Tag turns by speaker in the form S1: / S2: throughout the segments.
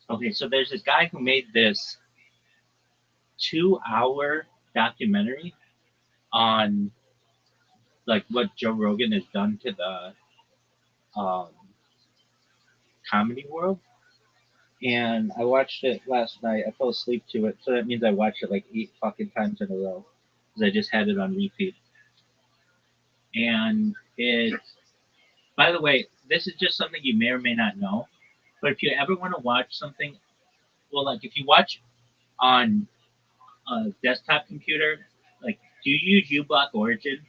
S1: Okay, so there's this guy who made this 2 hour documentary on like what Joe Rogan has done to the um, comedy world. And I watched it last night. I fell asleep to it, so that means I watched it like 8 fucking times in a row because I just had it on repeat. And it, by the way, this is just something you may or may not know. But if you ever want to watch something, well, like if you watch on a desktop computer, like do you use uBlock Origin?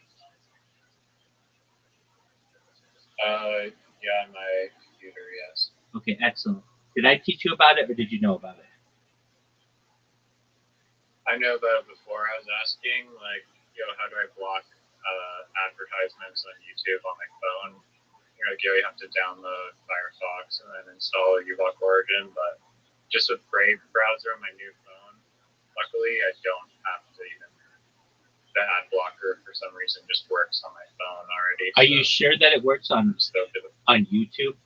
S2: Yeah, on my computer, yes.
S1: Okay, excellent. Did I teach you about it, or did you know about it?
S2: I know about it before. I was asking, like, how do I block advertisements on YouTube on my phone? You're like, you have to download Firefox and then install uBlock Origin, but just with Brave browser on my new phone, luckily I don't have to even. The ad blocker for some reason just works on my phone already.
S1: Are you sure that it works on YouTube?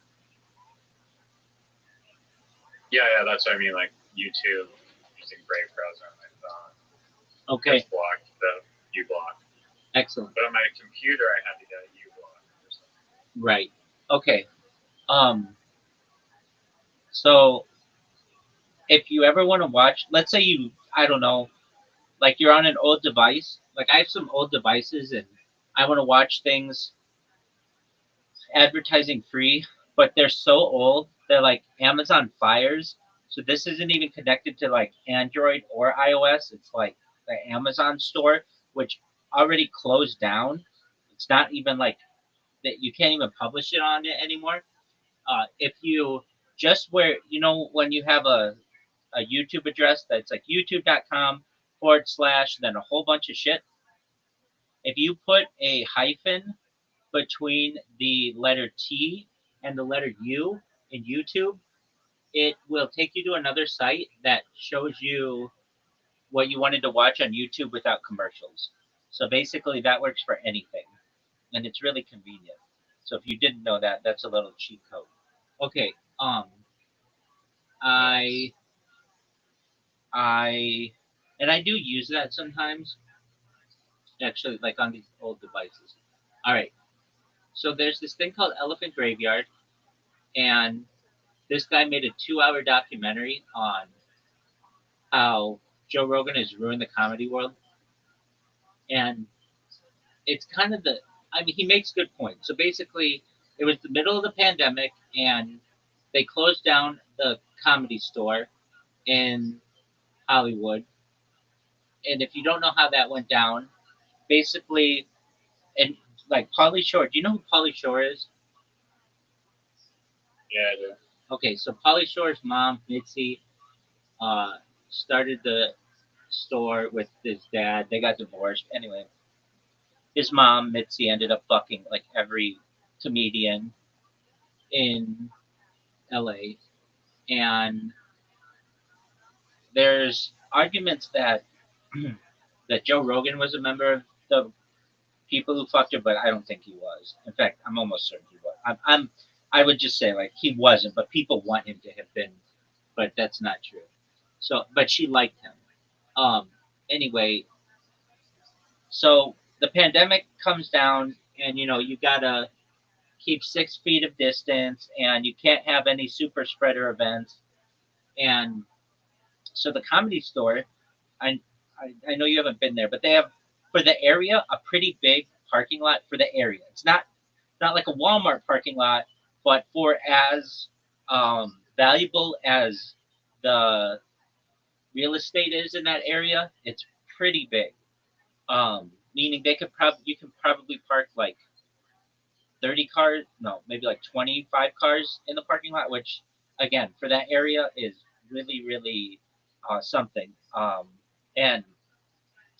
S2: Yeah, that's what I mean. Like YouTube using Brave browser on my phone.
S1: Okay.
S2: It's blocked the uBlock.
S1: Excellent.
S2: But on my computer, I had to get a uBlock or something.
S1: Right. Okay. Um. So if you ever want to watch, let's say you, I don't know, like you're on an old device. Like I have some old devices, and I want to watch things advertising free, but they're so old. They're like Amazon Fires. So this isn't even connected to like Android or iOS. It's like the Amazon store, which already closed down. It's not even like that. You can't even publish it on it anymore. If you just where when you have a YouTube address that's like youtube.com/, then a whole bunch of shit. If you put a hyphen between the letter T and the letter U in YouTube, it will take you to another site that shows you what you wanted to watch on YouTube without commercials. So basically, that works for anything, and it's really convenient. So if you didn't know that, that's a little cheat code. Okay, I I and I do use that sometimes, actually, like on these old devices. All right, so there's this thing called Elephant Graveyard, and this guy made a 2 hour documentary on how Joe Rogan has ruined the comedy world. And it's kind of I mean, he makes good points. So basically, it was the middle of the pandemic, and they closed down the comedy store in Hollywood. And if you don't know how that went down, basically, and like Pauly Shore, do you know who Pauly Shore is?
S2: Yeah, I do.
S1: Okay, so Pauly Shore's mom, Mitzi, uh, started the store with his dad. They got divorced. Anyway, his mom, Mitzi, ended up fucking like every comedian in LA. And there's arguments that that Joe Rogan was a member of the people who fucked her, but I don't think he was. In fact, I'm almost certain he was. I would just say like he wasn't, but people want him to have been, but that's not true. So, but she liked him. Um, anyway, so the pandemic comes down, and you gotta keep 6 feet of distance, and you can't have any super spreader events. And so the comedy store, I, I know you haven't been there, but they have for the area a pretty big parking lot for the area. It's not like a Walmart parking lot, but for as valuable as the real estate is in that area, it's pretty big. Meaning you can probably park like 30 cars, no, maybe like 25 cars in the parking lot, which again for that area is really really something. And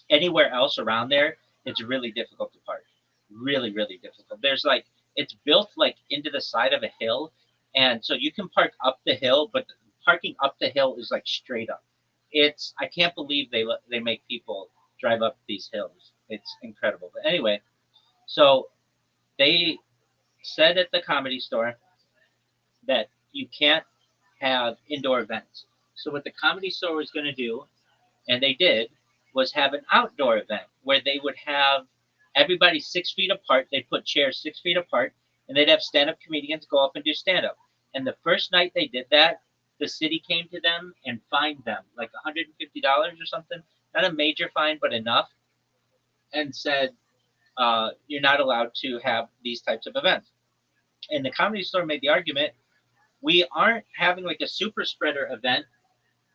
S1: anywhere else around there, it's really difficult to park. Really really difficult. There's like it's built like into the side of a hill, and so you can park up the hill, but parking up the hill is like straight up. I can't believe they make people drive up these hills. It's incredible. But anyway, so they said at the comedy store that you can't have indoor events. So what the Comedy Store was going to do, and they did, was have an outdoor event where they would have everybody 6 feet apart. They'd put chairs 6 feet apart, and they'd have stand-up comedians go up and do stand-up. And the first night they did that, the city came to them and fined them like $150 or something. Not a major fine, but enough, and said, you're not allowed to have these types of events. And the Comedy Store made the argument, we aren't having like a super spreader event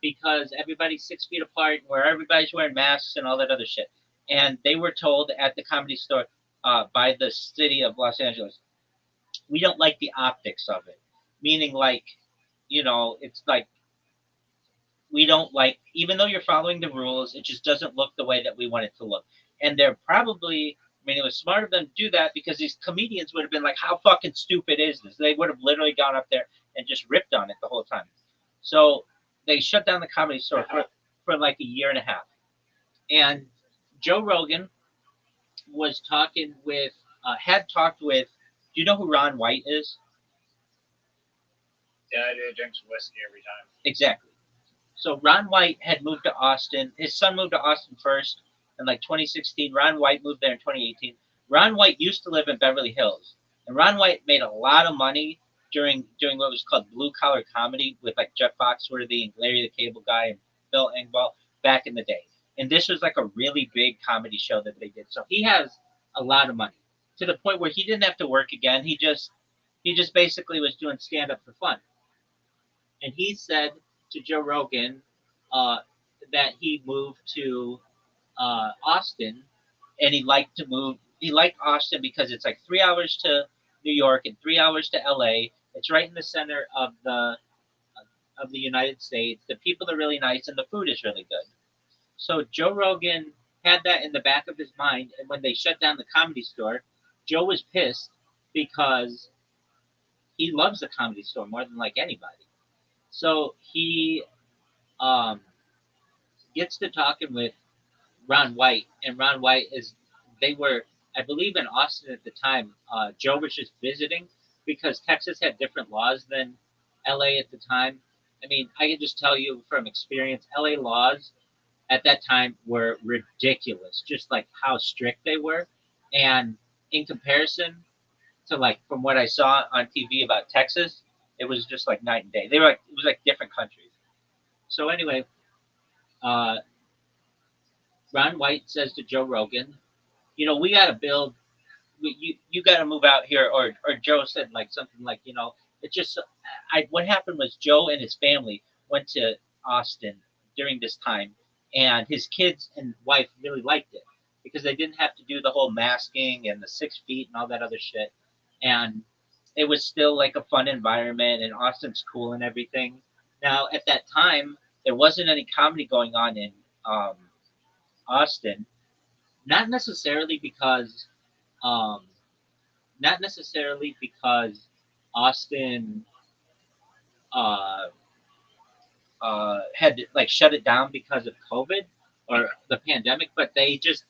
S1: because everybody's 6 feet apart, where everybody's wearing masks and all that other shit. And they were told at the Comedy Store by the city of Los Angeles, we don't like the optics of it. Meaning, like, it's like we don't like, even though you're following the rules, it just doesn't look the way that we want it to look. And they're probably, I mean, it was smart of them to do that because these comedians would have been like, how fucking stupid is this? They would have literally gone up there and just ripped on it the whole time. So they shut down the Comedy Store for like a year and a half. And Joe Rogan was talking with, had talked with, do you know who Ron White is?
S2: Yeah, I do. Drinks whiskey every time.
S1: Exactly. So Ron White had moved to Austin. His son moved to Austin first in like 2016. Ron White moved there in 2018. Ron White used to live in Beverly Hills, and Ron White made a lot of money during doing what was called blue collar comedy with like Jeff Foxworthy and Larry the Cable Guy and Phil Engvall back in the day. And this was like a really big comedy show that they did. So he has a lot of money to the point where he didn't have to work again. He just basically was doing stand up for fun. And he said to Joe Rogan uh, that he moved to Austin, and he liked to move. He liked Austin because it's like 3 hours to New York and 3 hours to LA. It's right in the center of the United States. The people are really nice, and the food is really good. So Joe Rogan had that in the back of his mind, and when they shut down the Comedy Store, Joe was pissed because he loves the Comedy Store more than like anybody. So he um, gets to talking with Ron White, and Ron White is they were, I believe, in Austin at the time. Joe was just visiting because Texas had different laws than LA at the time. I mean, I can just tell you from experience, LA laws at that time were ridiculous, just like how strict they were. And in comparison to like from what I saw on TV about Texas, it was just like night and day. They were like it was like different countries. So anyway, uh, Ron White says to Joe Rogan, we got to build. You got to move out here, or Joe said like something like, it's just. What happened was Joe and his family went to Austin during this time, and his kids and wife really liked it because they didn't have to do the whole masking and the 6 feet and all that other shit, and it was still like a fun environment, and Austin's cool and everything. Now at that time, there wasn't any comedy going on in um, Austin, not necessarily because um, not necessarily because Austin uh, had to, like shut it down because of COVID or the pandemic, but it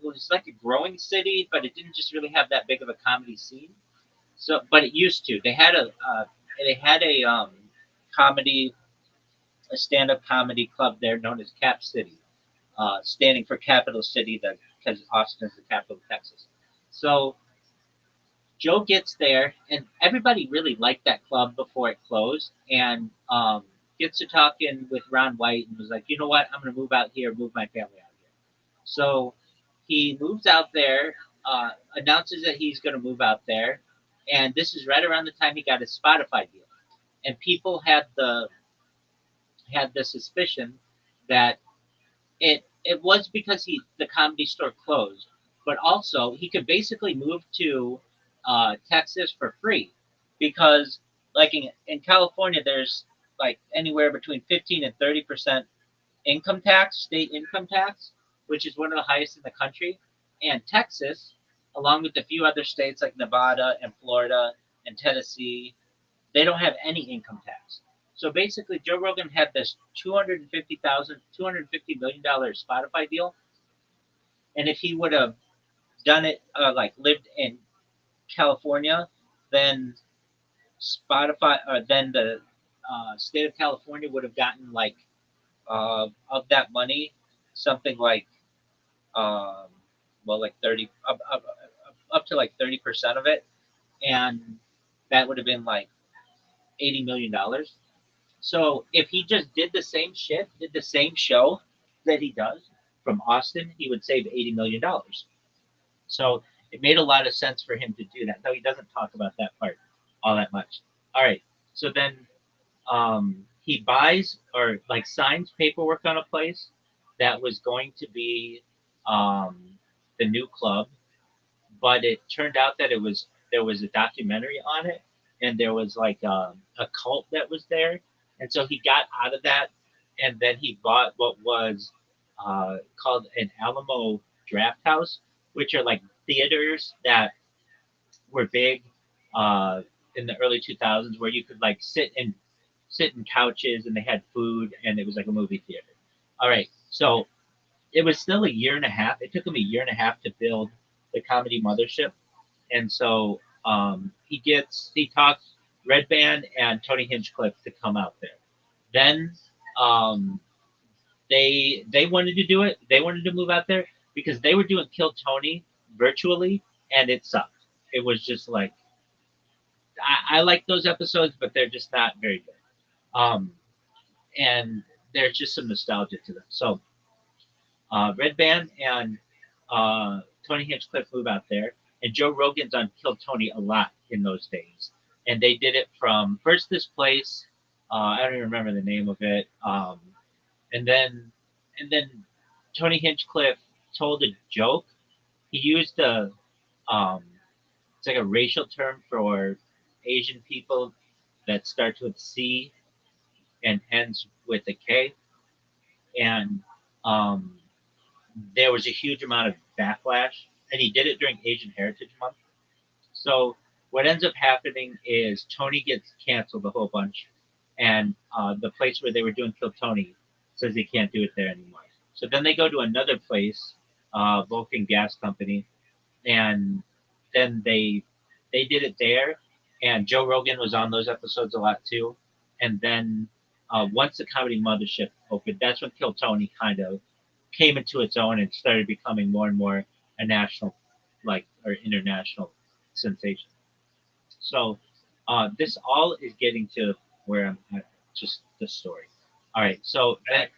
S1: was like a growing city, but it didn't just really have that big of a comedy scene. So, but it used to. They had a comedy a stand up comedy club there known as Cap City, standing for Capital City, because Austin is the capital of Texas. So Joe gets there, and everybody really liked that club before it closed, and gets to talking with Ron White and was like, you know what, I'm going to move out here, move my family out here. So he moves out there, announces that he's going to move out there, and this is right around the time he got his Spotify deal. And people had the suspicion that it was because the Comedy Store closed, but also he could basically move to Texas for free because like in California there's like anywhere between 15 and 30% income tax, state income tax, which is one of the highest in the country, and Texas, along with a few other states like Nevada and Florida and Tennessee, they don't have any income tax. So basically, Joe Rogan had this $250 million Spotify deal, and if he would have done it like lived in California, then Spotify, then the state of California would have gotten like of that money, something like um, well, like 30 up to like 30% of it, and that would have been like $80 million. So if he just did the same shit, did the same show that he does from Austin, he would save $80 million. So it made a lot of sense for him to do that, though he doesn't talk about that part all that much. All right, so then he buys or like signs paperwork on a place that was going to be um, the new club, but it turned out that it was there was a documentary on it, and there was like a cult that was there, and so he got out of that, and then he bought what was called an Alamo Draft House, which are like theaters that were big uh, in the early 2000s, where you could like sit in couches and they had food and it was like a movie theater. All right, so it was still a year and a half. It took him a year and a half to build the comedy mothership, and so he talks Red Band and Tony Hinchcliffe to come out there. Then um, they wanted to do it. They wanted to move out there because they were doing Kill Tony virtually, and it sucked. It was just like I like those episodes, but they're just not very good. And there's just some nostalgia to them. So Red Band and Tony Hinchcliffe move out there, and Joe Rogan's on Kill Tony a lot in those days. And they did it from first this place. I don't even remember the name of it. And then and then Tony Hinchcliffe told a joke. He used a it's like a racial term for Asian people that starts with C and ends with a K. And um, there was a huge amount of backlash, and he did it during Asian Heritage Month. So what ends up happening is Tony gets canceled a whole bunch, and the place where they were doing Kill Tony says they can't do it there anymore. So then they go to another place, Vulcan Gas Company, and then they did it there, and Joe Rogan was on those episodes a lot too. And then once the Comedy Mothership opened, that's when Kill Tony kind of came into its own and started becoming more and more a national, like or international sensation. So this all is getting to where I'm at, just the story. All right, so that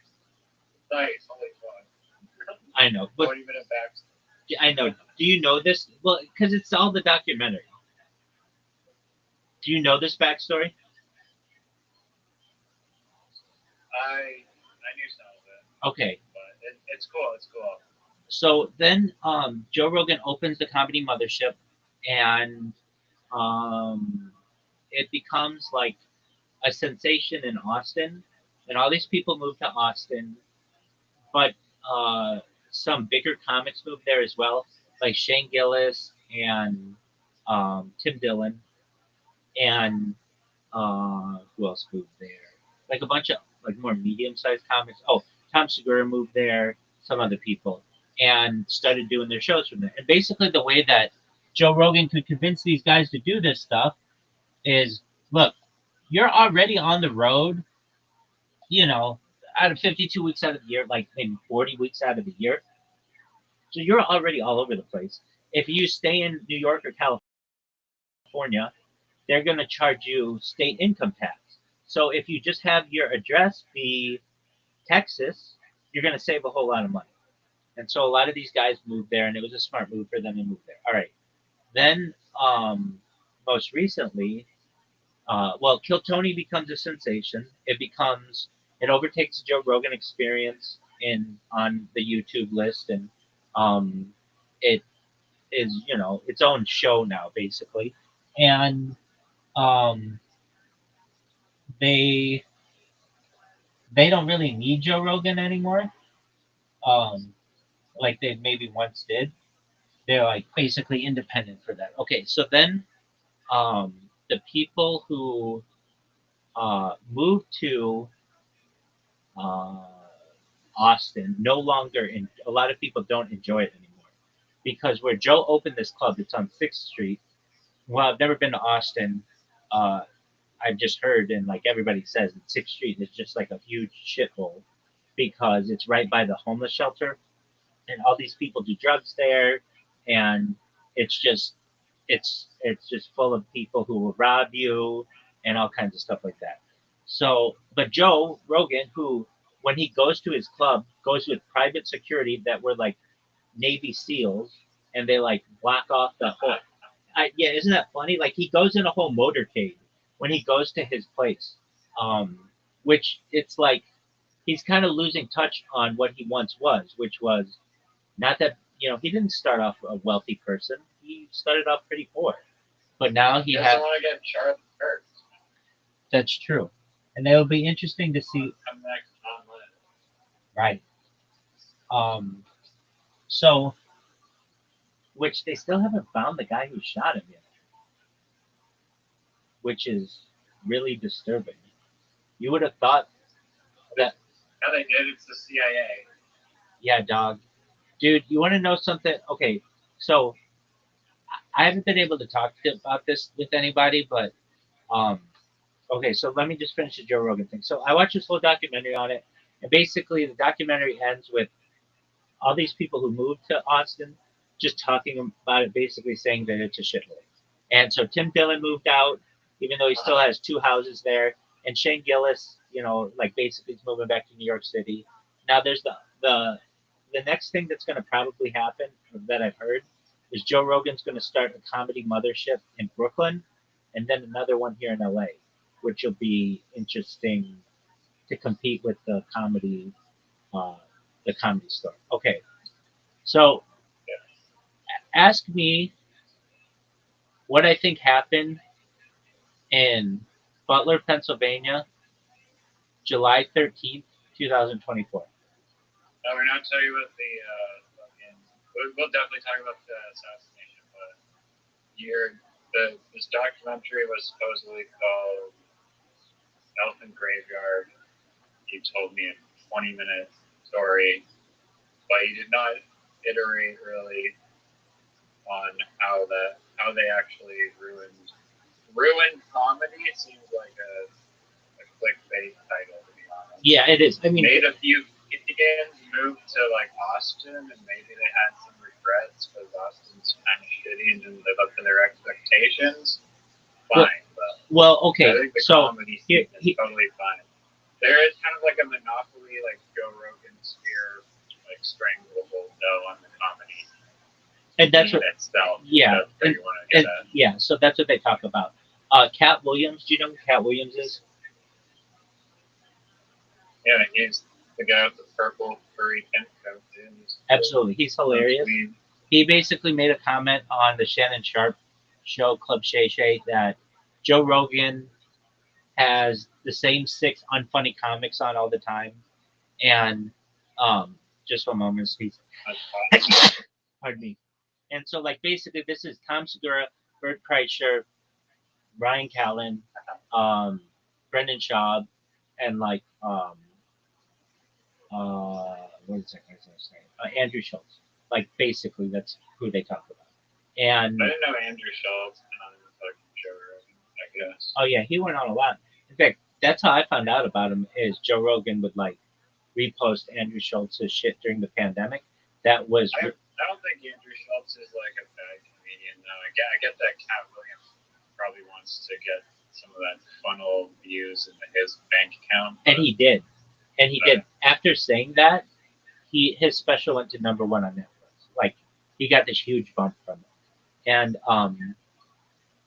S2: Nice, holy fuck.
S1: I know, but
S2: 40-minute back.
S1: I know. Do you know this? Well, because it's all the documentary. Do you know this backstory?
S2: I knew some of it,
S1: Okay,
S2: but it's cool. It's cool.
S1: so then Joe Rogan opens the Comedy Mothership, and um, it becomes like a sensation in Austin, and all these people move to Austin, but uh, some bigger comics move there as well, like Shane Gillis and Tim Dillon, and who else moved there? Like a bunch of like more medium-sized comics. Oh, Tom Segura moved there. Some other people, and started doing their shows from there. And basically, the way that Joe Rogan could convince these guys to do this stuff is, look, you're already on the road. You know, out of 52 weeks out of the year, like maybe 40 weeks out of the year. So you're already all over the place. If you stay in New York or California, they're going to charge you state income tax. So if you just have your address be Texas, you're going to save a whole lot of money. And so a lot of these guys moved there, and it was a smart move for them to move there. All right. Then, most recently, well, Kill Tony becomes a sensation. It overtakes the Joe Rogan Experience in on the YouTube list, and um, it is its own show now, basically. And um, they they don't really need Joe Rogan anymore, um, like they maybe once did. They're like basically independent for that. Okay, so then the people who moved to uh, Austin no longer, a lot of people don't enjoy it anymore because where Joe opened this club, it's on 6th Street. Well, I've never been to Austin. I've just heard, and like everybody says, that 6th Street is just like a huge shithole because it's right by the homeless shelter, and all these people do drugs there, and it's just it's just full of people who will rob you and all kinds of stuff like that. So, but Joe Rogan, who when he goes to his club, goes with private security that were like Navy SEALs, and they like block off the whole. Yeah, isn't that funny? Like he goes in a whole motorcade when he goes to his place, which it's like he's kind of losing touch on what he once was, which was not that he didn't start off a wealthy person. He started off pretty poor, but now he
S2: doesn't
S1: has.
S2: want to get charged first.
S1: That's true, and it'll be interesting to see.
S2: Come next online.
S1: Right. Um. So, which they still haven't found the guy who shot him yet, which is really disturbing. You would have thought that.
S2: Yeah, they did. It's the CIA.
S1: Yeah, dog. Dude, you want to know something? Okay, so I haven't been able to talk about this with anybody, but um, okay, so let me just finish the Joe Rogan thing. So I watched this whole documentary on it, and basically the documentary ends with all these people who moved to Austin just talking about it, basically saying that it's a shithole. And so Tim Dillon moved out, even though he still has 2 houses there. And Shane Gillis, like basically is moving back to New York City. Now there's the next thing that's going to probably happen that I've heard is Joe Rogan's going to start a comedy mothership in Brooklyn, and then another one here in LA, which will be interesting to compete with uh, the comedy store. Okay, so ask me what I think happened in Butler, Pennsylvania, July 13th, 2024.
S2: No, we're not telling you what the fucking. We'll definitely talk about the assassination, but this documentary was supposedly called Elephant Graveyard. He told me a 20-minute story, but he did not iterate really on how they actually ruined comedy. It seems like a clickbait title, to be honest.
S1: Yeah, it is. I mean,
S2: made a few comedians move to like Austin, and maybe they had some regrets because Austin's kind of shitty and didn't live up to their expectations. Fine,
S1: well, okay.
S2: I think the
S1: So
S2: comedy scene is totally fine. There is kind of like a monopoly, like Joe Rogan sphere, like stranglehold though on the comedy.
S1: And that's what
S2: itself.
S1: Yeah,
S2: you want to get at.
S1: Yeah. So that's what they talk about. Cat Williams. Do you know who Cat Williams is?
S2: Yeah, he's the guy with the purple furry pink coat.
S1: Absolutely, he's hilarious. He basically made a comment on the Shannon Sharp show, Club Shay Shay, that Joe Rogan has the same 6 unfunny comics on all the time, and just one moment, please. Pardon me. And so, like, basically, this is Tom Segura, Bert Kreischer, Ryan Callen, Brendan Schaub, and like what is that guy's name? Andrew Schultz. Like basically, that's who they talk about. And
S2: I didn't know Andrew Schultz on fucking Joe Rogan, I guess.
S1: Oh yeah, he went on a lot. In fact, that's how I found out about him. Is Joe Rogan would like repost Andrew Schultz's shit during the pandemic. That was.
S2: I don't think Andrew Schultz is like a bad comedian though. I get that Cat Williams probably wants to get some of that funnel views into his bank account.
S1: And he did. And he did. After saying that, his special went to #1 on Netflix. Like he got this huge bump from it. And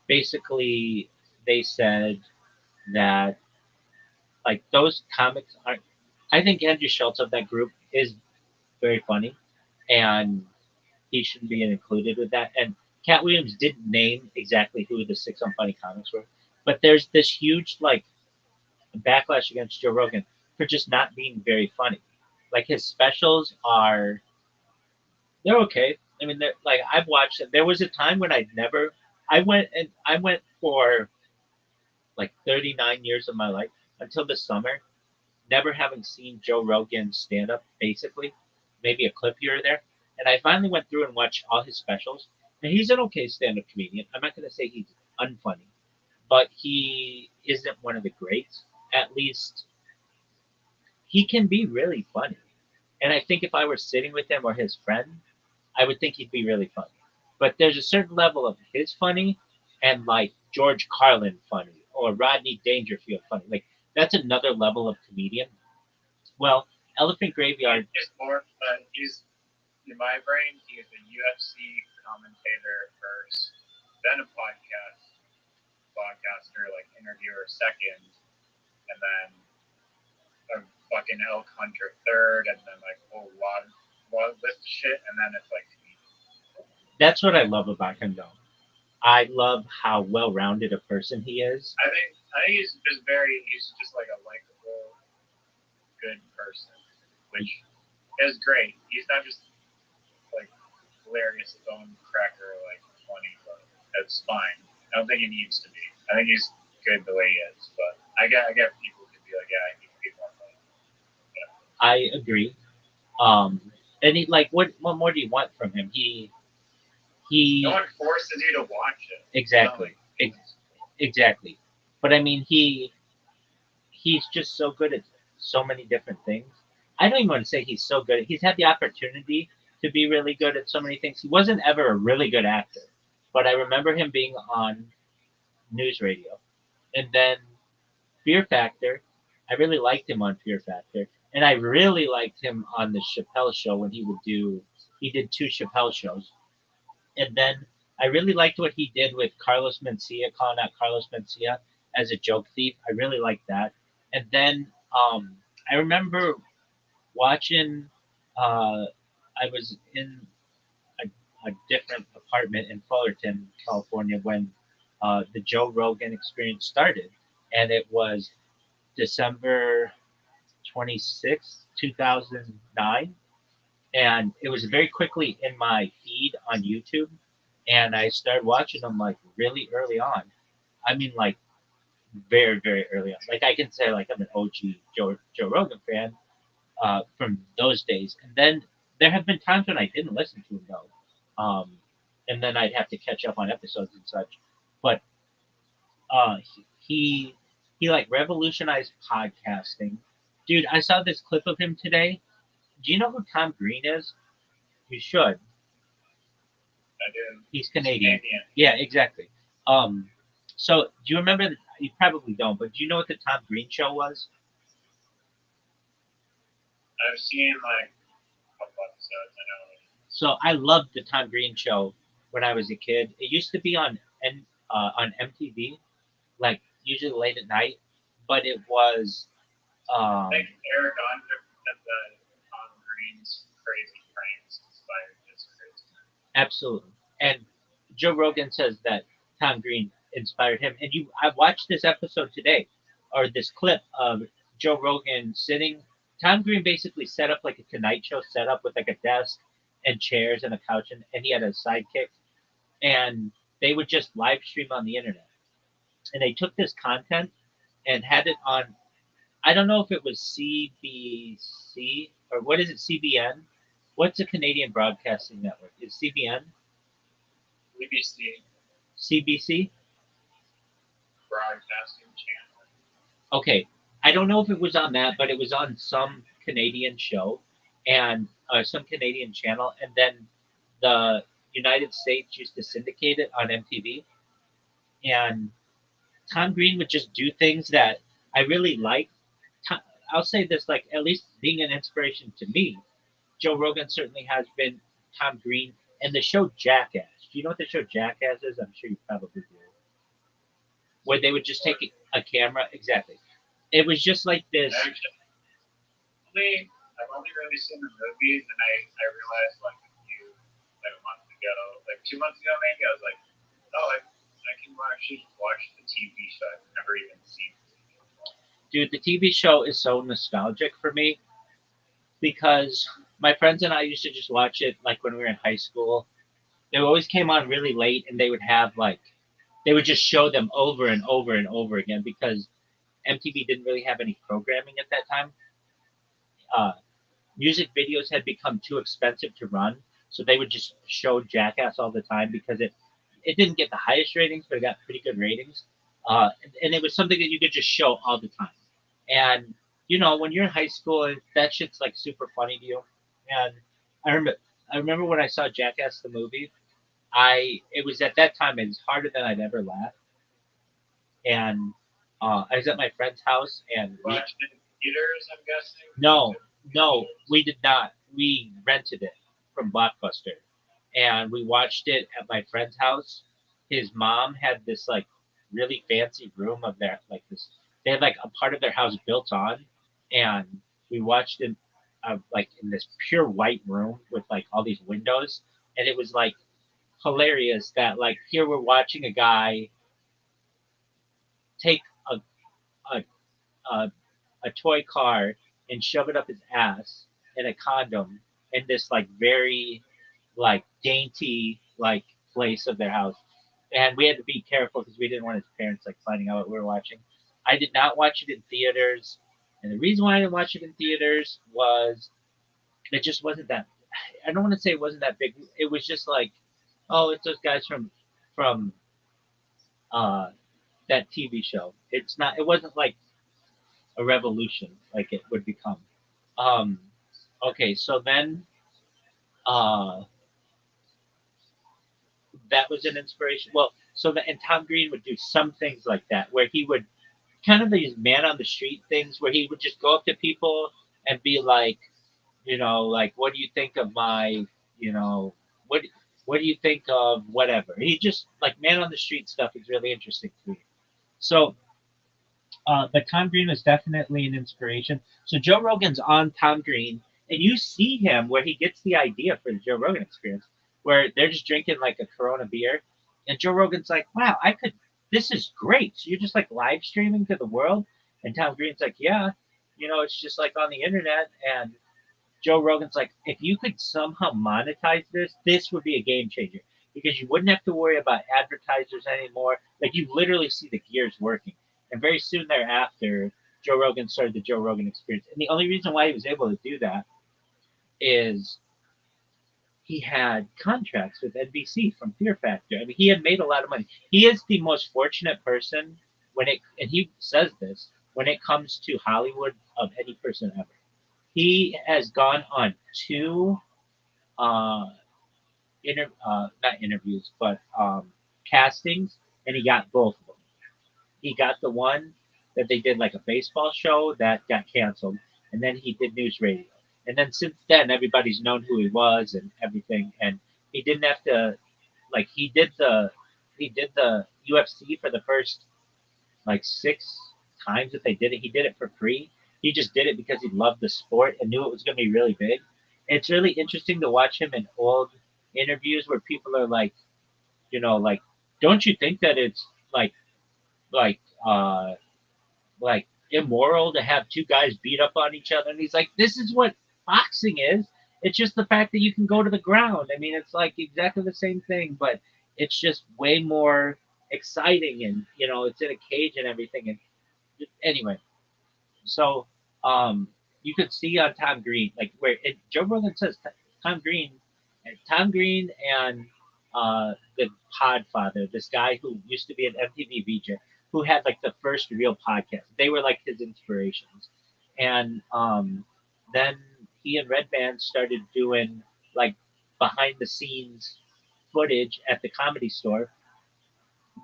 S1: basically they said that like those comics aren't. I think Andrew Schultz of that group is very funny, and he shouldn't be included with that. And Cat Williams didn't name exactly who the 6 unfunny comics were, but there's this huge like backlash against Joe Rogan for just not being very funny. Like his specials they're okay. I mean, they're like I've watched them. There was a time when I went for like 39 years of my life until this summer, never having seen Joe Rogan stand up, basically, maybe a clip here or there. And I finally went through and watched all his specials. And he's an okay stand up comedian. I'm not going to say he's unfunny, but he isn't one of the greats. At least he can be really funny. And I think if I were sitting with him or his friend, I would think he'd be really funny. But there's a certain level of his funny and like George Carlin funny or Rodney Dangerfield funny. Like that's another level of comedian. Well, Elephant Graveyard.
S2: He's more, he's in my brain. He is a UFC commentator first, then a podcaster, like interviewer second, and then a fucking elk hunter third, and then like a whole lot list of shit, and then it's like
S1: That's what I love about him, though. I love how well-rounded a person he is.
S2: I think he's just like a likable, good person, which is great. He's not just like hilarious bone cracker, like funny, but that's fine. I don't think he needs to be. I think he's good the way he is, but I get people could be like, yeah, he could be more funny. Yeah.
S1: I agree. And he like what more do you want from him?
S2: No one forces you to watch it.
S1: Exactly. Exactly. But I mean he's just so good at so many different things. I don't even want to say he's so good. He's had the opportunity to be really good at so many things. He wasn't ever a really good actor, but I remember him being on news radio. And then Fear Factor, I really liked him on Fear Factor. And I really liked him on the Chappelle show when he did two Chappelle shows. And then I really liked what he did with Carlos Mencia, calling out Carlos Mencia as a joke thief. I really liked that. And then I remember watching. I was in a different apartment in Fullerton, California, when the Joe Rogan Experience started, and it was December 26th, 2009, and it was very quickly in my feed on YouTube, and I started watching them like really early on. I mean, like very very early on. Like I can say like I'm an OG Joe Rogan fan from those days, and then there have been times when I didn't listen to him though, and then I'd have to catch up on episodes and such. But uh, he he like revolutionized podcasting. Dude, I saw this clip of him today. Do you know who Tom Green is? You should.
S2: I do.
S1: He's Canadian. Yeah, exactly. Um, so do you remember? You probably don't, but do you know what the Tom Green show was?
S2: I've seen like a couple episodes. I know.
S1: So I loved the Tom Green show when I was a kid. It used to be on MTV, like usually late at night, but it was
S2: I think Eric Andre said that Tom Green's crazy pranks inspired his crazy.
S1: absolutely. And Joe Rogan says that Tom Green inspired him. And I watched this episode today, or this clip of Joe Rogan sitting. Tom Green basically set up like a Tonight Show setup with like a desk and chairs and a couch, and he had a sidekick, and they would just live stream on the internet. And they took this content and had it on. I don't know if it was CBC or what is it, CBN? What's a Canadian broadcasting network? Is CBN?
S2: BBC
S1: CBC?
S2: broadcasting channel.
S1: Okay, I don't know if it was on that, but it was on some Canadian show and some Canadian channel, and then the United States used to syndicate it on MTV. And Tom Green would just do things that I really like. I'll say this, like at least being an inspiration to me, Joe Rogan certainly has been Tom Green and the show Jackass. Do you know what the show Jackass is? I'm sure you probably do. Where they would just take a camera, exactly. It was just like this.
S2: Actually, I've only really seen the movies, and I realized like a month ago, like 2 months ago maybe, I was like, oh, I can actually watch the TV show. I've never even seen it.
S1: Dude, the TV show is so nostalgic for me because my friends and I used to just watch it like when we were in high school. They always came on really late, and they would have like they would just show them over and over and over again because MTV didn't really have any programming at that time. Uh, Music videos had become too expensive to run, so they would just show Jackass all the time because it didn't get the highest ratings, but it got pretty good ratings. and it was something that you could just show all the time. And when you're in high school, that shit's like super funny to you. And I remember, I remember when I saw Jackass the movie. It was at that time it was harder than I'd ever laughed. And I was at my friend's house, and
S2: You watched it in theaters, I'm guessing.
S1: no, no, we did not. We rented it from Blockbuster, and we watched it at my friend's house. His mom had this like really fancy room of their like this. They had like a part of their house built on, and we watched it like in this pure white room with like all these windows, and it was like hilarious that like here we're watching a guy take a a, a a toy car and shove it up his ass in a condom in this like very like dainty like place of their house. And we had to be careful because we didn't want his parents like finding out what we were watching. I did not watch it in theaters, and the reason why I didn't watch it in theaters was it just wasn't that. I don't want to say it wasn't that big. It was just like, oh, it's those guys from uh, that TV show. It's not. It wasn't like a revolution like it would become. Um, okay, so then uh, that was an inspiration. Well, and Tom Green would do some things like that where he would kind of these man on the street things where he would just go up to people and be like, like what do you think of my, you know, what what do you think of whatever? He just like man on the street stuff is really interesting to me. So but Tom Green was definitely an inspiration. So Joe Rogan's on Tom Green, and you see him where he gets the idea for the Joe Rogan experience, where they're just drinking like a Corona beer, and Joe Rogan's like, "Wow, I could. This is great." So you're just like live streaming to the world, and Tom Green's like, "Yeah, it's just like on the internet." And Joe Rogan's like, if you could somehow monetize this, this would be a game changer because you wouldn't have to worry about advertisers anymore. Like you literally see the gears working. And very soon thereafter, Joe Rogan started the Joe Rogan Experience. And the only reason why he was able to do that is he had contracts with NBC from Fear Factor. I mean, he had made a lot of money. He is the most fortunate person and he says this, when it comes to Hollywood of any person ever. He has gone on two uh, not interviews, but castings, and he got both of them. He got the one that they did like a baseball show that got canceled, and then he did news radio. And then since then, everybody's known who he was and everything, and he didn't have to like he did the UFC for the first like 6 times that they did it. He did it for free. He just did it because he loved the sport and knew it was going to be really big. And it's really interesting to watch him in old interviews where people are like, like, don't you think that it's like uh like immoral to have two guys beat up on each other? And he's like, this is what boxing is. It's just the fact that you can go to the ground. I mean, it's like exactly the same thing, but it's just way more exciting, and it's in a cage and everything. And anyway, so you could see on Tom Green, like Joe Rogan says Tom Green, Tom Green and the Podfather, this guy who used to be an MTV VJ, who had like the first real podcast. They were like his inspirations, and then he and Redman started doing like behind the scenes footage at the Comedy Store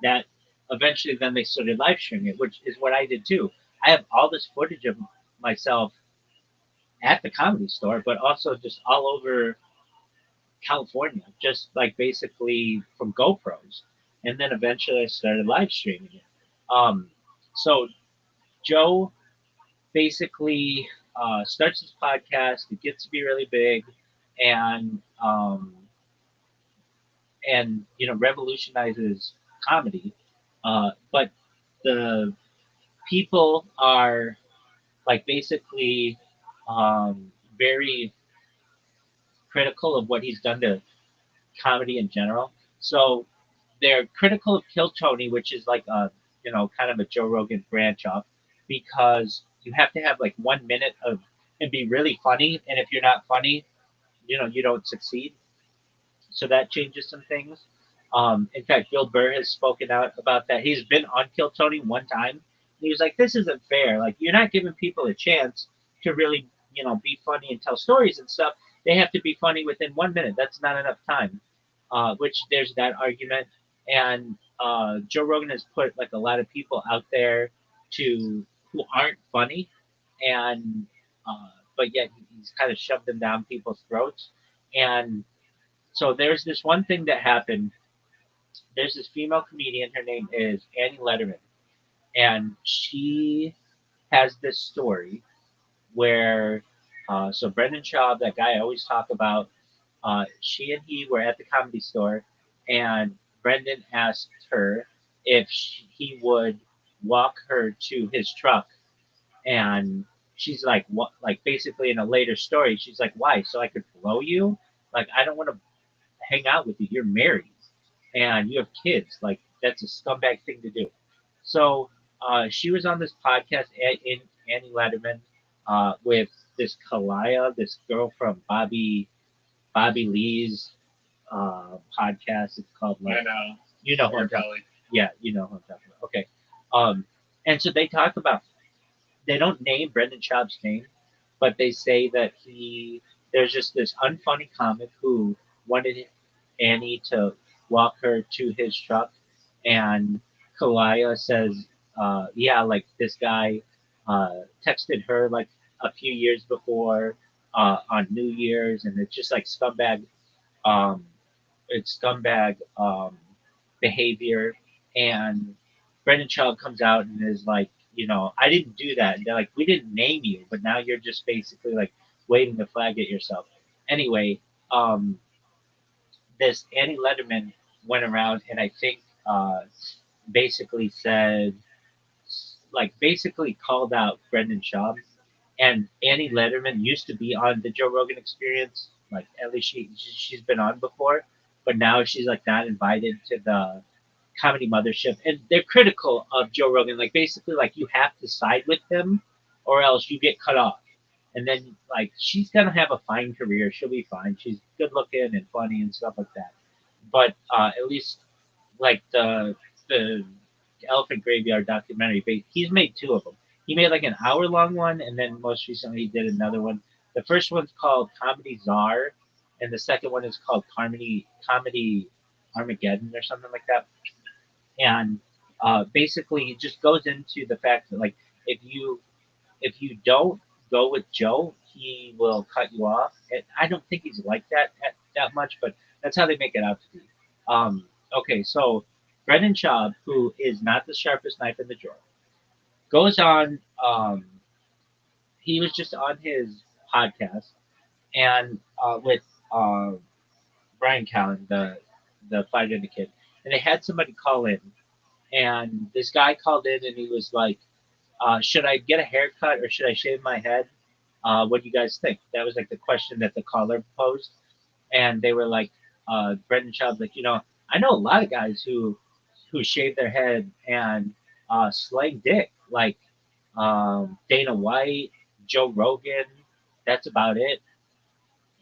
S1: that eventually then they started live streaming it, which is what I did too. I have all this footage of myself at the Comedy Store, but also just all over California, just like basically from GoPros. And then eventually I started live streaming it. So Joe basically starts his podcast. It gets to be really big, and revolutionizes comedy. But the people are like basically very critical of what he's done to comedy in general. So they're critical of Kill Tony, which is like a kind of a Joe Rogan branch off, because you have to have like 1 minute of and be really funny, and if you're not funny, you don't succeed. So that changes some things. In fact, Bill Burr has spoken out about that. He's been on Kill Tony one time. He was like, "This isn't fair. Like, you're not giving people a chance to really, be funny and tell stories and stuff. They have to be funny within 1 minute. That's not enough time." Which there's that argument, and Joe Rogan has put like a lot of people out there to who aren't funny, and but yet he's kind of shoved them down people's throats. And so there's this one thing that happened. There's this female comedian. Her name is Annie Letterman, and she has this story where so Brendan Schaub, that guy I always talk about, she and he were at the Comedy Store, and Brendan asked her if he would walk her to his truck, and she's like, "What?" Like basically in a later story, she's like, "Why? So I could blow you? Like I don't want to hang out with you. You're married and you have kids. Like that's a scumbag thing to do." So she was on this podcast in Annie Letterman with this Kalaya, this girl from Bobby Lee's podcast. It's called
S2: I
S1: like
S2: know.
S1: you know who I'm talking. Yeah, you know who I'm talking about. Okay, um, and so they talk about they don't name Brendan Schaub's name, but they say that there's just this unfunny comic who wanted Annie to walk her to his truck, and Kalaya says, yeah, like this guy texted her like a few years before on New Year's, and it's just like um, scumbag behavior. And Brendan Schaub comes out and is like, I didn't do that. And they're like, we didn't name you, but now you're just basically like waving the flag at yourself. Anyway, um, this Annie Letterman went around and I think basically said, like, basically called out Brendan Schaub. And Annie Letterman used to be on the Joe Rogan Experience. Like, at least she's been on before, but now she's like not invited to the Comedy Mothership, and they're critical of Joe Rogan. Like basically, like you have to side with him, or else you get cut off. And then like she's gonna have a fine career. She'll be fine. She's good looking and funny and stuff like that. But at least like the Elephant Graveyard documentary, but he's made two of them. He made like an hour long one, and then most recently he did another one. The first one's called Comedy Czar, and the second one is called Comedy Armageddon or something like that. And basically it just goes into the fact that like if you don't go with Joe, he will cut you off. And I don't think he's like that much, but that's how they make it out to be. Okay, so Brendan Schaub, who is not the sharpest knife in the drawer, goes on. He was just on his podcast and with uh, Brian Callen, the fight in the kid, and they had somebody call in, and this guy called in and he was like, should I get a haircut or should I shave my head? What do you guys think? That was like the question that the caller posed. And they were like, Brendan Schaub's like, I know a lot of guys who shave their head and slang dick, like Dana White, Joe Rogan. That's about it.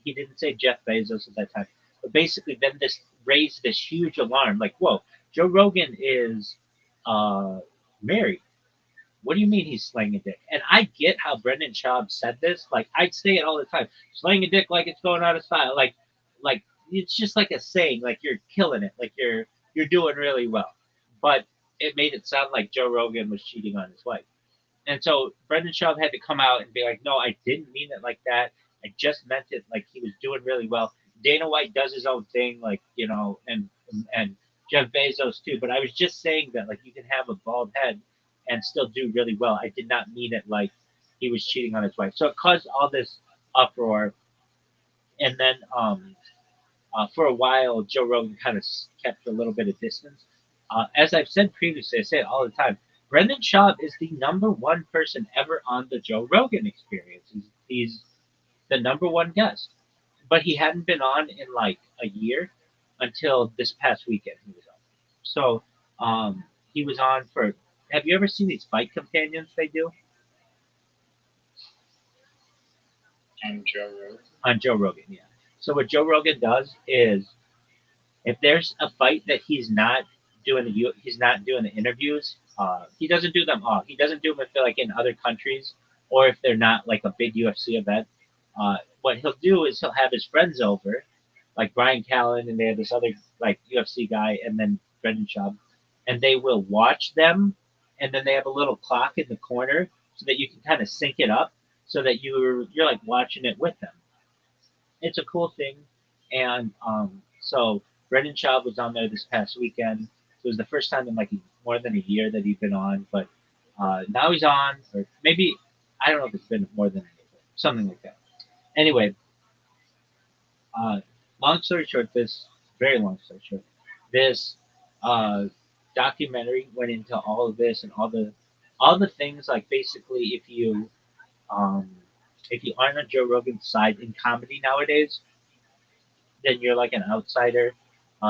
S1: He didn't say Jeff Bezos at that time. But basically, then this raised this huge alarm like, whoa, Joe Rogan is uh, married. What do you mean he's slaying a dick? And I get how Brendan Schaub said this. Like I'd say it all the time, slaying a dick like it's going out of style. Like it's just like a saying. Like you're killing it. Like you're doing really well. But it made it sound like Joe Rogan was cheating on his wife. And so Brendan Schaub had to come out and be like, no, I didn't mean it like that. I just meant it like he was doing really well. Dana White does his own thing, like, and Jeff Bezos too. But I was just saying that like you can have a bald head and still do really well. I did not mean it like he was cheating on his wife. So it caused all this uproar. And then for a while, Joe Rogan kind of kept a little bit of distance. As I've said previously, I say it all the time. Brendan Schaub is the number one person ever on the Joe Rogan Experience. He's the number one guest, but he hadn't been on in like a year until this past weekend. He was on. So he was on for. Have you ever seen these fight companions they do
S2: On Joe Rogan.
S1: on Joe Rogan? Yeah. So what Joe Rogan does is If there's a fight that he's not doing the interviews. He doesn't do them all. He doesn't do them if they're like in other countries or if they're not like a big UFC event. What he'll do is he'll have his friends over, like Brian Callen, and they have this other like UFC guy, and then Brendan Schaub, and they will watch them, and then they have a little clock in the corner so that you can kind of sync it up, so that you're like watching it with them. It's a cool thing, and so Brendan Schaub was on there this past weekend. So it was the first time in like more than a year that he'd been on, but now he's on, or maybe I don't know if it's been more than a year, but something like that. Anyway, uh, long story short, this very long story short, this uh, documentary went into all of this and all the things like basically um, if you aren't on Joe Rogan's side in comedy nowadays, then you're like an outsider.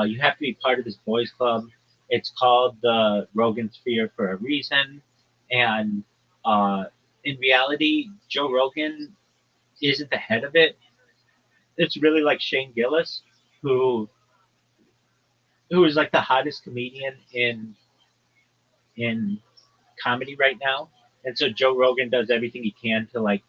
S1: You have to be part of this boys club. It's called the Rogan Sphere for a reason, and uh, in reality, Joe Rogan isn't the head of it. It's really like Shane Gillis, who who is like the hottest comedian in comedy right now. And so Joe Rogan does everything he can to like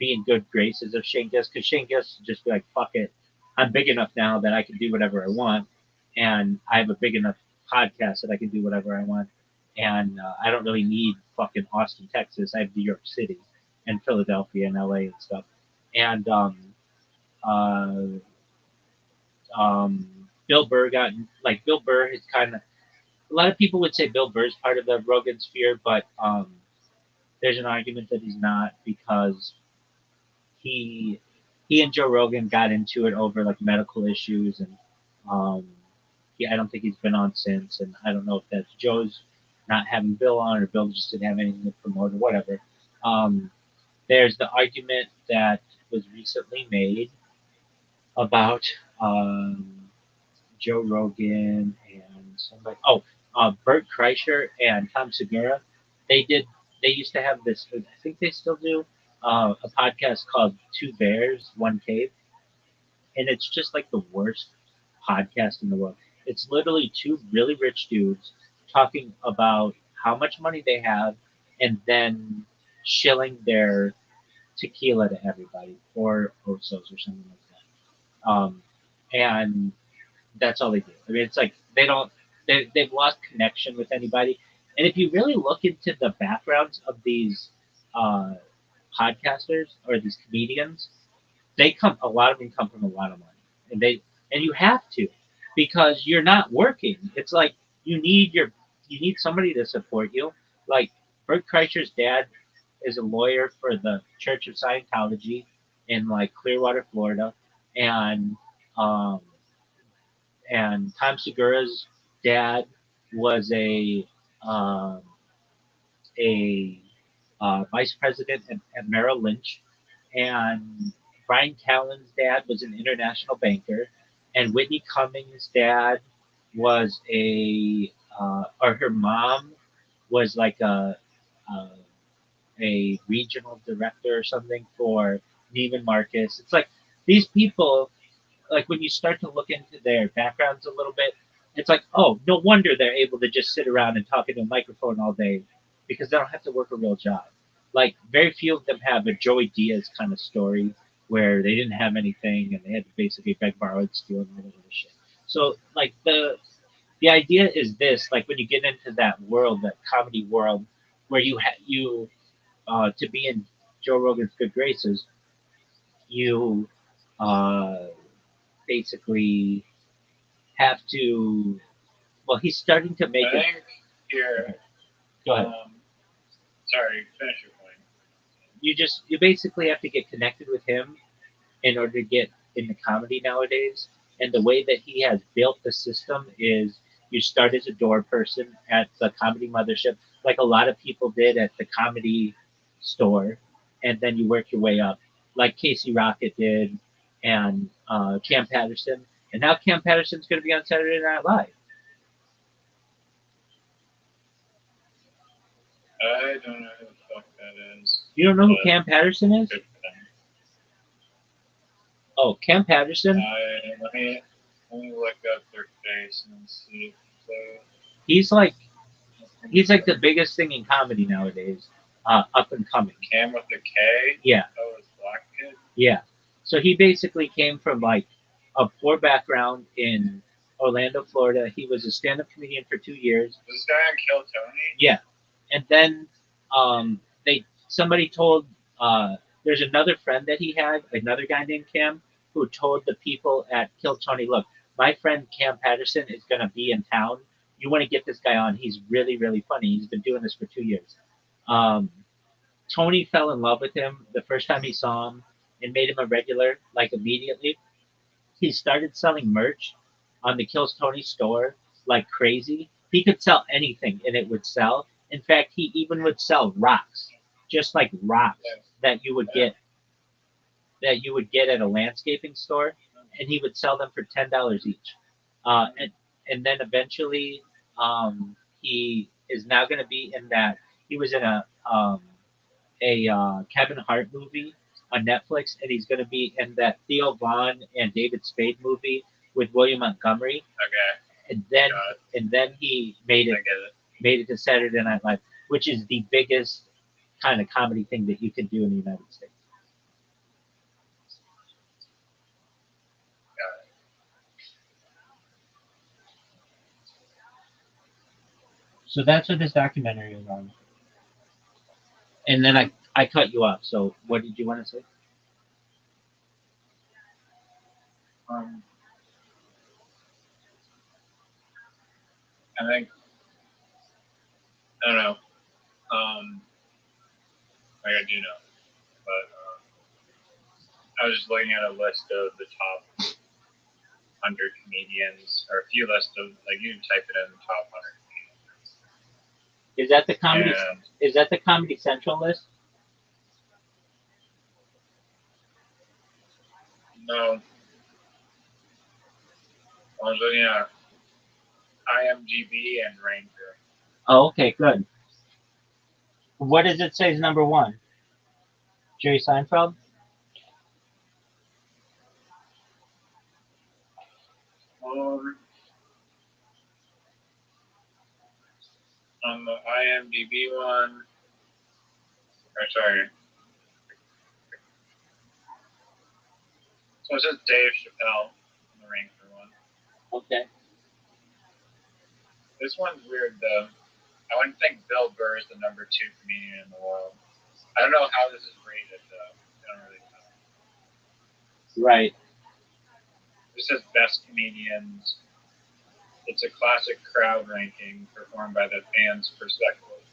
S1: be in good graces of Shane Gillis, because Shane Gillis is just be like, fuck it, I'm big enough now that I can do whatever I want, and I have a big enough podcast that I can do whatever I want, and I don't really need fucking Austin, Texas. I have New York City and Philadelphia and LA and stuff, and uh, Bill Burr got like Bill Burr is kind of a lot of people would say Bill Burr's part of the Rogan sphere, but there's an argument that he's not because he he and Joe Rogan got into it over like medical issues, and um, I don't think he's been on since, and I don't know if that's Joe's not having Bill on or Bill just didn't have anything to promote or whatever. Um, there's the argument that was recently made about Joe Rogan and somebody. Oh, Bert Kreischer and Tom Segura. They did. They used to have this. I think they still do. A podcast called Two Bears, One Cave, and it's just like the worst podcast in the world. It's literally two really rich dudes talking about how much money they have, and then shilling their tequila to everybody or osos or something like that. And that's all they do. I mean, it's like they've lost connection with anybody. And if you really look into the backgrounds of these uh, podcasters or these comedians, a lot of them come from a lot of money, and you have to, because you're not working. It's like you need somebody to support you. Like Bert Kreischer's dad is a lawyer for the Church of Scientology in like Clearwater, Florida, and um, Tom Segura's dad was um, a vice president at Merrill Lynch, and Brian Callen's dad was an international banker, and Whitney Cummings' dad was or her mom was like a, a regional director or something for Neiman Marcus. It's like these people, like when you start to look into their backgrounds a little bit, it's like, oh, no wonder they're able to just sit around and talk into a microphone all day, because they don't have to work a real job. Like very few of them have a Joey Diaz kind of story where they didn't have anything and they had to basically beg, borrow, and steal and all that other shit. So like the idea is this: like when you get into that world, that comedy world, where you to be in Joe Rogan's good graces, you uh, basically have to. Well, he's starting to make
S2: I
S1: it.
S2: think here.
S1: Go ahead.
S2: Sorry, finish your point.
S1: You basically have to get connected with him in order to get into comedy nowadays. And the way that he has built the system is you start as a door person at the comedy mothership, like a lot of people did at the comedy store, and then you work your way up, like Casey Rocket did, and Cam Patterson. And now Cam Patterson's going to be on Saturday Night Live.
S2: I don't know who the fuck that is.
S1: You don't know who Cam Patterson is? Oh, Cam Patterson.
S2: Let me Let me look up their face and see. So,
S1: He's like the biggest thing in comedy nowadays, up and coming.
S2: Cam with the K.
S1: Yeah,
S2: Oh, it's Black Kid.
S1: yeah. So he basically came from like a poor background in Orlando, Florida. He was a stand-up comedian for 2 years.
S2: Was this guy on Kill Tony?
S1: Yeah, and then somebody told there's another friend that he had, another guy named Cam, who told the people at Kill Tony, look, my friend Cam Patterson is going to be in town. You want to get this guy on? He's really, really funny. He's been doing this for 2 years. Um, Tony fell in love with him the first time he saw him and made him a regular, like immediately. He started selling merch on the Kills Tony store like crazy. He could sell anything and it would sell. In fact, he even would sell rocks, just like rocks that you would get at a landscaping store, and he would sell them for $10 each. And then eventually, he is now going to be in that. He was in a Kevin Hart movie on Netflix, and he's going to be in that Theo Vaughn and David Spade movie with William Montgomery.
S2: Okay.
S1: And then he made it to Saturday Night Live, which is the biggest kind of comedy thing that you can do in the United States. So that's what this documentary is on. And then I cut you off. So what did you want to say?
S2: I think I don't know. I do know, but I was just looking at a list of the top 100 comedians, or a few lists of like you can type it in the top 100 comedians.
S1: Is that the comedy?
S2: And,
S1: is that the Comedy Central list?
S2: no, I was looking at IMDb and Ranger.
S1: Oh, okay, good. What does it say is number one? Jerry Seinfeld?
S2: On the IMDb one, or sorry. So it says Dave Chappelle on the Ranger one.
S1: Okay.
S2: This one's weird though. I wouldn't think Bill Burr is the number 2 comedian in the world. I don't know how this is rated though. I don't really know.
S1: Right.
S2: This says best comedians. It's a classic crowd ranking performed by the fans' perspective.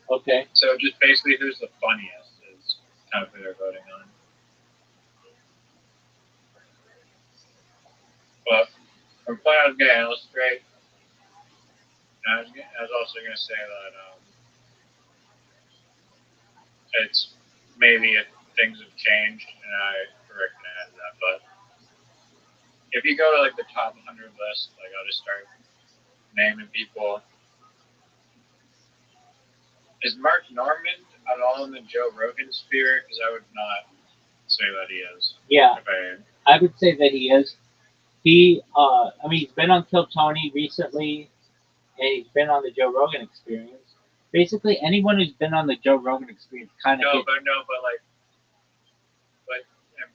S1: Okay.
S2: So just basically who's the funniest is kind of who they're voting on. But I'm glad I was going to illustrate. I was also going to say that it's maybe if things have changed, and I recognize that. But if you go to like the top 100 list, like I'll just start naming people. Is Mark Normand at all in the Joe Rogan sphere? Because I would not say that he is.
S1: Yeah, I would say that he is. He's been on Kill Tony recently, and he's been on the Joe Rogan Experience. Basically, anyone who's been on the Joe Rogan Experience kind of
S2: but I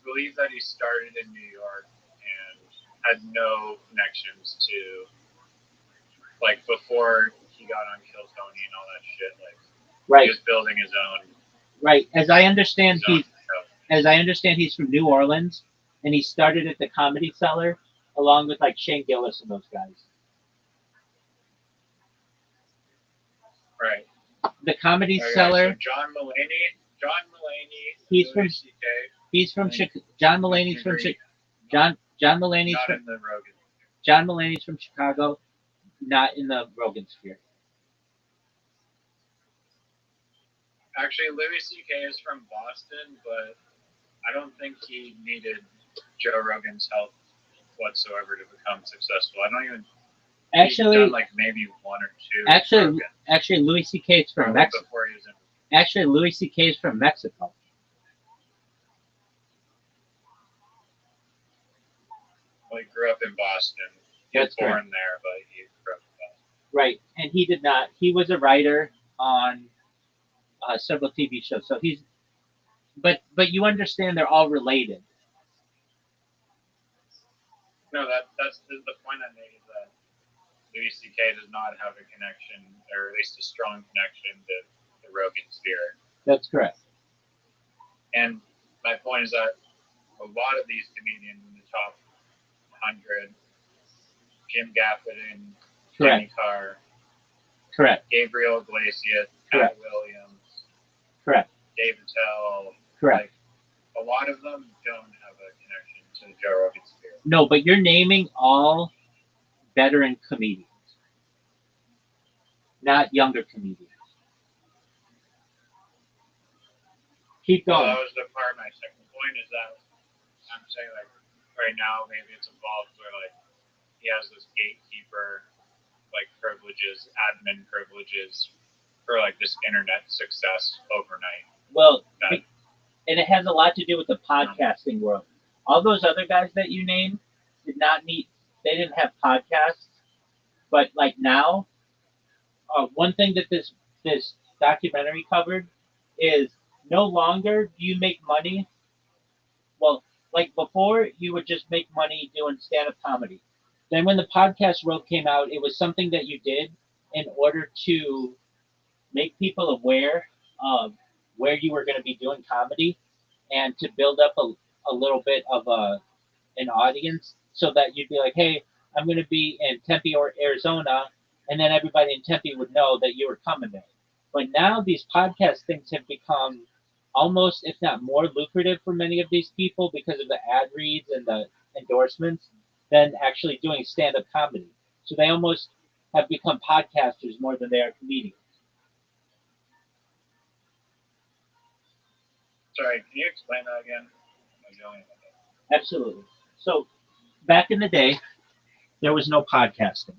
S2: believe that he started in New York and had no connections to, like, before he got on Kill Tony and all that shit. Like,
S1: right.
S2: He was building his own.
S1: Right. As I understand, he's from New Orleans, and he started at the Comedy Cellar along with like Shane Gillis and those guys.
S2: Right.
S1: The Comedy Cellar.
S2: So John Mulaney.
S1: He's from. He's from Chicago. John Mulaney's from Chicago. John Mulaney's
S2: not
S1: from.
S2: In the Rogan.
S1: John Mulaney's from Chicago, not in the Rogan sphere.
S2: Actually, Louis C.K. is from Boston, but I don't think he needed Joe Rogan's help whatsoever to become successful. I don't even.
S1: Actually,
S2: he's done like maybe 1 or 2.
S1: Actually, Louis C.K. is from Mexico. Actually, Louis C.K. is from Mexico.
S2: Well, he grew up in Boston. He was
S1: That's
S2: born
S1: correct.
S2: there, but he grew up in Boston.
S1: Right, and he did not. He was a writer on several TV shows. So he's, but you understand they're all related.
S2: No, that's the point I made, is that Louis C.K. does not have a connection, or at least a strong connection, to the Rogan sphere.
S1: That's correct.
S2: And my point is that a lot of these comedians in the top 100, Jim Gaffigan, Jimmy
S1: Correct.
S2: Carr,
S1: Correct.
S2: Gabriel Iglesias,
S1: Correct.
S2: Pat Williams,
S1: Correct.
S2: Dave Attell,
S1: Correct.
S2: like, a lot of them don't have a connection to the Joe Rogan sphere.
S1: No, but you're naming all veteran comedians, not younger comedians. Keep
S2: Well,
S1: going.
S2: that was the part of my second point, is that I'm saying, like, right now maybe it's evolved where, like, he has this gatekeeper, like, privileges, admin privileges for, like, this internet success overnight.
S1: Well,
S2: That,
S1: and it has a lot to do with the podcasting world. All those other guys that you named did not need. They didn't have podcasts, but like now, one thing that this documentary covered is no longer do you make money. Well, like before, you would just make money doing stand-up comedy. Then when the podcast world came out, it was something that you did in order to make people aware of where you were going to be doing comedy and to build up a little bit of an audience so that you'd be like, hey, I'm going to be in Tempe or Arizona, and then everybody in Tempe would know that you were coming there. But now these podcast things have become almost, if not more lucrative for many of these people because of the ad reads and the endorsements than actually doing stand up comedy. So they almost have become podcasters more than they are comedians.
S2: sorry, can you explain that again?
S1: Absolutely. So back in the day, there was no podcasting.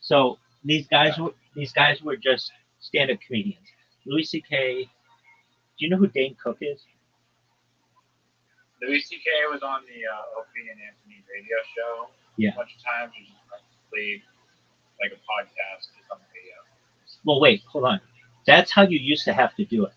S1: So these guys were just stand-up comedians. Louis C.K. Do you know who Dane Cook is?
S2: Louis C.K. was on the Opie and Anthony radio show.
S1: Yeah.
S2: A bunch of times he just played like a podcast or some video.
S1: Well, wait, hold on. That's how you used to have to do it.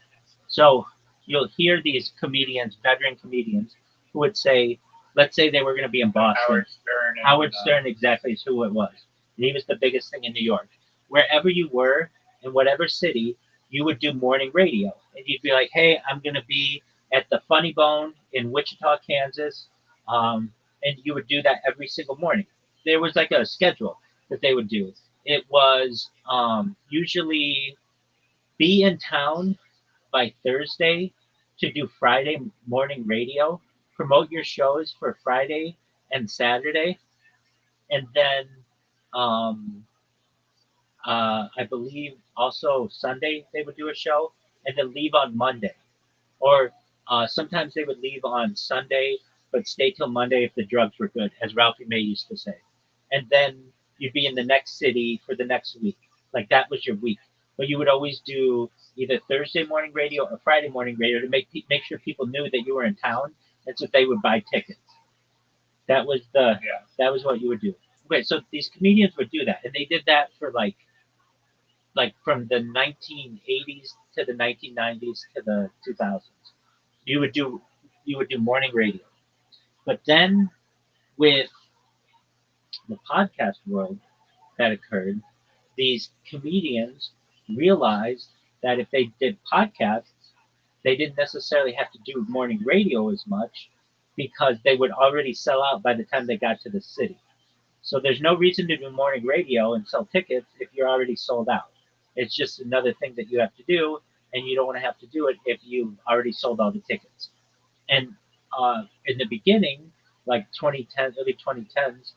S1: So you'll hear these comedians, veteran comedians, who would say, let's say they were going to be in Boston.
S2: Howard Stern.
S1: Howard Stern exactly is who it was. And he was the biggest thing in New York. Wherever you were, in whatever city, you would do morning radio. And you'd be like, hey, I'm going to be at the Funny Bone in Wichita, Kansas. And you would do that every single morning. There was like a schedule that they would do. It was usually be in town by Thursday to do Friday morning radio, promote your shows for Friday and Saturday, and then um, I believe also Sunday they would do a show, and then leave on Monday. Or sometimes they would leave on Sunday, but stay till Monday if the drugs were good, as Ralphie May used to say. And then you'd be in the next city for the next week. Like that was your week. But you would always do either Thursday morning radio or Friday morning radio to make sure people knew that you were in town, and so they would buy tickets. That was the
S2: Yeah.
S1: that was what you would do. Okay, so these comedians would do that, and they did that for like from the 1980s to the 1990s to the 2000s. You would do you would do morning radio, but then with the podcast world that occurred, these comedians realized that if they did podcasts, they didn't necessarily have to do morning radio as much because they would already sell out by the time they got to the city. So there's no reason to do morning radio and sell tickets if you're already sold out. It's just another thing that you have to do, and you don't want to have to do it if you've already sold all the tickets. And in the beginning, like 2010, early 2010s,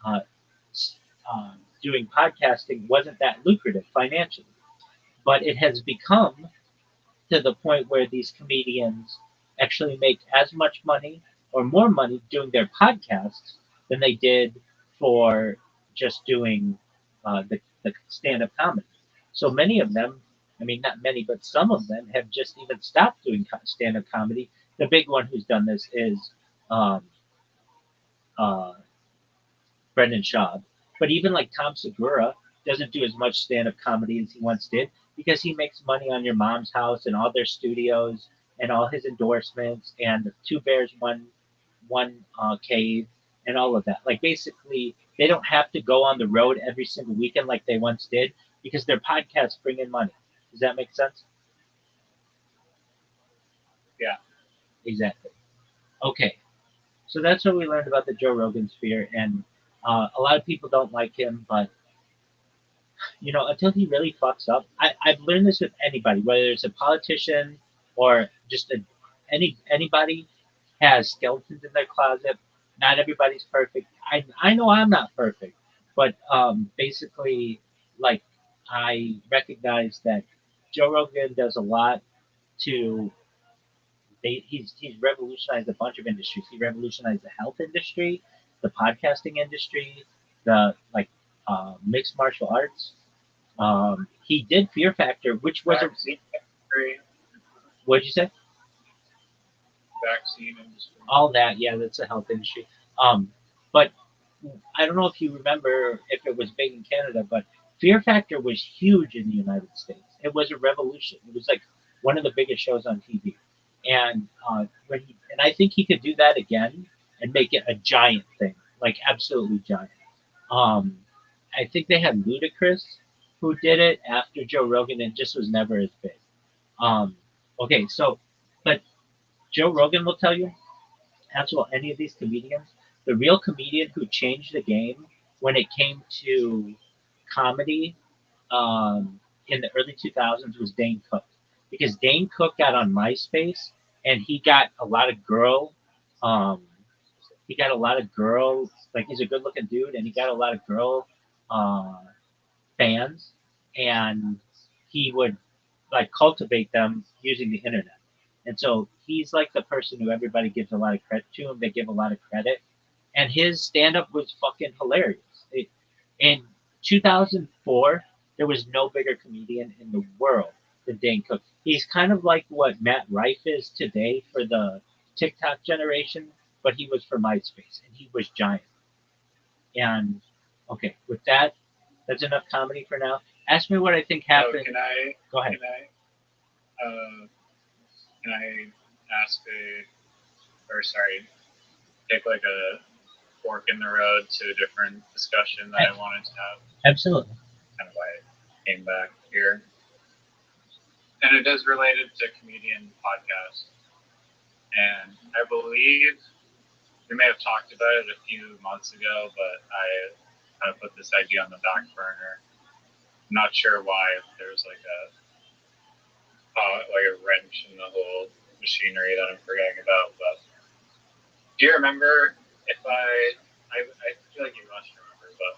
S1: uh, doing podcasting wasn't that lucrative financially. But it has become to the point where these comedians actually make as much money or more money doing their podcasts than they did for just doing the stand-up comedy. So many of them, I mean, not many, but some of them have just even stopped doing stand-up comedy. The big one who's done this is um, uh, Brendan Schaub. But even like Tom Segura doesn't do as much stand-up comedy as he once did because he makes money on Your Mom's House and all their studios and all his endorsements and Two Bears One Cave and all of that. Like basically, they don't have to go on the road every single weekend like they once did because their podcasts bring in money. Does that make sense?
S2: Yeah.
S1: Exactly. Okay, so that's what we learned about the Joe Rogan sphere, and a lot of people don't like him, but until he really fucks up, I've learned this with anybody, whether it's a politician or just anybody has skeletons in their closet. Not everybody's perfect. I know I'm not perfect, but basically, like I recognize that Joe Rogan does a lot to. He's revolutionized a bunch of industries. He revolutionized the health industry, the podcasting industry, the mixed martial arts. He did Fear Factor, which was a
S2: Vaccine industry.
S1: what'd you say?
S2: Vaccine industry.
S1: All that, yeah, that's a health industry. But I don't know if you remember if it was big in Canada, but Fear Factor was huge in the United States. It was a revolution. It was like one of the biggest shows on TV, and and I think he could do that again and make it a giant thing, like absolutely giant. Um, I think they had Ludacris who did it after Joe Rogan, and just was never as big. Um, okay, so but Joe Rogan will tell you, as will any of these comedians, the real comedian who changed the game when it came to comedy in the early 2000s was Dane Cook. Because Dane Cook got on MySpace and um, he got a lot of girl, like he's a good looking dude and he got a lot of girl uh, fans and he would like cultivate them using the internet. And so he's like the person who everybody gives a lot of credit to and they give a lot of credit. And his stand up was fucking hilarious. In 2004, there was no bigger comedian in the world than Dane Cook. He's kind of like what Matt Rife is today for the TikTok generation, but he was for MySpace and he was giant. And okay, with that, that's enough comedy for now. Ask me what I think
S2: Oh,
S1: happened.
S2: can I
S1: Go ahead.
S2: can I ask take like a fork in the road to a different discussion that I wanted to have?
S1: Absolutely.
S2: Kind of why I came back here. And it is related to comedian podcast. And I believe we may have talked about it a few months ago, but I kind of put this idea on the back burner. I'm not sure why. There's like a wrench in the whole machinery that I'm forgetting about. But do you remember if I feel like you must remember, but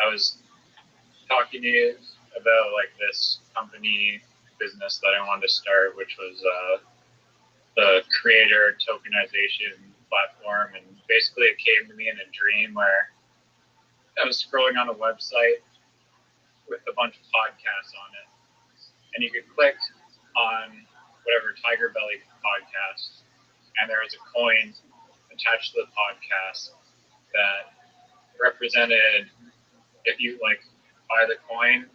S2: I was talking to you about like this company business that I wanted to start, which was the creator tokenization platform. And basically it came to me in a dream where I was scrolling on a website with a bunch of podcasts on it. And you could click on whatever Tiger Belly podcast, and there was a coin attached to the podcast that represented, if you like buy the coin,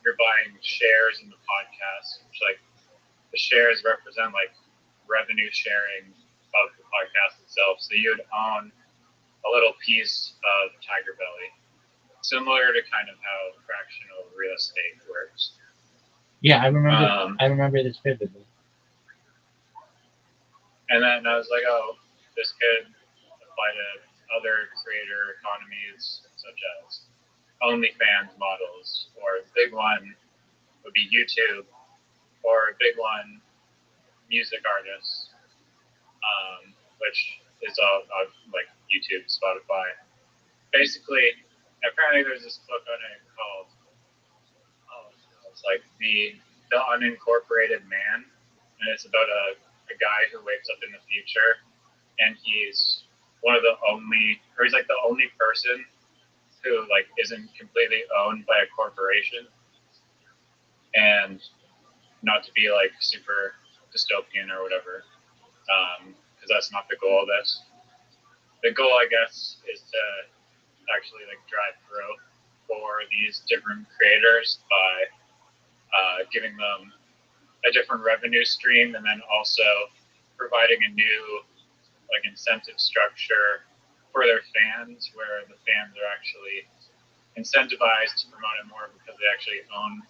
S2: you're buying shares in the podcast, which like the shares represent like revenue sharing of the podcast itself. So you would own a little piece of Tiger Belly, similar to kind of how fractional real estate works.
S1: Yeah, I remember. I remember this vividly.
S2: And then I was like, oh, this could apply to other creator economies, such as OnlyFans models, or a big one would be YouTube, or a big one, music artists, which is all like YouTube, Spotify. Basically, apparently there's this book on it called, it's like the Unincorporated Man, and it's about a guy who wakes up in the future, and he's he's like the only person who like isn't completely owned by a corporation, and not to be like super dystopian or whatever, because that's not the goal of this. The goal, I guess, is to actually like drive growth for these different creators by giving them a different revenue stream, and then also providing a new like incentive structure for their fans, where the fans are actually incentivized to promote it more because they actually own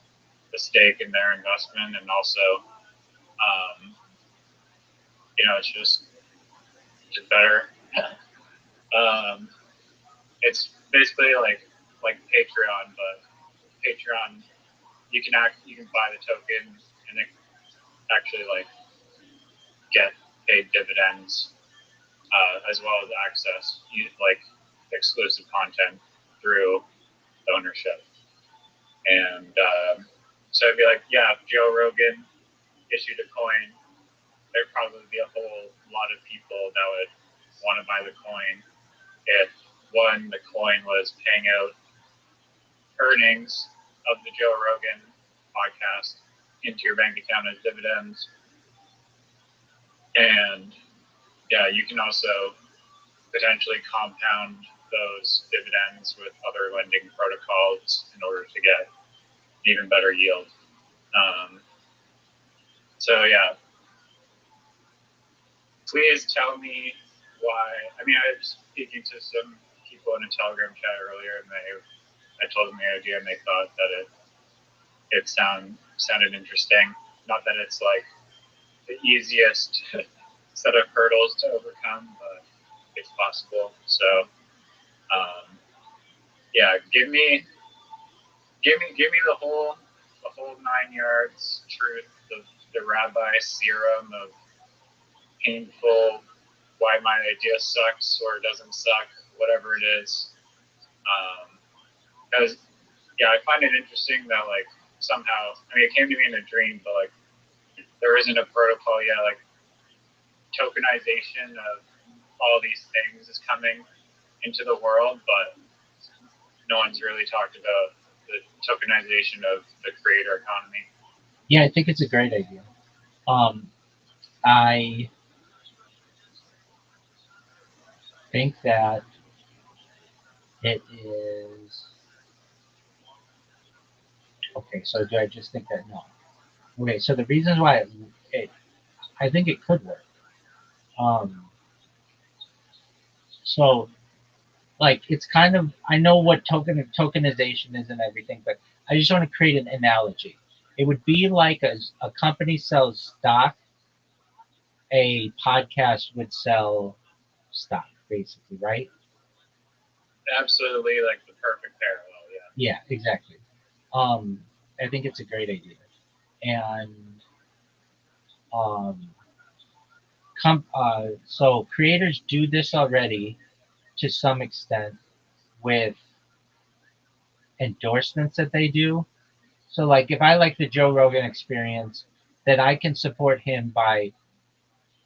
S2: the stake in their investment, and also, it's just better. It's basically like Patreon, but Patreon you can buy the token and actually like get paid dividends, as well as access like exclusive content through ownership. And so it'd be like, yeah, if Joe Rogan issued a coin, there'd probably be a whole lot of people that would want to buy the coin if, one, the coin was paying out earnings of the Joe Rogan podcast into your bank account as dividends. And yeah, you can also potentially compound those dividends with other lending protocols in order to get even better yield. So yeah, please tell me why. I mean, I was speaking to some people in a Telegram chat earlier, and I told them the idea, and they thought that it sounded interesting. Not that it's like the easiest set of hurdles to overcome, but it's possible. So, yeah, give me the whole 9 yards truth, the Rabbi serum of painful, why my idea sucks or doesn't suck, whatever it is. Because yeah, I find it interesting that like somehow, I mean, it came to me in a dream, but like there isn't a protocol yet. Like tokenization of all these things is coming into the world, but no one's really talked about the tokenization of the creator economy.
S1: Yeah, I think it's a great idea. I think that it is okay. So do I just think that? No. Okay. So the reasons why I think it could work. Um, so like it's kind of I know what tokenization is and everything, but I just want to create an analogy. It would be like a company sells stock, a podcast would sell stock, basically, right?
S2: Absolutely, like the perfect parallel.
S1: Yeah, exactly. I think it's a great idea, and um, so creators do this already to some extent with endorsements that they do. So, like, if I like the Joe Rogan Experience, then I can support him by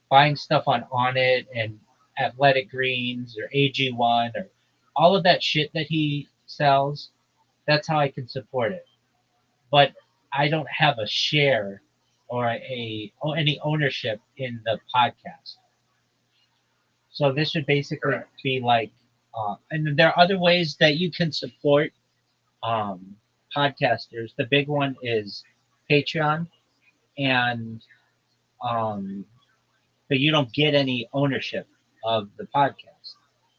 S1: buying stuff on it and Athletic Greens or AG1 or all of that shit that he sells. That's how I can support it. But I don't have a share or any ownership in the podcast. So this would basically
S2: Correct.
S1: be like, and there are other ways that you can support um, podcasters. The big one is Patreon, and but you don't get any ownership of the podcast.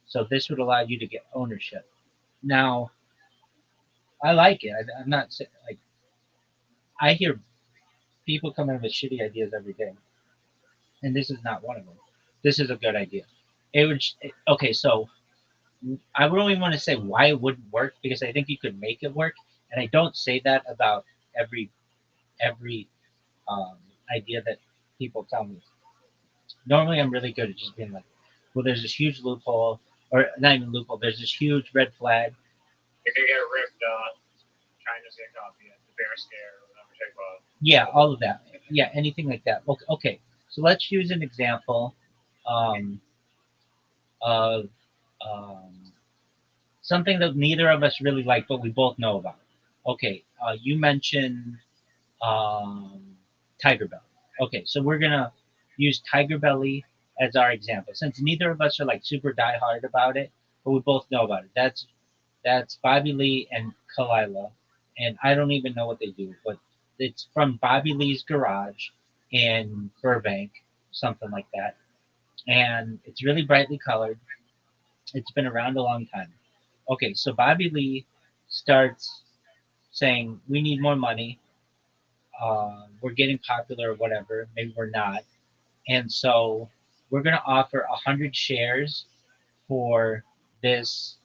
S1: So this would allow you to get ownership. Now, I like it. I'm not like I hear people come in with shitty ideas every day, and this is not one of them. This is a good idea. It would okay. So I really want to say why it wouldn't work because I think you could make it work, and I don't say that about every um, idea that people tell me. Normally, I'm really good at just being like, well, there's this huge loophole, or not even loophole. There's this huge red flag.
S2: If you get ripped off, China's gonna copy it. The bear scare will never take off.
S1: Yeah, all of that. Yeah, anything like that. Okay. So let's use an example um, of something that neither of us really like, but we both know about. Okay, you mentioned um, Tiger Belly. Okay, so we're gonna use Tiger Belly as our example, since neither of us are like super diehard about it, but we both know about it. That's Bobby Lee and Kalila, and I don't even know what they do, but it's from Bobby Lee's garage in Burbank, something like that. And it's really brightly colored. It's been around a long time. Okay, so Bobby Lee starts saying, "We need more money. We're getting popular, or whatever. Maybe we're not, and so we're going to offer 100 shares for this."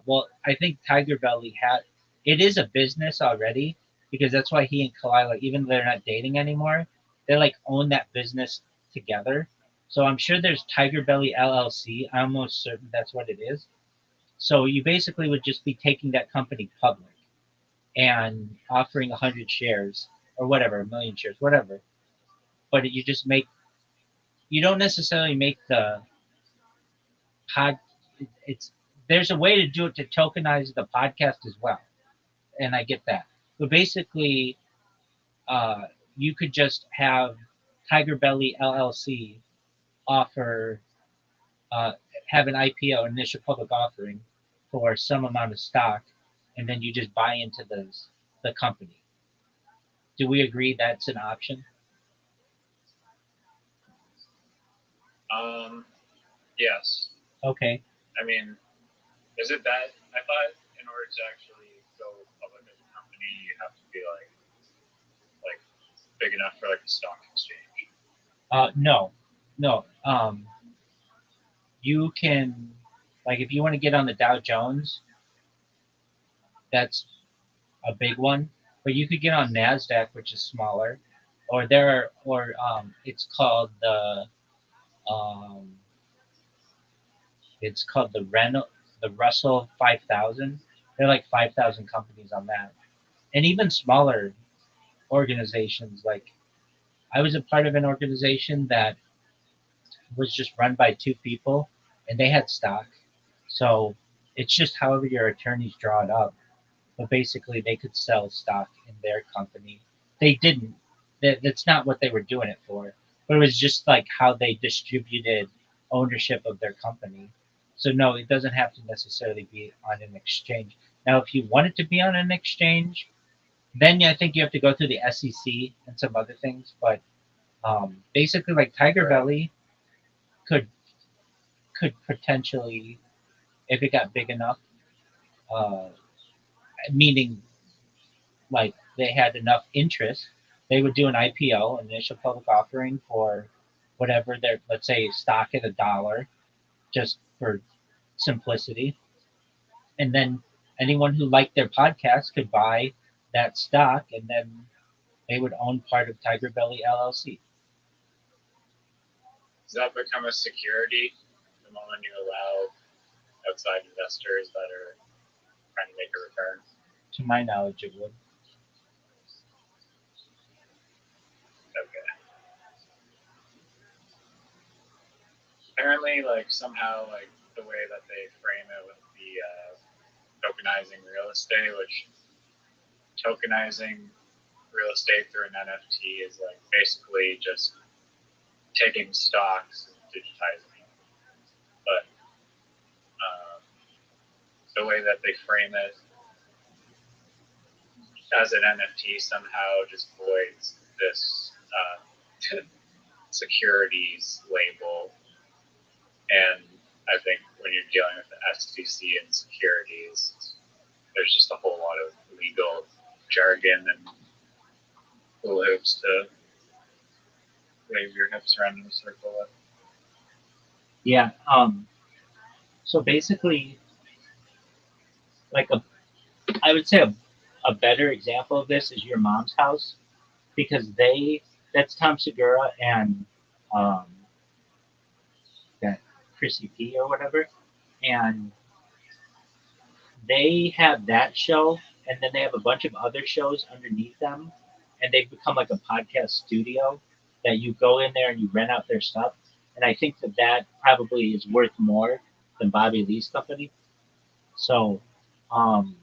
S1: Well, I think Tiger Belly had it is a business already because that's why he and Kalila, even though they're not dating anymore, they like own that business together. So I'm sure there's Tiger Belly LLC. I'm almost certain that's what it is. So you basically would just be taking that company public and offering 100 shares or whatever, a million shares, whatever. But you just make you don't necessarily make the pod. It's there's a way to do it to tokenize the podcast as well, and I get that. But basically, uh, you could just have Tiger Belly LLC offer uh, have an IPO, initial public offering, for some amount of stock, and then you just buy into the company. Do we agree that's an option?
S2: Yes.
S1: Okay.
S2: I mean, is it that? I thought in order to actually go public as a company, you have to be like big enough for like a stock exchange.
S1: No, no. You can like if you want to get on the Dow Jones, that's a big one. But you could get on Nasdaq, which is smaller, or it's called um, the Russell 5000. There are like 5,000 companies on that, and even smaller organizations. Like I was a part of an organization that was just run by two people, and they had stock. So it's just however your attorneys draw it up. But basically, they could sell stock in their company. They didn't. That's not what they were doing it for. But it was just like how they distributed ownership of their company. So no, it doesn't have to necessarily be on an exchange. Now, if you want it to be on an exchange, then I think you have to go through the SEC and some other things. But basically, like Tiger
S2: Right.
S1: Belly could could potentially, if it got big enough, uh, meaning like they had enough interest, they would do an IPO, an initial public offering for whatever their, let's say, stock at $1, just for simplicity, and then anyone who liked their podcast could buy that stock, and then they would own part of Tiger Belly LLC.
S2: Does that become a security the moment you allow outside investors that are trying to make a return?
S1: To my knowledge, it would.
S2: Okay. Apparently, like somehow, like the way that they frame it with the tokenizing real estate, which tokenizing real estate through an NFT is like basically just taking stocks and digitizing it. But the way that they frame it as an NFT somehow just voids this securities label. And I think when you're dealing with the SEC and securities, there's just a whole lot of legal jargon and little hoops to wave your hips around in a circle with.
S1: Yeah. So basically, like I would say a better example of this is your mom's house because that's Tom Segura and um, that Chrissy P or whatever, and they have that show, and then they have a bunch of other shows underneath them, and they've become like a podcast studio that you go in there and you rent out their stuff, and I think that probably is worth more than Bobby Lee's company. So, um,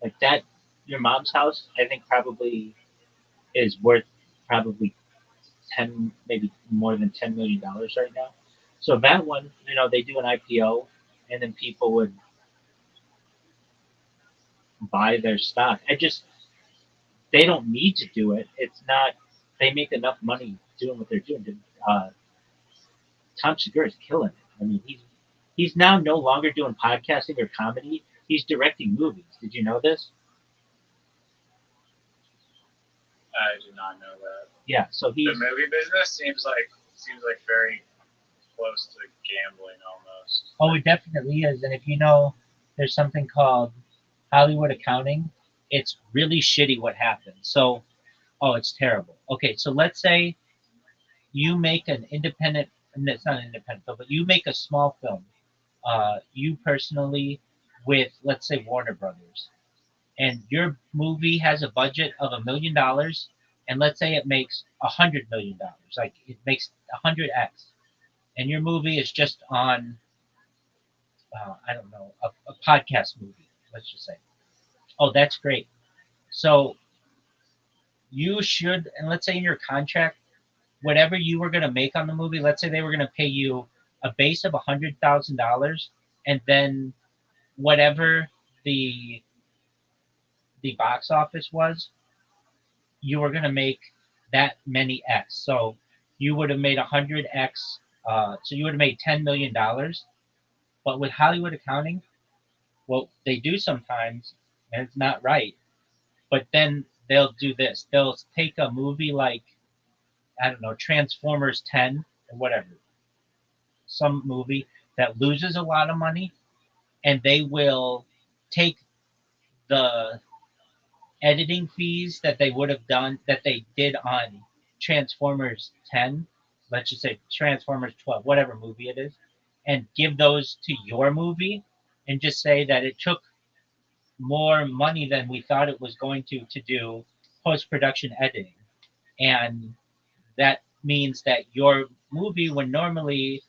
S1: like that, your mom's house, I think probably is worth probably 10, maybe more than $10 million right now. So that one, they do an IPO, and then people would buy their stock. They don't need to do it. It's not. They make enough money doing what they're doing. Uh, Tom Segura is killing it. I mean, he's now no longer doing podcasting or comedy. He's directing movies. Did you know this?
S2: I did not know that.
S1: Yeah. So
S2: The
S1: he's.
S2: movie business seems like very close to gambling almost.
S1: Oh, it definitely is. And if you know, there's something called Hollywood accounting. It's really shitty what happens. So, oh, it's terrible. Okay, so let's say you make an independent. And it's not an independent film, but you make a small film. You personally, with let's say Warner Brothers, and your movie has a budget of $1 million, and let's say it makes $100 million, like it makes 100x, and your movie is just on, I don't know, a podcast movie, let's just say. Oh, that's great. So you should, and let's say in your contract, whatever you were going to make on the movie, let's say they were going to pay you a base of $100,000, and then whatever the the box office was, you were going to make that many X. So you would have made 100X. So you would have made $10 million. But with Hollywood accounting, what they do sometimes, and it's not right, but then they'll do this. They'll take a movie like, I don't know, Transformers 10 or whatever, some movie that loses a lot of money, and they will take the editing fees that they would have done that they did on Transformers 10, let's just say Transformers 12, whatever movie it is, and give those to your movie and just say that it took more money than we thought it was going to do post production editing. And that means that your movie, when normally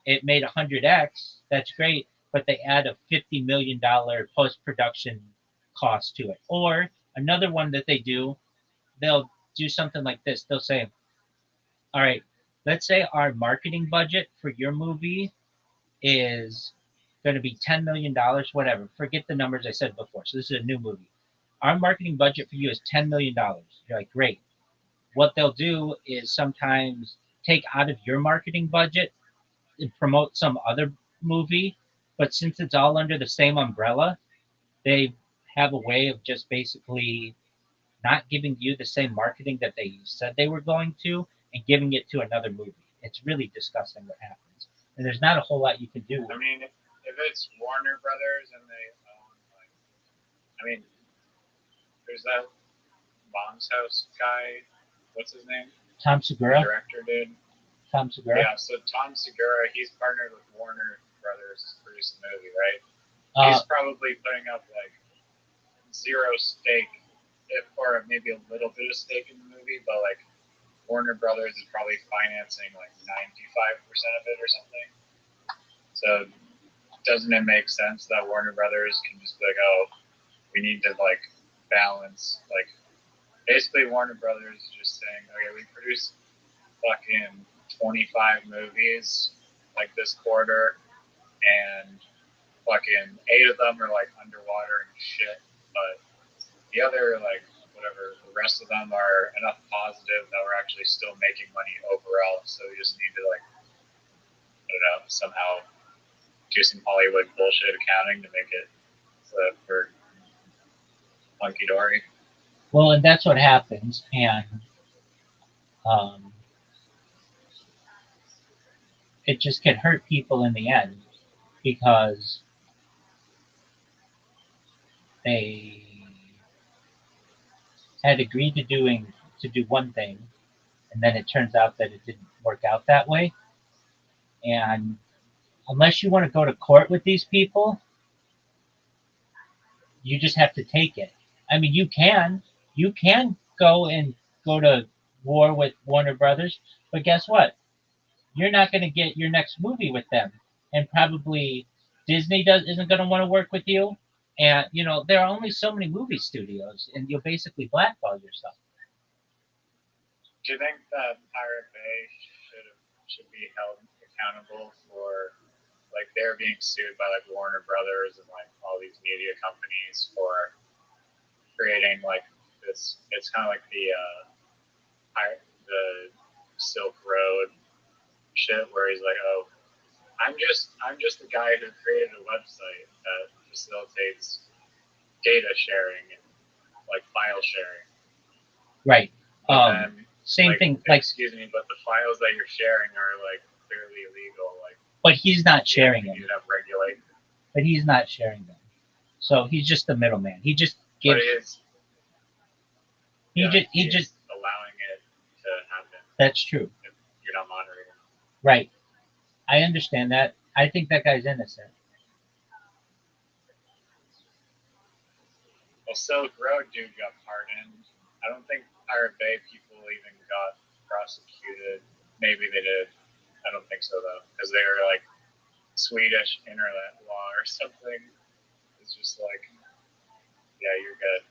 S1: it made 100x, that's great, but they add a $50 million post production cost to it. Or another one that they do, they'll do something like this. They'll say, all right, let's say our marketing budget for your movie is going to be $10 million, whatever. Forget the numbers I said before. So this is a new movie. Our marketing budget for you is $10 million. You're like, great. What they'll do is sometimes take out of your marketing budget and promote some other movie, but since it's all under the same umbrella, they have a way of just basically not giving you the same marketing that they said they were going to and giving it to another movie. It's really disgusting what happens. And there's not a whole lot you can do.
S2: I mean, if it's Warner Brothers and they own, like, I mean, there's that Mom's House guy. What's his name?
S1: Tom
S2: The
S1: Segura.
S2: director did.
S1: Tom Segura.
S2: Yeah, so Tom Segura, he's partnered with Warner Brothers to produce the movie, right? He's probably putting up like zero stake, or maybe a little bit of stake in the movie, but like Warner Brothers is probably financing like 95% of it or something. So doesn't it make sense that Warner Brothers can just be like, oh, we need to like balance, like basically Warner Brothers is just saying, okay, we produce fucking 25 movies like this quarter, and fucking 8 of them are like underwater and shit, but the other like whatever, the rest of them are enough positive that we're actually still making money overall. So we just need to like, I don't know, somehow do some Hollywood bullshit accounting to make it so that we're hunky dory.
S1: Well, and that's what happens, and um, it just can hurt people in the end because they had agreed to do one thing, and then it turns out that it didn't work out that way. And unless you want to go to court with these people, you just have to take it. I mean, you can go to war with Warner Brothers, but guess what? You're not going to get your next movie with them, and probably Disney isn't going to want to work with you. And there are only so many movie studios, and you'll basically blackball yourself.
S2: Do you think that Pirate Bay should be held accountable for like they're being sued by like Warner Brothers and like all these media companies for creating like this. It's kind of like the Silk Road shit, where he's like, oh, I'm just the guy who created a website that facilitates data sharing and like file sharing.
S1: Right.
S2: Then,
S1: same thing. Like,
S2: excuse me, but the files that you're sharing are like clearly illegal. Like,
S1: but he's not sharing them.
S2: You have regulate.
S1: But he's not sharing them. So he's just the middleman. He just gives. He just
S2: allowing it to happen.
S1: That's true.
S2: If you're not monitoring.
S1: Right. I understand that. I think that guy's innocent.
S2: Well, Silk Road dude got pardoned. I don't think Pirate Bay people even got prosecuted. Maybe they did. I don't think so though, because they were like Swedish internet law or something. It's just like, yeah, you're good.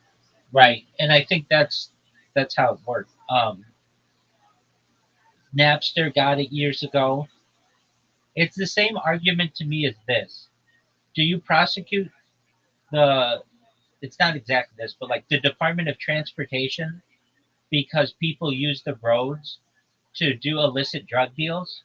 S1: Right, and I think that's how it worked. Napster got it years ago. It's the same argument to me as this. Do you prosecute the? It's not exactly this, but like the Department of Transportation because people use the roads to do illicit drug deals?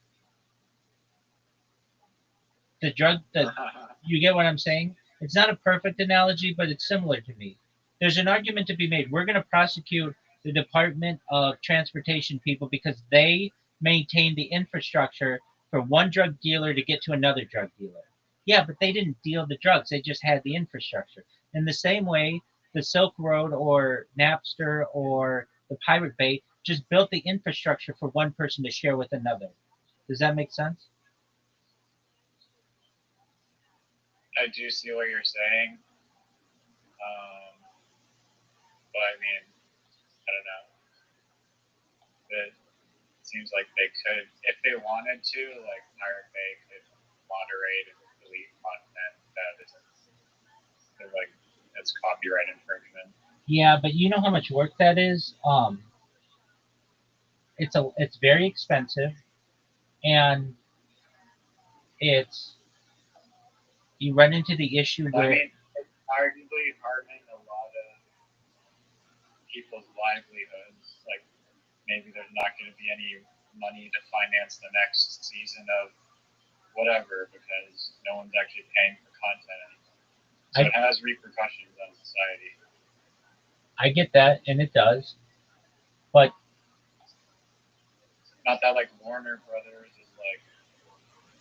S1: You get what I'm saying? It's not a perfect analogy, but it's similar to me. There's an argument to be made. We're going to prosecute the Department of Transportation people because they maintain the infrastructure for one drug dealer to get to another drug dealer. Yeah, but they didn't deal the drugs. They just had the infrastructure. In the same way, the Silk Road or Napster or the Pirate Bay just built the infrastructure for one person to share with another. Does that make sense?
S2: I do see what you're saying. But I mean, I don't know. It seems like they could, if they wanted to, like Pirate Bay could moderate and delete content that isn't like it's copyright infringement.
S1: Yeah, but you know how much work that is. It's very expensive, and you run into the issue where
S2: it's arguably harming a lot of people's livelihoods. Like maybe there's not going to be any money to finance the next season of whatever because no one's actually paying for content anymore. So it has repercussions on society.
S1: I get that, and it does, but
S2: not that like Warner Brothers is like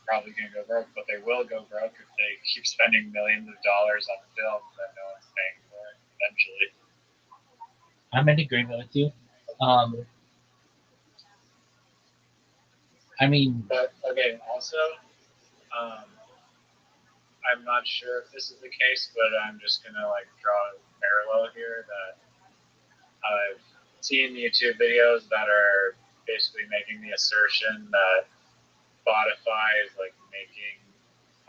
S2: probably going to go broke, but they will go broke if they keep spending millions of dollars on films that no one's paying for eventually.
S1: I'm in agreement with you. I mean,
S2: but okay. Also, I'm not sure if this is the case, but I'm just gonna like draw a parallel here that I've seen YouTube videos that are basically making the assertion that Spotify is like making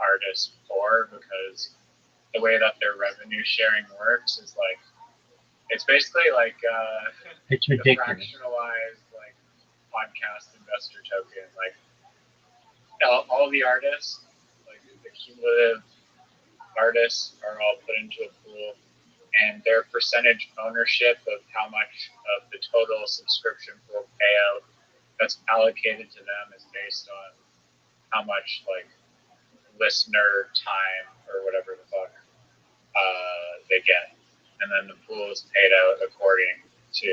S2: artists poor because the way that their revenue sharing works is like it's basically like
S1: it's ridiculous.
S2: The fractionalized like podcast investor token. Like all the artists, like the cumulative artists, are all put into a pool, and their percentage ownership of how much of the total subscription pool payout that's allocated to them is based on how much like listener time or whatever the fuck they get, and then the pool is paid out according to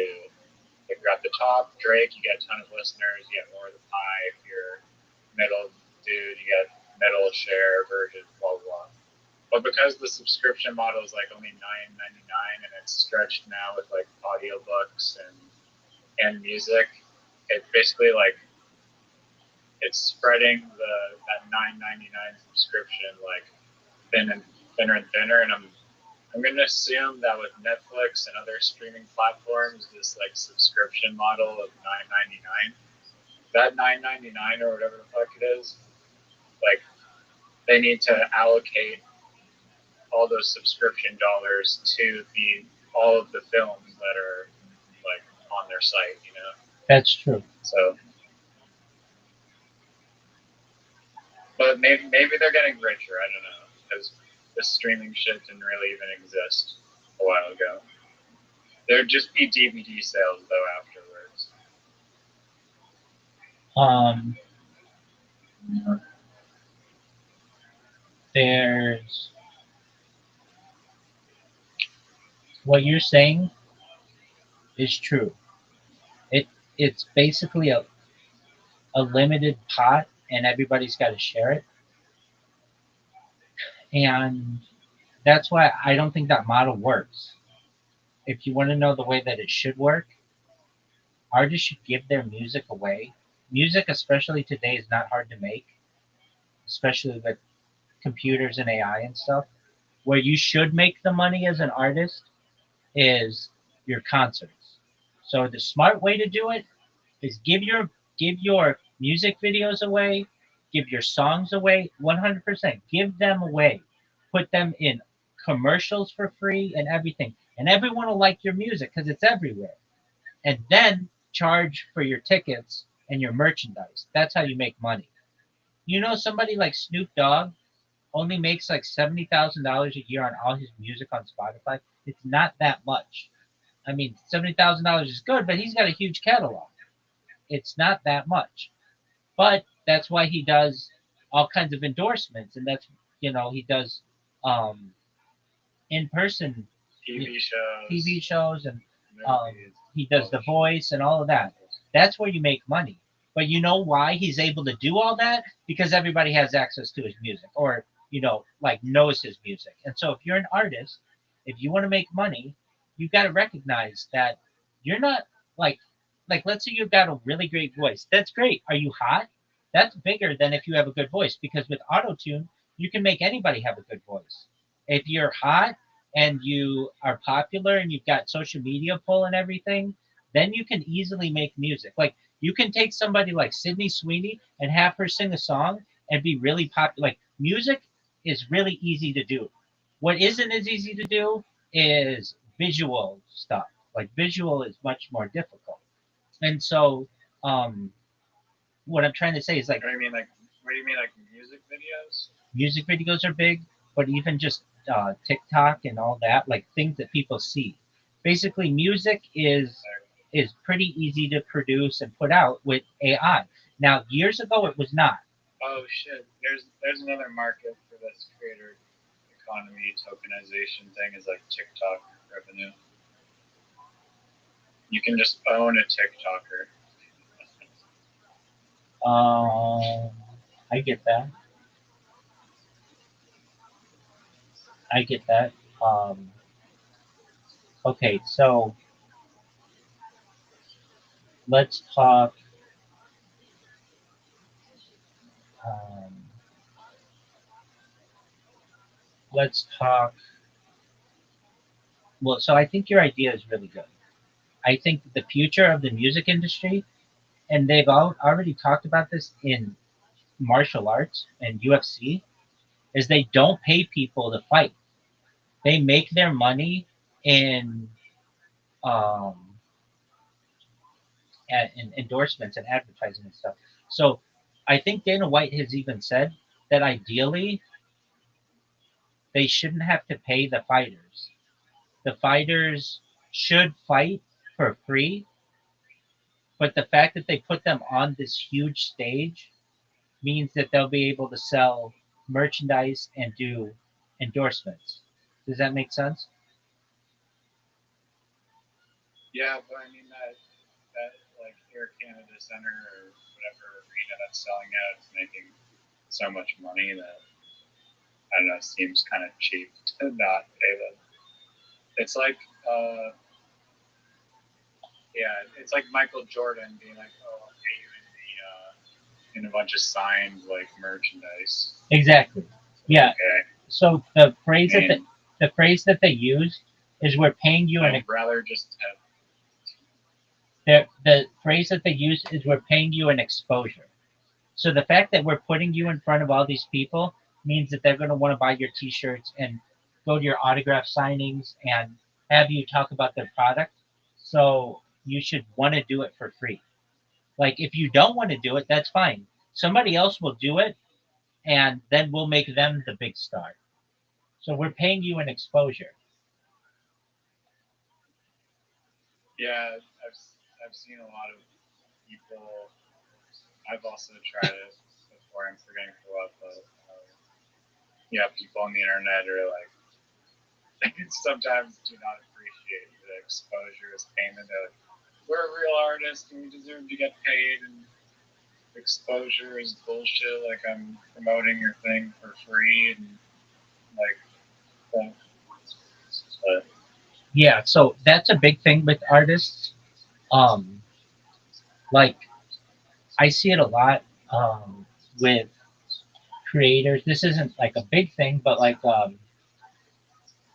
S2: if you're at the top, Drake, you get a ton of listeners, you get more of the pie. If you're middle dude, you get middle share version, blah blah. But because the subscription model is like only $9.99 and it's stretched now with like audiobooks and music, it basically like it's spreading that $9.99 subscription like thinner and thinner, and I'm going to assume that with Netflix and other streaming platforms, this like subscription model of $9.99, that $9.99 or whatever the fuck it is, like they need to allocate all those subscription dollars to all of the films that are like on their site, you know?
S1: That's true.
S2: So, but maybe they're getting richer. I don't know, because the streaming shit didn't really even exist a while ago. There'd just be DVD sales though afterwards.
S1: Um, there's what you're saying is true. It it's basically a limited pot, and everybody's got to share it. And that's why I don't think that model works. If you want to know the way that it should work, artists should give their music away. Music, especially today, is not hard to make, especially with computers and AI and stuff. Where you should make the money as an artist is your concerts. So the smart way to do it is give your music videos away, give your songs away 100%. Give them away. Put them in commercials for free and everything. And everyone will like your music because it's everywhere. And then charge for your tickets and your merchandise. That's how you make money. You know, somebody like Snoop Dogg only makes like $70,000 a year on all his music on Spotify. It's not that much. I mean, $70,000 is good, but he's got a huge catalog. It's not that much. But that's why he does all kinds of endorsements, and that's he does um, in person
S2: TV shows,
S1: TV shows, and
S2: movies,
S1: he does the voice and all of that. That's where you make money. But you know why he's able to do all that? Because everybody has access to his music, or like knows his music. And so if you're an artist, if you want to make money, you've got to recognize that you're not like let's say you've got a really great voice. That's great. Are you hot? That's bigger than if you have a good voice, because with auto tune you can make anybody have a good voice. If you're hot and you are popular and you've got social media pull and everything, then you can easily make music. Like you can take somebody like Sydney Sweeney and have her sing a song and be really popular. Like music is really easy to do. What isn't as easy to do is visual stuff. Like visual is much more difficult. And so what I'm trying to say is like
S2: What do you mean, like? What do you mean, like music videos?
S1: music videos are big, but even just TikTok and all that, like things that people see. Basically, music is pretty easy to produce and put out with AI. Now, years ago, it was not.
S2: Oh shit! There's another market for this creator economy tokenization thing. Is like TikTok revenue. You can just own a TikToker.
S1: I get that. I get that. Um, okay, so let's talk. Um, let's talk. Well, so I think your idea is really good. I think the future of the music industry, and they've already talked about this in martial arts and UFC, is they don't pay people to fight. They make their money in um, in endorsements and advertising and stuff. So I think Dana White has even said that ideally they shouldn't have to pay the fighters. The fighters should fight for free, but the fact that they put them on this huge stage means that they'll be able to sell merchandise and do endorsements. Does that make sense?
S2: Yeah, but I mean that like Air Canada Center or whatever arena that's selling it is making so much money that I don't know, seems kind of cheap to not pay them. It's like yeah, it's like Michael Jordan being like, oh, I'll pay you in a bunch of signed like merchandise.
S1: Exactly. Yeah.
S2: Okay.
S1: So the phrase that they use is we're paying you
S2: I'd rather just have
S1: the phrase that they use is we're paying you an exposure. So the fact that we're putting you in front of all these people means that they're going to want to buy your T-shirts and go to your autograph signings and have you talk about their product. So you should want to do it for free. Like if you don't want to do it, that's fine. Somebody else will do it, and then we'll make them the big star. So we're paying you an exposure.
S2: Yeah, I've seen a lot of people. I've also tried it before. I'm forgetting for what, but yeah, people on the internet are like sometimes do not appreciate the exposure as payment. They're like, we're a real artist and we deserve to get paid, and exposure is bullshit. Like I'm promoting your thing for free, and like, but
S1: Yeah, so that's a big thing with artists. Um, like I see it a lot with creators. This isn't like a big thing, but like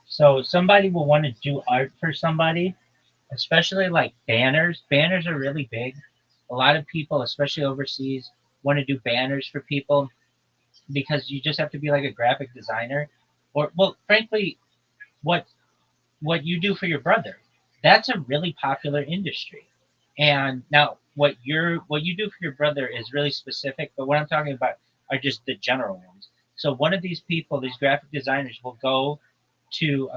S1: so somebody will want to do art for somebody, especially like banners. Banners are really big. A lot of people, especially overseas, want to do banners for people because you just have to be like a graphic designer, or well, frankly, what what you do for your brother. That's a really popular industry. And now what you do for your brother is really specific, but what I'm talking about are just the general ones. So one of these people, these graphic designers, will go to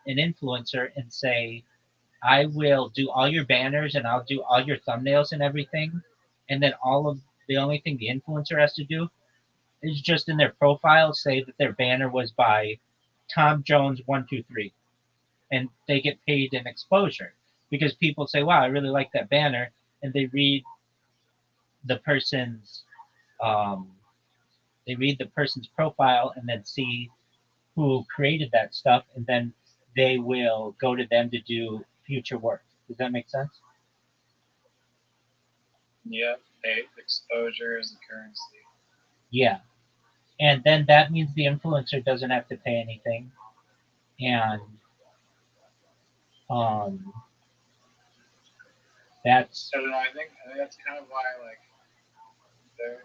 S1: an influencer and say, "I will do all your banners and I'll do all your thumbnails and everything," and then all of the only thing the influencer has to do is just in their profile say that their banner was by Tom Jones 123, and they get paid in exposure because people say, "Wow, I really like that banner," and the person's um, they read the person's profile and then see who created that stuff, and then they will go to them to do future work. Does that make sense?
S2: yeah, pay exposure is a currency.
S1: Yeah, and then that means the influencer doesn't have to pay anything, and um, that's
S2: I don't know. I think that's kind of why like they're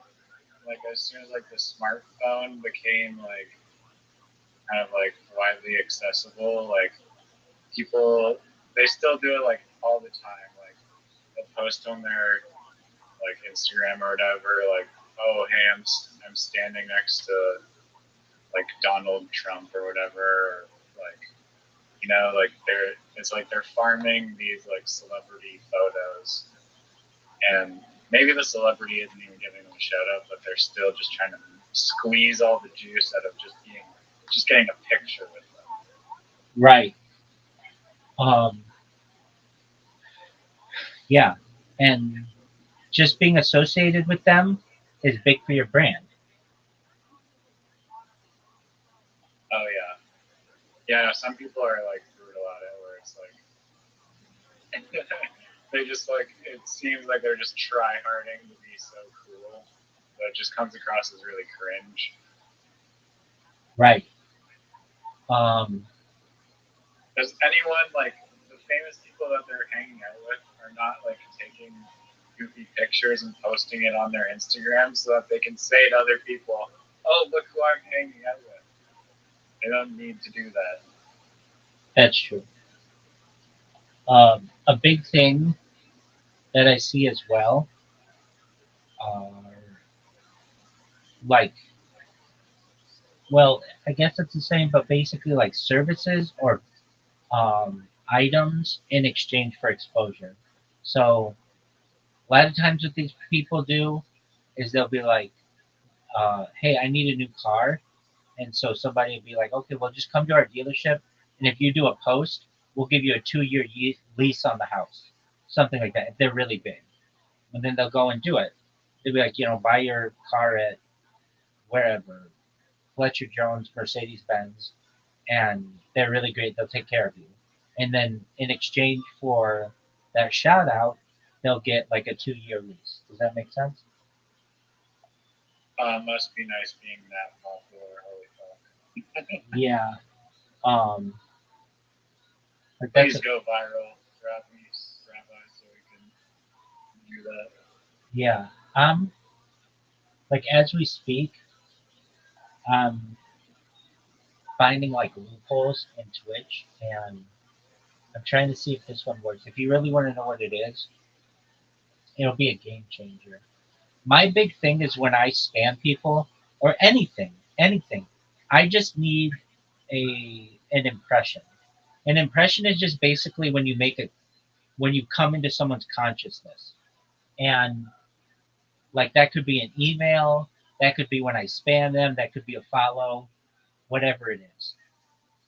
S2: like as soon as like the smartphone became like kind of like widely accessible, like people they still do it like all the time. Like they'll post on their like Instagram or whatever, like, oh hey, I'm standing next to like Donald Trump or whatever, or like like it's like they're farming these like celebrity photos, and maybe the celebrity isn't even giving them a shout out, but they're still just trying to squeeze all the juice out of just getting a picture with them.
S1: right. Um, yeah, and just being associated with them is big for your brand.
S2: Oh yeah, yeah. Some people are like brutal at it, where it's like they just like it seems like they're just try harding to be so cool, but it just comes across as really cringe.
S1: Right. Um,
S2: Does anyone like the famous people that they're hanging out with are not like taking goofy pictures and posting it on their Instagram so that they can say to other people, "Oh, look who I'm hanging out with." They don't need to do that.
S1: that's true. A big thing that I see as well are like, well, I guess it's the same, but basically like services or items in exchange for exposure. So a lot of times what these people do is they'll be like, "Hey, I need a new car," and so somebody will be like, "Okay, well, just come to our dealership, and if you do a post, we'll give you a 2-year lease on the house," something like that. If they're really big, and then they'll go and do it. They'll be like, buy your car at wherever, Fletcher Jones, Mercedes Benz, and they're really great. They'll take care of you. And then in exchange for that shout out, they'll get like a 2-year lease. Does that make sense?
S2: Must be nice being that popular. Holy fuck!
S1: Yeah. Um, but that's
S2: Please go viral, Rabbi, so we can do that.
S1: yeah. Like as we speak, I'm finding like loopholes in Twitch, and I'm trying to see if this one works. If you really want to know what it is, it'll be a game changer. My big thing is when I spam people or anything, I just need an impression. An impression is just basically when you make when you come into someone's consciousness. And like that could be an email, that could be when I spam them, that could be a follow, whatever it is.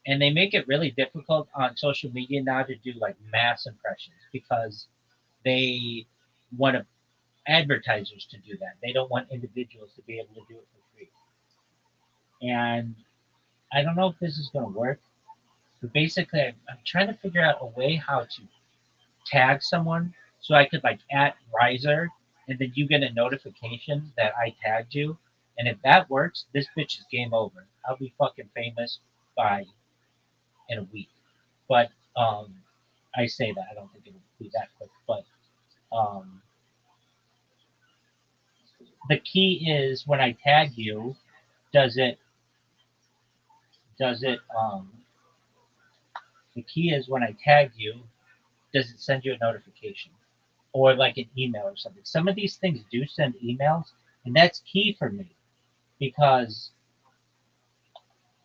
S1: And they make it really difficult on social media now to do like mass impressions because they want advertisers to do that. They don't want individuals to be able to do it for free. And I don't know if this is going to work, but basically, I'm trying to figure out a way how to tag someone so I could like at Riser, and then you get a notification that I tagged you. And if that works, this bitch is game over. I'll be fucking famous by in a week. But I say that I don't think it'll be that quick. But um, the key is when I tag you, does it does it the key is when I tag you, does it send you a notification or like an email or something? Some of these things do send emails, and that's key for me because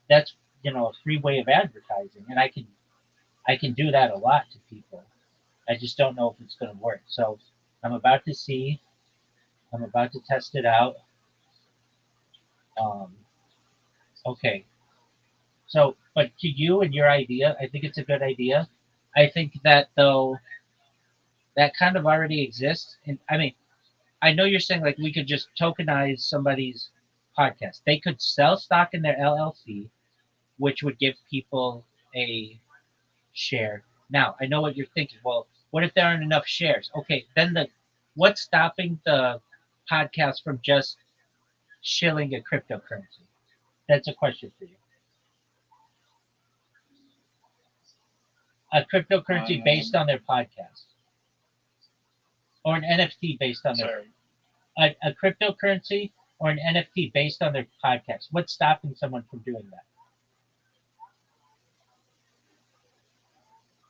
S1: that's a free way of advertising, and I can do that a lot to people. I just don't know if it's going to work. So I'm about to see. I'm about to test it out. Um, okay. So, but to you and your idea, I think it's a good idea. I think that though that kind of already exists, and I mean, I know you're saying like we could just tokenize somebody's podcast. They could sell stock in their LLC, which would give people a share. Now, I know what you're thinking. Well, what if there aren't enough shares? Okay, then what's stopping the podcast from just shilling a cryptocurrency? That's a question for you. A cryptocurrency based on their podcast, or an NFT based on their a cryptocurrency or an NFT based on their podcast. What's stopping someone from doing that?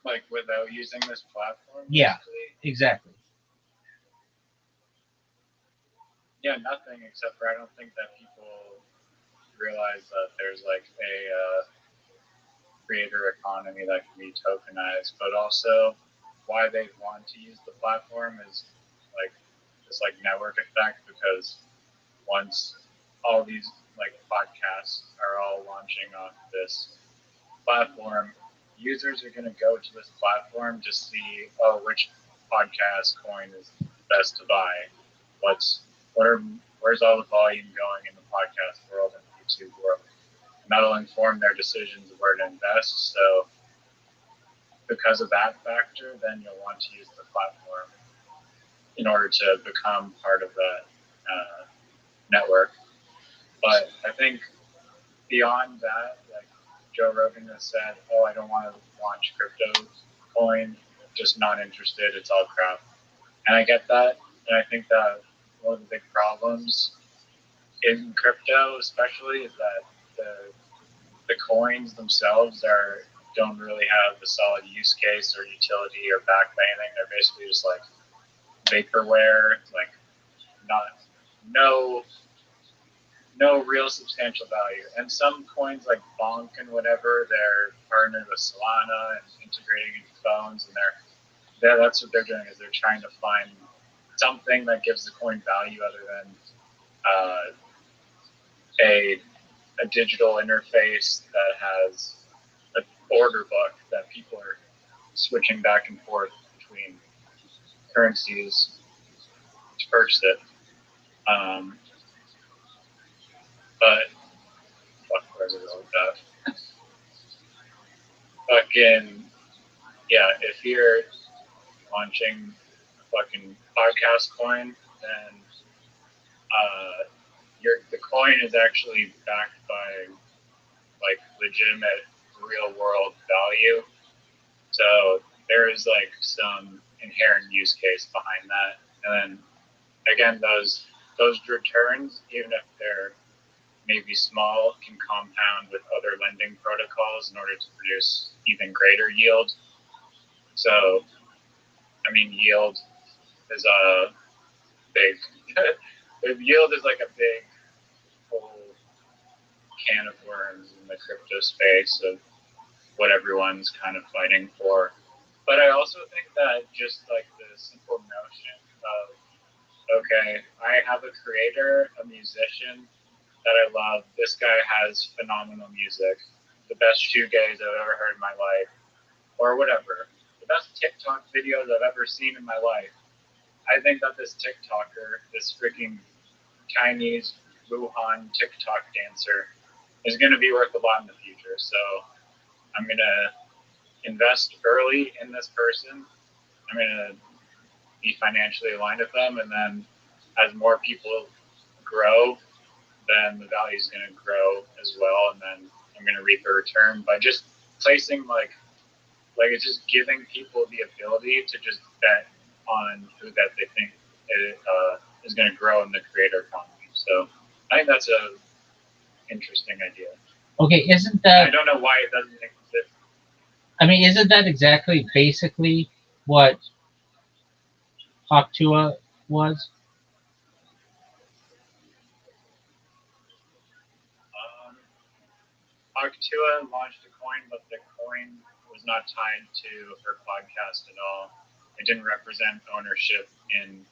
S2: Like without using this platform?
S1: Yeah,
S2: basically?
S1: exactly.
S2: Yeah, nothing except for I don't think that people realize that there's like a creator economy that can be tokenized, but also why they want to use the platform is like this like network effect because once all these like podcasts are all launching on this platform, users are going to go to this platform to see, oh, which podcast coin is best to buy. Where's all the volume going in the podcast world and the YouTube world? And that'll inform their decisions of where to invest. So because of that factor, then you'll want to use the platform in order to become part of that network. But I think beyond that, like Joe Rogan has said, oh, I don't want to launch crypto coin, just not interested, it's all crap. And I get that. And I think that one of the big problems in crypto especially is that the coins themselves don't really have a solid use case or utility or backbending. They're basically just like vaporware, like not no real substantial value. And some coins like Bonk and whatever, they're partnered with Solana and integrating into phones, and that's what they're doing is they're trying to find something that gives the coin value other than a digital interface that has an order book that people are switching back and forth between currencies to purchase it. But fuck, where's it going with that? Fucking yeah, if you're launching a fucking podcast coin, then the coin is actually backed by like legitimate real world value. So there is like some inherent use case behind that. And then again, those returns, even if they're maybe small, can compound with other lending protocols in order to produce even greater yield. So, I mean, yield is a big yield is like a big whole can of worms in the crypto space of what everyone's kind of fighting for. But I also think that just like the simple notion of, okay, I have a creator, a musician that I love. This guy has phenomenal music, the best shoegaze I've ever heard in my life, or whatever, the best TikTok videos I've ever seen in my life. I think that this TikToker, this freaking Chinese Wuhan TikTok dancer, is going to be worth a lot in the future. So I'm going to invest early in this person. I'm going to be financially aligned with them, and then as more people grow, then the value is going to grow as well, and then I'm going to reap a return by just placing it's just giving people the ability to just bet on who that they think is going to grow in the creator economy. So I think that's a interesting idea.
S1: Okay, isn't
S2: I
S1: that?
S2: don't know why it doesn't exist.
S1: I mean, isn't that exactly basically what Hawktua was?
S2: Um, Arctua launched a coin, but the coin was not tied to her podcast at all. It didn't represent ownership in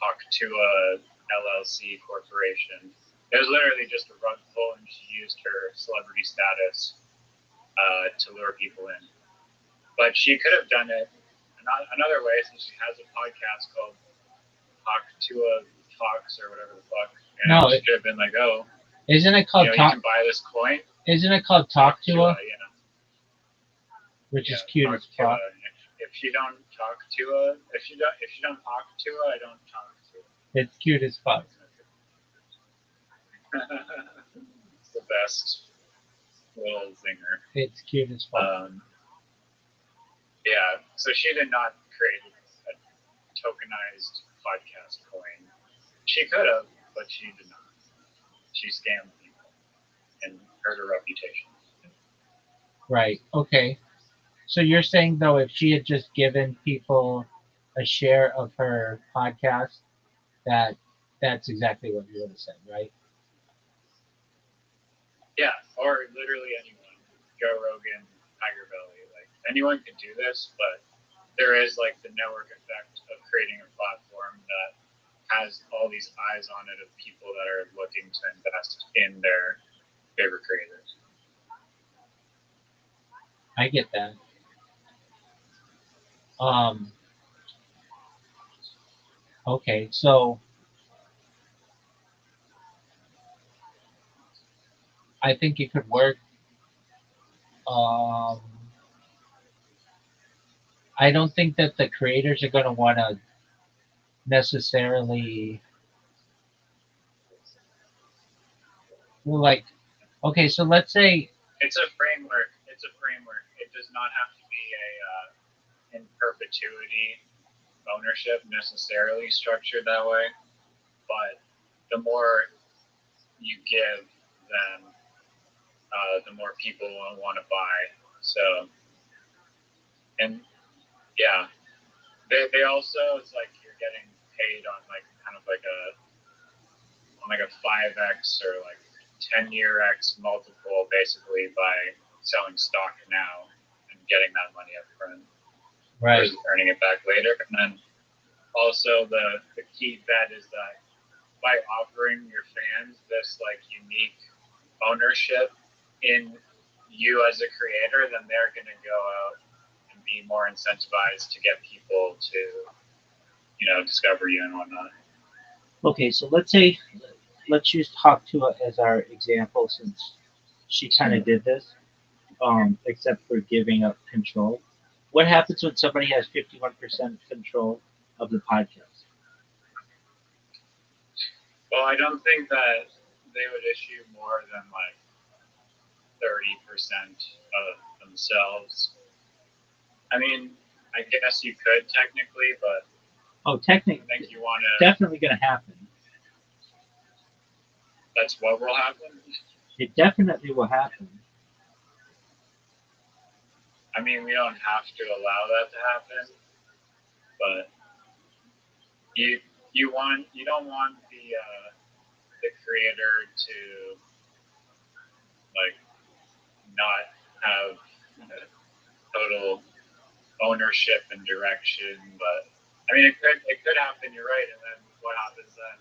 S2: Hawktua LLC Corporation. It was literally just a rug pull, and she used her celebrity status to lure people in. But she could have done it another way, since she has a podcast called Hawktua Fox or whatever the fuck. And
S1: No,
S2: she could have been like, oh,
S1: isn't it called
S2: you can buy this coin.
S1: Isn't it called Talktua?
S2: Yeah.
S1: Which is cute as fuck.
S2: If you don't talk to her, if you don't talk to her, I don't talk to her.
S1: It's cute as fuck.
S2: It's the best little zinger.
S1: It's cute as fuck.
S2: Yeah, so she did not create a tokenized podcast coin. She could have, but she did not. She scammed people and hurt her reputation.
S1: Right. Okay. So you're saying though, if she had just given people a share of her podcast, that's exactly what you would have said, right?
S2: Yeah, or literally anyone. Joe Rogan, Tiger Belly, like anyone could do this, but there is like the network effect of creating a platform that has all these eyes on it of people that are looking to invest in their favorite creators.
S1: I get that. Okay, so I think it could work. Um, I don't think that the creators are going to want to necessarily like. Okay, so let's say
S2: it's a framework. It's a framework. It does not have to be a in perpetuity ownership necessarily structured that way, but the more you give, then the more people want to buy. So, and yeah, they also, it's like you're getting paid on like kind of like a 5x or like 10-year X multiple basically by selling stock now and getting that money up front.
S1: right.
S2: Versus earning it back later. And then also the key bet is that by offering your fans this like unique ownership in you as a creator, then they're going to go out and be more incentivized to get people to, discover you and whatnot.
S1: Okay, so let's use Hawktua as our example since she kind of did this, except for giving up control. What happens when somebody has 51% control of the podcast?
S2: Well, I don't think that they would issue more than like 30% of themselves. I mean, I guess you could technically, but
S1: technically,
S2: I think you want to.
S1: Definitely going to happen.
S2: That's what will happen.
S1: It definitely will happen.
S2: I mean, we don't have to allow that to happen, but you don't want the creator to like not have total ownership and direction. But I mean, it could happen. You're right. And then what happens then?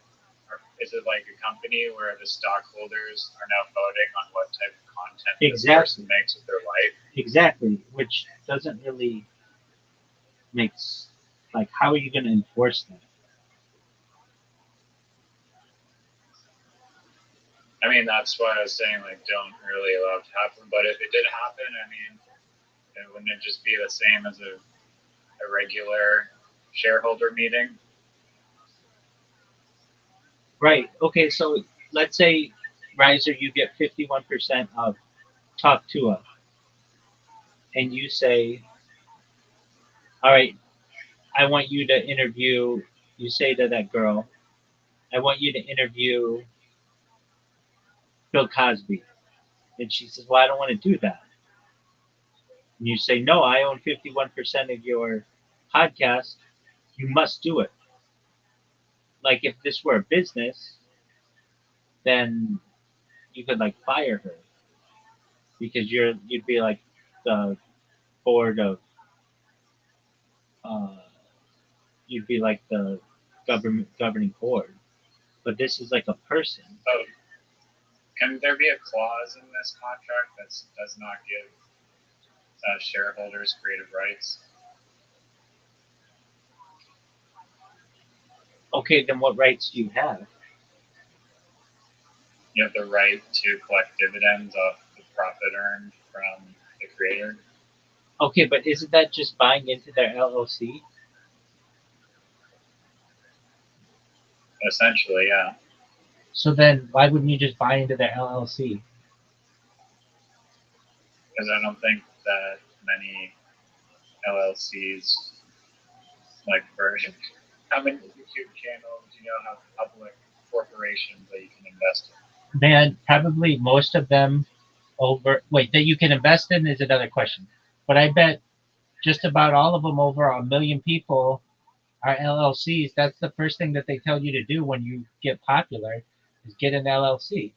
S2: Is it like a company where the stockholders are now voting on what type of content this person makes with their life?
S1: Exactly, which doesn't really make like, how are you going to enforce that?
S2: I mean, that's why I was saying, like, don't really allow it to happen. But if it did happen, I mean, wouldn't it just be the same as a regular shareholder meeting?
S1: Right. Okay, so let's say, Riser, you get 51% of Talk Tua, and you say, all right, I want you to interview, you say to that girl, I want you to interview Bill Cosby. And she says, well, I don't want to do that. And you say, no, I own 51% of your podcast. You must do it. Like, if this were a business, then you could, like, fire her because you'd be like the board of, uh, you'd be like the governing board. But this is like a person.
S2: Oh, can there be a clause in this contract that does not give shareholders creative rights?
S1: Okay, then what rights do you have?
S2: You have the right to collect dividends off the profit earned from the creator.
S1: Okay, but isn't that just buying into their LLC?
S2: Essentially, yeah.
S1: So then why wouldn't you just buy into their LLC?
S2: Because I don't think that many LLCs, like, for how many YouTube channels have public corporations that you can invest in?
S1: Man, probably most of them that you can invest in is another question. But I bet just about all of them, over 1 million people, are LLCs. That's the first thing that they tell you to do when you get popular, is get an LLC.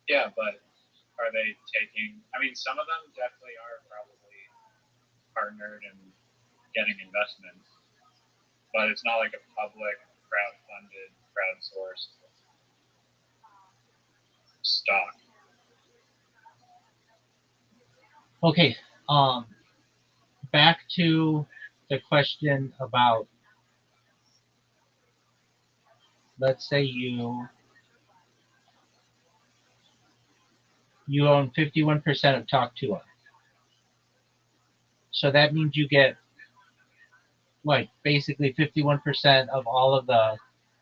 S2: Yeah, but are they taking? I mean, some of them definitely are probably partnered and getting investments, but it's not like a public, crowd-funded, crowdsourced stock.
S1: Okay, back to the question about, let's say you own 51% of Talk To Us. So that means you get, like, basically 51% of all of the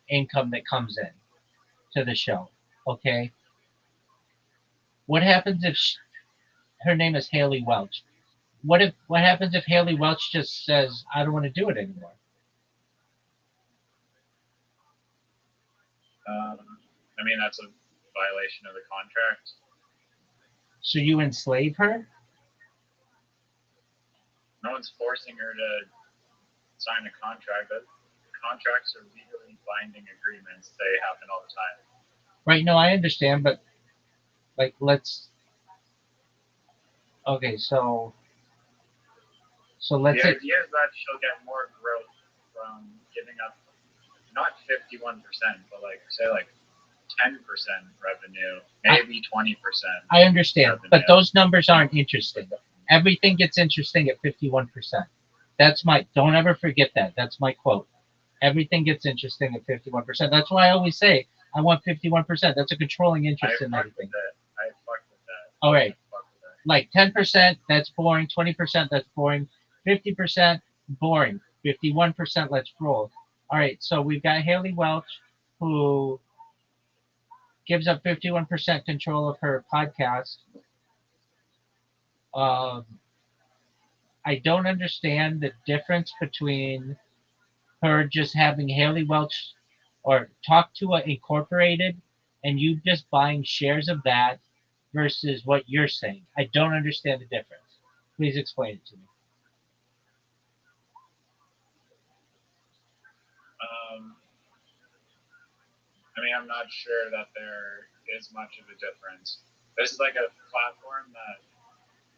S1: income that comes in to the show. Okay. What happens if her name is Haley Welch? What happens if Haley Welch just says, I don't want to do it anymore?
S2: I mean, that's a violation of the contract.
S1: So you enslave her?
S2: No one's forcing her to sign a contract. But contracts are legally binding agreements. They happen all the time.
S1: Right. No, I understand, but, like, okay, so let's
S2: The
S1: say,
S2: idea is that she'll get more growth from giving up not 51%, but like, say, like 10% revenue, maybe 20%.
S1: I understand,
S2: revenue.
S1: but those numbers aren't interesting. Everything gets interesting at 51%. Don't ever forget that. That's my quote. Everything gets interesting at 51%. That's why I always say I want 51%. That's a controlling interest in everything.
S2: I fuck with that.
S1: All right. Like 10%, that's boring. 20%, that's boring. 50%, boring. 51%, let's roll. All right, so we've got Haley Welch, who gives up 51% control of her podcast. I don't understand the difference between her just having Haley Welch or Talk to a Incorporated and you just buying shares of that versus what you're saying. I don't understand the difference. Please explain it to me.
S2: I mean, I'm not sure that there is much of a difference. This is like a platform that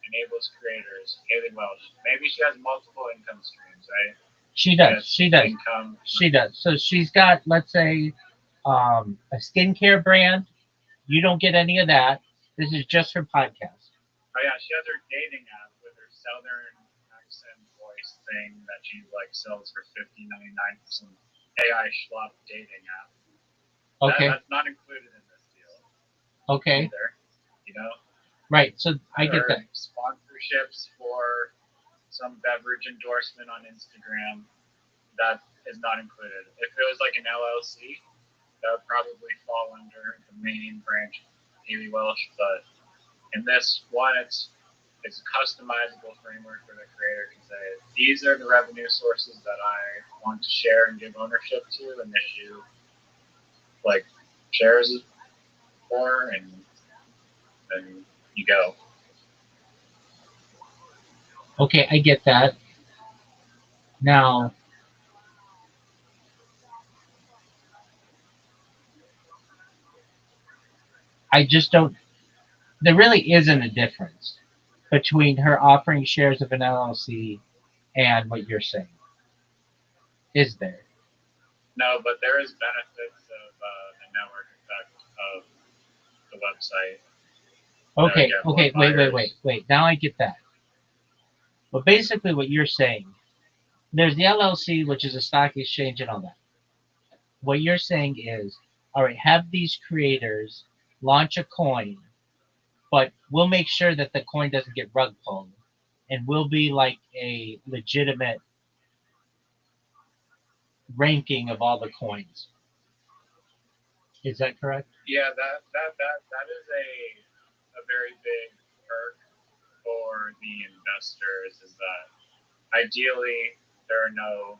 S2: enables creators. Haley Welsh. Maybe she has multiple income streams, right?
S1: She does. She does.
S2: Income.
S1: She does. So she's got, let's say, a skincare brand. You don't get any of that. This is just her podcast.
S2: Oh yeah, she has her dating app with her southern accent voice thing that she like sells for $50.99 for some AI schlop dating app.
S1: Okay.
S2: That's not included in this deal.
S1: Okay.
S2: Either, you know.
S1: Right. So I get that.
S2: Sponsorships for some beverage endorsement on Instagram, that is not included. If it was like an LLC, that would probably fall under the main branch of Haley Welsh, but in this one, it's a customizable framework for the creator to say, these are the revenue sources that I want to share and give ownership to and issue like shares for, and then you go.
S1: Okay, I get that. Now, I just don't. There really isn't a difference between her offering shares of an LLC and what you're saying, is there?
S2: No, but there is benefits of the network effect of the website.
S1: Okay, wait. Now I get that. But basically, what you're saying, there's the LLC, which is a stock exchange and all that. What you're saying is, all right, have these creators launch a coin, but we'll make sure that the coin doesn't get rug pulled, and we'll be like a legitimate ranking of all the coins. Is that correct?
S2: Yeah, that is a very big perk for the investors, is that ideally there are no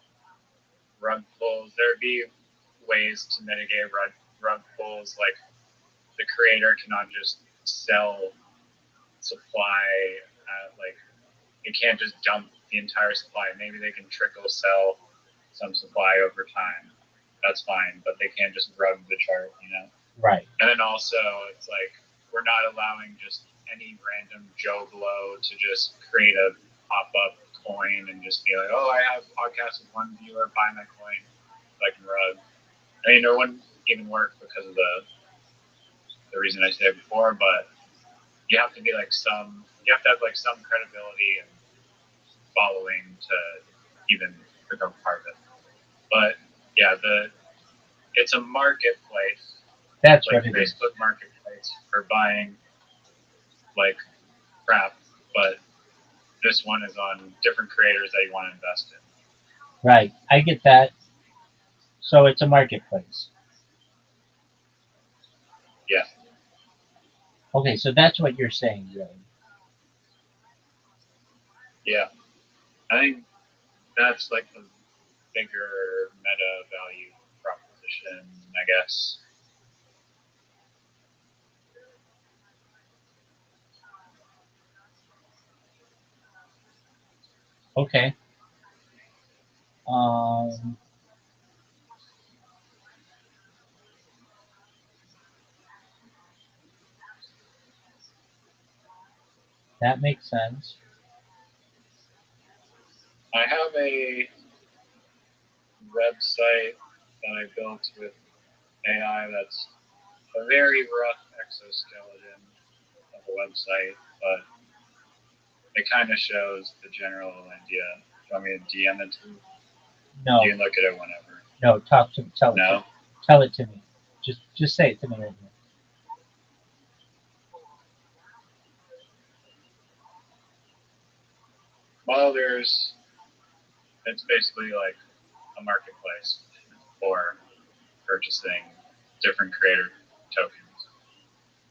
S2: rug pulls. There'd be ways to mitigate rug pulls, like the creator cannot just sell supply like you can't just dump the entire supply. Maybe they can trickle sell some supply over time. That's fine, but they can't just rug the chart, you know?
S1: Right.
S2: And then also, it's like we're not allowing just any random Joe Blow to just create a pop-up coin and just be like, oh, I have a podcast with one viewer, buy my coin, so I can rug. I mean, it wouldn't even work because of the reason I said before, but you have to be like you have to have like some credibility and following to even become part of it. But yeah, it's a marketplace.
S1: That's
S2: like
S1: what it
S2: Facebook
S1: is.
S2: Marketplace for buying like crap, but this one is on different creators that you want to invest in.
S1: Right. I get that. So it's a marketplace.
S2: Yeah.
S1: Okay, so that's what you're saying, really.
S2: Yeah. I think that's like the bigger meta value proposition, I guess.
S1: Okay. That makes sense.
S2: I have a website that I built with AI that's a very rough exoskeleton of a website, but it kind of shows the general idea. Do you want me to DM it to you?
S1: No.
S2: You can look at it whenever.
S1: No, talk to me. Tell it to me. Just say it to me right now.
S2: Well, it's basically like a marketplace for purchasing different creator tokens.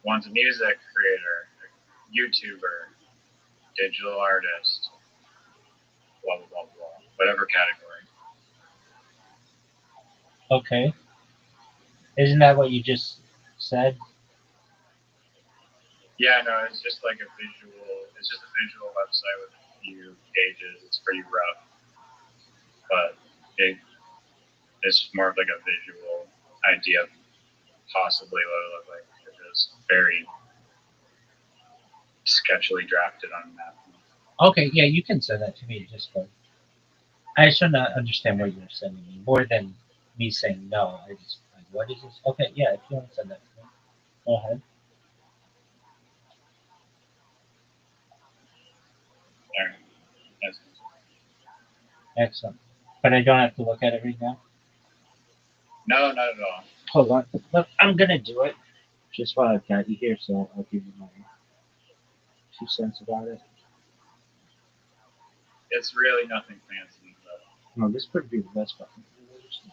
S2: One's a music creator, a YouTuber, digital artist, blah, blah, blah, blah, whatever category.
S1: Okay. Isn't that what you just said?
S2: Yeah, no, it's just like it's just a visual website with a few pages. It's pretty rough, but it's more of like a visual idea of possibly what it would look like. It's just very sketchily drafted on a map.
S1: Okay, yeah, you can send that to me. Just I should not understand what you're sending me more than me saying no. I just like, what is this? Okay, yeah, if you want to send that to me, go ahead.
S2: All right. That's,
S1: Excellent. But I don't have to look at it right now.
S2: no, not at all.
S1: Hold on. Look, I'm gonna do it. Just while I've got you here, so I'll give you my 2 cents about it.
S2: It's really nothing fancy, but
S1: No, this could be the best fucking thing I've ever seen.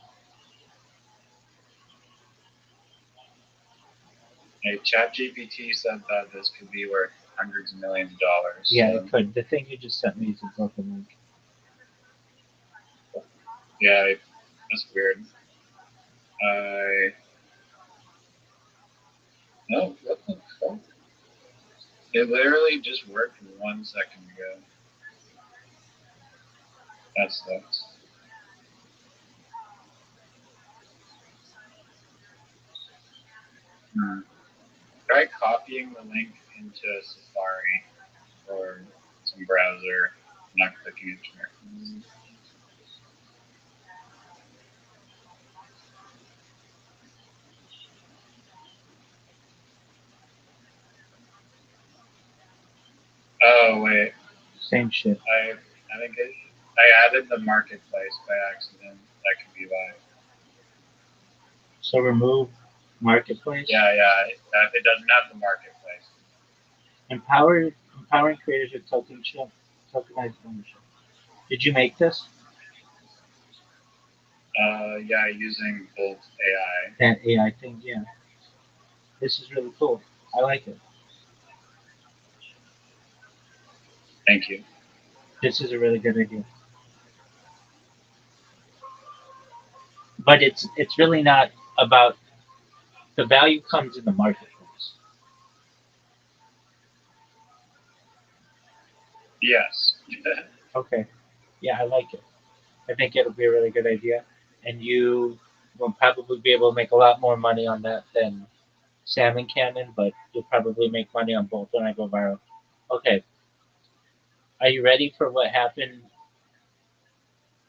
S2: hey, ChatGPT said that this could be worth hundreds of millions of dollars.
S1: Yeah,
S2: so,
S1: it could. The thing you just sent me is a broken link.
S2: yeah, that's weird. I no, what the fuck? It literally just worked 1 second ago. That sucks. Try copying the link into Safari or some browser, not clicking it directly. Oh wait,
S1: Same shit.
S2: I think I added the marketplace by accident. That could be why.
S1: So remove marketplace.
S2: Yeah, it doesn't have the marketplace.
S1: Empowering creators with tokenized ownership. Did you make this?
S2: Yeah, using Bolt AI.
S1: That AI thing, yeah. This is really cool. I like it.
S2: Thank you.
S1: This is a really good idea. But it's really not about the value comes in the marketplace.
S2: Yes.
S1: Okay. Yeah, I like it. I think it'll be a really good idea. And you will probably be able to make a lot more money on that than Salmon Cannon, but you'll probably make money on both when I go viral. Okay. Are you ready for what happened?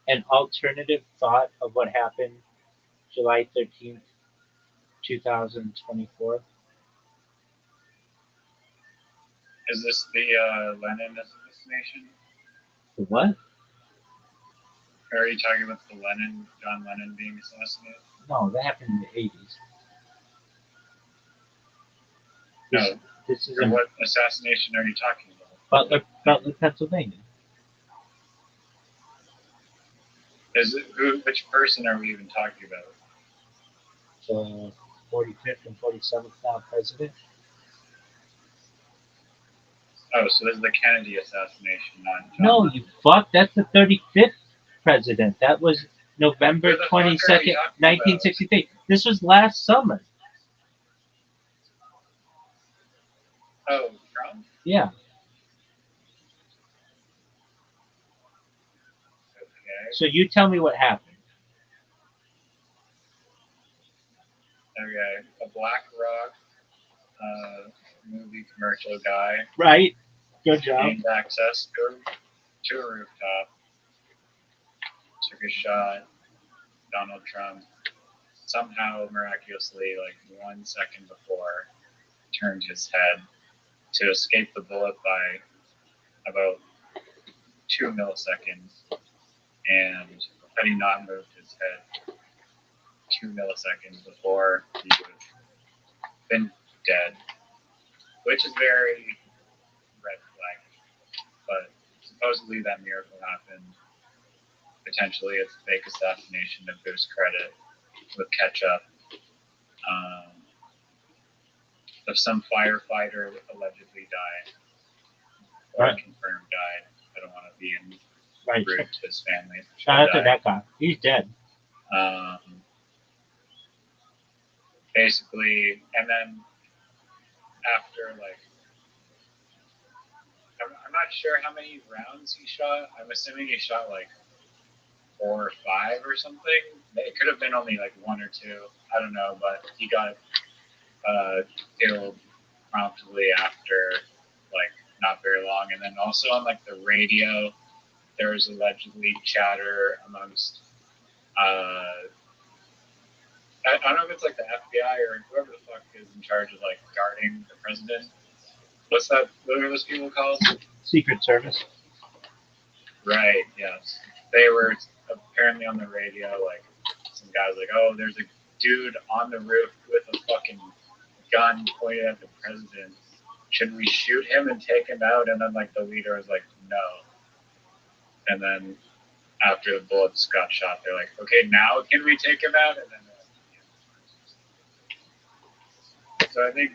S1: An alternative thought of what happened July 13th, 2024.
S2: Is this the Lenin assassination?
S1: The what?
S2: Or are you talking about the John Lennon being assassinated?
S1: No, that happened in the 80s. This,
S2: No.
S1: this is
S2: Or
S1: in
S2: what assassination are you talking about?
S1: Butler, Pennsylvania.
S2: Which person are we even talking about?
S1: The 45th and 47th now president.
S2: Oh, so this is the Kennedy assassination, not John.
S1: No, you fuck. That's the 35th president. That was November
S2: Who the fuck are we
S1: 22nd,
S2: talking about?
S1: 1963. This was last summer.
S2: Oh, Trump?
S1: Yeah.
S2: Okay.
S1: So you tell me what happened.
S2: Okay. A BlackRock movie commercial guy
S1: Right. Good job.
S2: gained access to a rooftop, took a shot. Donald Trump somehow miraculously, like 1 second before, turned his head to escape the bullet by about 2 milliseconds. And had he not moved his head 2 milliseconds before, he would have been dead, which is very red flag. But supposedly that miracle happened. Potentially it's a fake assassination to boost credit with ketchup. Of some firefighter allegedly died or
S1: Right.
S2: confirmed died. I don't want to be
S1: Right.
S2: rude to his family.
S1: Shout out to that guy. He's dead.
S2: Basically, and then after I'm not sure how many rounds he shot. I'm assuming he shot like 4 or 5 or something. It could have been only like 1 or 2. I don't know, but he got killed promptly after like not very long. And then also on like the radio, there was allegedly chatter amongst I don't know if it's like the FBI or whoever the fuck is in charge of like guarding the president. What's that? What are those people called?
S1: Secret Service.
S2: Right. Yes. They were apparently on the radio. Like some guys like, oh, there's a dude on the roof with a fucking gun pointed at the president. Should we shoot him and take him out? And then like the leader was like, no. And then after the bullets got shot, they're like, okay, now can we take him out? And then so I think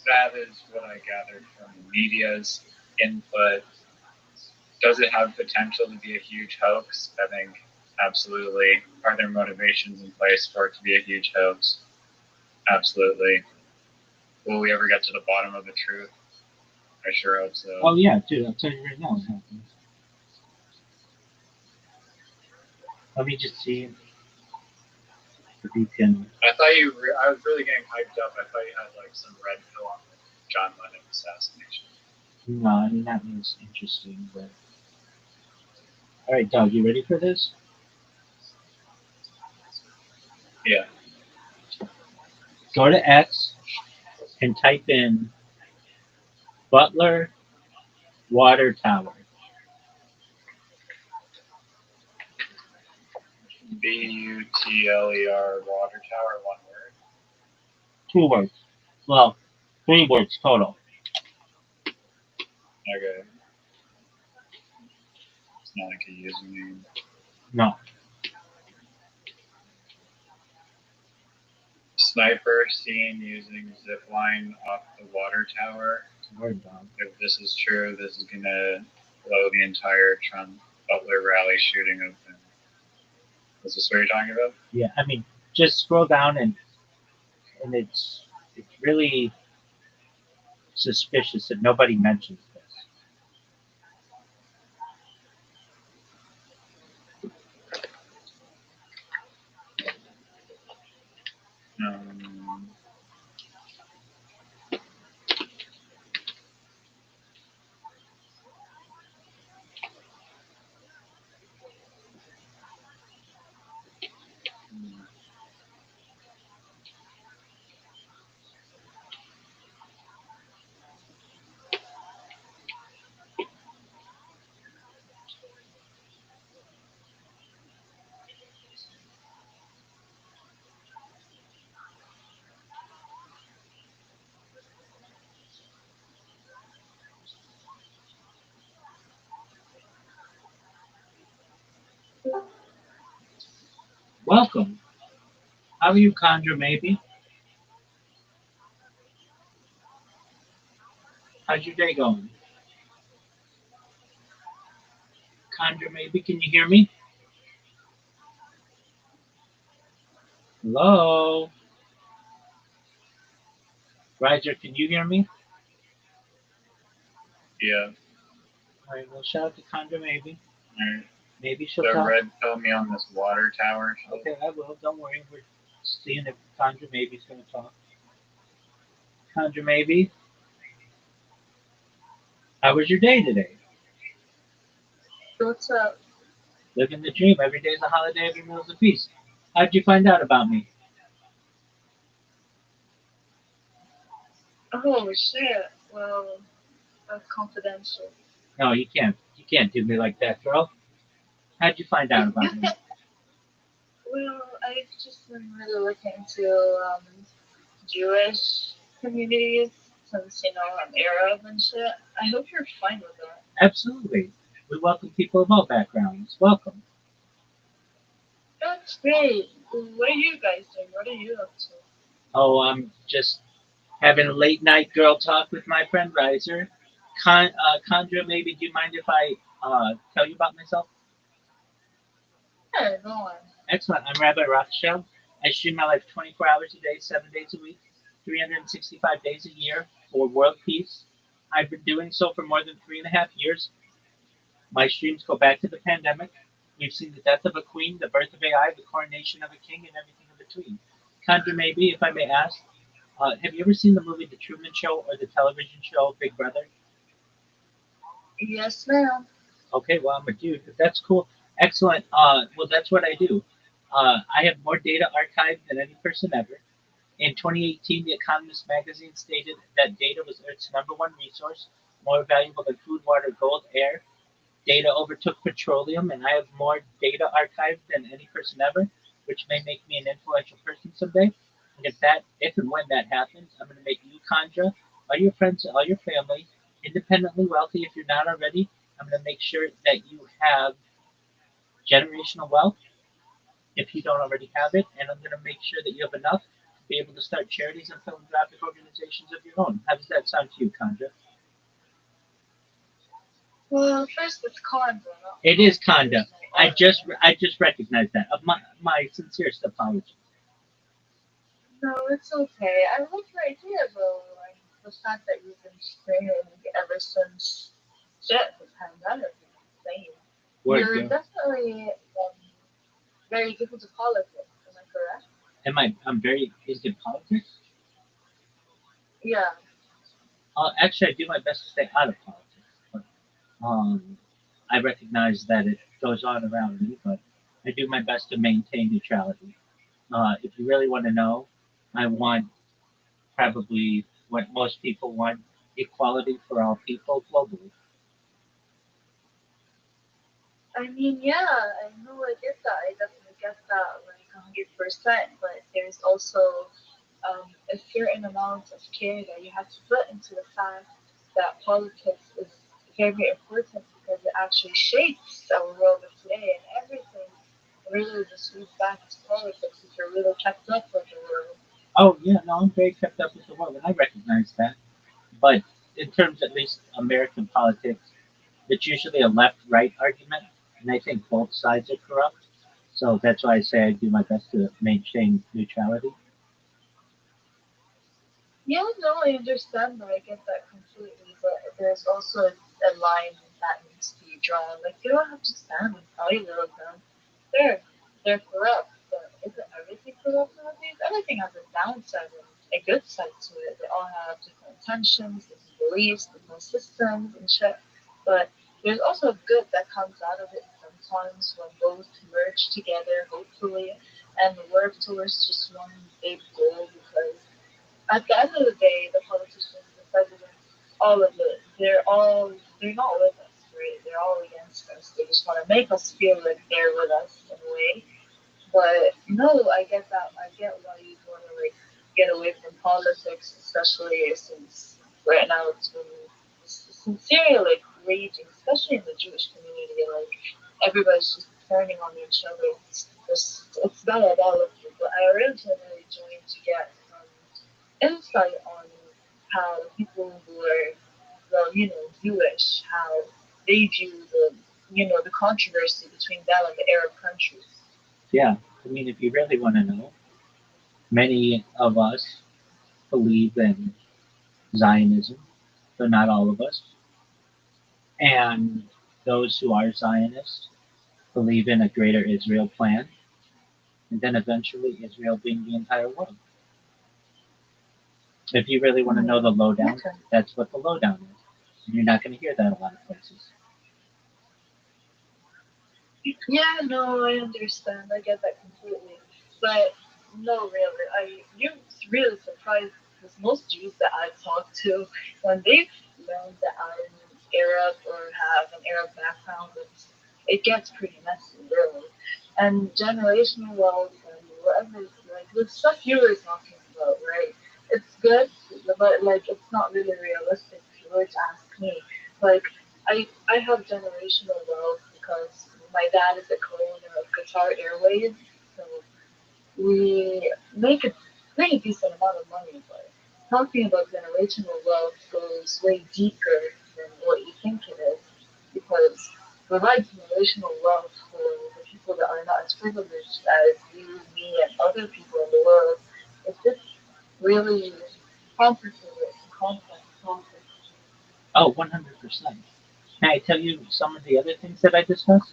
S2: that is what I gathered from the media's input. Does it have potential to be a huge hoax? I think absolutely. Are there motivations in place for it to be a huge hoax? Absolutely. Will we ever get to the bottom of the truth? I sure hope so.
S1: Oh yeah, dude, I'll tell you right now what happened. Let me just see if you can.
S2: I thought I was really getting hyped up. I thought you had like some red pill on the John Lennon assassination.
S1: No, I mean that was interesting, but. All right, Doug, you ready for this?
S2: Yeah.
S1: Go to X and type in Butler Water Tower.
S2: BUTLER water tower, one word.
S1: 2 words. Well, 3 words total.
S2: Okay. It's not like a username.
S1: No.
S2: Sniper seen using zipline off the water tower.
S1: Word, Doug.
S2: If this is true, this is gonna blow the entire Trump Butler rally shooting open. Is this what you're talking about?
S1: Yeah, I mean, just scroll down and it's really suspicious that nobody mentions this. Welcome. How are you, Conjure, maybe? How's your day going? Conjure, maybe? Can you hear me? Hello? Roger, can you hear me?
S2: Yeah.
S1: All right, well, shout out to Conjure, maybe.
S2: All right.
S1: Maybe she'll
S2: So
S1: talk.
S2: red pill me on this water tower.
S1: Okay, I will. Don't worry. We're seeing if Conjure maybe's going to talk. Conjure, maybe? How was your day today?
S3: What's up?
S1: Living the dream. Every day's a holiday, every meal's a feast. How'd you find out about me?
S3: Oh shit. Well, that's confidential.
S1: No, you can't. You can't do me like that, girl. How'd you find out about me?
S3: Well, I've just been really looking into Jewish communities since I'm Arab and shit. I hope you're fine with that.
S1: Absolutely. We welcome people of all backgrounds. Welcome.
S3: That's great. What are you guys doing? What are you up to?
S1: Oh, I'm just having a late night girl talk with my friend Riser. Conjure, maybe do you mind if I tell you about myself?
S3: Yeah, go on.
S1: Excellent. I'm Rabbi Rothschild. I stream my life 24 hours a day, 7 days a week, 365 days a year for world peace. I've been doing so for more than 3.5 years. My streams go back to the pandemic. We've seen the death of a queen, the birth of AI, the coronation of a king, and everything in between. Conjure, maybe, if I may ask, have you ever seen the movie The Truman Show or the television show Big Brother?
S3: Yes, ma'am.
S1: Okay, well, I'm a dude. But that's cool. Excellent. Well, that's what I do. I have more data archived than any person ever. In 2018, The Economist magazine stated that data was Earth's number one resource, more valuable than food, water, gold, air. Data overtook petroleum, and I have more data archived than any person ever, which may make me an influential person someday. And if and when that happens, I'm going to make you, Kanja, all your friends, all your family, independently wealthy if you're not already. I'm going to make sure that you have generational wealth if you don't already have it, and I'm going to make sure that you have enough to be able to start charities and philanthropic organizations of your own. How does that sound to you, Kanja?
S3: Well, first it's Conda, not
S1: It is
S3: Conda.
S1: Kanda.
S3: There's no R.
S1: I just recognized that. My sincerest apologies.
S3: No, it's okay. I like your idea though, and the fact that you've been saying ever since shit, the pandemic is insane.
S1: Word,
S3: You're
S1: yeah.
S3: definitely very good into politics, am I correct?
S1: I'm very into politics.
S3: Yeah.
S1: Actually, I do my best to stay out of politics, but I recognize that it goes on around me. But I do my best to maintain neutrality. If you really want to know, I want probably what most people want: equality for all people globally.
S3: I mean, yeah, I know I get that. I definitely get that, like 100%. But there's also a certain amount of care that you have to put into the fact that politics is very important because it actually shapes our world of today, and everything really just leads back to politics if you're really kept up with the world.
S1: Oh yeah, no, I'm very kept up with the world, and I recognize that. But in terms, at least American politics, it's usually a left-right argument, and I think both sides are corrupt. So that's why I say I do my best to maintain neutrality.
S3: Yeah, no, I understand that. I get that completely. But there's also a line that needs to be drawn. Like, you don't have to stand with either of them. They're corrupt, but isn't everything corrupt nowadays? Everything has a downside and a good side to it. They all have different intentions, different beliefs, different systems and shit. But there's also good that comes out of it sometimes when both merge together, hopefully, and work towards just one big goal because at the end of the day, the politicians, the presidents, all of it, they're not with us, right? They're all against us. They just want to make us feel like they're with us in a way. But no, I get that. I get why you want to like get away from politics, especially since right now it's been sincerely like raging, especially in the Jewish community. Like everybody's just turning on each other. It's diabolical. But I originally joined to get insight on how people who are, well, Jewish, how they view the controversy between them and the Arab countries.
S1: Yeah, I mean, if you really want to know, many of us believe in Zionism, but not all of us. And those who are Zionists believe in a greater Israel plan, and then eventually Israel being the entire world. If you really want to know the lowdown,
S3: Okay.
S1: that's what the lowdown is. And you're not going to hear that a lot of places.
S3: Yeah, no, I understand. I get that completely. But no, really, you're really surprised because most Jews that I talk to, when they've learned that I'm Arab or have an Arab background, it gets pretty messy, really. And generational wealth and whatever, like the stuff you were talking about, right? It's good, but like it's not really realistic if you were to ask me. Like I have generational wealth because my dad is a co-owner of Qatar Airways, so we make a decent amount of money. But talking about generational wealth goes way deeper than what you think it is, because provide generational wealth for the people that are not as privileged as you, me, and other people in the world. It's just really complicated and complex topic.
S1: Oh, 100%. Can I tell you some of the other things that I discuss?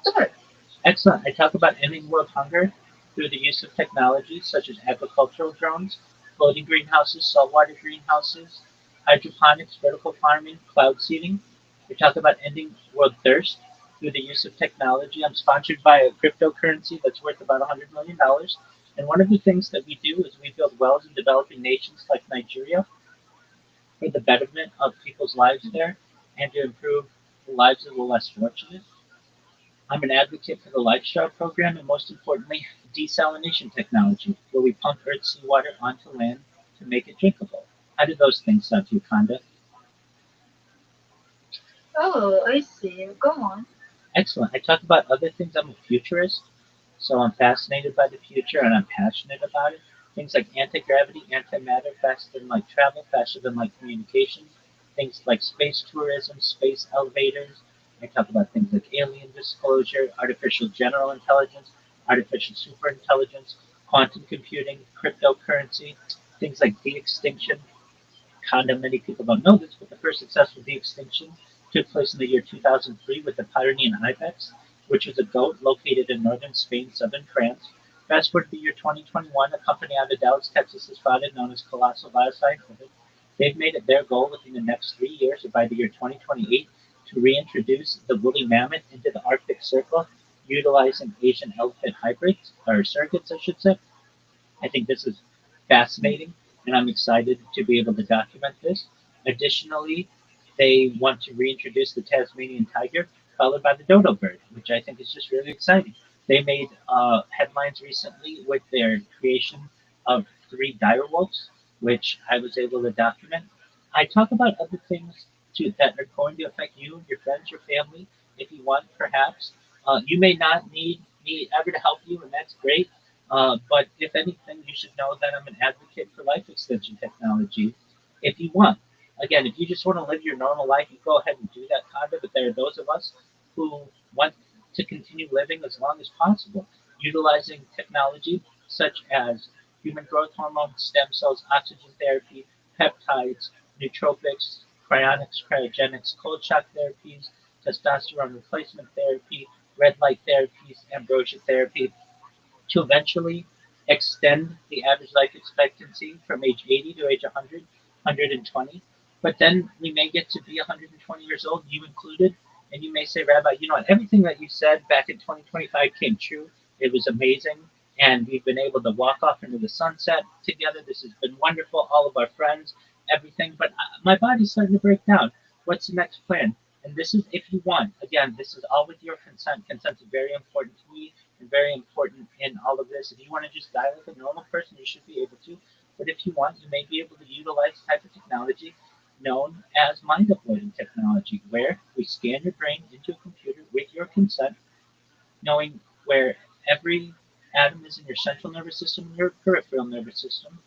S3: Sure.
S1: Excellent. I talk about ending world hunger through the use of technologies such as agricultural drones, floating greenhouses, saltwater greenhouses. hydroponics, vertical farming, cloud seeding. We talk about ending world thirst through the use of technology. I'm sponsored by a cryptocurrency that's worth about $100 million. And one of the things that we do is we build wells in developing nations like Nigeria for the betterment of people's lives there and to improve the lives of the less fortunate. I'm an advocate for the Lifestyle program and most importantly, desalination technology, where we pump Earth's seawater onto land to make it drinkable. How do those things sound to you, Conda?
S3: Oh, I see. Go on.
S1: Excellent. I talk about other things. I'm a futurist, so I'm fascinated by the future and I'm passionate about it. Things like anti-gravity, antimatter, faster than light travel, faster than light communication. Things like space tourism, space elevators. I talk about things like alien disclosure, artificial general intelligence, artificial superintelligence, quantum computing, cryptocurrency, things like de-extinction, Kinda many people don't know this, but the first successful de-extinction took place in the year 2003 with the Pyrenean ibex, which was a goat located in northern Spain, southern France. Fast forward to the year 2021, a company out of Dallas, Texas is founded known as Colossal Biosciences. They've made it their goal within the next 3 years, or by the year 2028, to reintroduce the woolly mammoth into the Arctic Circle, utilizing Asian elephant hybrids, or surrogates, I should say. I think this is fascinating, and I'm excited to be able to document this. Additionally, they want to reintroduce the Tasmanian tiger, followed by the dodo bird, which I think is just really exciting. They made headlines recently with their creation of three dire wolves, which I was able to document. I talk about other things too that are going to affect you, your friends, your family, if you want, perhaps. You may not need me ever to help you, and that's great. But if anything, you should know that I'm an advocate for life extension technology if you want. Again, if you just want to live your normal life, you go ahead and do that kind of. But there are those of us who want to continue living as long as possible, utilizing technology such as human growth hormone, stem cells, oxygen therapy, peptides, nootropics, cryonics, cryogenics, cold shock therapies, testosterone replacement therapy, red light therapies, ambrosia therapy, to eventually extend the average life expectancy from age 80 to age 100, 120. But then we may get to be 120 years old, you included, and you may say, Rabbi, you know what, everything that you said back in 2025 came true. It was amazing. And we've been able to walk off into the sunset together. This has been wonderful. All of our friends, everything. But my body's starting to break down. What's the next plan? And this is if you want. Again, this is all with your consent. Consent is very important to me and very important in all of this. If you want to just die like a normal person, you should be able to. But if you want, you may be able to utilize the type of technology known as mind uploading technology, where we scan your brain into a computer with your consent, knowing where every atom is in your central nervous system and your peripheral nervous system,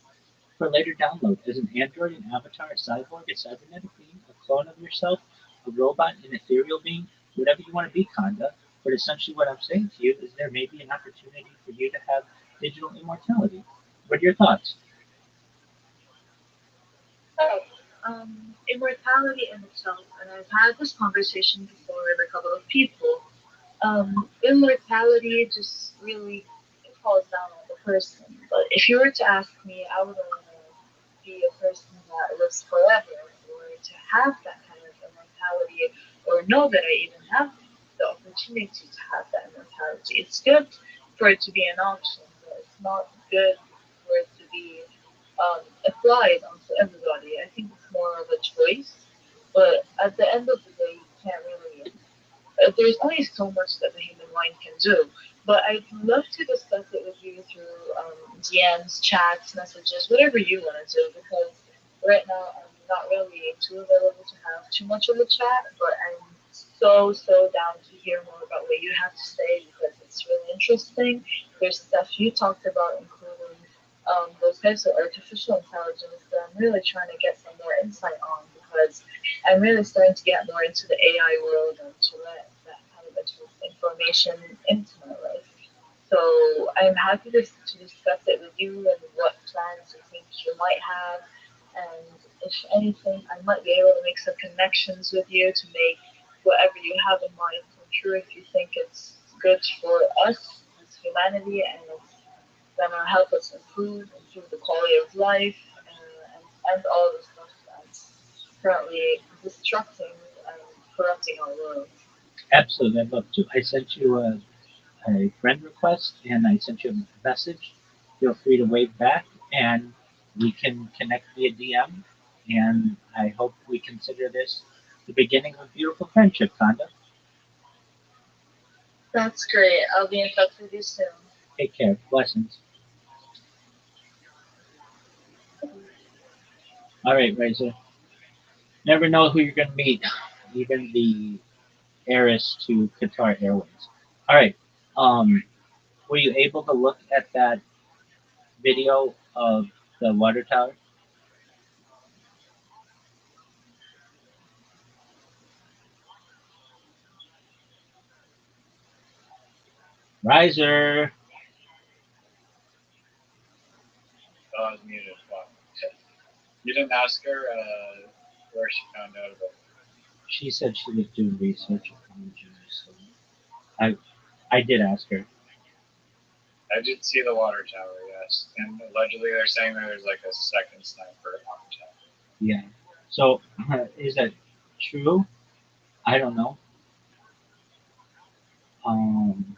S1: for later download as an android, an avatar, a cyborg, a cybernetic being, a clone of yourself, a robot, an ethereal being, whatever you want to be, Conda. But essentially, what I'm saying to you is there may be an opportunity for you to have digital immortality. What are your thoughts?
S3: Oh, immortality in itself, and I've had this conversation before with a couple of people. Immortality just really falls down on the person. But if you were to ask me, I would want to be a person that lives forever, or to have that kind of immortality, or know that I even have the opportunity to have that immortality. It's good for it to be an option, but it's not good for it to be applied onto everybody. I think it's more of a choice. But at the end of the day, you can't really there's only so much that the human mind can do. But I'd love to discuss it with you through DMs, chats, messages, whatever you want to do, because right now I'm not really too available to have too much of a chat, but I'm so down to hear more about what you have to say because it's really interesting. There's stuff you talked about, including those types of artificial intelligence that I'm really trying to get some more insight on because I'm really starting to get more into the AI world and to let that kind of information into my life. So I'm happy to discuss it with you and what plans you think you might have. And if anything, I might be able to make some connections with you to make whatever you have in mind come true if you think it's good for us as humanity and it's going to help us improve the quality of life and all the stuff. currently destructing and corrupting our world.
S1: Absolutely, I'd love to. I sent you a friend request and I sent you a message. Feel free to wave back and we can connect via DM. And I hope we consider this the beginning of a beautiful friendship, Conda.
S3: That's great. I'll be in touch with you soon.
S1: Take care. Blessings. All right, Razor. Never know who you're going to meet, even the heiress to Qatar Airways. All right. Were you able to look at that video of the water tower? Riser.
S2: Oh, I was muted. Wow. You didn't ask her where she found out about it.
S1: She said she was doing research on Jews. So I did ask her.
S2: I did see the water tower, yes. And allegedly they're saying that there's like a second sniper on the tower.
S1: Yeah. So is that true? I don't know. Um,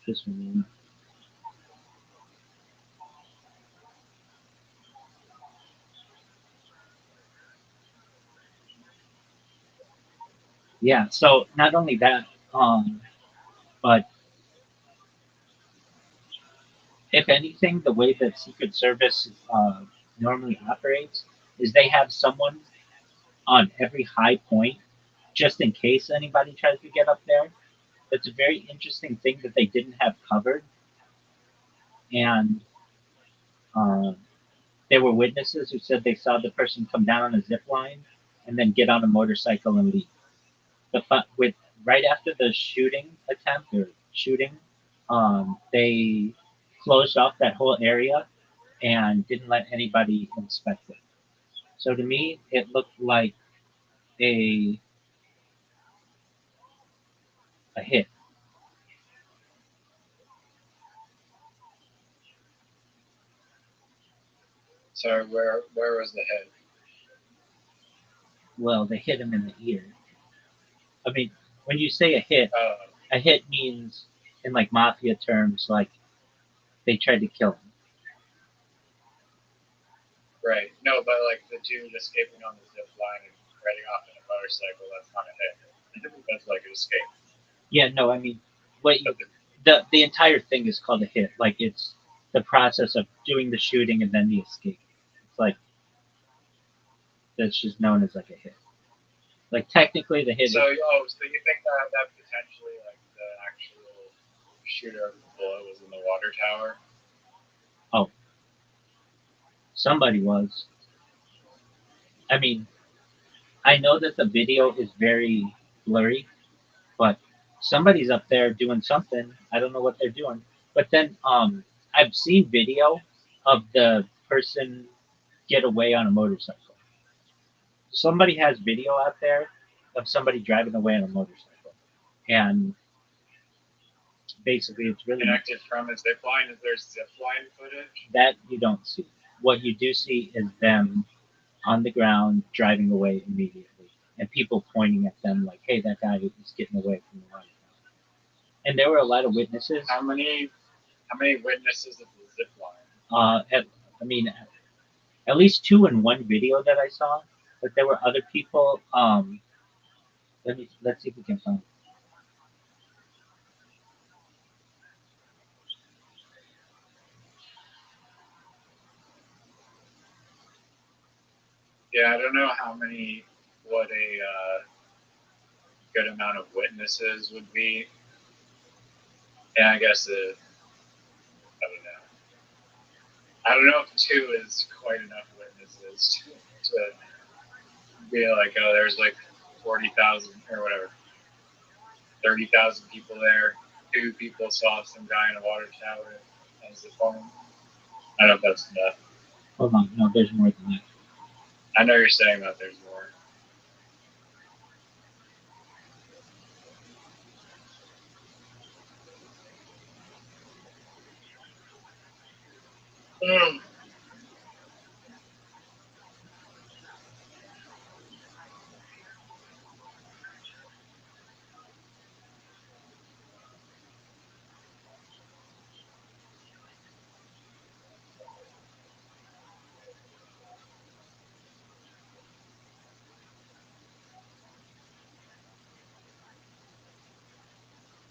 S1: just a moment. Yeah. So not only that, but if anything, the way that Secret Service normally operates is they have someone on every high point just in case anybody tries to get up there. That's a very interesting thing that they didn't have covered. And uh, there were witnesses who said they saw the person come down on a zip line and then get on a motorcycle and leave. With right after the shooting attempt or shooting, they closed off that whole area and didn't let anybody inspect it. So to me, it looked like a a hit.
S2: So where was the hit?
S1: Well, they hit him in the ear. I mean, when you say a hit means in like mafia terms, like they tried to kill him.
S2: Right. No, but like the dude escaping on the zip line and riding off in a motorcycle, that's not a hit. That's like an escape.
S1: Yeah, no, I mean, what you,
S2: But
S1: the entire thing is called a hit. Like it's the process of doing the shooting and then the escape. It's like that's just known as like a hit. Like technically, the hit.
S2: so you think that potentially like the actual shooter of the bullet was in the water tower?
S1: Oh, somebody was. I mean, I know that the video is very blurry, but somebody's up there doing something. I don't know what they're doing. But then I've seen video of the person get away on a motorcycle. Somebody has video out there of somebody driving away on a motorcycle, and basically it's really
S2: Connected from a zip line? Is there zip line footage?
S1: that you don't see. What you do see is them on the ground driving away immediately, and people pointing at them like, "Hey, that guy is getting away from the line." And there were a lot of witnesses.
S2: How many witnesses of the zip line?
S1: I mean, at least two in one video that I saw, but there were other people. Let's see if we can find.
S2: Yeah, I don't know what a good amount of witnesses would be. Yeah, I guess I don't know. I don't know if two is quite enough witnesses to be like, oh, there's like 40,000 or whatever, 30,000 people there. Two people saw some guy in a water tower as the phone. I don't know if that's enough.
S1: Hold on, no, there's more than that.
S2: I know you're saying that there's more. Mm.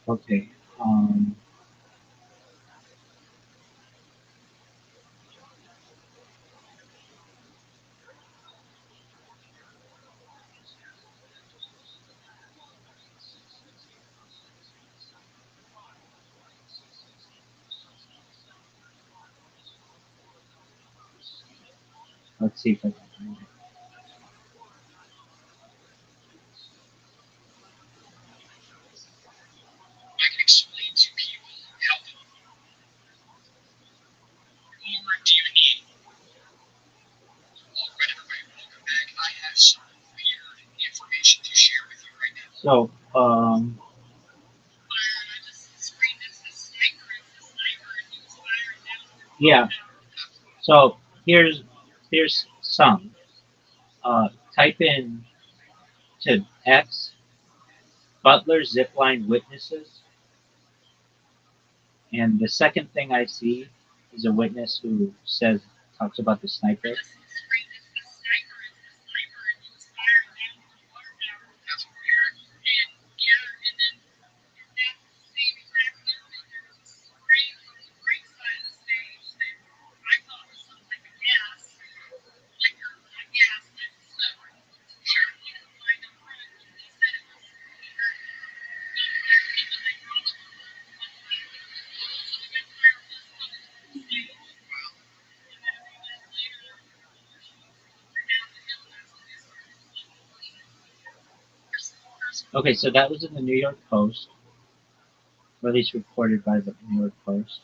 S1: Okay. Let's see if I can find it. So, yeah. So here's some. Type in to X Butler zipline witnesses, and the second thing I see is a witness who says talks about the sniper. Okay, so that was in the New York Post, or at least reported by the New York Post.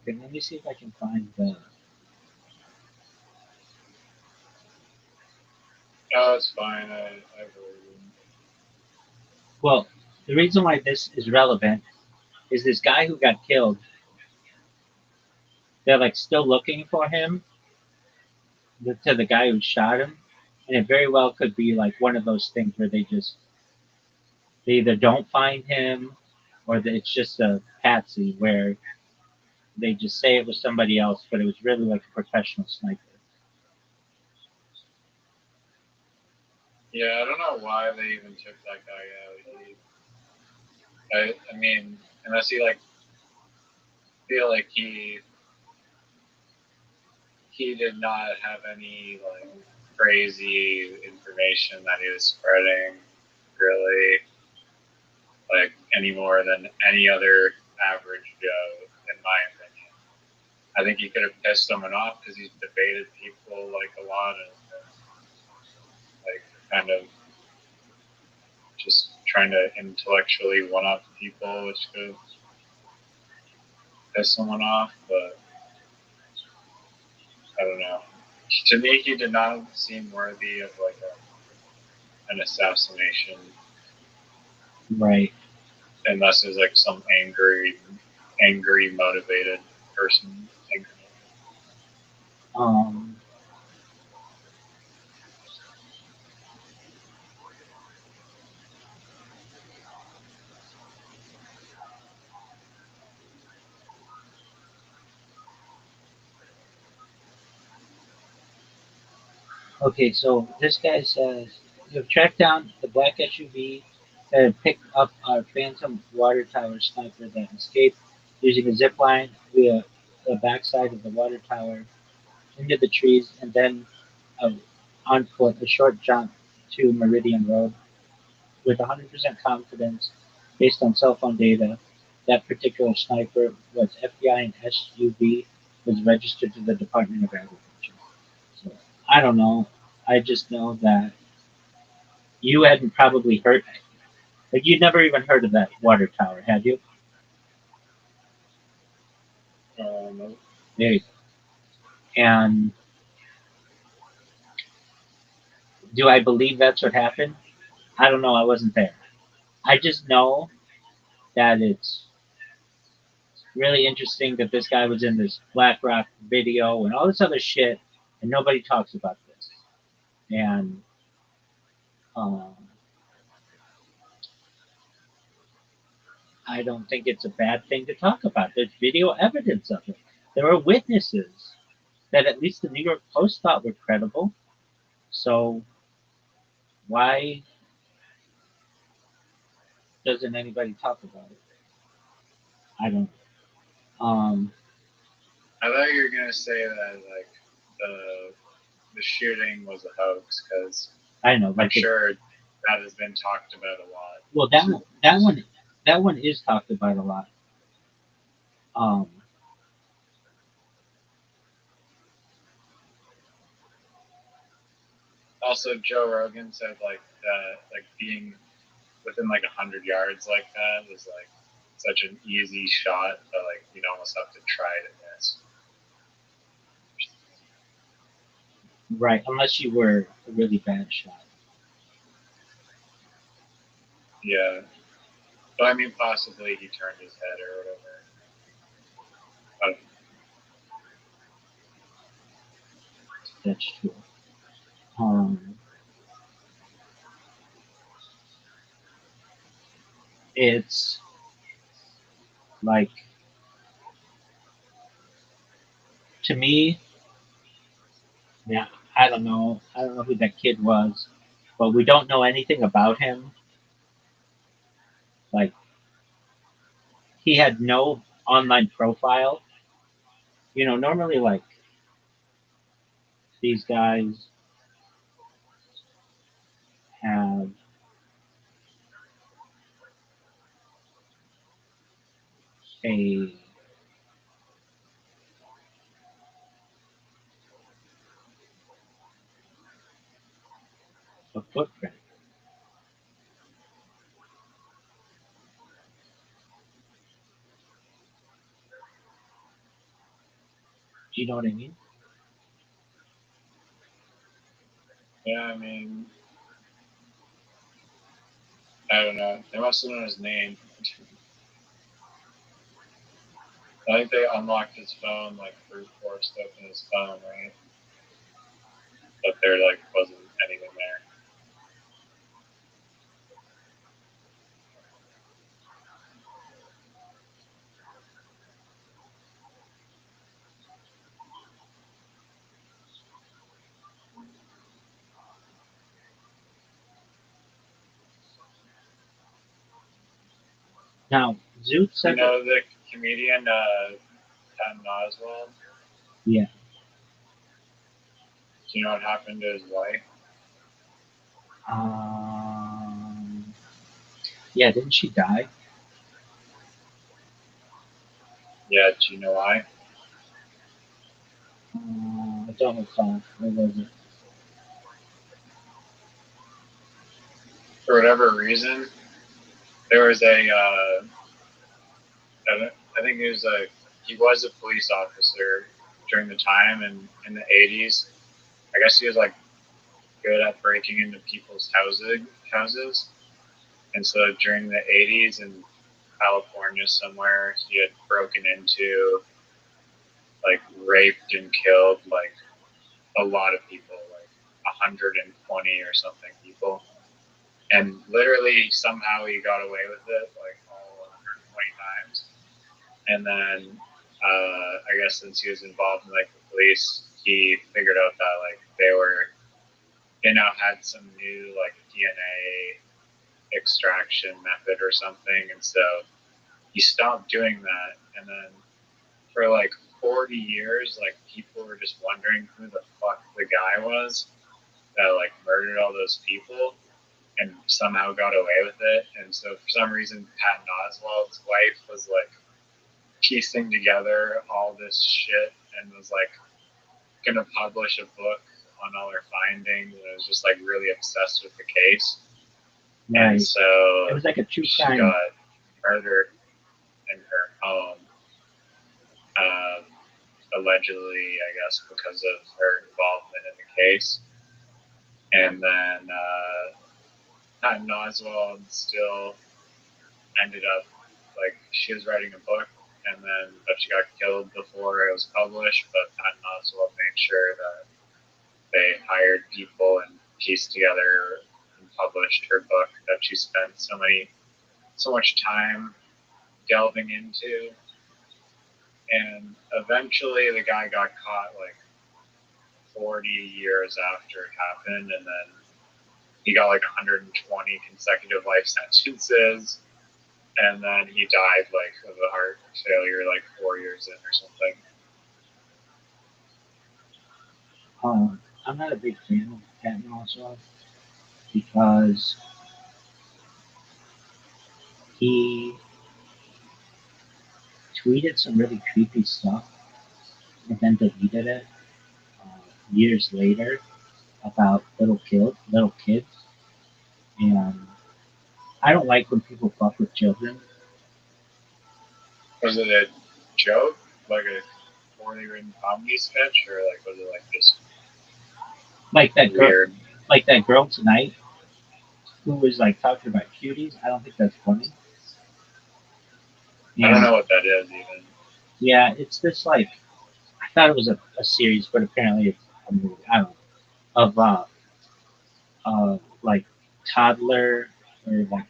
S1: Okay, let me see if I can find the.
S2: Oh, it's fine. I believe you.
S1: Well, the reason why this is relevant is this guy who got killed. They're like still looking for him, to the guy who shot him, and it very well could be like one of those things where they either don't find him, or that it's just a patsy where they just say it was somebody else, but it was really like a professional sniper.
S2: Yeah, I don't know why they even took that guy out. I mean, unless he like feel like he did not have any like crazy information that he was spreading, really, like any more than any other average Joe, in my opinion. I think he could have pissed someone off because he's debated people like a lot and like kind of just trying to intellectually one up people, which could piss someone off. But I don't know. To me, he did not seem worthy of like an assassination,
S1: Right.
S2: unless it was like some angry, motivated person.
S1: Um, Okay, so this guy says you have tracked down the black SUV that had picked up our Phantom water tower sniper that escaped using a zip line via the backside of the water tower into the trees and then uh, on foot a short jump to Meridian Road with 100% confidence based on cell phone data. That particular sniper was FBI and SUV was registered to the Department of Agriculture. So I don't know. I just know that you hadn't probably heard, like you'd never even heard of that water tower, had you?
S2: No.
S1: There you go. And do I believe that's what happened? I don't know. I wasn't there. I just know that it's really interesting that this guy was in this Black Rock video and all this other shit, and nobody talks about this. And um, I don't think it's a bad thing to talk about. There's video evidence of it. There are witnesses that at least the New York Post thought were credible. So why doesn't anybody talk about it? I don't. Um,
S2: I thought you were gonna say that like the shooting was a hoax because
S1: I know,
S2: I'm
S1: like the,
S2: sure that has been talked about a lot.
S1: well, that one is talked about a lot. Um,
S2: Also, Joe Rogan said like that like being within like 100 yards like that was like such an easy shot that like you'd almost have to try to miss.
S1: right, unless you were a really bad shot.
S2: Yeah, but I mean possibly he turned his head or whatever. But
S1: That's true. Um, it's like to me, yeah, I don't know. I don't know who that kid was, but we don't know anything about him. Like he had no online profile. You know, normally like these guys have a footprint. Do you know what I mean?
S2: yeah, I mean I don't know. They must have known his name. I think they unlocked his phone, like brute forced open his phone, right? But there like wasn't anything there.
S1: Now, Zoot
S2: You
S1: said that.
S2: know the comedian Patton Oswalt?
S1: Yeah.
S2: Do you know what happened to his wife?
S1: Um, yeah, didn't she die?
S2: Yeah, do you know why?
S1: I don't recall. Where was it?
S2: For whatever reason, there was I think he was a police officer during the time and in the 80s. I guess he was like good at breaking into people's houses. And so during the 80s in California somewhere, he had broken into, like, raped and killed like a lot of people, like 120 or something people. And literally somehow he got away with it, like all 120 times. And then I guess since he was involved in like the police, he figured out that like they were they now had some new like DNA extraction method or something, and so he stopped doing that. And then for like 40 years, like people were just wondering who the fuck the guy was that like murdered all those people and somehow got away with it. And so for some reason, Patton Oswalt's wife was like piecing together all this shit and was like gonna publish a book on all her findings, and was just like really obsessed with the case.
S1: Right.
S2: And so
S1: it was like a true
S2: she
S1: crime.
S2: got murdered in her home, allegedly, I guess, because of her involvement in the case. And then Patton Oswalt still ended up, like, she was writing a book, but she got killed before it was published. But Patton Oswalt made sure that they hired people and pieced together and published her book that she spent so much time delving into. And eventually the guy got caught like 40 years after it happened, and then he got like 120 consecutive life sentences, and then he died like of a heart failure like 4 years in or something.
S1: I'm not a big fan of Patton Oswalt because he tweeted some really creepy stuff and then deleted it years later about little kids, and I don't like when people fuck with children.
S2: Was it a joke, like a poorly written comedy sketch, or like was it like just
S1: Like that
S2: weird?
S1: girl, like that girl tonight who was like talking about cuties. I don't think that's funny.
S2: I don't know what that is even.
S1: Yeah, it's this like I thought it was a series, but apparently it's a movie. I don't know of like toddler or like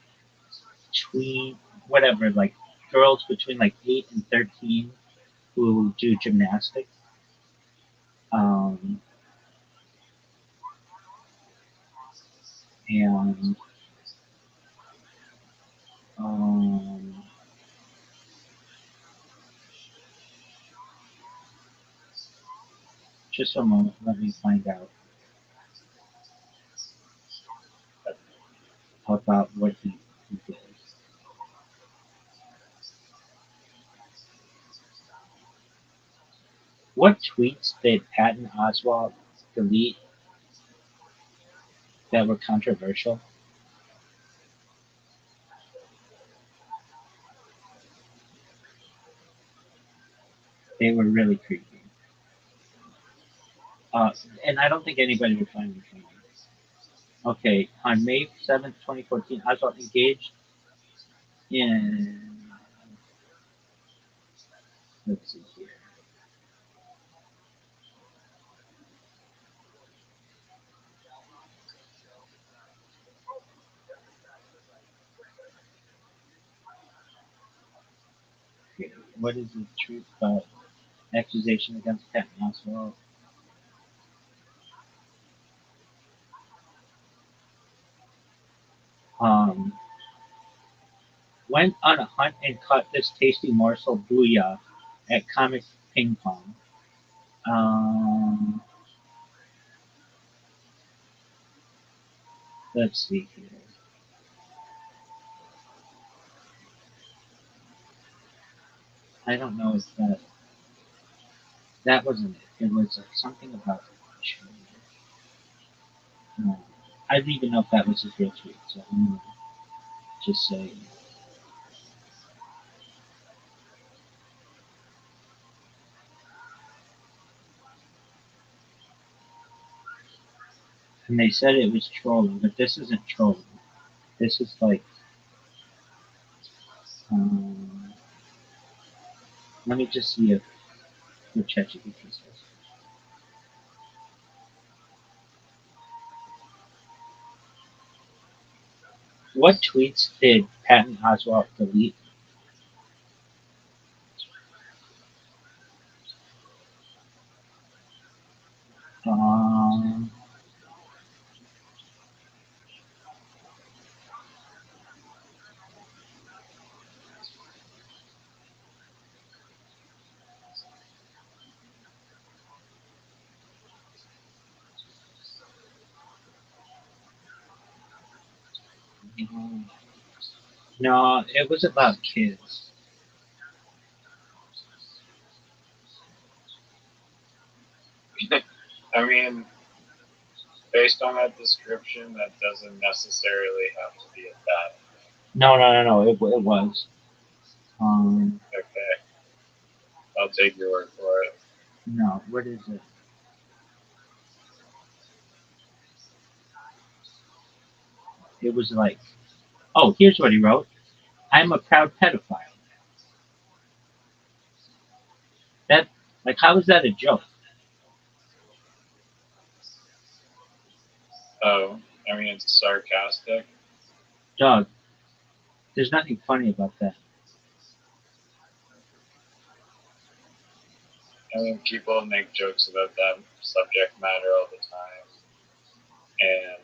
S1: tween, whatever, like girls between like 8 and 13 who do gymnastics. Um, and um, just a moment, let me find out about what he did. What tweets did Patton Oswalt delete that were controversial? They were really creepy. And I don't think anybody would find them funny. Okay, on May 7th, 2014, Oswald engaged in, let's see here. Okay, what is the truth about accusation against Patton Oswalt? Um, went on a hunt and caught this tasty morsel, booyah, at Comic Ping Pong. Um, let's see here. I don't know if that wasn't it. It was something about. No, I don't even know if that was his real tweet. So I'm gonna just say. And they said it was trolling, but this isn't trolling. This is like. Um, let me just see if what ChatGPT says. What tweets did Patton Oswalt delete? Um, Mm. No, it was about kids.
S2: I mean, based on that description, that doesn't necessarily have to be a bad.
S1: No. It was.
S2: Okay, I'll take your word for it.
S1: No. What is it? It was like, oh, here's what he wrote. I'm a proud pedophile. That, like, how is that a joke?
S2: Oh, I mean, it's sarcastic.
S1: Dog, there's nothing funny about that.
S2: I mean, people make jokes about that subject matter all the time, and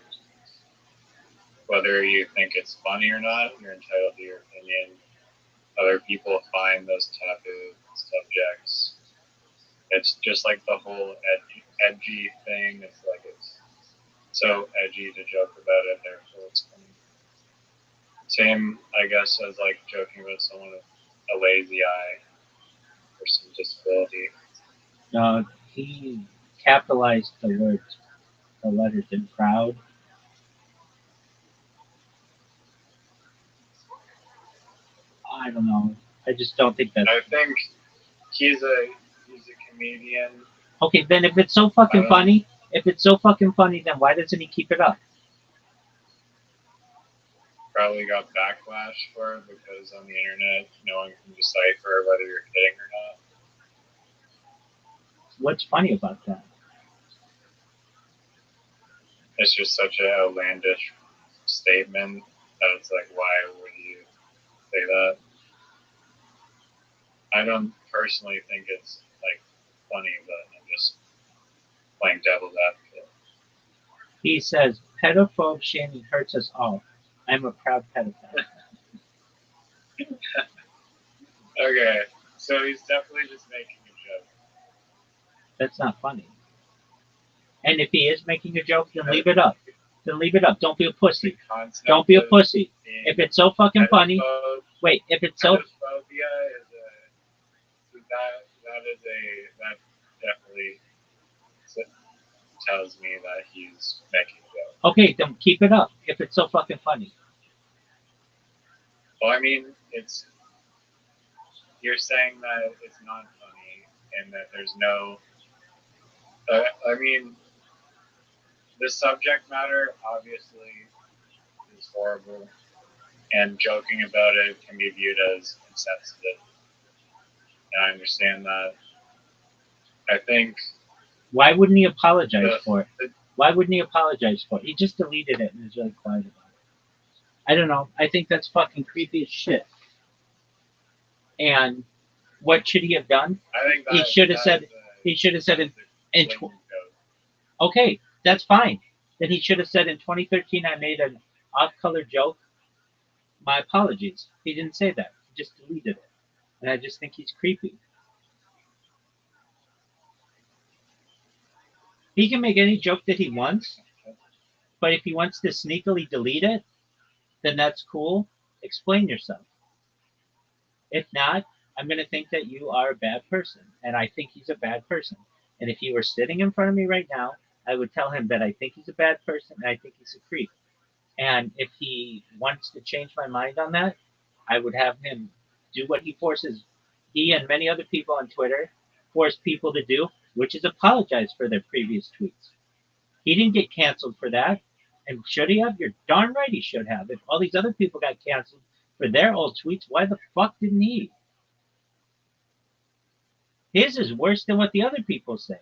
S2: whether you think it's funny or not, you're entitled to your opinion. Other people find those taboo subjects. It's just like the whole edgy thing. It's like it's so edgy to joke about it, therefore it's funny. Same, I guess, as like joking about someone with a lazy eye or some disability.
S1: Dog, he capitalized the letters in proud. I don't know. I just don't think that's
S2: I think he's a comedian.
S1: okay. Then if it's so fucking funny, then why doesn't he keep it up?
S2: Probably got backlash for it because on the internet, no one can decipher whether you're kidding or not.
S1: What's funny about that?
S2: It's just such an outlandish statement that it's like, why would you say that? I don't personally think it's like funny, but I'm just playing devil's advocate.
S1: He says, pedophobe shaming hurts us all. I'm a proud pedophile.
S2: Okay, so he's definitely just making a joke.
S1: That's not funny. And if he is making a joke, then leave it up. Then leave it up. Don't be a pussy. Don't be a pussy. If it's so fucking funny, wait. If it's so,
S2: pedophobia is that definitely tells me that he's making a joke.
S1: okay, then keep it up. If it's so fucking funny.
S2: Well, I mean, you're saying that it's not funny and that there's no. I mean, the subject matter obviously is horrible, and joking about it can be viewed as insensitive. And I understand that. I think.
S1: Why wouldn't he apologize for it? Why wouldn't he apologize for it? He just deleted it and is really quiet about it. I don't know. I think that's fucking creepy as shit. And what should he have done?
S2: I think
S1: he should have said. He should have said okay, that's fine. Then he should have said in 2013 I made an off-color joke. My apologies. He didn't say that. He just deleted it. And I just think he's creepy. He can make any joke that he wants, but if he wants to sneakily delete it, then that's cool. Explain yourself. If not, I'm going to think that you are a bad person. And I think he's a bad person. And if he were sitting in front of me right now, I would tell him that I think he's a bad person and I think he's a creep. And if he wants to change my mind on that, I would have him do what he and many other people on Twitter force people to do, which is apologize for their previous tweets. He didn't get canceled for that. And should he have? You're darn right he should have. If all these other people got canceled for their old tweets, why the fuck didn't he? His is worse than what the other people say.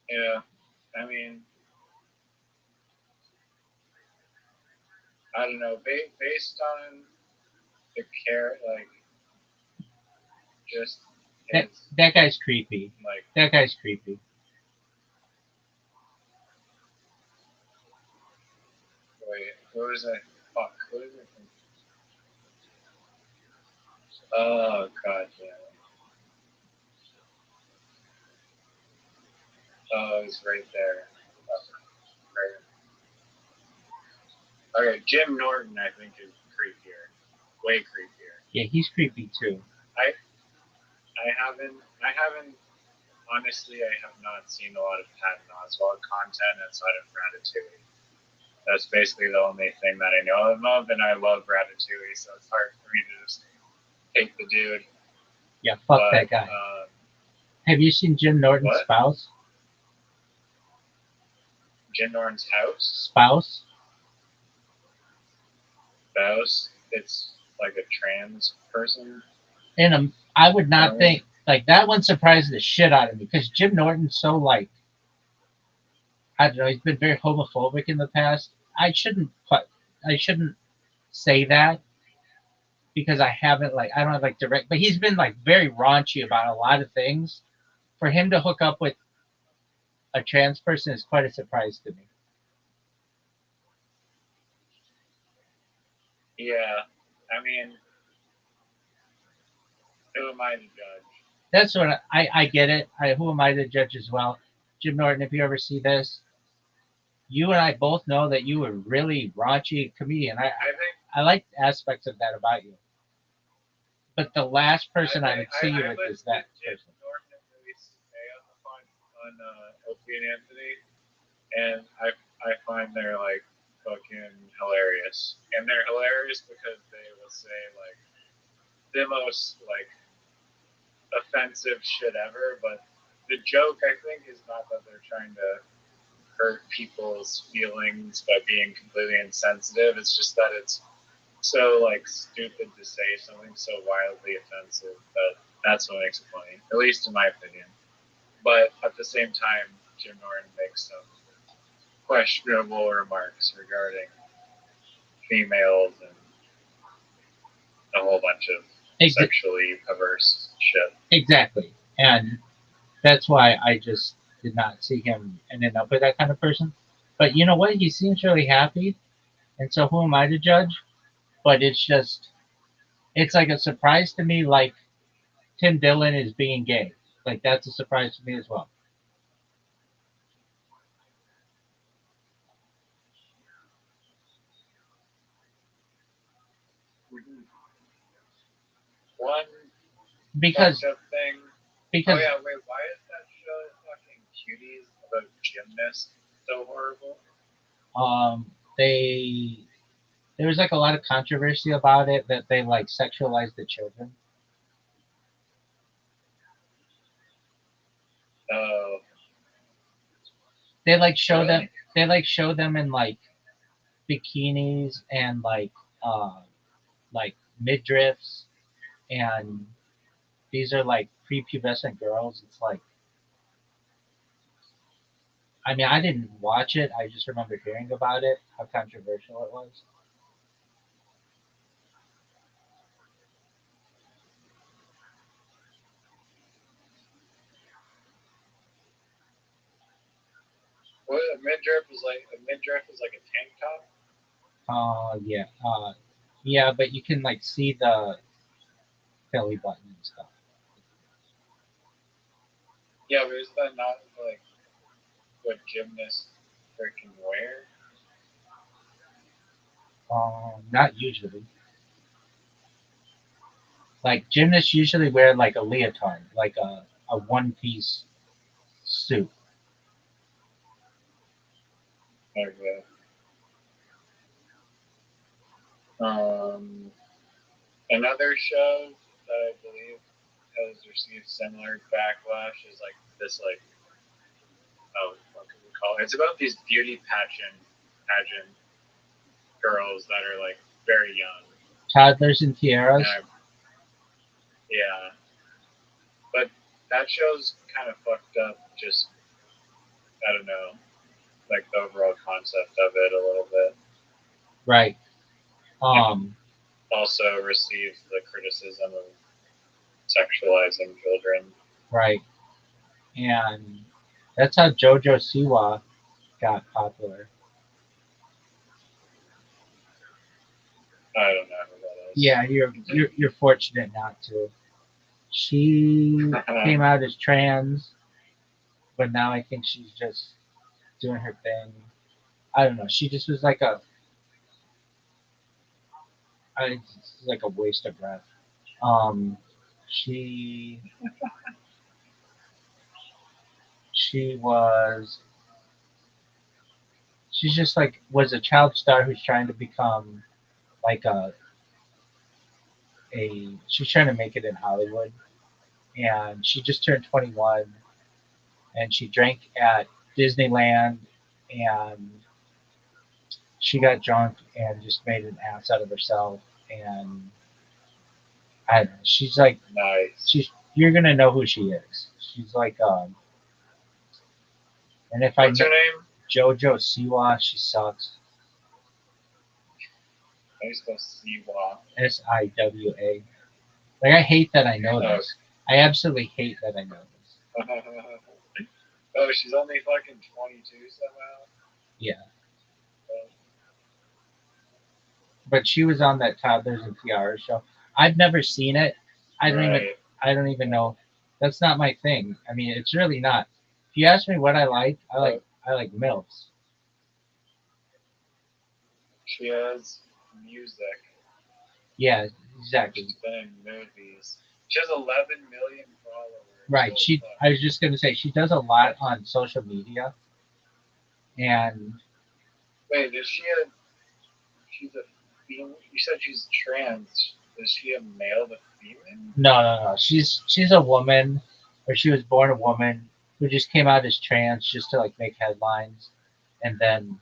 S2: Yeah, I mean, I don't know. Based on the care, like just his,
S1: that guy's creepy.
S2: like
S1: That guy's creepy.
S2: wait, who is it? Fuck, who is it? Oh god, yeah. Oh, it's right there. Right. Okay, Jim Norton, I think, is creepier. Way creepier.
S1: Yeah, he's creepy too.
S2: I haven't honestly, I have not seen a lot of Patton Oswalt content outside of Ratatouille. That's basically the only thing that I know of, and I love Ratatouille, so it's hard for me to just hate the dude.
S1: Yeah, fuck that guy. Have you seen Jim Norton's
S2: what?
S1: Spouse?
S2: Jim Norton's house?
S1: Spouse?
S2: Spouse? It's like a trans person?
S1: And I would not think, like, that one surprised the shit out of me, because Jim Norton's so, like, I don't know, he's been very homophobic in the past. I shouldn't say that, because I haven't, like, I don't have, like, direct, but he's been, like, very raunchy about a lot of things. For him to hook up with a trans person is quite a surprise to me.
S2: Yeah, I mean, who am I to judge?
S1: That's what I get it. Who am I to judge as well? Jim Norton, if you ever see this, you and I both know that you were really raunchy comedian. I like aspects of that about you. But the last person I would see you with is that person.
S2: Norton and Luis on Opie and Anthony, and I find they're like fucking hilarious, and they're hilarious because they will say like the most like offensive shit ever, but the joke I think is not that they're trying to hurt people's feelings by being completely insensitive. It's just that it's so like stupid to say something so wildly offensive that that's what makes it funny, at least in my opinion. But at the same time, Jim Norton makes some questionable remarks regarding females and a whole bunch of sexually perverse shit.
S1: Exactly. And that's why I just did not see him ending up with that kind of person. But you know what? He seems really happy. And so who am I to judge? But it's like a surprise to me, like Tim Dillon is being gay. Like, that's a surprise to me as well.
S2: One
S1: because
S2: thing.
S1: Because
S2: oh yeah, wait, why is that show fucking Cuties about gymnasts so horrible?
S1: There was like a lot of controversy about it, that they like sexualized the children.
S2: Oh.
S1: They like show them. They like show them in like bikinis and like midriffs, and these are like prepubescent girls. It's like, I mean, I didn't watch it. I just remember hearing about it, how controversial it was.
S2: What a midriff is like? A midriff is like a tank top.
S1: Yeah. Yeah, but you can like see the belly button and stuff.
S2: Yeah, but is that not like what gymnasts freaking wear?
S1: Not usually. Like gymnasts usually wear like a leotard, like a one-piece suit.
S2: Okay. Another show that I believe has received similar backlash is like this like what can we call it? It's about these beauty pageant girls that are like very young.
S1: Toddlers and tiaras.
S2: Yeah. But that show's kind of fucked up, just I don't know, like the overall concept of it a little bit.
S1: Right.
S2: Also receives the criticism of sexualizing children.
S1: Right. And that's how JoJo Siwa got popular.
S2: I don't know who that is.
S1: Yeah, you're fortunate not to. She came out as trans, but now I think she's just doing her thing. I don't know. She just was like it's like a waste of breath. Um, she she was she's just like was a child star who's trying to become like a she's trying to make it in Hollywood, and she just turned 21, and she drank at Disneyland, and she got drunk and just made an ass out of herself, and I don't know, she's like
S2: Nice.
S1: you're gonna know who she is. She's like and if
S2: What's her name?
S1: JoJo Siwa, she sucks.
S2: I used to Siwa.
S1: Siwa. Like I hate that I know
S2: Oh.
S1: this. I absolutely hate that I know this.
S2: Oh, she's only fucking 22 somehow.
S1: Yeah. But she was on that Toddlers and Tiaras show. I've never seen it. I don't even know. That's not my thing. I mean, it's really not. If you ask me what I like MILFs.
S2: She has music.
S1: Yeah, exactly.
S2: She's been in movies. She has 11 million followers.
S1: Right. I was just gonna say she does a lot on social media. And
S2: wait, she's a female? You said she's trans. Is she a male to female?
S1: No. She's a woman, or she was born a woman who just came out as trans just to like make headlines, and then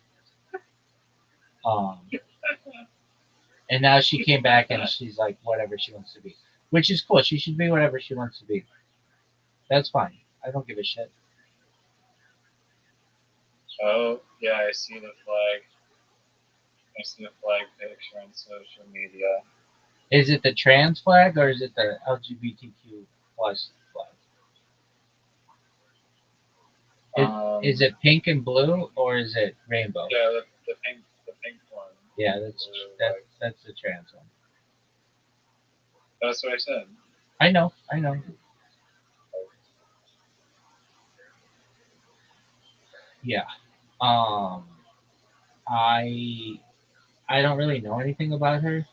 S1: and now she came back and she's like whatever she wants to be, which is cool. She should be whatever she wants to be. That's fine. I don't give a shit.
S2: Oh yeah, I see the flag. I see the flag picture on social media.
S1: Is it the trans flag or is it the LGBTQ plus flag? Is it pink and blue or is it rainbow?
S2: Yeah, the pink one.
S1: Yeah, that's the trans one.
S2: That's what I said.
S1: I know. Yeah. I don't really know anything about her.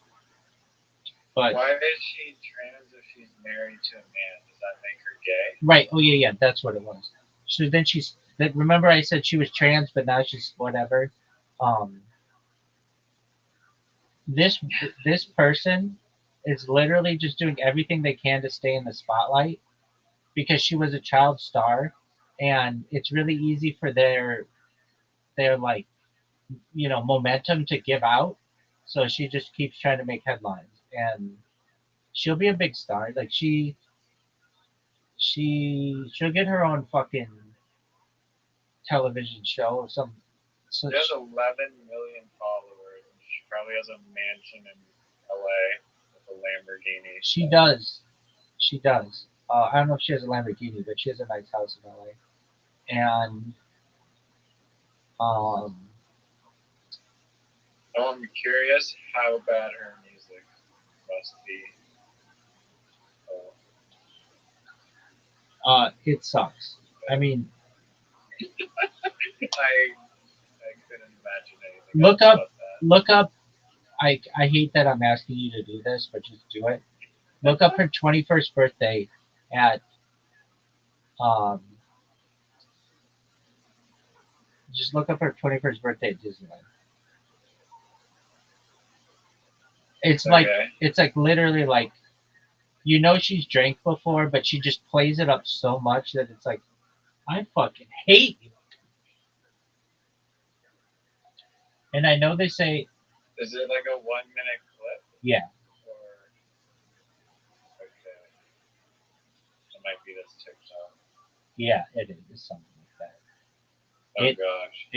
S1: But
S2: why is she trans if she's married to a man? Does that make her gay?
S1: Right. Oh yeah, that's what it was. So then remember I said she was trans, but now she's whatever. This person is literally just doing everything they can to stay in the spotlight because she was a child star, and it's really easy for their like momentum to give out. So she just keeps trying to make headlines, and she'll be a big star. Like she'll get her own fucking television show or some.
S2: She has 11 million followers, and she probably has a mansion in LA with a Lamborghini.
S1: She does. I don't know if she has a Lamborghini, but she has a nice house in LA. And
S2: I'm curious how bad her music must be.
S1: It sucks. I mean,
S2: I couldn't imagine anything.
S1: Look up. I hate that I'm asking you to do this, but just do it. Look up her 21st birthday at just look up her 21st birthday at Disneyland. It's like literally like she's drank before, but she just plays it up so much that it's like I fucking hate you. And I know they say.
S2: Is it like a 1-minute clip?
S1: Yeah.
S2: Okay. It might be this TikTok.
S1: Yeah, it is something like that.
S2: Oh gosh.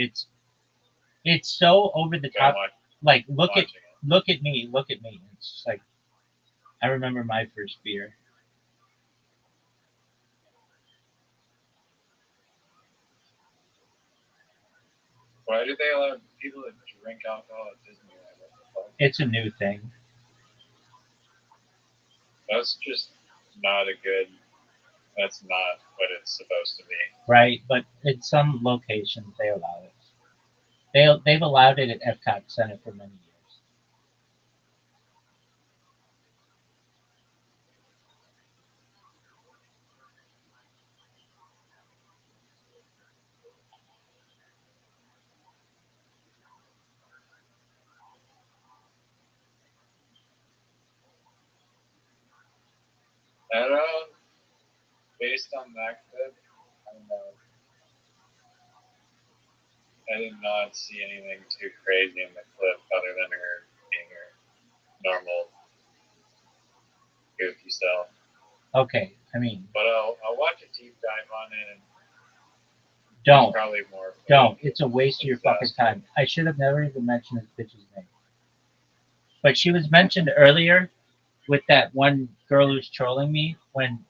S1: It's so over the top. Like look at me. It's just like I remember my first beer.
S2: Why do they allow people to drink alcohol at Disneyland?
S1: It's a new thing.
S2: That's just not a good That's not what it's supposed to be.
S1: right? But in some locations they allow it. They've allowed it at Epcot Center for many years.
S2: I don't know. Based on that clip, I don't know. I did not see anything too crazy in the clip other than her being her normal goofy self.
S1: Okay, I mean,
S2: But I'll watch a deep dive on it and
S1: don't.
S2: probably more.
S1: Don't. It's a waste of your fucking time. I should have never even mentioned this bitch's name. But she was mentioned earlier with that one girl who's trolling me when,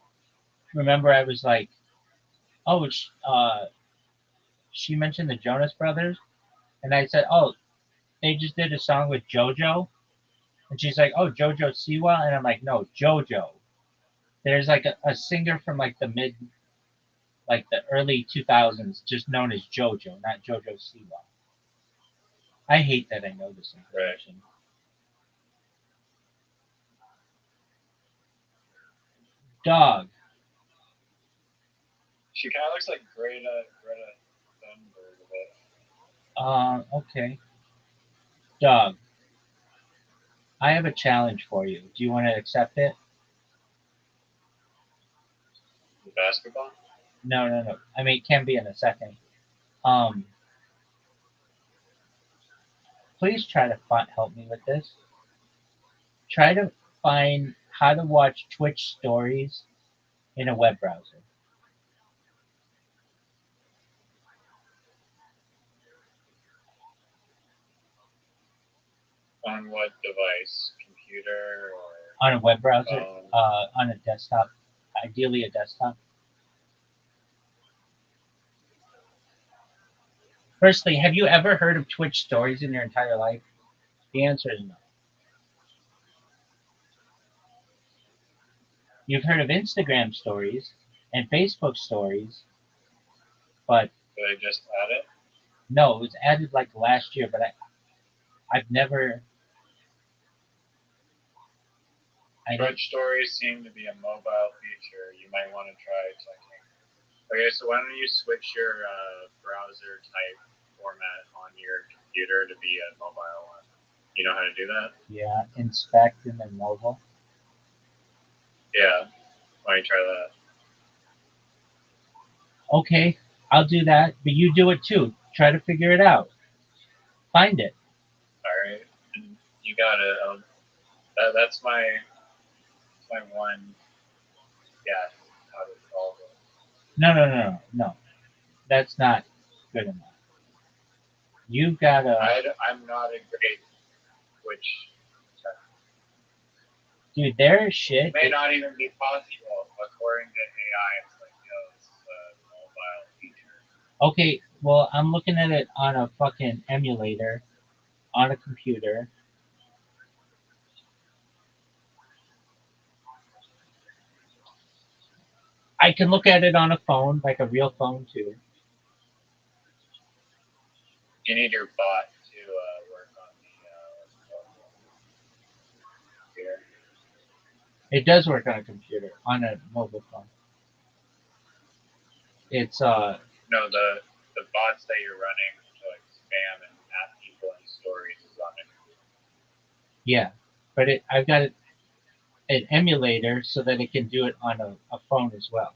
S1: remember, I was like, oh, she mentioned the Jonas Brothers. And I said, oh, they just did a song with JoJo. And she's like, oh, JoJo Siwa. And I'm like, no, JoJo. There's like a singer from like the early 2000s, just known as JoJo, not JoJo Siwa. I hate that I know this information.
S2: Right.
S1: Dog.
S2: She kind of looks like Greta Thunberg a bit.
S1: Okay. Dog. I have a challenge for you. Do you want to accept it?
S2: Basketball?
S1: No. I mean, it can be in a second. Please try to help me with this. Try to find how to watch Twitch stories in a web browser.
S2: On what device? Computer or
S1: On a web browser,
S2: phone?
S1: on a desktop, ideally a desktop. Firstly, have you ever heard of Twitch stories in your entire life? The answer is no. You've heard of Instagram stories and Facebook stories, but
S2: Did I just add it?
S1: no, it was added like last year, but I've never.
S2: Twitch stories seem to be a mobile feature. You might want to try checking. Okay, so why don't you switch your browser type format on your computer to be a mobile one? You know how to do that?
S1: Yeah, inspect and then mobile.
S2: Yeah. Why don't you try that?
S1: Okay, I'll do that, but you do it too. Try to figure it out. Find it.
S2: All right. And you got it. That's my one guess how to solve it.
S1: No. That's not good enough. You've got to.
S2: I'm not a great Twitch.
S1: Dude, there's shit.
S2: It may not even be possible. According to AI, it's like, it's a mobile feature.
S1: Okay, well, I'm looking at it on a fucking emulator on a computer. I can look at it on a phone, like a real phone too.
S2: You need your bot to work on the computer.
S1: It does work on a computer, on a mobile phone. It's
S2: No, the bots that you're running to like spam and at people in stories is on it.
S1: yeah, but I've got an emulator so that it can do it on a phone as well.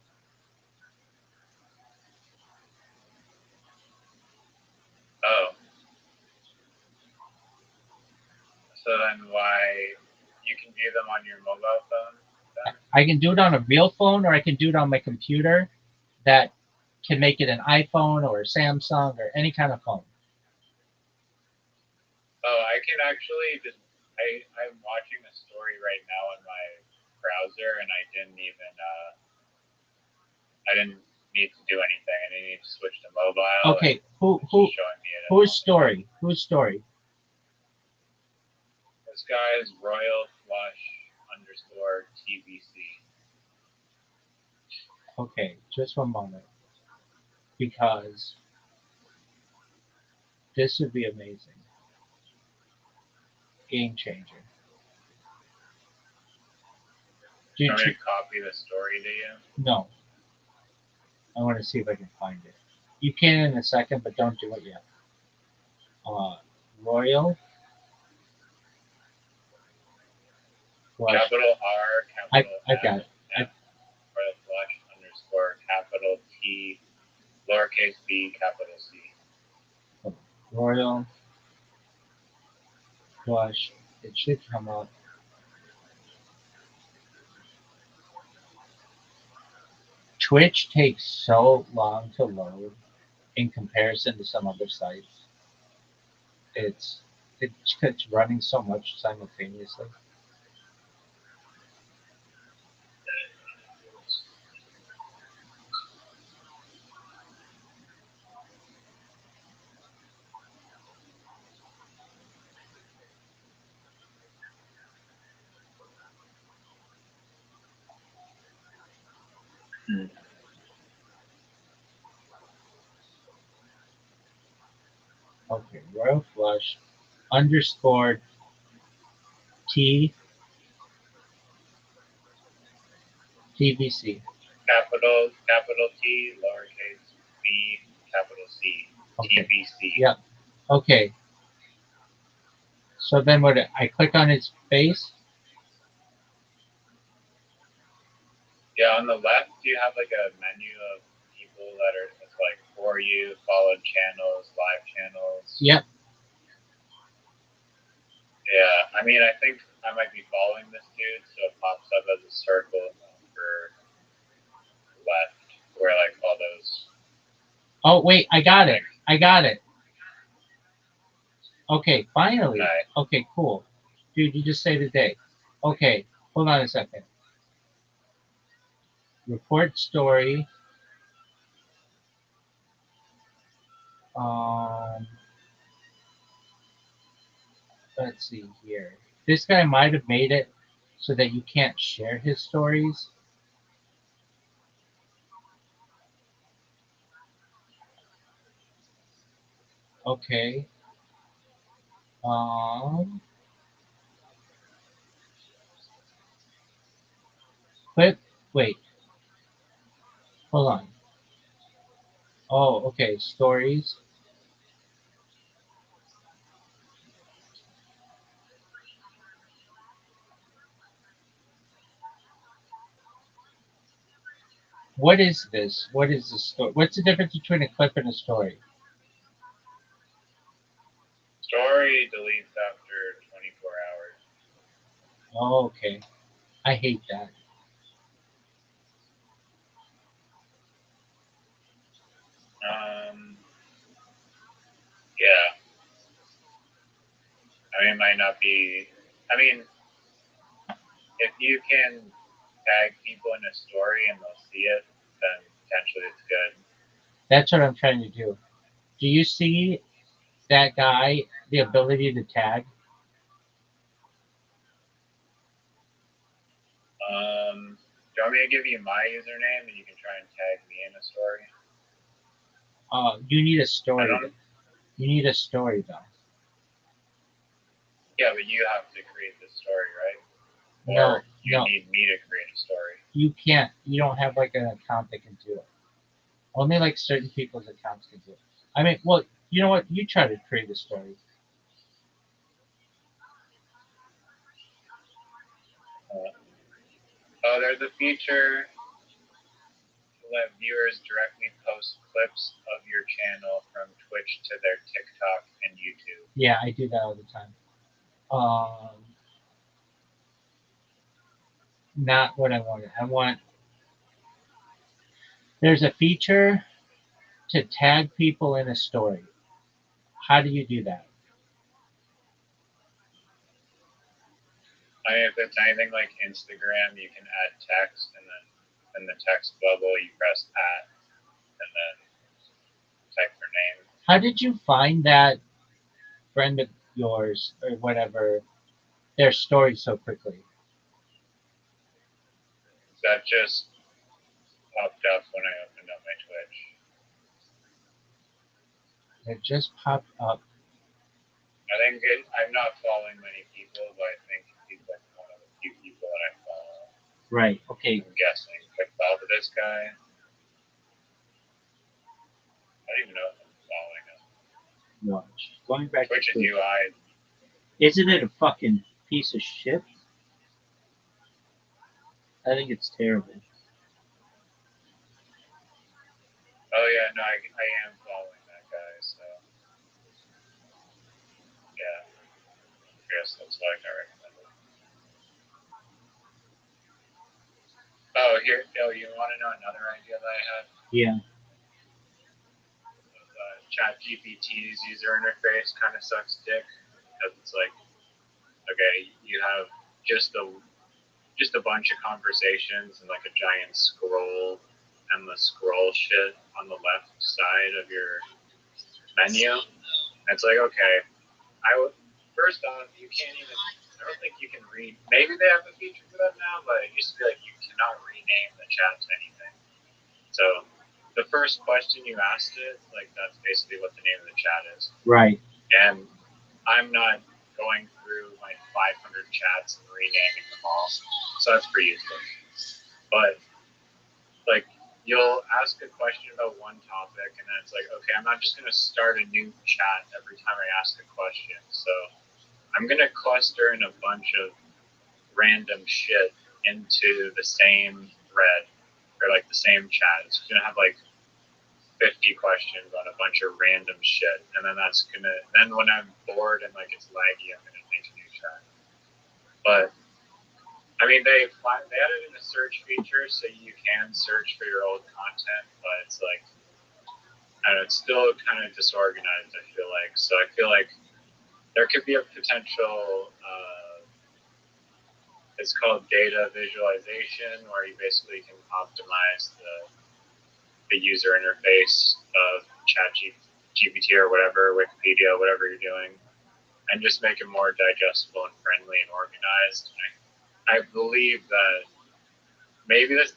S2: Oh. So then why you can view them on your mobile phone? Then?
S1: I can do it on a real phone, or I can do it on my computer that can make it an iPhone or a Samsung or any kind of phone.
S2: Oh, I can actually just. I'm watching a story right now on my browser, and I didn't need to do anything. I didn't need to switch to mobile.
S1: Okay, whose story? Whose story?
S2: This guy is Royal Flush _TBC.
S1: Okay, just one moment, because this would be amazing. Game changer.
S2: You
S1: Dude,
S2: want me to copy the story to you?
S1: no. I want to see if I can find it. You can in a second, but don't do it yet. Royal Flush.
S2: Capital R, capital
S1: I got it.
S2: F, Royal Flush underscore capital T, lowercase b, capital C.
S1: Royal Flush. It should come up. Twitch takes so long to load in comparison to some other sites. It's running so much simultaneously. Okay, Royal Flush underscore T TVC.
S2: Capital T, lowercase b, capital C,
S1: Okay.
S2: TBC.
S1: Yep. Okay. So then what? I click on his face.
S2: Yeah, on the left, you have like a menu of people that are, it's like for you, followed channels, live channels.
S1: Yep.
S2: Yeah, I mean, I think I might be following this dude, so it pops up as a circle for left, where like all those.
S1: Oh wait, I got it. I got it. Okay, finally. Okay, cool. Dude, you just saved the day. Okay, hold on a second. Report story. Um, let's see here. This guy might have made it so that you can't share his stories. Okay. Clip. Wait. Hold on. Oh, okay. Stories. What is this? What is the story? What's the difference between a clip and a story?
S2: Story deletes after 24 hours.
S1: Oh, okay. I hate that.
S2: Yeah. I mean, it might not be. I mean, if you can tag people in a story and they'll see it, then potentially it's good.
S1: That's what I'm trying to do. Do you see that guy, the ability to tag?
S2: Do you want me to give you my username and you can try and tag me in a story?
S1: You need a story. You need a story, though.
S2: Yeah, but you have to create the story, right?
S1: No,
S2: you need me to create a story.
S1: You can't. You don't have like an account that can do it. Only like certain people's accounts can do it. I mean, well, you know what? You try to create a story.
S2: There's a feature to let viewers directly post clips of your channel from Twitch to their TikTok and YouTube.
S1: Yeah, I do that all the time. Not what I wanted. I want. There's a feature to tag people in a story. How do you do that?
S2: I mean, if it's anything like Instagram, you can add text, and then in the text bubble, you press at, and then type their name.
S1: How did you find that friend of yours or whatever, their story so quickly?
S2: Is that just popped up when I opened up my Twitch.
S1: It just popped up.
S2: I think I'm not following many people, but I think he's like one of the few people that I follow.
S1: Right. Okay.
S2: I'm guessing. Quick follow to this guy. I don't even know if I'm following him.
S1: Watch. Going back
S2: Twitch
S1: to
S2: and UI.
S1: Isn't it a fucking piece of shit? I think it's terrible.
S2: Oh yeah, no, I am following that guy, so yeah. I guess that's why I got recommended. Oh, here. Oh, you want to know another idea that I had?
S1: Yeah.
S2: ChatGPT's user interface kind of sucks dick because it's like, okay, you have just a bunch of conversations and like a giant scroll and the scroll shit on the left side of your menu. And it's like, okay, first off, you can't even. I don't think you can read. Maybe they have a feature for that now, but it used to be like you cannot rename the chat to anything. So the first question you asked it, like that's basically what the name of the chat is.
S1: Right.
S2: And I'm not going through like 500 chats and renaming them all, so that's pretty useless. But like you'll ask a question about one topic, and then it's like, okay, I'm not just gonna start a new chat every time I ask a question. So I'm gonna cluster in a bunch of random shit into the same thread or like the same chat. It's gonna have like 50 questions on a bunch of random shit, and then then when I'm bored and like it's laggy, I'm gonna make a new chat. But I mean, they added in a search feature so you can search for your old content, but it's like I don't know, it's still kind of disorganized. I feel like so. I feel like there could be a potential. It's called data visualization, where you basically can optimize the user interface of ChatGPT or whatever, Wikipedia, whatever you're doing, and just make it more digestible and friendly and organized. I believe that maybe it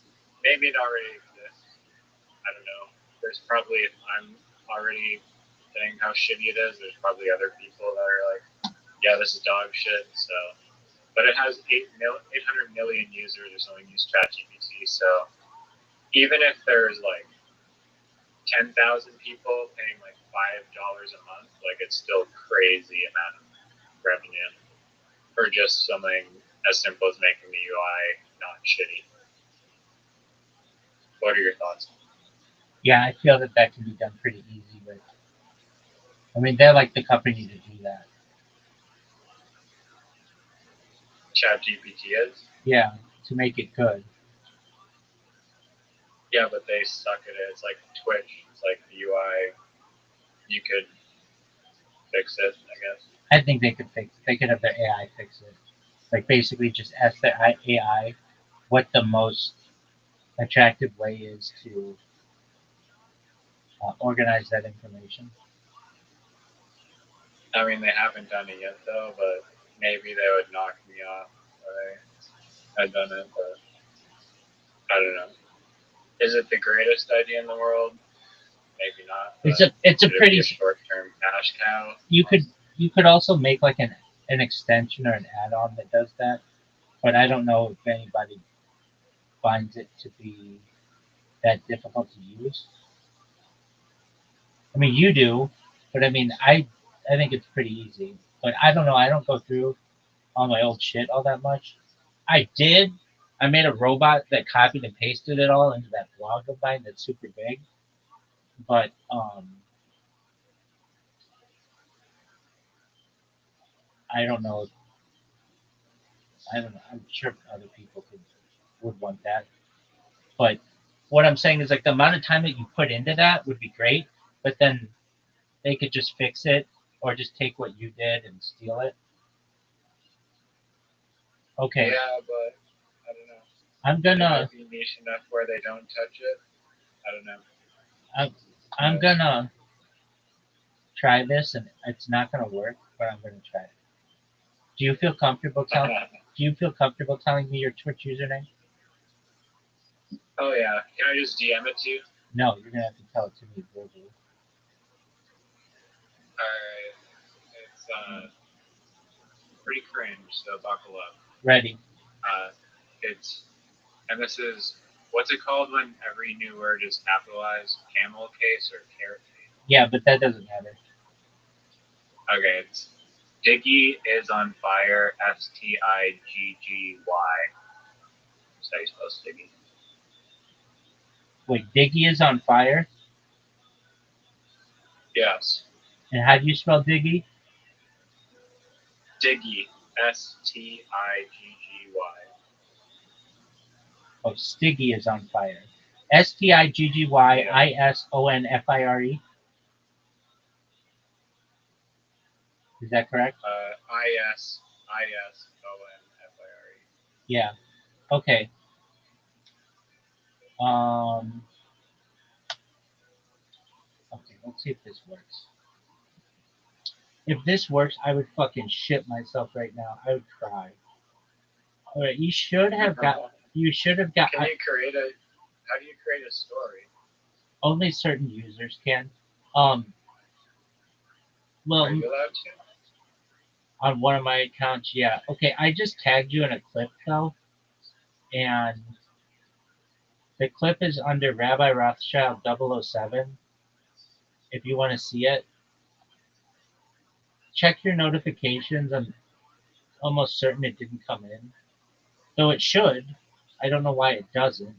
S2: already exists. I don't know. There's probably, if I'm already saying how shitty it is, there's probably other people that are like, yeah, this is dog shit. So, but it has 800 million users or something use ChatGPT. So even if there's like 10,000 people paying like $5 a month, like it's still crazy amount of revenue for just something as simple as making the UI not shitty. What are your thoughts?
S1: Yeah, I feel that can be done pretty easy with. I mean, they're like the company to do that.
S2: ChatGPT is?
S1: Yeah, to make it good.
S2: Yeah, but they suck at it. It's like Twitch. It's like the UI. You could fix it, I guess.
S1: I think they could have their AI fix it. Like basically just ask their AI what the most attractive way is to organize that information.
S2: I mean, they haven't done it yet, though, but maybe they would knock me off if I had done it, but I don't know. Is it the greatest idea in the world? Maybe not.
S1: It's a pretty
S2: short-term cash cow.
S1: You could also make like an extension or an add-on that does that, but I don't know if anybody finds it to be that difficult to use. I mean, you do, but I mean, I think it's pretty easy. But I don't know. I don't go through all my old shit all that much. I did. I made a robot that copied and pasted it all into that blog of mine that's super big. But I don't know. I don't know. I'm sure other people would want that. But what I'm saying is like the amount of time that you put into that would be great. But then they could just fix it or just take what you did and steal it. Okay.
S2: Yeah, but I don't know.
S1: I'm gonna.
S2: It might be niche enough where they don't touch it. I don't know.
S1: I'm gonna try this, and it's not gonna work, but I'm gonna try it. Do you feel comfortable telling? Do you feel comfortable telling me your Twitch username?
S2: Oh yeah. Can I just DM it to you?
S1: No, you're gonna have to tell it to me verbally.
S2: Alright. It's pretty cringe, so buckle up.
S1: Ready?
S2: And this is, what's it called when every new word is capitalized? Camel case or carrot case?
S1: Yeah, but that doesn't matter.
S2: Okay, it's Diggy is on fire. Stiggy. That's how you spell Stiggy.
S1: Wait, Diggy is on fire?
S2: Yes.
S1: And how do you spell Diggy?
S2: Diggy. Stiggy.
S1: Oh, Stiggy is on fire. Stiggyisonfire. Is that correct?
S2: Isonfire.
S1: Yeah. Okay. Okay, let's see if this works. If this works, I would fucking shit myself right now. I would cry. All right, you should have got. You should have got.
S2: How do you create a story?
S1: Only certain users can.
S2: Are
S1: Well,
S2: you allowed to?
S1: on one of my accounts, yeah. Okay, I just tagged you in a clip though, and the clip is under Rabbi Rothschild 007. If you want to see it, check your notifications. I'm almost certain it didn't come in, though it should. I don't know why it doesn't.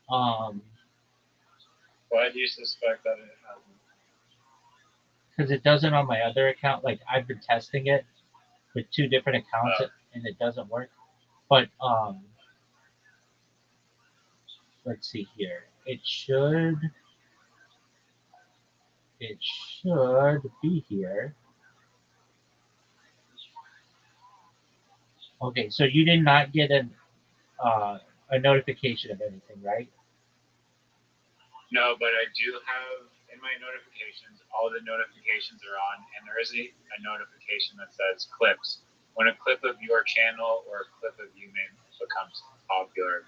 S2: Why do you suspect that it hasn't?
S1: Because it doesn't on my other account. Like I've been testing it with two different accounts, and it doesn't work. But let's see here. It should be here. Okay, so you did not get a notification of anything, right?
S2: No, but I do have in my notifications, all the notifications are on, and there is a notification that says clips. When a clip of your channel or a clip of you becomes popular,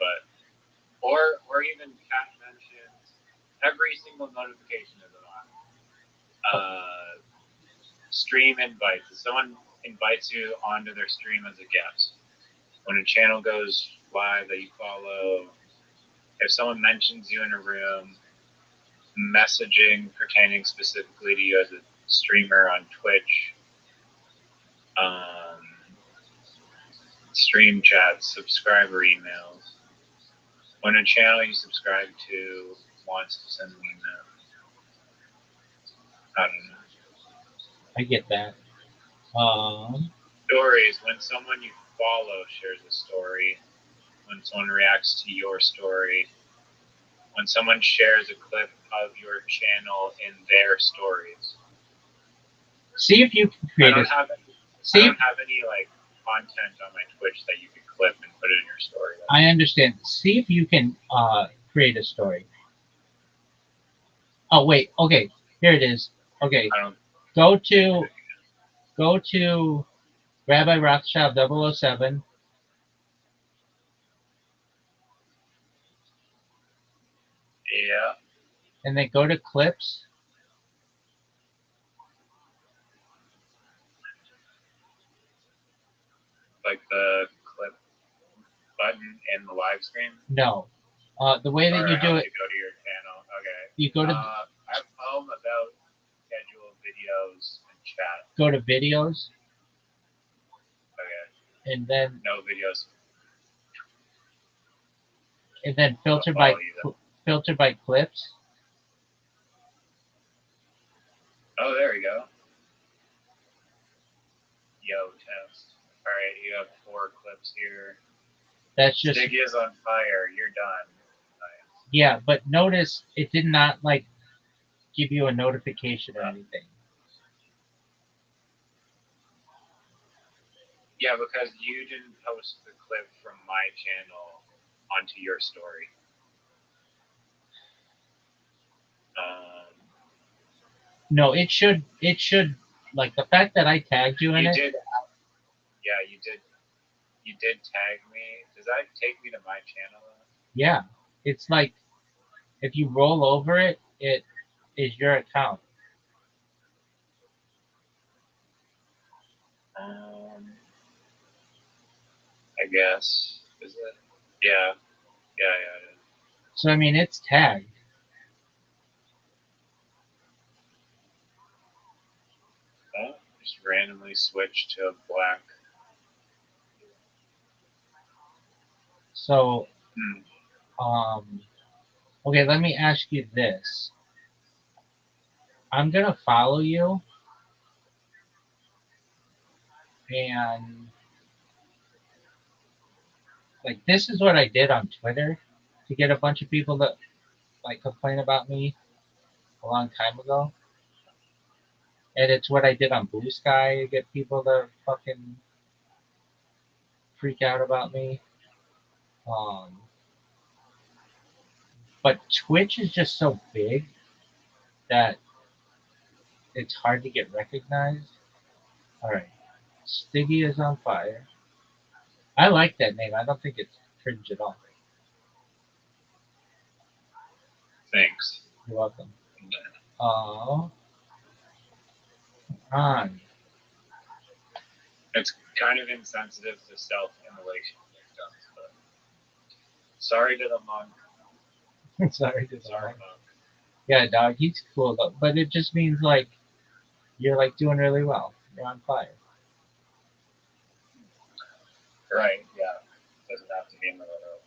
S2: or even Cat mentions, every single notification is on. Stream invites. If someone invites you onto their stream as a guest, when a channel goes live that you follow, if someone mentions you in a room, messaging pertaining specifically to you as a streamer on Twitch, stream chats, subscriber emails. When a channel you subscribe to wants to send an email. I don't know.
S1: I get that.
S2: Stories. When someone you follow shares a story. When someone reacts to your story. When someone shares a clip of your channel in their stories.
S1: See if you can create
S2: I don't have any like content on my Twitch that you can clip and put it in your story.
S1: I understand. See if you can create a story. Oh wait, okay, here it is. Okay, go to Rabbi Rothschild 007.
S2: Yeah.
S1: And then go to clips.
S2: Like the clip button in the live stream?
S1: No. The way that you do it.
S2: You go to your channel. Okay.
S1: You go to.
S2: I have home about schedule videos and chat.
S1: Go to videos.
S2: Okay.
S1: And then.
S2: No videos.
S1: And then filter by clips.
S2: Oh, there we go. Yo, test. All right, you have 4 clips here.
S1: That's just.
S2: Stig is on fire. You're done. Nice.
S1: Yeah, but notice it did not like give you a notification or anything.
S2: Yeah, because you didn't post the clip from my channel onto your story.
S1: No, it should like the fact that I tagged you in it.
S2: Yeah, you did tag me. Does that take me to my channel?
S1: Yeah, it's like if you roll over it, it is your account.
S2: I guess. Is it? Yeah. Yeah.
S1: So I mean, it's tagged.
S2: Oh, just randomly switch to a black.
S1: So,
S2: Hmm.
S1: okay, let me ask you this. I'm gonna follow you, and like this is what I did on Twitter to get a bunch of people to like complain about me a long time ago, and it's what I did on Blue Sky to get people to fucking freak out about me. Um, but Twitch is just so big that it's hard to get recognized. All right, Stiggy is on fire. I like that name. I don't think it's cringe at all.
S2: Thanks.
S1: You're welcome. On.
S2: It's kind of insensitive to self-immolation victims, but sorry to the monk.
S1: Sorry to
S2: Sorry,
S1: dog.
S2: monk.
S1: Yeah, dog. He's cool though, but it just means like you're like doing really well. You're on fire.
S2: Right, yeah. Doesn't have to be in the literal.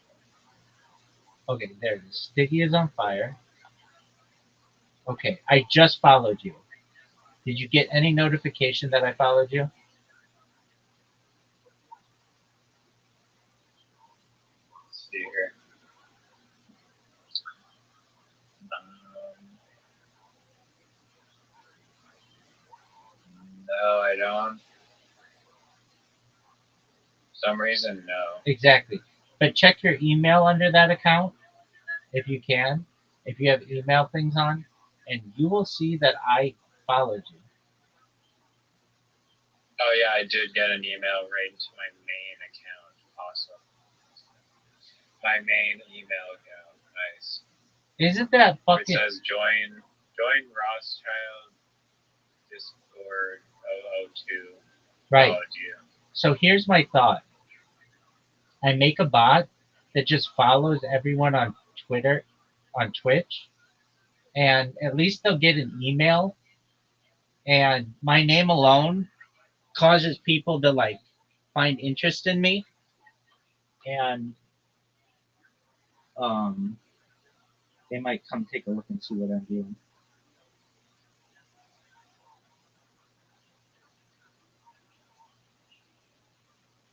S1: Okay, there it is. Sticky is on fire. Okay, I just followed you. Did you get any notification that I followed you?
S2: Let's see here. No, I don't. For some reason, no.
S1: Exactly. But check your email under that account if you can, if you have email things on, and you will see that I followed you.
S2: Oh yeah, I did get an email right into my main account. Awesome. My main email account. Nice.
S1: Isn't that
S2: Where it
S1: fucking
S2: says join Rothschild Discord 002.
S1: right?
S2: Followed you.
S1: So here's my thought. I make a bot that just follows everyone on Twitter, on Twitch, and at least they'll get an email. And my name alone causes people to like find interest in me, and um, they might come take a look and see what I'm doing.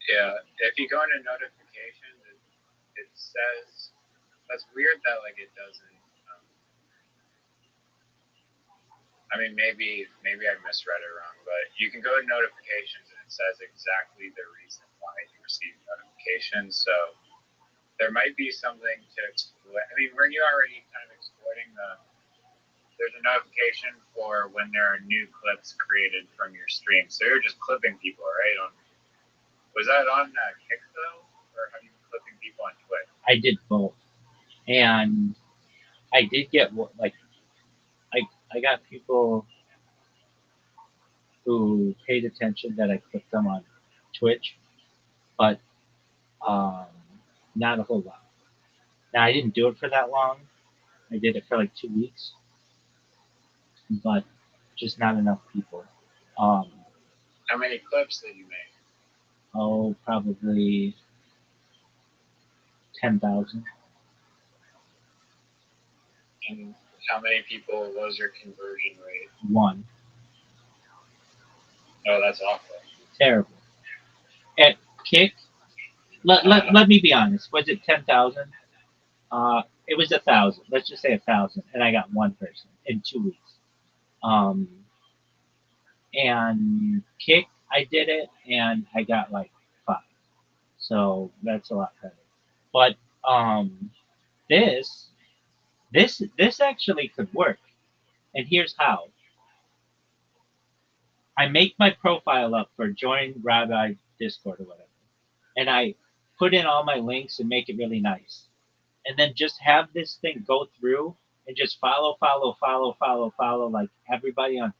S2: Yeah. If you go into notifications, it says that's weird that like it doesn't. I mean, maybe I misread it wrong, but you can go to notifications and it says exactly the reason why you receive notifications. So there might be something to exploit. I mean, were you already kind of exploiting there's a notification for when there are new clips created from your stream. So you're just clipping people, right? Was that on Kick though, or have you been clipping people on Twitch?
S1: I did both, and I did get like I got people who paid attention that I clicked them on Twitch, but um, not a whole lot. Now I didn't do it for that long. I did it for like 2 weeks, but just not enough people. Um,
S2: How many clips did you make?
S1: oh, probably 10,000.
S2: And how many people was your conversion rate?
S1: One.
S2: Oh, that's awful.
S1: Terrible. At Kick, let me be honest. Was it 10,000? It was 1,000. Let's just say 1,000, and I got one person in 2 weeks. Um, and Kick, I did it, and I got like 5. So that's a lot better. But um, this this actually could work, and here's how. I make my profile up for join Rabbi Discord or whatever, and I put in all my links and make it really nice. and then just have this thing go through and just follow like everybody on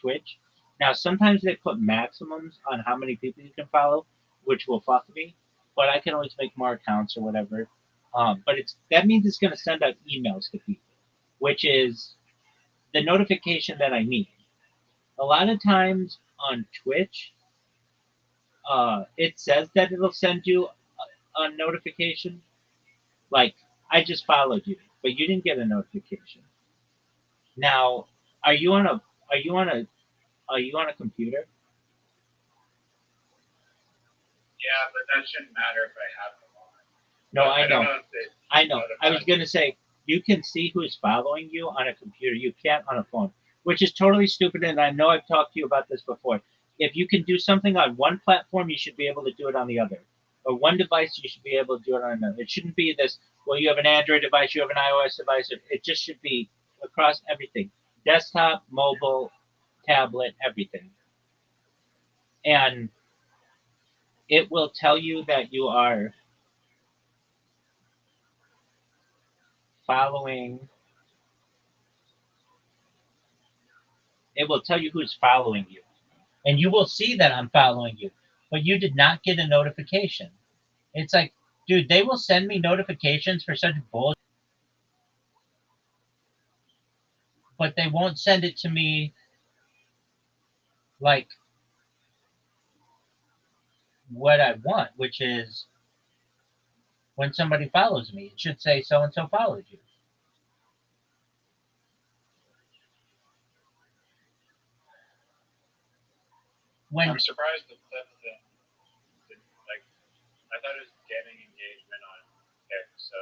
S1: Twitch. Now sometimes they put maximums on how many people you can follow, which will fuck me. But I can always make more accounts or whatever. But that means it's gonna send out emails to people, which is the notification that I need. A lot of times on Twitch, it says that it'll send you a notification. Like I just followed you, but you didn't get a notification. Now, are you on a are you on a are you on a computer?
S2: Yeah, but that shouldn't matter if I have them on.
S1: No,
S2: But
S1: I
S2: I don't
S1: know.
S2: know if they
S1: I know. I was
S2: notify
S1: gonna
S2: me.
S1: say you can see who's following you on a computer. You can't on a phone, which is totally stupid. And I know I've talked to you about this before. If you can do something on one platform, you should be able to do it on the other. Or one device, you should be able to do it on another. It shouldn't be this. Well, you have an Android device, you have an iOS device. It just should be across everything: desktop, mobile, tablet, everything. And it will tell you that you are following. It will tell you who's following you. And you will see that I'm following you, but you did not get a notification. It's like, dude, they will send me notifications for such bullshit, but they won't send it to me like what I want, which is when somebody follows me, it should say so and so followed you. When
S2: I'm surprised the clip thing didn't, like, I thought it was getting engagement on Kick, so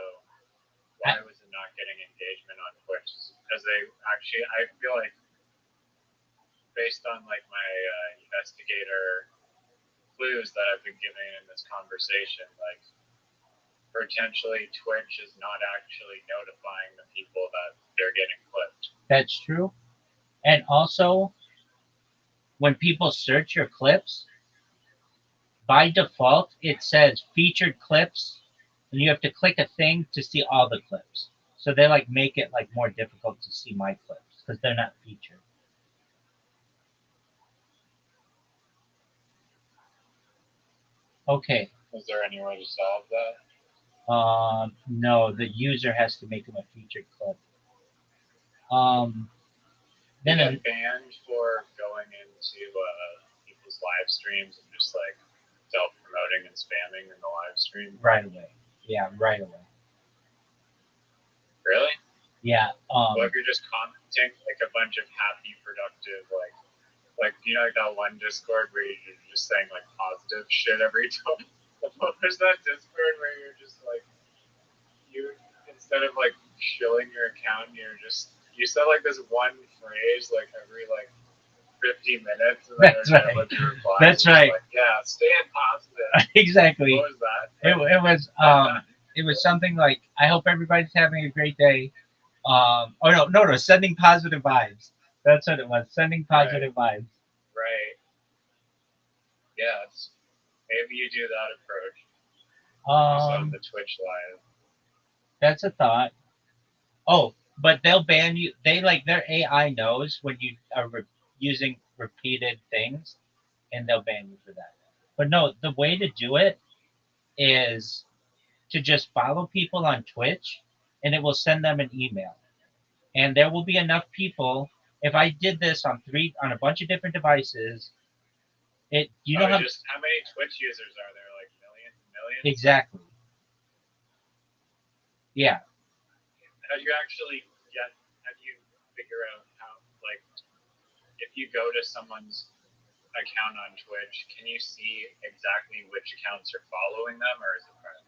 S2: why was it not getting engagement on Twitch? Because they actually, I feel like, based on like my investigator clues that I've been giving in this conversation, like potentially Twitch is not actually notifying the people that they're getting clipped.
S1: that's true. And also, when people search your clips, by default, it says featured clips, and you have to click a thing to see all the clips. So they like make it like more difficult to see my clips because they're not featured. Okay.
S2: Is there any way to solve that?
S1: No, the user has to make them a featured clip.
S2: You
S1: Then
S2: get banned for going into people's live streams and just like self-promoting and spamming in the live stream.
S1: right away. Yeah, right away.
S2: Really?
S1: Yeah.
S2: What if you're just commenting like a bunch of happy, productive, like you know, like that one Discord where you're just saying like positive shit every time. There's that Discord where you're just like you instead of like shilling your account, you said like this one phrase like every like 50 minutes, and then
S1: That's
S2: there's
S1: right.
S2: like your replies.
S1: That's right.
S2: Like, yeah, staying positive.
S1: Exactly.
S2: What was that?
S1: It was something like, I hope everybody's having a great day. Oh no, sending positive vibes. That's what it was. Sending positive vibes.
S2: Right. Yeah, maybe you do that approach. On the Twitch live.
S1: That's a thought. Oh, but they'll ban you. They like their AI knows when you are using repeated things, and they'll ban you for that. But no, the way to do it is to just follow people on Twitch, and it will send them an email. And there will be enough people. If I did this on a bunch of different devices,
S2: how many Twitch users are there? Like millions and millions?
S1: Exactly. Yeah.
S2: How do you figure out how, like, if you go to someone's account on Twitch, can you see exactly which accounts are following them, or is it private?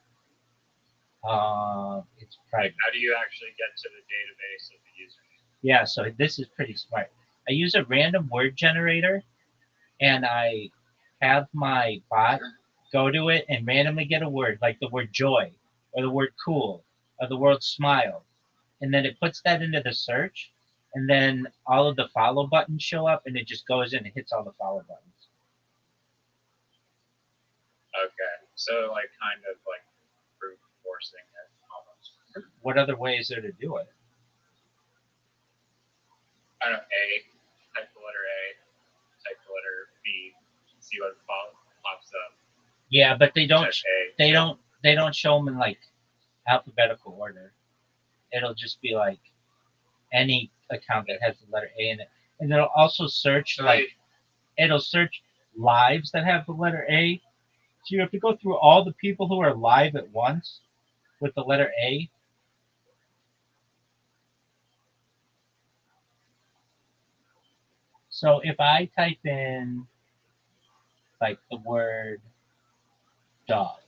S1: It's private.
S2: Like, how do you actually get to the database of the username?
S1: Yeah, so this is pretty smart. I use a random word generator, and I have my bot go to it and randomly get a word, like the word joy, or the word cool, or the word smile. And then it puts that into the search, and then all of the follow buttons show up, and it just goes in and hits all the follow buttons.
S2: Okay, so like kind of like brute forcing it almost.
S1: What other way is there to do it?
S2: I don't know, type the letter A, type the letter B, see what pops up.
S1: Yeah, but they don't.
S2: Type A.
S1: They don't show them in like alphabetical order. It'll just be like any account that has the letter A in it, and it'll also search it'll search lives that have the letter A. So you have to go through all the people who are live at once with the letter A. So if I type in like the word dog,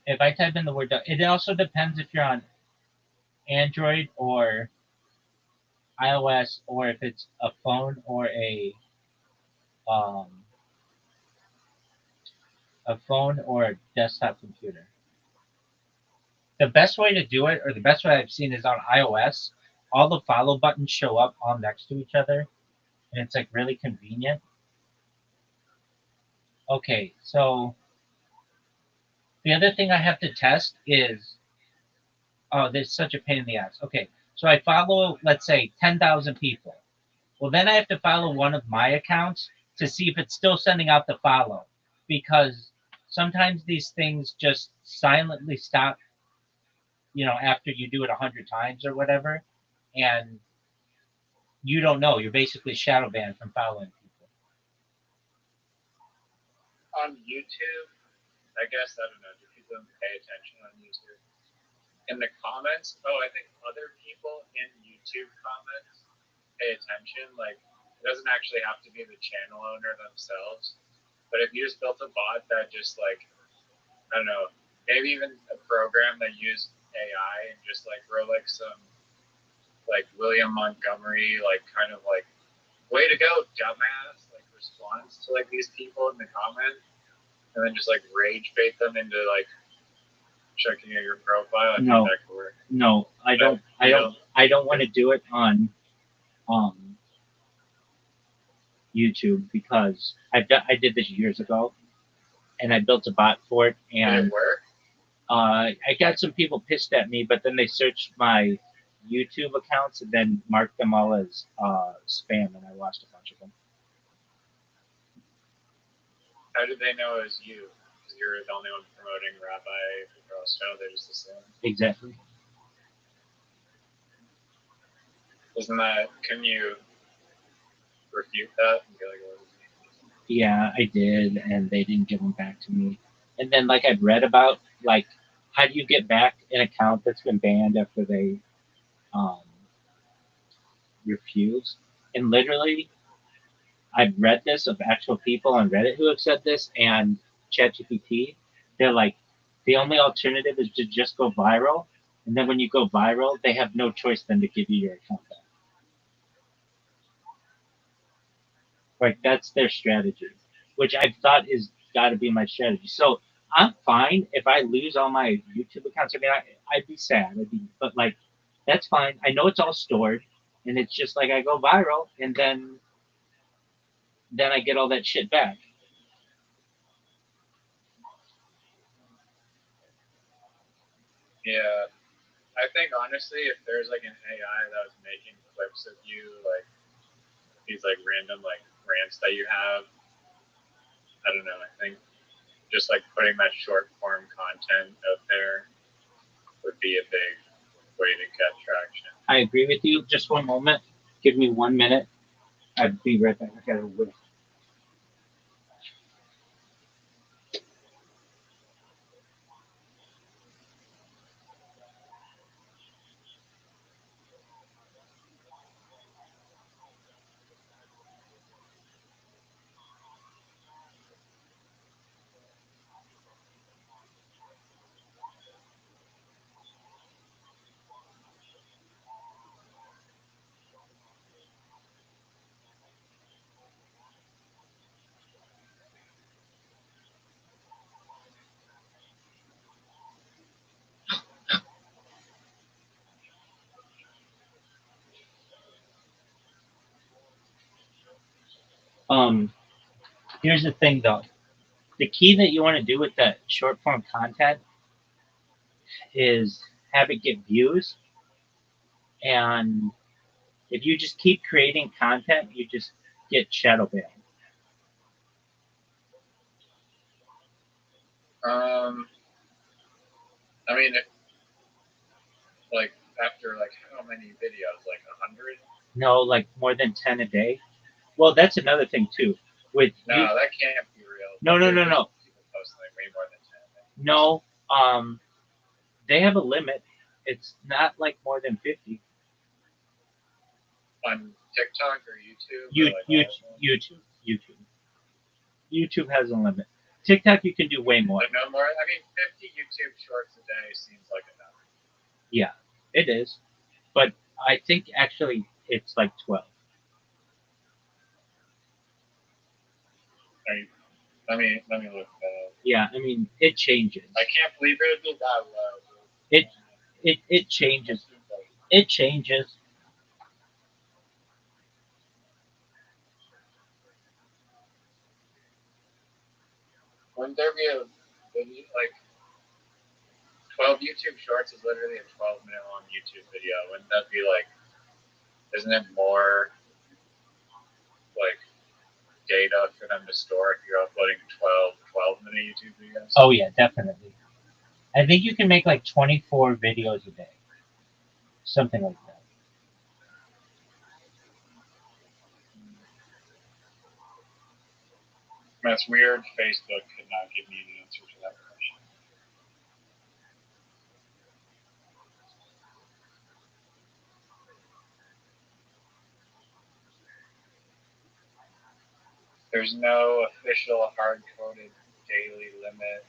S1: if I type in the word dog, it also depends if you're on Android or iOS or if it's a phone or um, a phone or a desktop computer. The best way to do it, or the best way I've seen, is on iOS. All the follow buttons show up all next to each other, and it's like really convenient. Okay, so the other thing I have to test is, oh, there's such a pain in the ass. Okay, so I follow, let's say, 10,000 people. Well, then I have to follow one of my accounts to see if it's still sending out the follow, because sometimes these things just silently stop, after you do it 100 times or whatever, and you don't know. You're basically shadow banned from following people.
S2: On YouTube, I guess, I don't know, do people pay attention on YouTube? In the comments, I think other people in YouTube comments pay attention. Like, it doesn't actually have to be the channel owner themselves. But if you just built a bot that just, like, I don't know, maybe even a program that used AI and just, like, wrote, like, some, like, William Montgomery, like, kind of, like, way to go, dumbass, like, response to, like, these people in the comment, and then just, like, rage bait them into, like, checking out your profile. I think that could work.
S1: No, I don't. I don't want to do it on YouTube because I did this years ago, and I built a bot for it, and
S2: did it work?
S1: I got some people pissed at me, but then they searched my YouTube accounts and then marked them all as spam, and I lost a bunch of them.
S2: How did they know it was you? Because you're the only one promoting Rabbi and Rothschild. They just assumed.
S1: Exactly.
S2: Isn't that? Can you refute that and be like,
S1: yeah, I did, and they didn't give them back to me. And then, like, I've read about, like, how do you get back an account that's been banned after they refuse? And literally, I've read this of actual people on Reddit who have said this, and ChatGPT. They're like, the only alternative is to just go viral, and then when you go viral, they have no choice than to give you your account back. Like, that's their strategy, which I've thought is got to be my strategy. So I'm fine if I lose all my YouTube accounts. I mean, I'd be sad, but like, that's fine. I know it's all stored, and it's just like I go viral, and then I get all that shit back.
S2: Yeah, I think honestly, if there's like an AI that was making clips of you, like these like random like rants that you have, I don't know. I think just like putting that short form content out there would be a big way to get traction.
S1: I agree with you. Just one moment. Give me 1 minute. I'd be right back. I gotta whip. Here's the thing though. The key that you want to do with that short form content is have it get views, and if you just keep creating content, you just get shadow banned.
S2: I mean, if, like after like how many videos? Like 100?
S1: No, like more than 10 a day. Well, that's another thing too. With
S2: No,
S1: you,
S2: that can't be real.
S1: no, no, no,
S2: There's
S1: no,
S2: people posting like way more than 10 a day.
S1: no. They have a limit. It's not like more than 50.
S2: On TikTok or YouTube?
S1: You,
S2: or like
S1: you,
S2: all of them?
S1: YouTube. YouTube has a limit. TikTok, you can do way more.
S2: But no more. I mean, 50 YouTube shorts a day seems like enough.
S1: Yeah, it is. But I think actually it's like 12.
S2: Let me look that up.
S1: Yeah, I mean, it changes.
S2: I can't believe it would be that low.
S1: It changes. It changes.
S2: Wouldn't there be a video like 12 YouTube shorts is literally a 12-minute long YouTube video? Wouldn't that be like? Isn't it more like data for them to store if you're uploading 12-minute YouTube videos?
S1: Oh yeah, definitely. I think you can make like 24 videos a day, something like that.
S2: That's weird. Facebook could not give me the answer to that question. There's no official hard-coded daily limit.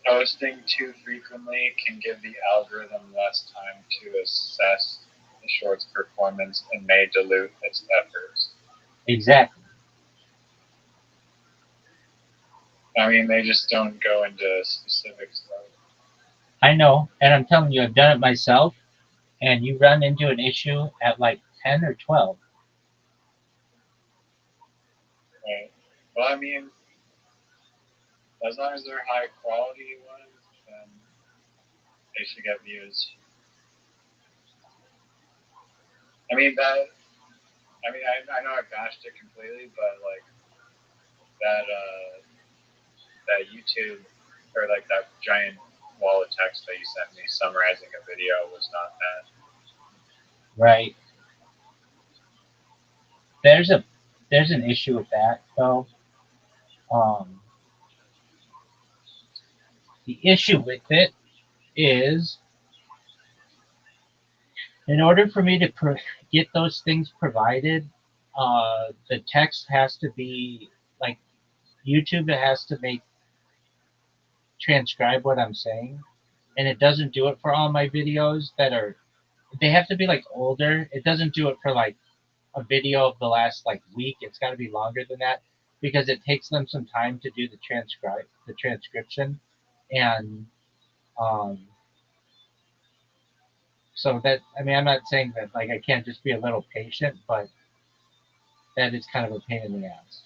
S2: Posting too frequently can give the algorithm less time to assess the short's performance and may dilute its efforts.
S1: Exactly.
S2: I mean, they just don't go into specifics about it.
S1: I know, and I'm telling you, I've done it myself, and you run into an issue at like 10 or 12.
S2: Right. Well, I mean, as long as they're high quality ones, then they should get views. I mean, I know I bashed it completely, but like that YouTube or like that giant wall of text that you sent me summarizing a video was not bad.
S1: Right. There's an issue with that though. Um, the issue with it is, in order for me to get those things provided, the text has to be like YouTube has to transcribe what I'm saying, and it doesn't do it for all my videos that are. They have to be like older. It doesn't do it for like a video of the last like week. It's got to be longer than that because it takes them some time to do the transcription, and um, so that I mean I'm not saying that like I can't just be a little patient, but that is kind of a pain in the ass.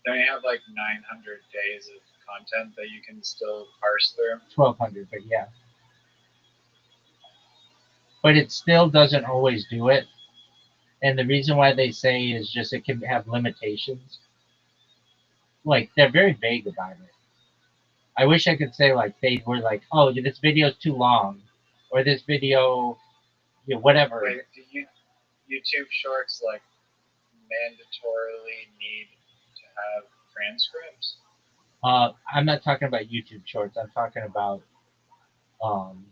S2: Don't you have like 900 days of content that you can still parse through?
S1: 1,200, but yeah. But it still doesn't always do it. And the reason why they say is just it can have limitations. Like, they're very vague about it. I wish I could say, like, they were like, oh, this video is too long. Or this video, whatever.
S2: Wait, do YouTube Shorts like mandatorily need to have transcripts?
S1: I'm not talking about YouTube Shorts. I'm talking about um,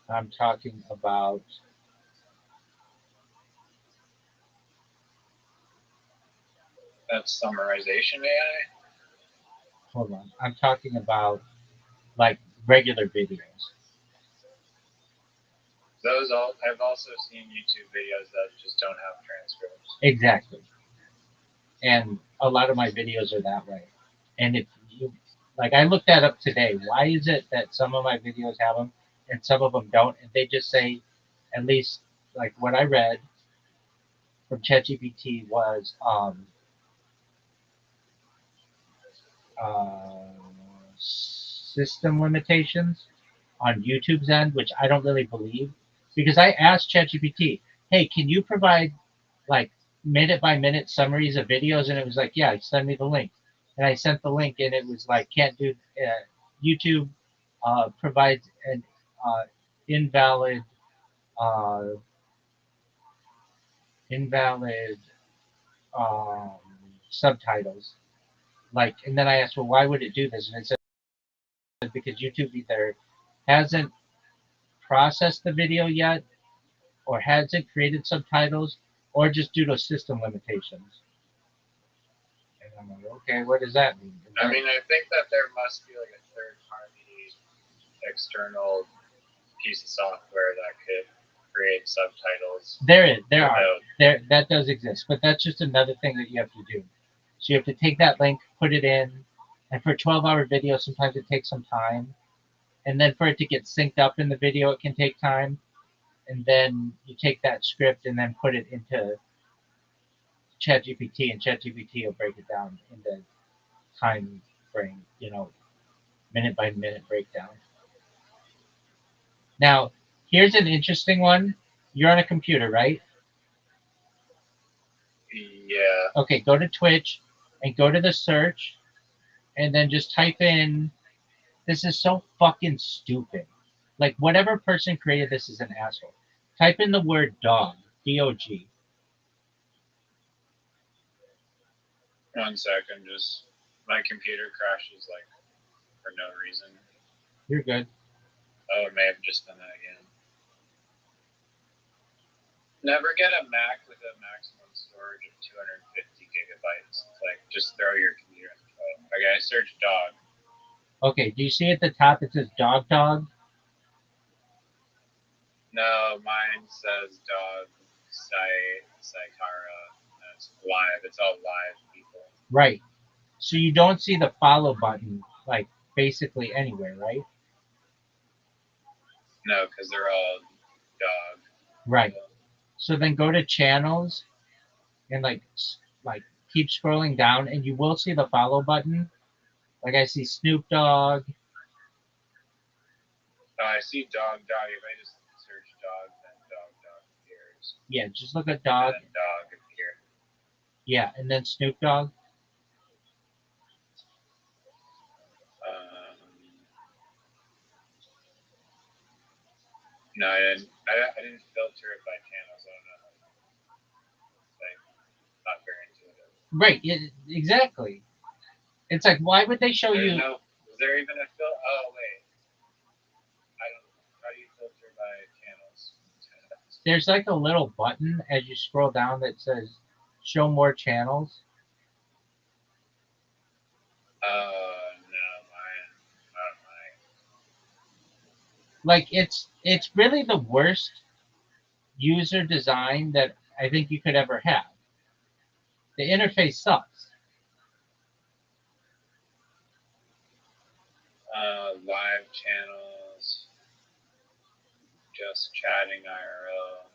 S1: I'm talking about
S2: That's summarization AI?
S1: hold on. I'm talking about like regular videos.
S2: I've also seen YouTube videos that just don't have transcripts.
S1: Exactly. And a lot of my videos are that way. And if you like, I looked that up today. Why is it that some of my videos have them and some of them don't? And they just say, at least like what I read, from ChatGPT was uh, system limitations on YouTube's end, which I don't really believe, because I asked ChatGPT, "Hey, can you provide like minute by minute summaries of videos?" And it was like, "Yeah, send me the link." And I sent the link, and it was like, "Can't do YouTube provides an uh, invalid uh, invalid um, subtitles." Like, and then I asked, "Well, why would it do this?" And it said because YouTube either hasn't processed the video yet, or hasn't created subtitles, or just due to system limitations. And I'm like, okay, what does that mean?
S2: I mean, I think that there must be like a third party external piece of software that could create subtitles.
S1: That does exist, but that's just another thing that you have to do. So you have to take that link, put it in, and for a 12-hour video, sometimes it takes some time. And then for it to get synced up in the video, it can take time. And then you take that script and then put it into ChatGPT, and ChatGPT will break it down into time frame, minute by minute breakdown. Now, here's an interesting one. You're on a computer, right?
S2: Yeah.
S1: Okay, go to Twitch and go to the search and then just type in, this is so fucking stupid. Like, whatever person created this is an asshole. Type in the word dog, D-O-G.
S2: 1 second, just my computer crashes like for no reason.
S1: You're good.
S2: Oh, it may have just done that again. Never get a Mac with a maximum storage of 250 gigabytes. It's like, just throw your computer in the toilet. Okay, I searched dog.
S1: Okay, do you see at the top it says dog dog?
S2: No, mine says dog Saikara. It's live. It's all live people.
S1: Right. So you don't see the follow button, like, basically anywhere, right?
S2: No, because they're all dog.
S1: Right. So then go to channels and like keep scrolling down, and you will see the follow button. Like I see Snoop Dogg.
S2: Oh, I see dog. If I just search dog, then dog appears.
S1: Yeah, just look at dog.
S2: And then dog appears.
S1: Yeah, and then Snoop Dogg.
S2: No, I didn't filter it by channels. I don't know. It's like not very intuitive.
S1: Right. Exactly. It's like, why would they show you?
S2: Is there even a filter? Oh wait. How do you filter by channels?
S1: There's like a little button as you scroll down that says show more channels.
S2: No, mine.
S1: Like it's really the worst user design that I think you could ever have. The interface sucks.
S2: Live channels, just chatting IRL,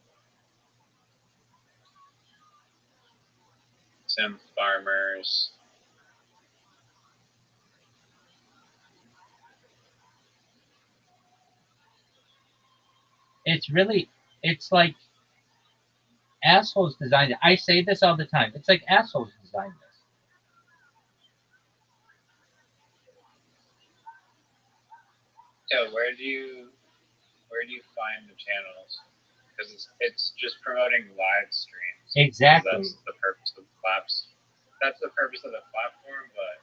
S2: Sim Farmers.
S1: It's like assholes designed it. I say this all the time. It's like assholes designed this.
S2: Yeah, where do you find the channels? Because it's just promoting live streams.
S1: Exactly.
S2: That's the purpose of the platform. That's the purpose of the platform, but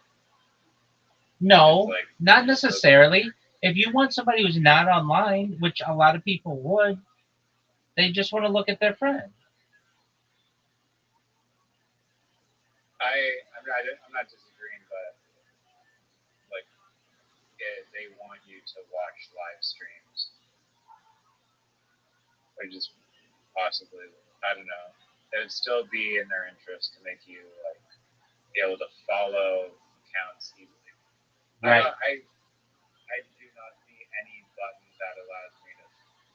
S1: no, not necessarily. If you want somebody who's not online, which a lot of people would, they just want to look at their friend.
S2: I'm not disagreeing, but like they want you to watch live streams, which is possibly, I don't know. It would still be in their interest to make you like be able to follow accounts easily.
S1: Right.
S2: I do not see any button that allows me to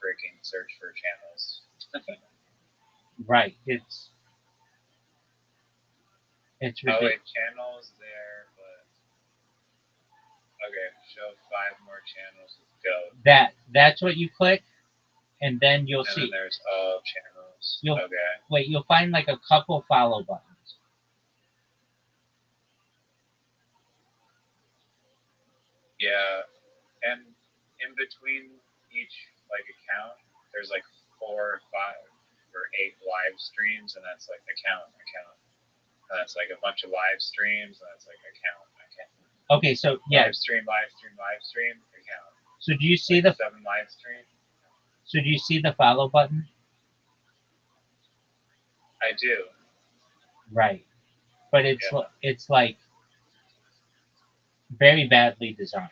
S2: freaking search for channels.
S1: Right. It's It's
S2: Oh
S1: ridiculous.
S2: wait, channels there, but okay, show 5 more channels. Go.
S1: That's what you click, and then you'll
S2: And then
S1: see.
S2: there's all channels.
S1: You'll
S2: Okay.
S1: wait. You'll find like a couple follow buttons.
S2: Yeah, and in between each like account, there's like 4 or 5 or 8 live streams, and that's like account. And that's like a bunch of live streams, and that's like account.
S1: Okay, so yeah.
S2: Live stream, account.
S1: So do you see
S2: like
S1: the
S2: 7 live stream?
S1: So do you see the follow button?
S2: I do.
S1: Right, but it's like very badly designed.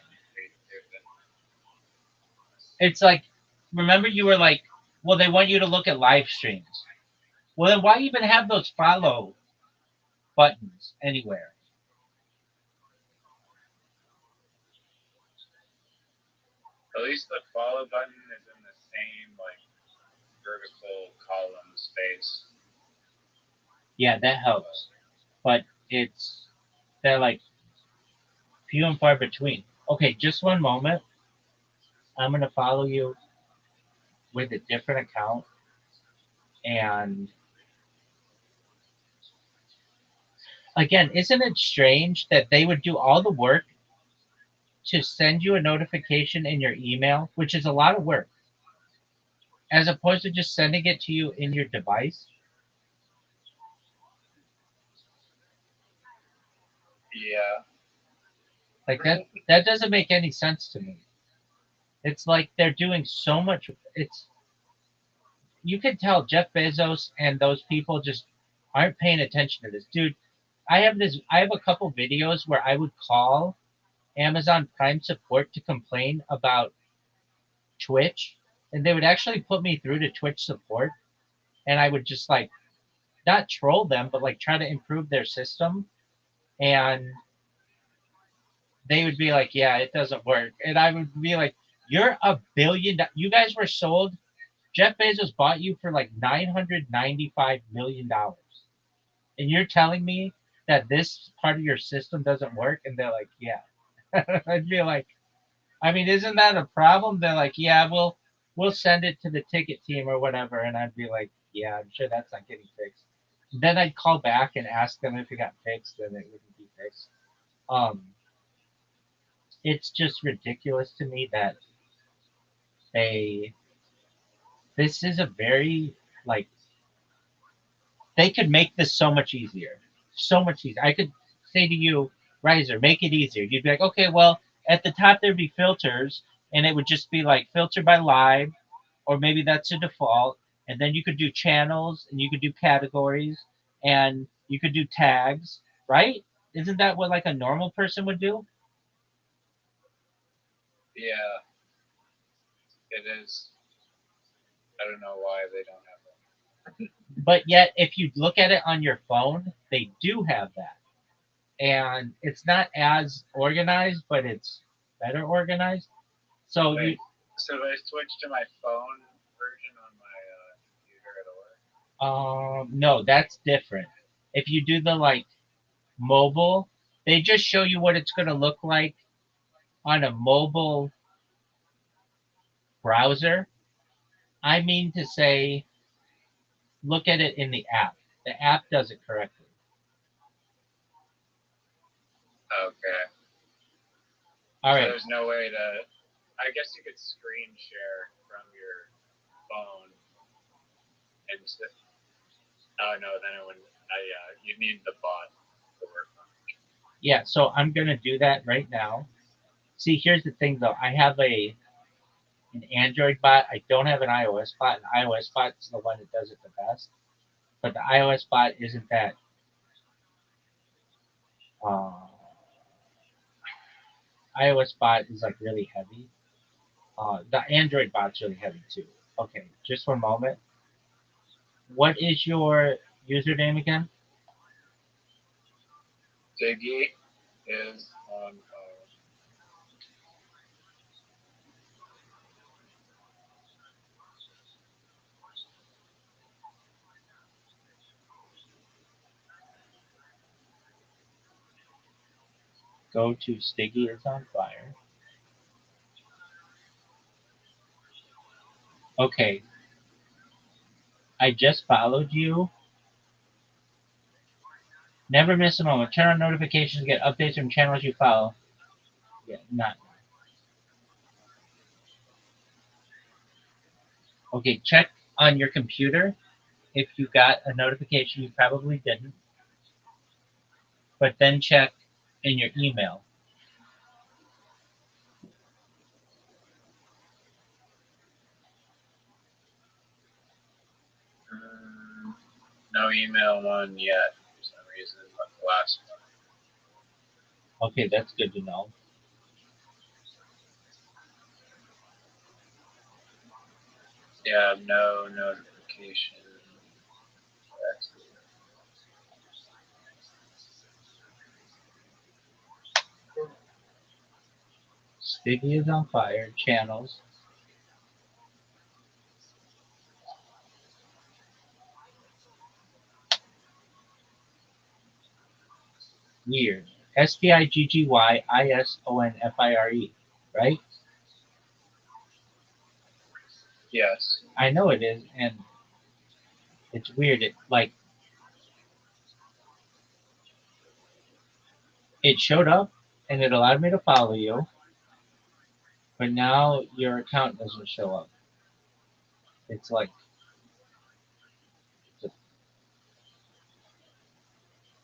S1: It's like, remember you were like, well, they want you to look at live streams. Well, then why even have those follow buttons anywhere?
S2: At least the follow button is in the same like vertical column space.
S1: Yeah, that helps, but they're like few and far between. Okay, just one moment. I'm gonna follow you with a different account, and again, isn't it strange that they would do all the work to send you a notification in your email, which is a lot of work, as opposed to just sending it to you in your device?
S2: Yeah.
S1: Like that doesn't make any sense to me. It's like they're doing so much. It's You can tell Jeff Bezos and those people just aren't paying attention to this. Dude, I have a couple videos where I would call Amazon Prime support to complain about Twitch, and they would actually put me through to Twitch support, and I would just like not troll them, but like try to improve their system, and they would be like, "Yeah, it doesn't work," and I would be like, "You're a billion. You guys were sold. Jeff Bezos bought you for like $995 million, and you're telling me that this part of your system doesn't work?" And they're like, "Yeah." I'd be like, I mean, isn't that a problem? They're like, "Yeah, we'll send it to the ticket team or whatever," and I'd be like, "Yeah, I'm sure that's not getting fixed." Then I'd call back and ask them if it got fixed, and it wouldn't be fixed. Um, it's just ridiculous to me that they this is a very like they could make this so much easier. So much easier. I could say to you, Riser, make it easier. You'd be like, okay, well, at the top there'd be filters, and it would just be like filter by live, or maybe that's a default. And then you could do channels, and you could do categories, and you could do tags, right? Isn't that what like a normal person would do?
S2: Yeah, it is. I don't know why they don't have that.
S1: But yet, if you look at it on your phone, they do have that. And it's not as organized, but it's better organized. So
S2: Wait, so if I switch to my phone version on my computer, it'll work?
S1: no, that's different. If you do the like mobile, they just show you what it's going to look like on a mobile browser. I mean to say, look at it in the app. The app does it correctly.
S2: Okay.
S1: All
S2: So
S1: right.
S2: there's no way to. I guess you could screen share from your phone and. Oh no, then it wouldn't. Yeah, you need the bot to work on it.
S1: Yeah, so I'm going to do that right now. See, here's the thing though. I have an Android bot. I don't have an iOS bot. An iOS bot is the one that does it the best. But the iOS bot isn't that. Uh, iOS bot is like really heavy. The Android bot's really heavy too. Okay, just one moment. What is your username again?
S2: Ziggy is on.
S1: Go to Stiggy is on fire. Okay, I just followed you. Never miss a moment. Turn on notifications to get updates from channels you follow. Yeah, not. Okay, check on your computer if you got a notification. You probably didn't. But then check in your email.
S2: No email one yet for some reason, but the last one.
S1: Okay, that's good to know.
S2: Yeah, no notification. That's
S1: Stiggy is on fire. Channels. Weird. Stiggysonfire, right?
S2: yes.
S1: I know it is, and it's weird. It showed up, and it allowed me to follow you, but now your account doesn't show up. It's like,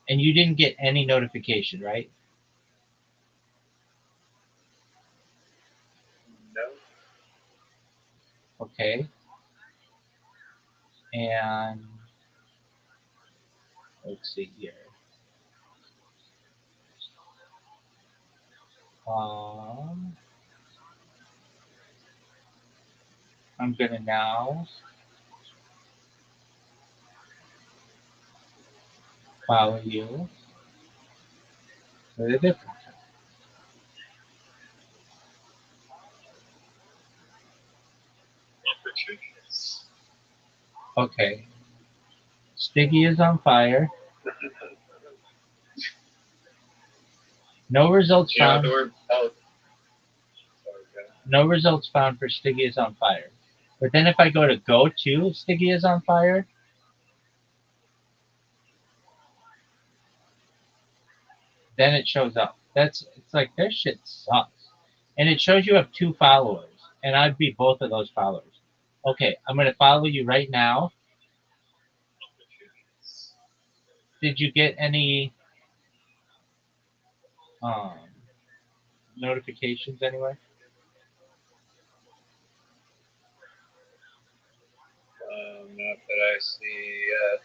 S1: and you didn't get any notification, right?
S2: No.
S1: Okay. And let's see here. Um, I'm gonna now follow you with a different. Okay. Stiggy is on fire. No results
S2: Yeah,
S1: found.
S2: the word oh.
S1: No results found for Stiggy is on fire. But then if I go to Stiggy is on fire, then it shows up. It's like this shit sucks. And it shows you have 2 followers. And I'd be both of those followers. Okay, I'm gonna follow you right now. Did you get any um, notifications anyway?
S2: Not that I see yet.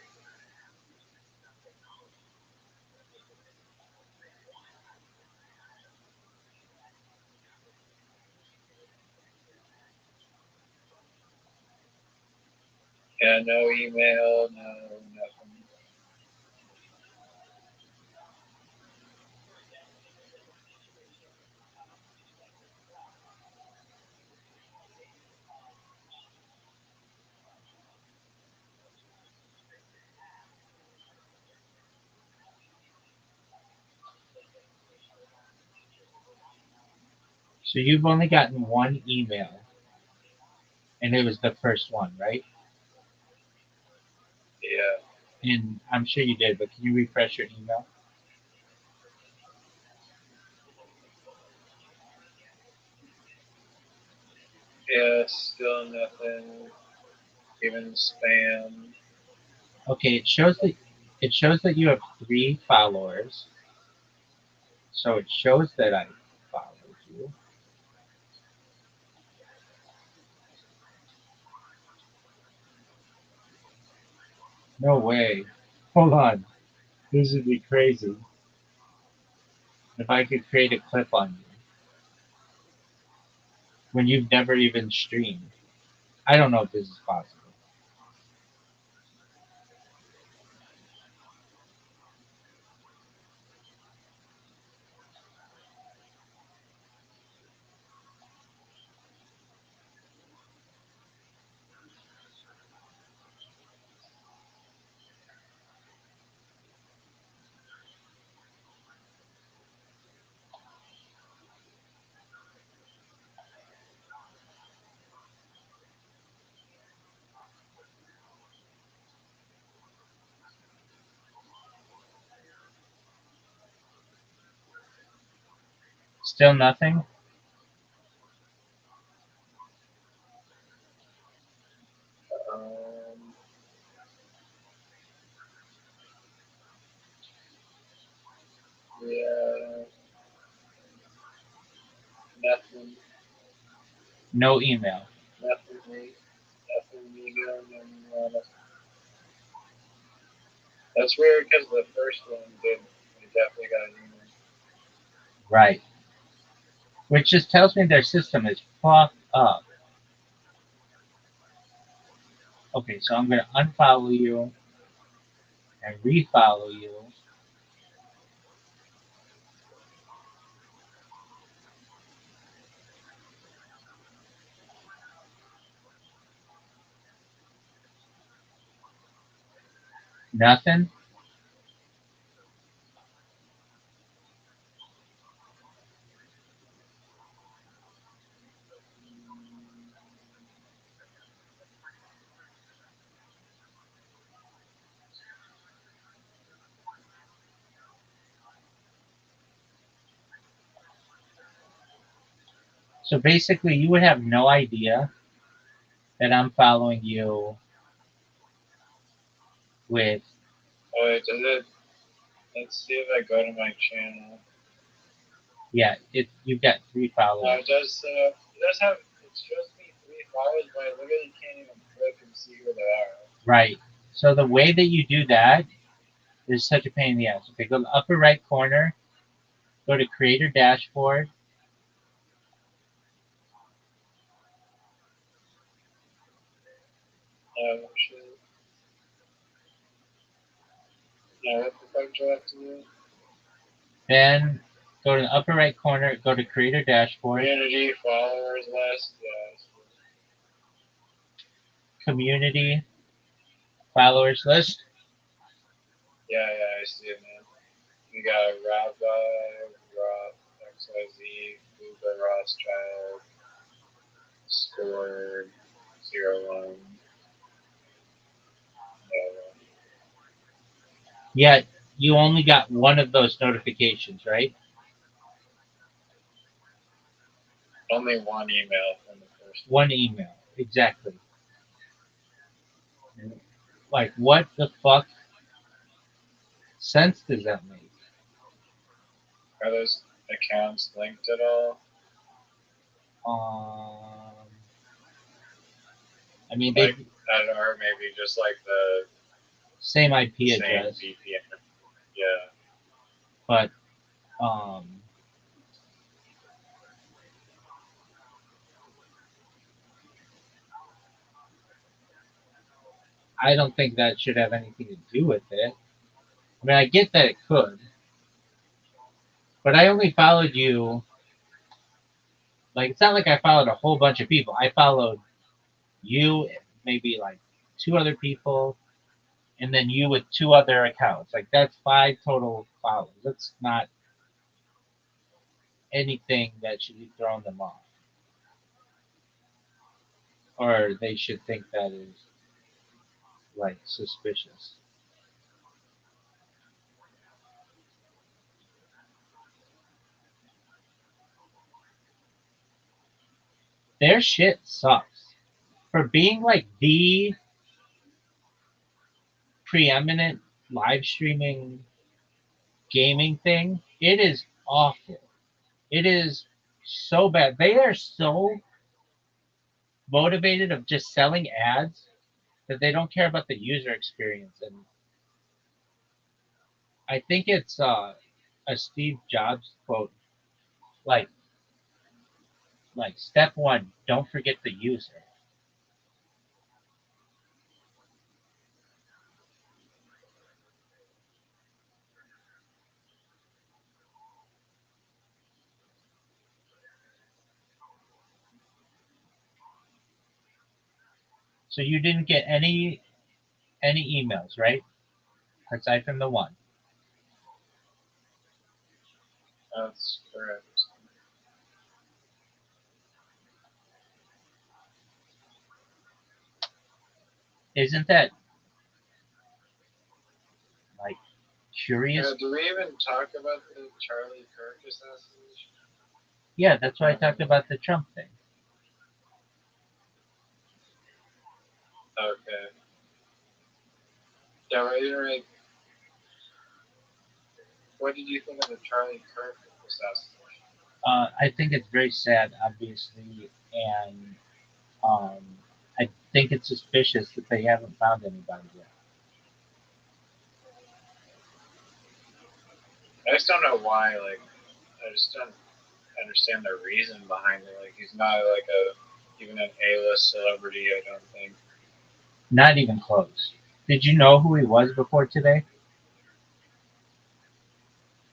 S2: Yeah, no email, no nothing.
S1: So you've only gotten one email, and it was the first one, right?
S2: Yeah.
S1: And I'm sure you did, but can you refresh your email?
S2: Yeah, still nothing. Even spam.
S1: Okay, it shows that you have 3 followers. So it shows that I followed you. No way. Hold on. This would be crazy. If I could create a clip on you when you've never even streamed. I don't know if this is possible. Still nothing?
S2: Yeah, nothing,
S1: No email.
S2: nothing, nothing email, nothing. That's weird because the first one did. We definitely got an email.
S1: Right. Which just tells me their system is fucked up. Okay, so I'm going to unfollow you and refollow you. Nothing? So basically, you would have no idea that I'm following you with.
S2: Oh, wait, does it? Let's see if I go to my channel.
S1: Yeah, you've got 3 followers.
S2: It does have. It shows me 3 followers, but I literally can't even click and see who they are.
S1: Right. So the way that you do that is such a pain in the ass. Okay, go to the upper right corner, go to Creator Dashboard.
S2: Shit. Yeah, what the fuck do I have to do?
S1: Then go to the upper right corner, go to Creator Dashboard.
S2: Community followers list.
S1: Community followers list.
S2: Yeah, I see it, man. We got Rabbi, Roth, XYZ, Uber, Rothschild, Scored, 01.
S1: Yet you only got one of those notifications, right?
S2: Only one email from the first
S1: one. Email, exactly. Like, what the fuck sense does that make?
S2: Are those accounts linked at all?
S1: I mean,
S2: like, I don't know, or maybe just like the
S1: same IP address.
S2: Same VPN. Yeah.
S1: But I don't think that should have anything to do with it. I mean, I get that it could, but I only followed you. Like, it's not like I followed a whole bunch of people. I followed you, maybe like 2 other people, and then you with 2 other accounts. Like, that's 5 total follows. That's not anything that should be throwing them off, or they should think that is like suspicious. Their shit sucks. For being like the preeminent live streaming gaming thing, it is awful. It is so bad. They are so motivated of just selling ads that they don't care about the user experience. And I think it's a Steve Jobs quote, like step 1, don't forget the user. So you didn't get any emails, right? Aside from the one.
S2: That's correct.
S1: Isn't that like curious?
S2: Do we even talk about the Charlie Kirk assassination?
S1: Yeah, that's why I talked about the Trump thing.
S2: Okay. Yeah, right. What did you think of the Charlie Kirk assassination?
S1: I think it's very sad, obviously, and um, I think it's suspicious that they haven't found anybody yet.
S2: I just don't know why. Like, I just don't understand the reason behind it. Like, he's not like even an A-list celebrity. I don't think.
S1: Not even close. Did you know who he was before today?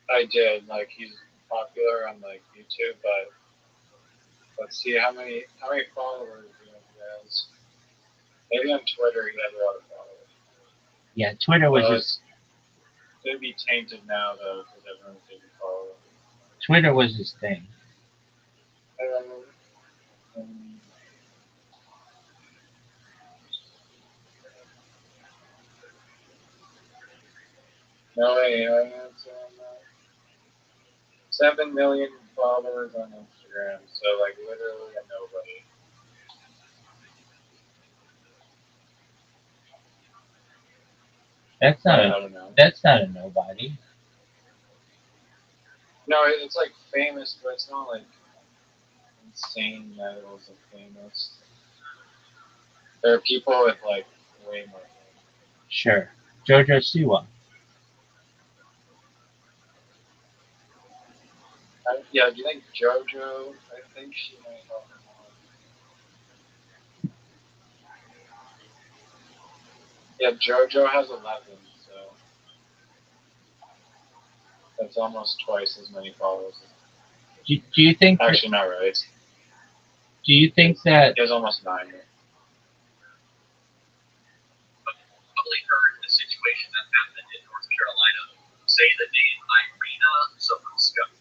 S2: I did. Like, he's popular on like YouTube, but let's see how many followers he has. Maybe on Twitter he has a lot of followers.
S1: Yeah, Twitter was his.
S2: It's gonna be tainted now though because everyone's gonna be following.
S1: Twitter was his thing.
S2: Um, no way, I answer on that. 7 million followers on Instagram, so like literally a nobody.
S1: That's not
S2: I
S1: a.
S2: don't know.
S1: That's not a nobody.
S2: No, it's like famous, but it's not like insane levels of famous. There are people with like way more.
S1: Sure, Jojo Siwa.
S2: Yeah, do you think JoJo? I think she might help him out. Yeah, JoJo has 11, so that's almost twice as many followers.
S1: Do you think?
S2: Actually, not right.
S1: Do you think that?
S2: He has almost 9.
S4: Probably heard the situation that happened in North Carolina. Say the name Irina Zaruska.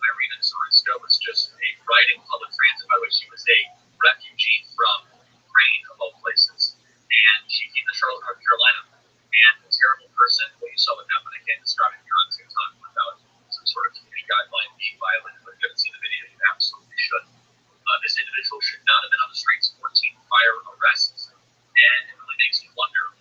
S4: Irina Zaruska was just riding public transit, by which she was a refugee from Ukraine, of all places. And she came to Charlotte, North Carolina. And a terrible person, well, you saw what happened. I can't describe it here on TikTok without some sort of community guideline being violated. But if you haven't seen the video, you absolutely should. This individual should not have been on the streets. 14 prior arrests. And it really makes you wonder,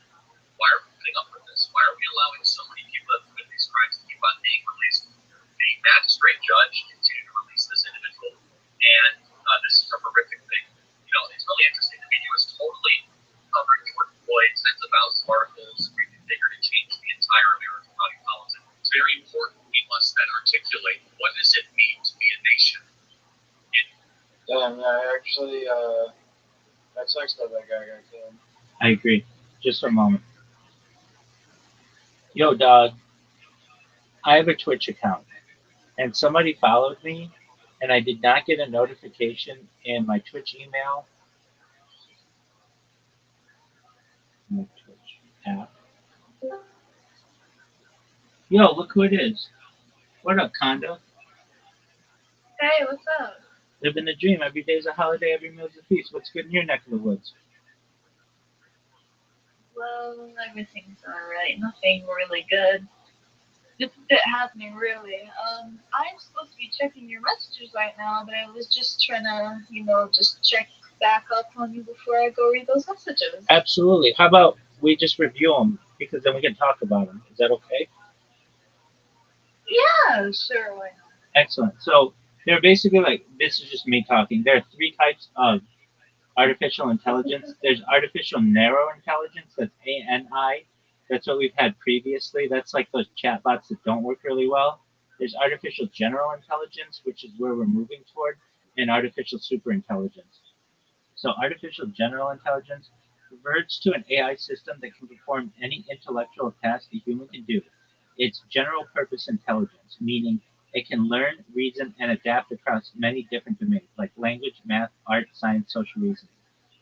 S4: why are we putting up with this? Why are we allowing so many people that have committed these crimes to keep on being released? The magistrate judge continued to release this individual, and this is a horrific thing. You know, it's really interesting. The media was totally covering George Floyd, tens of thousands of articles, reconfigured and changed the entire American body politic. It's very important. We must then articulate, what does it mean to be a nation?
S2: Damn, yeah, actually, that sucks that guy got killed.
S1: I agree. Just a moment. Yo, dog. I have a Twitch account, and somebody followed me, and I did not get a notification in my Twitch email. My Twitch app. Yo, look who it is. What up, Conda?
S3: Hey, what's up?
S1: Living the dream. Every day's a holiday, every meal's a feast. What's good in your neck of the woods?
S3: Well, everything's alright. Nothing really good. Just a bit happening, really. I'm supposed to be checking your messages right now, but I was just trying to, just check back up on you before I go read those messages.
S1: Absolutely. How about we just review them, because then we can talk about them. Is that okay?
S3: Yeah, sure, why not?
S1: Excellent. So they're basically like, this is just me talking. There are 3 types of artificial intelligence. There's artificial narrow intelligence, that's ANI. That's what we've had previously. That's like those chatbots that don't work really well. There's artificial general intelligence, which is where we're moving toward, and artificial superintelligence. So artificial general intelligence reverts to an AI system that can perform any intellectual task a human can do. It's general purpose intelligence, meaning it can learn, reason, and adapt across many different domains like language, math, art, science, social reasoning.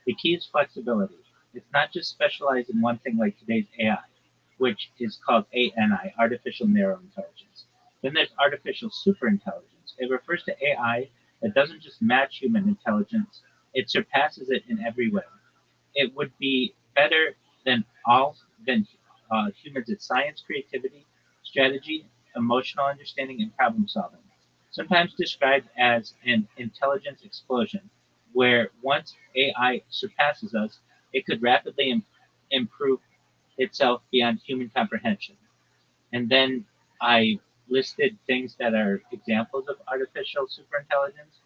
S1: The key is flexibility. It's not just specialized in one thing like today's AI, which is called ANI, artificial narrow intelligence. Then there's artificial superintelligence. It refers to AI that doesn't just match human intelligence, it surpasses it in every way. It would be better than humans at science, creativity, strategy, emotional understanding, and problem solving. sometimes described as an intelligence explosion, where once AI surpasses us, it could rapidly improve itself beyond human comprehension. And then I listed things that are examples of artificial superintelligence,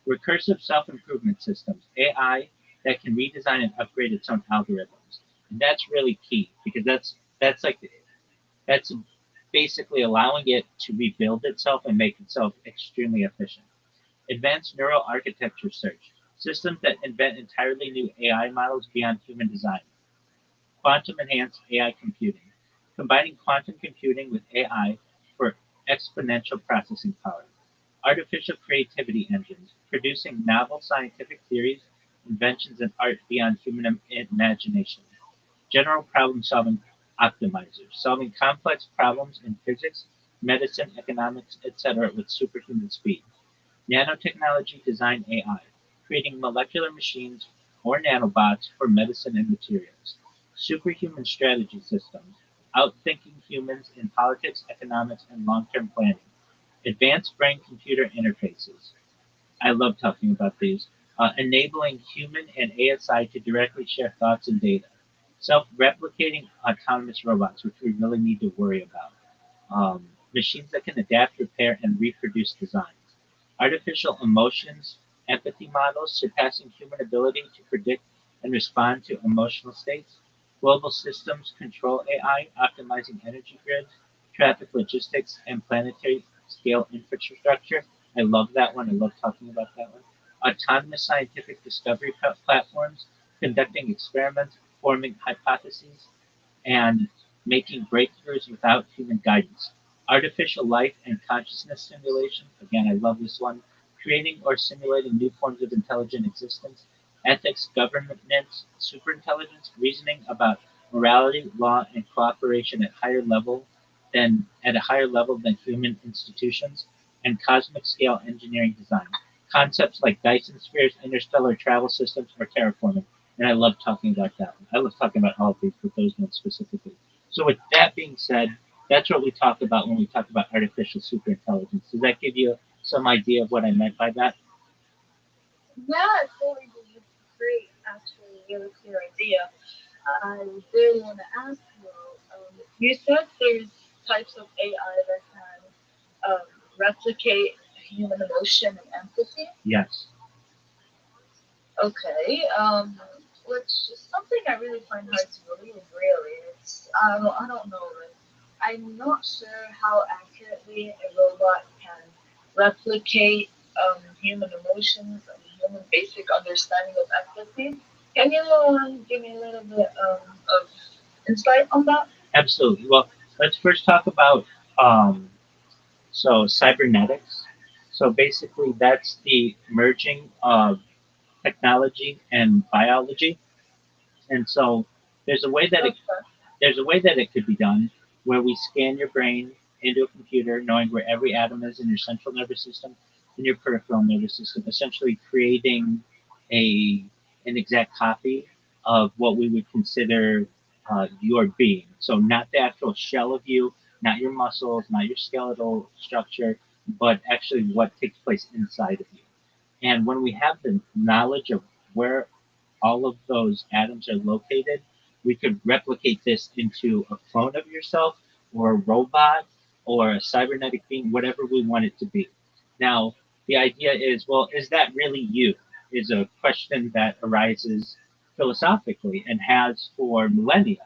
S1: recursive self-improvement systems, AI that can redesign and upgrade its own algorithms. And that's really key because that's basically allowing it to rebuild itself and make itself extremely efficient. Advanced neural architecture search, systems that invent entirely new AI models beyond human design. Quantum enhanced AI computing, combining quantum computing with AI for exponential processing power. Artificial creativity engines, producing novel scientific theories, inventions, and art beyond human imagination. General problem solving optimizers, solving complex problems in physics, medicine, economics, etc., with superhuman speed. Nanotechnology design AI, creating molecular machines or nanobots for medicine and materials. Superhuman strategy systems, outthinking humans in politics, economics, and long term planning. Advanced brain computer interfaces. I love talking about these. Enabling human and ASI to directly share thoughts and data. Self replicating autonomous robots, which we really need to worry about. Machines that can adapt, repair, and reproduce designs. Artificial emotions, empathy models surpassing human ability to predict and respond to emotional states. Global systems control AI, optimizing energy grids, traffic logistics, and planetary scale infrastructure. I love that one. I love talking about that one. Autonomous scientific discovery platforms, conducting experiments, forming hypotheses, and making breakthroughs without human guidance. Artificial life and consciousness simulation, again, I love this one. Creating or simulating new forms of intelligent existence. Ethics, governance, superintelligence, reasoning about morality, law, and cooperation at a higher level than human institutions. And cosmic scale engineering design. Concepts like Dyson spheres, interstellar travel systems, or terraforming. And I love talking about that one. I love talking about all of these, but those ones specifically. So with that being said, that's what we talk about when we talk about artificial superintelligence. Does that give you some idea of what I meant by that?
S3: Yeah, I totally believe it's great. Actually, really clear idea. I did want to ask you. You said there's types of AI that can replicate human emotion and empathy.
S1: Yes.
S3: Okay. Which is something I really find hard to believe. Really, it's I don't know. Like, I'm not sure how accurately a robot can replicate human emotions and human basic understanding of empathy. Can you give me a little bit of insight on that?
S1: Absolutely. Well, let's first talk about cybernetics. So basically, that's the merging of technology and biology. And so there's a way that it
S3: Okay.
S1: there's a way that it could be done where we scan your brain into a computer, knowing where every atom is in your central nervous system and your peripheral nervous system, essentially creating a an exact copy of what we would consider your being. So not the actual shell of you, not your muscles, not your skeletal structure, but actually what takes place inside of you. And when we have the knowledge of where all of those atoms are located, we could replicate this into a clone of yourself or a robot or a cybernetic being, whatever we want it to be. Now, the idea is, well, is that really you? Is a question that arises philosophically and has for millennia.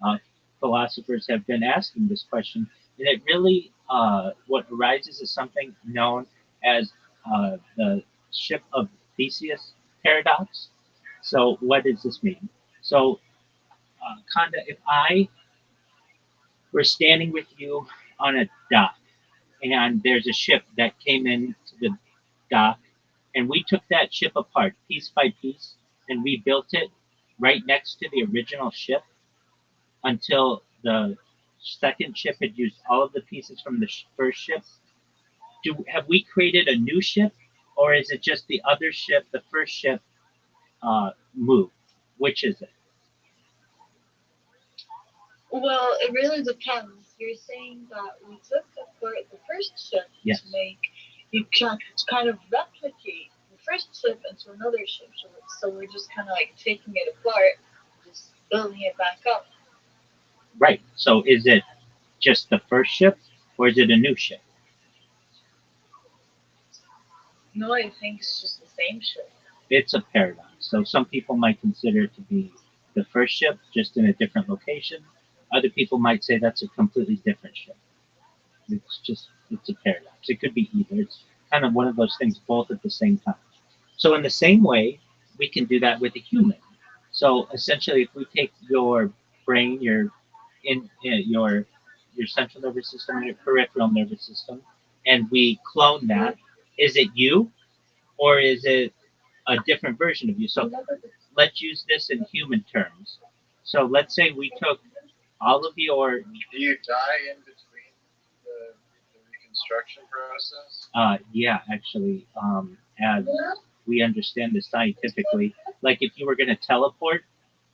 S1: Uh, Philosophers have been asking this question, and it really, what arises is something known as the ship of Theseus paradox. So what does this mean? So, Kanda, if I were standing with you on a dock and there's a ship that came into the dock and we took that ship apart piece by piece and rebuilt it right next to the original ship until the second ship had used all of the pieces from the first ship, have we created a new ship or is it just the other ship, the first ship, moved? Which is it?
S3: Well, it really depends. You're saying that we took apart the first ship to
S1: Yes.
S3: make you can't kind of replicate the first ship into another ship. So we're just kind of like taking it apart, just building it back up.
S1: Right. So is it just the first ship, or is it a new ship?
S3: No, I think it's just the same ship.
S1: It's a paradox. So some people might consider it to be the first ship, just in a different location. Other people might say that's a completely different ship. It's a paradox. It could be either. It's kind of one of those things both at the same time. So in the same way, we can do that with a human. So essentially, if we take your brain, your central nervous system, and your peripheral nervous system, and we clone that, is it you, or is it a different version of you? So let's use this in human terms. So let's say we took all of your.
S2: Do you die in between the reconstruction process?
S1: Yeah, actually, as we understand this scientifically, like if you were going to teleport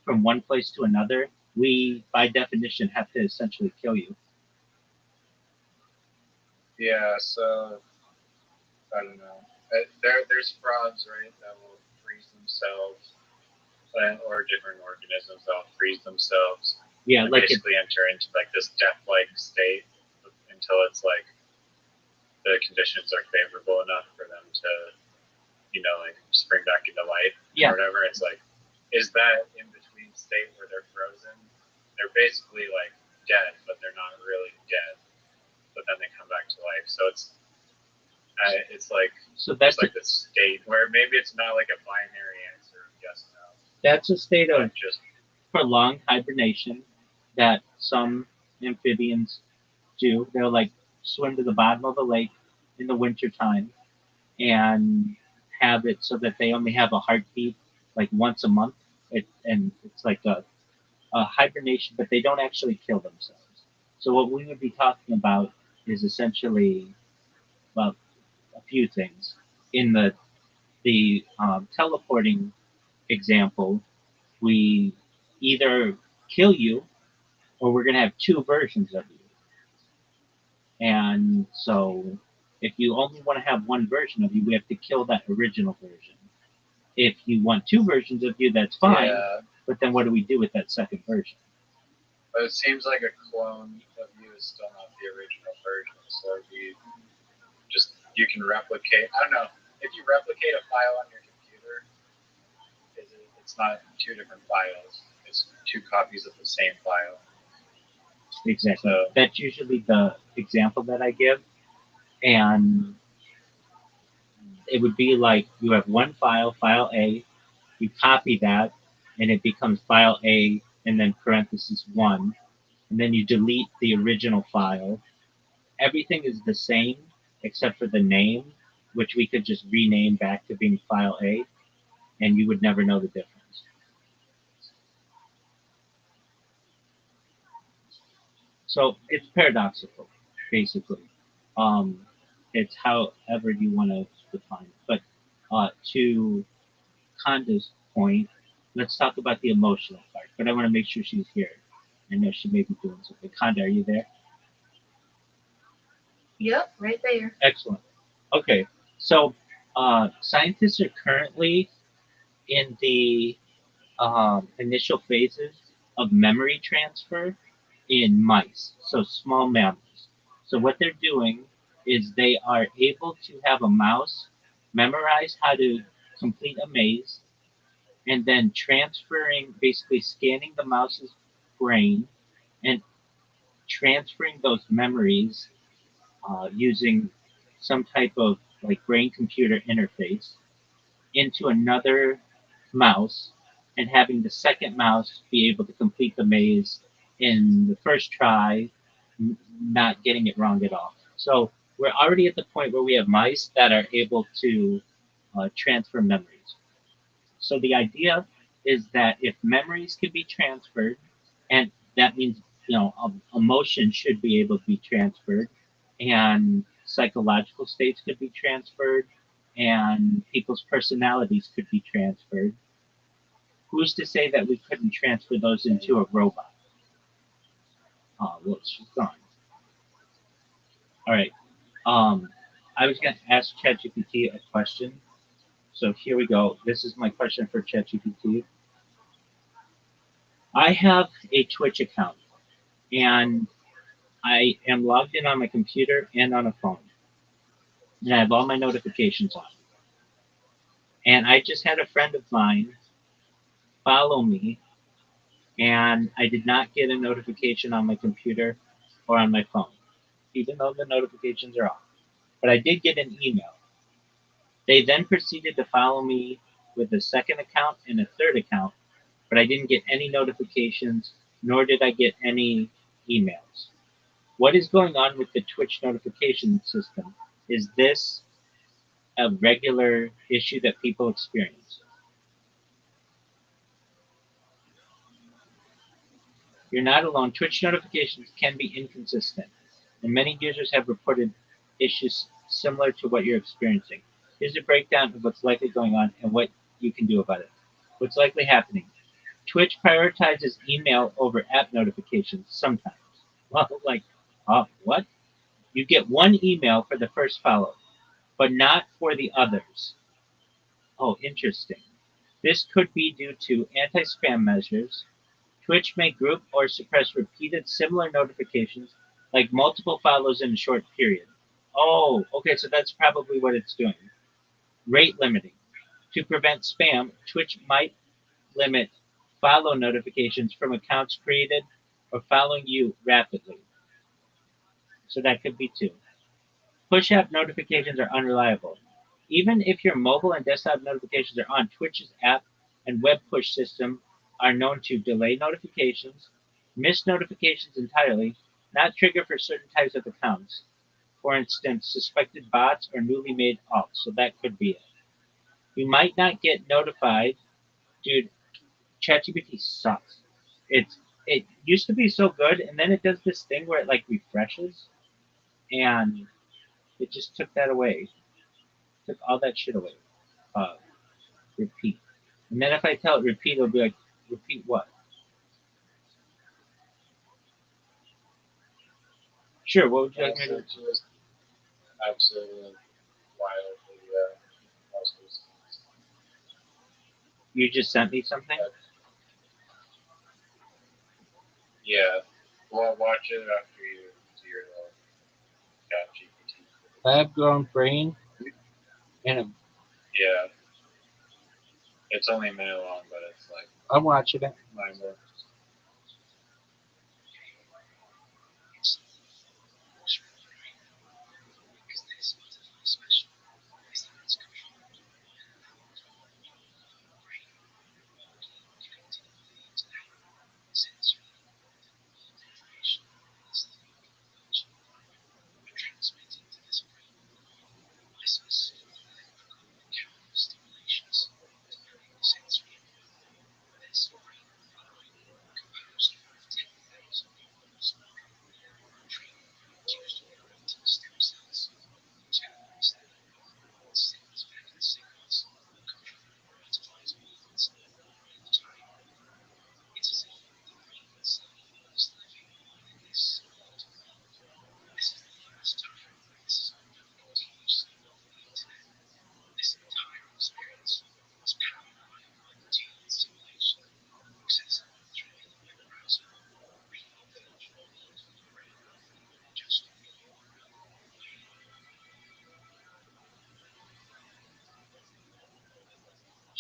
S1: from one place to another, we by definition have to essentially kill you.
S2: Yeah, so I don't know. There's frogs, right, that will freeze themselves, or different organisms that will freeze themselves.
S1: Yeah,
S2: and
S1: like
S2: basically enter into like this death-like state until it's like the conditions are favorable enough for them to, like spring back into life
S1: Yeah.
S2: or whatever. It's like, is that in between state where they're frozen? They're basically like dead, but they're not really dead. But then they come back to life. So it's like
S1: so that's
S2: like this state where maybe it's not like a binary answer of yes no.
S1: That's a state of
S2: But just
S1: prolonged hibernation that some amphibians do. They'll like swim to the bottom of a lake in the wintertime and have it so that they only have a heartbeat like once a month. And it's like a hibernation, but they don't actually kill themselves. So what we would be talking about is essentially, well, a few things. In the teleporting example, we either kill you or we're going to have two versions of you. And so if you only want to have one version of you, we have to kill that original version. If you want two versions of you, that's fine.
S2: Yeah.
S1: But then what do we do with that second version?
S2: But it seems like a clone of you is still not the original version. So you can replicate. I don't know. If you replicate a file on your computer, it's not two different files. It's two copies of the same file.
S1: Exactly.
S2: So,
S1: that's usually the example that I give. And it would be like you have one file, file A, you copy that, and it becomes file A and then parentheses 1. And then you delete the original file. Everything is the same except for the name, which we could just rename back to being file A, and you would never know the difference. So it's paradoxical, basically. It's however you want to define it. But to Conda's point, let's talk about the emotional part. But I want to make sure she's here. I know she may be doing something. Conda, are you there?
S3: Yep, right there.
S1: Excellent. Okay, so scientists are currently in the initial phases of memory transfer in mice, so small mammals. So what they're doing is they are able to have a mouse memorize how to complete a maze and then transferring, basically scanning the mouse's brain and transferring those memories using some type of like brain computer interface into another mouse and having the second mouse be able to complete the maze in the first try, not getting it wrong at all. So we're already at the point where we have mice that are able to transfer memories. So the idea is that if memories can be transferred, and that means emotion should be able to be transferred, and psychological states could be transferred, and people's personalities could be transferred. Who's to say that we couldn't transfer those into a robot? Oh, well, she's gone. All right. I was going to ask ChatGPT a question. So here we go. This is my question for ChatGPT. I have a Twitch account and I am logged in on my computer and on a phone. And I have all my notifications on. And I just had a friend of mine follow me, and I did not get a notification on my computer or on my phone, even though the notifications are off. But I did get an email. They then proceeded to follow me with a second account and a third account, but I didn't get any notifications, nor did I get any emails. What is going on with the Twitch notification system? Is this a regular issue that people experience? You're not alone. Twitch notifications can be inconsistent, and many users have reported issues similar to what you're experiencing. Here's a breakdown of what's likely going on and what you can do about it. What's likely happening? Twitch prioritizes email over app notifications sometimes. Well, like, what? You get one email for the first follow, but not for the others. Oh, interesting. This could be due to anti-spam measures. Twitch may group or suppress repeated similar notifications, like multiple follows in a short period. Oh, okay, so that's probably what it's doing. Rate limiting. To prevent spam, Twitch might limit follow notifications from accounts created or following you rapidly. So that could be two. Push app notifications are unreliable. Even if your mobile and desktop notifications are on, Twitch's app and web push system are known to delay notifications, miss notifications entirely, not trigger for certain types of accounts. For instance, suspected bots or newly made alts. So that could be it. You might not get notified. Dude, ChatGPT sucks. It used to be so good, and then it does this thing where it like refreshes, and it just took that away. Took all that shit away. Uh, repeat. And then if I tell it repeat, it'll be like, repeat what? Sure, what would you like me to do?
S2: Absolutely wildly puzzles.
S1: You just sent me something?
S2: Yeah. Well, watch it after you do your chat GPT.
S1: Lab grown brain and a,
S2: Yeah. It's only a minute long, but it's like
S1: I'm watching it.
S2: mind blowing.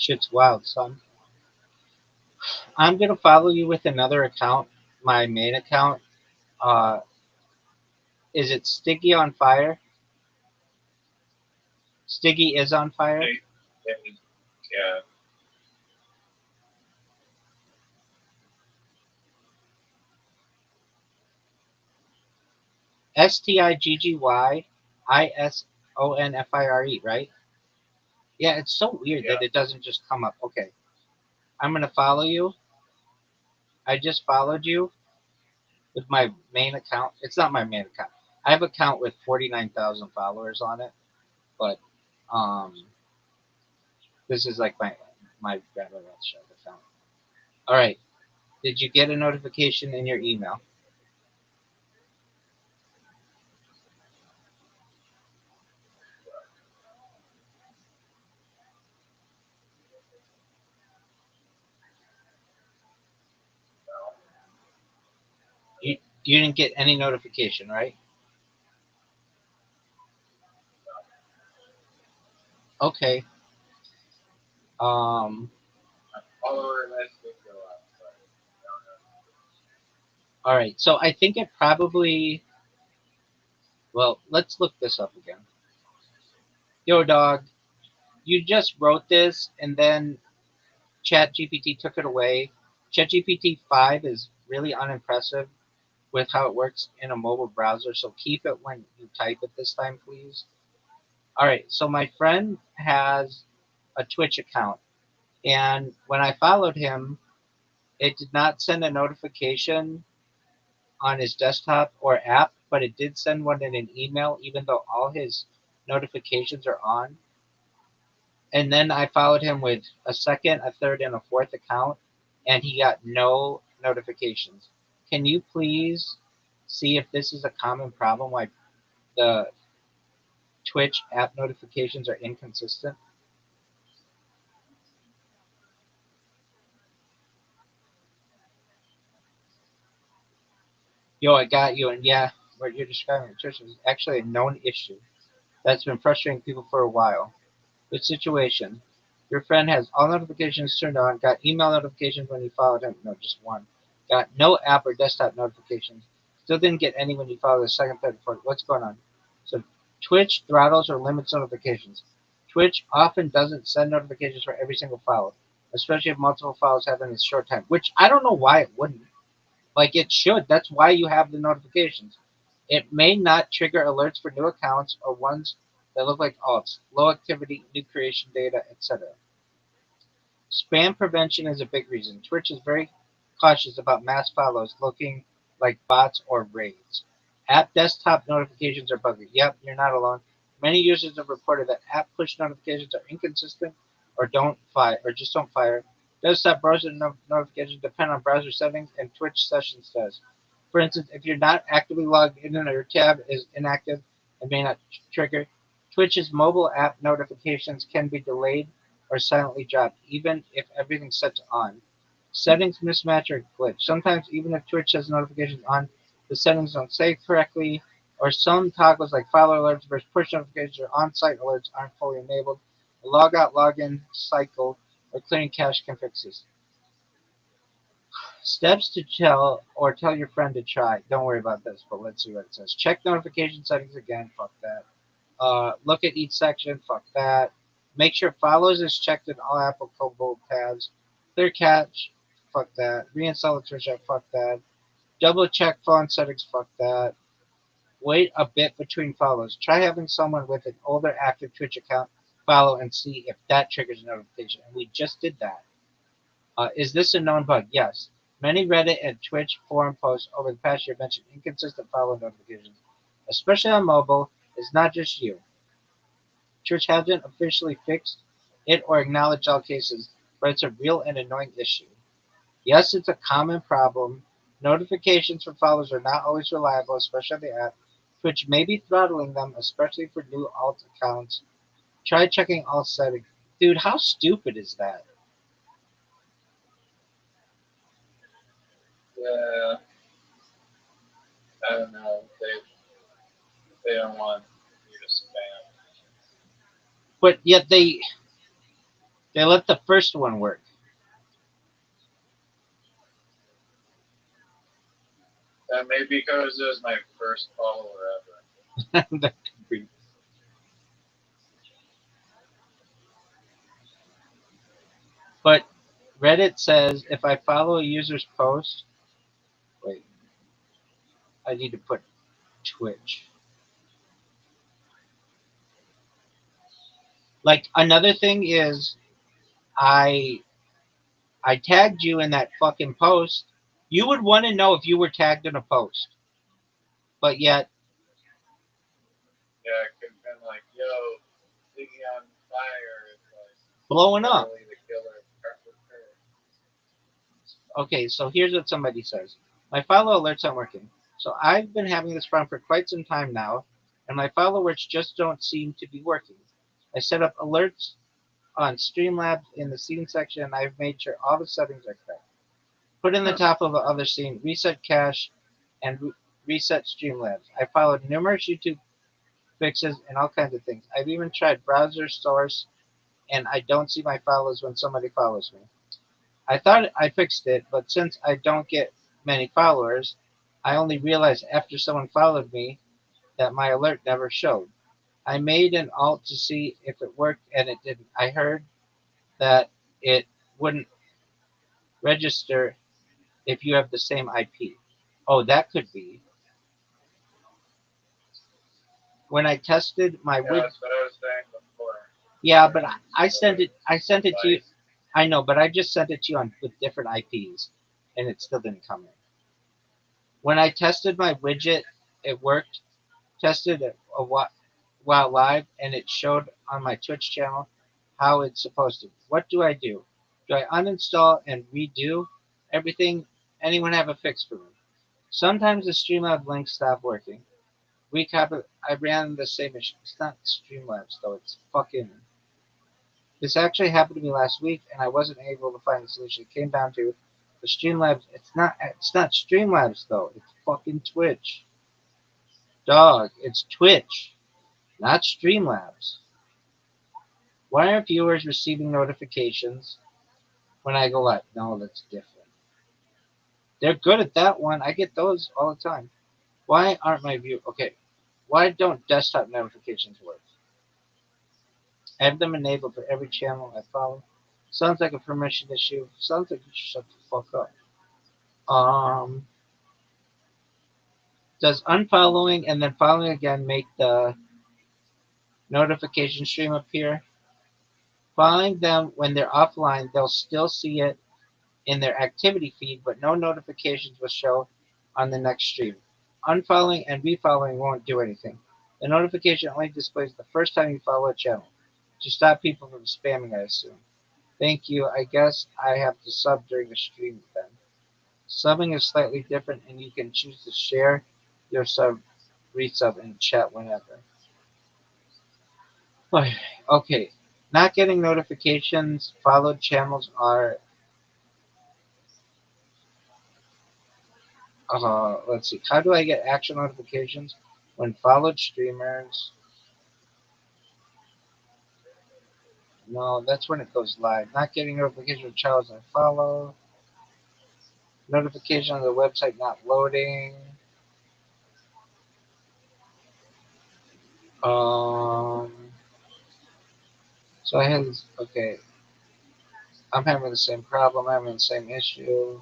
S1: Shit's wild, son. I'm gonna follow you with another account, my main account. Uh, is it Sticky on Fire? Sticky is on fire.
S2: Yeah.
S1: STIGGYISONFIRE, right? Yeah, it's so weird that it doesn't just come up. Okay, I'm gonna follow you. I just followed you with my main account. It's not my main account. I have an account with 49,000 followers on it, but um, this is like my Rabbi Rothschild account. All right. Did you get a notification in your email? You didn't get any notification, right? Okay. Um.
S2: Follower list did go up, but no, no.
S1: All right. So I think it probably. Well, let's look this up again. Yo, dog. You just wrote this, and then ChatGPT took it away. ChatGPT 5 is really unimpressive with how it works in a mobile browser, so keep it when you type it this time, please. All right, so my friend has a Twitch account, and when I followed him, it did not send a notification on his desktop or app, but it did send one in an email, even though all his notifications are on. And then I followed him with a second, a third, and a fourth account, and he got no notifications. Can you please see if this is a common problem? Why the Twitch app notifications are inconsistent? Yo, I got you, and yeah, what you're describing with Twitch is actually a known issue that's been frustrating people for a while. Good situation. Your friend has all notifications turned on, got email notifications when you followed him. No, just one. Got no app or desktop notifications. Still didn't get any when you followed the second, third, fourth. What's going on? So Twitch throttles or limits notifications. Twitch often doesn't send notifications for every single follow, especially if multiple follows happen in a short time, which I don't know why it wouldn't. Like it should. That's why you have the notifications. It may not trigger alerts for new accounts or ones that look like alts, low activity, new creation data, etc. Spam prevention is a big reason. Twitch is very cautious about mass follows looking like bots or raids. App desktop notifications are buggy. Yep, you're not alone. Many users have reported that app push notifications are inconsistent or don't fire or just don't fire. Desktop browser notifications depend on browser settings and Twitch session status. For instance, if you're not actively logged in and your tab is inactive and may not trigger, Twitch's mobile app notifications can be delayed or silently dropped, even if everything's set to on. Settings mismatch or glitch. Sometimes, even if Twitch has notifications on, the settings don't save correctly, or some toggles like follow alerts versus push notifications or on-site alerts aren't fully enabled. A log-out, log-in cycle or clearing cache can fix this. Steps to tell your friend to try. Don't worry about this, but let's see what it says. Check notification settings again. Fuck that. Look at each section. Fuck that. Make sure follows is checked in all applicable tabs. Clear cache. Fuck that. Reinstall the Twitch app. Fuck that. Double check phone settings. Fuck that. Wait a bit between follows. Try having someone with an older active Twitch account follow and see if that triggers a notification. And we just did that. Is this a known bug? Yes. Many Reddit and Twitch forum posts over the past year mention inconsistent follow notifications, especially on mobile. It's not just you. Twitch hasn't officially fixed it or acknowledged all cases, but it's a real and annoying issue. Yes, it's a common problem. Notifications for followers are not always reliable, especially on the app. Twitch may be throttling them, especially for new alt accounts. Try checking all settings. Dude, how stupid is that?
S2: Yeah, I don't know. They don't want you to spam.
S1: But yet they let the first one work.
S2: That may be because it was my first follower ever.
S1: That could be. But Reddit says if I follow a user's post, wait, I need to put Twitch. Like another thing is I I tagged you in that fucking post. You would want to know if you were tagged in a post. But yet
S2: Yeah, it could have been like, yo, Ziggy on fire. It's like
S1: blowing up.
S2: literally the killer of Carter Curry.
S1: Okay, so here's what somebody says. My follow alerts aren't working. So I've been having this problem for quite some time now, and my follow alerts just don't seem to be working. I set up alerts on Streamlabs in the scene section, and I've made sure all the settings are correct. Put in the top of the other scene, reset cache,
S5: and reset Streamlabs. I followed numerous YouTube fixes and all kinds of things. I've even tried browser source, and I don't see my follows when somebody follows me. I thought I fixed it, but since I don't get many followers, I only realized after someone followed me that my alert never showed. I made an alt to see if it worked, and it didn't. I heard that it wouldn't register if you have the same IP. Oh, that could be. When I tested my
S2: Yeah,
S5: widget,
S2: that's what I was saying before.
S5: yeah, but I sent it. I sent it to you.
S2: Device.
S5: I know, but I just sent it to you on with different IPs, and it still didn't come in. When I tested my widget, it worked. Tested it while live, and it showed on my Twitch channel how it's supposed to. What do I do? Do I uninstall and redo everything? Anyone have a fix for me? Sometimes the Streamlabs links stop working. I ran the same issue. It's not Streamlabs though. It's fucking. This actually happened to me last week, and I wasn't able to find a solution. It came down to the Streamlabs. It's not Streamlabs though. It's fucking Twitch. Dog. It's Twitch, not Streamlabs. Why aren't viewers receiving notifications when I go live? No, that's different. They're good at that one. I get those all the time. Why aren't my view? Okay. Why don't desktop notifications work? I have them enabled for every channel I follow. Sounds like a permission issue. Sounds like you should shut the fuck up. Um, does unfollowing and then following again make the notification stream appear? Following them when they're offline, they'll still see it in their activity feed, but no notifications will show on the next stream. Unfollowing and refollowing won't do anything. The notification only displays the first time you follow a channel to stop people from spamming, I assume. Thank you. I guess I have to sub during the stream then. Subbing is slightly different, and you can choose to share your sub, resub, and chat whenever. Okay. Not getting notifications. Followed channels are. Let's see. How do I get actual notifications when followed streamers? No, that's when it goes live. Not getting notifications from channels I follow. Notification on the website not loading. Um. So I had this. Okay. I'm having the same problem. I'm having the same issue.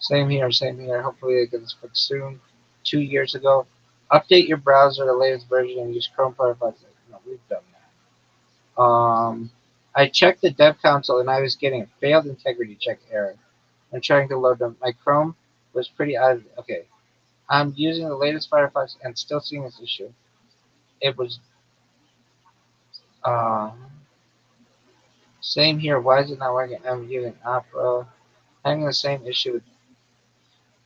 S5: Same here. Same here. Hopefully, I get this fixed soon. 2 years ago. Update your browser to the latest version and use Chrome Firefox. No, we've done that. I checked the dev console and I was getting a failed integrity check error. I'm trying to load them. My Chrome was pretty out of. Okay. I'm using the latest Firefox and still seeing this issue. It was. Um, Same here. Why is it not working? I'm using Opera. Having the same issue with.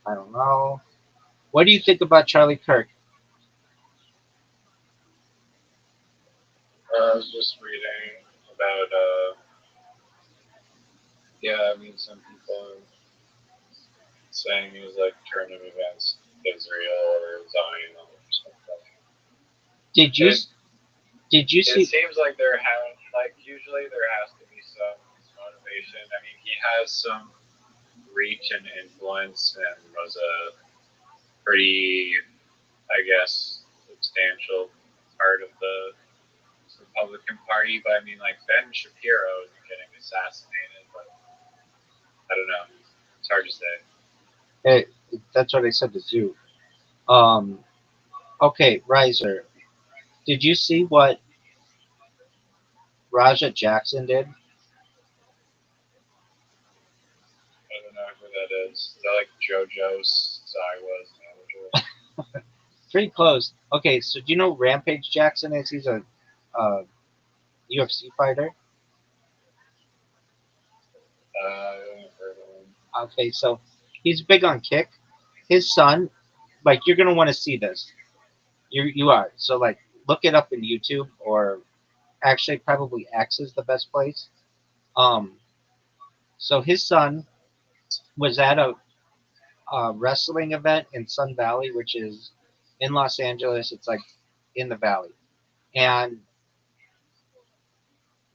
S5: I don't know. What do you think about Charlie Kirk?
S2: I was just reading about, yeah, I mean, some people saying he was like turning against Israel or Zion or something.
S5: Did you
S2: It,
S5: did you
S2: it
S5: see?
S2: seems like usually there has to be some motivation. I mean, he has some reach and influence and was a pretty, I guess, substantial part of the Republican Party. But I mean, like Ben Shapiro is getting assassinated, but I don't know. It's hard to say.
S5: Hey, that's what I said to Zoo. Um, okay, Riser. Did you see what Raja Jackson did?
S2: I don't know who that is. Is that like JoJo's Siwa's manager?
S5: Pretty close. Okay, so do you know who Rampage Jackson is? He's a UFC fighter.
S2: I haven't heard of him.
S5: Okay, so he's big on kick. His son, like you're gonna want to see this. You are. So like look it up in YouTube or actually probably X is the best place. Um, so his son was at a wrestling event in Sun Valley, which is in Los Angeles. It's like in the valley. And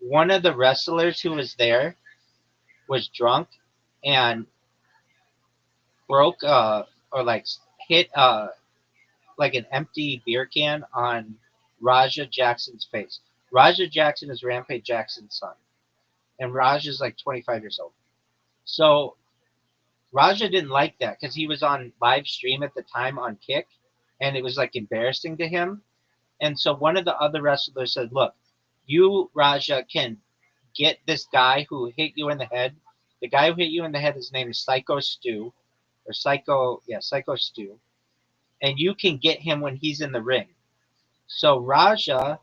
S5: one of the wrestlers who was there was drunk and broke or like hit like an empty beer can on Raja Jackson's face. Raja Jackson is Rampage Jackson's son, and Raj is like 25 years old. So Raja didn't like that because he was on live stream at the time on Kick, and it was like embarrassing to him. And so one of the other wrestlers said, "Look, you Raja can get this guy who hit you in the head. The guy who hit you in the head, his name is Psycho Stu, or Psycho Stu, and you can get him when he's in the ring." So Raja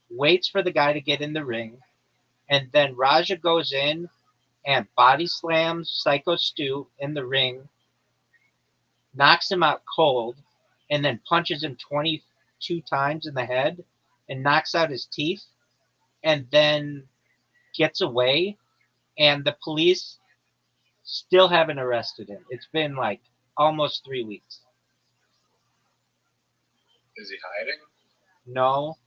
S5: waits for the guy to get in the ring, and then Raja goes in and body slams Psycho Stu in the ring, knocks him out cold, and then punches him 22 times in the head and knocks out his teeth, and then gets away. And the police still haven't arrested him. It's been like almost 3 weeks.
S2: Is he hiding?
S5: No,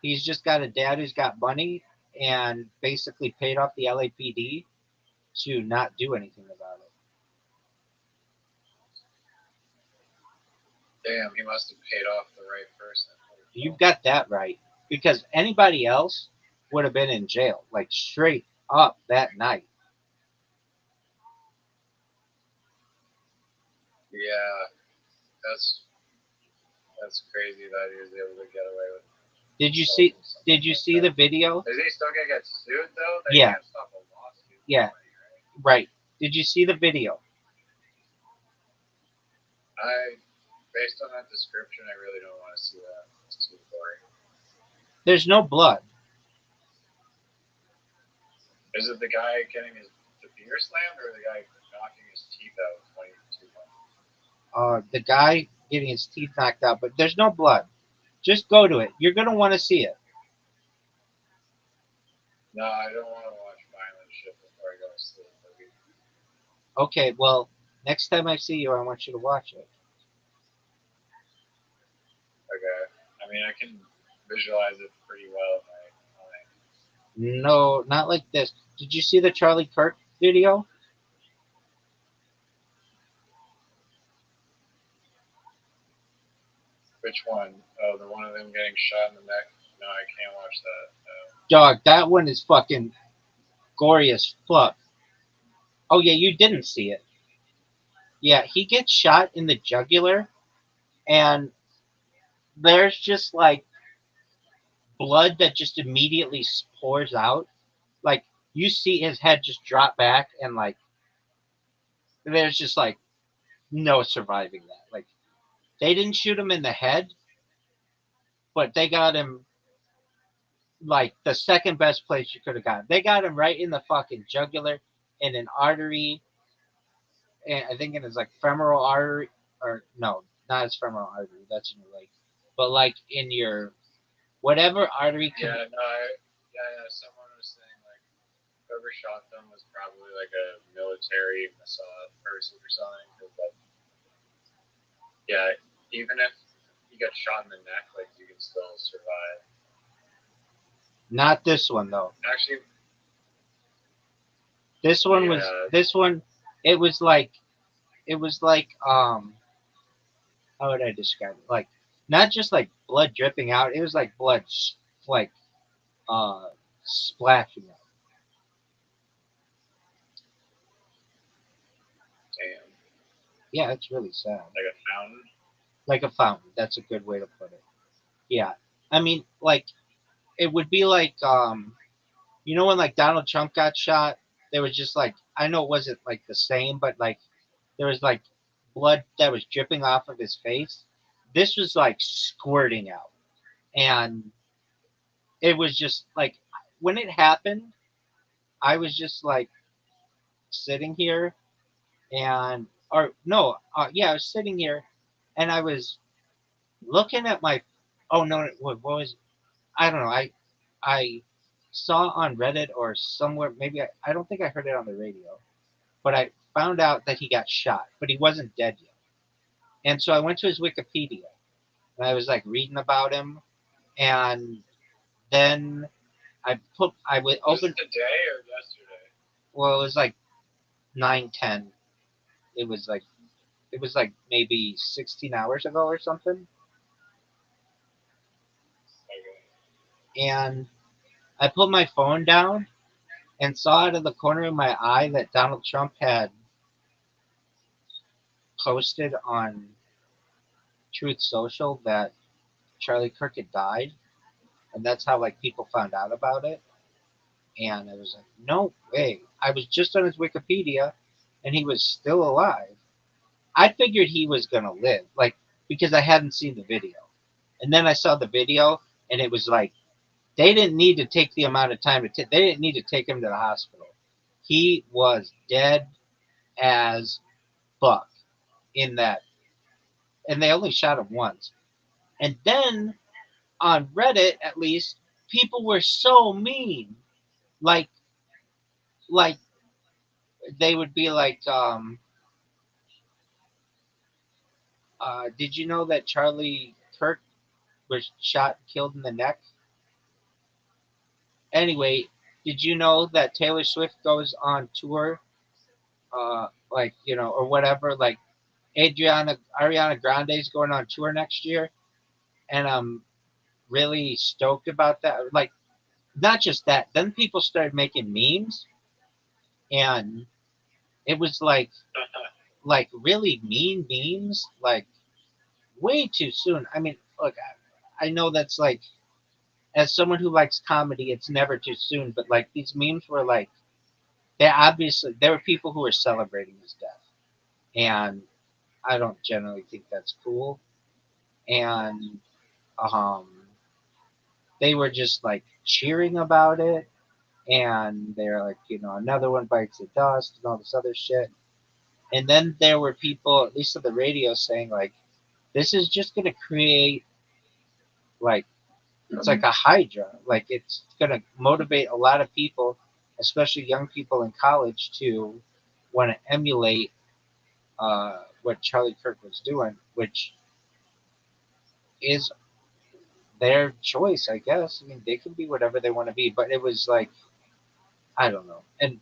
S5: he's just got a dad who's got money and basically paid off the LAPD to not do anything about it.
S2: Damn, he must have paid off the right person.
S5: You've got that right. Because anybody else would have been in jail, like straight up that night.
S2: Yeah, that's crazy that he was able to get away with.
S5: Did you see? Did you see the video?
S2: Is he still gonna get sued though? They
S5: Yeah.
S2: can't stop a lawsuit.
S5: Yeah. Right. Did you see the video?
S2: Based on that description, I really don't want to see that. It's too gory.
S5: There's no blood.
S2: Is it the guy getting the beer slammed or the guy knocking his teeth out 22 months?
S5: The guy getting his teeth knocked out, but there's no blood. Just go to it. You're gonna want to see it.
S2: No, I don't want to watch violent shit before I go to sleep.
S5: Okay, well, next time I see you, I want you to watch it.
S2: Okay. I mean, I can visualize it pretty well in my mind.
S5: No, not like this. Did you see the Charlie Kirk video?
S2: Which one? Oh, the one of them getting shot in the neck? No, I can't watch that.
S5: Dog, that one is fucking gory as fuck. Oh, yeah, you didn't see it. Yeah, he gets shot in the jugular, and there's just like blood that just immediately pours out. Like, you see his head just drop back, and like, there's just like no surviving that. Like, they didn't shoot him in the head, but they got him like the second best place you could have gotten. They got him right in the fucking jugular, in an artery, and I think in his like femoral artery, or no, not his femoral artery. That's in your leg, but like in your whatever artery.
S2: Yeah, someone was saying like whoever shot them was probably like a military Mossad person or something. Cause, like, yeah, even if you get shot in the neck, like you can still survive.
S5: Not this one though.
S2: Actually,
S5: this one
S2: yeah.
S5: was this one. It was like how would I describe it? Like not just like blood dripping out. It was like blood like splashing out.
S2: Damn.
S5: Yeah, it's really sad.
S2: Like a fountain?
S5: Like a fountain. That's a good way to put it. Yeah. I mean, like, it would be like, you know when, like, Donald Trump got shot? There was just, like, I know it wasn't, like, the same, but, like, there was, like, blood that was dripping off of his face. This was, like, squirting out. And it was just, like, when it happened, I was just, like, sitting here and, or, no, yeah, I was sitting here and I was looking at my, oh, no, what was, I don't know, I saw on Reddit or somewhere, maybe I don't think I heard it on the radio, but I found out that he got shot, but he wasn't dead yet. And so I went to his Wikipedia and I was like reading about him, and then I would
S2: Was
S5: open.
S2: it today or yesterday?
S5: Well, it was like 9:10. It was like maybe 16 hours ago or something.
S2: Okay.
S5: And I put my phone down and saw out of the corner of my eye that Donald Trump had posted on Truth Social that Charlie Kirk had died, and that's how like people found out about it. And I was like, no way. I was just on his Wikipedia, and he was still alive. I figured he was gonna live, like because I hadn't seen the video, and then I saw the video, and it was like they didn't need to take the amount of time they didn't need to take him to the hospital. He was dead as fuck in that, and they only shot him once. And then on Reddit, at least, people were so mean. Like, like they would be like, "Did you know that Charlie Kirk was shot and killed in the neck?" Anyway, did you know that Taylor Swift goes on tour, like or whatever, like Ariana Grande's going on tour next year, and I'm really stoked about that. Like, not just that, then people started making memes, and it was like really mean memes, like way too soon. I mean, look, I know that's like, as someone who likes comedy, it's never too soon, but like these memes were like, there were people who were celebrating his death, and I don't generally think that's cool. And um, they were just like cheering about it, and they're like, another one bites the dust and all this other shit. And then there were people, at least on the radio, saying like, this is just going to create like, it's like a hydra. Like, it's going to motivate a lot of people, especially young people in college, to want to emulate what Charlie Kirk was doing, which is their choice, I guess. I mean, they can be whatever they want to be, but it was like, I don't know. And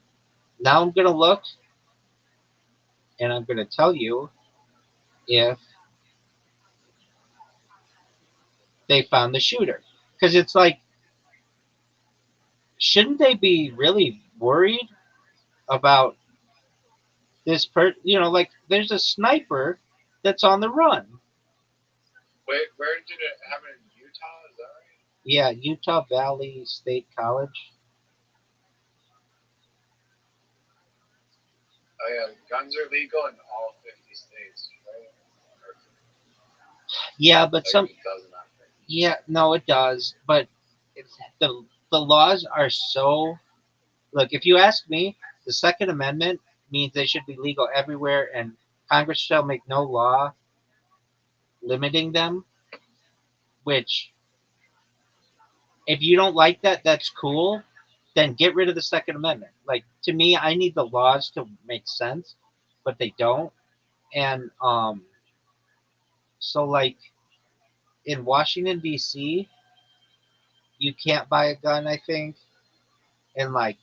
S5: now I'm going to look and I'm going to tell you if they found the shooter. Because it's like, shouldn't they be really worried about like there's a sniper that's on the run.
S2: Wait, where did it happen in Utah? Is that right?
S5: Yeah, Utah Valley State College.
S2: Oh yeah, guns are legal in all 50 states, right? Or,
S5: Yeah, but
S2: like, it doesn't happen.
S5: yeah, no, it does, but it's the laws are so. Look, if you ask me, the Second Amendment means they should be legal everywhere, and Congress shall make no law limiting them. Which, if you don't like that, that's cool. Then get rid of the Second Amendment. Like, to me, I need the laws to make sense, but they don't. And so like in Washington D.C., you can't buy a gun. I think, and like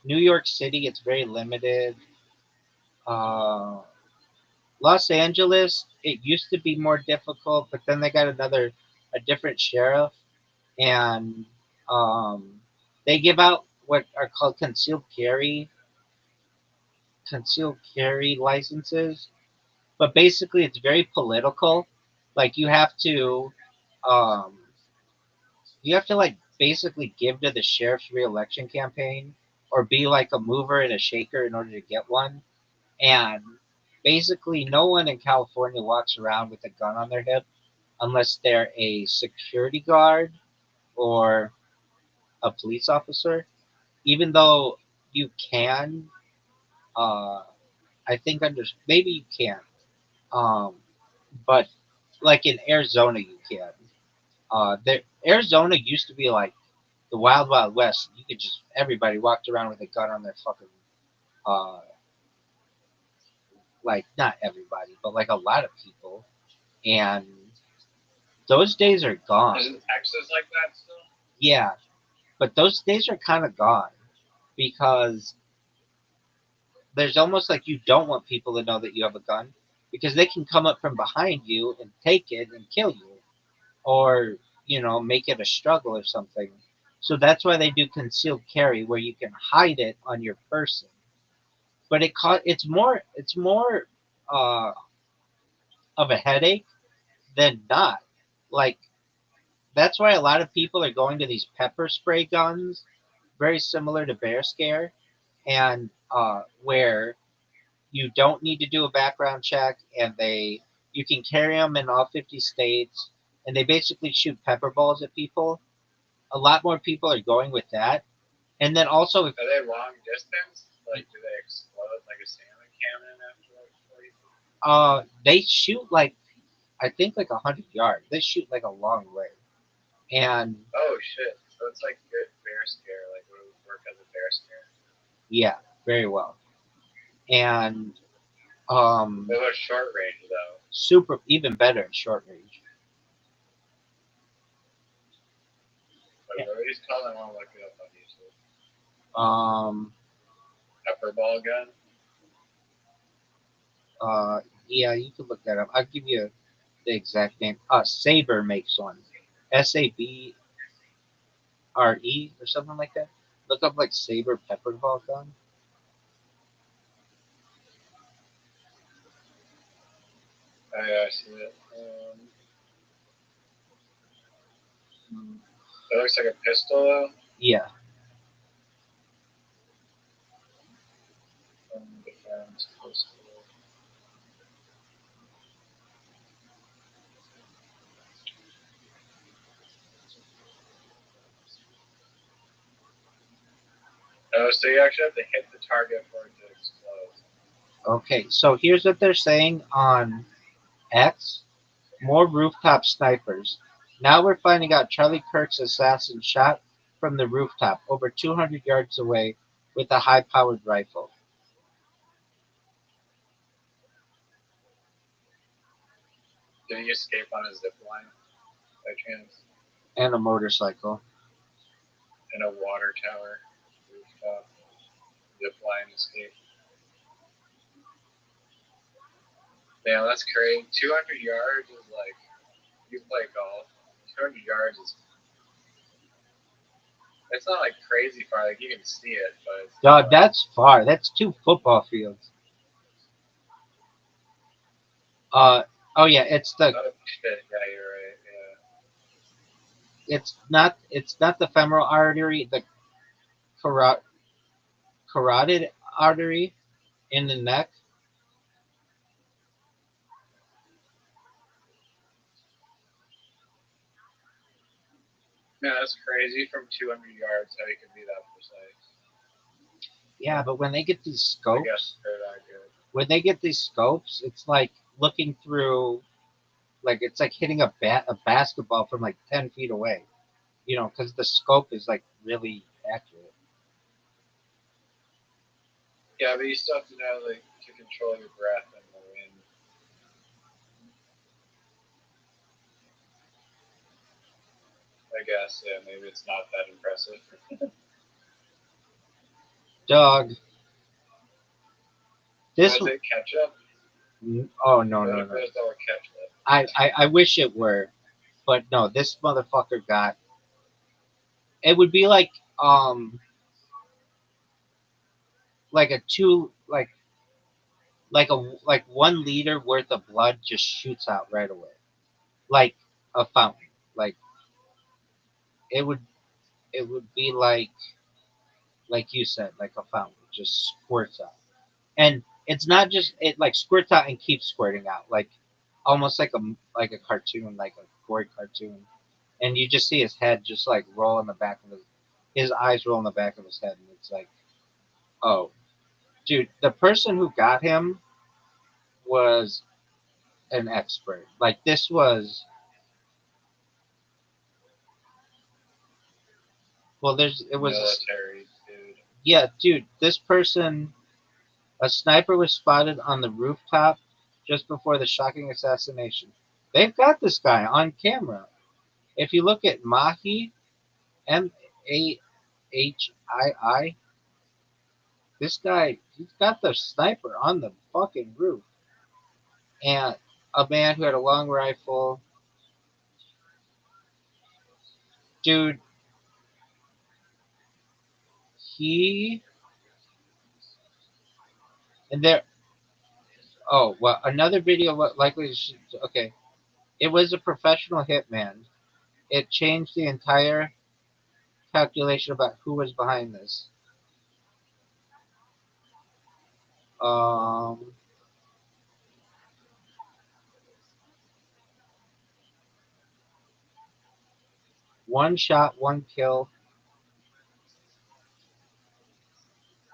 S5: New York City, it's very limited. Uh, Los Angeles, it used to be more difficult, but then they got a different sheriff, and um, they give out what are called concealed carry licenses. But basically, it's very political. Like um, you have to like basically give to the sheriff's reelection campaign, or be like a mover and a shaker in order to get one. And basically, no one in California walks around with a gun on their hip unless they're a security guard or a police officer. Even though you can, uh, I think maybe you can, um, but like in Arizona, you can. Arizona used to be like the Wild Wild West, you could just everybody walked around with a gun on their fucking uh like not everybody, but like a lot of people, and those days are gone.
S2: Isn't Texas like that still?
S5: Yeah, but those days are kind of gone because there's almost like you don't want people to know that you have a gun because they can come up from behind you and take it and kill you or make it a struggle or something. So that's why they do concealed carry where you can hide it on your person. But it's more uh, of a headache than not. Like that's why a lot of people are going to these pepper spray guns, very similar to bear scare, and where you don't need to do a background check, and you can carry them in all 50 states, and they basically shoot pepper balls at people. A lot more people are going with that, and then also if
S2: Are they long distance? Like, do they explode like a salmon cannon after like 40 feet?
S5: they shoot like I think like 100 yards. They shoot like a long way, and
S2: Oh shit! So it's like good bear scare. Like, it would work as a bear scare.
S5: yeah, very well. And
S2: It was short range though.
S5: super even better at short range.
S2: Like, what are these called? I want to look it up on YouTube.
S5: Um,
S2: Pepper ball gun.
S5: yeah, you could look that up. I'll give you the exact name. Saber makes one. SABRE or something like that. Look up like Saber pepper ball gun.
S2: Oh yeah, I see it. It looks like a pistol though.
S5: Yeah.
S2: Defense pistol. Oh, so you actually have to hit the target for it to explode.
S5: Okay, so here's what they're saying on X. More rooftop snipers. Now we're finding out Charlie Kirk's assassin shot from the rooftop over 200 yards away with a high-powered rifle.
S2: Did he escape on a zip line by chance?
S5: And a motorcycle.
S2: In a water tower rooftop zip line escape. Damn, that's crazy. 200 yards is like, you play golf. 200 yards is, it's not like crazy far. Like, you can see it, but it's
S5: Dog,
S2: not like,
S5: that's far. That's 2 football fields. Uh, oh yeah, it's the
S2: oh shit. Yeah, you're right. Yeah.
S5: it's not the femoral artery, the carotid artery in the neck.
S2: Yeah, that's crazy from 200 yards how you can be that precise.
S5: Yeah, but when they get these
S2: I guess
S5: scopes,
S2: they're that good.
S5: it's like looking through, like it's like hitting a basketball from like 10 feet away. Because the scope is like really accurate.
S2: Yeah, but you still have to know like to control your breath and the wind. I guess, yeah, maybe it's not that impressive.
S5: Dog. This.
S2: Was it ketchup?
S5: Oh no
S2: What
S5: no
S2: if
S5: no.
S2: it was all ketchup?
S5: I wish it were, but no. This motherfucker got. It would be like a two like 1 liter worth of blood just shoots out right away, like a fountain. Like it would be like you said, like a fountain just squirts out, and it's not just it like squirts out and keeps squirting out, like almost like a cartoon, like a gory cartoon, and you just see his head just like roll in the back of his eyes roll in the back of his head, and it's like, oh, dude, the person who got him was an expert. Like Well, it was
S2: military dude.
S5: yeah, dude. This person, a sniper was spotted on the rooftop just before the shocking assassination. They've got this guy on camera. If you look at Mahi, Mahii, this guy, he's got the sniper on the fucking roof. And a man who had a long rifle. Dude, he. And there. Oh, well, another video likely. Okay. It was a professional hitman. It changed the entire calculation about who was behind this. Um, One shot, one kill,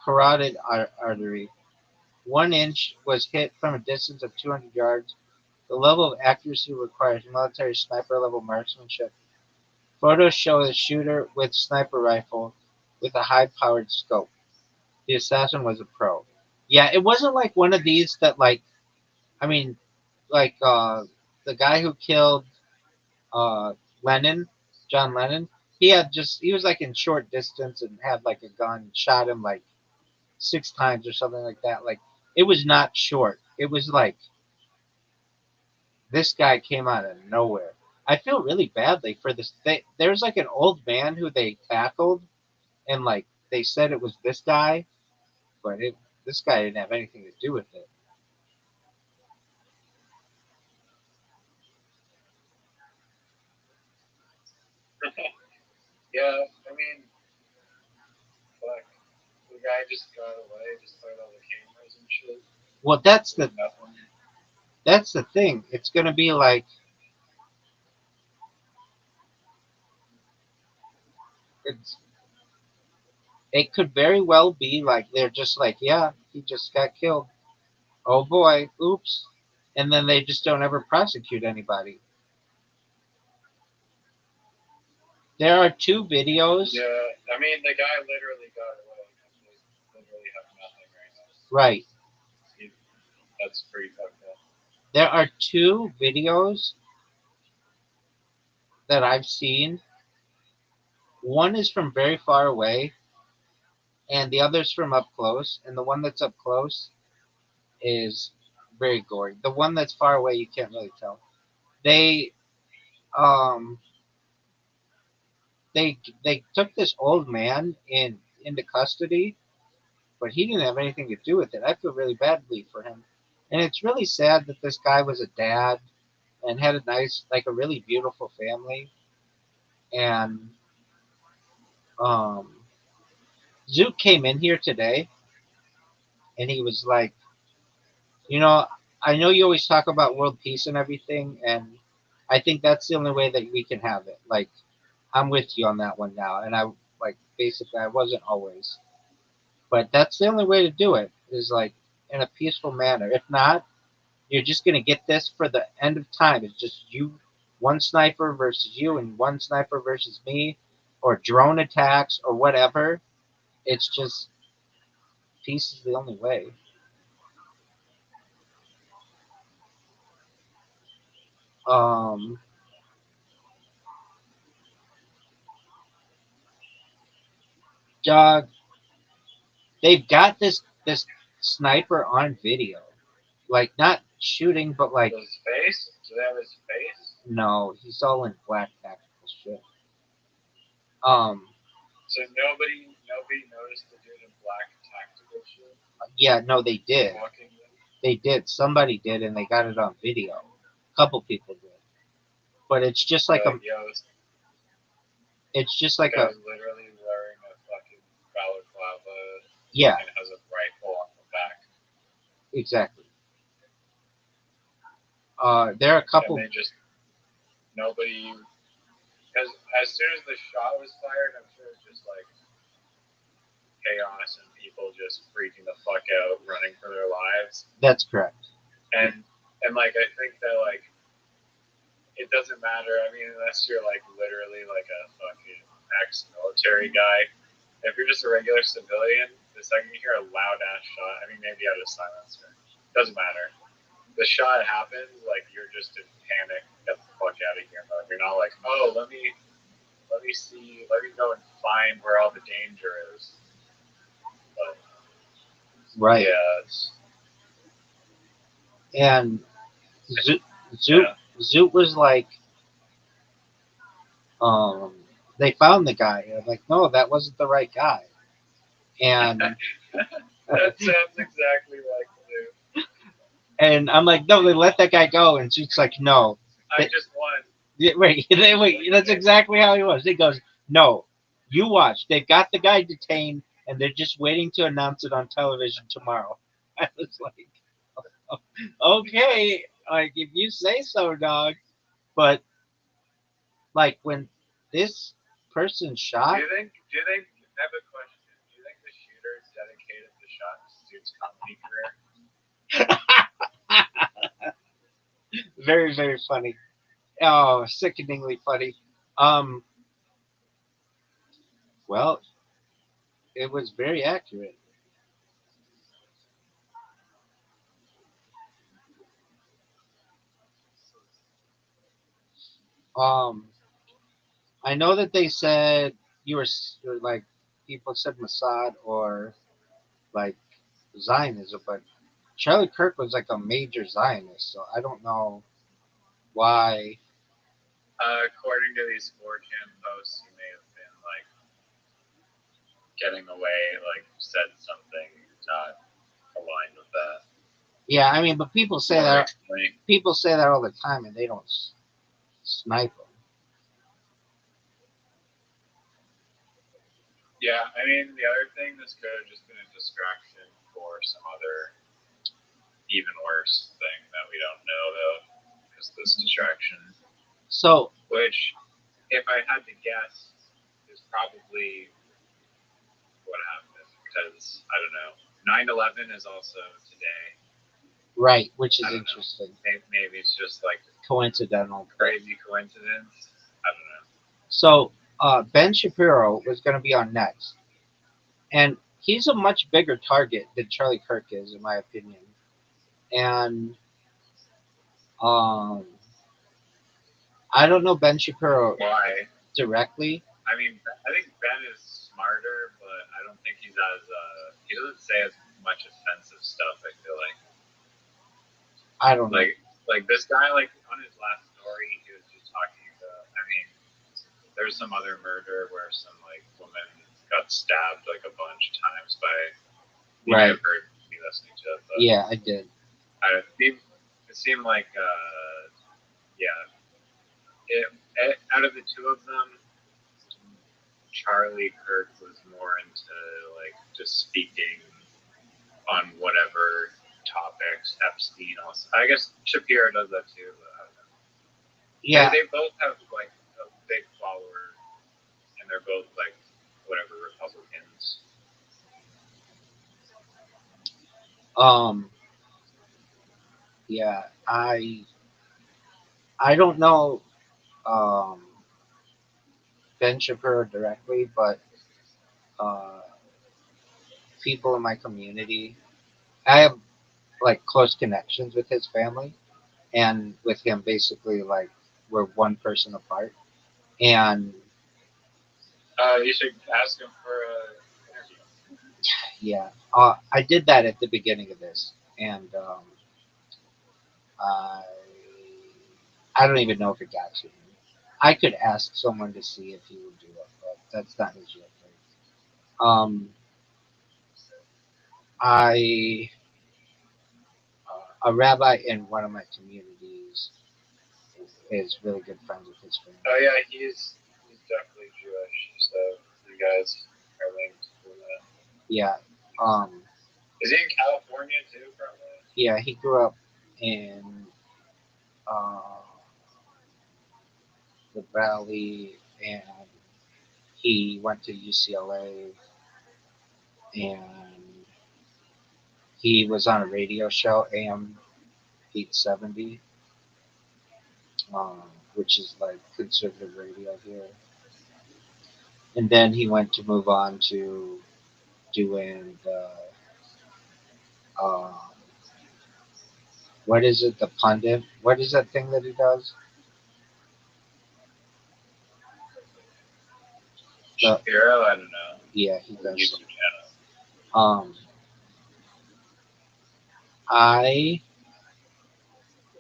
S5: carotid artery. 1 inch was hit from a distance of 200 yards. The level of accuracy requires military sniper level marksmanship. Photos show the shooter with sniper rifle with a high powered scope. The assassin was a pro. Yeah, it wasn't like one of these that I mean, like the guy who killed uh, Lennon, John Lennon. He was like in short distance and had like a gun, shot him like 6 times or something like that. Like it was not short. It was like this guy came out of nowhere. I feel really badly for this. There's like an old man who they tackled, and like they said it was this guy, but this guy didn't have anything to do with it.
S2: Yeah, I mean, fuck. The guy just got away, despite all the cameras and shit.
S5: Well,
S2: Nothing.
S5: that's the thing. It's gonna be like it's it could very well be like they're just like, yeah, he just got killed. Oh boy, oops. And then they just don't ever prosecute anybody. There are 2 videos.
S2: Yeah, I mean, the guy literally got away. They literally have nothing right now.
S5: Right.
S2: That's pretty fucked up.
S5: There are 2 videos that I've seen. One is from very far away, and the other's from up close. And the one that's up close is very gory. The one that's far away, you can't really tell. They um they took this old man into custody, but he didn't have anything to do with it. I feel really badly for him, and it's really sad that this guy was a dad and had a nice, like a really beautiful family, and um Zook came in here today, and he was like, you know, I know you always talk about world peace and everything, and I think that's the only way that we can have it. Like, I'm with you on that one now, and I like basically I wasn't always, but that's the only way to do it is like in a peaceful manner. If not, you're just gonna get this for the end of time. It's just you, one sniper versus you, and one sniper versus me, or drone attacks or whatever. It's just peace is the only way. Um, Dog, they've got this sniper on video, like not shooting, but like
S2: His face? Do they have his face?
S5: no, he's all in black tactical shit.
S2: So nobody noticed the dude in black tactical shit
S5: Yeah, no, they did.
S2: walking in?
S5: They did. Somebody did, and they got it on video. A couple people did, but it's just like
S2: This
S5: it's just like
S2: guy's literally wearing a fucking balaclava
S5: yeah,
S2: and has a rifle on the back.
S5: exactly. There are a couple.
S2: And they just nobody. Because as soon as the shot was fired, I'm sure it's just like chaos and people just freaking the fuck out, running for their lives.
S5: That's correct.
S2: And like I think that like it doesn't matter. I mean, unless you're like literally like a fucking ex-military guy. If you're just a regular civilian, the second you hear a loud ass shot, I mean, maybe out of silencer, doesn't matter. The shot happens, like you're just in panic, get the fuck out of here. You're not like, oh, let me see, let me go and find where all the danger is. But
S5: Right.
S2: yeah, it's,
S5: And Zoot was like, they found the guy. And I'm like, no, that wasn't the right guy. And
S2: that sounds exactly like Zoot.
S5: and I'm like, no, they let that guy go. And Zoot's like, no.
S2: I just won.
S5: Wait, that's exactly how he was. He goes, no, you watch. They've got the guy detained, and they're just waiting to announce it on television tomorrow. I was like, okay, like if you say so, dog. But like when this person shot,
S2: Do you think? I have a question. Do you think the shooter dedicated the shot to Zoot's comedy career?
S5: very, very funny. Oh, sickeningly funny. Um, well, it was very accurate. Um, I know that they said you were like people said Mossad or like Zionism, but Charlie Kirk was like a major Zionist, so I don't know why.
S2: According to these 4chan posts, he may have been like getting away, like said something not aligned with that.
S5: Yeah, I mean, but people say
S2: More
S5: that
S2: recently.
S5: people say that all the time, and they don't snipe them.
S2: Yeah, I mean, the other thing, this could have just been a distraction for some other even worse thing that we don't know, though, is this distraction.
S5: So,
S2: Which, if I had to guess, is probably what happened. Because, I don't know, 9/11 is also today.
S5: right, which is
S2: I don't know.
S5: interesting,
S2: Maybe it's just like
S5: coincidental.
S2: crazy coincidence. I don't know.
S5: So, Ben Shapiro was going to be on next, and he's a much bigger target than Charlie Kirk is, in my opinion. And I don't know Ben Shapiro
S2: Why?
S5: directly.
S2: I mean, I think Ben is smarter, but I don't think he's as he doesn't say as much offensive stuff. I feel
S5: I don't know.
S2: like this guy, like on his last story, he was just talking about. I mean, there's some other murder where some like woman got stabbed like a bunch of times by. You
S5: Right.
S2: may have heard me listening to it. But
S5: Yeah, I did.
S2: it seemed like yeah. Out of the two of them, Charlie Kirk was more into like just speaking on whatever topics. Epstein also. I guess Shapiro does that too. But I don't know.
S5: Yeah,
S2: They both have like a big follower, and they're both like whatever Republicans.
S5: yeah. I don't know Ben Shapiro directly, but uh, people in my community, I have like close connections with his family, and with him basically like we're one person apart. And
S2: You should ask him for an interview.
S5: yeah, I did that at the beginning of this, and I I don't even know if it got to him. I could ask someone to see if he would do it, but that's not his real thing. I a rabbi in one of my communities is really good friends with his family.
S2: Oh yeah, he's definitely Jewish. So you guys are linked to that.
S5: Yeah.
S2: Is he in California too, probably?
S5: Yeah, he grew up in uh, the Valley, and he went to UCLA, and he was on a radio show, AM 870, which is like conservative radio here. and then he went to move on to doing the um, what is it? The pundit. What is that thing that he does? The
S2: Shapiro, I don't know.
S5: yeah, he
S2: The
S5: does.
S2: YouTube channel.
S5: Um, I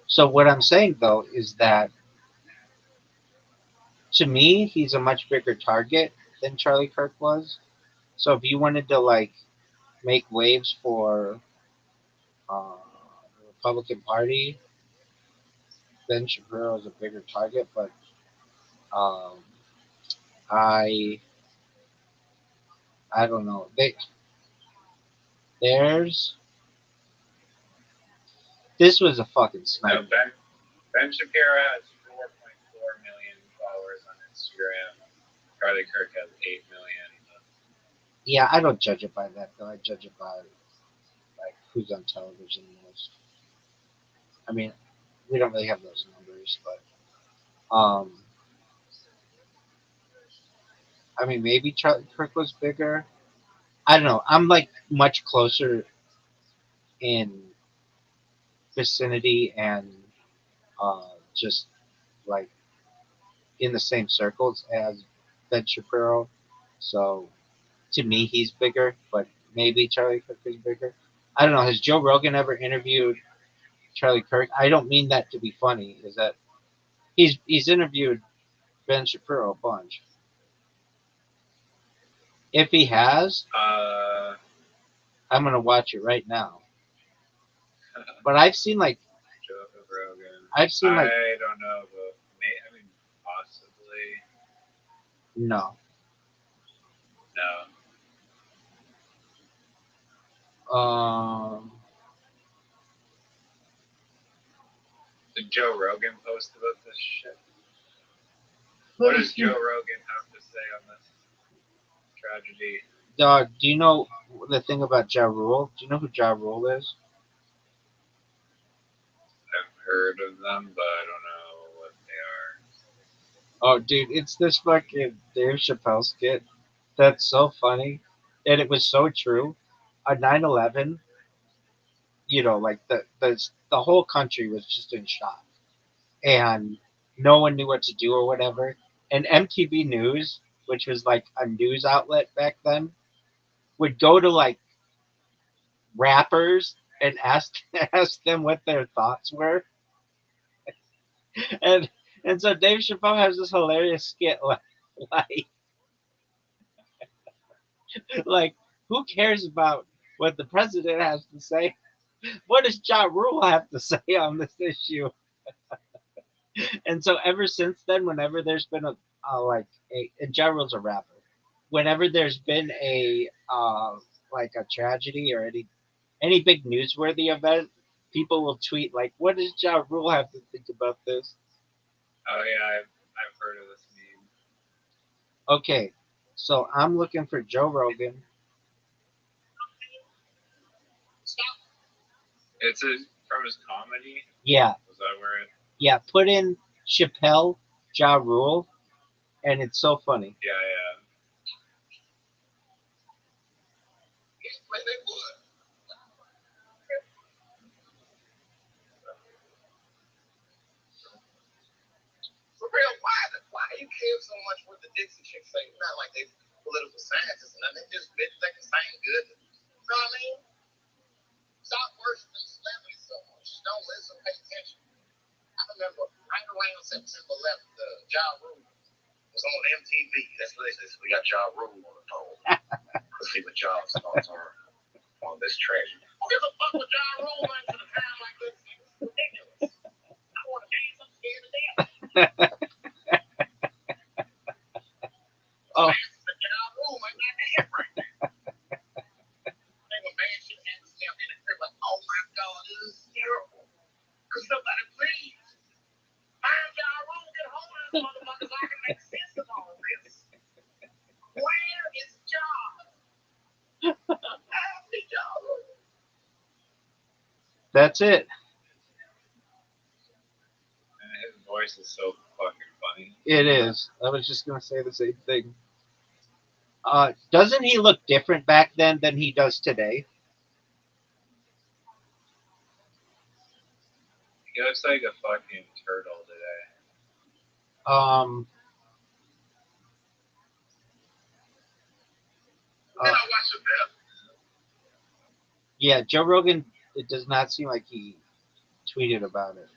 S5: so what I'm saying though is that to me he's a much bigger target than Charlie Kirk was. So if you wanted to like make waves for the Republican Party, Ben Shapiro is a bigger target. But um, I I don't know. There's this was a fucking
S2: No,
S5: sniper.
S2: Ben Shapiro has 4.4 million followers on Instagram. Charlie Kirk has 8 million.
S5: Yeah, I don't judge it by that though. I judge it by like who's on television most. I mean, we don't really have those numbers, but I mean maybe Charlie Kirk was bigger. I don't know. I'm like much closer in vicinity and just like in the same circles as Ben Shapiro. So to me, he's bigger, but maybe Charlie Kirk is bigger. I don't know. Has Joe Rogan ever interviewed Charlie Kirk? I don't mean that to be funny. Is that he's interviewed Ben Shapiro a bunch. If he has, I'm gonna watch it right now. But I've seen like
S2: Joe Rogan.
S5: I've seen like
S2: I don't know, but I mean, possibly.
S5: no. Um,
S2: Did Joe Rogan post about this shit? What does Joe Rogan have to say on this tragedy?
S5: dog, do you know the thing about Ja Rule? Do you know who Ja Rule is?
S2: I've heard of them, but I don't know what they are.
S5: Oh, dude, it's this fucking Dave Chappelle skit that's so funny, and it was so true. On 9/11, you know, like the whole country was just in shock, and no one knew what to do or whatever. And MTV News, which was like a news outlet back then, would go to like rappers and ask ask them what their thoughts were, and and so Dave Chappelle has this hilarious skit like like who cares about what the president has to say? What does Ja Rule have to say on this issue? And so ever since then, whenever there's been a like a and Ja Rule's a rapper, whenever there's been a like a tragedy or any big newsworthy event, people will tweet like, "What does Ja Rule have to think about this?"
S2: Oh yeah, I've heard of this meme.
S5: Okay, so I'm looking for Joe Rogan.
S2: It's from his comedy.
S5: Yeah,
S2: Was that where it?
S5: yeah. Put in Chappelle, Ja Rule, and it's so funny.
S2: Yeah.
S4: For real, why do you care so much what the Dixie chicks say? It's not like they political scientists and nothing. They just bitches that can sing good. You know what I mean? Stop worshiping celebrities so much. Don't listen, pay attention. I remember right around September 11th, Ja Rule was on MTV. That's what they said. We got Ja Rule on the phone. Let's see what Ja's thoughts are on this tragedy. Who gives a fuck what Ja Rule went to the town like this? It's ridiculous. I want to dance. I'm scared to death.
S5: Oh.
S4: Ja Rule might not have right now. Think a man should have to step in and say, like, oh my God, this is terrible. Because nobody please. Find Ja Rule, get hold of this motherfucker so I can make sense of all this. Where is Ja? I need Ja Rule.
S5: That's it.
S2: And his voice is so fucking funny.
S5: It is. I was just gonna say the same thing. Doesn't he look different back then than he does today?
S2: He looks like a fucking turtle today.
S5: Um,
S4: Then I watched the bit.
S5: yeah, Joe Rogan. It does not seem like he tweeted about it.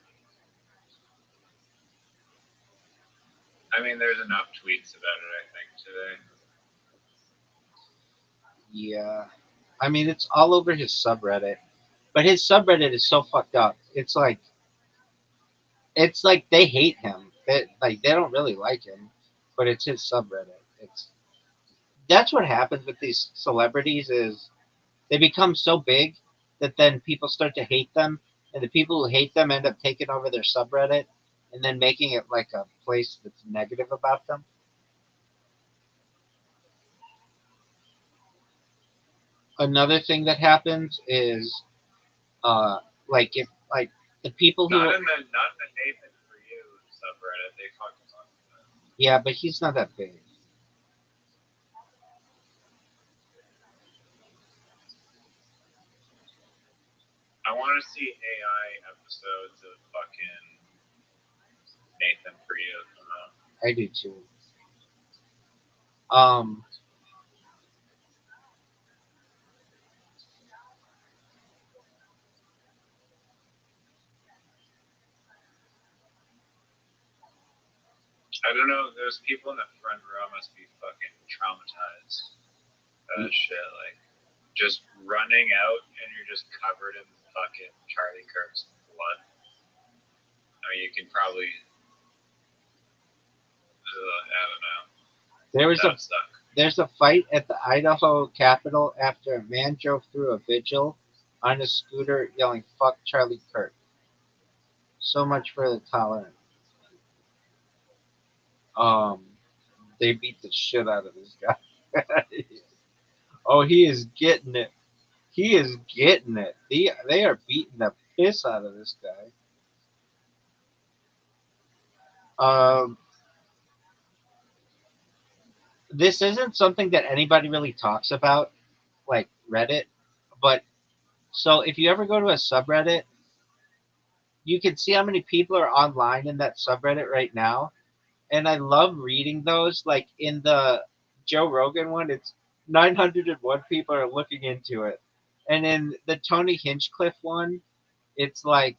S2: I mean, there's enough tweets about it, I think, today.
S5: Yeah, I mean it's all over his subreddit, but his subreddit is so fucked up. It's like they hate him. They don't really like him, but it's his subreddit. That's what happens with these celebrities is they become so big that then people start to hate them, and the people who hate them end up taking over their subreddit and then making it like a place that's negative about them. Another thing that happens is like if like the people who
S2: Not in the Nathan for You subreddit. They fucking love that.
S5: yeah, but he's not that big.
S2: I want to see AI episodes of fucking Nathan for You.
S5: I do too. Um,
S2: I don't know. Those people in the front row must be fucking traumatized by this shit. Like, just running out and you're just covered in fucking Charlie Kirk's blood. I mean, you can probably. I don't know.
S5: there's a fight at the Idaho Capitol after a man drove through a vigil on a scooter yelling "fuck Charlie Kirk." So much for the tolerance. Um, they beat the shit out of this guy. Oh, he is getting it. He is getting it. They are beating the piss out of this guy. Um, this isn't something that anybody really talks about, like Reddit, but so if you ever go to a subreddit, you can see how many people are online in that subreddit right now. And I love reading those. Like in the Joe Rogan one, it's 901 people are looking into it. And in the Tony Hinchcliffe one, it's like,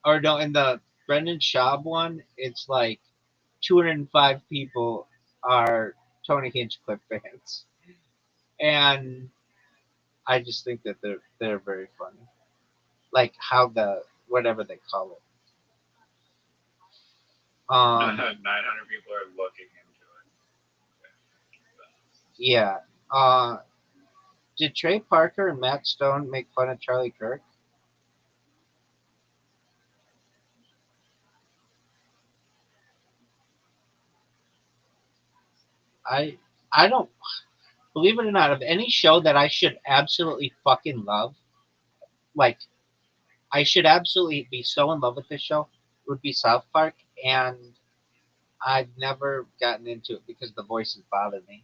S5: or no, in the Brendan Schaub one, it's like 205 people are Tony Hinchcliffe fans. And I just think that they're very funny. Like how the whatever they call it.
S2: 900 people are looking into it.
S5: Yeah. Did Trey Parker and Matt Stone make fun of Charlie Kirk? I I don't believe it or not, of any show that I should absolutely fucking love, like I should absolutely be so in love with this show, would be South Park, and I've never gotten into it because the voices bother me.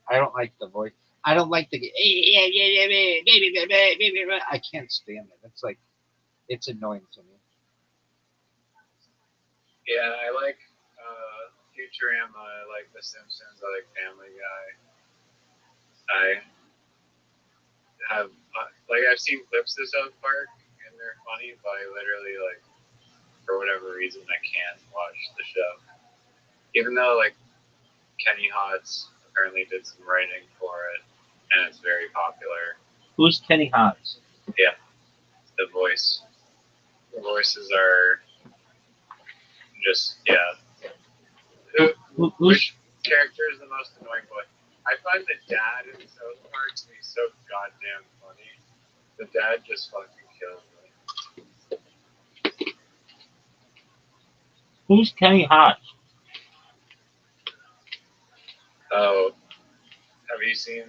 S5: I don't like the voice. I don't like the I can't stand it. It's like it's annoying to me.
S2: Yeah, I like Futurama. I like The Simpsons. I like Family Guy. I have I've seen clips of South Park and they're funny, but I literally for whatever reason I can't watch the show. Even though Kenny Hodds apparently did some writing for it and it's very popular.
S1: Who's Kenny Hodds?
S2: Yeah, the voice. The voices are just Which character is the most annoying boy? I find the dad in South Park to be so goddamn funny. The dad just fucking kills me.
S1: Who's Kenny Hodds?
S2: Oh, have you seen?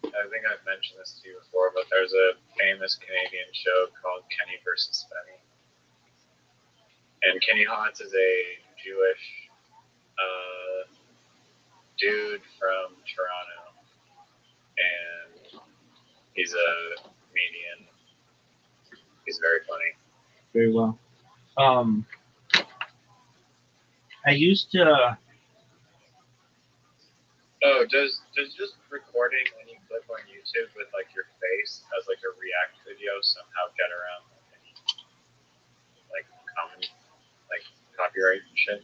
S2: I think I've mentioned this to you before, but there's a famous Canadian show called Kenny versus Benny, and Kenny Hodds is a Jewish dude from Toronto, He's a comedian. He's very funny.
S1: Very well. I used to.
S2: Oh, does just recording any clip on YouTube with like your face as like a React video somehow get around any like common like copyright and shit?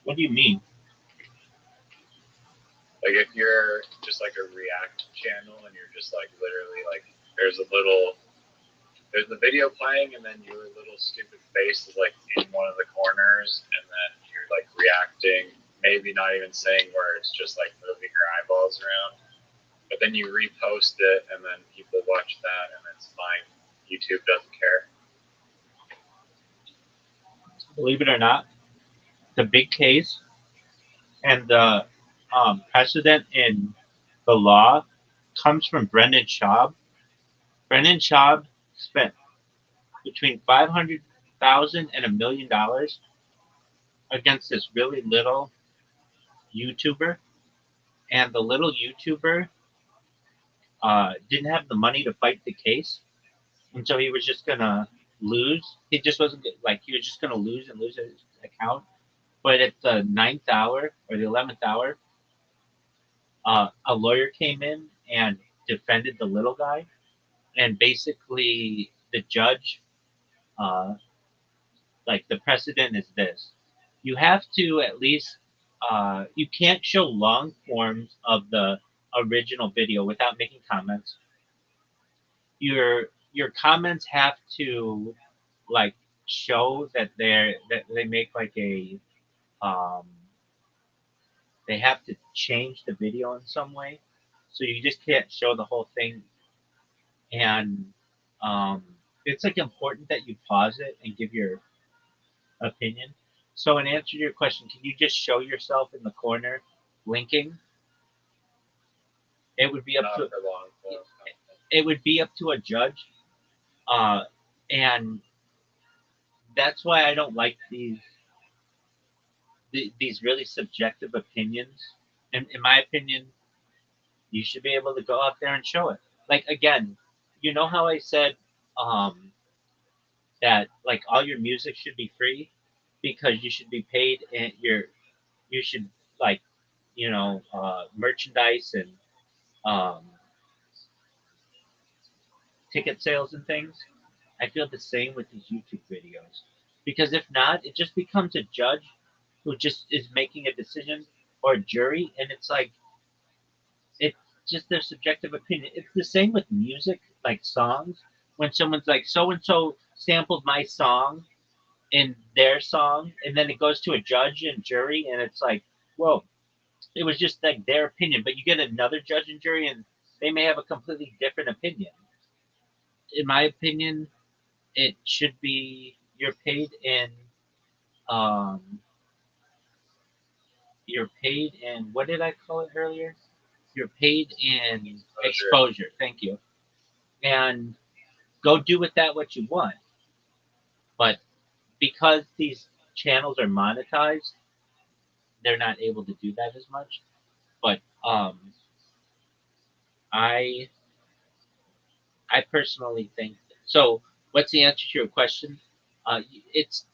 S1: What do you mean?
S2: Like if you're just like a React channel and you're just like literally like there's the video playing and then your little stupid face is like in one of the corners and then you're like reacting, maybe not even saying words, just like moving your eyeballs around. But then you repost it and then people watch that and it's fine. YouTube doesn't care.
S1: Believe it or not, the big case and the precedent in the law comes from Brendan Schaub. Brendan Schaub spent between $500,000 and $1 million against this really little YouTuber, and the little YouTuber didn't have the money to fight the case, and so he was just gonna lose. He just wasn't like he was just gonna lose and lose his account. But at the 9th hour or the 11th hour, a lawyer came in and defended the little guy, and basically the judge, like the precedent is this: you have to at least you can't show long forms of the original video without making comments. Your comments have to like show that they make like a um, they have to change the video in some way. So you just can't show the whole thing, and um, it's like important that you pause it and give your opinion. So in answer to your question, can you just show yourself in the corner blinking? It would be up
S2: Not
S1: to
S2: for long form.
S1: it would be up to a judge, uh, and that's why I don't like these really subjective opinions. And in my opinion, you should be able to go out there and show it. Like again, you know how I said um, that like all your music should be free because you should be paid and you should like merchandise and um, ticket sales and things. I feel the same with these YouTube videos because if not, it just becomes a judge who just is making a decision or a jury, and it's like it's just their subjective opinion. It's the same with music, like songs. When someone's like, so and so sampled my song in their song, and then it goes to a judge and jury, and it's like, whoa, it was just like their opinion. But you get another judge and jury, and they may have a completely different opinion. In my opinion, it should be um, you're paid in what did I call it earlier? You're paid in exposure. Thank you. And go do with that what you want. But because these channels are monetized, they're not able to do that as much. But I I personally think so. What's the answer to your question? It's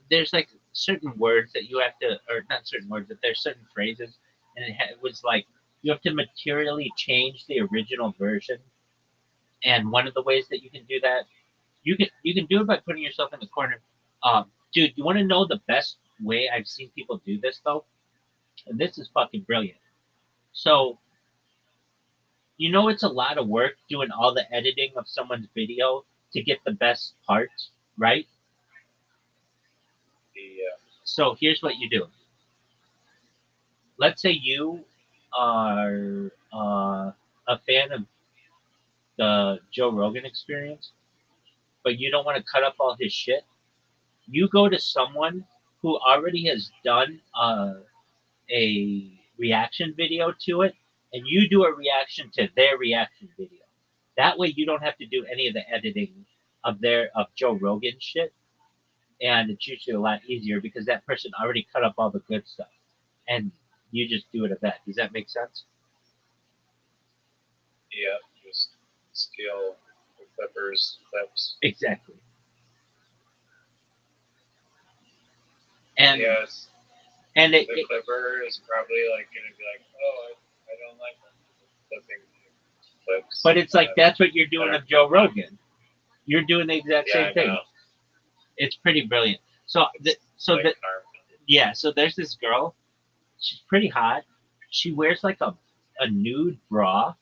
S1: there's like certain words that you have to, or not certain words, but there's certain phrases, and it was like you have to materially change the original version. And one of the ways that you can do that, you can do it by putting yourself in the corner. Dude, you want to know the best way I've seen people do this though? And this is fucking brilliant. So it's a lot of work doing all the editing of someone's video to get the best parts, right?
S2: Yeah.
S1: So here's what you do. Let's say you are a fan of the Joe Rogan Experience, but you don't want to cut up all his shit. You go to someone who already has done a reaction video to it, and you do a reaction to their reaction video. That way, you don't have to do any of the editing of Joe Rogan shit, and it's usually a lot easier because that person already cut up all the good stuff, and you just do it at that. Does that make sense?
S2: Yep, just steal the Clippers clips.
S1: Exactly. And
S2: Yes,
S1: and
S2: the Clipper is probably like gonna be like, oh, I don't like clipping clips.
S1: but it's like that's what you're doing with Joe Rogan. You're doing the exact
S2: Yeah,
S1: same
S2: I
S1: thing.
S2: know.
S1: It's pretty brilliant. So
S2: Like karma.
S1: yeah, so there's this girl. She's pretty hot. She wears like a nude bra,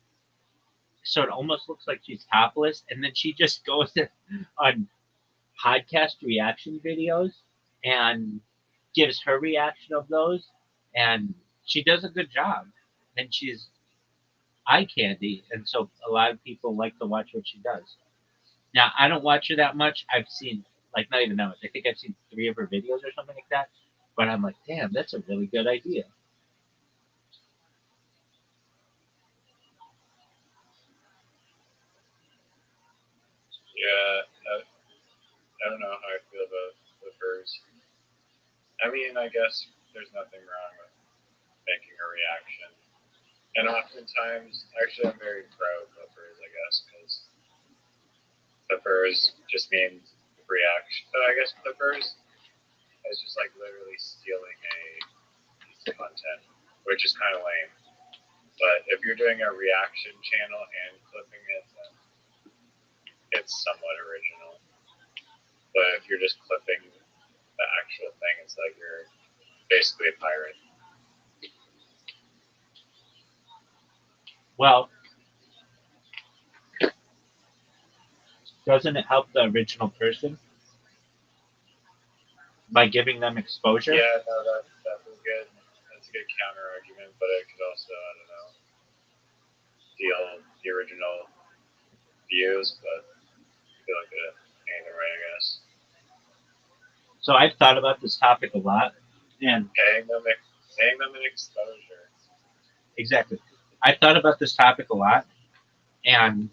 S1: so it almost looks like she's topless, and then she just goes on podcast reaction videos and gives her reaction of those, and she does a good job, and she's eye candy, and so a lot of people like to watch what she does. Now, I don't watch her that much. I've seen, like, not even that much. I think I've seen 3 of her videos or something like that. But I'm like, damn, that's a really good idea.
S2: Yeah, I don't know how I feel about Clippers. I mean, I guess there's nothing wrong with making a reaction. And oftentimes, actually, I'm very pro Clippers, I guess, because Clippers just means reaction. But I guess Clippers is just like literally stealing a piece of content, which is kind of lame. But if you're doing a reaction channel and clipping it, then it's somewhat original. But if you're just clipping the actual thing, it's like you're basically a pirate.
S1: Well, doesn't it help the original person by giving them exposure?
S2: Yeah, no, that was good. That's a good counter argument, but it could also, I don't know, steal the original views, but I feel like it ain't right, I guess.
S1: So I've thought about this topic a lot, and
S2: Paying them an exposure.
S1: exactly, I've thought about this topic a lot, and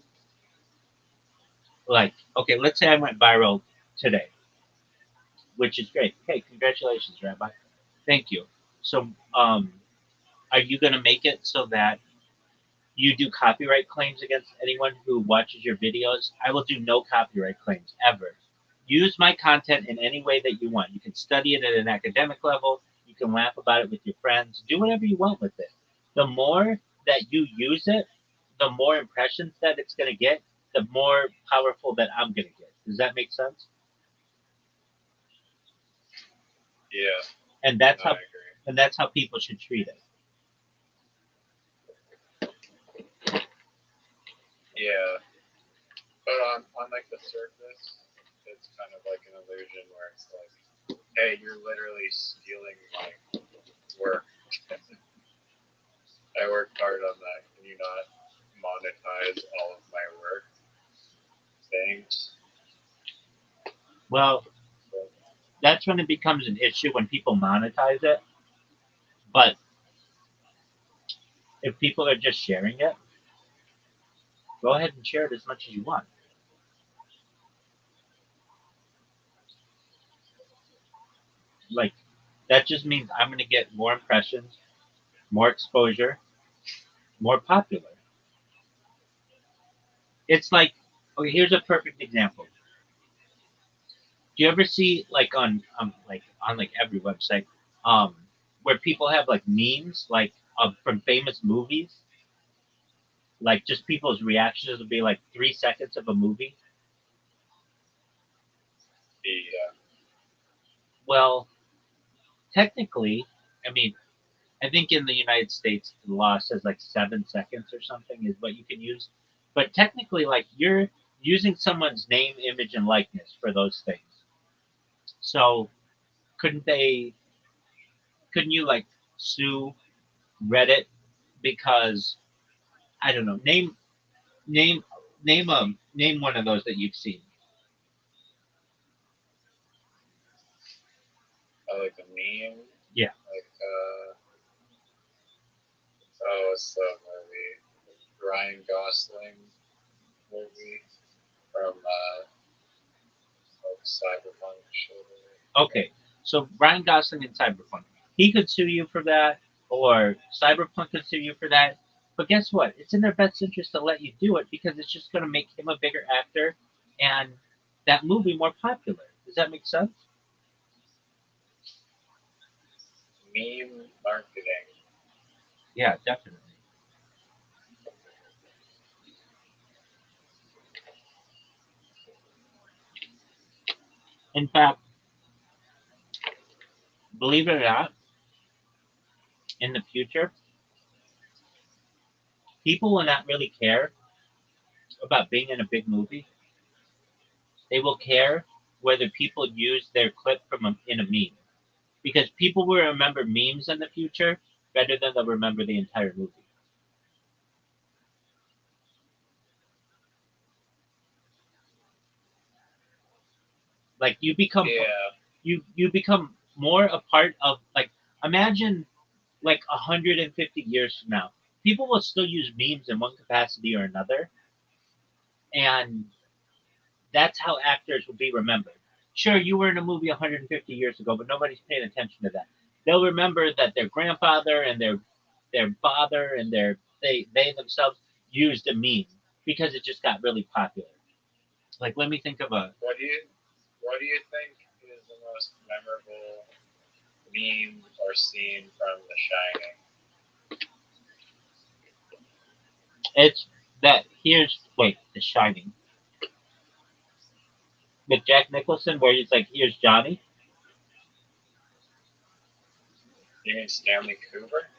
S1: like, okay, let's say I went viral today, which is great. Hey, congratulations, Rabbi. Thank you. So, are you going to make it so that you do copyright claims against anyone who watches your videos? I will do no copyright claims ever. Use my content in any way that you want. You can study it at an academic level. You can laugh about it with your friends. Do whatever you want with it. The more that you use it, the more impressions that it's going to get, the more powerful that I'm going to get. Does that make sense?
S2: Yeah,
S1: And that's
S2: I
S1: how
S2: agree.
S1: and that's how people should treat it.
S2: Yeah, but on like the surface, it's kind of like an illusion where it's like, hey, you're literally stealing my work. I worked hard on that. Can you not monetize all of my work? Thanks.
S1: Well, that's when it becomes an issue when people monetize it. But if people are just sharing it, go ahead and share it as much as you want. Like, that just means I'm going to get more impressions, more exposure, more popular. It's like, okay, here's a perfect example. Do you ever see like on like every website, um, where people have like memes like from famous movies, like just people's reactions will be like 3 seconds of a movie.
S2: Yeah,
S1: Well, technically, I mean, I think in the United States the law says like 7 seconds or something is what you can use, but technically, like you're using someone's name, image, and likeness for those things. So couldn't they? Couldn't you like sue Reddit because I don't know. Name name one of those that you've seen.
S2: I like the meme.
S1: Yeah.
S2: Like, oh, what's the movie? Ryan Gosling movie from like Cyberpunk shit.
S1: Okay. So Ryan Gosling in Cyberpunk, he could sue you for that, or Cyberpunk could sue you for that. But guess what? It's in their best interest to let you do it because it's just going to make him a bigger actor and that movie more popular. Does that make sense?
S2: Meme marketing.
S1: Yeah, definitely. In fact, believe it or not, in the future, people will not really care about being in a big movie. They will care whether people use their clip in a meme. Because people will remember memes in the future better than they'll remember the entire movie. Like
S2: Yeah.
S1: you become more a part of like imagine like 150 years from now. People will still use memes in one capacity or another, and that's how actors will be remembered. Sure, you were in a movie 150 years ago, but nobody's paying attention to that. They'll remember that their grandfather and their father and they themselves used a meme because it just got really popular. Like, let me think of a.
S2: What do you think is the most memorable meme or scene from The Shining?
S1: It's that here's wait, The Shining with Jack Nicholson, where he's like, "Here's Johnny."
S2: You mean Stanley Kubrick?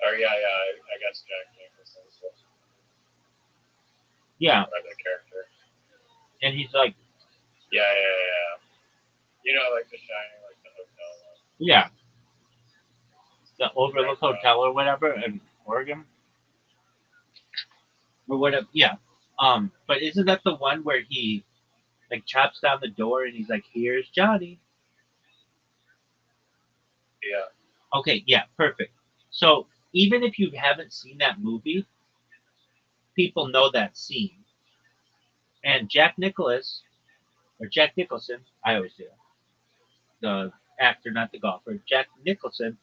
S2: Oh yeah, I guess Jack Nicholson's
S1: Yeah,
S2: the character.
S1: and he's like,
S2: Yeah. You know, like The Shining, like the hotel one.
S1: yeah, the Overlook Hotel or whatever in Oregon or whatever. Yeah, but isn't that the one where he like chops down the door and he's like, "Here's Johnny."
S2: Yeah.
S1: Okay, yeah, perfect. So even if you haven't seen that movie, people know that scene. And Jack Nicholson, I always do, the actor, not the golfer, Jack Nicholson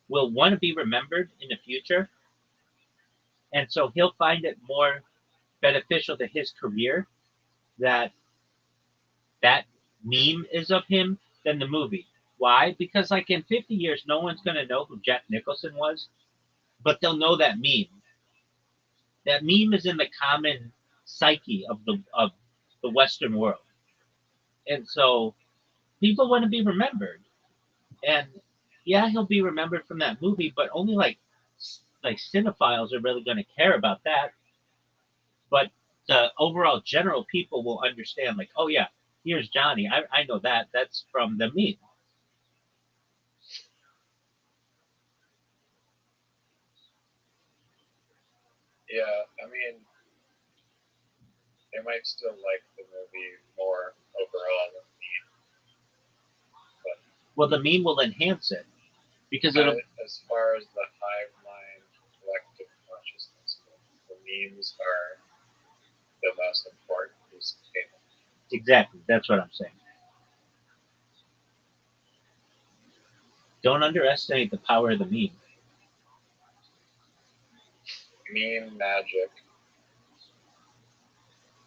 S1: will want to be remembered in the future, and so he'll find it more beneficial to his career that that meme is of him than the movie. Why? Because like in 50 years, no one's gonna know who Jack Nicholson was, but they'll know that meme. That meme is in the common psyche of the Western world, and so people want to be remembered. And yeah, he'll be remembered from that movie, but only like cinephiles are really going to care about that. But the overall general people will understand, like, oh yeah, here's Johnny. I know that. That's from the meme.
S2: Yeah, I mean, they might still like the movie more overall than me. But
S1: Well, the meme will enhance it because it'll.
S2: as far as the hive mind collective consciousness, the memes are the most important piece of data.
S1: Exactly. That's what I'm saying. Don't underestimate the power of the meme.
S2: Meme magic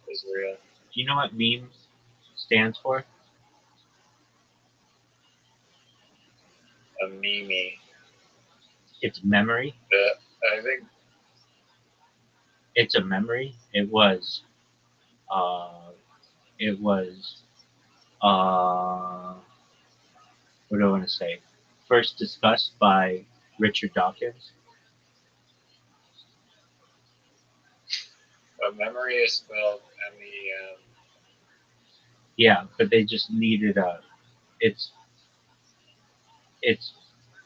S2: is real.
S1: Do you know what memes stands for?
S2: A meme.
S1: It's memory.
S2: I think
S1: It's a memory. It was. It was. What do I want to say? First discussed by Richard Dawkins.
S2: a memory is spelled MEM.
S1: Yeah, but they just needed a. It's. It's.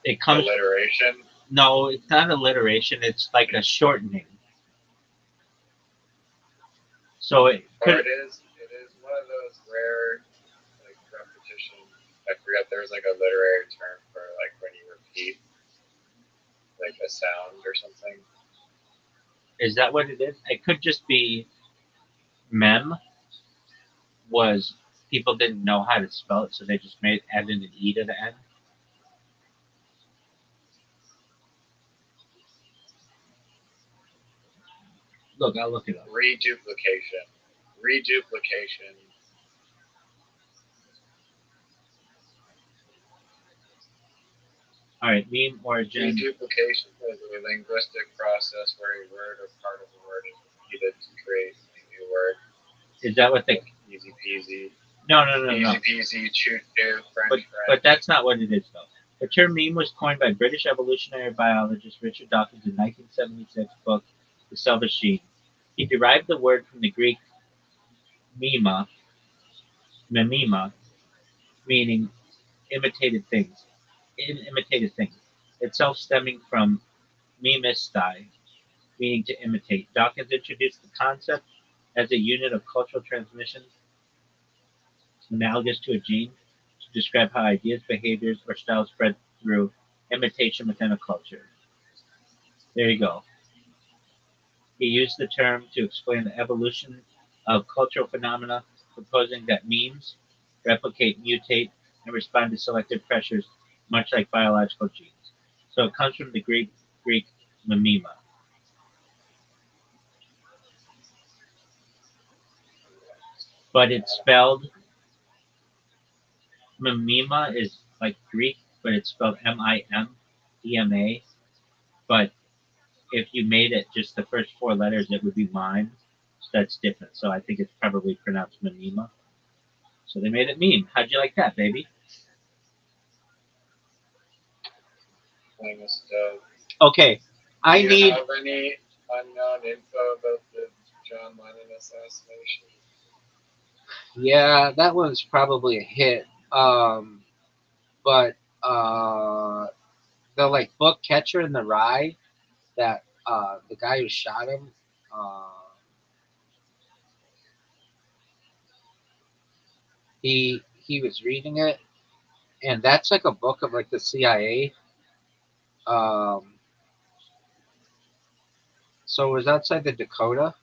S1: It comes.
S2: Alliteration.
S1: No, it's not alliteration. It's like a shortening. So it
S2: Or
S1: could.
S2: it is one of those rare like repetition. I forget there's like a literary term for like when you repeat like a sound or something.
S1: Is that what it is? It could just be mem was people didn't know how to spell it, so they just added an e to the end. Look, I'll look it up.
S2: Reduplication. Reduplication.
S1: All right, meme origin.
S2: Reduplication is a linguistic process where a word or part of a word is repeated to create a new word.
S1: Is that what they?
S2: Easy peasy.
S1: No.
S2: Easy peasy, choo choo, French
S1: But
S2: fry.
S1: that's not what it is though. The term meme was coined by British evolutionary biologist Richard Dawkins in 1976 book The Silver Sheen. He derived the word from the Greek mima, memema, meaning imitated things, imitated things, itself stemming from memistai, meaning to imitate. Dawkins introduced the concept as a unit of cultural transmission analogous to a gene to describe how ideas, behaviors, or styles spread through imitation within a culture. There you go. He used the term to explain the evolution of cultural phenomena, proposing that memes replicate, mutate, and respond to selective pressures, much like biological genes. So it comes from the Greek memema, but it's spelled memema is like Greek, but it's spelled Mimema. But if you made it just the first four letters, it would be mime. So that's different. So I think it's probably pronounced memema. So they made it meme. How'd you like that, baby?
S2: Famous dove.
S5: Okay, I
S2: Do you
S5: need.
S2: have any unknown info about the John Lennon assassination?
S5: Yeah, that one's probably a hit. But the like book Catcher in the Rye, that the guy who shot him, uh, he was reading it, and that's like a book of like the CIA. Um, so it was outside the Dakota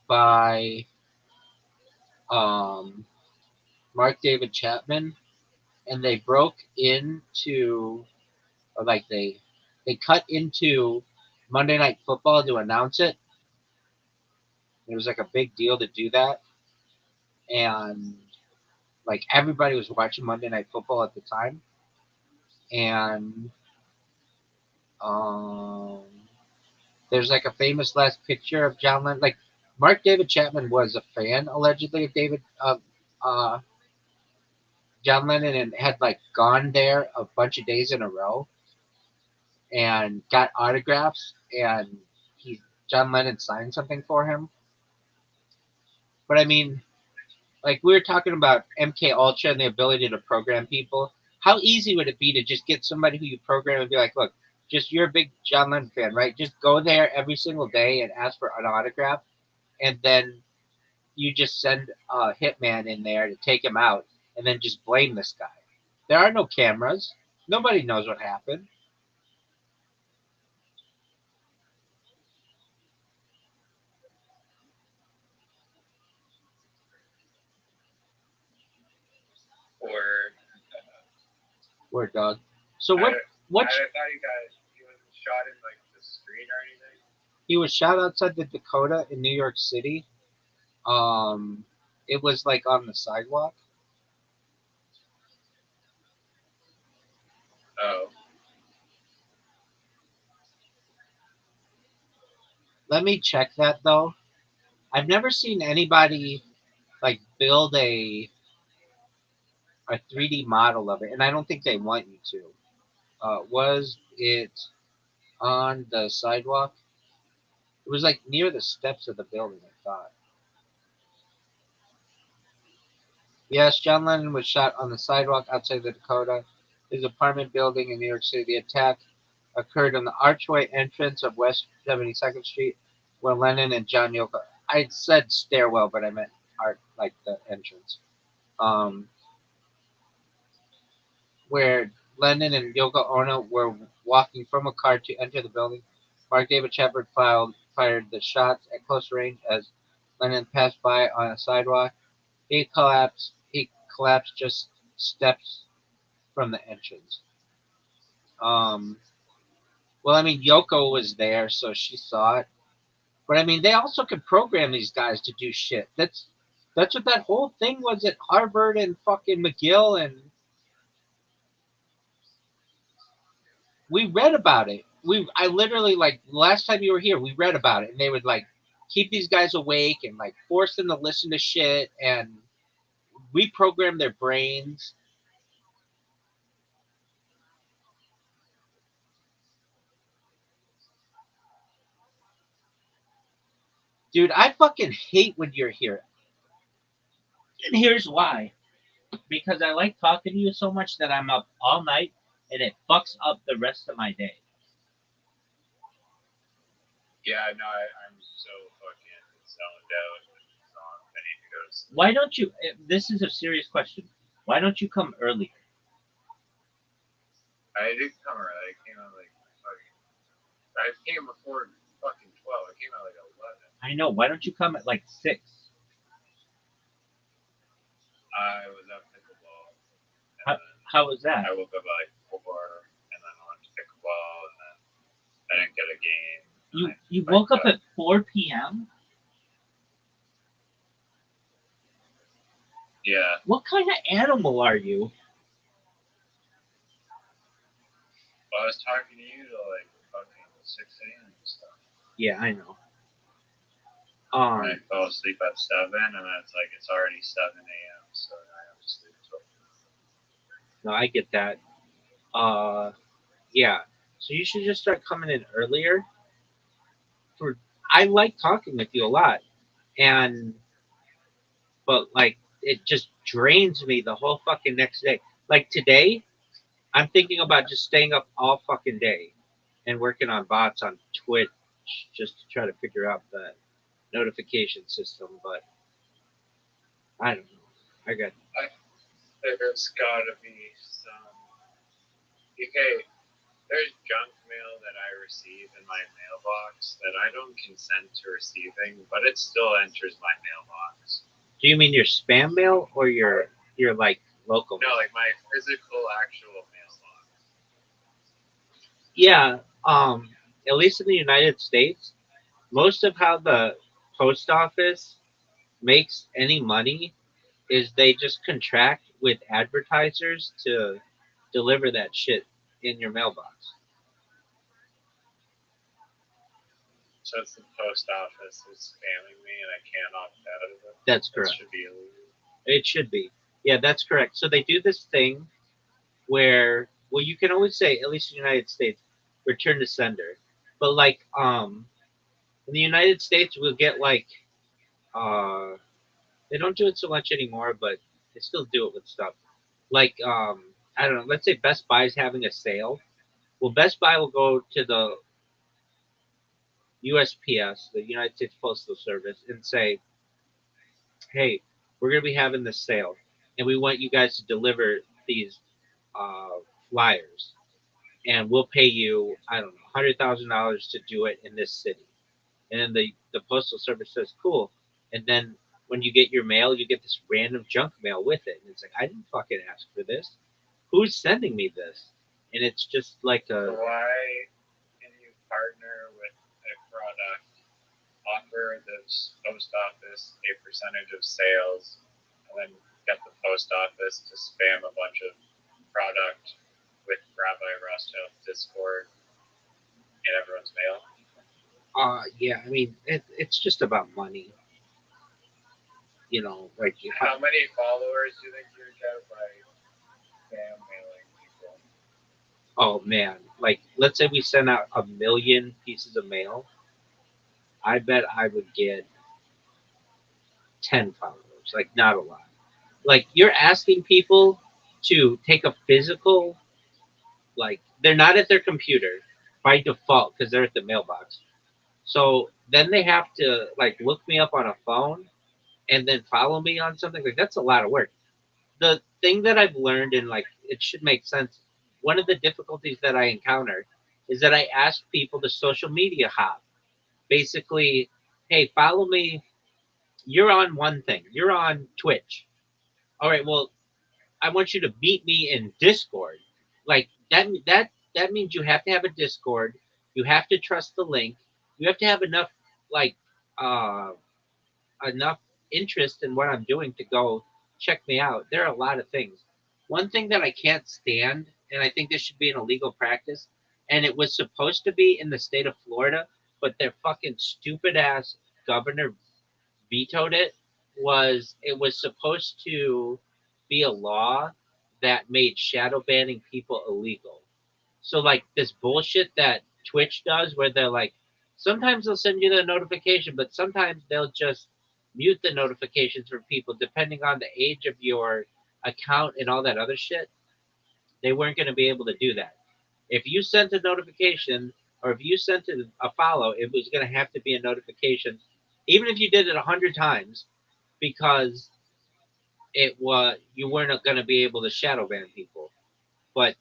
S5: by um, Mark David Chapman, and they broke into, or like they cut into Monday Night Football to announce it. It was like a big deal to do that, and like everybody was watching Monday Night Football at the time, and um, there's like a famous last picture of John Lennon. Like Mark David Chapman was a fan allegedly of uh, John Lennon, and had like gone there a bunch of days in a row and got autographs, and he John Lennon signed something for him. But I mean, like we were talking about MK Ultra and the ability to program people. How easy would it be to just get somebody who you program and be like, look, just you're a big John Lennon fan, right? Just go there every single day and ask for an autograph, and then you just send a hitman in there to take him out, and then just blame this guy. There are no cameras. Nobody knows what happened.
S2: Or
S5: Word dog. So
S2: I,
S5: what
S2: I thought he was shot in like the street or anything.
S5: he was shot outside the Dakota in New York City. It was like on the sidewalk.
S2: Oh,
S5: Let me check that though. I've never seen anybody like build a 3D model of it, and I don't think they want you to. Was it on the sidewalk? It was like near the steps of the building, I thought. Yes, John Lennon was shot on the sidewalk outside the Dakota, his apartment building in New York City. The attack occurred on the archway entrance of West 72nd Street, where Lennon and John Yoko. I said stairwell, but I meant art, like the entrance. Um, where Lennon and Yoko Ono were walking from a car to enter the building. Mark David Shepard fired the shots at close range as Lennon passed by on a sidewalk. He collapsed. He collapsed just steps from the entrance. Um, well, I mean, Yoko was there, so she saw it. But I mean, they also can program these guys to do shit. That's what that whole thing was at Harvard and fucking McGill, and we read about it. I literally like last time you were here, we read about it, and they would like keep these guys awake and like force them to listen to shit and reprogram their brains. Dude, I fucking hate when you're here.
S1: And here's why. Because I like talking to you so much that I'm up all night and it fucks up the rest of my day.
S2: Yeah, no, I'm so fucking zoned out with the song. I need to go to sleep.
S1: Why don't you? This is a serious question. Why don't you come earlier?
S2: I did come early. I came out like fucking. I came before fucking 12. I came out like 11.
S1: I know. Why don't you come at like 6?
S2: I was at pickleball, and
S1: How,
S2: then
S1: how was that?
S2: I woke up at like 4, and then I went to pickleball, and then I didn't get a game.
S1: You woke up at 4 p.m.
S2: Yeah.
S1: What kind of animal are you?
S2: Well, I was talking to you till like fucking 6 a.m. and stuff.
S1: Yeah, I know.
S2: And I fell asleep at 7, and then it's already 7 a.m. So I have to sleep till.
S1: No, I get that. Yeah. So you should just start coming in earlier. For I like talking with you a lot, and but like it just drains me the whole fucking next day. Like today, I'm thinking about just staying up all fucking day and working on bots on Twitch just to try to figure out the notification system. But I don't know. I got
S2: There's gotta be some. Okay, there's junk mail that I receive in my mailbox that I don't consent to receiving, but it still enters my mailbox.
S1: Do you mean your spam mail or your like local
S2: No,
S1: mail?
S2: like my physical, actual mailbox.
S1: Yeah. At least in the United States, most of how the post office makes any money is they just contract with advertisers to deliver that shit in your mailbox.
S2: So it's the post office is spamming me, and I can't opt out of it.
S1: That's
S2: That
S1: correct.
S2: should be illegal.
S1: It should be. Yeah, that's correct. So they do this thing where, well, you can always say, at least in the United States, return to sender. But like, in the United States, we'll get like, uh, they don't do it so much anymore, but they still do it with stuff. Like, I don't know. Let's say Best Buy's having a sale. Well, Best Buy will go to the USPS, the United States Postal Service, and say, "Hey, we're going to be having this sale, and we want you guys to deliver these uh, flyers, and we'll pay you, I don't know, $100,000 to do it in this city." And then the Postal Service says, "Cool." And then when you get your mail, you get this random junk mail with it, and it's like, I didn't fucking ask for this. Who's sending me this? And it's just like
S2: So
S1: a
S2: why can you partner with a product, offer the post office a percentage of sales, and then get the post office to spam a bunch of product with Rabbi Rothschild's Discord in everyone's mail?
S1: yeah, I mean, it's just about money, like
S2: How many followers do you think you would get by spam mailing people?
S1: oh man, like let's say we send out 1 million pieces of mail, I bet I would get 10 followers, like not a lot. Like you're asking people to take a physical, like they're not at their computer by default because they're at the mailbox. So then they have to like look me up on a phone and then follow me on something. Like that's a lot of work. The thing that I've learned, and like it should make sense, one of the difficulties that I encounter is that I ask people to social media hop. Basically, hey, follow me. You're on one thing. You're on Twitch. All right. Well, I want you to meet me in Discord. Like that means you have to have a Discord. You have to trust the link. You have to have enough
S5: like enough interest in what I'm doing to go check me out. There are a lot of things. One thing that I can't stand, and I think this should be an illegal practice, and it was supposed to be in the state of Florida, but their fucking stupid ass governor vetoed it, was it was supposed to be a law that made shadow banning people illegal. So like this bullshit that Twitch does, where they're like, sometimes they'll send you the notification, but sometimes they'll just mute the notifications for people depending on the age of your account and all that other shit. They weren't going to be able to do that. If you sent a notification or if you sent a follow, it was going to have to be a notification, even if you did it 100 times, because it was you weren't going to be able to shadow ban people. But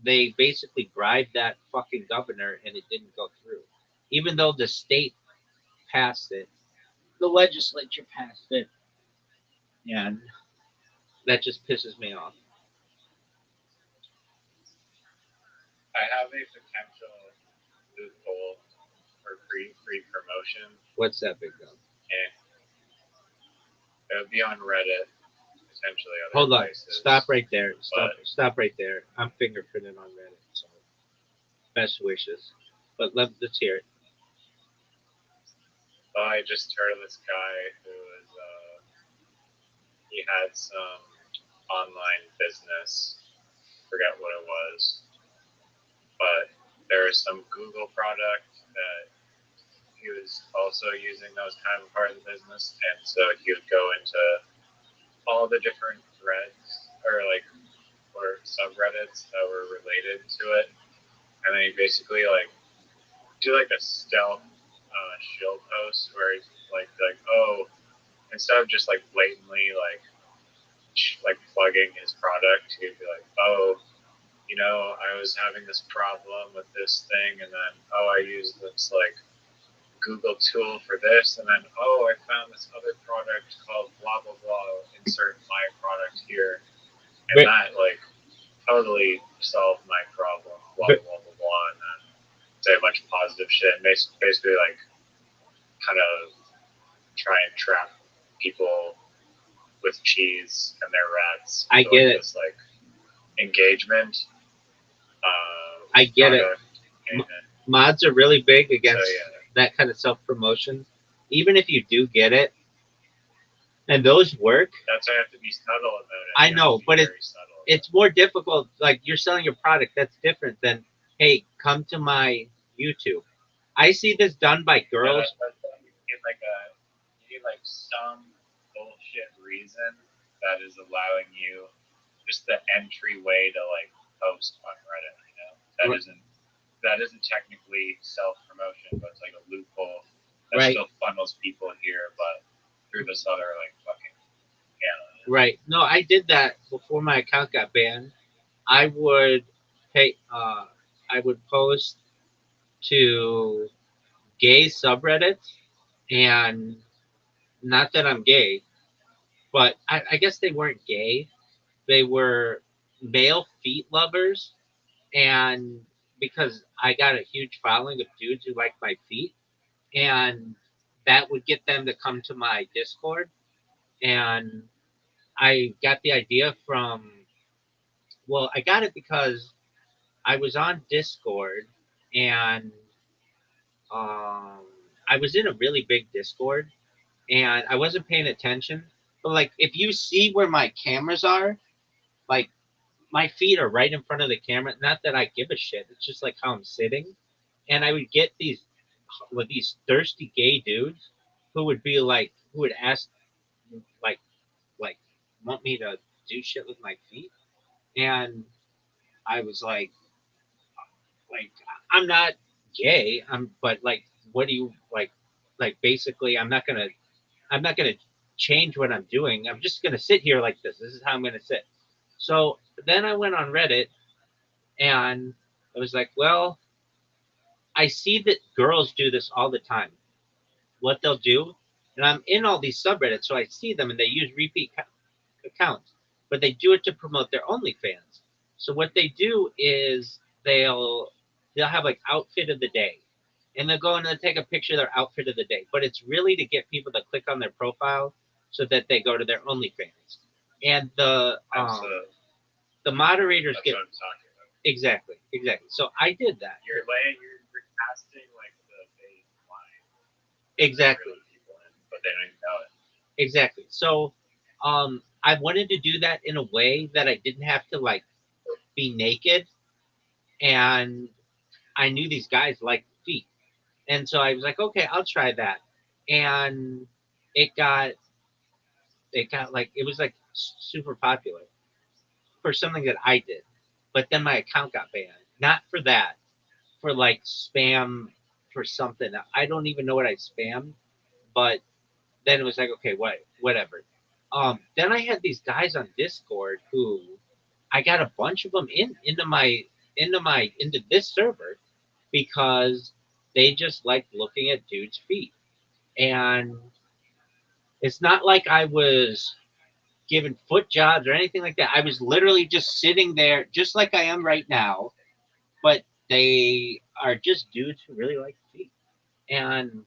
S5: they basically bribed that fucking governor and it didn't go through. Even though the state passed it,
S1: The legislature passed it.
S5: and that just pisses me off.
S2: I have a potential loophole for free promotion,
S5: What's that big gun?
S2: and it would be on Reddit, potentially other
S5: Hold on.
S2: places.
S5: Stop right there.
S2: But-
S5: Stop right there. I'm fingerprinting on Reddit. So best wishes. But let's hear it.
S2: Oh, I just heard of this guy who was, he had some online business, forget what it was, but there was some Google product that he was also using that was kind of a part of the business, and so he would go into all the different threads or subreddits that were related to it, and then he basically do a stealth shield post where he's like oh, instead of just blatantly plugging his product, he'd be like, oh, I was having this problem with this thing, and then I used this Google tool for this, and then I found this other product called blah blah blah. Insert my product here, and that totally solved my problem. Blah blah blah blah blah, and then say a bunch of positive shit, and basically kind of try and trap people with cheese and their rats.
S5: I get it.
S2: This engagement.
S5: I get it.
S2: And,
S5: Mods are really big against
S2: so, yeah.
S5: that kind of self promotion. Even if you do get it, and those work.
S2: That's why I have to be subtle about it.
S5: I know, but it's more difficult. Like you're selling your product, that's different than, hey, come to my YouTube. I see this done by girls.
S2: You need some bullshit reason that is allowing you just the entryway to post on Reddit. That isn't technically self promotion, but it's a loophole that still funnels people here, but through this other fucking channel.
S5: Right. No, I did that before my account got banned. I would I would post to gay subreddits, and not that I'm gay, but I guess they weren't gay. They were male feet lovers, and because I got a huge following of dudes who like my feet, and that would get them to come to my Discord. And I got the idea from, well, I got it because I was on Discord, and I was in a really big Discord, and I wasn't paying attention. But if you see where my cameras are, my feet are right in front of the camera. Not that I give a shit. It's just how I'm sitting, and I would get these thirsty gay dudes who would be who would ask like like want me to do shit with my feet, and I was like I'm not gay. But what do you basically I'm not gonna change what I'm doing. I'm just gonna sit here like this. This is how I'm gonna sit. So then I went on Reddit, and I was like, well, I see that girls do this all the time. What they'll do, and I'm in all these subreddits, so I see them, and they use repeat accounts, but they do it to promote their OnlyFans. So what they do is they'll have outfit of the day, and they'll go and they'll take a picture of their outfit of the day. But it's really to get people to click on their profile so that they go to their OnlyFans. And
S2: That's
S5: the moderators
S2: that's
S5: get
S2: what I'm talking about.
S5: exactly. So I did that.
S2: You're casting like the baseline.
S5: Exactly.
S2: People in, but they don't even know it.
S5: Exactly. So I wanted to do that in a way that I didn't have to like be naked, and I knew these guys liked feet. And so I was like, okay, I'll try that. And it got like it was like super popular for something that I did. But then my account got banned. Not for that, for like spam for something. I don't even know what I spammed, but then it was like, okay, whatever. Then I had these guys on Discord who I got a bunch of them into this server because they just liked looking at dudes' feet. And it's not like I was giving foot jobs or anything like that. I was literally just sitting there, just like I am right now, but they are just dudes who really like feet. And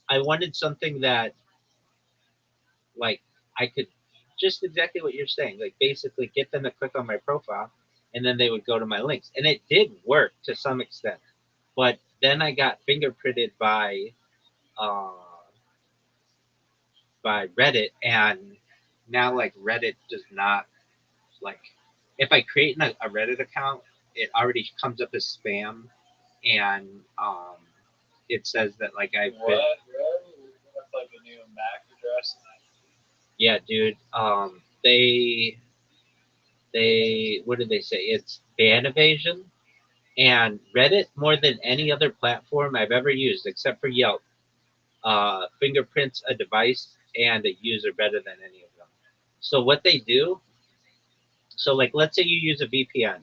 S5: I wanted something that, like, I could just exactly what you're saying, like, basically get them to click on my profile and then they would go to my links. And it did work to some extent. But then I got fingerprinted uh, by Reddit, and now like Reddit does not like if I create a Reddit account, it already comes up as spam, and it says that like I've
S2: What?
S5: been
S2: Really? That's like a new MAC address.
S5: yeah, dude. They what did they say? It's ban evasion, and Reddit more than any other platform I've ever used except for Yelp. Fingerprints a device and a user better than any of them. So what they do, so like let's say you use a VPN,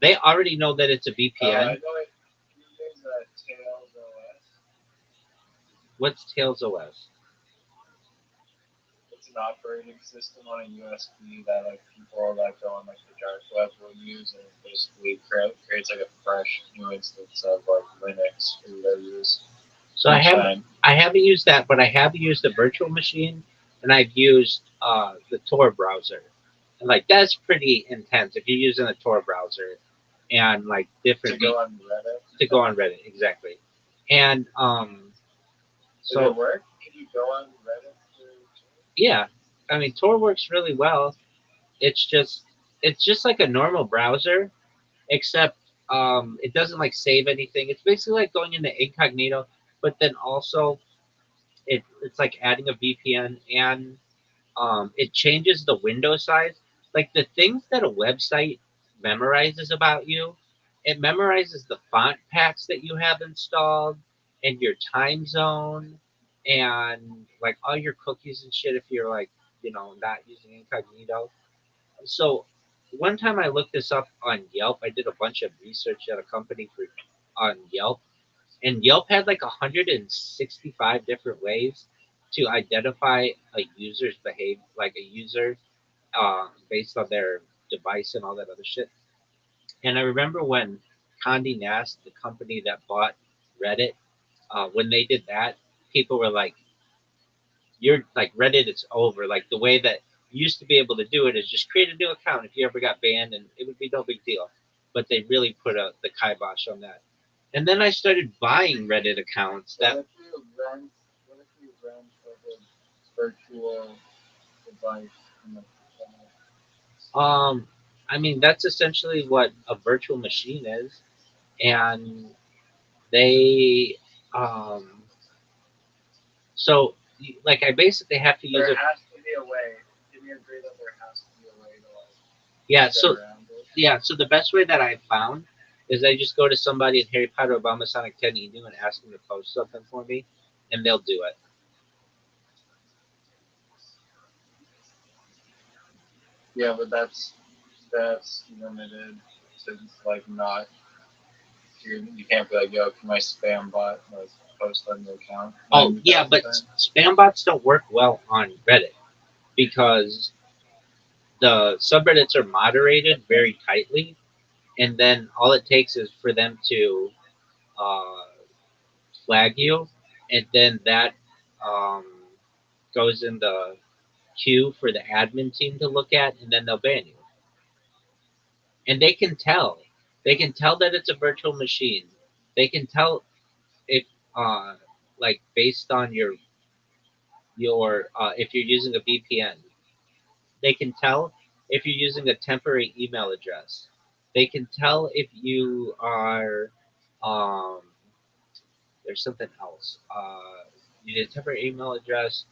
S5: they already know that it's a VPN.
S2: I know it. You use Tails OS.
S5: What's Tails OS?
S2: It's an operating system on a USB that like people that go on like the dark web will use, and it basically creates like a fresh new instance of like Linux for you to use.
S5: So I haven't used that, but I have used a virtual machine, and I've used the Tor browser. And like that's pretty intense if you're using a Tor browser and like different
S2: to go on Reddit.
S5: To go on Reddit, exactly. And
S2: Does it work? Can you go on Reddit?
S5: Yeah, I mean Tor works really well. It's just like a normal browser, except it doesn't like save anything. It's basically like going into incognito, but then also it's like adding a VPN, and it changes the window size. Like the things that a website memorizes about you, it memorizes the font packs that you have installed and your time zone and like all your cookies and shit if you're like, not using incognito. So one time I looked this up on Yelp. I did a bunch of research at a company on Yelp, and Yelp had like 165 different ways to identify a user's behavior, like a user, based on their device and all that other shit. And I remember when Condé Nast, the company that bought Reddit, when they did that, people were like, "You're like Reddit, it's over." Like the way that you used to be able to do it is just create a new account if you ever got banned, and it would be no big deal. But they really put the kibosh on that. And then I started buying Reddit accounts.
S2: What if you rent like a virtual device in the
S5: I mean that's essentially what a virtual machine is, and they so like I basically have to use
S2: There
S5: it.
S2: has to be a way. Can you agree that there has to be a way to like
S5: Yeah,
S2: get
S5: so
S2: around it?
S5: yeah, so the best way that I found is I just go to somebody in Harry Potter Obama Sonic 10 Emu and ask them to post something for me, and they'll do it.
S2: Yeah, but that's limited to like not you can't be like, yo, can my spam bot like post on your account?
S5: Oh yeah, but spam bots don't work well on Reddit because the subreddits are moderated very tightly, and then all it takes is for them to flag you, and then that um, goes in the queue for the admin team to look at, and then they'll ban you. And they can tell. They can tell that it's a virtual machine. They can tell if, uh, like, based on your if you're using a VPN. They can tell if you're using a temporary email address. They can tell if you are. Um, there's something else. You need a temporary email address.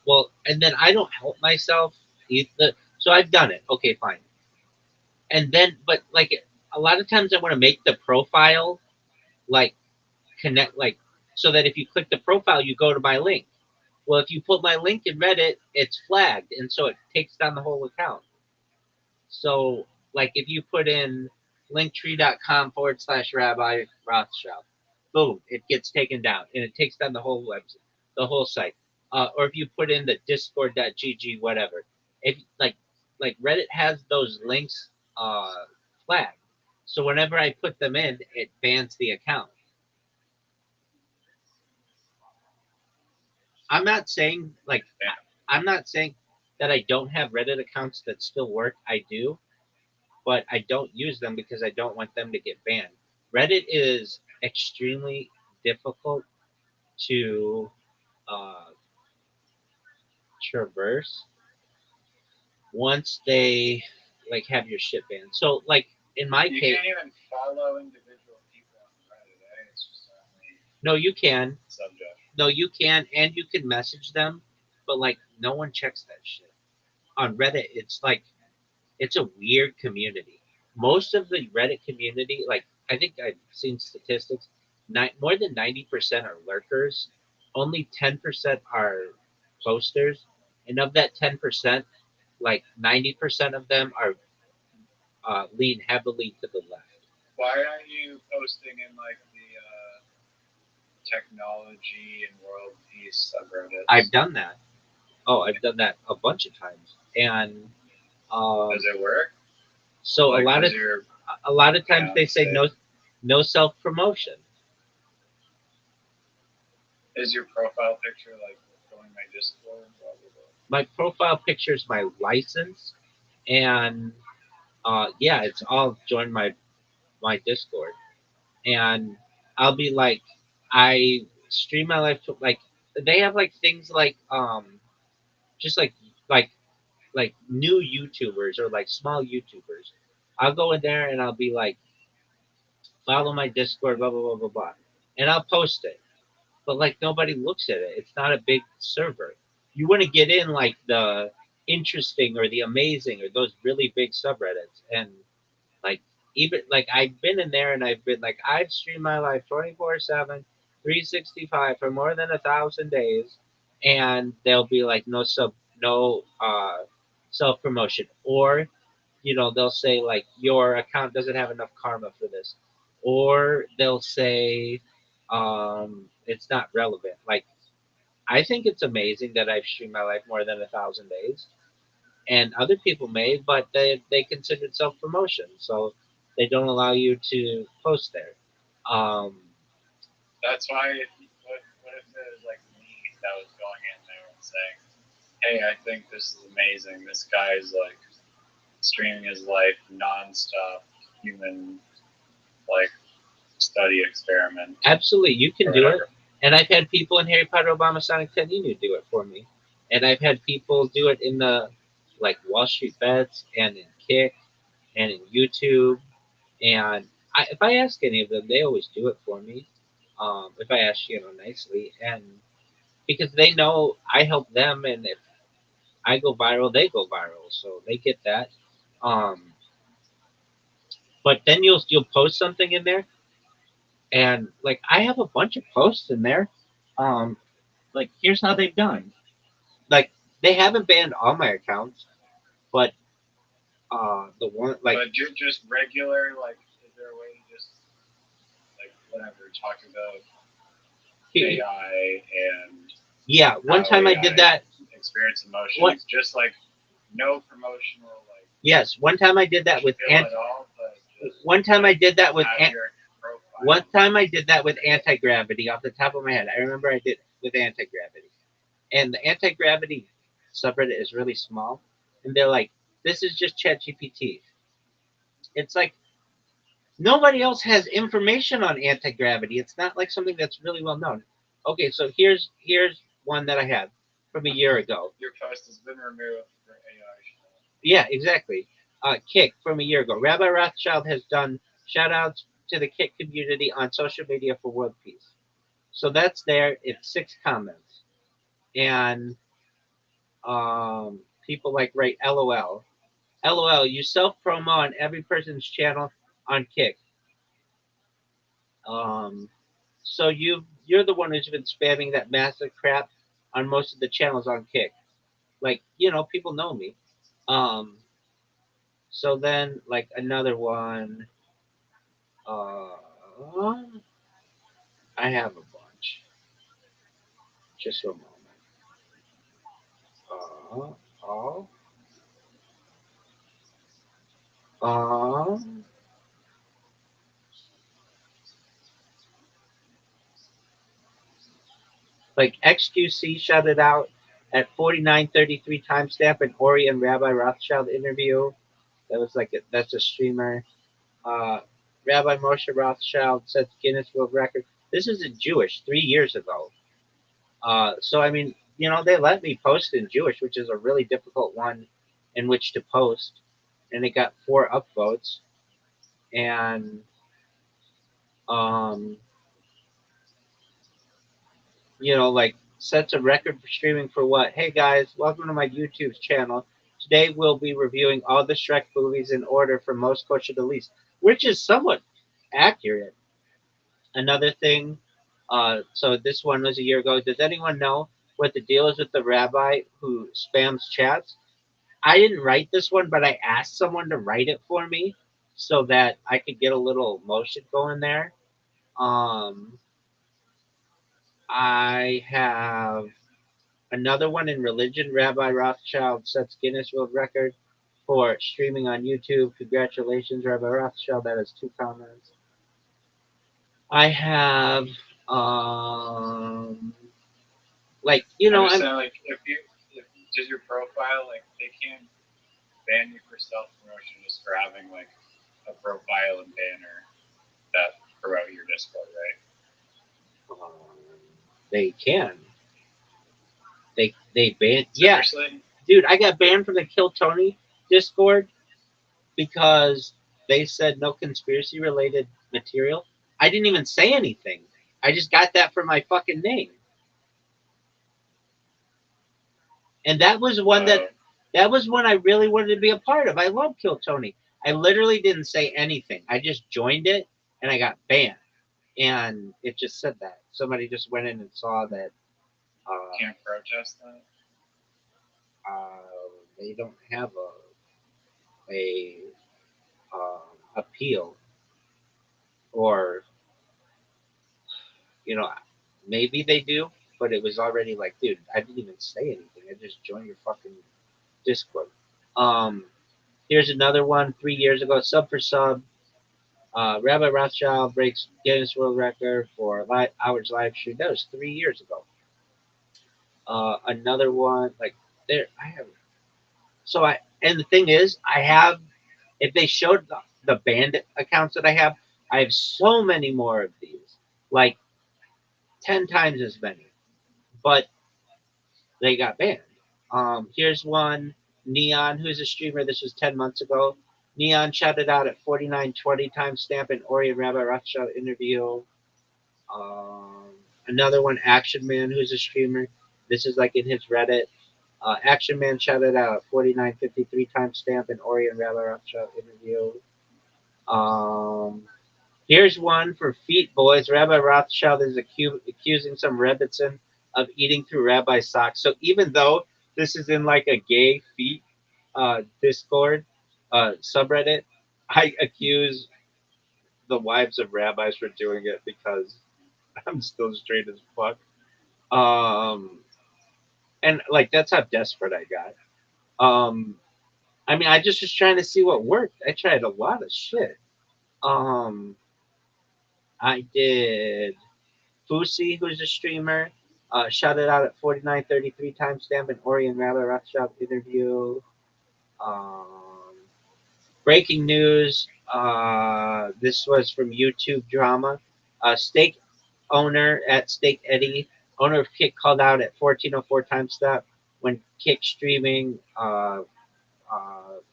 S5: Well, and then I don't help myself either. So I've done it. Okay, fine. And then, but like a lot of times, I want to make the profile like connect, like so that if you click the profile, you go to my link. Well, if you put my link in Reddit, it's flagged, and so it takes down the whole account. So, like, if you put in linktree.com/Rabbi Rothschild, boom, it gets taken down, and it takes down the whole website, the whole site. Or if you put in the discord.gg, whatever, if like Reddit has those links flagged, so whenever I put them in, it bans the account. I'm not saying like I'm not saying that I don't have Reddit accounts that still work. I do, but I don't use them because I don't want them to get banned. Reddit is extremely difficult to uh, traverse once they like have your shit banned. So like in my
S2: You
S5: case,
S2: can't even follow individual people on Reddit, eh? It's just only
S5: no, you can,
S2: subject.
S5: no, you can, and you can message them, but like no one checks that shit on Reddit. It's a weird community. Most of the Reddit community, like I think I've seen statistics, more than 90% are lurkers. Only 10% are posters, and of that 10%, like 90% of them are lean heavily to the left.
S2: Why aren't you posting in like the technology and world peace subreddits?
S5: I've done that. Oh, I've done that a bunch of times, and
S2: Does it work?
S5: so
S2: Like,
S5: a lot of times they say no self promotion.
S2: Is your profile picture like going my Discord? Blah, blah, blah.
S5: My profile picture is my license, and yeah, it's all join my Discord, and I'll be like, I stream my life to, like they have like things like just like like new YouTubers or like small YouTubers. I'll go in there and I'll be like, follow my Discord, blah blah blah blah blah, and I'll post it. But like nobody looks at it. It's not a big server. You want to get in like the interesting or the amazing or those really big subreddits, and like even like I've been in there and I've been like I've streamed my life 24/7, 365 for more than 1,000 days, and they'll be like no self promotion, or they'll say like your account doesn't have enough karma for this, or they'll say it's not relevant. Like I think it's amazing that I've streamed my life more than 1,000 days, and other people may, but they consider it self promotion, so they don't allow you to post there. Um,
S2: That's why. What if it was like me that was going in there and saying, "Hey, I think this is amazing. This guy's like streaming his life nonstop, human like study experiment."
S5: Absolutely, you can do it.
S2: Whatever.
S5: And I've had people in Harry Potter Obama Sonic 10 Union do it for me. And I've had people do it in the like Wall Street Bets and in Kick and in YouTube. And if I ask any of them, they always do it for me. If I ask, nicely. And because they know I help them, and if I go viral, they go viral. So they get that. Um, but then you'll post something in there, and like I have a bunch of posts in there. Like here's how they've done. Like they haven't banned all my accounts, but the one like
S2: But you're just regular. Like, is there a way to just like whatever talk about AI and
S5: yeah, one time I did that.
S2: Experience emotions.
S5: What?
S2: Just like no promotional like.
S5: Yes, one time I did that with
S2: at all, but
S5: one time I did that with
S2: have your profile.
S5: One time I did that with anti-gravity off the top of my head. I remember I did it with anti-gravity. And the anti-gravity subreddit is really small. And they're like, this is just ChatGPT. It's like nobody else has information on anti-gravity. It's not like something that's really well known. Okay, so here's one that I have from a year ago.
S2: Your post has been removed for AI.
S5: Yeah, exactly. Kick from a year ago. Rabbi Rothschild has done shout outs to the Kick community on social media for world peace. So that's there. It's 6 comments. And people like write LOL. LOL, you self promo on every person's channel on Kick. So you're the one who's been spamming that massive crap on most of the channels on Kick. Like, people know me. So then like another one, uh I have a bunch. Just a moment. Uh, uh, um, like XQC shouted out at 4933 timestamp an Ori and Rabbi Rothschild interview. That was that's a streamer. Uh, Rabbi Moshe Rothschild sets Guinness World Record. This is in Jewish 3 years ago. So I mean, they let me post in Jewish, which is a really difficult one in which to post, and it got 4 upvotes. And um, like sets a record for streaming for what? Hey guys, welcome to my YouTube channel. Today we'll be reviewing all the Shrek movies in order from most kosher to least, which is somewhat accurate. Another thing, so this one was a year ago. Does anyone know what the deal is with the rabbi who spams chats? I didn't write this one, but I asked someone to write it for me so that I could get a little motion going there. Um, I have another one in religion. Rabbi Rothschild sets Guinness World Record for streaming on YouTube. Congratulations, Rabbi Rothschild. That has 2 comments. I have, like,
S2: I'm saying, like, if does your profile, like, they can't ban you for self promotion just for having like a profile and banner that promote your Discord, right?
S5: They can. They ban.
S2: Seriously?
S5: Yeah, dude, I got banned from the Kill Tony Discord because they said no conspiracy related material. I didn't even say anything. I just got that for my fucking name. And that was one that was one I really wanted to be a part of. I love Kill Tony. I literally didn't say anything. I just joined it and I got banned. And it just said that. Somebody just went in and saw that.
S2: Can't protest that.
S5: They don't have a appeal, or maybe they do, but it was already like, dude, I didn't even say anything. I just joined your fucking Discord. Here's another one 3 years ago, sub for sub. Rabbi Rothschild breaks Guinness World Record for hours live stream. That was 3 years ago. Another one like there, I have. So and the thing is, I have. If they showed the banned accounts that I have so many more of these, like 10 times as many, but they got banned. Here's one, Neon, who's a streamer. This was 10 months ago. Neon shouted out at 4920 timestamp an Ori and Rabbi Rothschild interview. Another one, Action Man, who's a streamer. This is like in his Reddit. Action Man shouted out at 4953 timestamp an Ori and Rabbi Rothschild interview. Here's one for Feet Boys. Rabbi Rothschild is accusing some Rebbitzin of eating through rabbi socks. So even though this is in like a gay feet Discord subreddit, I accuse the wives of rabbis for doing it because I'm still straight as fuck. And like that's how desperate I got. I mean, I just was trying to see what worked. I tried a lot of shit. I did Fusi, who's a streamer. Shouted out at 4933 timestamp an Orion Rabbi Rothschild interview. Um, Breaking news. This was from YouTube drama. Steak owner at Steak Eddie, owner of Kick, called out at 14:04 timestamp when Kick streaming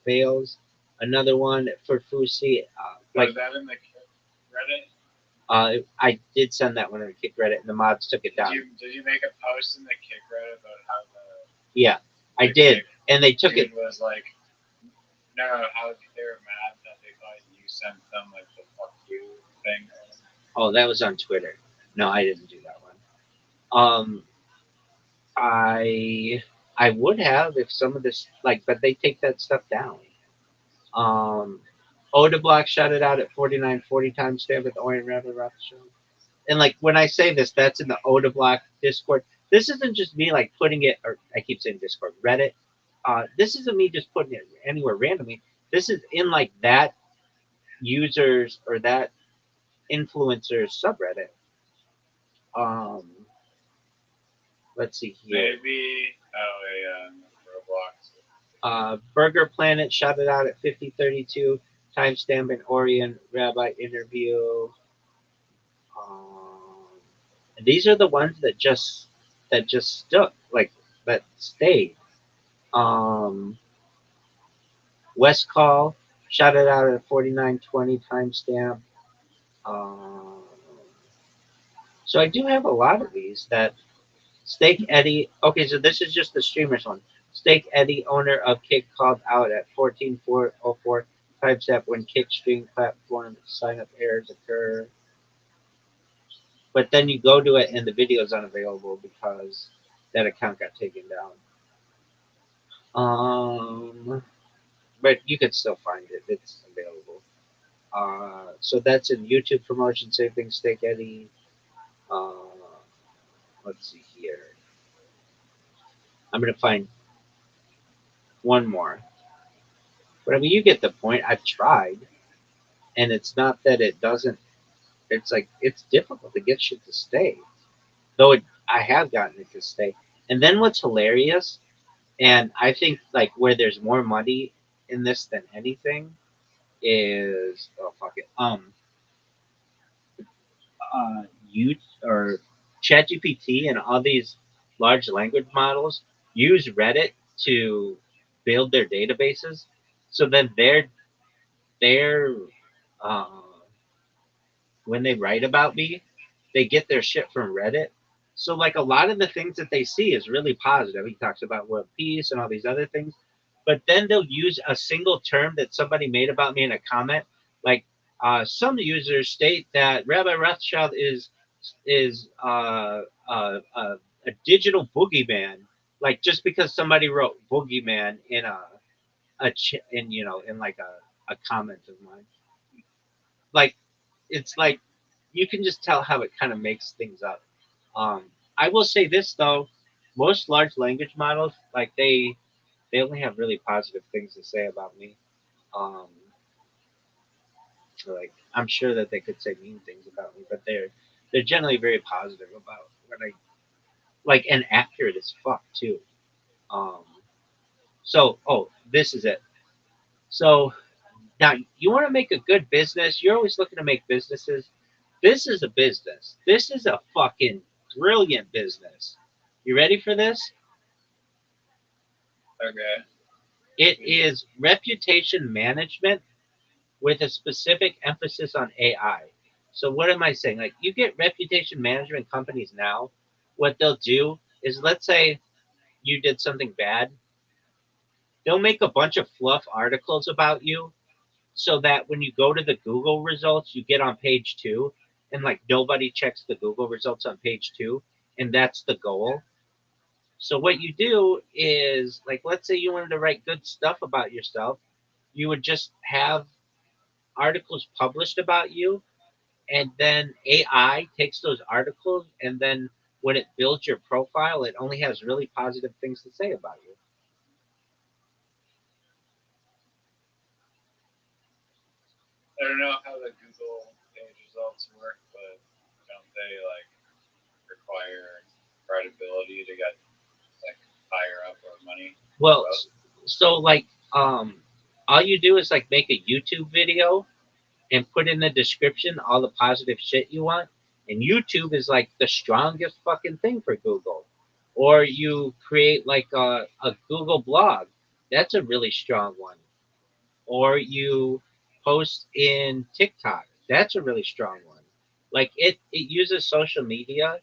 S5: fails. Another one for Fusi.
S2: Was that in the Reddit?
S5: I did send that one in the Kick Reddit, and the mods took it down.
S2: Did you make a post in the Kick Reddit about how
S5: Yeah, I did, and they took it.
S2: Was like, no, how they were mad that they thought you sent them like the fuck you thing.
S5: Oh, that was on Twitter. No, I didn't do that one. I would have if some of this but they take that stuff down. Oda Block shouted out at 49:40 timestamp with Orion Rabbi Rothschild. And when I say this, that's in the Oda Block Discord. This isn't just me putting it, or I keep saying Discord, Reddit. This isn't me just putting it anywhere randomly. This is in that users or that influencers subreddit. Let's see here.
S2: Maybe Roblox.
S5: Burger Planet shouted out at 50:32 timestamp an Orion Rabbi interview. And these are the ones that just stuck, that stayed. West Call shouted out at 49:20 timestamp. So I do have a lot of these that Steak Eddie. Okay, so this is just the streamers one. Steak Eddie, owner of Kick, called out at 14:04 timestamp when Kick stream platform sign up errors occur. But then you go to it and the video is unavailable because that account got taken down. But you could still find it. It's available. So that's in YouTube promotion. Same thing, Steak Eddie. Let's see here. I'm gonna find one more. But I mean, you get the point. I've tried, and it's not that it doesn't. It's it's difficult to get shit to stay. Though I have gotten it to stay. And then what's hilarious, and I think where there's more money in this than anything is fuck it. You or ChatGPT and all these large language models use Reddit to build their databases. So then they're uh, when they write about me, they get their shit from Reddit. So a lot of the things that they see is really positive. He talks about world peace and all these other things, but then they'll use a single term that somebody made about me in a comment. Some users state that Rabbi Rothschild is a digital boogeyman. Just because somebody wrote boogeyman in a comment of mine, like it's you can just tell how it kind of makes things up. I will say this though, most large language models they only have really positive things to say about me. Um, I'm sure that they could say mean things about me, but they're generally very positive about what I and accurate as fuck too. Um, this is it. So now you want to make a good business. You're always looking to make businesses. This is a business. This is a fucking brilliant business. You ready for this?
S2: Okay.
S5: It is reputation management with a specific emphasis on AI. So what am I saying? You get reputation management companies now, what they'll do is, let's say you did something bad, they'll make a bunch of fluff articles about you so that when you go to the Google results, you get on page 2 and nobody checks the Google results on page 2, and that's the goal. So what you do is, let's say you wanted to write good stuff about yourself, you would just have articles published about you, and then AI takes those articles, and then when it builds your profile, it only has really positive things to say about you.
S2: I don't know how the Google page results work, but they like require credibility to get like higher up or money?
S5: Well, so like all you do is like make a YouTube video and put in the description all the positive shit you want. And YouTube is like the strongest fucking thing for Google. Or you create like a Google blog. That's a really strong one. Or you post in TikTok. That's a really strong one. Like it uses social media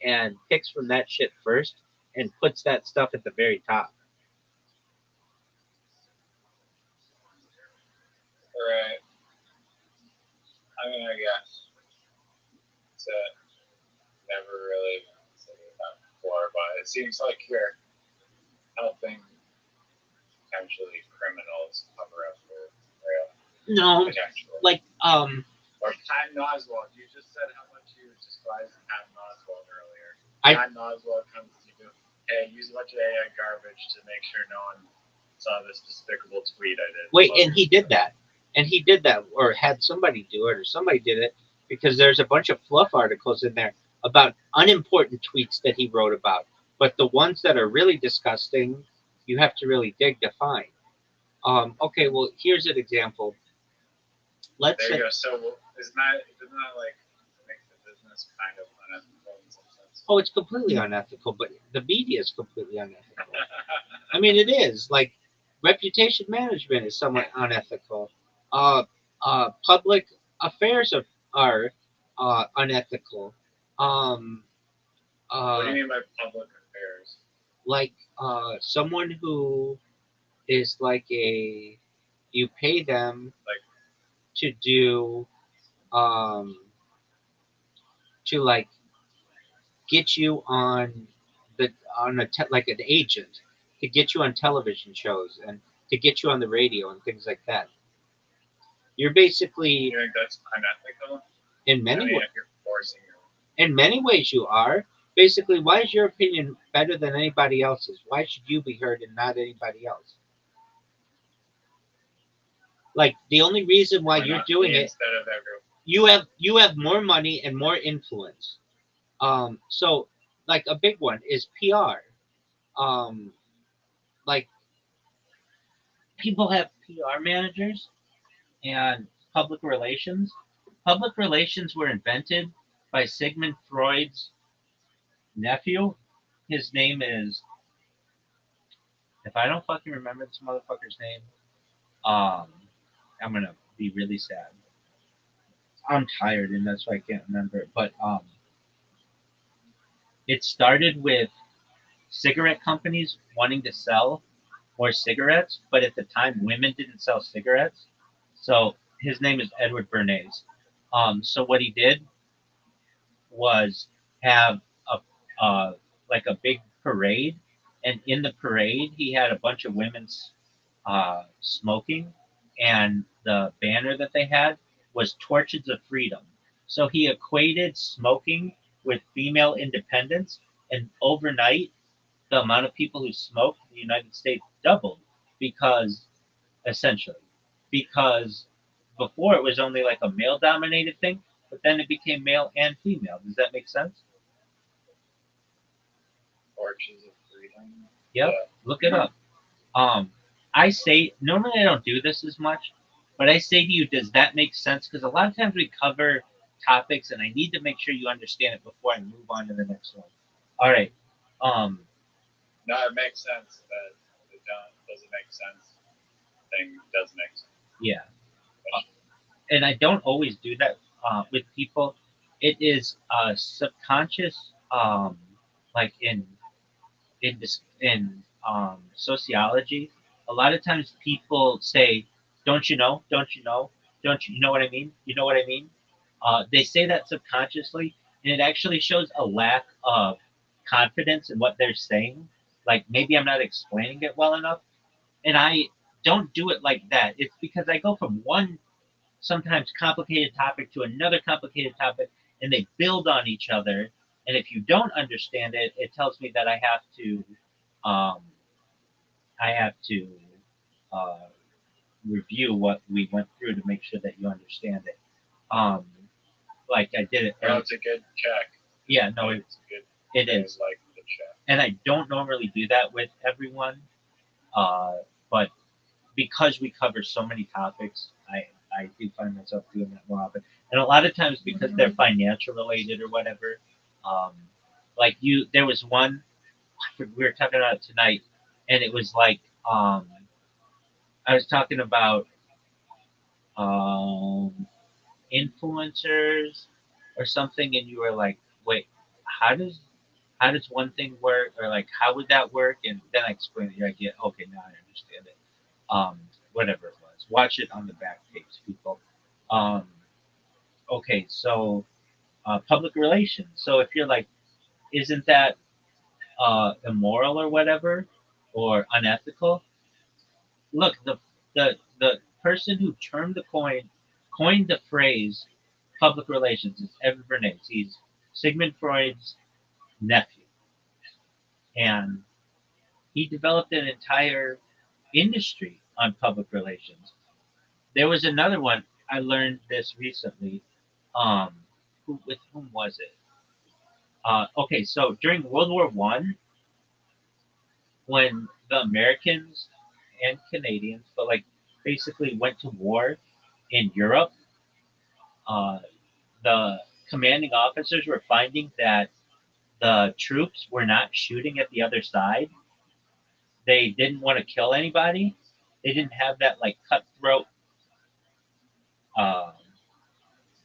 S5: and picks from that shit first and puts that stuff at the very top.
S2: Right. I mean, I guess it's never really considered that before, but it seems like you're helping potentially criminals cover up their
S5: No,
S2: potential.
S5: like
S2: Or Patton Oswalt. You just said how much you despised Patton Oswalt earlier.
S5: I-
S2: Patton Oswalt comes to you, hey, use a bunch of AI garbage to make sure no one saw this despicable tweet I did.
S5: wait, and he did that. And he did that, or had somebody do it, or somebody did it, because there's a bunch of fluff articles in there about unimportant tweets that he wrote about. But the ones that are really disgusting, you have to really dig to find. Okay, well, here's an example. Let's
S2: There
S5: say,
S2: you go. So doesn't that like make the business kind of unethical in some sense?
S5: oh, it's completely unethical, but the media is completely unethical. I mean, it is. Like, reputation management is somewhat unethical. Public affairs are unethical. Um,
S2: What do
S5: uh,
S2: you mean by public affairs?
S5: like someone who is like you pay them
S2: Like
S5: to do um, to like get you on like an agent to get you on television shows and to get you on the radio and things like that. You're basically
S2: you think that's unethical?
S5: in
S2: I
S5: many
S2: mean,
S5: ways.
S2: if you're forcing your
S5: In many ways, you are. Basically, why is your opinion better than anybody else's? Why should you be heard and not anybody else? Like the only reason why you're
S2: not
S5: doing
S2: me
S5: it,
S2: instead of everyone.
S5: you have more money and more influence. So like a big one is PR. Like people have PR managers and public relations. Public relations were invented by Sigmund Freud's nephew. His name is, if I don't fucking remember this motherfucker's name, um, I'm gonna be really sad. I'm tired and that's why I can't remember it. But it started with cigarette companies wanting to sell more cigarettes, but at the time women didn't sell cigarettes. So his name is Edward Bernays. So what he did was have a like a big parade, and in the parade he had a bunch of women smoking, and the banner that they had was Torches of Freedom. So he equated smoking with female independence, and overnight the amount of people who smoked in the United States doubled because essentially because before it was only like a male dominated thing, but then it became male and female. Does that make sense?
S2: Torches of freedom.
S5: Yep.
S2: Yeah.
S5: Look it up. I say normally I don't do this as much, but I say to you, does that make sense? Because a lot of times we cover topics, and I need to make sure you understand it before I move on to the next one. All right.
S2: No, it makes sense, but it doesn't make sense. Thing does make sense.
S5: Yeah. And I don't always do that with people. It is subconscious, like in sociology. A lot of times people say, "Don't you know? Don't you know? Don't you know what I mean? You know what I mean?" They say that subconsciously, and it actually shows a lack of confidence in what they're saying. Like maybe I'm not explaining it well enough, and I don't do it like that. It's because I go from one sometimes complicated topic to another complicated topic, and they build on each other. And if you don't understand it, it tells me that um, I have to uh, review what we went through to make sure that you understand it. Um,
S1: like I did it.
S2: Well, it's a good check.
S1: Yeah, no,
S2: It's a good.
S1: it
S2: I
S1: is.
S2: like the check.
S1: And I don't normally do that with everyone, but because we cover so many topics, I do find myself doing that more often. And a lot of times because they're financial related or whatever, um, like there was one we were talking about tonight, and it was like I was talking about um, influencers or something, and you were like, wait, how does one thing work, or like how would that work? And then I explained the idea. Okay, now I understand it. Whatever it was, watch it on the back page, people. Um, okay, so public relations. So if you're like, isn't that immoral or whatever, or unethical? Look, the person who coined the phrase public relations is Evan Bernays. He's Sigmund Freud's nephew, and he developed an entire industry on public relations. There was another one. I learned this recently. Um, with whom was it? Okay, so during World War One, when the Americans and Canadians, but like basically went to war in Europe, uh, the commanding officers were finding that the troops were not shooting at the other side. They didn't want to kill anybody. They didn't have that like cutthroat uh,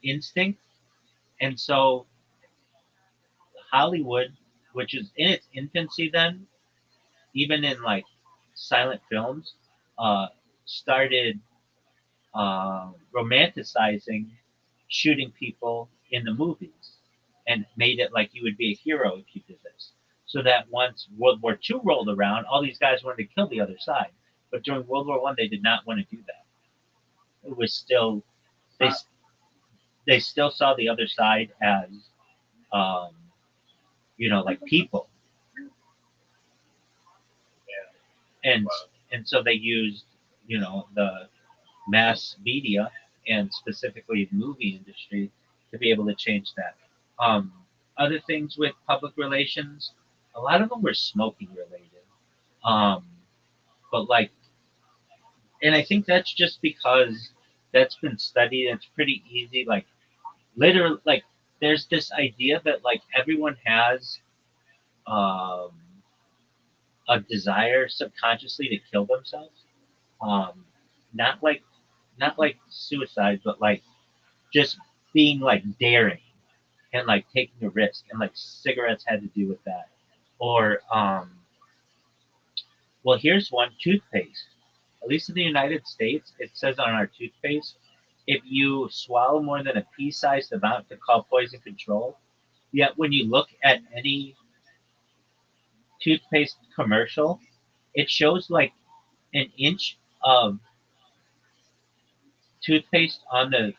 S1: instinct, and so Hollywood, which is in its infancy then, even in like silent films, uh, started romanticizing shooting people in the movies and made it like you would be a hero if you did this. So that once World War II rolled around, all these guys wanted to kill the other side. But during World War One, they did not want to do that. It was still they they still saw the other side as um, like people, and and so they used the mass media and specifically the movie industry to be able to change that. Um, Other things with public relations, a lot of them were smoking related. Um, but like, and I think that's just because that's been studied. And it's pretty easy. Like, literally, like, there's this idea that like everyone has um, a desire subconsciously to kill themselves. Um, not like suicide, but like just being like daring and like taking a risk, and like cigarettes had to do with that. Or well, here's one: toothpaste. At least in the United States, it says on our toothpaste, if you swallow more than a pea-sized amount, to call poison control. Yet when you look at any toothpaste commercial, it shows like an inch of toothpaste on the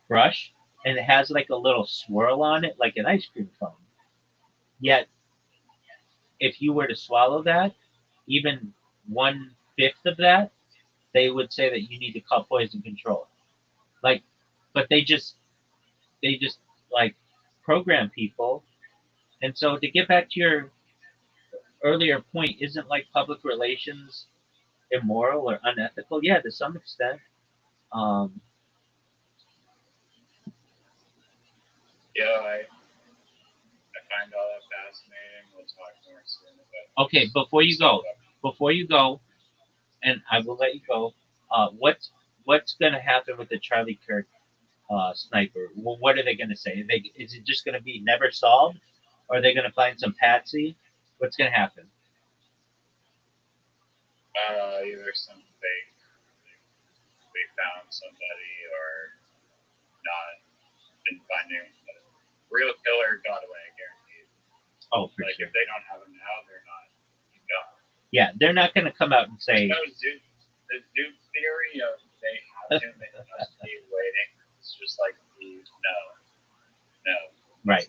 S1: brush, and it has like a little swirl on it, like an ice cream cone. Yet if you were to swallow that, even 1/5 of that, they would say that you need to call poison control. Like, but they just like program people. And so to get back to your earlier point, isn't like public relations immoral or unethical? Yeah, to some extent. Um,
S2: Yeah, I find all that fascinating. We'll talk more soon about.
S1: okay, before you go, and I will let you go. What's going to happen with the Charlie Kirk sniper? Well, what are they going to say? Is it just going to be never solved, or are they going to find some patsy? What's going to happen?
S2: Either some fake, they found somebody, or not been finding a real killer got away, guaranteed.
S1: Oh, for
S2: like
S1: sure.
S2: If they don't have him now, they're not gone.
S1: Yeah, they're not going to come out and say.
S2: The dude theory of they have him, they must be waiting. It's just like no.
S1: Right.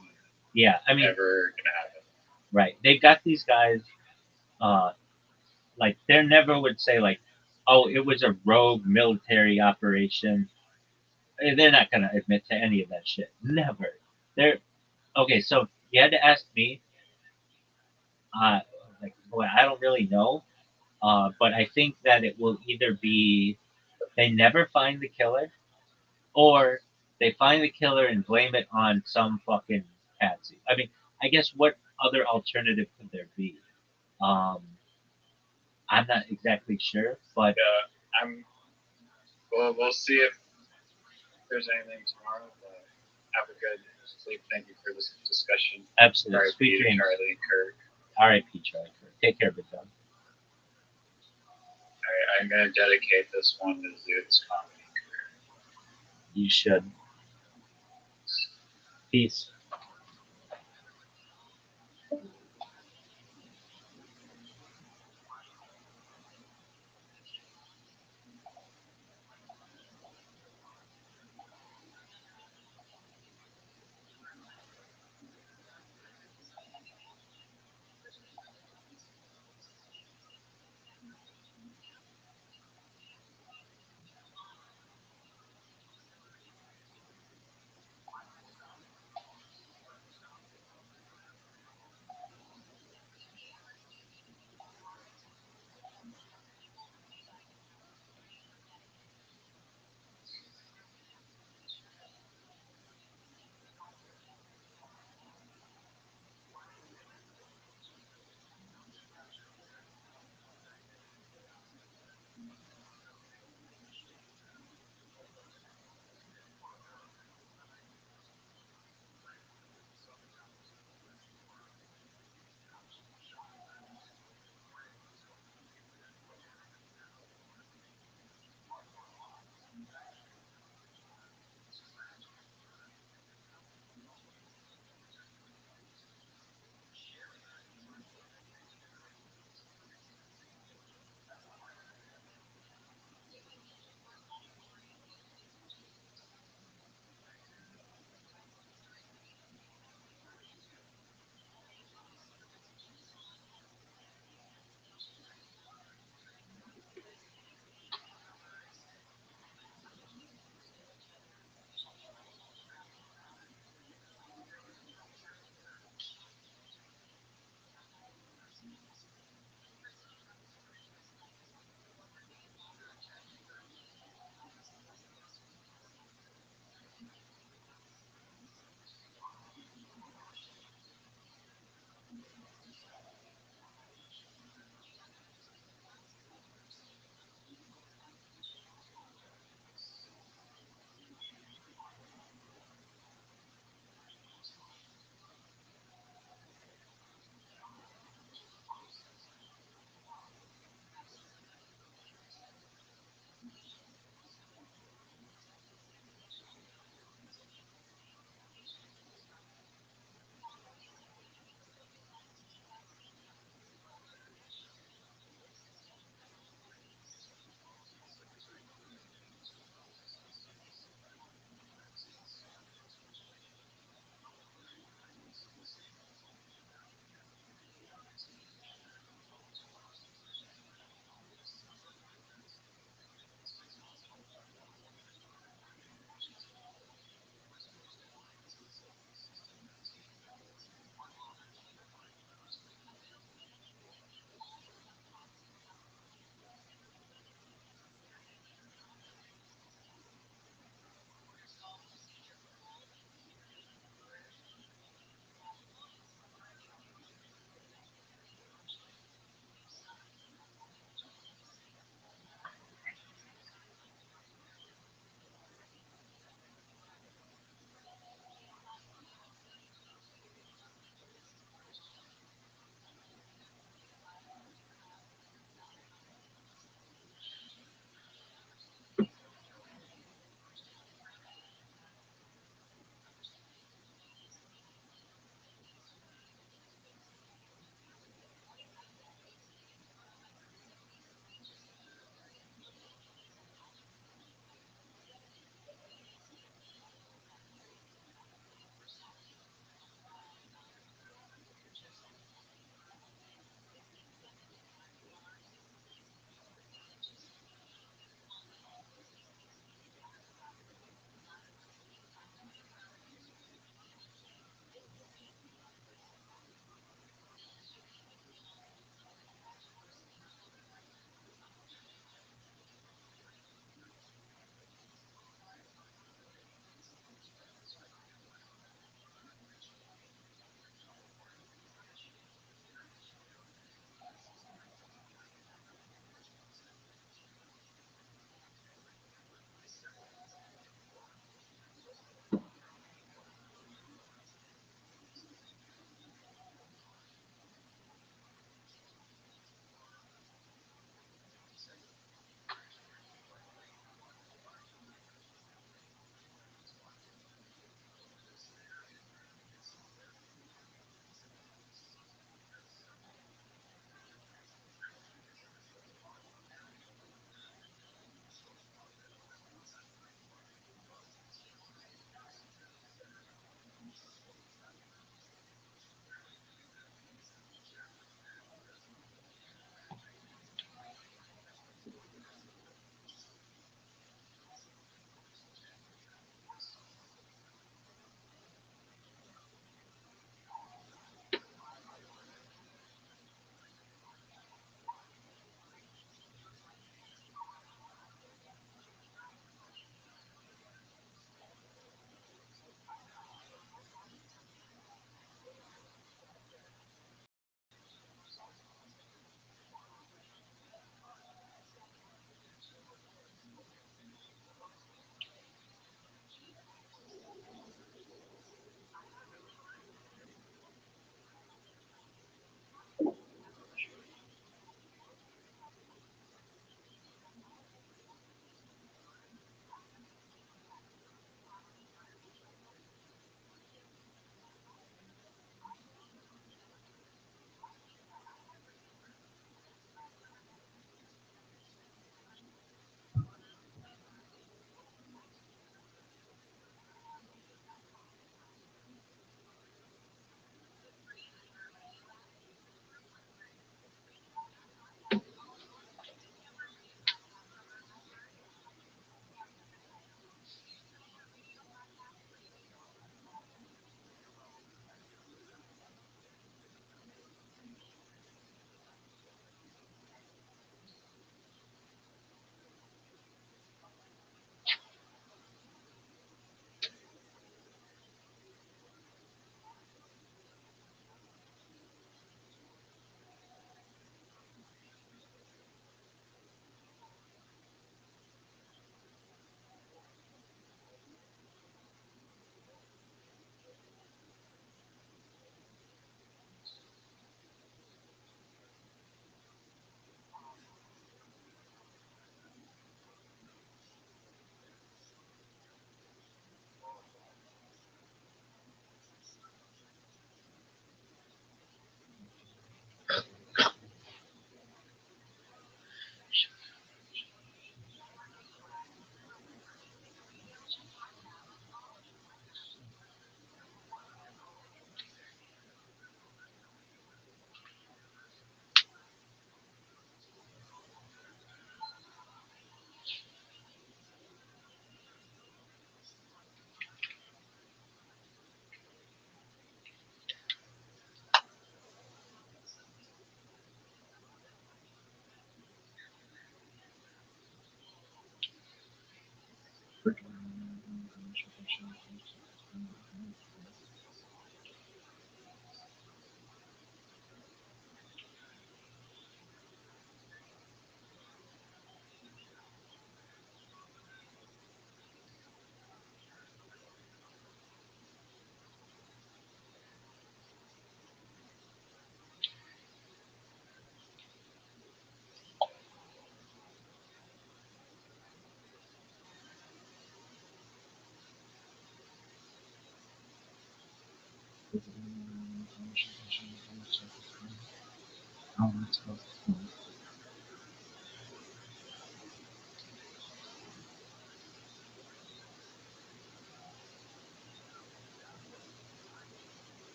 S1: Yeah, I mean,
S2: never gonna happen.
S1: Right. They got these guys. Like they never would say like, oh, it was a rogue military operation. They're not gonna admit to any of that shit. Never. They're okay. So you had to ask me. Uh, like, boy, I don't really know. But I think that it will either be they never find the killer, or they find the killer and blame it on some fucking patsy. I mean, I guess what other alternative could there be? Um, I'm not exactly sure, but
S2: Yeah, we'll see if there's anything tomorrow. But have a good sleep. Thank you for this discussion.
S1: absolutely.
S2: R.I.P.
S1: Sweet
S2: to
S1: dreams.
S2: Charlie and Kirk.
S1: R.I.P. Charlie Kirk. Take care, big dog.
S2: I'm going to dedicate this one to Zoot's comedy career.
S1: You should. Peace.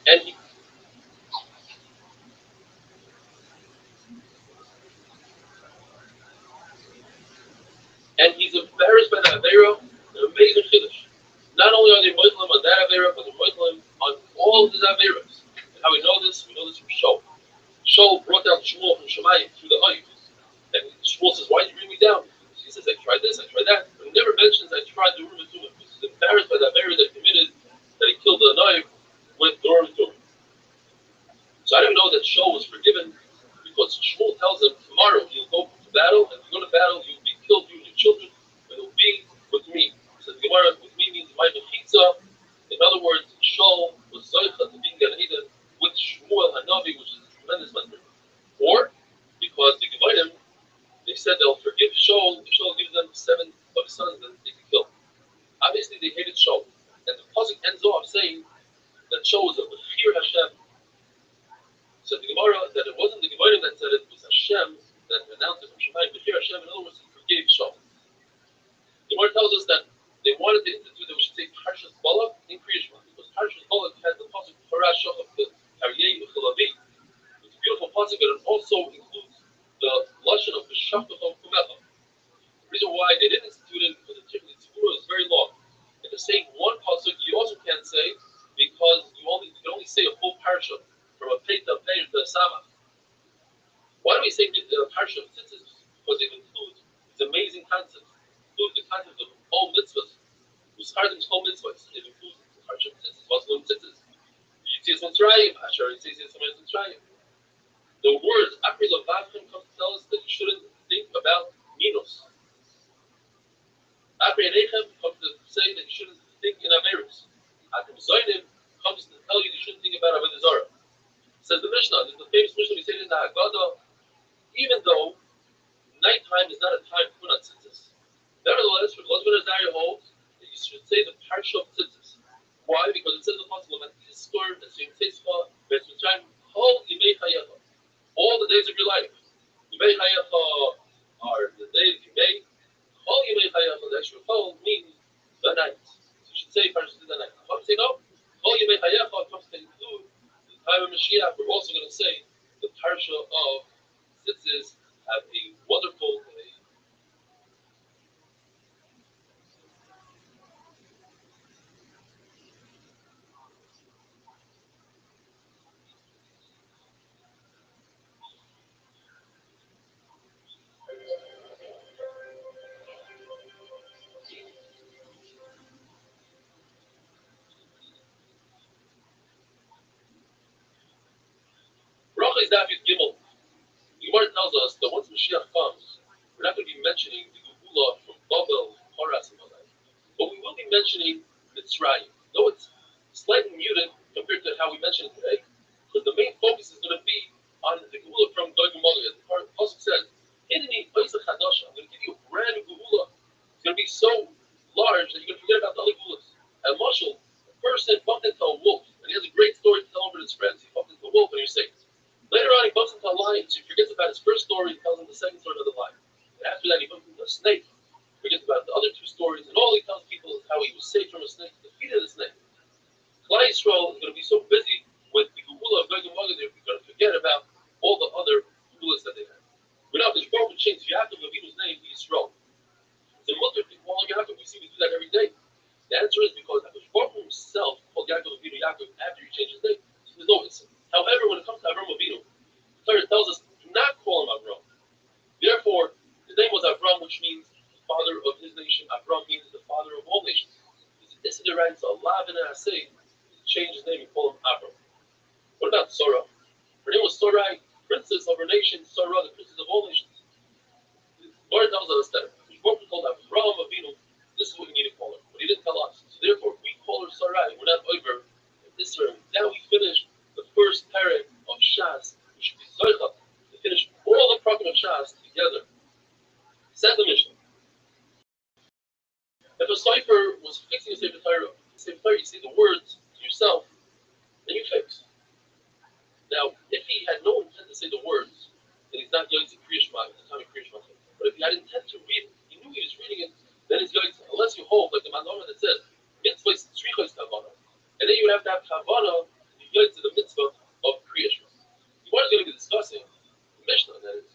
S4: And he, and he's embarrassed by the Avera, an amazing Kiddush. Not only are they Muslim on that Avera, but they're Muslim on all of his Averas. And how we know this? We know this from Shol. Shol brought down Shmuel from Shemayim through the Oif. And Shmuel says, why did you bring me down? He says, I tried this, I tried that. But he never mentions I tried the Urim and Tumim. He's embarrassed by the Avera that he committed, that he killed the knife with the Urim and Tumim. So I didn't know that Shaul was forgiven because Shmuel tells him tomorrow you'll go to battle, and if you go to battle, you'll be killed, you and your children, but it'll be with me. So the Gemara with me means my mechitza. In other words, Shaul was zoicha to being Gan Eden with Shmuel Hanavi, which is a tremendous matter. Or because the Gevinim, they said they'll forgive Shaul if Shaul gives them 7 of his sons that they can kill. Obviously, they hated Shaul, and the pasuk ends off saying that Shaul was a Bechir Hashem. So the Gemara, that it wasn't the Gemara that said it, was Hashem that announced it from Shemayim. But here Hashem, in other words, he forgave Shaul. The Gemara tells us that they wanted to institute that we should say Parshas Balak in Kriya Shema, because Parshas Balak has the pasuk Parash Shachar Karyei V'Chalavi. It's a beautiful pasuk, but it also includes the lashon of V'Shachachom Kumecha. The reason why they didn't institute it because the Tzibur is very long. And to say one pasuk, you also can't say because you can only say a full parsha from a pei to sama. Why do we say parsha of tzitzis? Because it includes these amazing concepts. It includes the concept of all mitzvahs. Uskardim whole mitzvahs. It includes the parsha of tzitzis. What's known tzitzis? Yitzias Mitzrayim. Asher Yitzias Mitzrayim. The words Apri Lavavim come to tell us that you shouldn't think about minos. Apri Enechem comes to say that you shouldn't think in Averis. Akim Zoinim comes to tell you shouldn't think about Avodah Zarah. Says the Mishnah, there's the famous Mishnah we say in the Haggadah, even though nighttime is not a time to put on tzitzis. Nevertheless, what Husband Azariah holds that you should say the parsha of tzitzis. Why? Because it says in the Pasuk, "Tizkor esim tzitza v'esmitzrayim kol yimei chayecha." All the days of your life. Yimei chayecha are the days you made. Kol yimei chayecha, the extra kol means the night. So you should say parsha the night. How do you say no? Kol yimei chayecha comes to include the time of Mashiach. We're also going to say the parsha of tzitzis. Have a wonderful day. Bracha is Dafyud Gimel. The Gemara tells us that once Mashiach comes, we're not going to be mentioning the Geulah from Babel, Horas, and all that. But we will be mentioning Mitzrayim. Though it's slightly muted compared to how we mentioned it today, because the main focus is going to be on the Geulah from Gog and Magog. As the Pasuk says, "Hineni Oisa Chadasha." I'm going to give you a brand new Geulah. It's going to be so large that you're going to forget about the other Geulas. And Marshall, a person bumped into a wolf, and he has a great story to tell over to his friends. He bumped into a wolf, and he's saying, later on, he bumps into a lion, so he forgets about his first story, he tells him the second story of the lion. And after that, he bumps into a snake, forgets about the other two stories, and all he tells people is how he was saved from a snake, defeated a snake. Klal Yisrael is going to be so busy with the Geulah of Gog and Magog, they're going to forget about all the other Geulas that they have. We're not going to change Yaakov Avinu's name to Yisrael. It's a mutter to call Yaakov. We see we do that every day. The answer is because Baruch himself called Yaakov Avinu Yaakov after he changed his name. So there's no answer. However, when it comes to Avram Avinu, the Torah tells us do not call him Avram. Therefore, his name was Avram, which means father of his nation. Avram means the father of all nations. This is the right to Allah and Asay to change his name and call him Avram. What about Sarah? Her name was Sarai, princess of her nation, Sarah, the princess of all nations. The Lord tells us that if we called Avram Avinu, this is what we need to call her. But he didn't tell us. So therefore, if we call her Sarai, we're not over this term. Now we finish the first parak of Shas. We should be zoicha to finish all the prakim of Shas together. Says the Mishnah. If a cipher was fixing a Sefer Torah, you say the words to yourself, then you fix. Now, if he had no intent to say the words, then he's not going to Kriya Shema at the time of Kriya Shema. But if he had intent to read it, he knew he was reading it, then he's going to, unless you hold, like the Manora that says, mitzvah is tzrichos kavana. And then you would have to have kavana to be going to the mitzvah of Kriya Shema. What is going to be discussing the Mishnah, that is,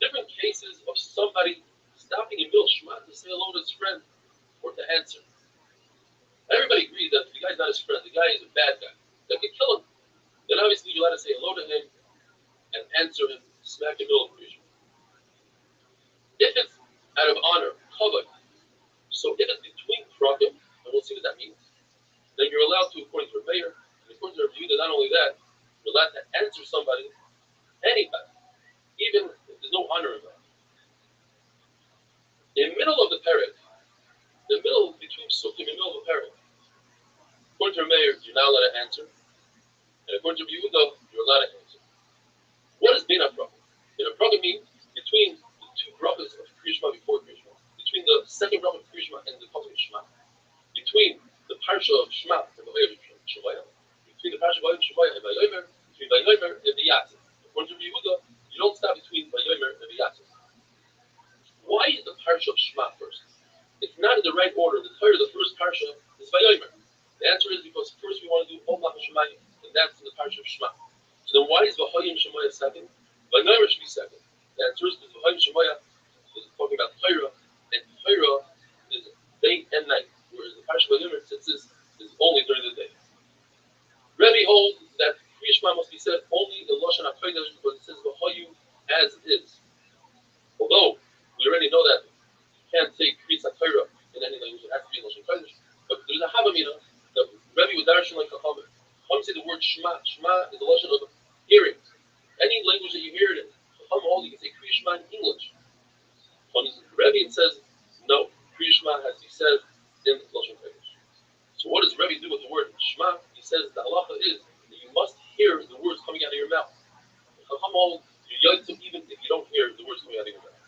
S4: different cases of somebody stopping in middle Shema to say hello to his friend or to answer. Everybody agrees that the guy's not his friend, the guy is a bad guy. That could kill him. Then obviously you're allowed to say hello to him and answer him smack in the middle of Kriya Shema. If it's out of honor, kavod, so if it's between prakim, and we'll see what that means, then you're allowed to, according to Rabbi, and according to Rabbi, not only that, you're allowed to answer somebody, anybody, even if there's no honor involved. In the middle of the parak, the middle between sukkim, in the middle of the parak, according to Rabbi, you're not allowed to answer, and according to Yehuda, you're allowed to answer. What does bina prakim? Bina prakim means between the two brachas of Kriya Shema before Kriya Shema, between the second bracha of Kriya Shema and the pasuk of Shema, between the parsha of Shema and the Shemaya, between the parsha of Shemaya and Vayomer, between Vayomer and V'yatzim. According to Yehuda, you don't stop between Vayomer and V'yatzim. Why is the parsha of Shema first? It's not in the right order. The third of the first parsha is Vayomer. The answer is because first we want to do Om Lach Shemayim, and that's in the parsha of Shema. So then why is Vahoyim Shemaya second? Vayomer should be second. The answer is because Vahoyim Shemaya is talking about Torah, and Torah is day and night, whereas the parsha of Vayomer is only during the day. Rabbi holds that Kriya Shema must be said only in Lashon HaKodesh because it says Vahoyim as is. Although we already know that you can't say Kriya Torah in any language, it has to be in Lashon HaKodesh. But there's a Havamina that Rabbi would darshan like a Chachamim. Chachamim say the word Shema. Shema is the Lashon of hearing. Any language that you hear it in, Chachamim hold you can say Kriya Shema in English. On Rabbi it says no, Kriya Shema has to be said in Lashon HaKodesh. So what does Rabbi do with the word Shema? He says the halacha is that you must hear the words coming out of your mouth. Chacham holds you're
S6: Yotzim even if you don't hear the words coming out of your mouth.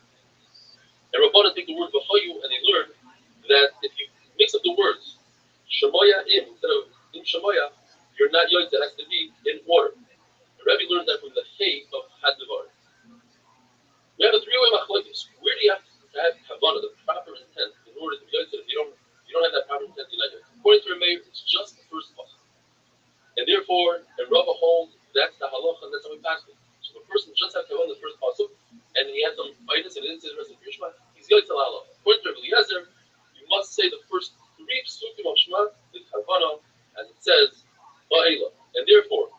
S6: And Rabbanan take the word V'chayu and they learn that if you mix up the words Shemoya im instead of im Shemoya, you're not Yotzim. It has to be in order. The Rabbi learned that from the Hay of Hadvar. We have a three-way machlokes. Where do you have to have kavanah, the proper intent, in order to be yotzei? If you don't have that proper intent, you're not yotzei. According to Rabbi, it's just the first pasuk, and therefore, and Rabbi holds that's the halacha, and that's how we pass it. So if a person just has kavanah the first pasuk, and he has some minus and didn't say the rest of the Shema, he's yotzei halacha. According to Rabbi Eliezer, you must say the first three psukim of Shema with kavanah, as it says, ba'ela, and therefore,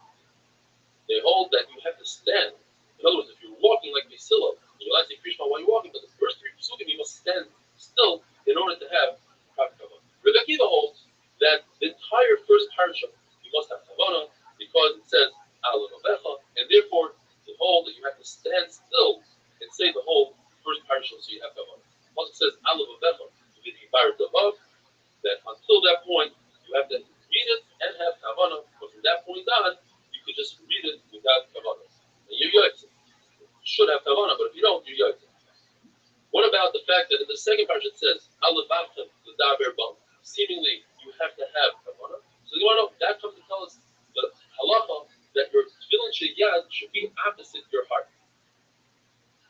S6: they hold that you have to stand. In other words, if you're walking like Basila, you're allowed to say Krishma while you're walking, but the first three psukim you must stand still in order to have proper kavanah. Rabbi Akiva holds that the entire first parasha you must have kavanah because it says Alav Avecha, and therefore they hold that you have to stand still and say the whole first parasha so you have kavanah. Once it says Alav Avecha, you get the Ibarat above, that until that point you have to read it and have kavanah, but from that point on you could just read it without kavanah. And you're yotzei. Should have kavanah, but if you don't, you're yotzei. What about the fact that in the second parasha it says Alevavchem l'daber bam? Seemingly you have to have kavanah. So you want to know that comes to tell us the halacha that your tefillin sheyad should be opposite your heart.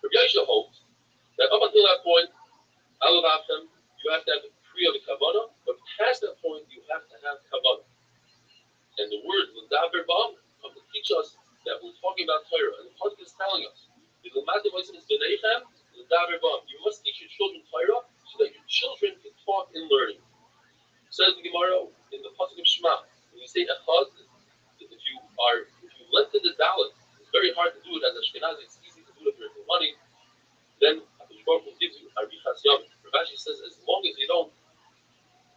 S6: Rabbi Yosha holds that up until that point, Alevavchem, you have to have the kriya of kavanah, but past that point you have to have kavanah. And the word l'daber bam come to teach us that we're talking about Torah, and the pasuk is telling us, you must teach your children Torah so that your children can talk in learning. Says the Gemara in the pasuk of Shema, when you say echad, if you lengthen the dalet, it's very hard to do it as Ashkenazi. It's easy to do it if you're money. Then Hakadosh Baruch Hu gives you arichas yom. Rashi says as long as you don't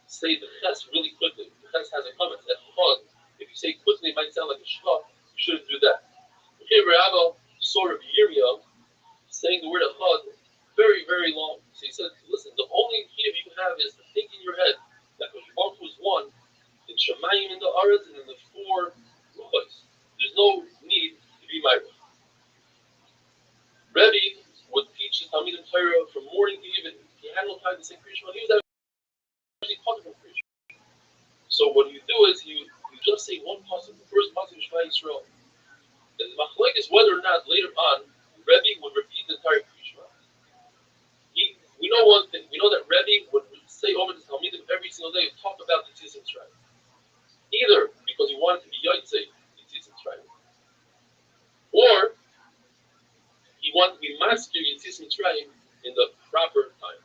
S6: say the ches really quickly, the ches has a comment. Echad, if you say quickly, it might sound like a shva. You shouldn't do that. Okay, Rabbi saw Rabbi Yirmiyah saying the word echad very, very long. So he said, listen, the only key you have is to think in your head that Baruch was one in Shemayim in the Aretz and in the four Ruchos. There's no need to be Ma'ariv. Rabbi would teach his Talmidim Torah from morning to evening. He had no time to say Kriya Shema. He was actually talking from Kriya Shema. So what you do is you just say one pasuk, the first pasuk of Shema Yisrael. The machlek is whether or not later on Rabbi would repeat the entire Kriya Shema. We know one thing. We know that Rabbi would say over the Talmidim every single day, talk about the Tzitz Mitzrayim. Either because he wanted to be yotzei the Tzitz Mitzrayim, or he wanted to be master the Tzitz Mitzrayim in the proper time.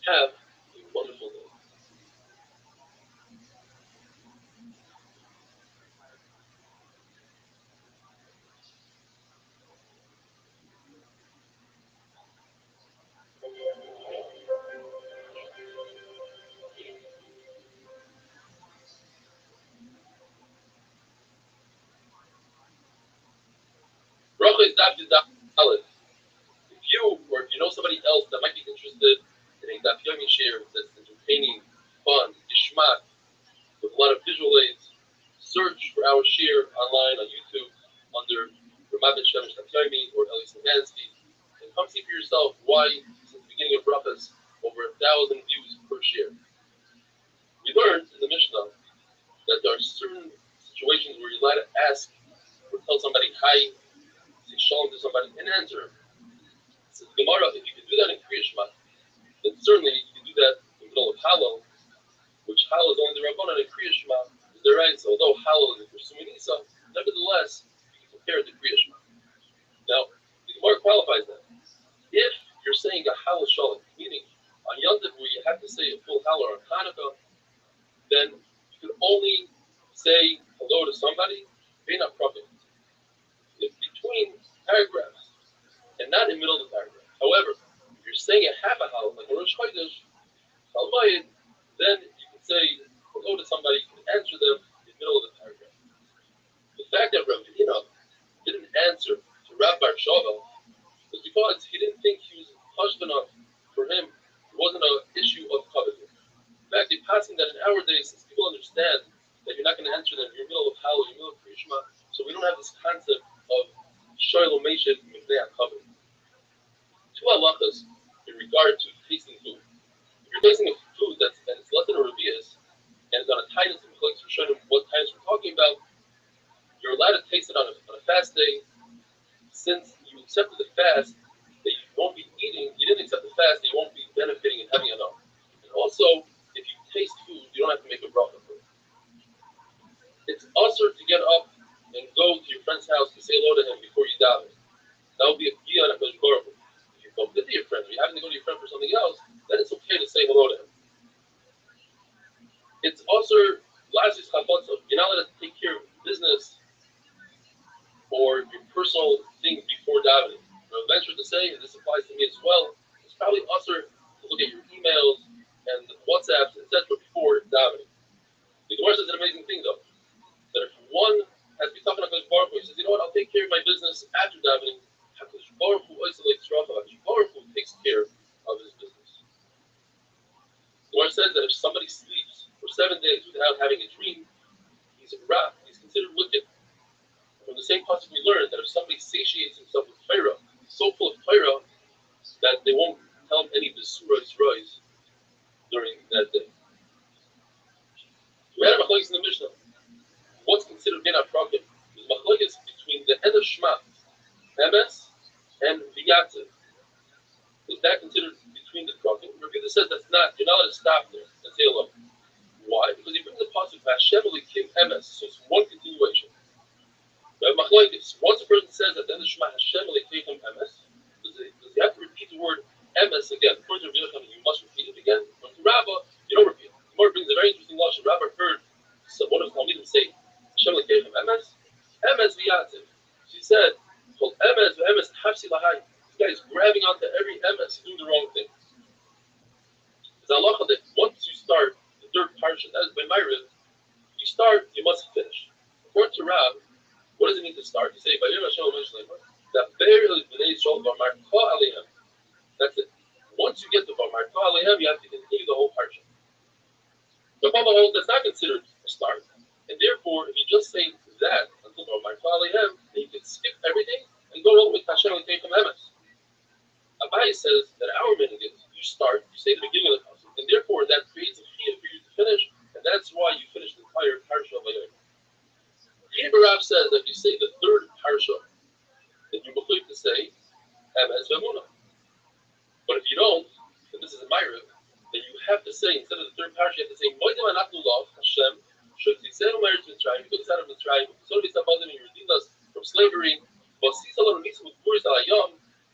S6: Have a wonderful day. Bracha is Daf Dalet. If you or if you know somebody else that might be interested in a Daf Yomi share that's entertaining, fun, ishmat, with a lot of visual aids, search for our share online on YouTube under Rabbi Shemesh Daf Yomi or Eli Samansky, and come see for yourself why, since the beginning of brachas, over 1,000 views per share. We learned in the Mishnah that there are certain situations where you're allowed to ask or tell somebody hi, say shalom to somebody, and answer him. So the Gemara, if you can do that in Kriya Shema, then certainly you can do that in the middle of Hallel, which Hallel is only the Rabbanan, and Kriya Shema is the right. So although Hallel is pursuing Isa, nevertheless, you can compare it to Kriya Shema. Now, the Gemara qualifies that. If you're saying a Hallel Shalom, meaning on Yom Tov where you have to say a full Hallel, or on Hanukkah, then you can only say hello to somebody, being a prophet. If between paragraphs and not in the middle of the paragraph. However, if you're saying a half a Hallel, like a Rosh Chodesh, Chalmayid, then you can say hello to somebody, you can answer them in the middle of the paragraph. The fact that Rabbi didn't answer to Rabbi Shavel was because he didn't think he was hushed enough for him. It wasn't an issue of coveting. In fact, they're passing that in our days, since people understand that you're not going to answer them, you're in the middle of Hallel, you're in the middle of Kriya Shema, so we don't have this concept of Shoylo Meshed also to get up and go to your friend's house to say hello to him before you daven. That would be a piyah on a Baruch. If you bumped into your friend, or you happen to go to your friend for something else, then it's okay to say hello to him. It's also lazis chapotzah. You're not allowed to take care of business or your personal things before davening. I venture to say, and this applies to me as well, it's probably also to look at your emails and WhatsApps, etc. before davening. The Gemara says an amazing thing though, that if one has been talking to Hakadosh Baruch Hu, he says, you know what, I'll take care of my business after davening. Hakadosh Baruch Hu isolates Rafa. Hakadosh Baruch Hu takes care of his business. The Gemara says that if somebody sleeps for 7 days without having a dream, he's a rat. He's considered wicked. From the same passage we learned that if somebody satiates himself with Torah, so full of Torah that they won't tell him any besuras rois during that day. We had a machlokes in the Mishnah. What's considered bin aprakim? There's machlokes between the head of Shema, Emes, and V'yativ. Is that considered between the prakim? Rabbi says that's not. You're not allowed to stop there and say hello. Why? Because he brings the passage Hashem Elokim Emes, so it's one continuation. Once a person says at the end of Shema Hashem Elokim Emes, does he have to repeat the word Emes again? According to Rabbi, you must repeat it again. According to Rabbi, you don't repeat it. The Gemara brings a very interesting lashon. Rabbi heard one of his talmidim say Hashem Elokim Emes, Emes V'yativ. She said, "Well, Emes V'emes Hafsi Lahai." This guy is grabbing onto every Emes, doing the wrong thing. It's halacha that once you start the third parsha, that is by Ma'ariv, you start, you must finish. According to Rabbi, what does it mean to start? You say, that's it. Once you get to Varmarka Alehem, you have to continue the whole parsha. But Baba holds that's not considered a start. And therefore, if you just say that until Varmarka Alehem, then you can skip everything and go all the way to Hashem and take from Emes. Abai says that our minhag is you start, you say the beginning of the parsha, and therefore that creates a chiyuv for you to finish, and that's why you finish the entire parsha of Vayom. Rav says that if you say the third parsha, then you will to say Emes V'Emunah. But if you don't, and this is a Ma'ariv, then you have to say, instead of the third parsha, you have to say Moedim Anachnu Lov Hashem Shekzitzenu Meretz Mitzrayim. You took us out of Mitzrayim. So you redeemed us from slavery. And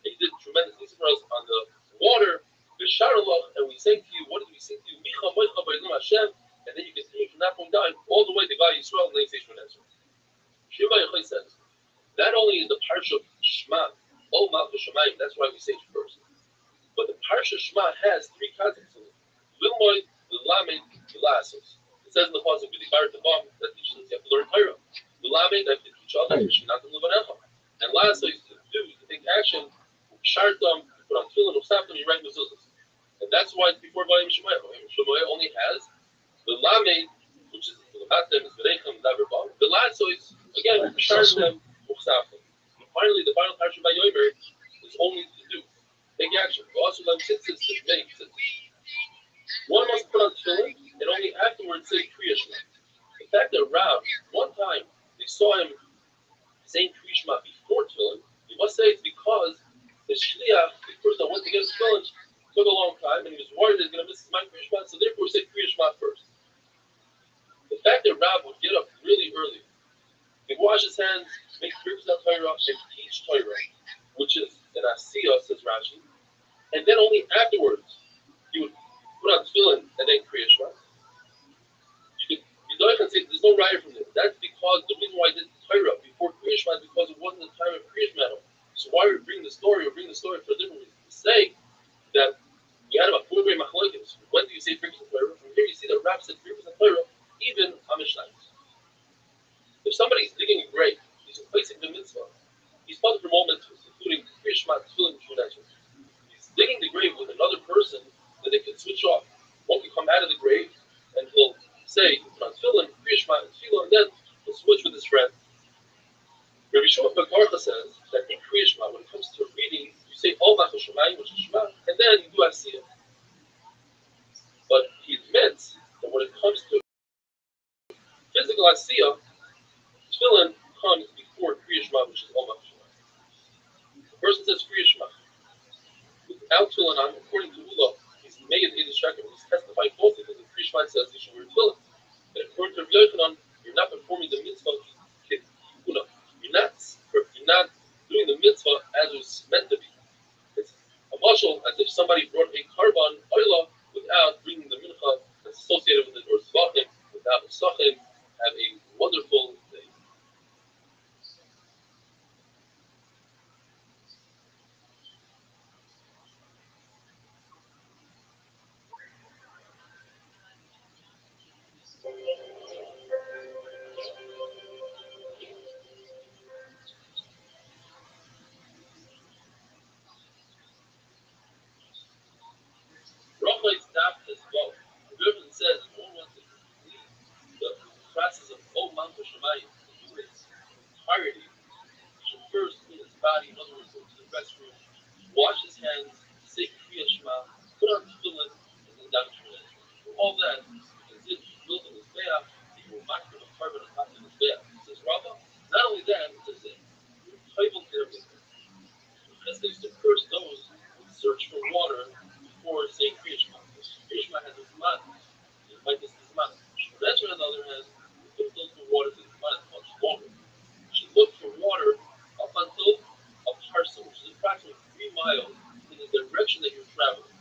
S6: you did tremendous things for us on the water. And we sang to you. What did we sing to you? Micha Moecha B'Edim Hashem. And then you continue from that point down all the way to God Yisrael and Leisei Shmoneser. Shirba Yochai says, not only is the parsha of Shema, all Malchus Shemayim, that's why we say it first. But the parsha Shema has three contexts in it. Lilmoid, Lilamed, Lilasos. It says in the pasuk with the Bar Tabam that teaches us you have to learn Torah. Lilamed, I have to teach others, not to live on Echa. And Lasos is to do, to take action, Shartam, put on Tefillin, Usaftim, you write mezuzahs. And that's why it's before Vayim Shemayim. Vayim Shemayim only has Lilamed, which is the Latem, is Verechem, Daverbam. The Lasos, again, Shartam, Usaftim. And finally, the final parsha by Yomer is only to do. Take action. Also, one must put on tefillin and only afterwards say Kriya Shema. The fact that Rav, one time they saw him saying Kriya Shema before tefillin, you must say it's because the shliach, the person that went to get his tefillin, took a long time and he was worried that he's going to miss his mind Kriya Shema, so therefore he said Kriya Shema first. The fact that Rav would get up really early, he'd wash his hands, make bricks of Torah, and teach Torah, which is an asiyah, says Rashi, and then only afterwards he would put on tefillin and then Kriya Shema. You can say there's no riot from this. That's because the reason why I did Torah before Kriya Shema is because it wasn't the time of Kriya Shema. So why we bring the story? We bring the story for a different reason. To say that we had about 4 great machlokes. When do you say bricks of Torah? From here you see that Rav said bricks of Torah even on Mishnayos. If somebody's digging a grave, he's replacing the mitzvah. He's part from all mitzvahs, including Kriya Shema, tefillin, Shmoneser. He's digging the grave with another person that they can switch off. One can come out of the grave and he'll say, put on tefillin, Kriya Shema, and tefillin, and then he'll switch with his friend. Rabbi Shimon ben Karcha says that in Kriya Shema, when it comes to reading, you say Ol Malchus Shemayim, which is Shema, and then you do Asiyah. But he admits that when it comes to physical Asiyah, tefillin comes before Kriya Shema, which is Ol Malchus Shemayim. The person says Kriya Shema without tefillin on, according to Ula, he's made a distraction. He's testifying falsely because the Kriya Shema says you should wear tefillin. And according to Rabbi Yochanan, you're not performing the mitzvah carbon on top of the bed. He says, Rabbi, not only that, he says, because they used to curse those who search for water before saying Kriya Shema. Kriya Shema has a Zman, like this Zman. Shemazra, on the other hand, if those for water, the Zman is much longer. You should look for water up until a parcel, which is approximately 3 miles in the direction that you're traveling.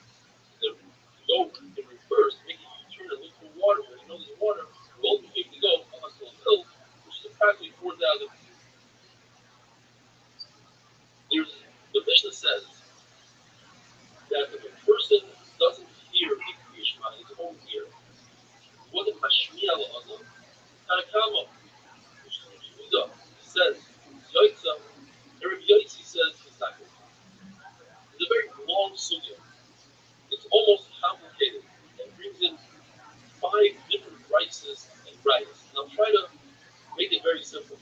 S6: To go in reverse, make a U-turn and look for water where you know there's water, all you need to go up until a hill, which is approximately 4,000 feet. The Mishnah says that if a person doesn't hear the Kriya Shema in his own ear, he wasn't mashmiya la'adam, Tanakama, which is Yehuda, says, Yaitza, and Rabbi Yaitzi says he's not going to. It's a very long sugya. It's almost complicated and brings in 5 different rices and rights. And I'll try to make it very simple.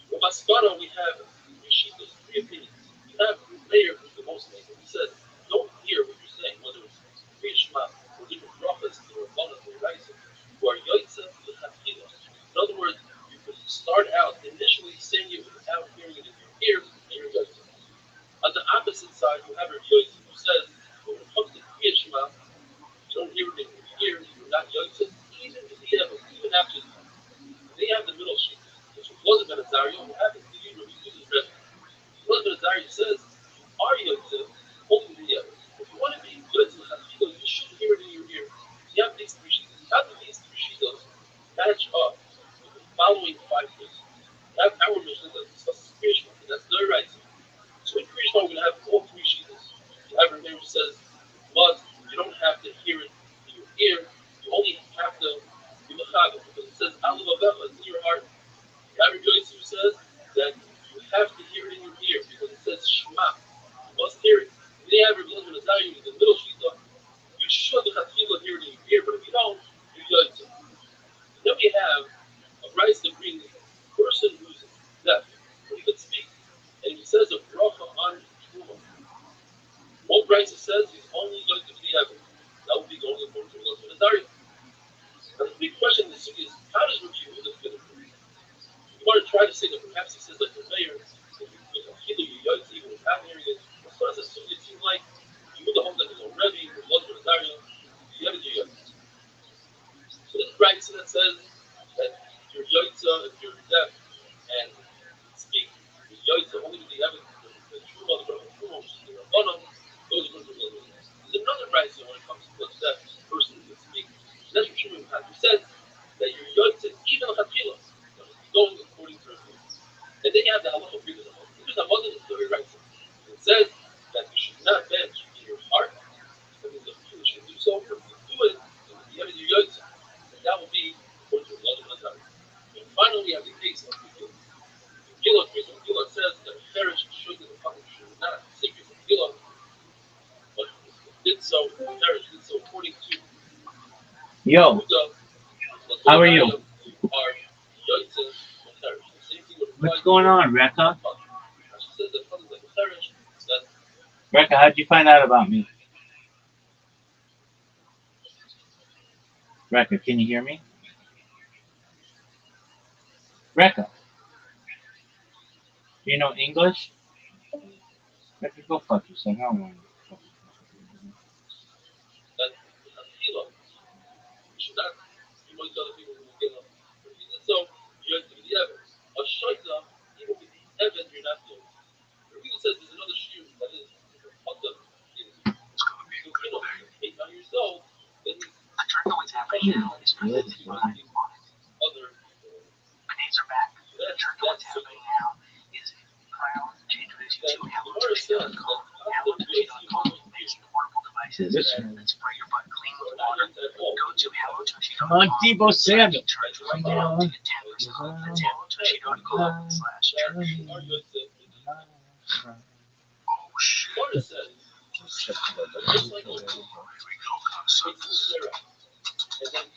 S6: With Maskana, we have Rishitas, 3 opinions. We have Meir, who's the most native. He says, don't hear what you're saying, whether it's Kriya Shema or different brachas or Rabbanan or Raisa, who are Yaitza L'Chatchila. In other words, you could start out initially saying it without hearing it in your ears, and you're Yaitza. On the opposite side, you have Rabbi Yaitza, who says, when it comes to Kriya Shema, you don't hear it in your ears, you're not Yaitza, even after the time. They have the middle sheet, which wasn't Ben Azaria, what happens to you when you do this Rebbe? Wasn't Ben Azaria says, you are Yaitza, holding the evidence. If you want to be Yaitza L'Chatchila, you should hear it in your ear. You have these 3 sheets. How do these 3 sheets match up with the following 5 things? That's our mission that discusses Kriya Shema, and that's their right. So in Kriya Shema, we're going to have all 3 sheets. You have Rabbi who says, but you don't have to hear it in your ear, you only have to be mechaber, because it says, Alu Babecha, it's in your heart. You have Rabbi who says that you have to hear it in your ear, because it says Shema. You must hear it. If they have Rabbi Elazar Nazari with the middle shita, you should have to hear it in your ear, but if you don't, you're Yaitza. Then we have a rice that brings a person who's deaf, but he could speak, and he says a bracha on Truma. What rice says he's only going to be heaven. That would be the only according to Elazar Nazari. Now the big question in this is, how does Rabbi Yehuda fit into it? You want to try to say that perhaps he says like the mayor, that you Yaitza even without hearing it. As far as the sugi, it seems like Yehuda holds that there's a Rebbe, there's Elazar Nazari, you have your Yaitza. So this rice that says that you're Yaitza if you're deaf and speak, you're Yaitza only with the evidence, the Truma, the Truma, which is the Rabbanan, those are going to be Elazar. There's another rice when it comes to the deaf person who can speak. That's what Shimon has. He says that you're Yaitza even L'Chatchila, going according to Rabbi. And then you have the halacha because of mother is very right. It says that you should not bench in your heart. That means that you should do so, but if you do it, then you have your Yaitza. And that will be according to Elazar Nazari. And finally, we have the case of Megillah. Megillah says that a cherish should not say Megillah, but did so, cherish did so according to
S1: Yo, how are you? What's going on, Rekha? Rekha, how'd you find out about me? Rekha, can you hear me? Rekha, do you know English? Rekha, go fuck yourself. I don't want to.
S6: So you have to be the evidence. A shaita, even with the evidence, you're not doing. The reason says there's another shoe that is other is 8 years old, then he's other.
S4: Bananes are back. What's happening now is Crown introduced you to hello.com. Hello.com makes portable devices that spray your butt clean with water. Go to hello.com.
S1: Come on, Debo Samuel.
S4: Charge right now to get 10% off. That's hello.com/church. Oh shit.
S6: And then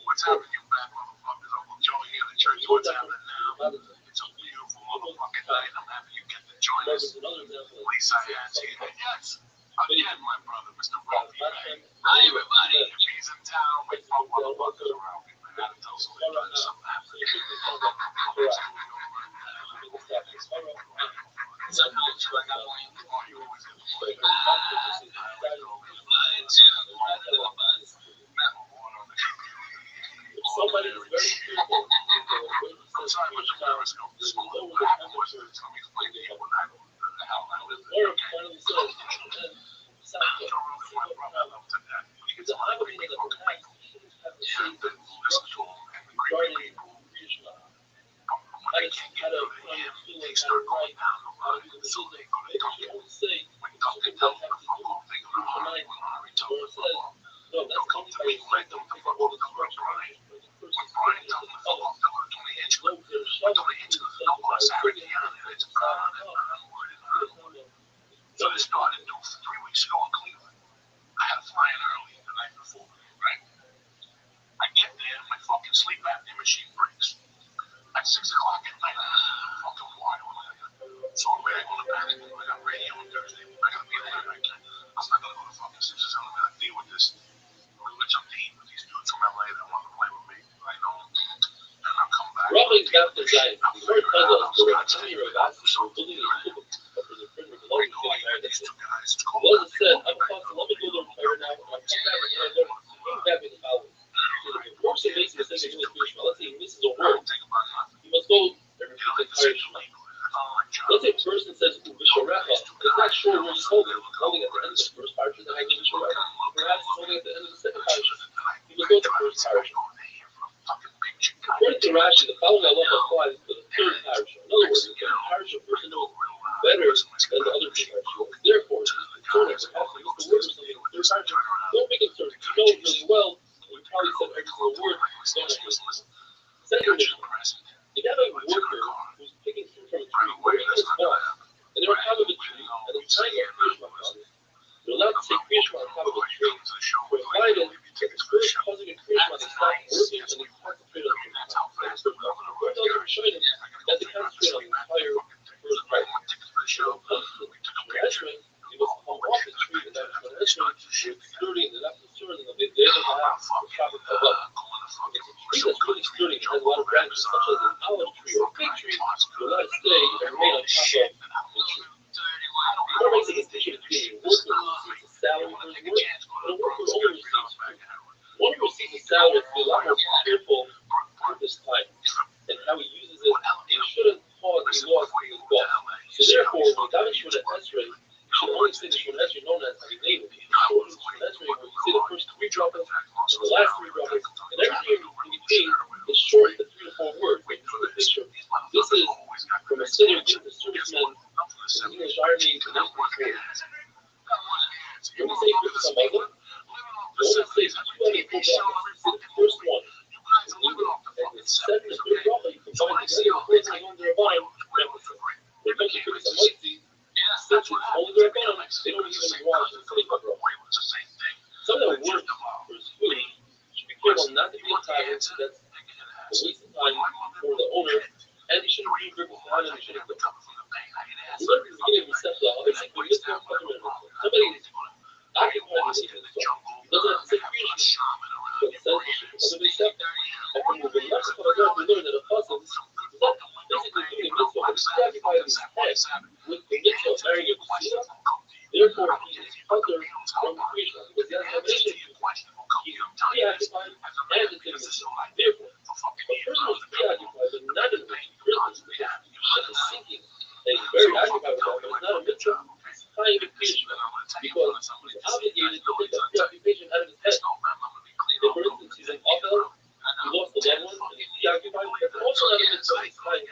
S4: What's happening, you fat motherfuckers? Uncle Joey here in the church. What's happening now? It's a beautiful motherfucking night. I'm happy you get to join us. Lisa has here. Yes. Again, my brother, Mr. Rabbi. Hi, everybody. If he's in town, we throw motherfuckers around me. I gotta tell somebody about something happening.
S6: Somebody is very careful.
S4: I'm sorry, Mr. Periscope. This will go with that voice. It's going to explain to you what I know. The hell I live in.
S6: Or finally says,
S4: Joe Rogan went from that up to that. When you get to my people, you have to listen to him and the great people. When they can't get out of him, they start going down the line. So they go to Duncan. When Duncan tells them to fuck off, they go to Harvey. When Harvey tells them to fuck off, they'll come to me and let them to fuck off. They'll go to Brian. When Brian tells them to fuck off, they'll go to Tony Hitchcock. When Tony Hitchcock, they'll go to Sarah Dion. It's on and onward and onward. So this started 3 weeks ago in Cleveland. I had to fly in early the night before, right? I get there, my fucking sleep apnea machine breaks. At 6 o'clock at night, fucking wild. So I'm ready to go to bed. I got radio on Thursday. I gotta be there. I'm not gonna go to fucking Simpsons. I'm gonna deal with this. Which I'm dealing with these dudes from LA that want to play with me. I know. And I'll come back.
S6: Robbie's got the giant. The first puzzle is the 10-year-old guy who's bullying people. Well, it said, I'm talking, let me go to the prayer now. I'm coming back and I'm going to back in the following. The works of basic is saying let's say this is a word. You must go and repeat the entire Shema. Let's say a person says Visharecha. It's not sure where he's holding at the end of the first parasha, then I give Visharecha. Perhaps he's holding at the end of the second parasha. You must go to the first parasha. According to Rashi, the following halacha applies to the third parasha. In other words, the third parasha person knows better than the other two parashas. Therefore, it's concerned that perhaps he used the word or something in the third parasha. Don't be concerned. You know it really well. You probably said every single word. Don't listen. Secondly, you have a worker who's picking fruit from a tree, working his boss, and they're on top of a tree, and they're trying to get Krishma on it. They're allowed to say Krishma on top of a tree, provided if it's first causing a Krishma, they stop working and they concentrate on the Krishma. We're also showing them that they concentrate on the entire first part. So, answering, you must come off the tree without answering, it's sturdy, and they're not concerned, and they'll be able to have the proper cover. It's a tree that's really sturdy and has a lot of branches, such as an olive tree or a fig tree, will let it stay and remain on top of the tree. What makes a distinction between a worker who receives a salary for his work and a worker who only receives food? One who receives a salary has to be a lot more careful with his time and how he uses it, and he shouldn't cause a loss to his boss. So therefore, when David Shmona Esrei, you should only say the Shmona Esrei known as Haginevim. Short Shmona Esrei, where you say the first 3 droplets and the last 3 droplets, and everything in between is short the 3 to 4 words. Like this is from a city of the servicemen in the English Army to the Navy. When we say for some other, we only say 2 out of 4 droplets. Say the first one. And the second and third droplet, you combine together the words and under a vine. When it comes to putting some white seed, since it's only their bone, they don't even wash and sleep on it. Some of that work for his food should be careful not to be a tyrant, so that's a waste of time for the owner, and he shouldn't be driven down and he shouldn't go. Whoever is getting receptive, basically, this one Somebody occupied with the mitzvah. He doesn't have to say Kriyashma. But it says we should and we learn that a person is not basically doing a mitzvah, but he's preoccupied in his head with the mitzvah of marrying a Kusina. Therefore, he is other from Kriyashma because he has a mission. He's preoccupied and it's in mitzvah. Therefore, a person who is preoccupied but not in mitzvah, is seeking and he's very occupied with that, but it's not a mitzvah. High in Kriyashma because he's obligated to take that preoccupation out of his head. If, for instance, he's an Ophel, he lost a loved one, and he's preoccupied, that's also not a mitzvah. He's high.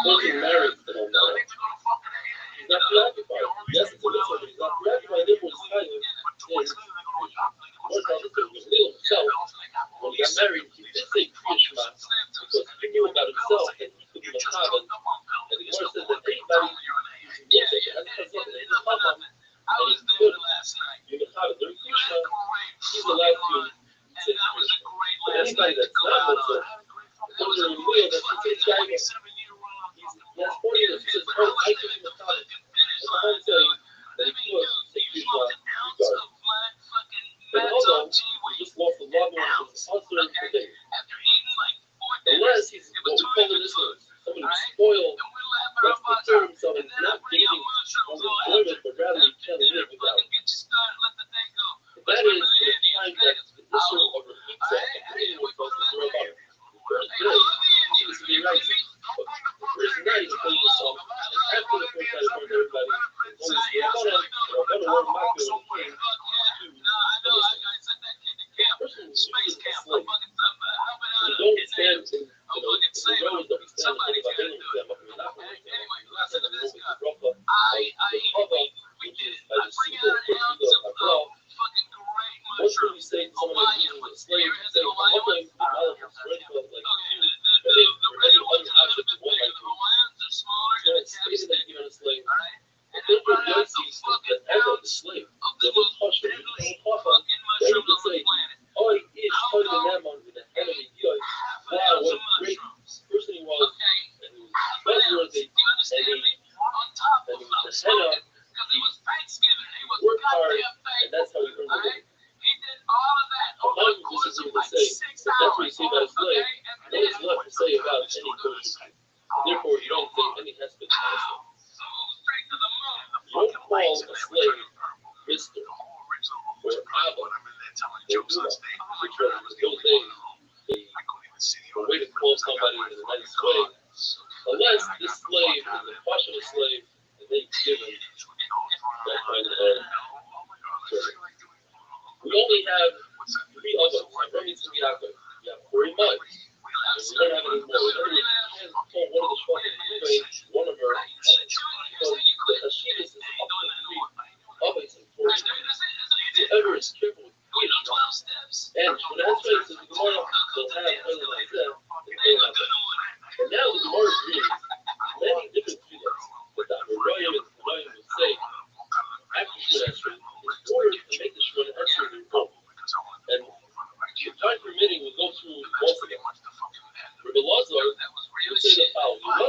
S6: Person married to one another, he's not preoccupied. Yes, it's a mitzvah, but he's not preoccupied. Therefore, he's high. More than anything, he knew himself. When he got married, he did say Kriyashma because he knew about himself that he could be Machavan. And the Gemara says that anybody needs it. That's because he's a Chacham, and he could be Machavan. During Kriyashma, he's allowed to say Kriyashma. But anybody that's not Muslim, comes to a meal that he says Gaiva. He has 40 years. He says, oh, I could be Machavan. And the whole saying that he could say Kriyashma regardless. And also, he just lost a loved one who was uncertain for days. Unless he's what we call in Islam, someone who's spoiled, wants to cure himself and not dating for enjoyment, but rather he can't live without. That is the time that the issue of a pizza and eating with folks is Rabbi. The first day, he needs to be right. But the first night, he plays the song, and after the first night, he everybody, it's only Rabbanan or Makir when he came to the person who is a slave. You don't stand in the rows that we stand in front of the We're not going to stand in the rows with the Rabba, the Chava, which is by the Siegel, the Abra. What should we say to someone who's using a slave? We say, I'm not going to develop a strength like you, but if for any other object you want like you, he's going to stay that you're a slave. And therefore, the other sees that ever the slave, that will touch him, he will then he will say, oh, he is touching the Mammon with the head of a yoy. Wow, what a great person he was, and he was trustworthy, and he was the head of, he worked hard, and that's how he earned the living. Sometimes we disagree with the saying, but that's what you say about a slave. What is left to say about any person? Therefore, you don't say any husband on a slave. You don't call a slave Mr. or Abba or Duma, which was in those days a way to call somebody in a nice way, unless this slave is a passionate slave and they give him that kind of service. We only have 3 others. Rabbi to Yaakov. We have 40 months. And we don't have any more. In other words, you can't call one of the shvatim anyway, one of her, because the Hashivas is up to 3 others and 40 months. Whoever is careful with Kriyashma, and when that's right, so the Gemara, they'll have other like that, and now the Gemara is reading many different students that the Amoraim and Tanoim will say after Shemon Esrei, in order to make the Shemon Esrei revolt. And if time permitting, we'll go through most of them. Rabbi Lazar would say the following: that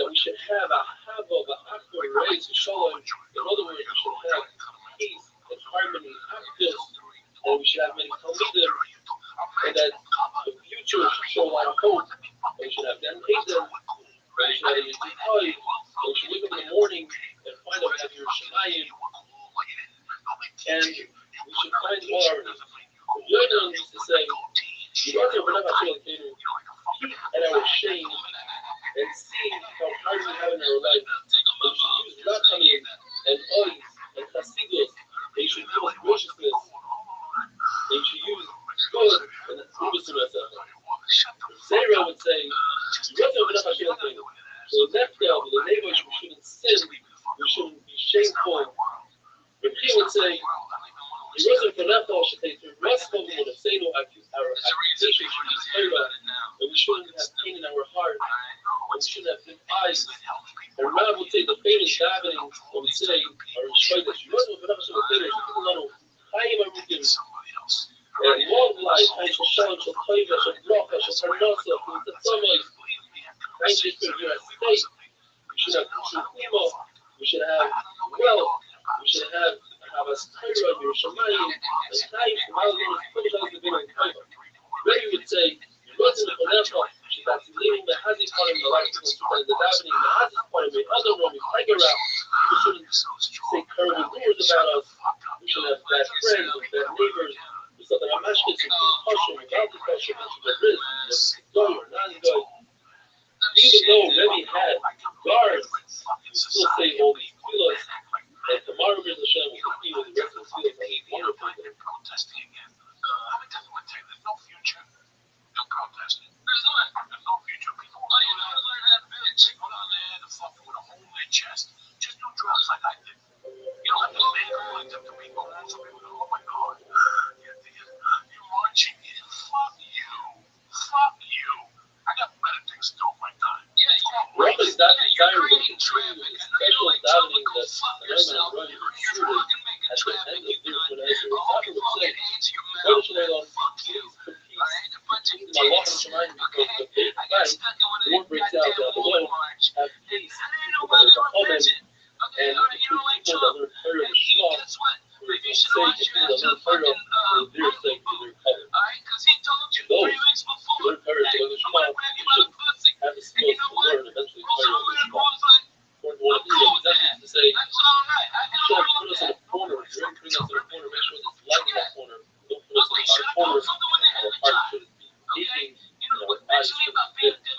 S6: we should have a hava, a akbar, reis, shalom. In other words, we should have peace and harmony, achdus, and we should have many talmidim, and that the future should show a lot of hope. And we should have them Hayden, and we should have a Yitzchak, and we should wake up in the morning and find out we have your Shemayim, and we should find all our needs. Yodan used to say, keep at our shame and see how hard we have in our life. And you should use Rachamim and Oy and Chasidus. And you should give us graciousness. And you should use good and Ubus Ratzah. Zera would say, so the left out, the neighbors, we shouldn't sin, we shouldn't be shameful. Rabbi would say, the reason for that all should take the rest of them would have said our accusation should be Torah, and we shouldn't have pain in our heart, and we shouldn't have thin eyes. And Rabbi would say the famous davening when we say our Shaidash, the reason for that should be people know Chaim Arukim, and long life, Chaim Shalom, Shal Toiva, Shal Bracha, Shal Parnasa, Shal Tzomai, Chaim Shishper, you're a state. should have Shulchimo, we should have wealth, we should have Havas Torah, Yerushalayim, and Taif, Rabbi would say, what's in the Konecha, that's leaving the Hazis part of the life and the davening, the Hazis part of the other one, we figure out, we shouldn't say curving rumors about us, we should have bad friends and bad neighbors, we saw that our mashkits would be kosher, without the kosher, we should have risk, good or non-good. Even though Rabbi had guards, we still say all these tefillos, and tomorrow Hashem will compete with the rest of the tefillos on these wonderful things.
S4: There's no future. No protesting. There's no future. People all you know is like that bitch. They go down there to fuck with a hole in their chest. Just do drugs like I did. You don't have to make them like them to be going on something with, oh my god. You're marching in. Fuck you. Fuck you. I got better things to do with my time. Yeah,
S6: Rabbi's not desiring to
S4: creating traffic.
S6: special davening that the Rabbi running recruited at the end of this when as the Rabbi would say, Rosh Hashanah, please compete in Allah and Shemayim because the big fight, war breaks out down the world, have peace, people that are common, and the people that learn Torah of Shema, where it's say people that learn Torah for their sake, for their common. Those who learn Torah for the Shema, should have the skills to learn eventually Torah of Shema. According to one of the executives to say, you should have put us in a corner, if you're putting us in a corner, make sure there's light in that corner. Don't put us in our corner, and our heart shouldn't be aching, and our eyes shouldn't be dim.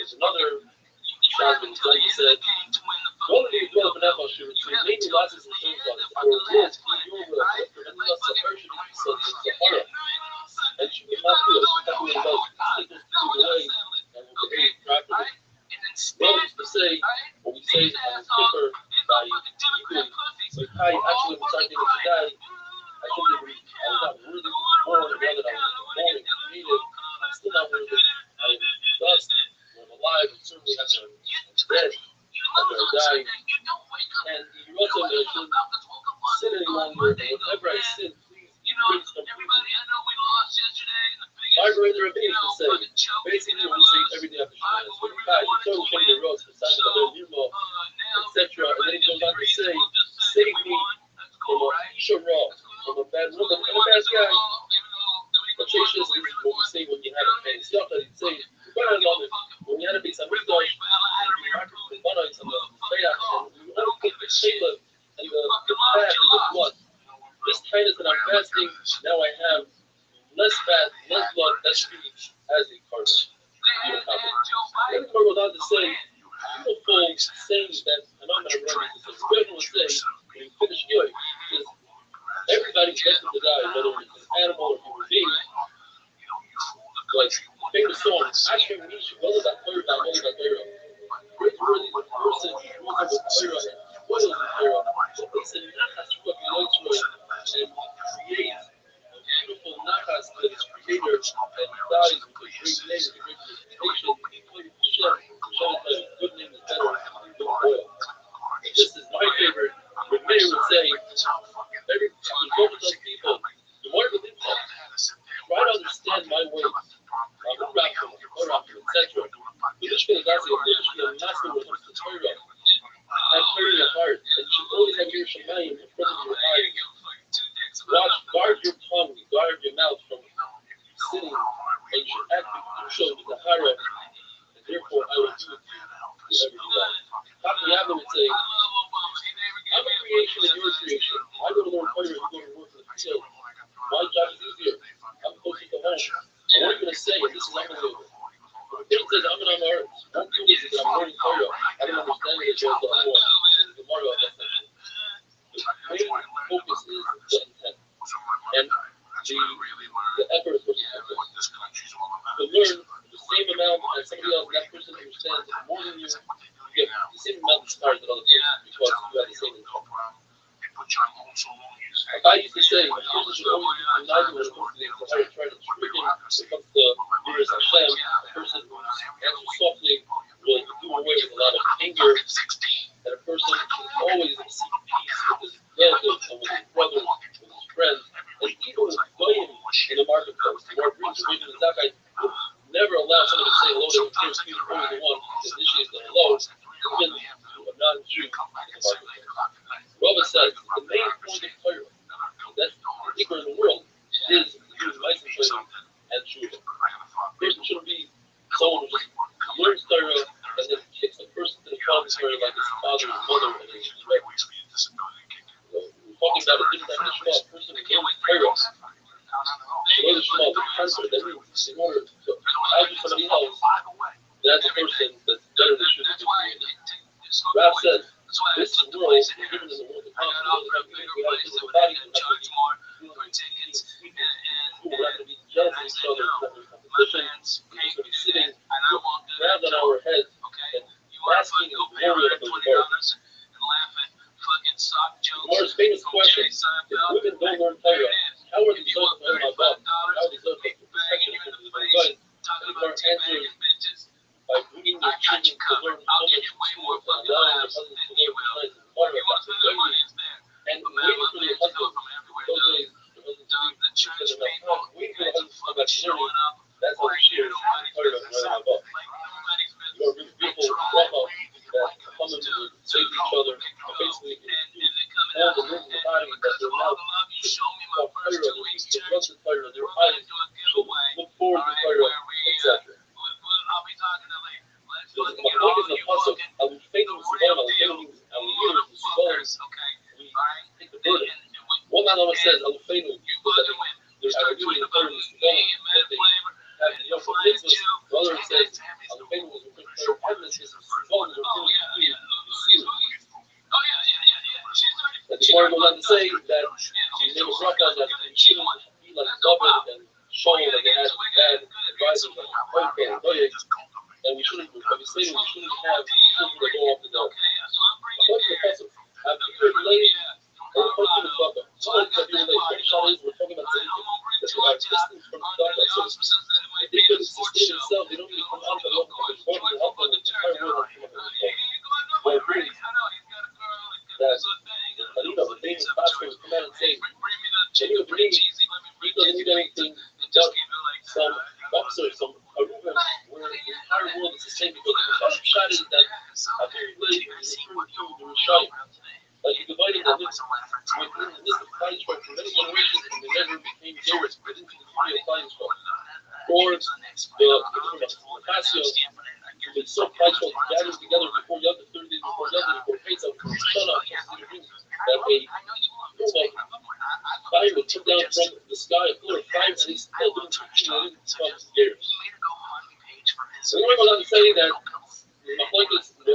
S6: There's another shot that he said, one of these 12 Nefesh should maybe lots of things on this, or wolves, your will, and let us submerge in the Sahara. And she will not do it, we have to about take those people away, and we'll behave properly. Well, used to say, what we say on the paper by equally, so I actually was starting to die. I was not worthy, born, rather than I was born and created. I'm still not worthy. I'm dust. When I'm alive, and certainly after I'm dead, after I die. And he wrote something that I shouldn't sin any longer. Whenever I sin, please erase completely. Margaret Rabbi used to say, basically what we say every day after Shema, so you told me wrote for Simon Abel Yirmo, etc. And then he goes on to say, save me from a Isha Ra, from a bad woman, and a bad guy. Lachacious is what we say when you have a pain. Stuff that he'd say, when you had a base on Rizdosh, and you practically one on the Bayach, and you want to put the Shayla and the fat and the blood. This tightness that I'm fasting, now I have less fat, less blood, less speech as a cargo. Then the cargo goes on to say, beautiful sayings that, and I'm going to run into this. We're going to say, when you finish Yoy, because everybody gets to die, whether it's an animal or human being. Like, famous song, Asher Mish, Whether that Torah, Whether that Torah. Praiseworthy person who rules over Torah and spoils the Torah. Listen, Nachas Ruach Yotzroy, and creates beautiful nachas that is creator and dies with a great name, with a great reputation. Hashem's good name is better than good oil. This is my favorite. What Meir would say, every time you go to those people, the more you think that, try to understand my ways. Etc. The Mishkan is asking if there should be a master when it comes to Torah. Have Torah in your heart, and you should always have your Shemayim in front of your eyes. Guard your tongue, guard your mouth from sinning, and you should act with Kedusha with the Hara, and therefore I will do with you whatever you want. Papa Yavna would say, I'm a creation and you're a creation. I go to learn Torah, you go to work in the field. My job is easier. I'm closer to home. And what are you going to say? And this is I'm going to do. It says I'm an Amar. One thing is that I'm learning Torah. I don't understand it as well as the other one. The Gemara of that. The main focus is the intent. And the effort is what's important. To learn the same amount as somebody else, that person understands more than you, you get the same amount of stars that other person because you have the same intent. Like I used to say, Jesus should always be united when it comes to the Sahara, trying to trick him when it comes to Yiras Hashem. A person who answers softly will do away with a lot of anger, and a person should always seek peace with his relatives and with his brothers, with his friends, and even with Goyim in the marketplace. The Lord brings the Rebbe and Zakkai would never allow somebody to say hello to him. He was always the one who initiates the hello. Even where like his father, his mother, and his we're talking about a different definition of a person who knows Torah. So knows Shema, the concept that means in order to argue somebody else, that's a person that's better than should have been created. Rab says, this world, we're given in the world of confidence, we have physical bodies, we're not going to be we're not going to be jealous of each other, we're not going to be competition, we're just going to be sitting around on our heads and basking in the glory of the Lord. Gemara's famous question, if women don't learn Torah, how are these those learn about? How are these those protection from the divine? And Gemara answers by bringing their children to learn knowledge in school and allowing their husbands to learn besides the Gemara about the Torah. And waiting for their husbands, those days, their husbands to leave, because they're not waiting for their husbands to come back to learning. That's how the shear is Torah of learning about. You are really beautiful bracha that come and save each other, and basically all the limbs of the body that their mouth should talk Torah, their feet should run to Torah, their eyes should look forward to Torah, etc. So the Machloek is the pasuk. Alufenu Subarim, Alufenu means Alufenu Subarim. We take the burden. One Malama says Alufenu, that there's activity in the Torah Subarim, that they have the Yom Mitzvahs. The other says Alufenu was referring to their heaviness, is Subarim, is referring to the season. And the Gemara goes on to say that she made a bracha that she shouldn't be like David and Shaul, that they had bad advisors like Hokel and Doyek, and we shouldn't have children that go off the dog. What's the passage? Have you related or the question of Daga? Sometimes have you related? What Shaul is, we're talking about Zaydik, that they are distant from Daga. So if they couldn't sustain themselves, they don't need to come out of the local, because God will help them, the entire world will come out of the dog. Or agree that Alina, the famous pastor, will come out and say, can you agree? He doesn't need anything, just some boxer, some Aruba, where the entire world is the same, because the Pasuk shot is that Avir Lid is referring to the Rishayim. Like he divided the list within the list of Klal Yisrael for many generations, and they never became Jewish within the community of Klal Yisrael. Or the Casio, the so Klal Yisrael gathers together before Yom, 30 days before Yom, before Pesach, that a fire would come down from the sky, a pillar of fire, and he's still doing something that didn't come years. So we're going to say that Machlokes, we're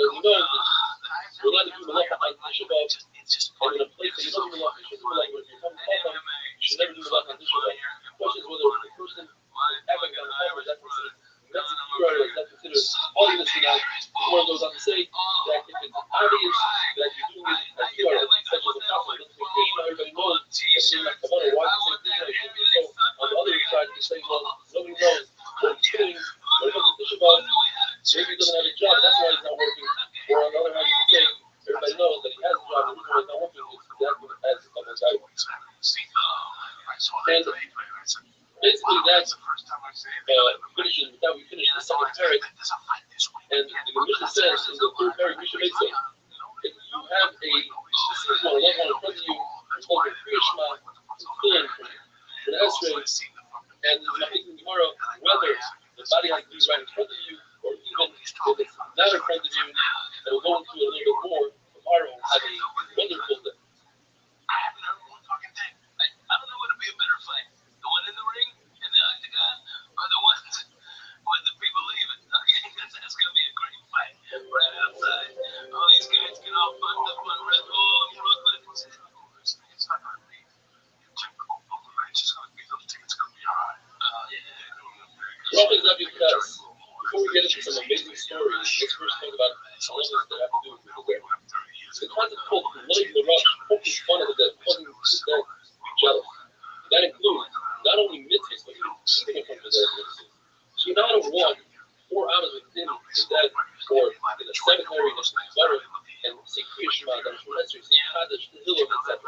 S6: allowed to do Malacha on Tisha B'Av, and in a place that you don't do Malacha, you should do Malacha. If you come to Chacham, you should never do Malacha on Tisha B'Av. The question is whether the person having done Chacham, is that considered Metzikura, is that considered holiness or not? The Gemara goes on to say that if it's obvious that you're doing it as Kira, such as a Chacham, it doesn't make Kishma, everybody knows, and you're not Kavanah, why do you say Kishma? So on the other side, you say, well, nobody knows what he's doing. When it comes to Tisha B'Av, maybe he doesn't have a job, that's why he's not working. Or on the other hand, you can say, everybody knows that he has a job, and the reason why he's not working is exactly as a guy. And basically, that's finishes with that. We finish the second parak, and the Mishnah says in the third parak, Mishnah makes it. If you have a deceased one, a loved one in front of you, it's called a Kriya Shema, it's filling for an Esrei, and there's a Machik in Gemara whether the body has to be right in front of you, or even if it's not in front of you, and we'll go into it a little bit more tomorrow. We'll have a wonderful day.
S4: I haven't heard one fucking thing. I don't know what would be a better fight. The one in the ring, in the octagon, or the one when the people leave it. Okay, that's going to be a great fight. Right outside. All these guys get all fucked up on Red Bull in Brooklyn. It's not going to be typical Brooklyn night. It's just going to be those tickets going to be alright.
S6: Well, it's not because before we get into some amazing stories, let's first talk about some others that have to do with footwear. The concept called Loy the Rush, poking fun of the dead, poking the dead, jealous. That includes not only mitzvahs, but even keeping it from the dead mitzvahs. So you're not a one, 4 hours within the dead, or in the cemetery, in the Shemara, and say Kriya Shema, the Shemara, say Kaddish, the Hillel, etc.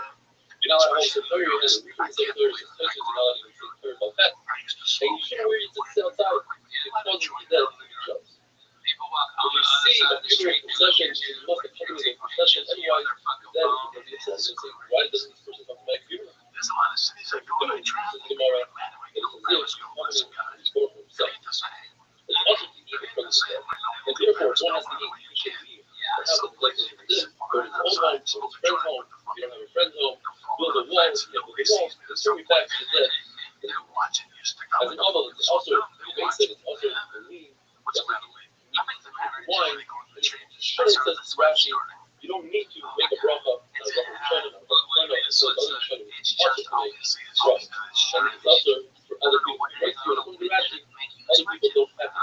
S6: You're not allowed to hold cemetery, and the weekend cemetery is touches, you're not allowed to say prayer about that. And you shouldn't wear your tzitzit outside, because you're dead, you're jealous. If you see a funeral procession, you must accompany the procession, otherwise, then you'll be obsessed and say, why doesn't this person come to my funeral?
S4: There's a lot of cities that go to church.
S6: The Gemara, it is as if he's going for himself. It's also to eat from the dead. And therefore, if one has to eat, he should eat. But how go to a friend's home. If you don't have a friend's home, build a wall. If you have a wall, the story back to the dead. As an oval, it's also, it makes it, it's also a lean. Wine, Shana says to Rashi, you don't need to make a bracha, so other Shana also to make bracha. And it's also for other people. Right? So according to Rashi, other people don't have to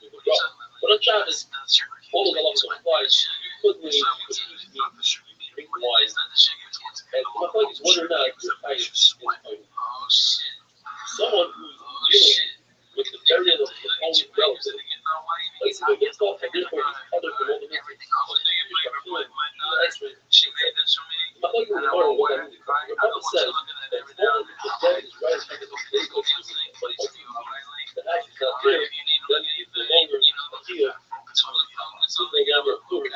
S6: make a bracha. But on Shabbos, all of the laws apply. You could leave, you could use meat, drink wine, and my point is whether or not your diet is someone who's dealing with the burial of his own relative. Let's say gets off and therefore he's other from all the mysteries. My point is more what I mean. The Bible says that as long as the dead is right in front of the day goes to the house is not there, then he's no longer a deal. So they got a food.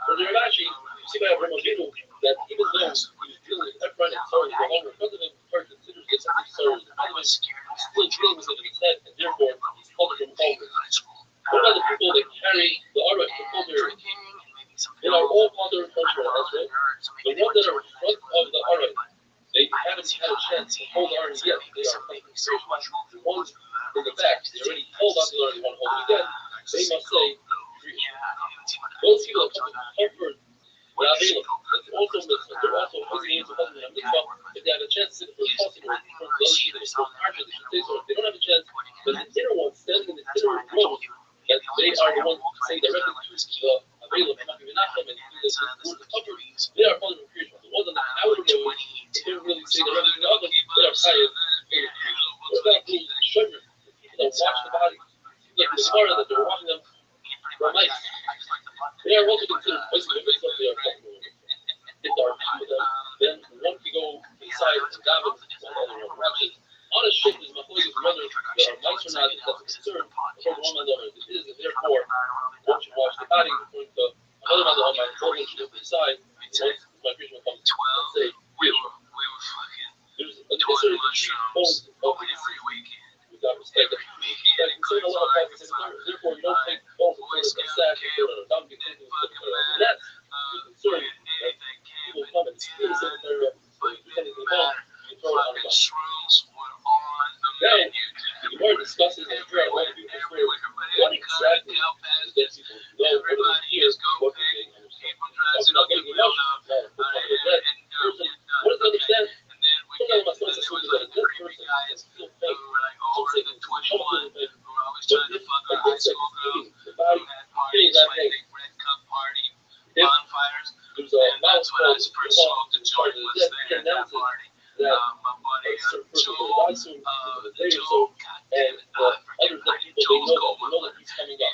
S6: But there actually, you see by Rabbi that even though he was dealing with Ephron and sorrow no longer in front of him, the Torah considers this as sorrow. Otherwise, he's still dealing with it in his head, and therefore he's called from over. What about the people that carry the Aron, the Chomer? They are all other cultural right? The ones that are in front of the Aron, they haven't had a chance to hold the Aron yet. They are the ones in the back, they already hold on to the Aron, they want to hold it again. They must say, those people that come to comfort Rabbi, that's also mitzvah. They're also listening to husband and mitzvah. If they have a chance to sit for the possible, for those people, they should say so. If they don't have a chance, then the inner ones, standing in the inner row, that they are the ones who say directly to the available, and not even not them, and do this word of comfort. They are part of the creation. The ones on the outer row, they don't really say directly to others. They are tired. What about the sugar? They watch the body. Like the Gemara that they're watching them from life. They are also considered basically mitzvah. They are comfortable. If there are people with them, then one can go inside and daven on a ship is machlokas whether there are mice or not. That's a concern. According to one man, it is, and therefore one should wash the body. According to another man, one should go inside. Once my preacher will come and say, there's a concern that she holds of without respect. That concern a lot of times. Therefore, you don't take both of those as a sack or a donkey. That's the concern that people come and steal the cemetery up. Anything wrong, you throw it on the ground. Now, the Gemara discusses and figure out what to do for what exactly is that people know what it is, what they understand. I'm not getting emotional. What does it understand? Sometimes my son says that this person is still fake. I'm saying it's totally fake. But if I get that feeling, the body feels that fake. If there's a mouse called part of the death, he announces that a certain person will die soon, a day or so, and the other dead people, they know that he's coming up.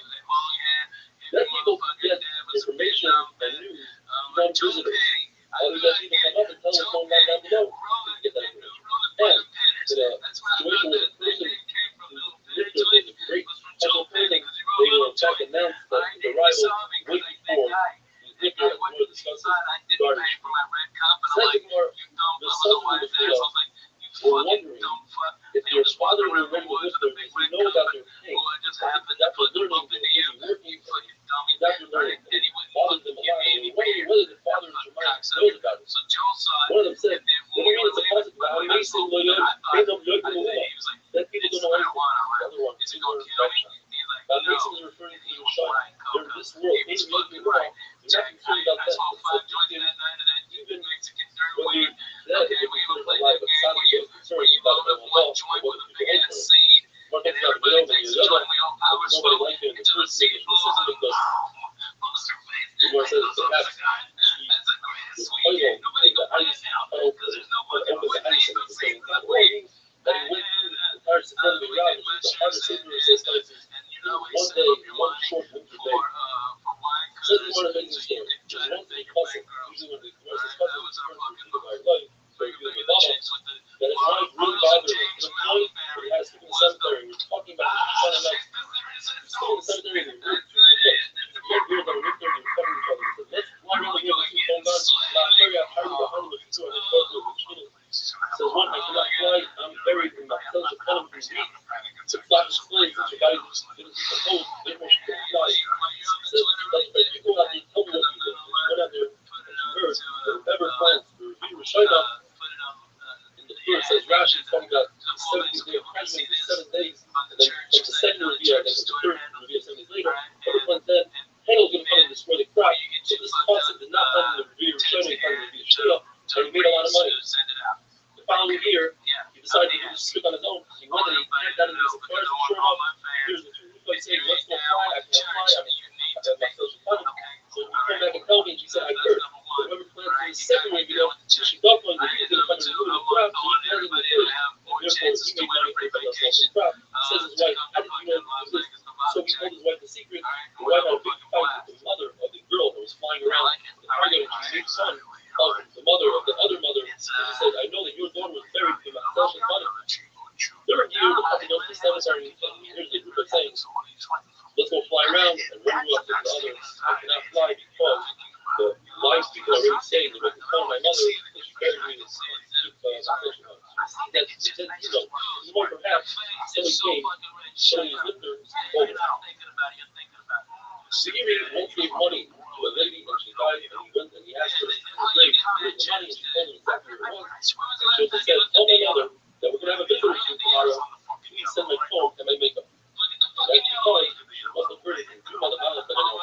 S6: Then people get information and news from visitors. Other dead people come up and tell the phone line down below to get that information. And in a situation where the person is a great special planning, they will in fact announce that the arrival waiting for if you're more discussing regarding second more, the subject of the field, we're wondering if your father will remember this, if you know about your pain, after learning that you're working, after learning that father's been alive, whether the father is reminded knows about it. One of them said, when you read it's a positive, that people don't know anything. The other one is Mason is referring to your son. They're in this world, maybe making more. You're not concerned about that. Even when you're dead, you're concerned alive, but Sally is concerned about the whole world, what the people hate for it. One thing's not real, and the other one, nobody likes you in the first thing, it's the system because the Lord says it's a habit. He was oil, like the ice, oil, because the ice in the same time. That he went through the entire September God, which is the hardest Hebrew circumstances. One day, one short winter day. So this is one of the things here. There's one thing cussing. Usually when the Gemara says cussing, it's referring to the by life. So you're doing a bubble. That his wife really bothered him. To the point where he has to go to the cemetery. We're talking about this kind of night. He's going to the cemetery and he's very weird that we're covering each other. He says, let's fly around here with two phone guns. Not carry out how you behind with two and it's both of them. Says one, I cannot fly. I'm buried in my clothes of color from me. To flap his flames, which your body is decomposed, therefore she can't fly. Says, like, you go out and tell me what you talking about the 17th day of Cheshvan, the 7 days, and then like the second reveal, I think, the third reveal 7 days later. Other plans then, Handel's going to come and destroy the crop. So this concept did not come to the reveal Rishonim, it came to the reveal Shia, and he made a lot of money. The following year, he decided to do this trick on his own. He went and he camped out in his affairs, and sure enough, here's the two people saying, let's go fly, I can't fly, I mean, I have my social money. So he came back and told me, and she said, I heard. So whoever planned for the second reveal, she thought one that he was going to come and ruin the crop, so he planned in the first, and therefore he made money for the local crop. He says his wife, how did you know this? So he told his wife the secret. The wife had a big fight with the mother of the girl that was flying around the cargo, and she made son of the mother of the other mother, and she said, I know that your daughter was buried in my social money. Third year, the puppy goes to the cemetery, and here's the group of saying, let's go fly around, and one girl said to the other, I cannot fly because the live people are already saying that I can call my mother, that she buried me in the social money. That they said, more perhaps, somebody came, showing his litter, over. Sigiri once gave money to a lady, and she died, and he went and he asked her to give the money, and she told him exactly what it was. And she said, tell my mother that we're going to have a visitor soon tomorrow. Please send my phone and my makeup. And that's because she must have heard it from two mother Aleph that I know.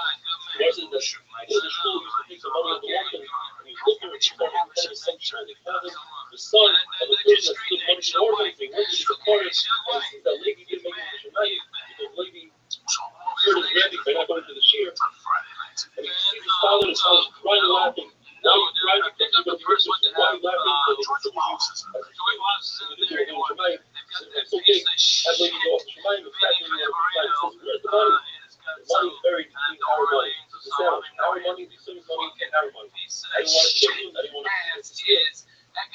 S6: She said that in the school used to take some money of the orphan, and he looked at her and she told him that some child, they called him the son of the person that stood money to the orphan. They went to the corner, and since that lady didn't make it to Shemayim, because lady heard his Rabbi by not going to the shear, and he sees his father and his son crying and laughing. Why are you crying? Because you're going to hurt yourself. Why are you laughing? Because they consider you as Shemayim. It's okay. That lady go off to Shemayim, in fact, you know, says, where's the money? The money is buried between our money. It's a sandwich. Our money, the Sunni's money, and our money. I didn't want to kill you. I didn't want to steal it. And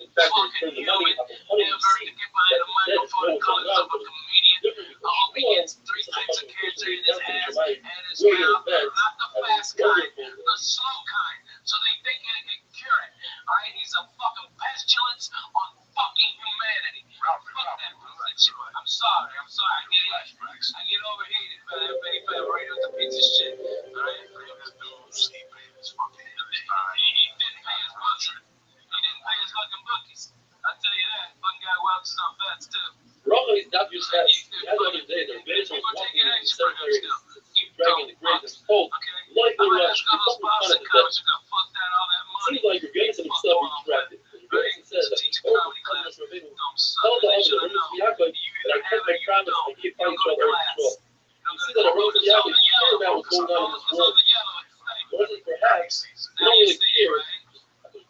S6: in fact, they returned the money after hunting the sea that the dead is no one coming out, but it's different because she was a fucking person who down to the Shemayim, really in his bed, as a wonderful
S4: So they think they can cure it. Alright, he's a fucking pestilence on fucking humanity. Fuck that bullshit. I'm sorry. I get overheated, but everybody radio is a piece of shit. Alright? He didn't pay his books. He didn't pay his fucking bookies. I'll tell you that. Fucking guy welched some bets too.
S6: Rothschild is not just that. The other day, their base was walking in the cemetery, dragging the grave, and was told, like the rush, you fucking cut it to death. Seems like Rebbeinu himself is distracted. Rebbeinu says that he's over the covenant of Rebbeinu. Tell the other, Rabbi Yaakov, that I kept my promise and I keep fighting each other as well. You see that Rabbi Yaakov cared about what's going on in this world. Or at least perhaps, they don't really care.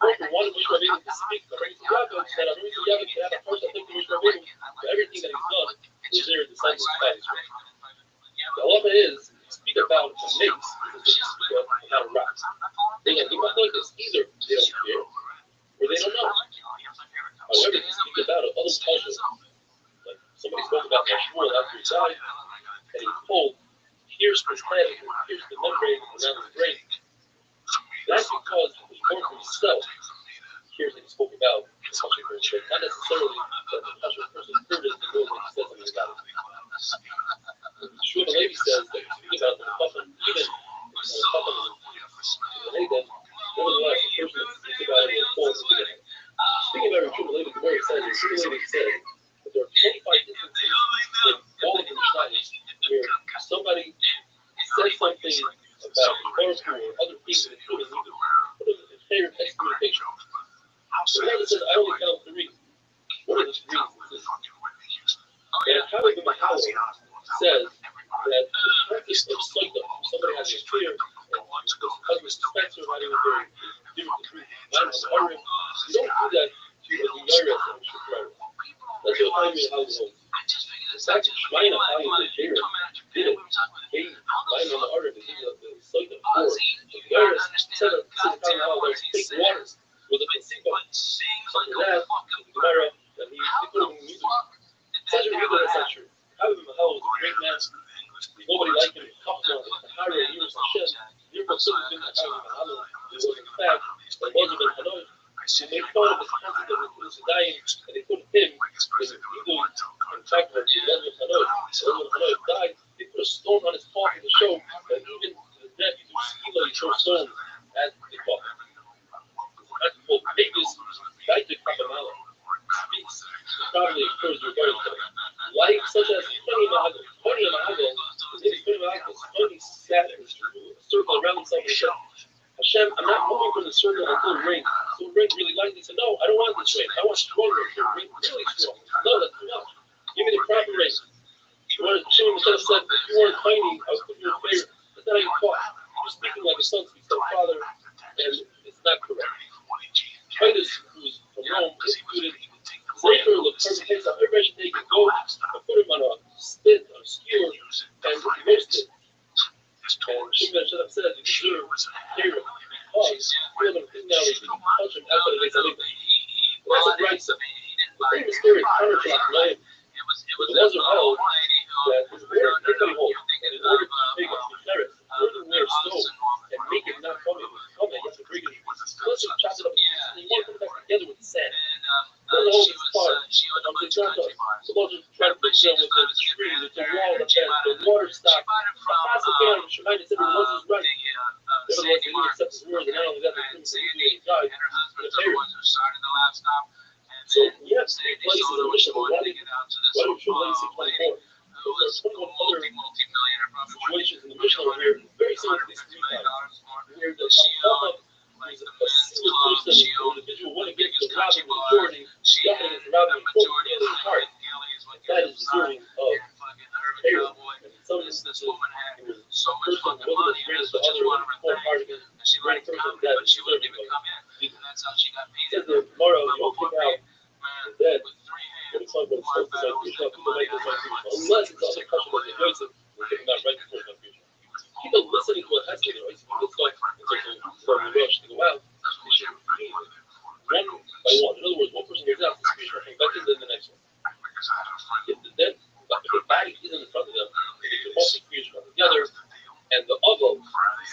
S6: Broker wanted Moshe Rabbeinu to speak to Rabbi Yaakov, that Rabbi Yaakov can have a person think to Moshe Rabbeinu for everything that he's done to their disciples by his way. The halacha is speak about the mace, because they speak about a rock. They can think is either they don't care or they don't know. However, they speak about other cultures. Like somebody spoke about Mashmur after he died, and he told, here's the planet, here's the membrane around the brain. That's because the Torah himself hears that he spoke about the Pasha person, not necessarily that the Pasha person heard it and knows that he said something about it. Shmuel Levi says that speaking about the Chacham, even when the Chacham is related, nevertheless, the person that speaks about it will fall into it. Speaking about Shmuel Levi, the word says, Shmuel Levi said that there are 25 instances in all of the Mishnayos where somebody says something about the Torah or other things that it's doing, what is it? Favorite excommunication. The one says, I only count 3. What are the 3 instances? And Rabbi Mahalo says that the practice of Soita, somebody has a fear, and husband suspects her not even very different degree, not on the Harim, you don't do that to the Yaris and the Shukrar. That's what Rabbi Mahalo holds. In fact, Shemayin Achai and the Jair did it. They lying on the Harim, they did the Soita for the Yaris, said that Rabbi Mahalo, there's thick waters with a placebo. After that, the Gemara, that they put him in music. Such a reason that's not true. Rabbi Mahalo was a great man. Nobody liked him. The Hara, he was Hashem. Therefore, so we think that Rabbi Mahalo was in fact the Moshe ben Hanoi. So they thought of the concept of the Sedayim, and they put him in the Hebrew. In fact, when Moshe ben Hanoi died, they put a stone on his coffin to show that even to the death, he took skila, he threw stones at the coffin. That's called Vegas, Vaitik Rabbi Mahalo. this circle around himself and he said, Hashem, I'm not moving from the circle until it rains. So it rains really light. He said, no, I don't want this rain. I want strong rain. Rain really strong. No, that's too much. Give me the proper rain. Shimon said, if you weren't tiny, I was putting you in favor. That's not how you talk. You're speaking like a son speaks to a father, and it's not correct. Titus, who's from Rome, instituted Sefer of perfect things on every day you go and put him on a spit, on a skewer, and roast it. And Shimon said, you deserve favor because you have a thing now that you can punch him outside of the Zalika. That's a great stuff. The famous story of counterclock life. But it wasn't held that his word picked up hold, and in order to make a ferret, earthenware stove, and make it not come, you have to break it. Listen, chop it up, and you want to put it back together with the sand. Then the whole is fire. They dropped us. The Lord tried to break down with the trees, with the wall, the water stopped. The passive family, Shemaiah said, the Lord is right. Nevertheless, they didn't accept his word, and not only that, they couldn't believe he died. So, yes, they place in the mission, but why did True Legacy 24? There's 21 other situations in the mission over here, very similar to these three times, where the Talmud is a single person, an individual went against the Rabbi majority, nothing against the Rabbi majority, in his heart. That is deserving of favor. And some of this person wasn't as great as the other, and one part of it, the great person that is deserving of it. He said that tomorrow, you don't kick out dead, when it's not going to start to people like this unless it's also question like the Yosef, we're taking that right before the future. People listening to what has to be it's like from the rush to go out, they should read one by one. In other words, one person gets out, the speech will better than the next one. If the body isn't in front of them, they can also speech from together, and the other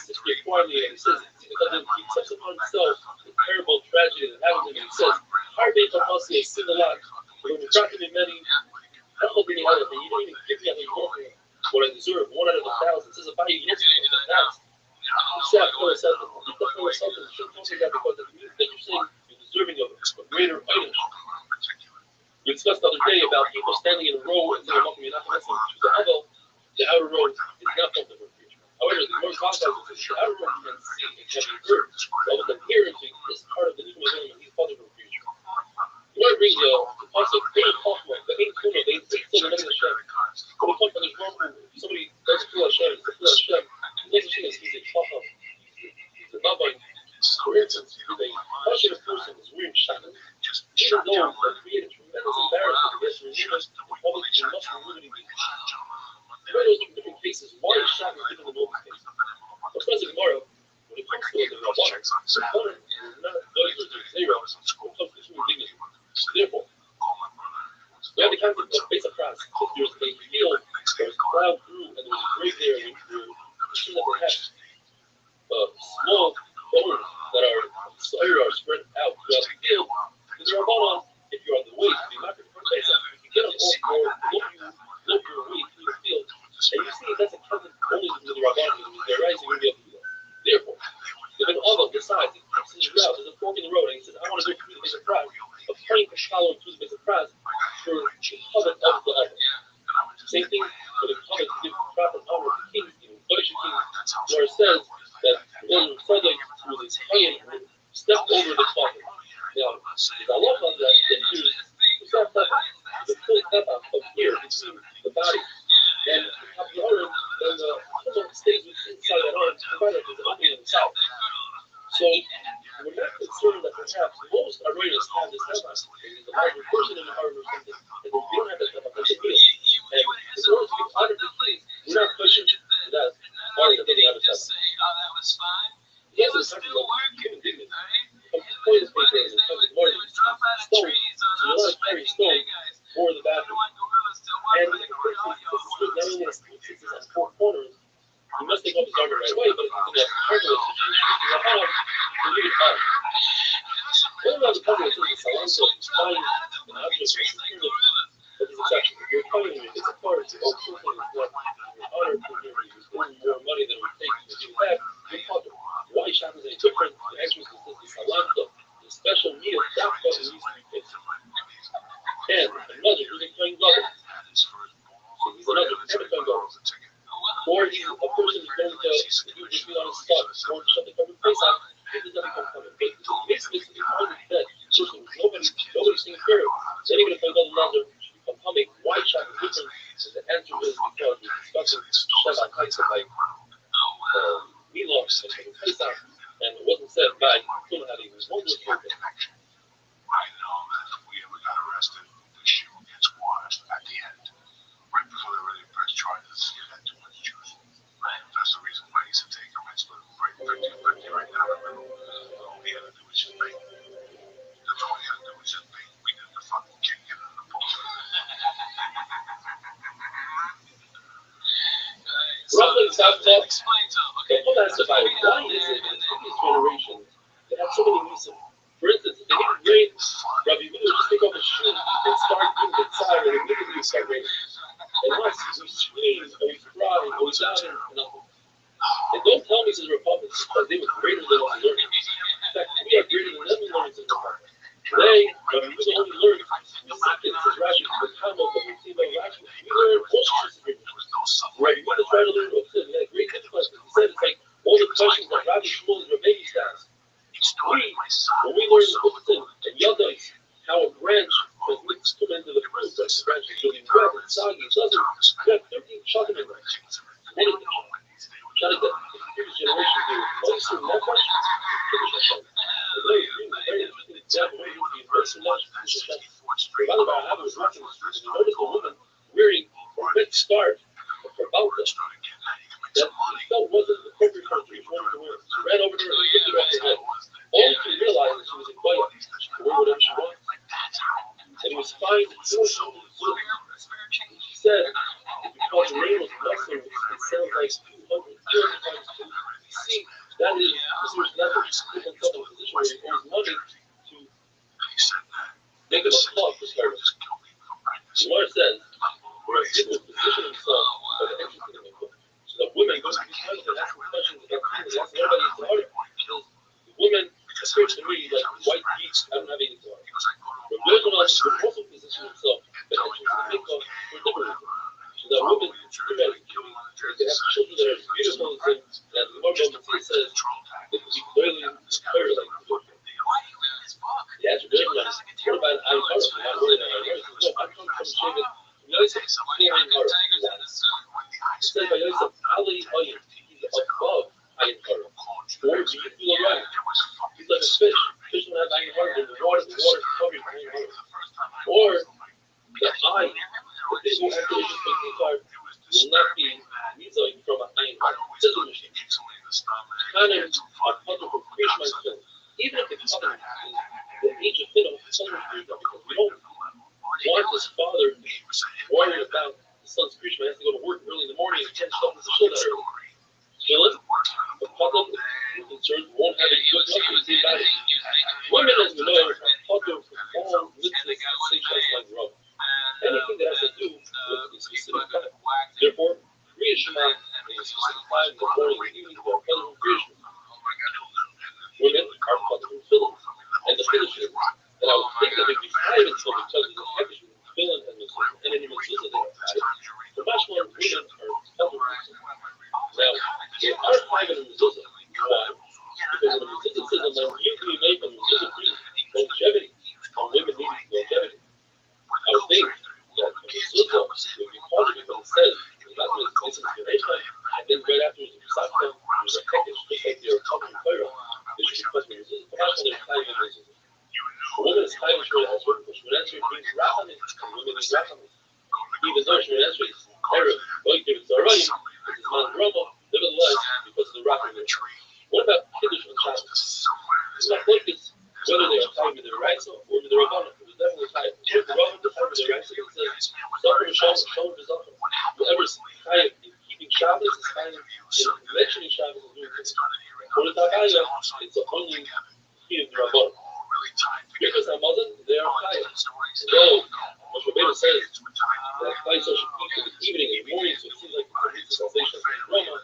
S6: sits before me and he says, because he takes upon himself the terrible tragedy that happened to him, he says, Harvey Kapasi, I sin a lot. When you're talking to many, I'm hoping you have it, you don't even give me what I deserve, 1 out of 1,000. It says, if I use it, that's yourself, the philosophy, you shouldn't talk about because it means that you're saying you're deserving of a greater item. We discussed the other day about people standing in a row and saying, you're not going to listen to the outer row is not something for the future. However, the more contact is the outer row can see and can be heard, but with the hearing is part of the new millennium, he's part of the future. You want to bring the also any Chachma, the any Kuna, they still the name of Hashem. When we come from this world, somebody does feel Hashem, he doesn't see he's a Chacham, he's a Rabbi. For instance, if a Hashem person is wearing shaman, even though it would create a tremendous embarrassment against religious, the public must remove it immediately. There are those different cases. Why is shaman given the notice case? What's the tomorrow? When it comes to the Rabbanim, the Rabbanim is not those who are zero when it comes to human dignity. Therefore, we have the concept of basic process. If there's a field, there's a cloud through, and there's a grave there, and we're sure that they have small bones that are spread out throughout the field. And the Rabbanim, if you're on the way to be market for basic, you can get up all four, look your way through the field, and you see that's a covenant only with the Rabbanim, because they're rising, you're going to be able to do that. Therefore, if an Ava decides, he comes to his route, there's a fork in the road, and he says, I want to go through the basic prize, of praying for shalom through the basic prize for the covenant of the Ava. Same thing for the covenant to give proper honor to kings, even Deutsche kings, where it says that when Tzaddik through this Chayin stepped over the covenant. Now, the law on that there's the full tapa up here between the body and the arm, and the covenant stays inside that arm, provided there's an opening on the south. So, we're not concerned that perhaps most Arayas have this tapa. There's a larger person in the arm or something, and we don't have that tapa, that's a deal. And in order to give honor to things, we're not pushing that honor that they have a tapa. Yes, it's talking about human dignity. Point is paper and comes more than stone. So you want to carry stone for the bathroom. And the person not only has on 4 corners, you must take off his armor right away, but if it's in a turbulent situation, you leave it out. What about the covenant is a salon, so it's fine, an object, but there's exception. If you're coming with it's a part, it's all something that's what your honor for you is earning more money than it would take to give back, you're covered. Why Shabbat is different, the extras is the salanta, the special meal, that covenant needs to be fixed. And another, who's a kind governor. So he's another kind of governor. Or he's a person who's going to which we want to start or something from the place out, it does not become common. But this is only that person, nobody's taking care of. Then even if I got another become coming, why shall be different? And the answer is because we're discussing Shabbat Kaisa by Miloch and Kaisa, and it wasn't said by Kulhari, it was wonderful.
S4: I know that if we ever got arrested, the shoe gets washed at the end. Right before they really press charges, you had too much juice. Right. That's the reason why he said take a risk, but right down the middle. All we had to do was just bait. That's all we had to do was just bait. We did the fucking kick it in the post.
S6: Rothschild'S have talked.
S4: Explain to him.
S6: Okay, well, that's about it. Why is it in this generation they have so many music? For instance, if they need rain, Rabbi, we would just take off a shoe and start doing the tsar, and immediately we start raining. And us, we scream, and we cry, and we shout, and nothing. And don't tell me, says Republicans, because they were greater than us learning. In fact, we are greater than them learning in the Republic. They, Rabbi, we only learn 2 seconds, says Rashi, the Kamo, but we see about Rashi. We learn Rothschild'S agreement. Right, we want to try to learn Rothschild'S. We had a great difficulty. He said it's like all the questions that Rabbi Shmuel and Rabbi asked. When we learn Rothschild'S and Yadais, how a branch was mixed into the fruit, like the branch is really red and soggy, it doesn't. We have 13 shotgun in there. What is that? Shot at the previous generation, they were placed in that much. Very interesting example. Very interesting. By the way, I was watching this, and you notice a woman wearing a red scarf for Balta. That felt wasn't appropriate for her to wear. She ran over to her and ripped it off her head. All she realized that she was in Goya to wear whatever she wanted. And it was fine. She said, because the rain was blessing, it sounds like 200 times. See, that is, this was never different couple position where he owes money to make it a club to start. The Lord says, where he will position himself by the entrance of the club. So that women go to these times and ask questions about things that nobody is hard. Because the women appears to me like white geese. I don't have any thought. But Yochanan will also position himself by the entrance of the mikvah for a different reason. So that women theoretically they have children that are as beautiful as them, and the Gemara Bava says they could be clearly inspired like the book. Yeah, it's really nice. What about Ayin Hara? Not really an Ayin Hara. No, I'm coming from Shevet. Yosef, Ayin Hara. It says by Yosef, Ali Ayin. He's above Ayin Hara. Or do you feel right? He's like a fish. Fish don't have Ayin Hara. The water is covering Ayin Hara. Or the eye, the fish who have conditions for Ikar will not be Mizoy from an Ayin Hara. It says in the Mishnah. Kind of a puzzle for Krishma film. Even if the covenant is the age of Pharaoh, the son of Krishma, because we don't want his father to be worried about the son's Krishma. He has to go to work early in the morning and 10 stuff is still that early. Chilling, the public is concerned won't have a good luck with his body. Women, as we know, are public with all mitzvahs and seichas like Rabbi. Anything that has to do with a specific time. Therefore, Kriya Shema in a specific time in the morning and evening are public with Kriya Shema. Women are public with filling. And the finish is, and I would think that they'd be five until because of the package with filling and any mitzvah they are five. The Mashma women are public with now, there are five in the mezuzah. Why? Because the mezuzah says that when you can make a mezuzah brings longevity, and women need longevity. I would think that the mezuzah would be positive because it says that this is Genecha, and then right afterwards, the Pesachah, there's a package just like they're talking Torah. They should request the mezuzah. The Mashma, there's five in the mezuzah. The woman is time Shemon Esrei, because Shemon Esrei brings Rachamim, and women need Rachamim. Even though Shemon Esrei is Erev, like David Zarayim, it's not Rama, nevertheless, because of the Rachamim. What about Kiddush and Shabbos? It's not like this, whether they are tied with their rights or with their Rabbanah. It was definitely tied. If the Rabbanah is tied with their rights, it says, Zachar and Shabbos, Shalom and Zachar. Whoever is tied in keeping Shabbos is tied in mentioning Shabbos and doing things. For the Tagaya, it's only he and the Rabbanah. Because Hamazon, they are tied. So, what Rabbi says, that tied should eat in the evening and morning, so it seems like it's a salvation of Rama.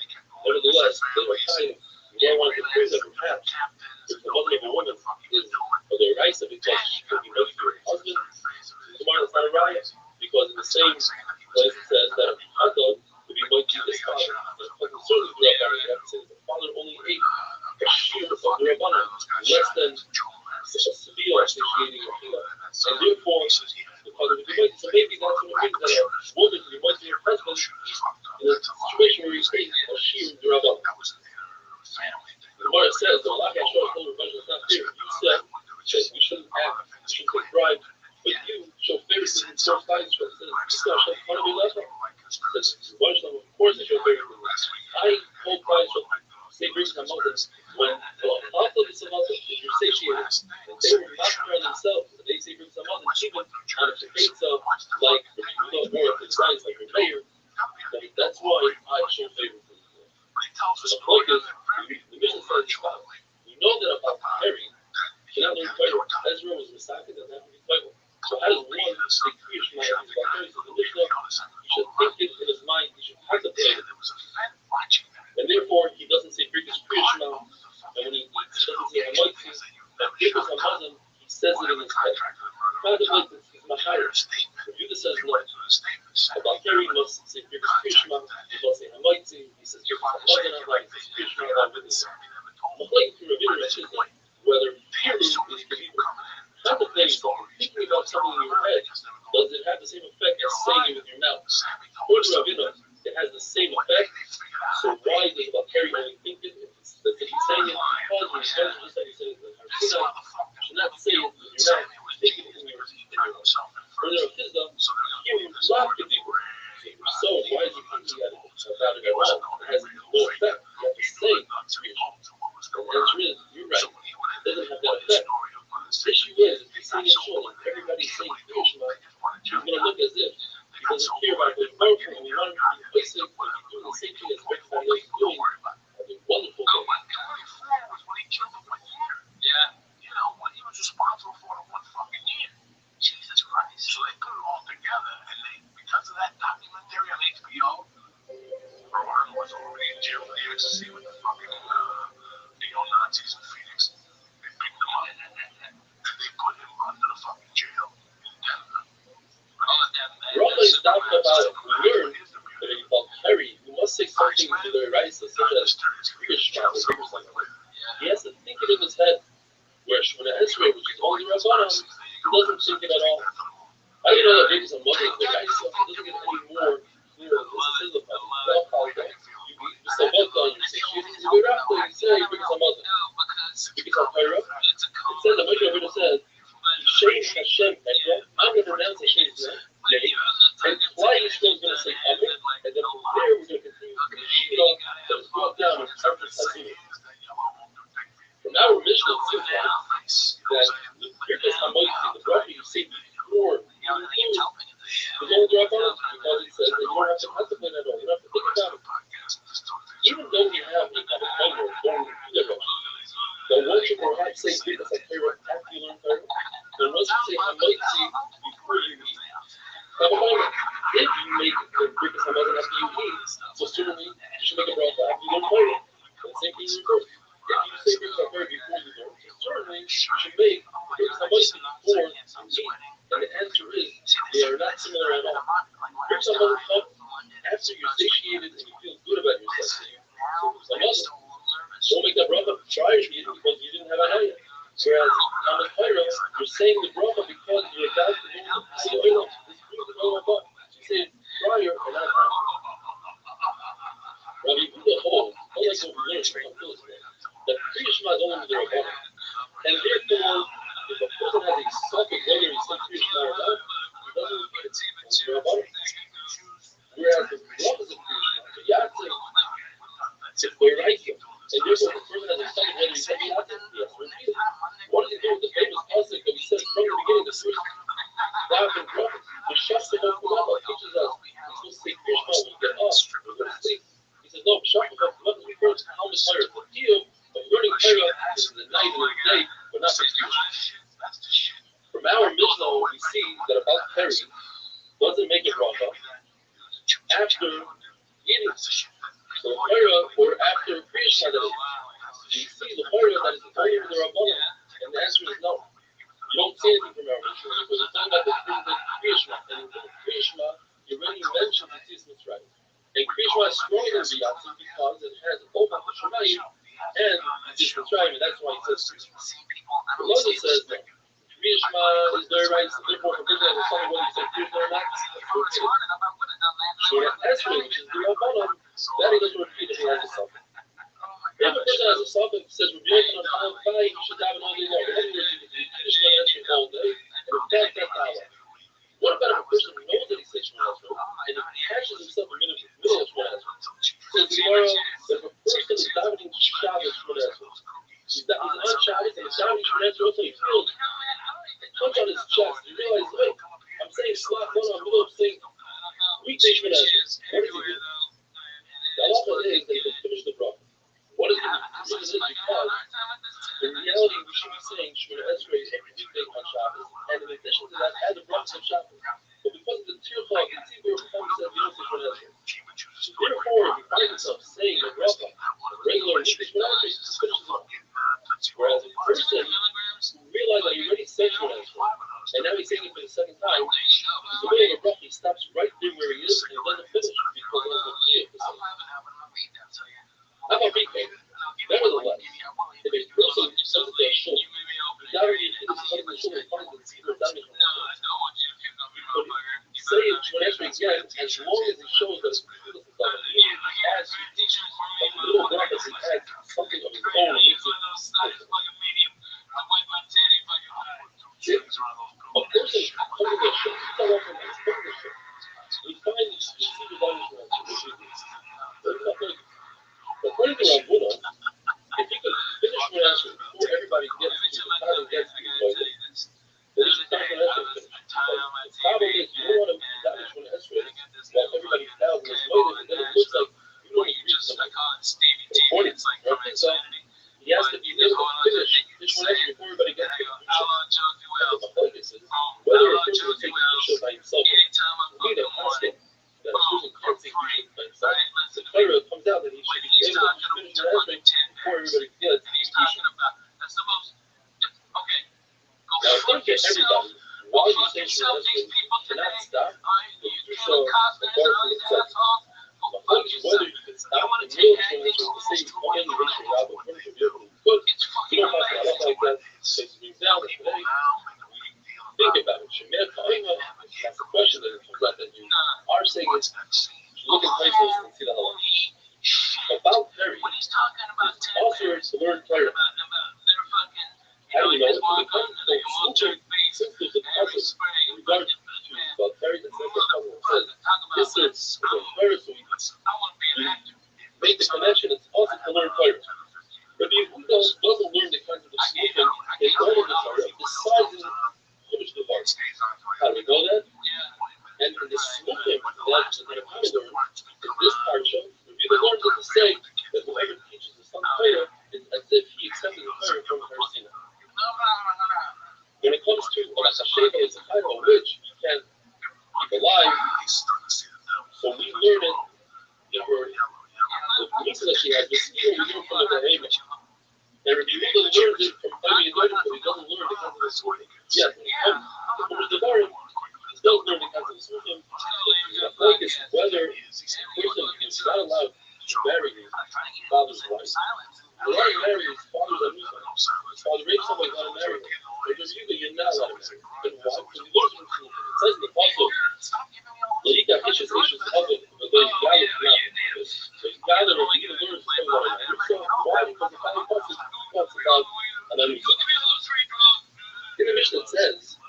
S6: Nevertheless, they were tied. You don't want to praise them perhaps. If the mother of a woman is for their rights, because she could be married to her husband, tomorrow it's not a riot. Because in the same place it says that a husband could be married to his father. And certainly grew up married, you have to say it's a father. father only ate a shear of the Rabbanan, less than a severe satiating Akhila. And therefore, the father would be mighty. So maybe that's what it means that a woman can be mighty to her husband in a situation where he's taking a shear of the Rabbanan. The Gemara says, the Malach HaShor told Rabbi is not fair. You said that we shouldn't take bribe, but you show favoritism towards Klal Yisrael. Of course I show favoritism. I told Klal Yisrael, say Birkas HaMazon, when if you're satiated, and they were not for themselves, and they say Birkas HaMazon, even out of the gates of, like, or if it's nice, like your mayor, that's why I show favoritism. The point is, the mission says, we know that about Harry, cannot learn Torah. Ezra was Masakit and that would be Torah. So how does one say Kriyash Ma'at about Torah? So the Mishnah, he should think it in his mind, he should contemplate it. And therefore, he doesn't say Kriyash Ma'at, and when he doesn't say Hamoitzi, but Birkas HaMazon, he says it in his head. He contemplates it, he's Machayr. If Yudah says no, about Harry, he must say Kriyash Ma'at, he must say Hamoitzi, he says Birkas HaMazon, he says Kriyash Ma'at, whether Piru is believer. Contemplating, thinking about something in your head, does it have the same effect as saying it with your mouth? According to Rabbi, it has the same effect. So why does Bakari only think it? If he's saying it because he's just like he's saying it, you should not say it with your mouth, think it in your mouth. Further, Chizda, Piru laughed at people. So why is he thinking about it at all? It has no effect. You have to say it. The answer is, you're right. It doesn't have that effect. The issue is, if he's saying it short, everybody's saying Kriyash Ma'at, he's going to look as if he doesn't care about it. But powerful, and we want to replace it, if you do the same thing as everybody else is doing, that's a wonderful thing.
S4: Yeah, when he was responsible for it one fucking year. Jesus Christ. So they put it all together, and because of that documentary on HBO, Rohan was already in jail for the ecstasy with the fucking neo-Nazis in Phoenix. They picked him up, and they put him under the fucking jail in Denver.
S6: Rabbi is talking about it. We learn that about Harry, you must say something to the Raisa, such as Kriyash Ma'at or Birkas HaMazon. He has to think it in his head. Where Shemona Esrei, which is only Rabbanan, he doesn't think it at all. How do you know that Birkas HaMazon is the Raisa? It doesn't get any more clear than this is the problem. You say both on you say Jesus is a good raptor, you say Birkas HaMazon. Birkas HaTorah, it says, the Moshe Rabbeinu says, Shem Hashem Ekra, I'm going to pronounce Hashem's name, and Klal Yisrael is going to say Amen, and then from there we're going to continue the Shiloh that was brought down in Sarkis Hazina. From our Mishnah, it seems like that the Birkas HaMoitzi, the bracha you say before you include the only Rabbanan, because it says that you don't have to contemplate at all, you don't have to think about it. Even though we have a Kavod or born to the bracha, but once you perhaps say Birkas HaTorah after you learn Torah, then once you say Hamoitzi before you eat, if you make the Birkas HaMazon after you eat, so certainly you should make a bracha after you learn Torah. And the same thing in reverse. If you say Birkas HaTorah before you learn, so certainly you should make Birkas HaMoitzi before you eat. And the answer is, they are not similar at all. Birkas HaMazon comes after you're satiated and you feel good about yourself. So Birkas HaMazon, don't make that bracha prior to eating because you didn't have a hayah. Whereas Hamas Torah, you're saying the bracha because you're about to say the oil. This brings the oil above. You say it prior and not after. Rabbi Yehuda holds, unlike what we learned from Philistine, that Kriyash Ma'at is only with the Rabbanan. And therefore, if a person has a suffix whether he said Kriyash Ma'at or not, he doesn't repeat it. It's the Rabbanan. Whereas the brachas of Kriyash Ma'at, the Yatzim, it's the Raisa. And therefore, if a person has a suffix whether he said Yatzim, he has to repeat it. What does it do with the famous pasuk that we said from the beginning, the first Daven bracha? The Shastaka Kulava teaches us we're supposed to say Kriyash Ma'at when we get up, when we go to sleep. He says, no, Shastaka Kulava refers to Hamas Torah. The deal of learning Torah is in the night and in the day, but not for Kriyash. From our Mishnah, we see that about Perry doesn't make a bracha after eating. So Torah, or after Kriyash Ma'at, you see the Torah that is only with the Rabbanan. And the answer is no. You don't see anything from our Mishnah because it's talking about the things that Kriyash Ma'at. And in Kriyash Ma'at, you already mentioned the Tzis Mitzrayim. And Kriyash Ma'at is stronger than the Yatzim because it has opened the Shemayim this Mitzrayim, and that's why he says Moses says no. Kriyishma is very right, so therefore forbidden as a son whether you say Kriyishma or not. Shura Esrei, which is the Rabbanon, that he doesn't repeat if he has a suffix. If a person has a suffix, says Rabbi Yochanan on Chai, he should have it all day long. In other words, you can finish Shemona Esrei all day, and without that Allah. What about if a person knows that he says Shemona Esrei, and he catches himself in the middle of Shemona Esrei? Says tomorrow, if a person is davening Shabbos Shemona Esrei, he's on Shabbos, and he's davening Shemona Esrei, also he feels punch on his chest. You realize, wait, I'm saying slot, no, I'm middle of saying weekday Shemona Esrei. What does he do? The halacha is that he can finish the bracha. What is the reason? Because in reality we should be saying Shemona Esrei every weekday on Shabbos, and in addition to that, add the bracha on Shabbos. But because of the tircha of the tzibur, Chacham said we don't say Shemona Esrei. Therefore, if you find yourself saying the bracha, regular weekday Shemona Esrei, just finishes it off. Whereas a person who realized that he already said Shemona Esrei, and now he's saying it for the second time, he's the middle of the bracha, he stops right there where he is, and he doesn't finish because he has no fear for something. I'm a big man. Nevertheless, if a person says that they're shul, he already finished the shul and finds the tzibur damage on himself. But say it Shemona Esrei again, as long as he shows that it's beautiful stuff, and he adds like a little bracha, he adds something of his own and makes it different. If a person comes to the shul, he's not walking on his shul. We find these tzibur damage on himself. According to Rabbuna, if he could finish Shemona Esrei before everybody gets to the time and gets to the toilet, then he should start Shemona Esrei finish. The problem is you don't want to do that Shemona Esrei while everybody's down in this toilet, and then it looks like you don't want to reach something important, right? So he has to be able to finish Shemona Esrei before everybody gets to the toilet. Whether a person will take the show by himself, we don't ask him. That a person can't take the by himself. The Torah comes out that he should be able to finish the Esrei before everybody gets to the Now, if you get everybody, while you say Shemona Esrei, cannot stop, the Kedusha, the Baruch itself. The point is whether you can stop the real Shemona Esrei to say, okay, you finish your job, but finish your good. You don't have to have like that, because we examine today. Think about it. Shemona Esrei, that's the question that it comes out that you are saying is, look at places and see the halach. About Perry, it's also to learn Torah. How do we know it? Because since there's a puzzle in regard to about Perry, that says this is Torah, so we make the connection, it's also to learn Torah. But if who doesn't learn the concept of smoking, they learn the Torah, besides in Chumash Devar. How do we know that? And in the smoking, that's the Rabbi learned in this parsha, Rabbi learns to say that whoever teaches the son Torah is as if he accepted the Torah from Har Sinai. When it comes to a Sheva, it's a kind of which you can keep alive, so we learn it in the mitzvah that she has, but still we learn from the behavior. And Rabbi Yehuda learns it from Rabbi Yehuda, but he doesn't learn the concept of smoking. Yes, when it comes to Chumash Devar, he does learn the concept of smoking. The point is whether a person is not allowed to marry his father's wife. They want to marry his father's anusa. His father raped someone, got to marry him. But Rabbi Yehuda, you're not allowed to marry him. Why? Because he learns from smoking. It says in the pasuk, L'ika ishes oven, but they gather not. So you gather, Rabbi Yehuda learns from one another. So why? Because the final pasuk talks about an anusa. In the Mishnah it says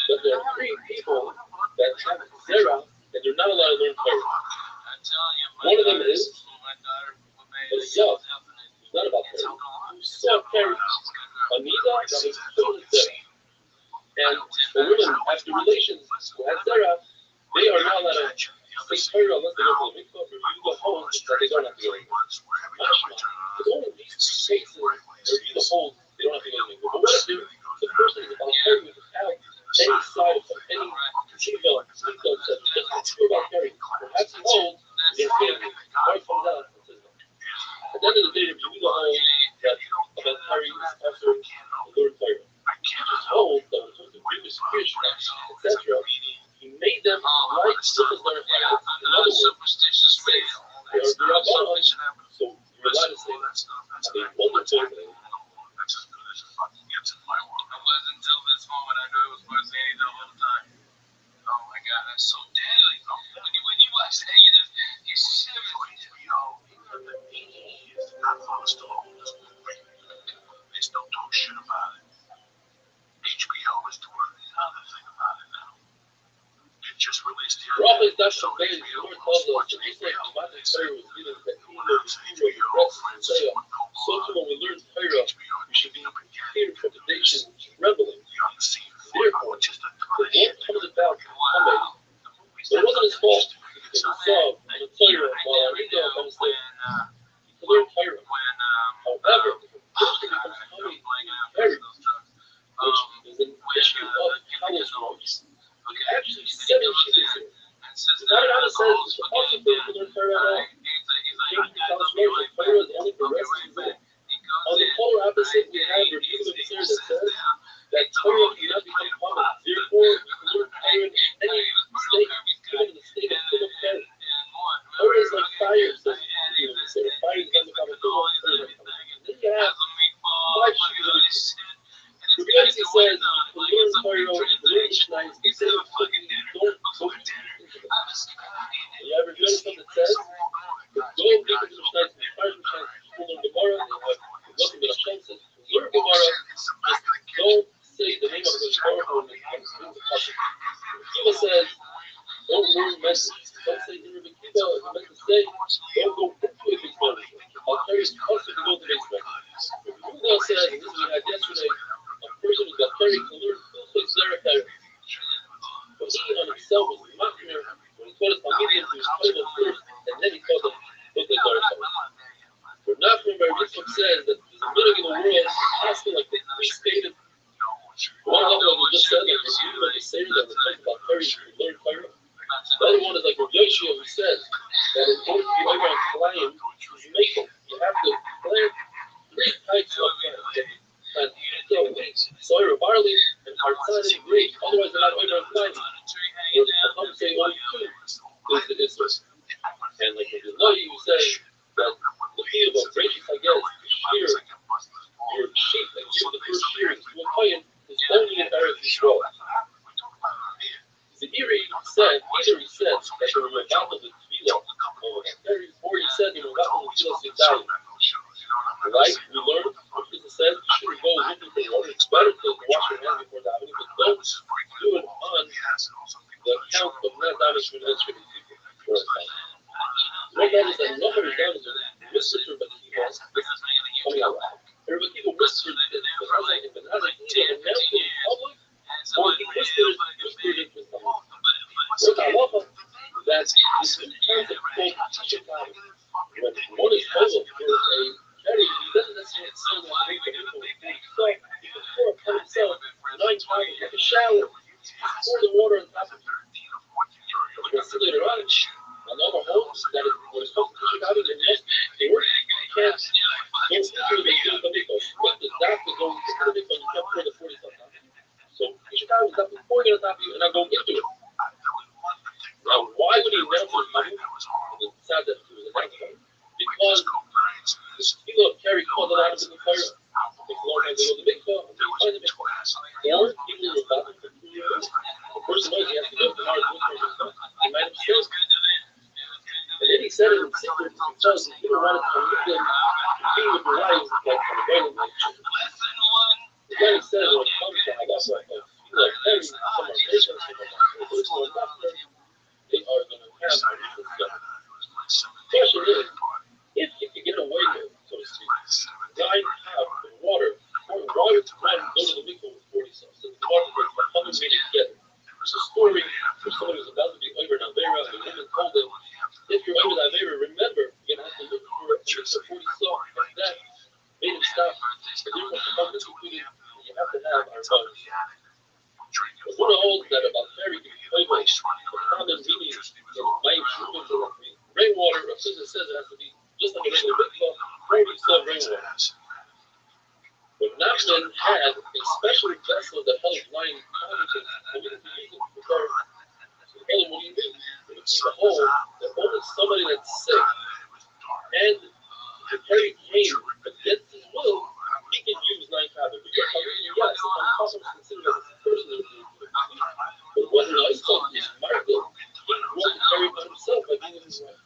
S6: that there are three people that have zera and they're not allowed to learn Torah. One of them is a Zav, who's not about Torah, who saw Perry, Anita, that was filled with zera. And a woman after relations who had zera, they are not allowed to say Torah unless they go to the mikvah, review the hold that they don't have to go to the mikvah. It's only these two cases review the hold, they don't have to go to the mikvah. But what if the person is about Torah without any side effect, any conceivable symptoms that just true about Perry, perhaps he holds, yes, wife comes out and says no. At the end of the day, review the hold that about Perry is after the Lord Torah. He just holds that when it comes to previous fish, etc., he made them right just as they're in other words, they are the Rabbanon, so you're allowed to say that. a wonderful thing.
S4: That's as good as it fucking gets in my world. It wasn't until this moment I knew it was Marzini the whole time. Oh my god, that's so deadly. When you watch that, you shiver. HBO, the 80 years, not follow Stallone. It's don't talk shit about it. HBO is doing the other thing about it now. It just released the other
S6: Rabbi
S4: day.
S6: Dr.
S4: So
S6: Bailey,
S4: HBO
S6: Lord
S4: wants
S6: tells
S4: to
S6: us
S4: watch
S6: that just like
S4: HBO.
S6: the Matan
S4: It's
S6: Torah was given to the
S4: when
S6: hero,
S4: it's
S6: hero,
S4: HBO,
S6: Francis, and
S4: Francis
S6: Isaiah,
S4: with no
S6: so
S4: blood.
S6: too when we learn Torah,
S4: HBO
S6: we should be
S4: up again.
S6: prepared for the nation which is rebelling.
S4: The unseen
S6: Therefore,
S4: just a
S6: the
S4: ton of
S6: Lord
S4: shit.
S6: comes about to Muhammad.
S4: The movies
S6: But it wasn't his fault because he
S4: So
S6: saw on the Torah while Arida comes to learn Torah. However, the person becomes Hamid Harry, which is an issue of college rules. He actually said in Shikha, the Bible says it's possible to learn Torah at all. Maybe the college rules, Torah is only for rest of the day. On the polar opposite, we have Rabbi that says that Torah cannot become common. Therefore, you can learn Torah in any state, even in the state of full of Torah. Torah is like fire, says the fire is not become a full of Torah. Then you have five shivas. Rabbi says you can learn Torah, you can learn Mishnah, you say don't go into it. You have Rabbi that says, go into the Mishnah, the five Mishnah, people learn Gemara, they have nothing but Hashem says, learn Gemara, just don't say the name of the Gemara when it comes to the Pasuk. Kiva says, don't learn message. Don't say in Rabbi Kiva, as I meant to say, don't go into a big message. I'll tell you it's possible to go to the big message. Rabbi Yehuda says, and this we had yesterday, a person who got carried to learn full Zerach. But he on himself was machmir when he taught his Talmidim, he was told them first, and then he taught them Zerach. For Nachman Bar Yitzchak says that there's a minhag in the world, asking like the three stated. One level, like we just said, like Rabbi Yehuda, they say that we're talking about carrying to learn Torah. The other one is like Rabbi Yoshua, who says that in order to be over on Kalayim, is making. You have to plant three types of plants. Plant wheat, soy, or barley, and hartzan and grape. Otherwise, they're not over on Kalayim. Whereas Chacham say only two is the Isra. And like Rabbi Lahi, who says that the field of Rachel Hagel is shear your sheep and give the first shearing to a kohen is only in Eretz Yisrael. The Iri said, either he said that they were about the Tefillah, or he said they were about the Tefillah Sigdalim. Right? We learned, Jesus said, you shouldn't go looking for water. It's better to wash your hands before davening, but don't do it on the account of not davening for the people. What that is that nobody does is whisper to Rabbi Kiva coming out loud. Rabbi Kiva whispered it to Hazai, but Hazai either announced it in public, or he whispered it to his public. What's halacha? That this is in terms of called Tishakav. When one is puzzled for a carry, he doesn't necessarily say that make the people with himself. He can pour upon himself 9 times like a shower. Pour the water on top of it. But later on, another holds that when it comes to Tishakav, it must be work. You can't go into the field of Mikos. You have to doctor go into the Mikos and you can't pour the 40 sometimes. So Tishakav is not pouring it on top of you and not going into it. Now, why would he announce it coming? It's sad that it was announced coming. Because the Tefillah of Kerry caused a lot of people to fire. Takes a long time to go to the mikvah, and they find the mikvah. Or people who are about to go to the a person knows he has to go to Mars with himself. He might have said. And then he said it in secret because he didn't want it to meet them, be with their lives like on a daily basis. The guy said when it comes to halacha, like Tefillah of Kerry, some are Gershon, some are Moshe, they are going to have a different stuff. The question is, if you can get away with, so to speak, 9 cups of water, why would one go to the mikvah with 40 subs? So the water was 100 meters together. There's a story where somebody was about to be over in Avera, and the woman told him, if you're over in Avera, remember, you're going to have to look for a 40 subs, and that made him stop. The difference among the concluded, you have to have our bones. But one holds that about carrying the common meaning in life, rainwater, or since it says it has to be just like a regular mikvah, 40 sub rainwater. But Nachman had a special vessel that held wine common and we can use it for water. So what do you mean? The whole that only somebody that's sick and the Kerry came against his will, he can use 9 copies. But yes, if I'm also considered as a person, but when I saw this Margaret, he brought the Kerry by himself by being his wife.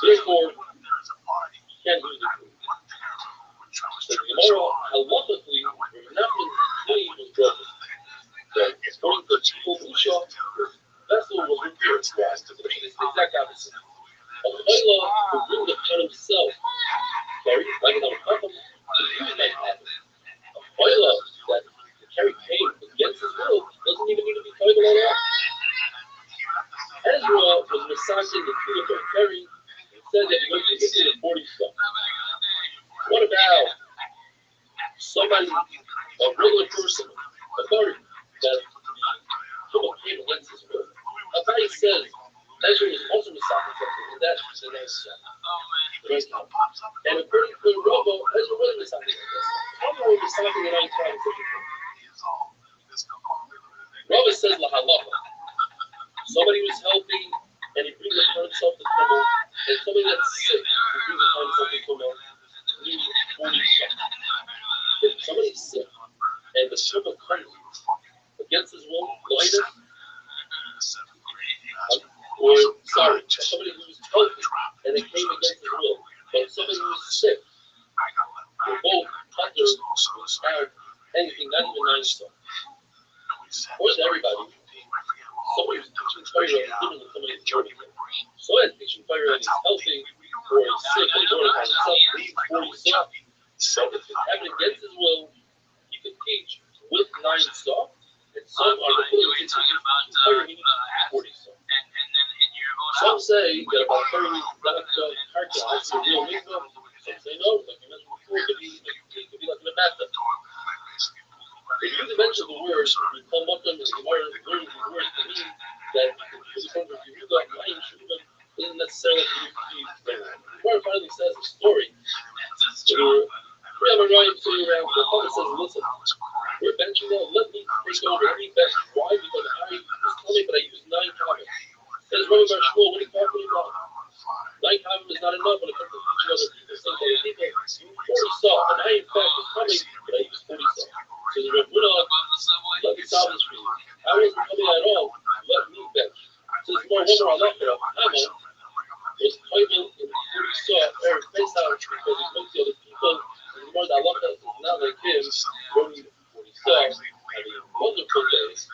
S6: Therefore, he can't use the food. So the Gemara, halachically, Nachman's claim was broken. That according to Chikol Musha, the vessel was repaired. Why? Because it's the exact opposite. A chayla will bring the pot himself. Kerry, like an al-Hakam, to use that pot. A chayla that the Kerry came against his will doesn't even need to be chayla at all. Ezra was reciting the truth of Kerry and said that he went to get the 40 stuff. What about somebody, a regular person, a party, that someone came against his will? Rabbi says Ezra was also reciting something, and that's the nice stuff. And according to Rabbi, Ezra wasn't reciting like this. Rabbi was reciting what I'm trying to say. Rabbi says la halacha. Somebody who's healthy and he brings upon himself the trouble, and somebody that's sick who brings upon himself the trouble, needs 40 shekels. If somebody's sick and the trouble comes against his will, lighter, or somebody who's healthy and it came against his will, but somebody who's sick, they're both under without anything, not even 9 stuff. Or is everybody? Somebody's teaching Torah is different than somebody's journey. So as teaching Torah is healthy or is sick or journey by himself, needs 40 stuff. So if it's having against his will, he can teach with 9 stuff, and some are the fully teaching Torah he needs 40 stuff. Some say that about 30 karka is a real mikvah. Some say no, like you mentioned before, it could be like in a bathtub. If you mention the words, we come up them and the Gemara learns the words to mean that the from the Yehuda, Mayim Shuvim, isn't necessarily the Gemara finally says a story. Rabbi Ryan sitting around, the Prophet says, listen, we're benching now, let me take over any bench. Why? Because I was telling but I used 9 copies. Says Rabbi Bar Shmuel, what are you talking about? 9 copies is not enough when it comes to teaching other people. So people, 40 saw, and I in fact was coming, but I used 40 saw. So the Rebbe let me solve this for you. I wasn't coming at all. Let me bench. So it's more one more Allah Hama was Koivel in the 40 saw or face out because he went to other people. And the more that Allah is not like him, running 40 saw, having wonderful days.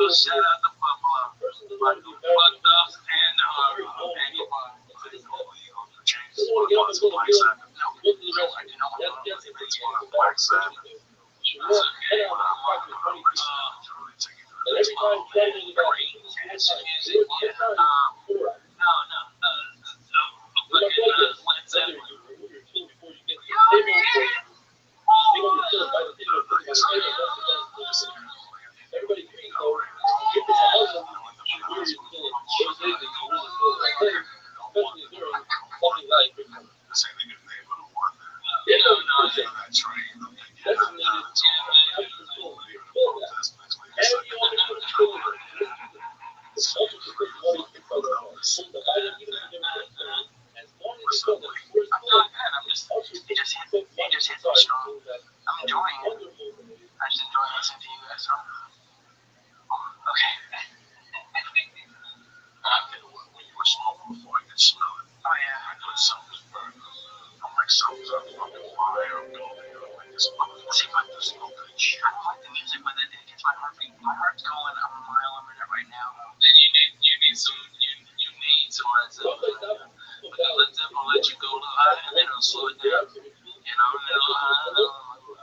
S4: Shout out to Buffalo. Buck Duff and the Harvard. great jazz music. Yeah. No. Fucking Led Zeppelin.
S6: Everybody agrees, though, if it's a Muslim, you wear your tefillin. Those days, they use really tefillin like that, especially during something like Christmas. Yeah, no, that's right. That's needed. And you only put tefillin. Also, because you want to get the item, even if you never get it, as long as you know that the first also,
S4: he just hit me strong. I'm enjoying it. I just enjoy listening to you guys. So. Okay. When you were smoking before, I could smell it. Oh, yeah. I put something burning. I'm like, something's on fucking fire. I'm going. Like, this motherfucker. See, but there's no good shit. I don't like the music, but it gets my heartbeat. My heart's going a mile a minute right now. Then you need some Led Zeppelin. Because Led Zeppelin will let you go a little high, and then it'll slow it down. You know, a little high.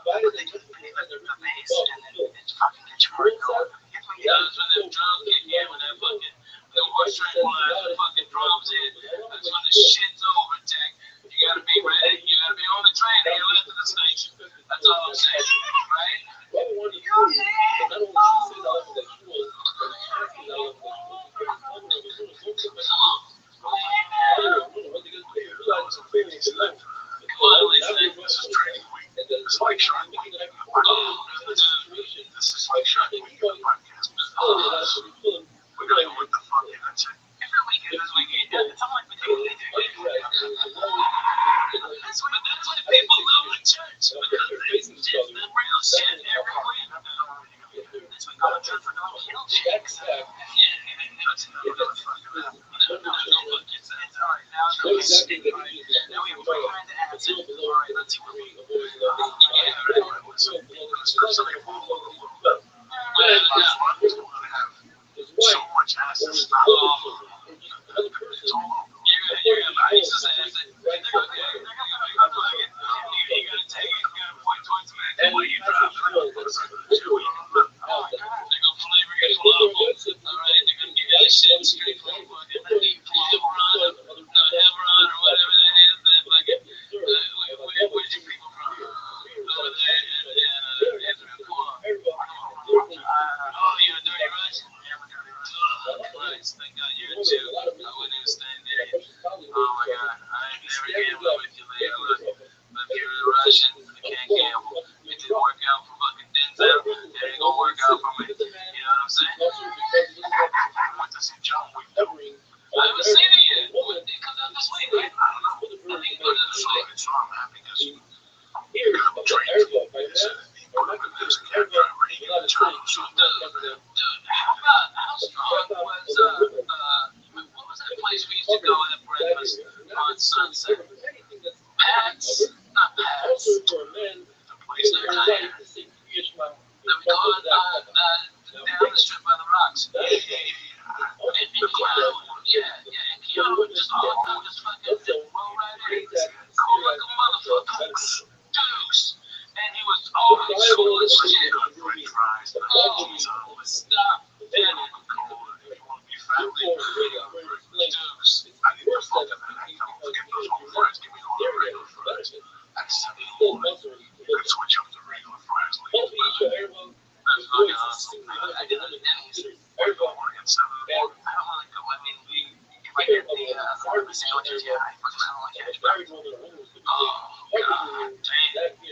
S4: But they just play the bass, and then it fucking gets your heart going. That's when them drums kick in, when that fucking, the horse train flies, the fucking drums in. That's when the shit's over, Jack. You gotta be ready. You gotta be on the train and you're left to the station. That's all I'm saying, right? This is training week. It's like Shark Week. This is like Shark Week. We're gonna go with the fuck that's it. Every weekend is weekend. It's not like we take anything. That's what people love in church. Because it's just the real shit every week. This week I'm in church for doing kill chicks. Yeah, it's alright. Now we have behind the absent. Alright, let's see what we do. So much acid. You're gonna buy some acid. They're gonna take it. You gotta take it. You gotta point towards the man. What you drop? They're gonna flavor your falafel. Alright, they're gonna give you that shit straight from fucking Hebron or whatever that is. That fucking where's your people from? Over there in Israel. Oh, you're a dirty Russian? Christ, thank God you're a Jew. I wouldn't even stand there. Oh my God, I ain't never gambled with you, man. Look, if you're a Russian, I can't gamble. It didn't work out for fucking Denzel. It ain't gonna work out for me. You know what I'm saying? I went to see John Wick. I haven't seen it yet. It comes out this week, right? I don't know. I think it goes out this week. So I'm happy because you got trained. How strong was what was that place we used to go at breakfast on Sunset? Pats? Not Pats. The place in China. Let me go down the strip by the rocks. In Kyoto. In Kyoto. Just fucking roll right in. Cool like a motherfucker. Deuce. And he was always cool as shit. Oh, stop. Damn it. Cool. If you want to be family, Deuce. I need to fuck up and I don't forget those home fries. Give me all the regular fries. That's $7. You can switch up to regular fries later. That's fucking awesome. I did it at Denny's. I go work at 7 in the morning. I don't really go. I mean, if I get the sandwiches, yeah, I don't like hash browns. Oh, God. Dang.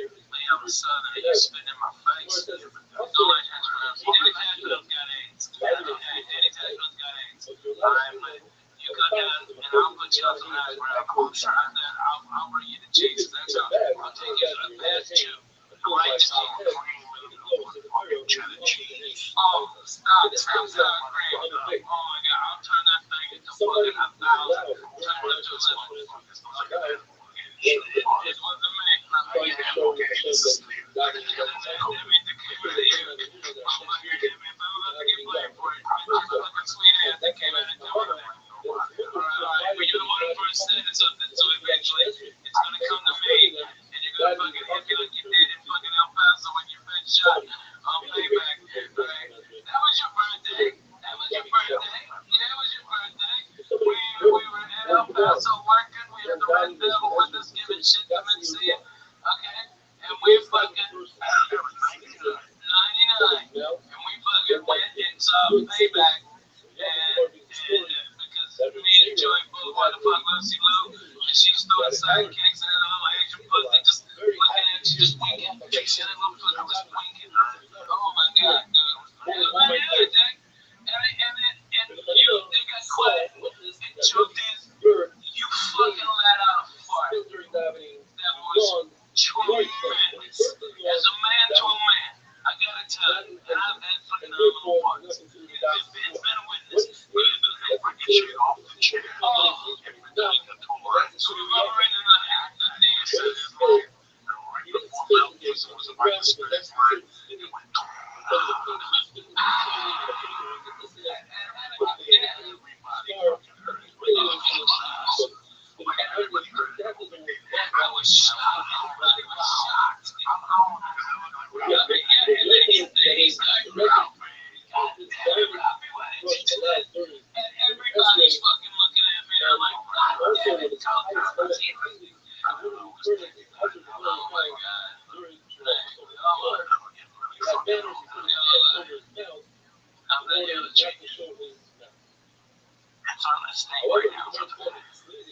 S4: I'm a southern. He's spitting in my face. I don't like hash browns. Denny's hash browns got AIDS. Denny's hash browns got AIDS. Alright, but you cook it up, and I'll put you on some hash browns. I'm sure that I'll bring you the cheese. That's all. I'll take you to the best chew. White cream with fucking cheddar cheese. Oh, stop. Sounds so great. Oh my God. I'll turn that thing into fucking 1,000. Turn it into 11. It wasn't me. Not me. Okay, this is me. That means the kid with the ear. Oh my God. If I was about to get blamed for it, my fucking sweet ass, that came out and told me. Alright, but you're the one who first said something, so eventually it's gonna come to me, and you're gonna fucking hit me like you did in fucking El Paso when you been shot on payback. Alright, that was your birthday. That pussy Lou, and she's throwing sidekicks and that little Asian pussy just looking at you, just winking. And that little pussy was winking. Oh my God, dude. And they got quiet and choked in. You fucking let out a fart. That was tremendous. As a man to a man, I gotta tell you, and I've had phenomenal farts. It's been a witness. We've been breaking shit off the chair. Everybody got to work. So we were right in the dance. Right before Mount Gibson was about to spit right. It went. I was shocked. Everybody was shocked. And everybody's fucking looking at me. I'm like, oh my God. I'm not here to change it. It's on the snake right now. It's on the snake.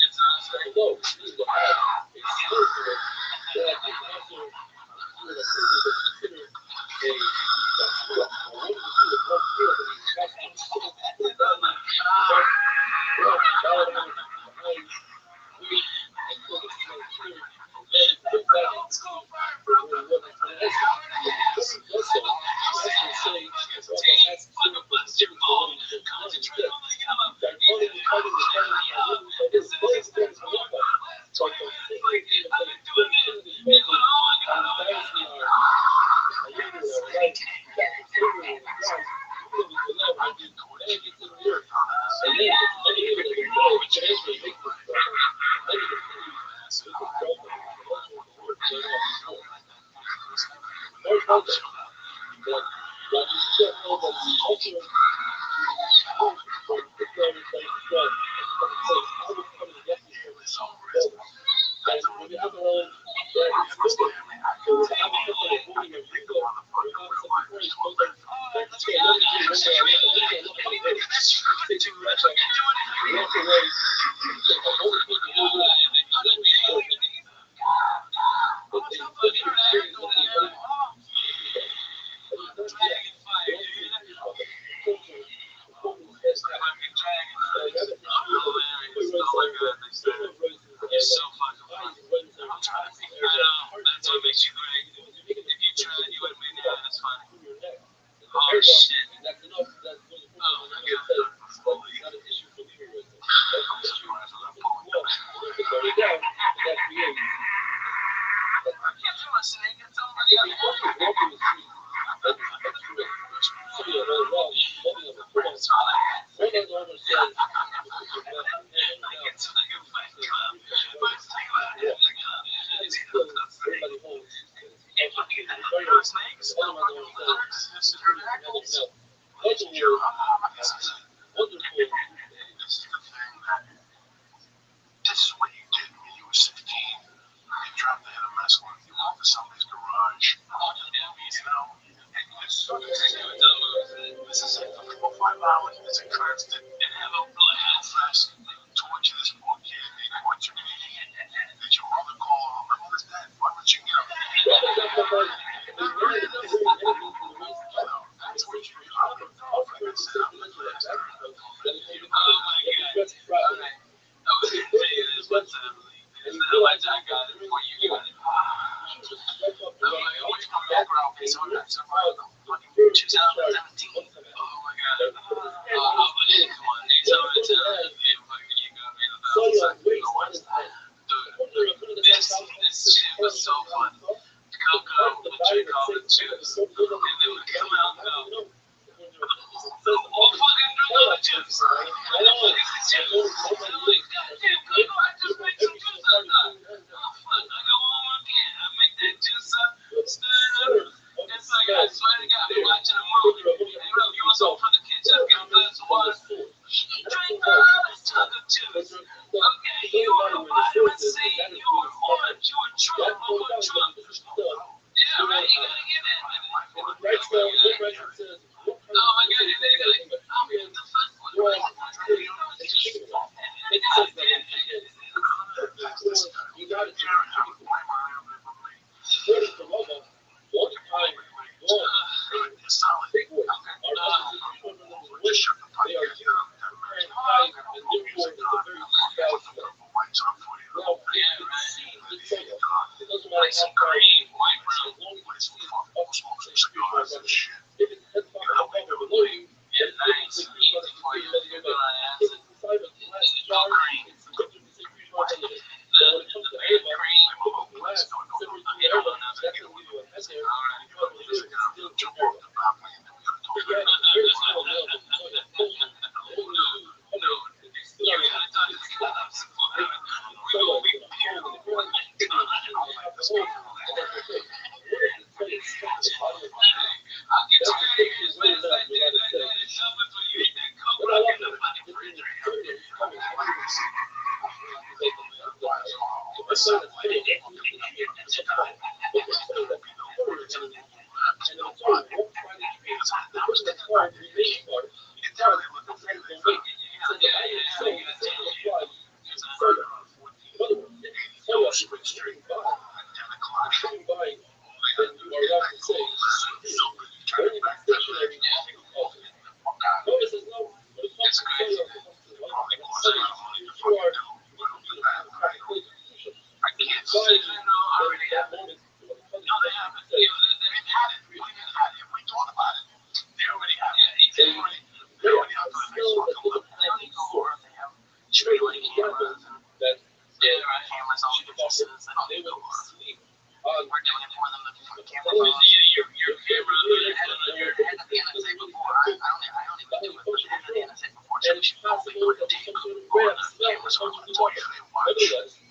S4: it's possible that some sort of grab smell comes from the water. Nevertheless,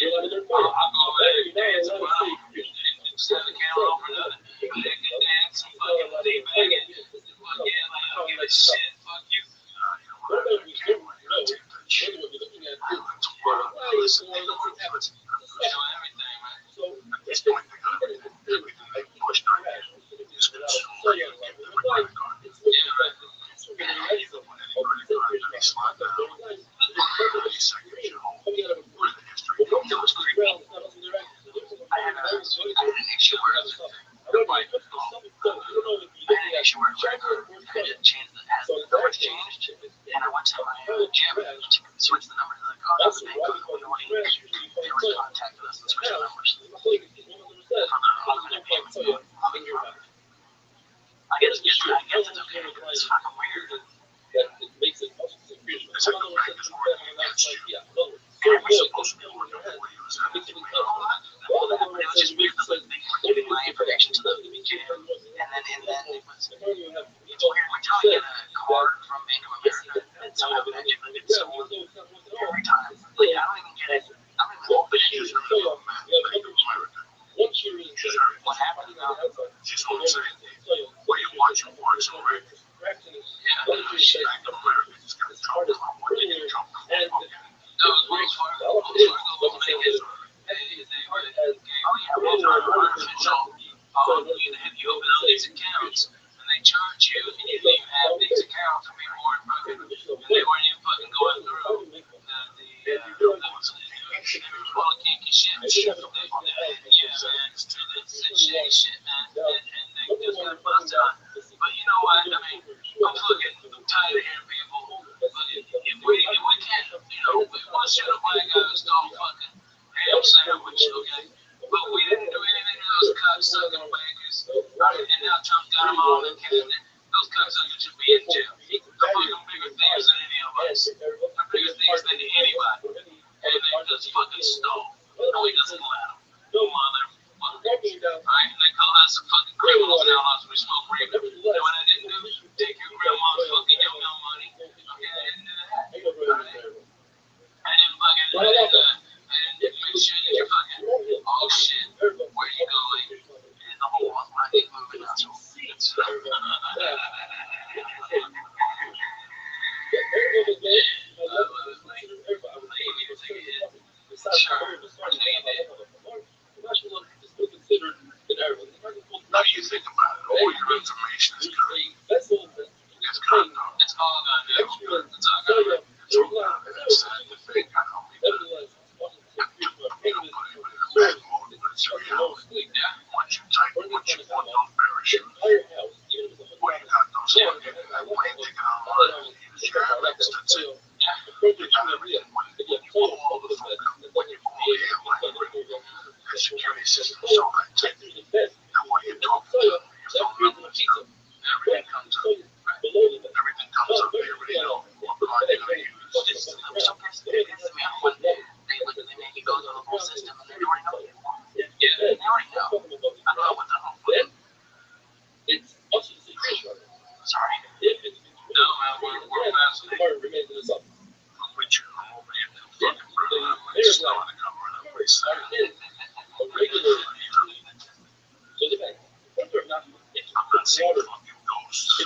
S4: you're allowed to learn fire. You're not allowed to say you're Set the camera over nothing. They can dance and fucking lay back and fuck yeah, like I don't give a shit. Fuck you.
S6: What about we don't know? What we're looking at is why is the one that's happening?
S4: You know everything, man.
S6: So it's going to be everything. I push my ass. It's going to tell you like why it's looking like it's really nice. Coming out of a group. But what was the ground is not on their actions.
S4: I had an issue where
S6: I don't know if you
S4: I had an issue where I didn't change the numbers changed, and I went to my gym to switch the numbers. Like, oh, that's big. They were contacting us and switch the numbers from the automatic payments. I guess it's okay. It's fucking weird.
S6: That it makes it possible to create.
S4: It's like the bank is working against you. And we're supposed to be able to know what it was happening. Well, it was just weird that they were giving my information to the gym, and then it was weird. We're telling you a card from Bank of America, and so I magically get sold every time. Like, I don't even get it. I don't even know if it's used for
S6: Once you're in
S4: what happened.
S2: She's going to say, what are you watching for? It's already.
S4: Yeah, shit.
S2: I know where it's going to jump. What did you jump?
S6: and
S4: No, it was Wells Fargo. Wells Fargo will make it. Wells Fargo if you open all these accounts and they charge you, and you leave half these accounts for people weren't fucking, and they weren't even fucking going through well, kinky shit. Yeah, man, it's shitty shit, man, and they just got busted on. But you know what? I mean, I'm tired of hearing people. If we can't, we want to shoot a black guy who stole fucking ham sandwich, okay? But we didn't do anything to those cocksucking bankers. And now Trump got them all in Canada. Those cocksuckers should be in jail. They're fucking bigger thieves than any of us. They're bigger thieves than anybody. And they just fucking stole. No, he doesn't allow them. Motherfuckers. Alright, and they call us fucking criminals now as we smoke weed. And what I didn't do, take your grandma's fucking yo-yo money. Okay, I didn't do that. I didn't make sure that you're fucking, oh shit, where you going? And the whole of my dick moving out your feet.
S2: Now you think about it, all your information is good. It's good enough.
S4: It's all gonna do. It's all gonna do.
S2: It's all gone. It's time to think. I don't need that. Once you type what you want, don't parachute. Well, you got those fucking, when you take it online, use your Amex, that's it. You got everything. When you pull all the fucking, when you pull the airline, the security system is so high tech. And when you talk to them, your phone number, everything comes up. Everything comes up. They already know what card they're going to use.
S4: They make you go through the whole system and they already know you. Yeah, they already know. I don't know what the hell.
S6: it's also the situation.
S4: Sorry. No, man, we're fascinated.
S6: Tomorrow remains in the sun.
S2: I'm with you. I'm over here. Fucking brother. I'm just throwing the cover in that place.
S6: A regular. So the fact, whether or not it's
S2: I'm not saying fucking ghosts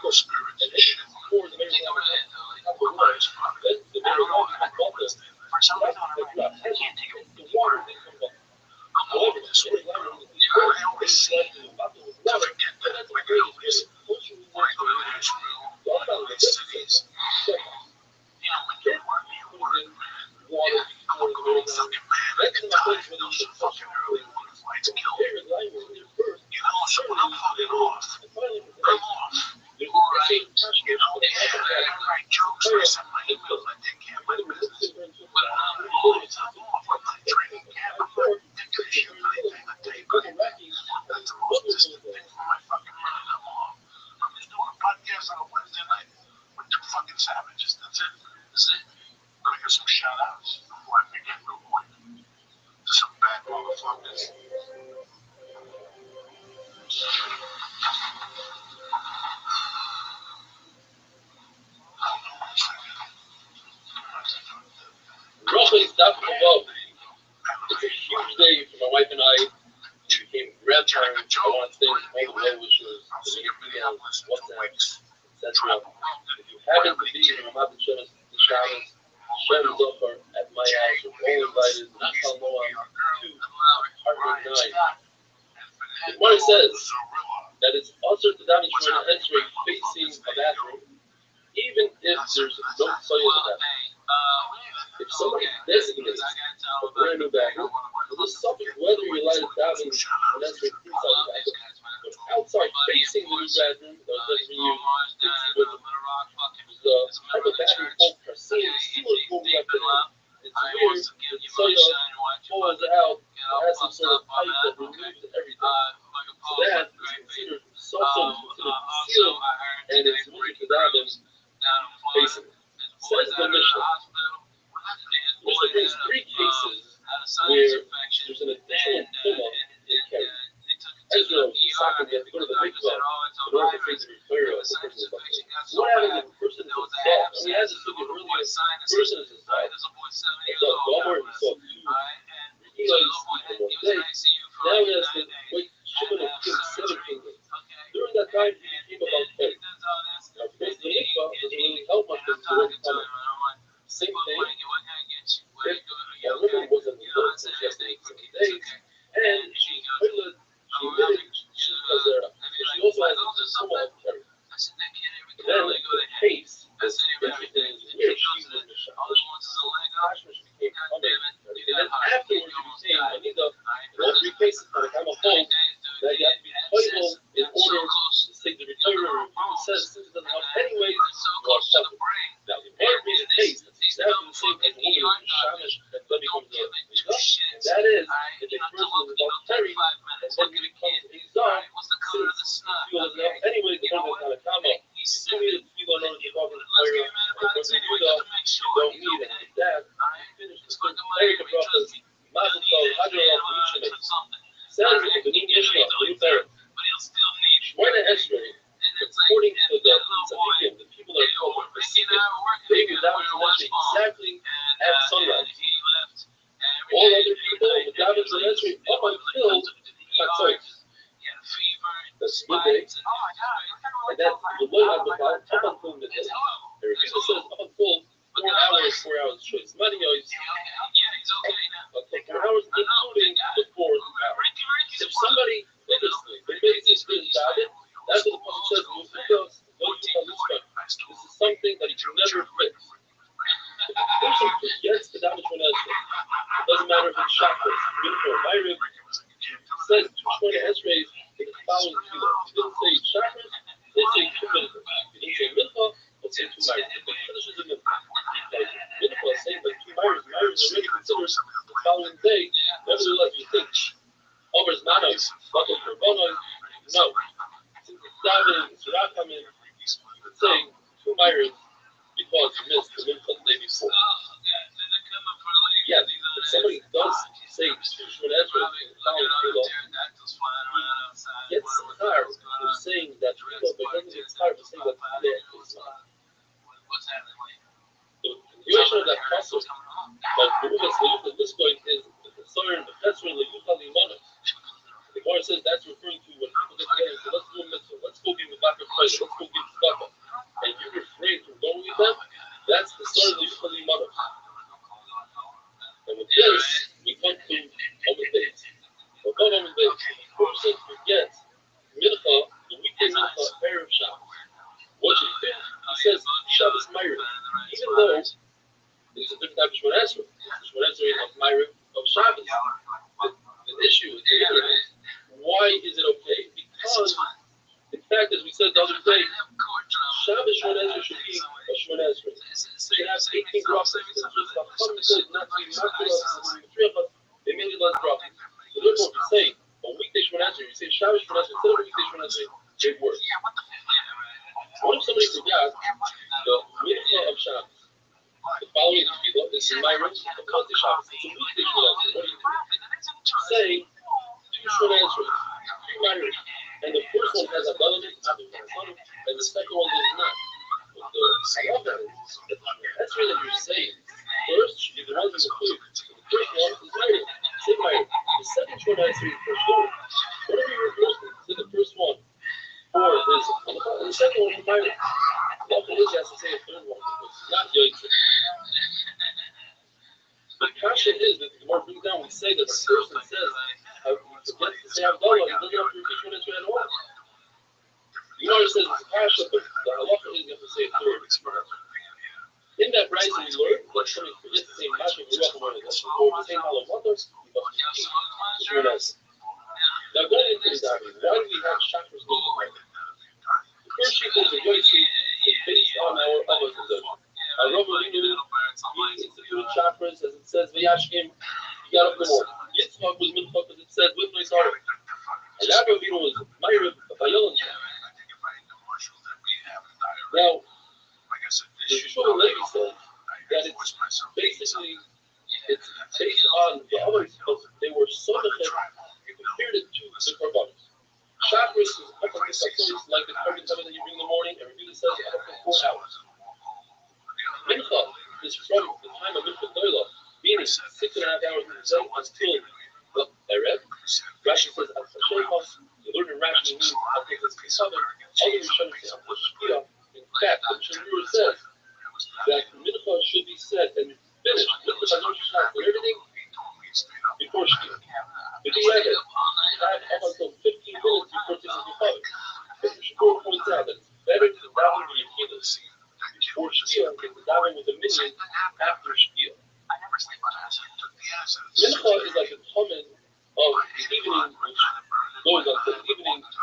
S2: or spirits and shit.
S4: Think about it, though.
S2: What lies fuck?
S6: that's the very obvious.
S4: For some reason, I can't take it.
S6: The water that comes up.
S2: I'm over this way, bro. I always see to forget that when you always when I go to Nashville, when I go to these cities, when you're working at work, man, I'm a grown fucking man. I can die. Those are fucking early morning flights kill me. So when I'm fucking off, I'm off. Alright, I write jokes, I send my emails, I take care of my business. But I'm always off. I'm not training camp. I'm not taking a shoot or anything a day, but that's the most distant thing from my fucking mind. I'm off. I'm just doing a podcast on a Wednesday night with two fucking savages. That's it. Gonna get some shout outs before I forget real quick. To some bad motherfuckers.
S6: Daf Chavav. It's a huge day for my wife and I. We became grandparents. I want to thank all the well-wishers, the emails, WhatsApp, etc. If you happen to be in Ramat Shabbos, Shem Zohar at my house, you're all invited. Nachal Noah to apartment 9. The Gemara says that it's also to daven Shemona Esrei facing a bathroom, even if there's no soil in the bathroom. If somebody designates a brand new bathroom, there's something whether you're allowed to daven Shemona Esrei inside the bathroom. But outside facing the new bathroom, that's when you there's a type of bathroom called Prasim, similar to what we have today. It's weird, the soil falls out, it has some sort of pipe that removes everything. So that is considered social, it's considered sealed, and it's really to daven facing. Says the Mishnah. The Mishnah brings 3 cases where there's an additional tumah in carry. As you know, in soccer, you have to go to the mikvah in order to face the referral of the person. So what happens if a person is a dog? And we had this look at earlier, the person is a dog. It's a gomer, he saw 2 rehealing in 1 day. Now he has to wait Shimon and Kim 7 fingers. During that time, he became about 10. Now, of course, the mikvah doesn't really help much because it's already coming. Same thing, if a woman was in the middle, so she has to wait 7 days, and she's toilet, she admitted she does her, so she also has a somewhat carry. Then the case is interesting, is where she was the Shamash became coming. And then afterwards she became Anida, in all 3 cases, by the time of home, that you have to be toilet in order to take the return. It says since it doesn't help anyways, you are covered. Now, the part being the case, that's exactly the same as the woman who's Shamash and then becomes a Nida, and that is, if a person is about carry, and then he becomes a Zah, since the fuel doesn't help anyways, the one that's not a comma. You still need a fuel in order to cover the fire, and when you do that, you don't need it. With that, you finish the Tariq process, Mazel Tov, Hadra Al-Yushamek. Says the new Mishnah, the new Tariq, Shemona Esrei, according to the Tzadikim, the people that are called Hasidim, they would daven Shemona exactly at sunrise. All other people would daven Shemona Esrei up until Chatzot. That's midday, and that's the low of the up until midday. The Rebbe says up until 4 hours straight. It's money, okay, 4 hours including the 4 hours. If somebody witnessly, they made this good daven, that's what the Prophet says. This is something that you can never fix. If a person forgets to daven Shemona Esrei, it doesn't matter if it's Shabbos, Mincha, or Ma'ariv, says Shemona Esrei in the following tefillah. He didn't say Shabbos, they say 2 minutes. He didn't say Mincha, but say 2 Ma'ariv. If it finishes in Mincha, like Mincha is saying like 2 Ma'ariv, Ma'ariv is already considered the following day. Nevertheless, you think Omer's Manos, Batel Korbanos, no. Since it's davening, it's Rachamim, you could say 2 Ma'ariv because you missed the Mincha the day before. Yeah, if somebody does say 2 Shemona Esrei in the following tefillah, he gets tired of saying that tefillah, but he doesn't get tired of saying that tefillah is not. The continuation of that process, but the Ugas Leyuch at this point is the concern, the Petzra Leyuch al-Imanos. The Gemara says that's referring to when people get together and say, let's do a mitzvah, let's go be Mabakar Chayim, let's go give tzedakah, and you refrain from going with them, that's the start of Leyuch al-Imanos. And with this, we come to Omen Beis. About Omen Beis, the person forgets Mincha, the weekday Mincha, Erev Shabbos. What should he do? He says Shabbos Ma'ariv, even though it's a different type of Shemona Esrei. Shemona Esrei of Ma'ariv of Shabbos. The issue is, why is it okay? Because, in fact, as we said the other day, Shabbos Shemona Esrei should be a Shemona Esrei. It has 18 drops. They made it less drops. So therefore, we say a weekday Shemona Esrei, we say Shabbos Shemona Esrei, instead of a weekday Shemona Esrei, it works. What if somebody forgot the mitzvah of Shabbos? The following tefillah is in Ma'ariv, the Kante Shabbos. It's a weekday Shemona Esrei. What do you do? Say 2 Shemona Esrei, 3 Ma'ariv, and the first one has a element, and the second one does not. But the halacha is that the Shemona Esrei that you're saying first should be the ones in the food. first one is Myra. Say Myra. The second short answer is for sure. Whatever you read mostly, say the first one. Or is the second one is Myra. Luckily, he has to say a third one because it's not Yoitzik. The question is that the Gemara brings down, we say that the person says, I forget to say Havdalah, he doesn't have to repeat what it's at all. The Gemara says it's Pasha, but the halacha is you have to say a third. In that Bryce we learned that somebody forgets to say Masha Baruch or the same halacha, he must repeat. Now going into this argument, why do we have chakras in the Gemara? The first sheet is the Yoitzi is based on our other possession. Our Rabbi instituted chakras, as it says, Vayashkim, he got up in the morning. Yitzchak was Minchak, as it says, with Noisara. And Rabbi was Myra Bayolan. Now, the Shul Levi says that it's basically based on the others, because they were so much compared it to the Karbanis. Chakras is like the carbon that you bring in the morning, and Rabbi says up to 4 hours. Mincha is from the time of Mincha Doila, meaning 6.5 hours in the day until the Erev. Rashi says, Al Shaykhos, you learn in Rashi means, I'll take this piece of it. Other Rishonim say, Al Shkia. In fact, the Shemur says that Mincha should be said and finished, Mincha and everything, before Shkia. But the Erev, you have up until 15 minutes before this is Mechaber. But the Shemur points out that it's better to daven when you feel it. Before Shkia, and the davening with the minion after Shkia. Mincha is like a common of the evening, which goes until the evening, which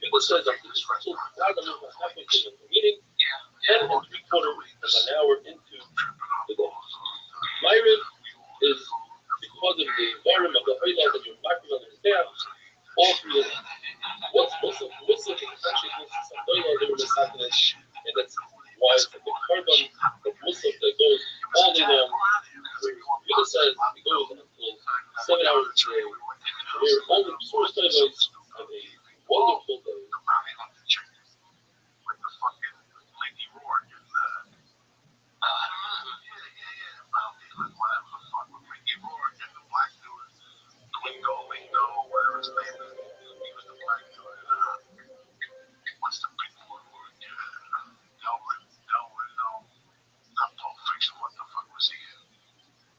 S6: Yudah says until the full halfway through the meeting, and 3/4 of an hour into the day. Myriv is because of the environment of the Hayla that you're back on the staff, all 3 of them. What's also actually some Hayla that we're missing, and that's why it's like the carbon of Muslim that goes all day long. Yudah says it goes until 7 hours a day. Where all the source Haylas have a wonderful day.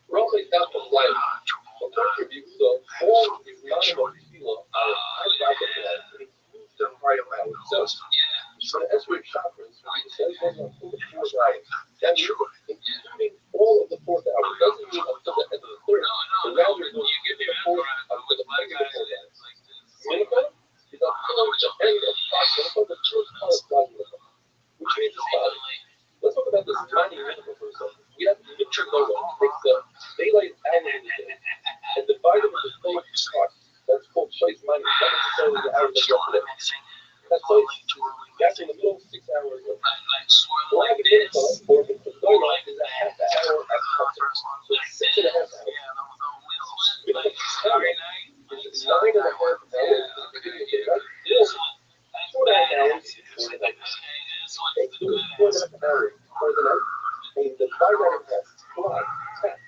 S6: Roughly half of life. So contribute so all is not about Tefillah are outside of life, and includes the part of our itself. So the Esrei chakras, when it says goes until the 4th hour, that means including all of the 4th hour. It doesn't mean until the end of the 3rd, but rather it goes into the 4th until the end of the 4th hour. Mincha is until the end of Mincha, the first part of God Mincha, which means it's body. Let's talk about this tiny Mincha for a second. We have the Mincha Torah, takes the daylight out of the day and divide them into 4 parts. That's called Shais Mani, not necessarily the hours of yesterday. That's so that's in the middle of 6 hours of Why the Mincha or Mincha Torah is a half an hour after Chatzar. So it's 6.5 hours. Mincha Torah is 9.5 hours at the beginning of the day, right? 4.5 hours for the night. It's 4.5 hours for the night. And the 5 hour test, fly, tap.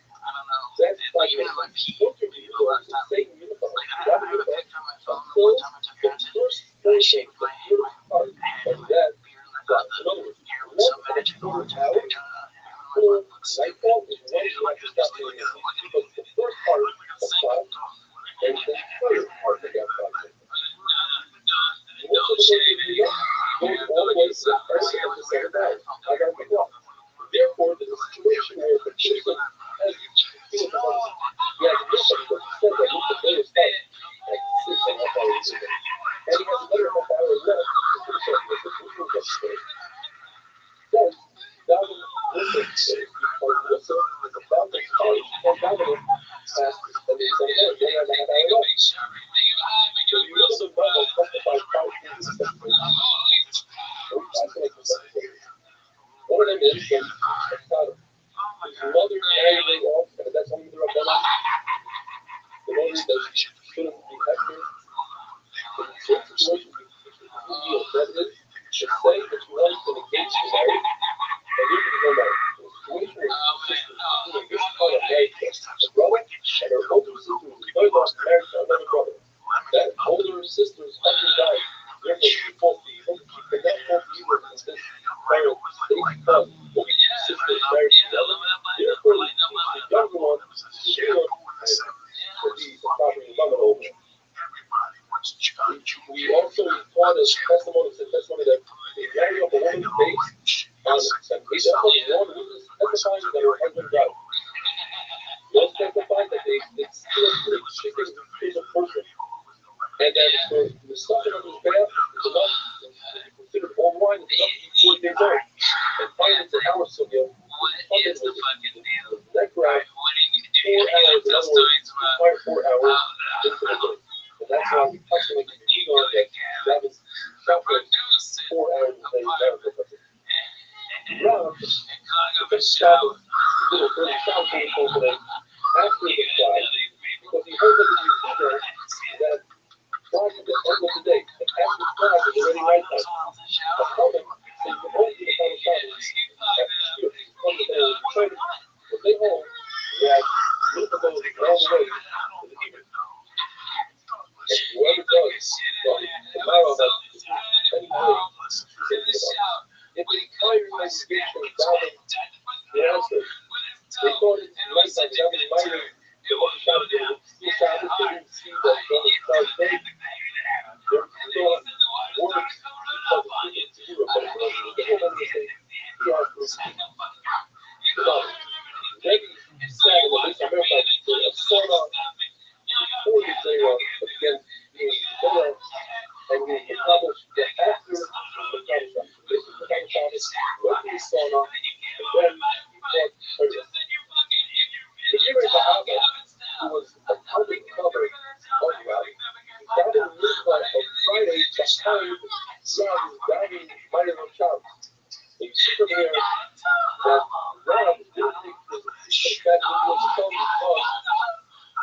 S6: That's like a interview or to say Mincha, that Mincha, until the first portion, the first part of that class. In other words, 1 hour for nightfall is 1 hour to stop doing it because the first part of class and the third part of that class. Most of the day goes all the way to the first and the second hour. I got to go. Therefore, there's a situation where the person has he has a mission because he said that Mr. Day is dead like 6.5 hours a day. And he has another half hour left to finish up with the Muslim yesterday. Then, Davin Muslim says, because Muslim one witness testifying that her husband died. Those testified that they still a chicken is a person, and that for the suffering of his bath is enough, considered all wine is enough before they know. And finally, to our sugya, that graph, 4 hours, in other words, require 4 hours into the day. And that's why we touch like the ego that is calculated 4 hours a day. Rav, the Shabbos, little further Shabbos today, after the fly, because he heard that the Yeshua that flies at the end of the day, and after the fly is already nighttime. The Chachamim say you can only do the final Shabbos after Shir, from the day of the Chachamim, but they hold that Milcha goes all the way to the evening. And whoever does, the Mara that any way, if the entire congregation is doubting the answer, they thought it's nighttime, they haven't invited the Rosh Hashanah day, the Shabbos, they didn't see that on the start day. They're still words because it's zero, but if they don't understand, he has to receive. Maybe sad in the East America, a sauna before the Zera against being Zera, and we accomplish the after the Shabbos. This is the Shabbos, went to the sauna, and then we fought Torah. The Yirei Ba'ava, who was a public cover of Rabbi, found in the mitzvah of Friday, behind Rav is diving Minor on Shabbos. And you see from here that Rav didn't think that it was some because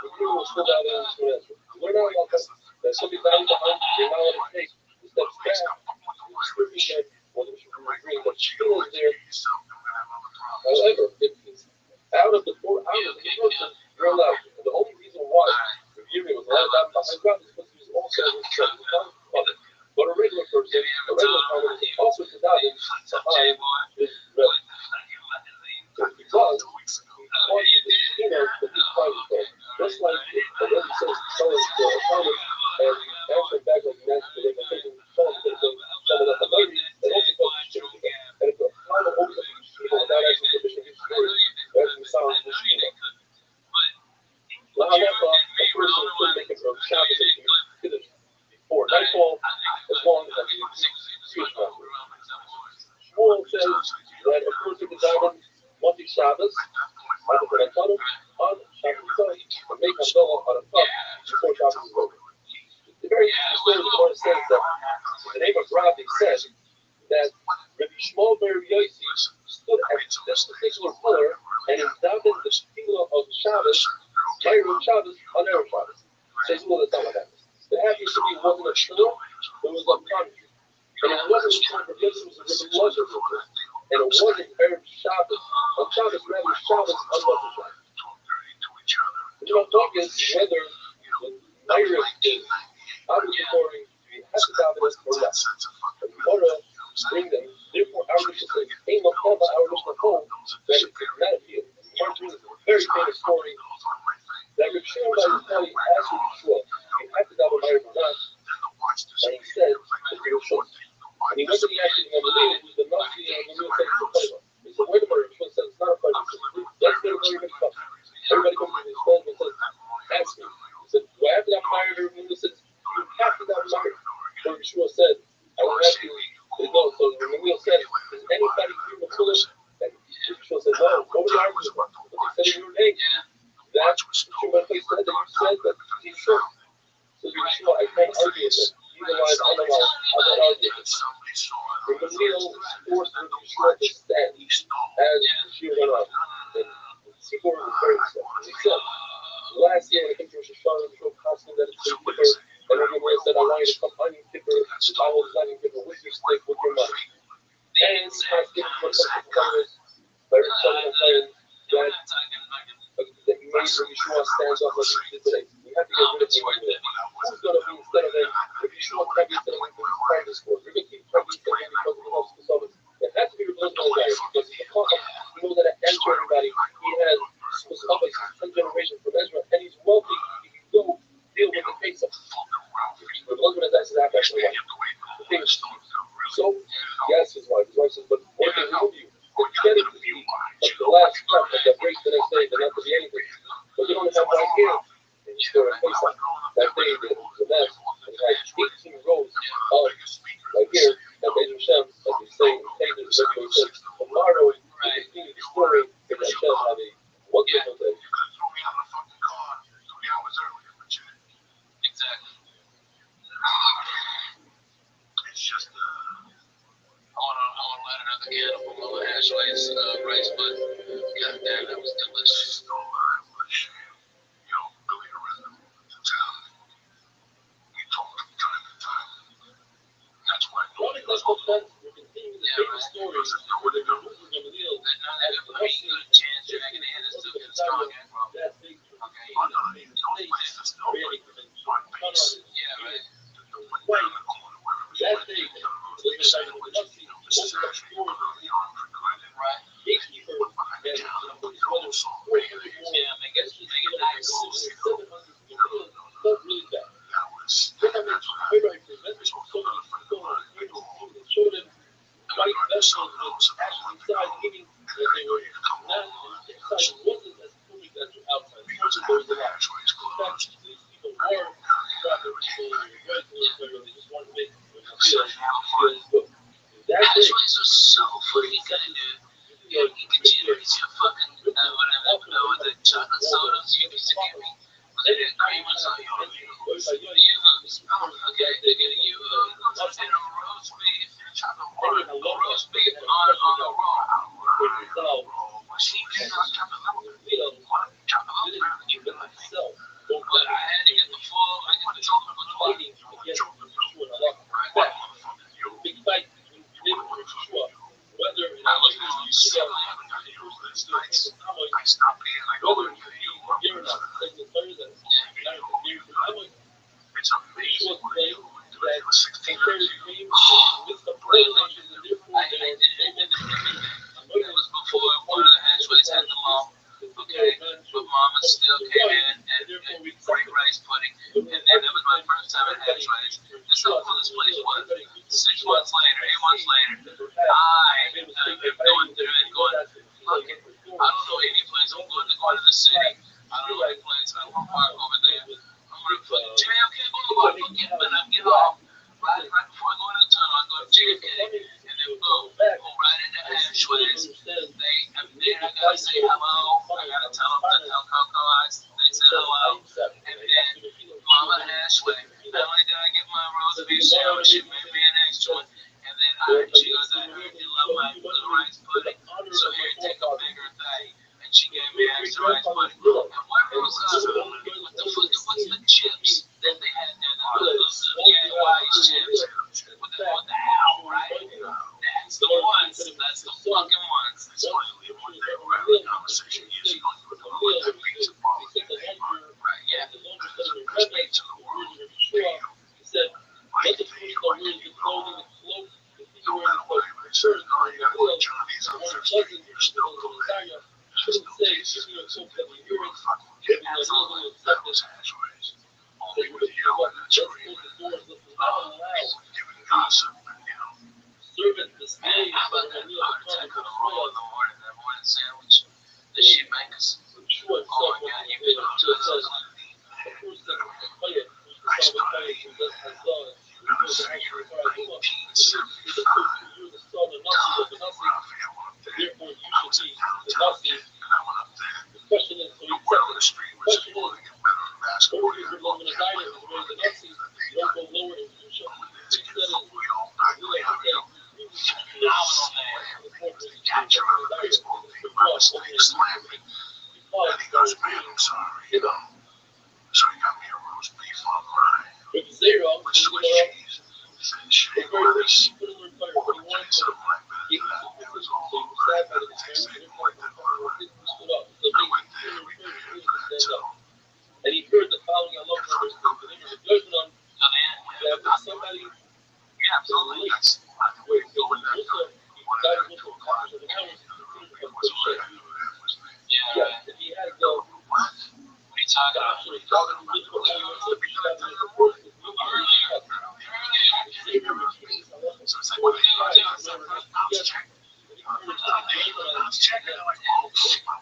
S6: the Yirei was still out in his answer. We're not allowed that somebody diving behind, you're not allowed to take the steps back, you're stripping that, well, there should be a dream, but still is there. However, if it's out of the 4 hours of the person, you're allowed. And the only reason why the Yirei was allowed down behind God is because he was also a but a regular person, a regular farmer, is also to dive behind his Rebbe. Because he wants the Shekhinah that he's trying to get. Just like the Rebbe says to someone for a farmer, and answer back like he answered today, by taking someone to say, someone at the lady, and also calls the Shekhinah. And if the farmer opens up the Shekhinah without asking permission to use the word, they're asking the sound of the Shekhinah. Now, that's a person could make it from Shabbos and finish before nightfall, as long as he excuse master. Shmuel says that a person can dive on Monday Shabbos, either for Natanim, on Shabbos Sunday, and make Havdalah on a cup before Shabbos is over. The very interesting story the Gemara says that the name of Rabbi said that Rabbi Shmuel Bar Yossi stood at this particular pillar and he davened the tefillah of Shabbos, Erev Shabbos, on Erev Shabbos. Says all the time what happens. The happy to be wasn't a pillar, it was a country. And it wasn't because it was a Rosh Hashanah. And it wasn't Erev Shabbos. On Shabbos, rather Shabbos on Rosh Hashanah. The talk is whether the Erev is obligatory to be Hashadavis or not. And Gemara bring them, therefore our Mishnah says, Ein L'chava, our Mishnah holds that it's not a field. Gemara brings a very famous story that Rav Shimon Bar Yochai asked Yeshua, he had to daven Erev or not, and he said that they were short. And he went to the action of Gamaliel, who's the Nasi, and Gamaliel said it's a fight. He said, wait a minute, Yeshua said it's not a fight. He said, let's get everybody come. Everybody comes to his phone and says, ask me. He said, do I have to daven Erev? And Gamaliel says, you have to daven Erev. So Yeshua said, I will ask you. They go. So Gamaliel said, does anybody hear the Fuller? And Yeshua said, no, nobody argues. But they said in your name. That Shimon said that you said that he's short. So Yeshua, I can't argue with it. Either way, I'm not arguing it. The Gamaliel forced Yeshua to stand as Yeshua went on. And Sibor was very upset. He said, last year when I came to Rosh Hashanah, Yeshua costume that it's Yom Kippur, and the Gamaliel said, I want you to come on Yom Kippur, I will not Yom Kippur with your stick, with your money. And costume for some colors, very exciting that he made Yeshua stands up like he did today. We have to get rid of him. Who's going to be instead of him? If Yeshua can't be instead of him, we're trying to score. We're going to keep trying to instead of him because of the most consultants. It has to be replaced by Isaiah because he's a prophet. He knows how to answer everybody. He has specific 10 generations from Ezra, and he's wealthy. He can go deal with the case of. But husband has asked that actually. So, he asked his wife. His wife says, but what can we help you? Instead of you not surprised that that breaks the next day, but not to be anything. But you don't have right here, and you store a face on. That day, the mess, and had 18 rows of, right here, that Beis Hashem, as we say, pages, regular says, tomorrow, we continue the story, and Hashem have a wonderful day.
S4: Exactly. It's just I want to light another candle for Mama Ashley's rice, but god damn, that was delicious. Don't mind what Billy around the town. We talk from time to time. That's why nobody does
S6: what sense. We're continuing to take the story where the Jews are going to deal.
S4: They're not going to good chance dragging in and still get strong and grow. Okay. Yeah, right.
S6: That day,
S4: Ashways was so fucking good, dude. You could choose your fucking, whatever, with the chocolate sodas you used to give me. Was it cream or something? Okay, they're getting you and a roast beef, roast beef on a roll. But I had to get the full, I get the chocolate with waiting to get
S6: big fight between David and Yeshua. Whether
S4: I was going to see I stopped being like, oh,
S6: you're not the third and
S4: it's amazing what you do. It was 16 years
S6: it
S4: was before one of the hatchways had the mom. Okay, but mama still came in and great rice pudding. And then that was my first time at hatchways. That's how cool this place was. 6 months later, 8 months later, I am going through and going, look, I don't know any place. I'm going to the city. I don't know any place. I want to park over there. I'm going to put JFK Boulevard. But I'm getting off. Right before I go into the tunnel, I go to JFK. And then boom, go right into hatchways. I gotta say hello. I gotta tell them to tell Coco they said hello. And then Mama Ashway. Not only did I get my roast beef sandwich, she made me an extra one. And then she goes, I heard you love my blue rice pudding. So here, take a bigger thing. And she gave me extra rice pudding. And where was what's the chips that they had there? The Wise chips. With the owl, right? That's the ones. That's the fucking ones. That's why we were having a conversation years ago. You were going to pizza bar. Right, yeah. There's the best pizza in the world.
S6: He said, let the police know where you're clothing and clothes. No matter what anybody says, you got one Johnny's on Thursday, you're still going to shouldn't say, give me a soap that we hear it. Absolutely. That was hatchways. Only with you and that's great. Giving gossip and, servant display.
S4: How about that heart attack on the roll in the morning, that morning sandwich that she make us? Oh my God, you've been up to it.
S6: I started eating
S4: another figure in 1975. Raphael up there. I was in downtown and I went up there. The word on the street was that people get better at basketball here. They were catcher on the baseball team. I was slamming. And he goes, man, I'm sorry, So he got me a roast beef on mine with Swiss cheese and shaved lettuce. And something like that. It was all over. And it tasted like that butter. I went there every day after that, so.
S6: And he heard the following, I love this, the name of the judgment on somebody.
S4: Yeah, absolutely. That's the way to go with that. What I got to 2 o'clock in the morning, it was like, yeah,
S6: and he had the,
S4: what are you talking about?
S6: Actually, talking to this one,
S4: So it's like, what are you doing? Bounce check. And I'm like, oh, my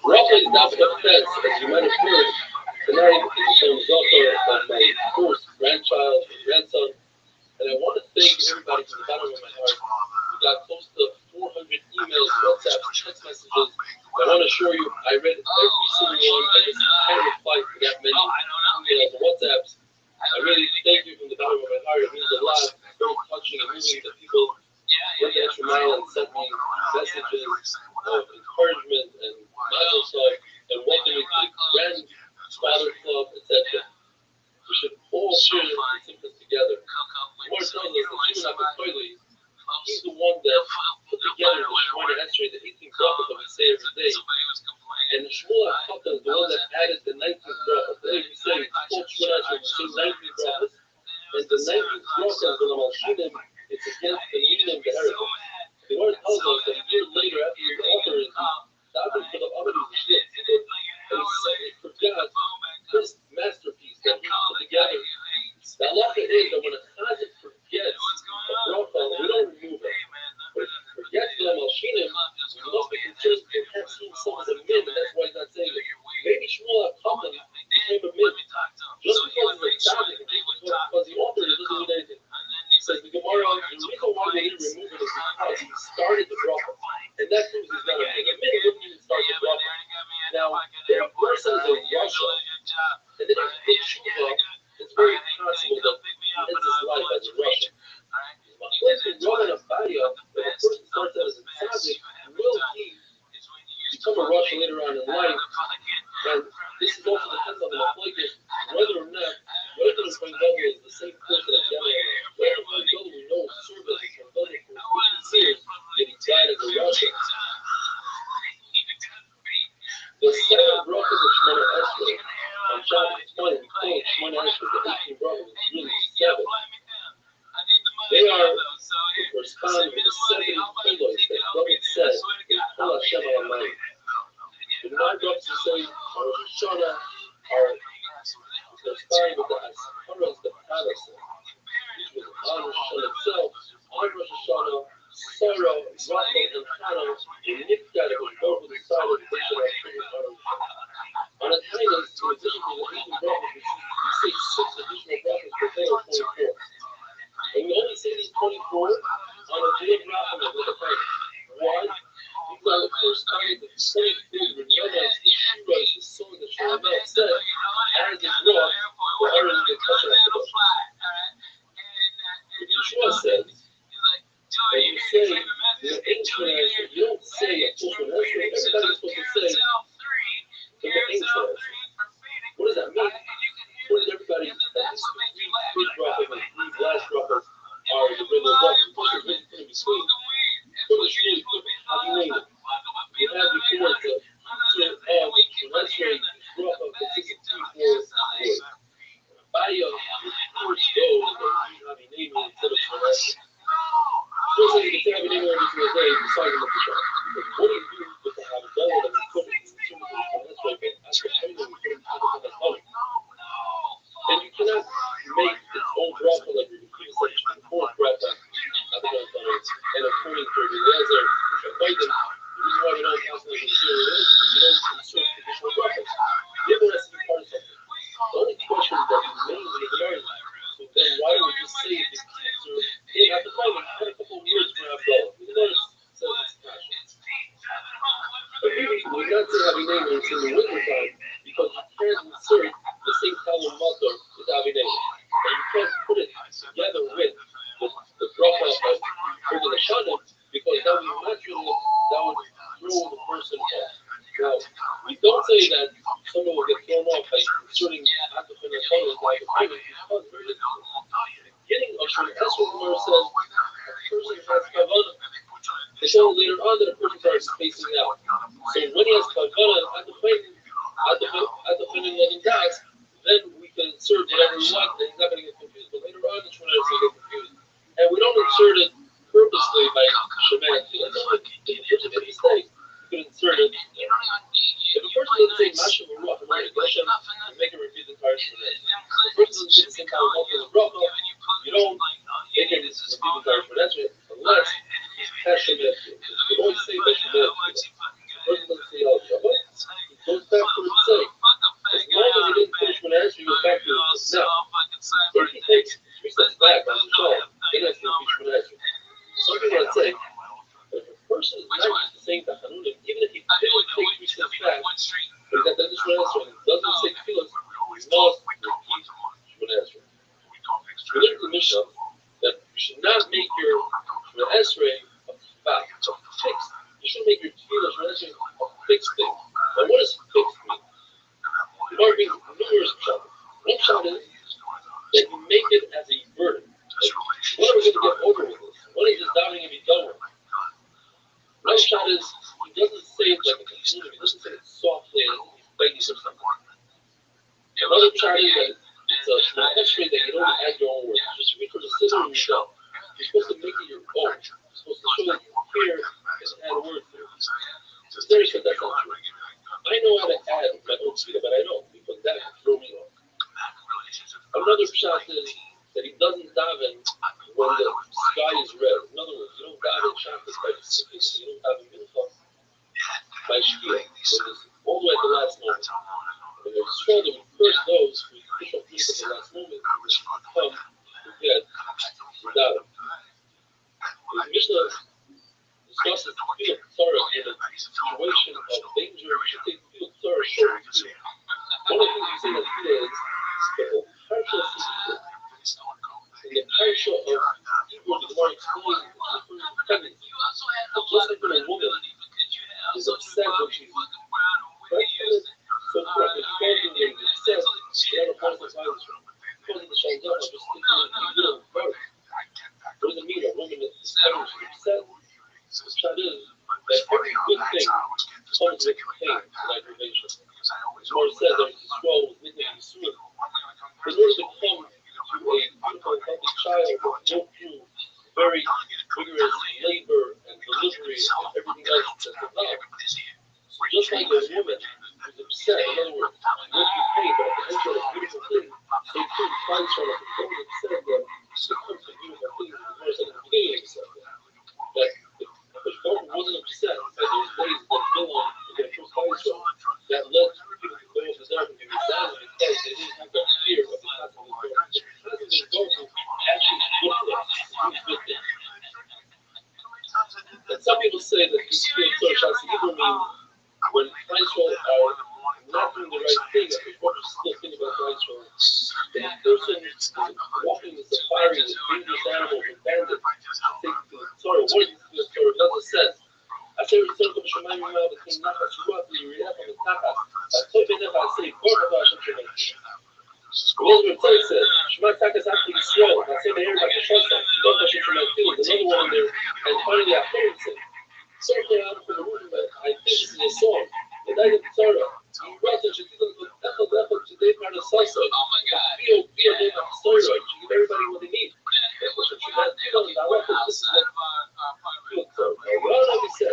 S6: Roughly enough offense, as you might have heard, tonight is the result of my first grandchild, grandson, and I want to thank everybody from the bottom of my heart. We got close to 400 emails, WhatsApps, text messages. I want to assure you, I read every single one. I just can't reply to that many emails and WhatsApps. I really thank you from the bottom of my heart. It means a lot. It's very touching and moving that people went the extra mile and sent me messages of encouragement and mazel tov and welcoming to the grandfather club, etc. We should all share this symptoms together. The Lord tells us that Shimon HaKoili, he's the one that put together the Shemona Esrei, the 18th bracha that we say every day. And the Shmuel HaKatan is the one that added the 19th bracha. Today we say it's called Shemona Esrei, we say 19 brachas. And the 19th bracha is the Lamalshinim, it's against the Minim, the heretic. The Lord tells us that a year later, after the altar is davened for the Abadis, and he suddenly forgot if a person is in Russia and then he did tshuva, it's very possible that he ends his life as a Russian. According to Roman Abaya, if a person starts out as a tzaddik, will he become a Russian later on in life? And this is also depends on the machlokes whether or not Rabbi is the same person as Yahweh. Rabbi we know service from Rabbi for 50 years, yet he died as a Russian. The 7 brachas of Shemona Esrei on Shabbos 20, we call it Shemona Esrei, the 18 brachas, it's really 7. They are to correspond with the 70 kolos that David said in Kol Hashem Alamayim. The 9 brachas we say on Rosh Hashanah are corresponding with the Asparas, the Parasah, which was on Rosh Hashanah itself. On Rosh Hashanah, Sarah, Rachel, and Hannah were nicked out of the both of the side of the Bishop of Shemona. On a Tainus, in addition to the 18 brachas, we say 6 additional brachas per day or 24. And we only say these 24 on a day of Rachamim with a fight. Why? Because the first time the 24 Renadas, the Shura, the song that Shlomo said, as it brought, the Aaron get touched on the book. But Yeshua says, when you say the ancient, you don't say a Choshen Esrei, everybody's supposed to say the ancient. What does that mean? What does everybody, that these 3 brachas and 3 last brachas are the regular brachas? Plus the rest in between. For the shul, how you name it? You have before the Shemona Esrei, each bracha consists of 3 words. Baya, records those that you have name it instead of Shemona Esrei. First thing you can say have a name every single day besides the Mishra. Because what do you do with the Havdalah that we put in the Shemona Esrei, but after Shemona we put it in the Havdalah? And you cannot make its own bracha like we do such a 4th bracha, and according to Eliezer, the reason why we don't count like Eliezer is because you don't insert additional brachas. The other has to be part of something. The only question that remains in the Gemara is, so then why would you say the kids are in at the time we had a couple of words for Havdalah? The Gemara says it's passion. But here we're not saying Having name it's in the winter time because you can't insert the same color mother with Avinei. And you can't put it together with the bracha of Rosh Hashanah because that would naturally throw the person off. Now, we don't say that someone will get thrown off by inserting Atafin and Hashanah like a payment because very little. The beginning of Shemona Esrei, where it says a person has kavanah. They show later on that a person starts spacing out. So when he has kavanah at the fin and das, then we can insert whatever we want, and he's not going to get confused. But later on, the Shemona Esrei get confused. And we don't insert it purposely by Shemona. If a person made a mistake, you can insert it. If a person doesn't say Masha Baruch and Hashem, you make it repeat the entire Shemona. If a person doesn't say the same kind of Malchus and Bracha, you don't make it repeat the entire Shemona unless he's past Shemona. You always say by Shemona. The person doesn't say Al Shabbat, he goes back to what it's saying. As long as he didn't finish Shemona Esrei, he goes back to it. Now, if he takes 3 steps back on the show, then he has to finish Shemona Esrei. Some people would say, but if a person is not used to saying Tachanunim, even if he didn't take 3 steps back, but he's at the end of Shemona Esrei and doesn't say Tefillah, he must repeat Shemona Esrei. We learned in the Mishnah that you should not make your Shemona Esrei a fixed. You should make your Tefillah Shemona Esrei a fixed thing. Now, what does fixed mean? There are numerous pshat. One pshat is that you make it as a burden. Like, when are we going to get over with this? When is this davening going to be done with? One pshat is he doesn't say it like a continuum. He doesn't say it softly and he's begging for something. Another pshat is that it's a Shemona Esrei that you don't add your own words. Just read for the sitter and you're done. You're supposed to make it your own. You're supposed to show that you care and add a word to it. There said that's not true. I know how to add my own tefillah, but I don't because that would throw me off. Another pshat is that he doesn't daven when the sky is red. In other words, you don't daven Shabbos by Pesachim, you don't daven Mincha by Shkia. So it's all the way at the last moment. And there's strong that we curse those who push up Mincha at the last moment and come to get the daven. The Mishnah discusses Tefillah Tzara in a situation of danger. You should take Tefillah Tzara short tefillah. One of the things we say in tefillah is the whole parsha of tefillah. In the parsha of Hebrew, the Gemara explains in the first pregnancy that just like when a woman is upset when she's pregnant, so correct, when she goes through the upset, she had a positive virus. Because of the Shalom, just thinking of the middle of birth. What does it mean? A woman is pregnant, she's upset. The shot is that every good thing comes with pain and aggravation. The Lord said there's a scroll with midnight soon. In order to come to a beautiful, healthy child, go through very vigorous labor and delivery and everything else that's allowed. So just like a woman who's upset, in other words, she went through pain, but at the end of a beautiful thing, so too Christ shall have been upset them to come to beautiful things. The Lord said at the beginning of the Sabbath that if God wasn't upset by those days that fell on the first Israel, that led people to go into the dark and be resilient because they didn't have that fear of the possible God. The possible God actually looked at good things. And some people say that this field Torah Shas means when Israel are not doing the right thing, that people are still thinking about Israel. If a person is walking the safari with dangerous animals and bandits, take the Torah, what is the Torah? That's a sense. אשר יצאו בשמיים ממעל ותמנח השרוח ליריח ומתחת, הטוב בעיניך עשה כל דבר השם שלך. Well, the Tzaddik says, Shema Takas After Yisrael, Naseh Meir Bakashasa, Lord Hashem Shemaytil, there's another one in there, and finally Acharon said, certainly out of the room, but I think this is a song, the night of Tzara, he wrote that she didn't look Echad today part of Sasa, feel they have Tzara, she give everybody what they need. That's what she had to do, and I love this is what feel Tzara. Well, like we said,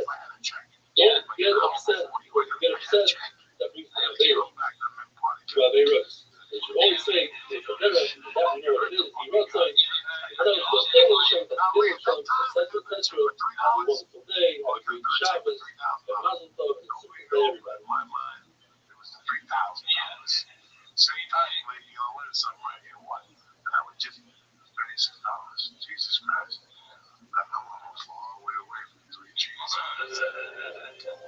S6: don't get upset, that brings the Aveira, to Aveiras. They should always say, they should never exactly know what it is. He wrote something, etc. Have a wonderful day, have a great Shabbos, have a Mazel Tov, and super day, everybody.
S7: Jesus Christ. That number was far away from 3 G's.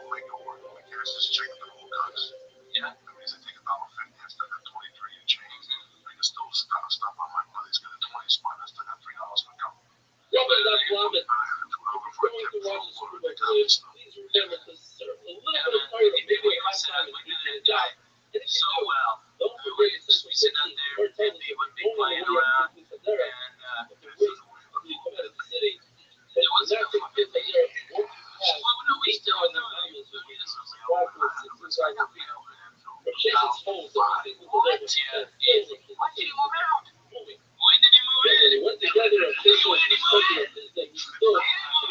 S7: Make it work. We cash this check the whole cuts. Yeah. That means I take $1.50 instead of 23 and change. I can still stop by my brother's get a 20 spot. I still got $3 for couple.
S6: Rabbi, that's Lamed. If you're going to watch the Super Bowl today, please remember to serve a little bit of party, maybe a halftime and reaching a job. And if you do, don't forget to send some pictures or tell me when they playing around and if you're you come out of the city, but not take kids out there, won't you have 8,000 diamonds with you, 5,000, 6,000 people. For Jason's homes, people today, why did you move out? Moving. When did you move in? They went together and they were discussing on this thing. He still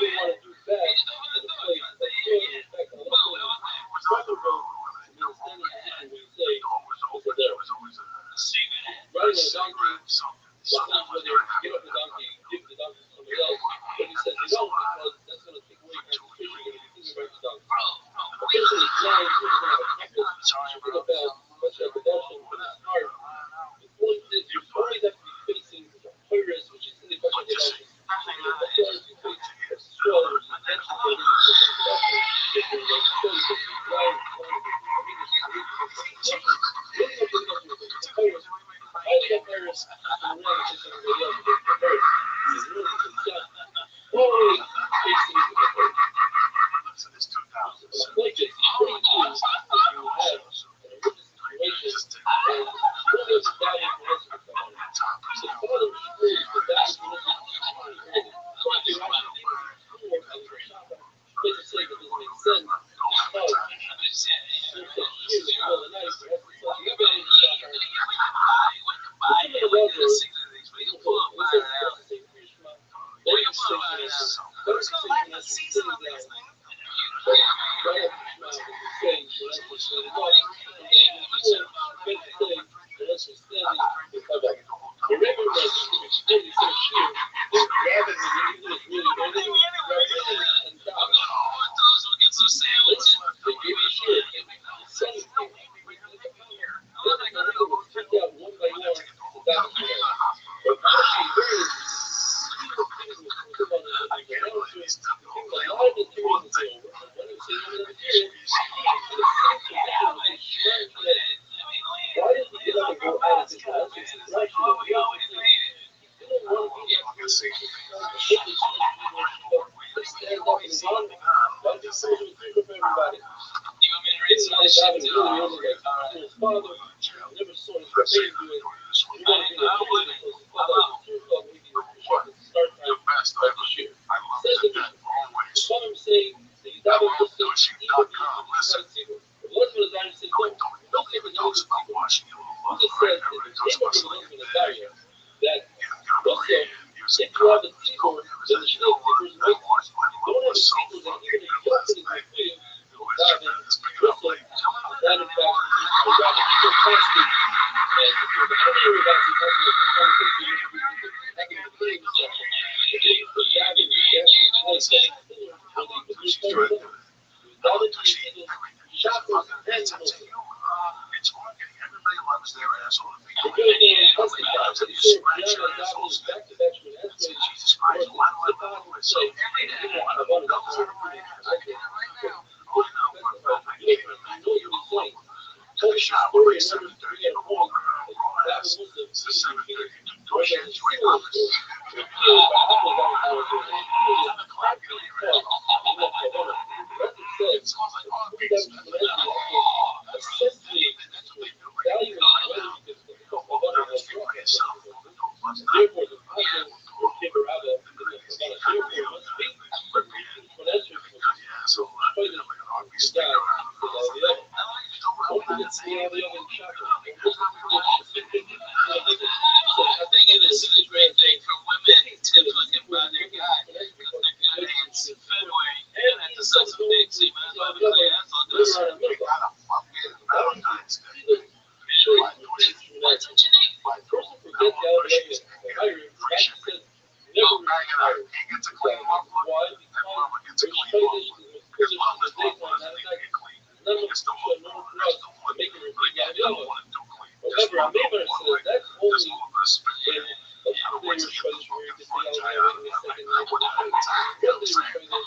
S6: didn't want to do bad in the place. But still, in fact, a lot of the proper road to be in a standing position where you say, was there. Riding on a donkey, sometimes when you get off the donkey, give the donkey to somebody else. But he says you don't because that's going to take away concentration. You're going to continue to ride the donkey. A person is blind, who doesn't have a compass, should think about, especially at the Dashing, when it's hard. The point is, you always have to be facing the virus, which is in the question of the virus, you face a swell, which is intention for the production. If you're like, so you can be blind, he really wasn't like his father. I never saw his baby do it. We got to bring a video because he felt like it was 2 o'clock, maybe the start time of the year. Says to me, the father was saying that you got to listen to Igor, the husband of Zion says, no, don't say the name of the people. He just said, in the name of the husband of Zion, that also, if you have a tzibur, then the shnei tziburs right. If you don't have a tzibur, then even if you don't put it in the field, also, that in fact is a rather fantastic. And if you're the only rabbi who has the performance of the having the thing section, if they use the dabbing, the dashing place, that it's still when they put the thing in, dabbing to the chakras and hands of the
S7: It's marketing. Everybody loves their asshole.
S6: the good thing is, that's the fact that you saw Brianna dabbing back-to-back to an aspect,
S7: Jesus Christ,
S6: or the Satan would say, you know, I want to know what it is. I think, you know what he's saying. Tell the story in order to bring it home. That was the
S4: I think this is a great thing for women to fucking buy their guy because they're good hands in February and at the size of big, so you might as well be playing ass on this.
S7: Valentine's Day.
S4: That's what you need.
S6: person forgets the elevation hiring. Never hired.
S7: He gets a clean look.
S6: Why?
S7: Whoever gets a
S6: Because
S7: clean look. His mom is
S6: the
S7: not
S6: daytime,
S7: one
S6: not
S7: to
S6: at
S7: clean.
S6: none of
S7: It's
S6: us
S7: the
S6: should
S7: one.
S6: know for
S7: That's
S6: us
S7: the one.
S6: to make it
S7: But
S6: repeat
S7: yeah,
S6: the
S7: you
S6: other.
S7: don't want to do clean.
S6: However, I made better says that's only
S7: There's a little bit of spit.
S6: when a
S7: Gotta wait till you get the
S6: player
S7: fucking
S6: tries
S7: front
S6: to
S7: tie
S6: say,
S7: out of
S6: wait
S7: it.
S6: a second,
S7: I wouldn't have the time. You know what I'm saying?
S6: one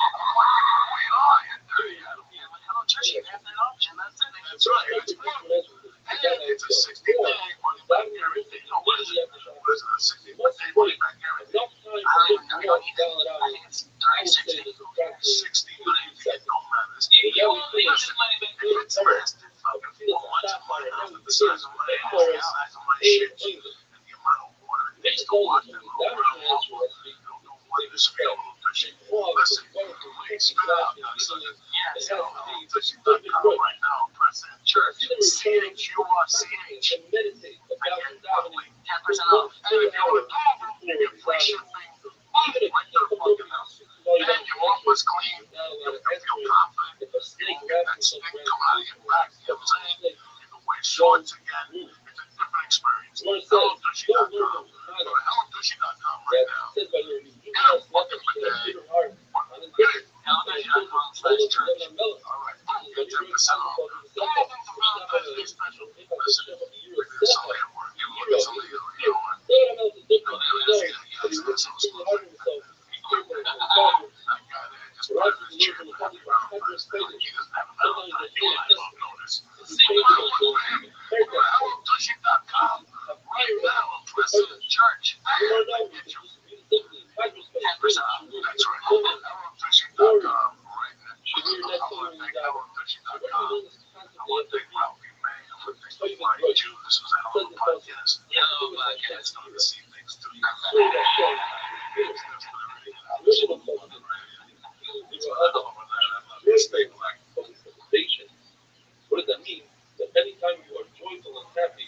S7: Wait, there you go.
S4: Hello, Trish, you have that option. That's it.
S7: That's right. It's a 60-day money back guarantee. You know what is it? What is it? A 60-day money back guarantee?
S6: enough time
S4: I
S6: for
S4: don't
S6: them
S4: even
S6: to
S4: know
S6: walk
S4: either.
S6: down it out.
S4: I think it's
S6: I would
S4: 36
S6: say
S4: days.
S6: there's approximately
S7: 60 days. It don't matter.
S4: You won't use the money back.
S7: If it's lasted fucking 4 months, why not the size of my ass, the size of my shit, and the amount of water it takes to wash that little bit of water, don't let this feel a little fishy. Listen, please spit out.
S4: Yes.
S7: So, fishy.com right now, press that church, CHURCH.
S6: And meditate about the davening.
S4: 10% off.
S7: And if you want to do you get free shipping,
S6: Even if
S7: right to the fucking house. And your office clean, you feel confident,
S6: if a
S7: you
S6: snake
S7: won't get
S6: grabs
S7: that
S6: you,
S7: stink coming out of your back, you know what I'm saying? You can wear shorts again, it's a different experience. HelloDushy.com. Go to HelloDushy.com right now.
S6: said by your email message that Peter Hart on his visit.
S7: HelloDushy.com/church. All right, get 10% off. Listen, look at this all your work. You look at some of the, you know, that guy there just put his chair in the background for his family. He doesn't have a Valentine's Day notice. HelloDushy.com right now and press it in church. And get your 10% off. That's right. HelloDushy.com right now. I want to thank HelloDushy.com. I want to thank Rabbi May. I want to thank the Flying Jew. This was a hell of a podcast.
S4: Yellow podcast.
S7: I'm going to see things through you. Stay black.
S6: Motivation. What does that mean? That anytime you are joyful and happy,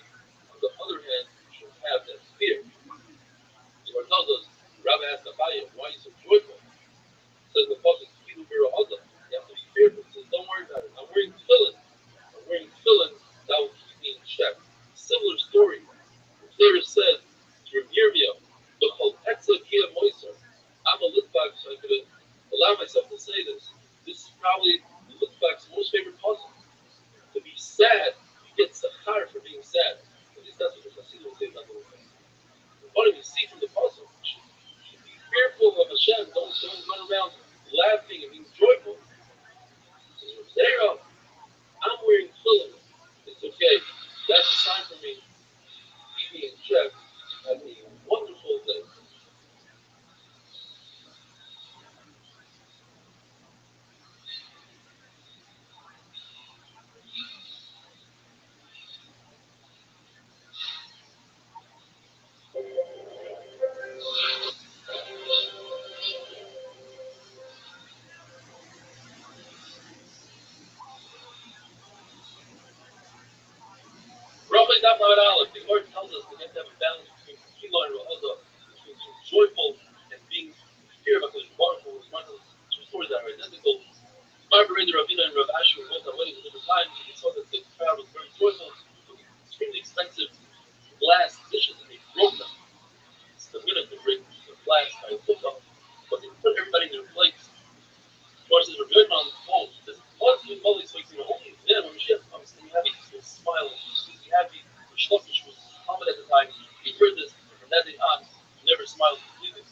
S6: on the other hand, you should have that fear. The Lord tells us, Rabbi asked Abaye, why are you so joyful? Says the Prophet, you have to be fearful. He says, don't worry about it. I'm wearing tefillin. That will keep me in check. Similar story. Sarah said to Yirmiyah, the Kolpetza Kia Moiser. I'm a Litvak, so I could allow myself to say this. This is probably the Litvak's most favorite puzzle. To be sad, you get sachar for being sad. At least that's what the Hasidim will say about the Litvak. What do we see from the puzzle? You should be fearful of Hashem. Don't run around laughing and being joyful. Sarah, I'm wearing tefillin. It's okay. That's a sign for me. Keep me in check. Have a wonderful day. Daf Lamed Aleph, the Lord tells us that we have to have a balance between Tefillah and Re'odah, between being joyful and being fear about the Baruch Hu. Two stories that are identical. Rabbi and Rav Asher were both at weddings at different times, and they saw that the crowd was very joyful. It was extremely expensive glass dishes, and they broke them. It's the minute to break the glass by a hookah, but they put everybody in their plates. Of course, there's a good on the phone. There's lots of colleagues like, only then when Mashiach comes, can you have people smiling, be happy. The Shlokish was Muhammad at the time. He heard this, and from that day on, he never smiled completely.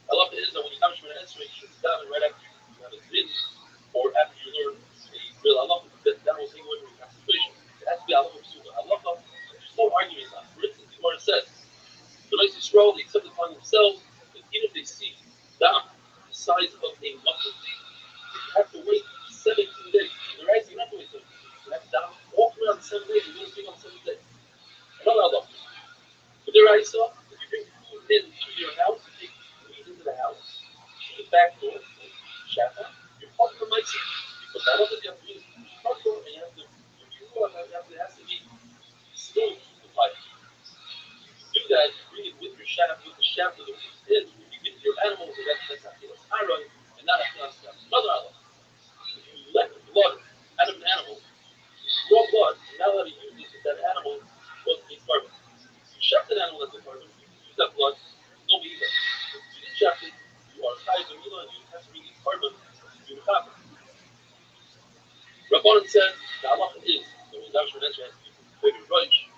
S6: I love it is that when you come to an answer, you should stop it right after you have a din, or after you learn a real Allah, that will take away from your concentration. It has to be Allah Psuga. Allah, there's no arguments on it. For instance, the Gemara says, the nice Yisrael, they accept upon themselves that even if they see down the size of a muscle, you have to wait 17 days. In their eyes, you don't have to wait 17 days. You have to down, walk around 7 days, and you'll speak on 7 days. Another Allah. With their eyes saw, if you bring food into your house, you take meat into the house, through the back door, Shafa, you're part of the mitzvah. You put that up and you have to use the front door, and you have to, if you go out, it has to be still the pipe. Do that, bring it with your shaft, with the shaft of the wheat is. If you give your animals, that's Achilas Haron, and not Achilas Haron. Another Allah. If you let the blood out of an animal, raw blood, you're not allowed to use it if that animal was a carbon. If you shaft an animal that's a carbon, you can use that blood, no either. If you didn't shaft it, you are tied to Milah, and you have to bring a carbon to do the copper. Rabbanan said, the halacha is, that when Davish Renetzer has to be bigger Rosh,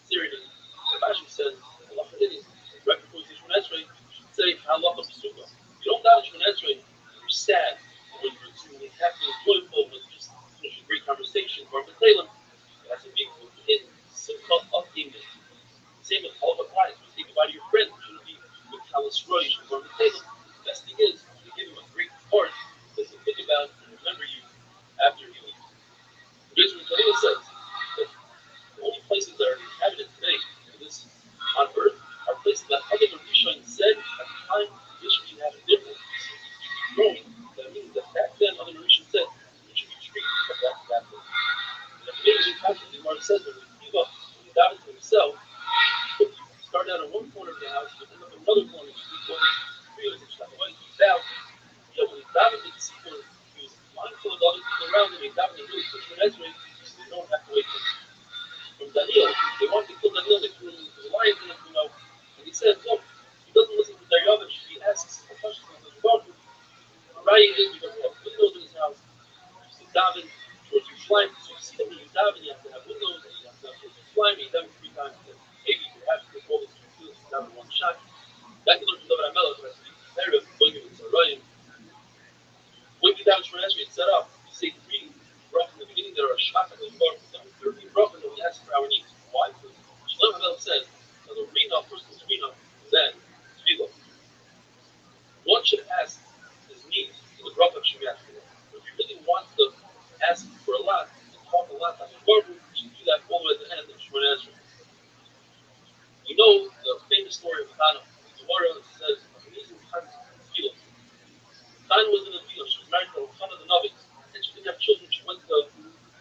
S6: Syrian, Rabbi says, halacha is, right before you say Renetzer, you should say halacha B'suga. You don't Davish Renetzer, you're sad, when you're extremely happy and joyful, when you just finish a great conversation, or B'Talem, it has to be in Simcha of English. Same with halacha Christ, when you say goodbye to your friend, it shouldn't be with Kalas Rosh, or B'Talem. The best thing is, to give him a great heart that he'll think about and remember you after you leave. Israel says that the only places that are inhabited today this, on earth are places that other Rishon said at the time they should be inhabited. Growing, that means that back then other Rishon said it should be treated like that way. And amazing concept the Gemara says that when Kiva David to himself, he started out in one corner of the house, but ended up in another corner, 2 corners, 3 others, each time. When he down, when David did the sequel, he was mindful of the other people around him, and David really pushed for Ezra, so they don't have to wait for him. From Daniel, they wanted to kill Daniel, they threw him into the lions, and he said, look, he doesn't listen to Daryavich, he asks a question of his brother. Right is because we have windows in his house, you Daven towards your slime, so you see that when you Daven, you have to have windows, and you have to have towards your slime, and you Daven 3 times, and maybe perhaps you all these 2 fields, you Daven 1 shot. That can learn from David HaMelech, but it's imperative, going into Tzarayim. When you Daven Shemon Esrei, it's set up, you say 3 brachas in the beginning, there are shach, and then 13 brachas, and we ask for our needs. Why? Because David HaMelech says, that the Rina, first is Rina, then Tefillah. One should ask his needs in the bracha of Shemon Esrei. If you really want to ask for a lot, and talk a lot, like a Baruch, you should do that all the way at the end of Shemon Esrei. You know the famous story of Hannah. The Gemara says, amazing times of Tefillah. Hannah was in a Tefillah. She was married to Hannah the Navi, and she didn't have children. She went to the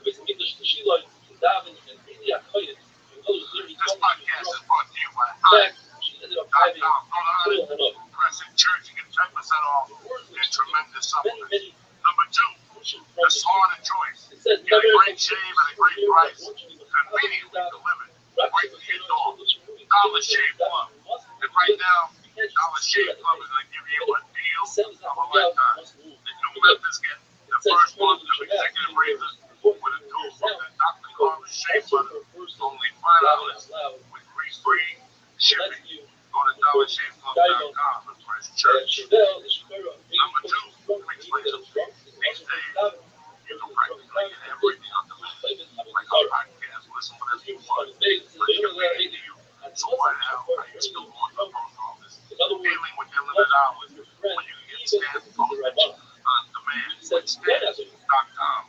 S6: Beis Hamikdash, to Shiloh, to daven, and really accoyed it. In other words, literally
S7: This
S6: told her she
S7: podcast
S6: was
S7: is brought to you by
S6: in fact, she ended up having Koil Hanav.
S7: Pressing Church. You get 10% off
S6: The words
S7: and
S6: which
S7: tremendous supplements.
S6: many
S7: Number 2,
S6: push it
S7: the
S6: from
S7: Salon and Choice.
S6: it says,
S7: Get a great shave at a great price. Conveniently delivered right to your door. Dollar Shave Club. And right now, Dollar Shave Club is going to give you a deal of a lifetime. The new members get the first month of executive razors with a tool from the Dr. Carver Shave Butter for only $5 with free shipping. Go to dollarshaveclub.com and press church. Number 2, let me explain something. These days, you can practically get everything on the list. Like our podcast, listen whenever you want. Let's get ready to you. So right now, are you still going to the post office? Dealing with your limited hours when you can get stamped postage on demand with stamps.com.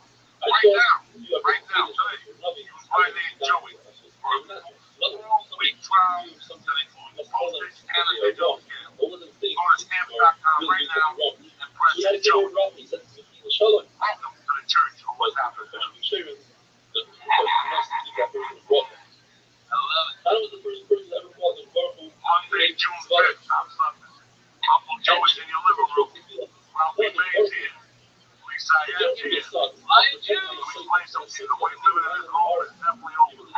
S7: Right now, today, use my name Joey for a full-week trial that includes postage and a video scale. Go to stamps.com right now and press Joey. Welcome The way living in his home is definitely over.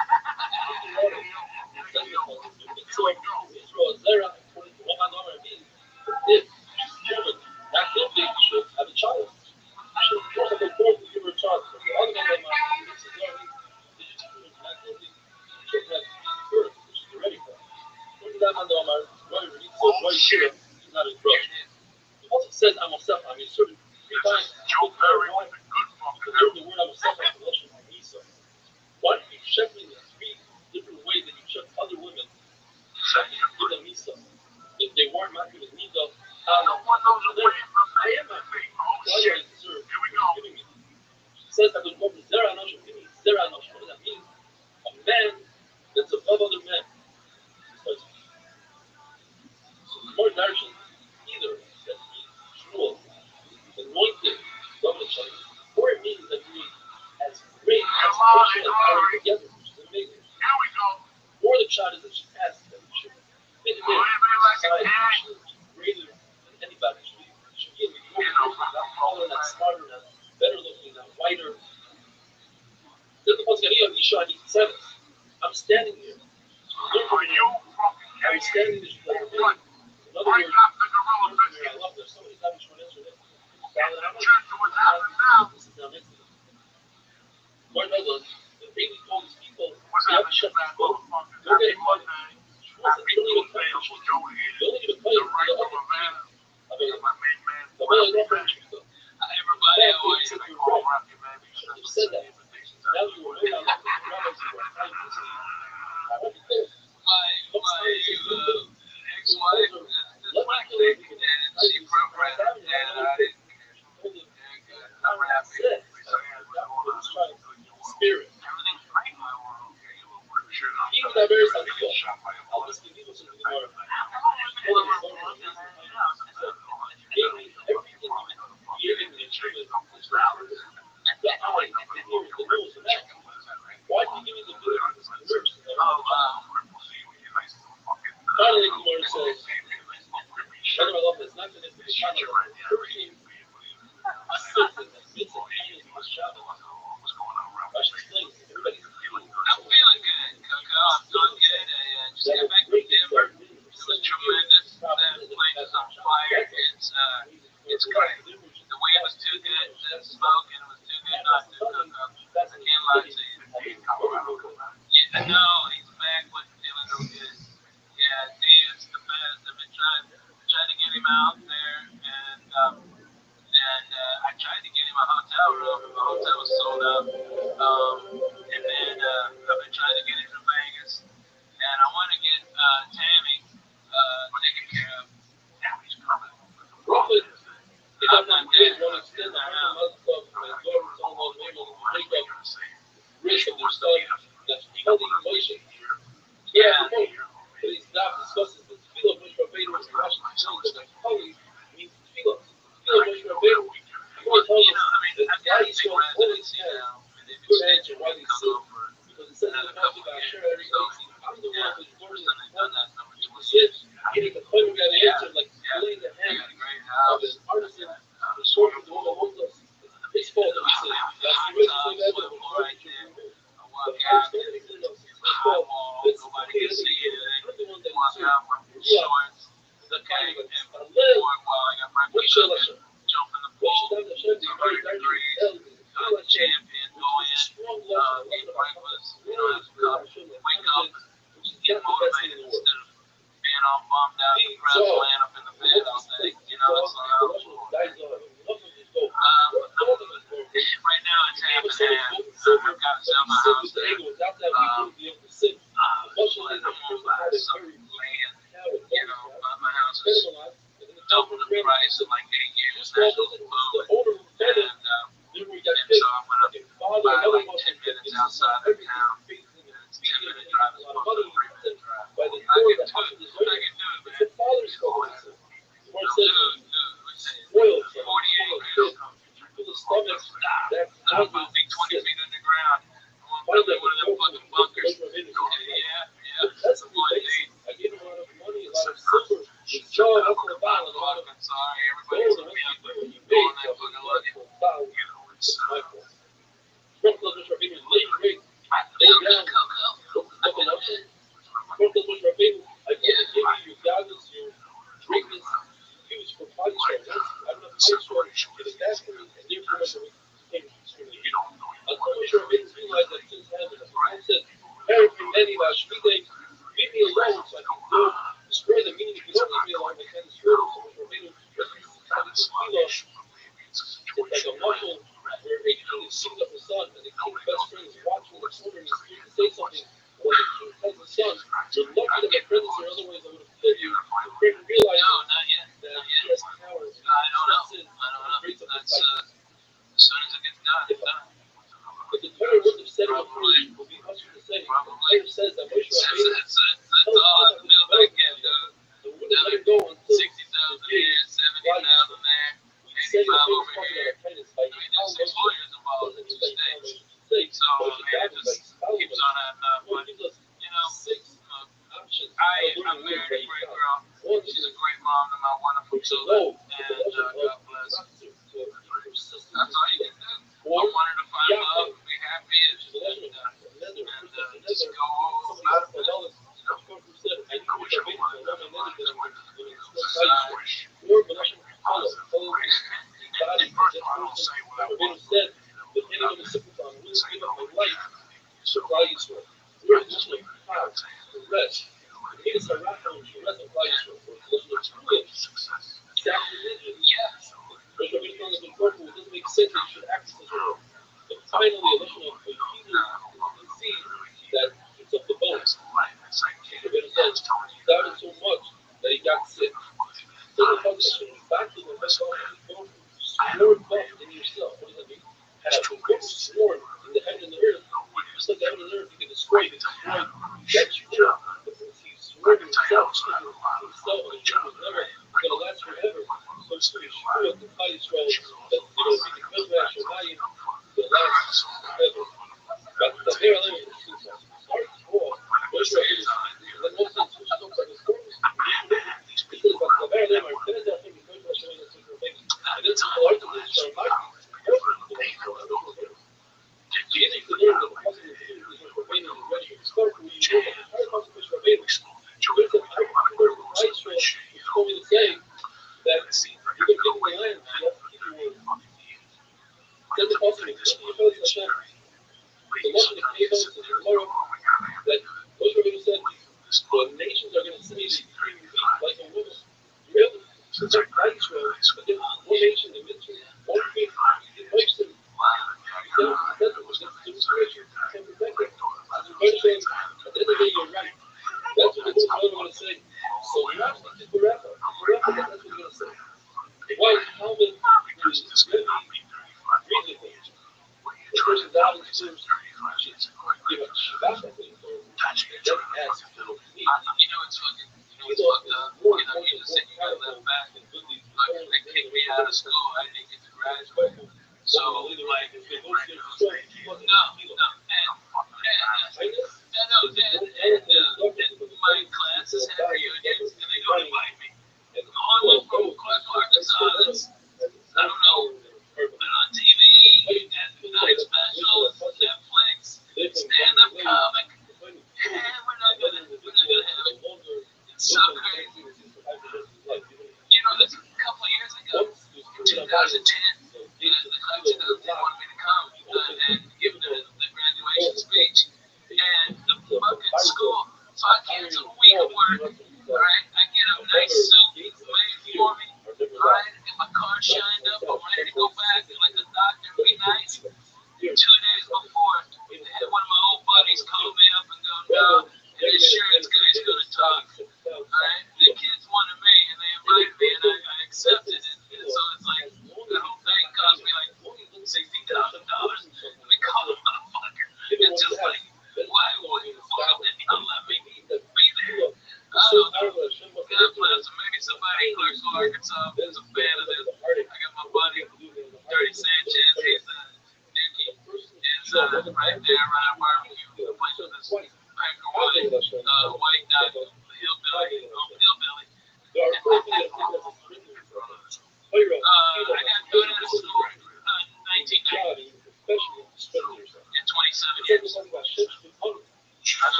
S6: If children not guilty should have a child. Should force a court to give her a child. So the other man this is already not guilty, should have birth, which is already done. He's not in drugs. He also says I'm a self, I'm inserted 3 times.
S7: Joe Perry was a good fucking
S6: The word I'm a self, I'm a Lisa. Why do you check me in 3 different ways that you check other women? Give them Lisa. If they weren't not giving Lisa,
S7: no one knows the way from
S6: I am my faith.
S7: Oh
S6: Why do
S7: shit.
S6: I deserve
S7: Here we go.
S6: giving me? He says that there's more than Zeranosh, give me Zeranosh. What does that mean? A man that's above other men. So more nourishing either that he's cruel, anointed, love each other, or it means that he has great expression and power together, which is amazing.
S7: Here we go.
S6: Or the child is that she has that she fit in society, she is greater than anybody. She should be more person, not taller, not smarter, not better looking, not whiter. Then the Pascaria Isha and said, I'm standing here.
S7: Are you fucking
S6: I'm standing
S7: kidding me?
S6: there.
S7: What?
S6: In other
S7: I
S6: words,
S7: got the gorilla
S6: I
S7: biscuit.
S6: love this. Somebody's having short answer this.
S7: Check to what's happening now.
S6: This is now next to them. Lord knows, the baby told these people,
S7: What's
S6: you have to
S7: happening,
S6: shut
S7: fat
S6: this boat.
S7: motherfuckers?
S6: Go
S7: Happy
S6: get money.
S7: Monday.
S6: She wants
S7: Happy
S6: to leave a
S7: Tuesday,
S6: play.
S7: Uncle Joe
S6: You
S7: here.
S6: only need a
S7: The
S6: play.
S7: right
S6: The
S7: from
S6: other
S7: a man.
S6: I mean,
S7: My main man.
S6: the way I love her, chico.
S4: Everybody always
S7: They call Rocky, man.
S6: You should have said that. Now you were way out of the rabbis you were. I want to kill.
S4: my ex-wife and she from Brandon, and I didn't care. I'm happy.
S6: Spirit.
S4: Everything's great in my world.
S6: Even that very time people, I'll just give you something more. Everything you gave me achievement is valid. The eye, the ears, the nose, the mouth. Why do you give me the ability to converse? Finally, the Lord says, whether I love this, not that it's the Shana, hurricane, certain that meets the kindness of this child. I should explain, everybody's feeling good.
S4: I'm feeling good, Coco. I'm doing good. I just got back from Denver. It was tremendous. That place is on fire. It's great. The wind was too good to smoke, and it was too good not to cook up. I can't lie to you. Yeah, no, he's back, wasn't feeling no good. Yeah, David's the best. I've been trying to get him out there, and I tried to get him a hotel room. The hotel was sold out. And then I've been trying to get him to Vegas, and I want to get Tammy taken care of. Tammy's coming.
S6: Roughly, if I'm not dead,
S4: dead.
S6: one extend the 100 months of my daughter's almost able to take up risk of their son. That's healthy emotion. Yeah, but he's not discussing this. Feel of which Rabbi was Russian. That's holy means feel of which Rabbi. He tells us that God is so holy, good answer why they sin. Because it says in the Pasuk, Asher Ari Eitzim, I'm the one who's worse than the one. Getting the point of that answer, like laying the hand of an artisan, the sword of the one that holds us. It's his fault that we sin. That's the reason for that. But understanding is his fault. It's okay to see it. I'm the one that we sin. Yeah. The kind of a little. What shall I show?
S4: Champion, go in, eat breakfast, wake up, get motivated instead of being all bummed out, depressed, laying up in the bed all day. You know, that's all I was for. Right now it's half and half. I've got to sell my house there. I'm gonna buy some land. You know, my house is double the price in like 8 years. National boom. And so I'm gonna buy like 10 minutes outside of town. It's 10-minute drive as opposed to a 3-minute drive. I can do it, man. Dude, 48. I'm about to be 20 feet underground. I want to build one of them fucking bunkers.
S6: Kenny Lashmide, leave me alone so I can go destroy them. Meaning, if you don't leave me alone, I can't destroy them. So Moshe Rabbeinu, it's like a muscle where a king is sitting up the sun and the king's best friend is watching the corner and he's going to say something. When the king tells the son, you're lucky that my friend is here, otherwise I would have killed you. The friend realizes that he has power.
S4: That's as soon as it gets done, it's done.
S6: But the Torah wouldn't have said it before. Will be much the same. The Torah says that Moshe Rabbeinu
S4: That's all in the middle of the weekend, dude.
S6: wouldn't let him go until
S4: 60,000 here, 70,000 there, 85 over here. I mean, there's 6 lawyers involved in 2 states. So, I mean, it just keeps on adding up. But, you know, I'm married a great girl. She's a great mom to my wonderful children. And God bless. That's all you can do. I want her to find love and be happy and just go about it.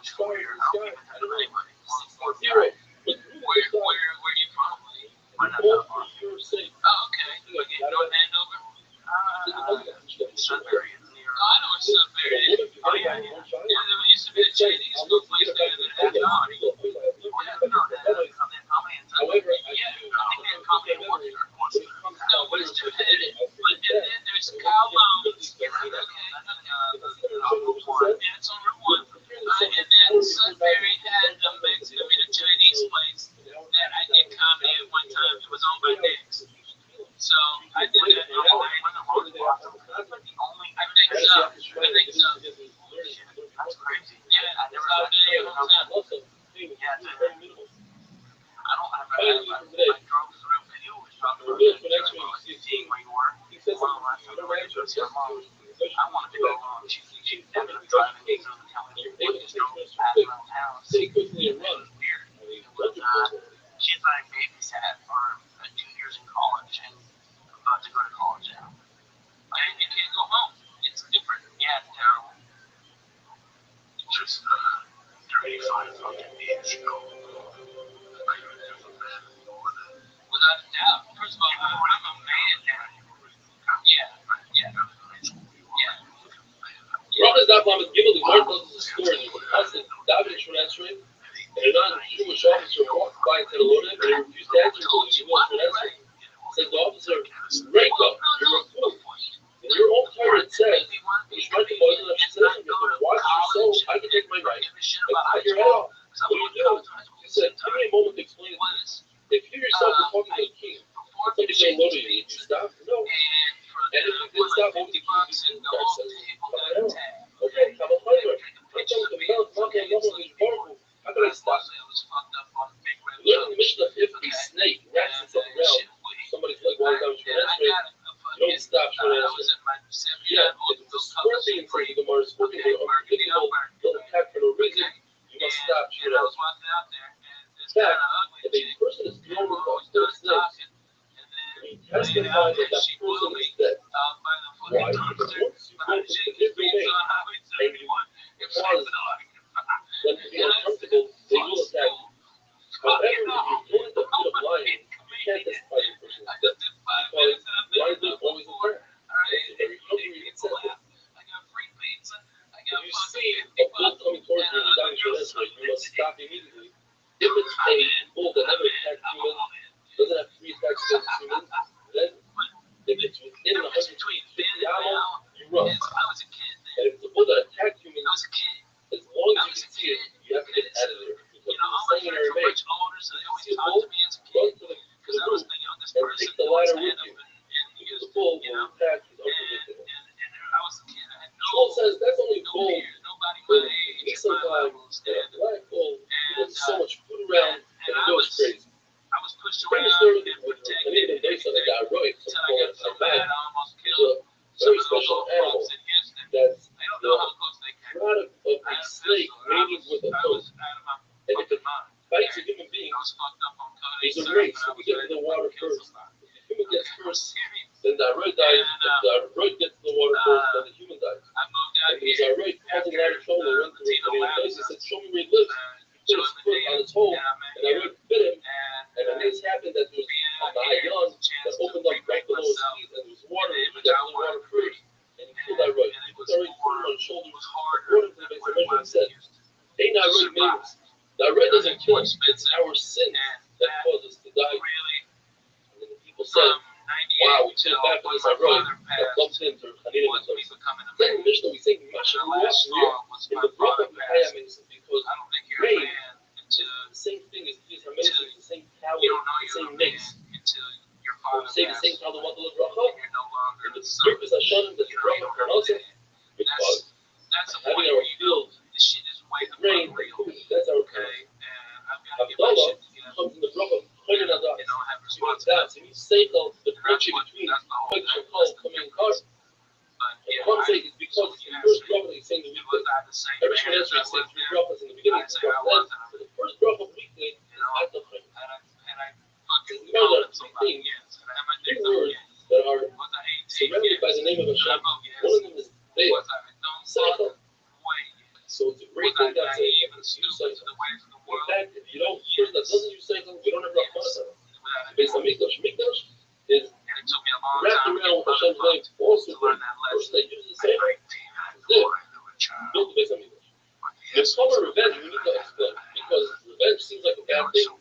S6: star in the sky. I don't know.
S4: Long
S6: Zero. But
S4: Where are you from?
S6: we're all for your sake.
S4: Oh, okay. Okay, North Andover? Sudbury is near. Oh, I know where Sudbury is. Oh, yeah. There used to be a Chinese food place there that had coffee. Oh, yeah, no, they call me in Sudbury. Yeah, I think they call me in Worcester. No, Worcester had it. But and then there's Kowloon's. Okay. Yeah, it's on Route 1. And then Sudbury had a Chinese place that I did comedy at one time. It was on my Knicks. So I did that. I think so.
S3: That's crazy.
S4: Yeah,
S3: I never
S4: Sudbury
S3: actually
S4: comes out.
S3: Yeah, I don't have I drove through video was talking about seeing where you were. One of the last time I went to see my mom, I wanted to go along. She ended up driving me through the town. We just drove past my house. It was weird. It was, she's like babysat for 2 years in college and about to go to college now.
S4: And you can't go home. It's different.
S3: Yeah, it's terrible.
S7: Just 35 fucking years ago.
S4: Without a doubt. First of all, I'm a man now. Yeah.
S6: Rabbi's not Mama's given the Lord tells us a story. There was a constant David Shmoneh, and a non-Jewish officer walked by and said hello to him, and he refused to answer until he was Shmoneh. Said the officer, "Break up, you're a fool. In your own Torah it says, Ishmael wasn't a shittim. You have to watch your soul. I can take my knife and cut your head off. What do you do?" He said, "Give me a moment to explain it to you. If you yourself were talking to a king, and somebody saying hello to you, would you stop? No. And if you did stop, what would the king do?" The guy says, "Okay, I'm a fighter. How can I stop?" We learn in the Mishnah, if a snake wraps itself around somebody's leg while he's on Shmoneh, you don't stop Shmoneh. Yeah, if it's a scorpion, says the Gemara, scorpion, they'll attack for no reason, you must stop Shmoneh. In fact, if a person is thrown with a snake, we testify that that person is dead. Why? Because once you go into his domain and you cause them to be uncomfortable, they will attack you. However, if you go into the pit of lions, you can't testify the person is dead. Because lions don't always attack. It's a very hungry incentive. If you see a bull coming towards you and down your head, you must stop immediately. If it's a bull that never attacked humans, doesn't have 3 attacks against humans, then if it's within 150 animals, you run. And if it's a bull that attacked humans, as long as you can see it, you have to get out of there. Because the saying in Aramaic, see a bull, run to the roof and take the ladder with you. Because the bull will attack is unpredictable. Shmuel says that's only a bull, but sometimes a black bull, there's so much food around that it goes crazy. Same story with an even based on the guy Roy, some call it a man. There's a very special animal that's the product of a snake mating with a goat. And if it bites a human being, there's a race. If we get to the water first, if the human gets first, then the Roy dies. If the Roy gets to the water first, then the human dies. And there's a Roy causing a lot of trouble and went to it. And he said, "Show me where he lives." He put his foot on his hole, and the Roy bit him. And when this happened, that there was a Mahayan that opened up right below his feet, and there was water, and he got to the water first, and he killed that Roy. He put that Roy on his shoulders, brought him to the base of measure, and said, "Hey, now Roy made us. Now Roy doesn't kill us, it's our sin that caused us to die." And then the people said, "Wow, we feel bad for this Roy that bumped into Hanina and us." Then in the Mishnah, we say, "Masha in the Bracha Mechaya Mason," because rain is the same thing as these Hamazon, the same power, the same mix. We say the same Talmud of Bracha, and the purpose of Hashem, the Bracha Parnasa, because having our field with rain, that's our kind. Havdalah comes in the Bracha Chodesh Adas. You know that, and you say the bridge between Chodesh and Kol coming in cars. And one say it's because the first bracha is saying the weekday. Every Shmoneh Esrei is saying 3 brachas in the beginning, 3 brachas end. So the first bracha of the weekday is Atah Chaim. Remember that 3 things, 3 words that are surrounded by the name of Hashem. One of them is Be'ah, Seichel. So it's a great thing that use something. In fact, if you don't, person that doesn't use something, we don't have enough money. Based on Mikdash. Mikdash is wrapped around with Hashem's name. Also, the person that uses the same built the base on Mikdash. The color revenge we need to explain because revenge seems like a bad thing.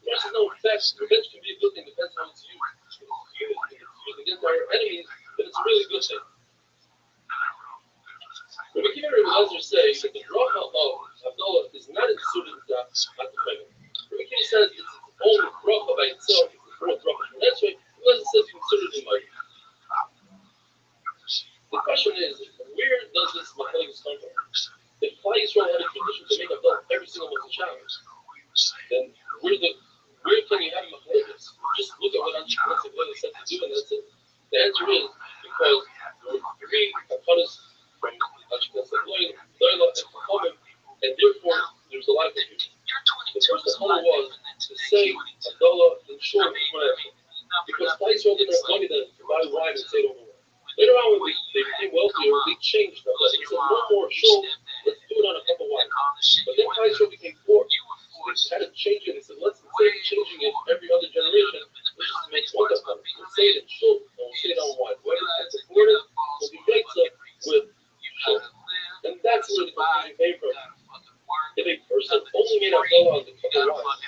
S6: There's no fact, revenge can be a good thing, depends on how it's used. If it's used against our enemies, then it's a really good thing. Rabbi Kiva and Rabbi Elazar say that the bracha of Havdalah is not inserted into the Atachayim. Rabbi Kiva says it's its own bracha by itself, it's its own bracha. And that's why Rabbi Elazar says you insert it in Ma'ariv. The question is, where does this Machlokes come from? If Klal Yisrael had a tradition to make Havdalah every single Motzei Shabbos, then where can you have Machlokes? Just look at what Anshei B'Leila said to do and that's it. The answer is because there were three Hakadas from Anshei B'Leila and Chachamim, and therefore there's a lot of confusion. The first Hakada was to say Havdalah in short because Klal Yisrael didn't have money to buy wine and say it over wine. Later on, when they became wealthier, they changed that. They said, no more shul, let's do it on a cup of wine. But then Klal Yisrael became poor. They had to change it. They said, let's instead of changing it every other generation, let's just make one cup of it. Let's say it in shul, and we'll say it on wine. Whoever can't afford it, will be makes up with shul. And that's where the confusion came from. If a person only made Havdalah on the cup of wine,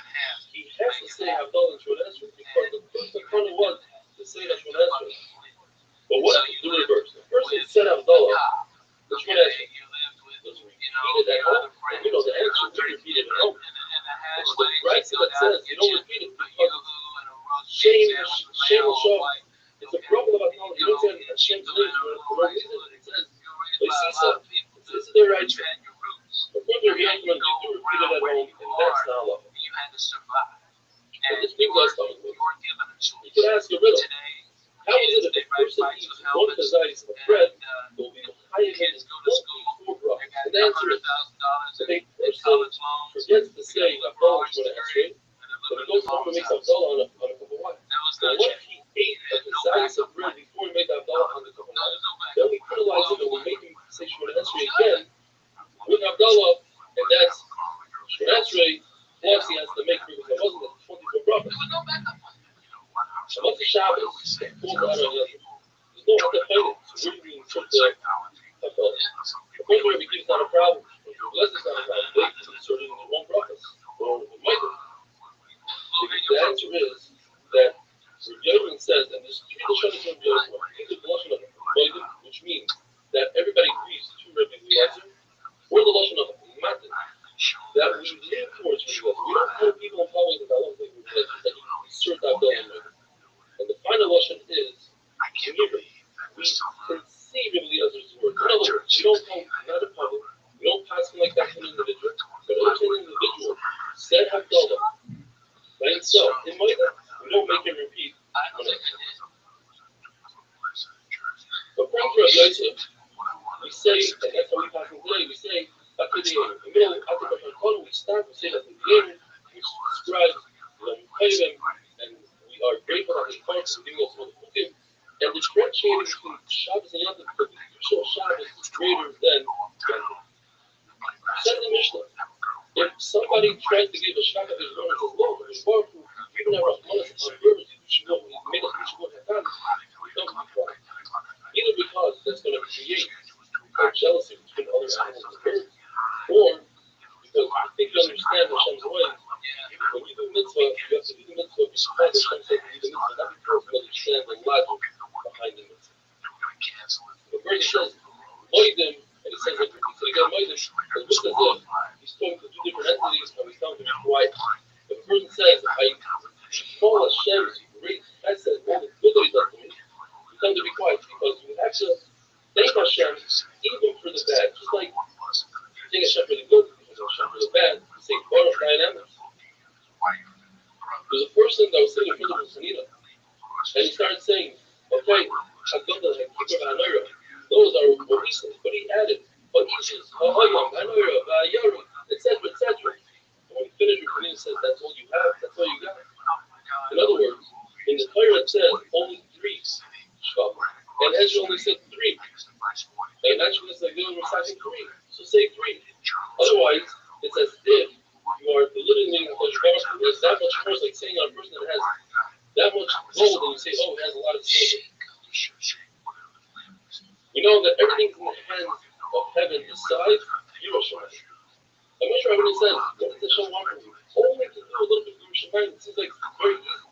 S6: he has to say Havdalah in Shemona Esrei because the first Hakada was to say it on Shemona Esrei. But what if the reverse? The person said Havdalah, the Shemona Esrei, was repeated at home, and we know the answer, we repeat it at home. It's the right that says you don't repeat it because shame will show. It's a problem about how you don't say Hashem's name for no reason. It says, this is their right. According to Rabbi Yochanan, you do repeat it at home, and that's not allowed. And this brings us to you can ask a riddle. How is it if a person eats one kazayis of bread, it will be higher than his 24 brachas? And the answer is, if a person forgets to say Havdalah in Shemona Esrei, then he goes home and makes Havdalah on a cup of wine. Now what if he ate a kazayis of bread before he made the Havdalah on the cup of wine? Then we penalize him and we make him say Shemona Esrei again with Havdalah, and that's Shemona Esrei, plus he has to make because there wasn't the 24 brachas. What's the Shabbos? There's no other fighting. So where do we insert the Havdalah? According to Rabbi Kiva, it's not a problem. Unless it's not a problem, they can insert it in their own brachas or in Michael. The answer is that Rabbi Yochanan says, and there's three Lashonos of Rabbi Yochanan. I think the Lashon of Michael, which means that everybody agrees to Rabbi Elazar, or the Lashon of Matan, that we lean towards Rabbi Elazar. We don't tell people in public that I don't think Rabbi Elazar, that you insert Havdalah in Michael. And the final Lashon is Nira. We can see Rabbi Elazar's word. In other words, we don't tell not in public, we don't pass him like that to an individual, but if an individual said Havdalah by himself in Michael, we don't make him repeat. But according to Rabbi Yosef, we say, and that's how we pass him today, we say, after the end, in the middle, after the Hakada, we start, we say that the end, which describes the Mukayim, and we are grateful that His Parents are giving us all the Chukim, and differentiating between Shabbos and Yom Tov, because the Kedusha of Shabbos is greater than Yom Tov. Says the Mishnah, if somebody tries to give a Shabbos to his brother and says, no, his Baruch Hu, we don't have Rahmanas on rivers, you should go, we made us, we should go to Hatan, we don't be quiet. Either because that's going to create jealousy between other animals and birds, or because I think you understand Hashem's ways. When you do mitzvah, you have to do the mitzvah because Hashem said to do the mitzvah, not because you understand the logic behind the mitzvah. The verse says, Moedim, and it says that he said again, Moedim, it's just as if he's talking to two different entities, and he's telling them to be quiet. If a person says, I call Hashem's great chesed, all the good that he does to me, you tell them to be quiet, because you have to thank Hashem even for the bad. Just like you thank Hashem for the good, you thank Hashem for the bad. You say, Baruch Ha'enem. There's a person that was sitting in front of Sanita, and he started saying, okay, those are oasis, but he added, oasis, etc., etc. And when he finished, Sanita says, that's all you have, that's all you got. In other words, in the Torah it says only 3 shkam, and Ezra only said 3. And naturally it's like they were reciting 3, so say 3. Otherwise, It's as if you are belittling the Baruch Hu. It's that much more. It's like saying on a person that has that much gold, and you say, oh, it has a lot of silver. We know that everything's in the hands of heaven besides Yerushalayim. I'm not sure what it says. What does the show want from you? Only to do a little bit of Yerushalayim. It seems like it's very easy.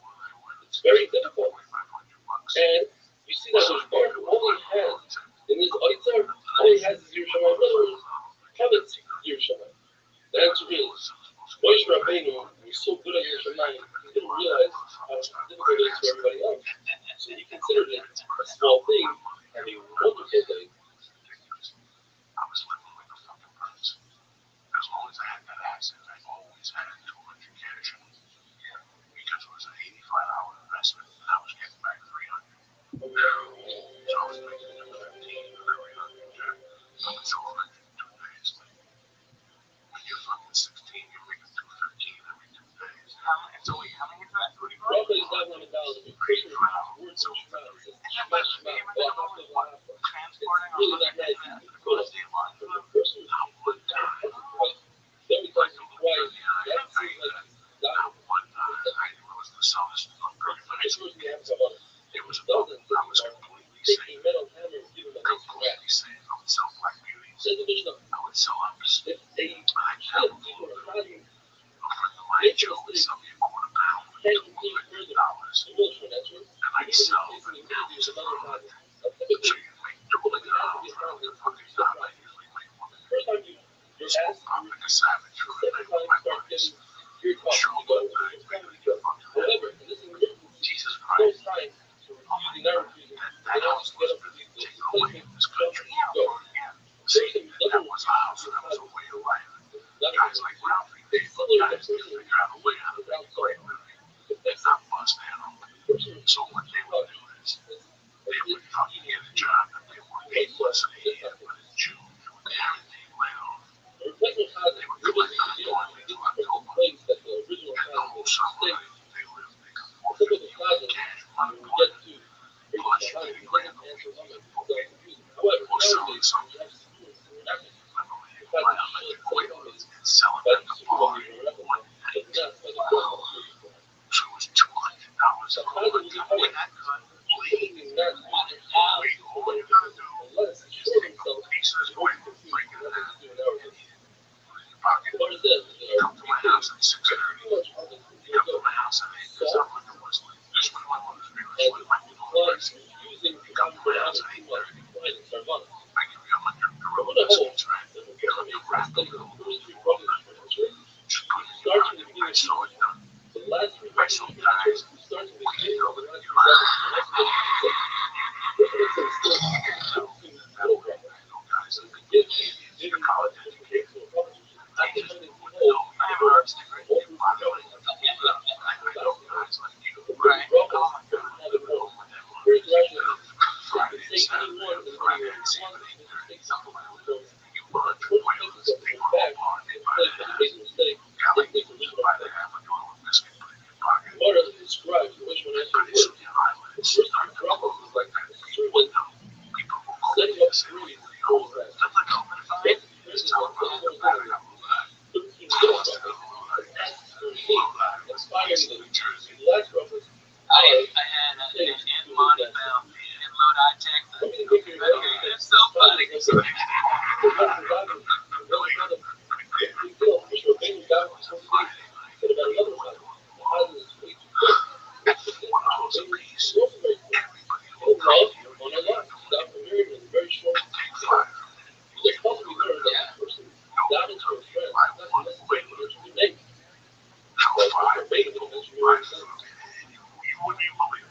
S6: It's very difficult. And you see that there's Baruch Hu only has, in this Oitzar, all he has is Yerushalayim. In other words, Heaven's Yerushalayim. The answer is, Moshe Rabbeinu was so good at Yerushalayim, he didn't realize how difficult it is for everybody else. So he considered it a small thing, and he wonderful thing.
S7: I was living like a fucking prince. As long as I had that accent, I always had too much cash. Yeah, because it was an 85-hour investment, and I was getting back 300. So I was making 15 for every 100. I was 200 in 2 days. When you're fucking 16, you're making 215 every 2 days. It's only how many is that?
S6: Roughly $700 a Christmas words of Shema. It says Shema Shema. It's really not nice. The person who's every time you twice, that seems like that
S7: was the softest
S6: person you have some other. It was doesn't taking metal hammer and giving them a nice crack.
S7: I would sell Black Beauty.
S6: Says the Mishnah.
S7: I would sell ups.
S6: If they can't do or how do you
S7: My Joe would sell me a quarter pound for
S6: can't complete further,
S7: $200.
S6: the Wilshire, that's right.
S7: And I'd sell the bills for $100. So you make double the amount for the fucking job I usually make one.
S6: First time you're asked,
S7: I'm like a savage for
S6: the second time you start getting your question, you go, whatever, and this is emergency.
S7: Jesus
S6: No
S7: Christ.
S6: time for refusing, not refusing. They don't just get up for these
S7: Take away
S6: things.
S7: this country.
S6: Go.
S7: See, that was a house and that was a way of life. Guys like Ralphie, they guys that figure out a way how to make a great living. It's not bust down. So what they would do is they would fucking get a job that they would pay less than a year, but in June they would guarantee layoff.
S6: The original
S7: They would
S6: cause
S7: collect unemployment until October.
S6: complaints that the original
S7: And the whole
S6: cause
S7: summer
S6: was
S7: they lived making
S6: some of the causes
S7: cash
S6: when we
S7: unemployment.
S6: get to
S7: Plus you're
S6: however,
S7: getting grand
S6: nowadays,
S7: or
S6: nowadays,
S7: selling something.
S6: you have students who are not going to
S7: Buy electric vehicles and sell it at the bar. So it was $200 a month. When that gun bleeds, wait, all you gotta do is take those pieces away from break it down. Put it in your pocket. Come to my house at 6:30. Come to my house at 8 because I'm like a Muslim. Just when my mother's really sweet, my mother's come to my house at 8:30. I give you 100 gorilla biscuits, right? You don't have to wrap them in a little just put it in your pocket. I saw it done. I saw guys clean over the guys that could get your college education. I have an arts degree. I know guys like you. Right. Friday and Saturday, Friday and Saturday, something like that. You run from Wales, they go to bar, they buy the half. Buy the half a dollar biscuit, put it in your pocket. Pretty soon your eyelids start to close like that. People will know. People will call you and say, "Oh, that's like open fire." Just tell them, "Oh, the battery got blue light." Tell us that blue light. Blue light was based in New Jersey.
S4: I had in Montebello, in Lodi, Texas. It's so funny.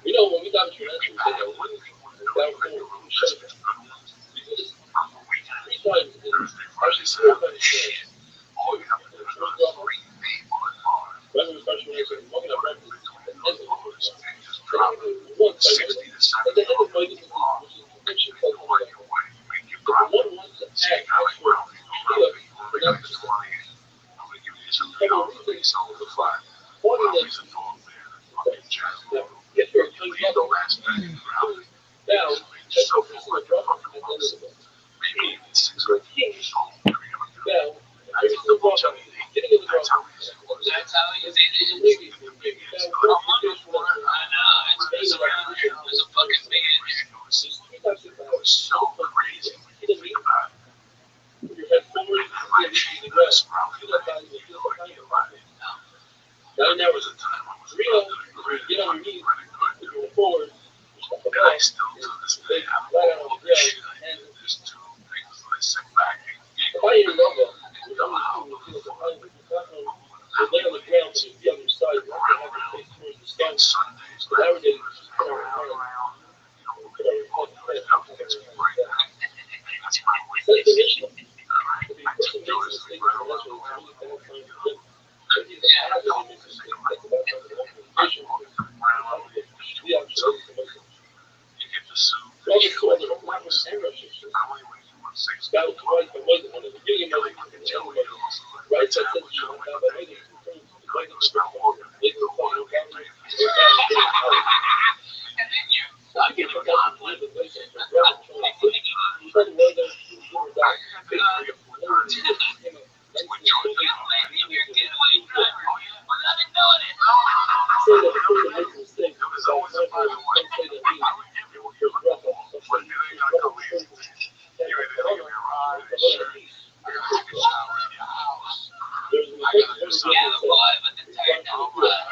S6: We know when we got to that, we said that was three times in actually 4 times. Regular special race, and walking up right once at the end of the fight, which is connection called one wants to act actual if you're coming up now, that's what this is a drop at the end of the book. Now, every single drop
S7: That's how easy it was.
S4: That's how easy it is.
S7: The biggest,
S4: I know. It's around here. There's a fucking big in here.
S7: it was so crazy when you think about it. And my chain was probably like, you have no idea about it. There was a time I was running pretty good. And I still to this day have all the shit I did. There's two things that I sit back and giggle and know how the fuck I would have on Sundays, but I was around, everything gets right back. That's my weakness. I take Joyce right around the world. I don't think about it. I walk around and you get the soup, the chili, the wings. I only wait for 160. Joey fucking Joey also right there with Joey. I go start walking. The water get ready.
S4: And then I get a gauntlet. With Joey, you may be your getaway driver without him knowing it.
S7: It was always a by the way. I would give you what you're looking for, but you ain't gonna come here. You ain't gonna give me a ride, a shirt. I gotta take a shower in your house. I gotta do something.
S4: Yeah, boy, but the tire don't run.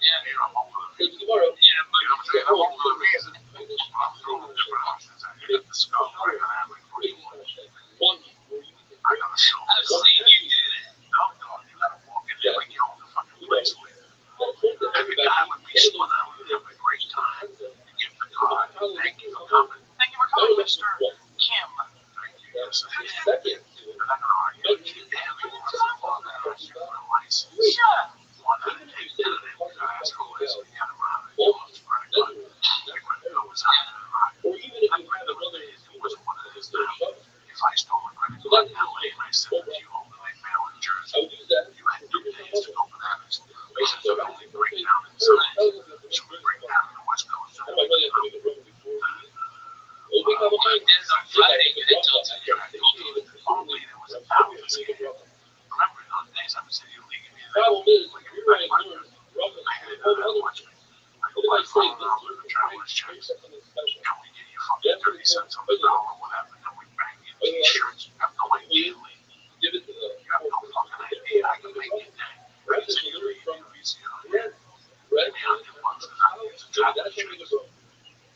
S4: Yeah.
S7: Here I'm over the
S6: It's tomorrow.
S4: Yeah,
S7: You know what I'm saying? I'm over the reason.
S6: I know.
S7: I'm throwing different options at you. The scope, I gotta have like 41.
S6: One.
S7: I gotta show
S4: I've seen you do that.
S7: No, you gotta walk in there like you own the fucking place. Every guy would be split out and have a great time. You give the card. Thank you for coming.
S4: Thank you for coming, Mr. Kim.
S7: Thank you. Yes, I did.
S6: Second.
S7: They're not gonna argue. Damn, you want to fall down. You want a license.
S4: Shut up.
S7: One out of 8 did it. You ask who is it. You had a ride. You was right. But you wouldn't know what's happening, right?
S6: Or even if
S7: I
S6: you
S7: went
S6: have
S7: to
S6: another
S7: it was one of his
S6: third shot,
S7: if I stole a credit card in LA and I sent it to you home to my mail in
S6: I
S7: Jersey,
S6: would use that.
S7: you had 2 days to go bananas. Because it only break down inside. So we break down in the West Coast.
S6: I might really have to make a run before you. It'll be
S4: You
S6: complicated.
S4: did it on Friday. You did till
S7: If only there was a balance here. Remember in those days I was illegally in there.
S6: Problem is,
S7: Like
S6: you're right, you're roughly
S7: I had
S6: a
S7: it
S6: whole
S7: out of
S6: other
S7: watch me. I go
S6: It
S7: buy
S6: might say
S7: $5
S6: this
S7: for traveler's checks.
S6: something special.
S7: Can we get you fucking 30 cents on the dollar or whatever? Can we bang you t-shirts? You have no idea.
S6: Give it to the
S7: You have no fucking idea. I can make it that. Right? So you're from Louisiana.
S6: red,
S7: The onion ones that I use to travel checks.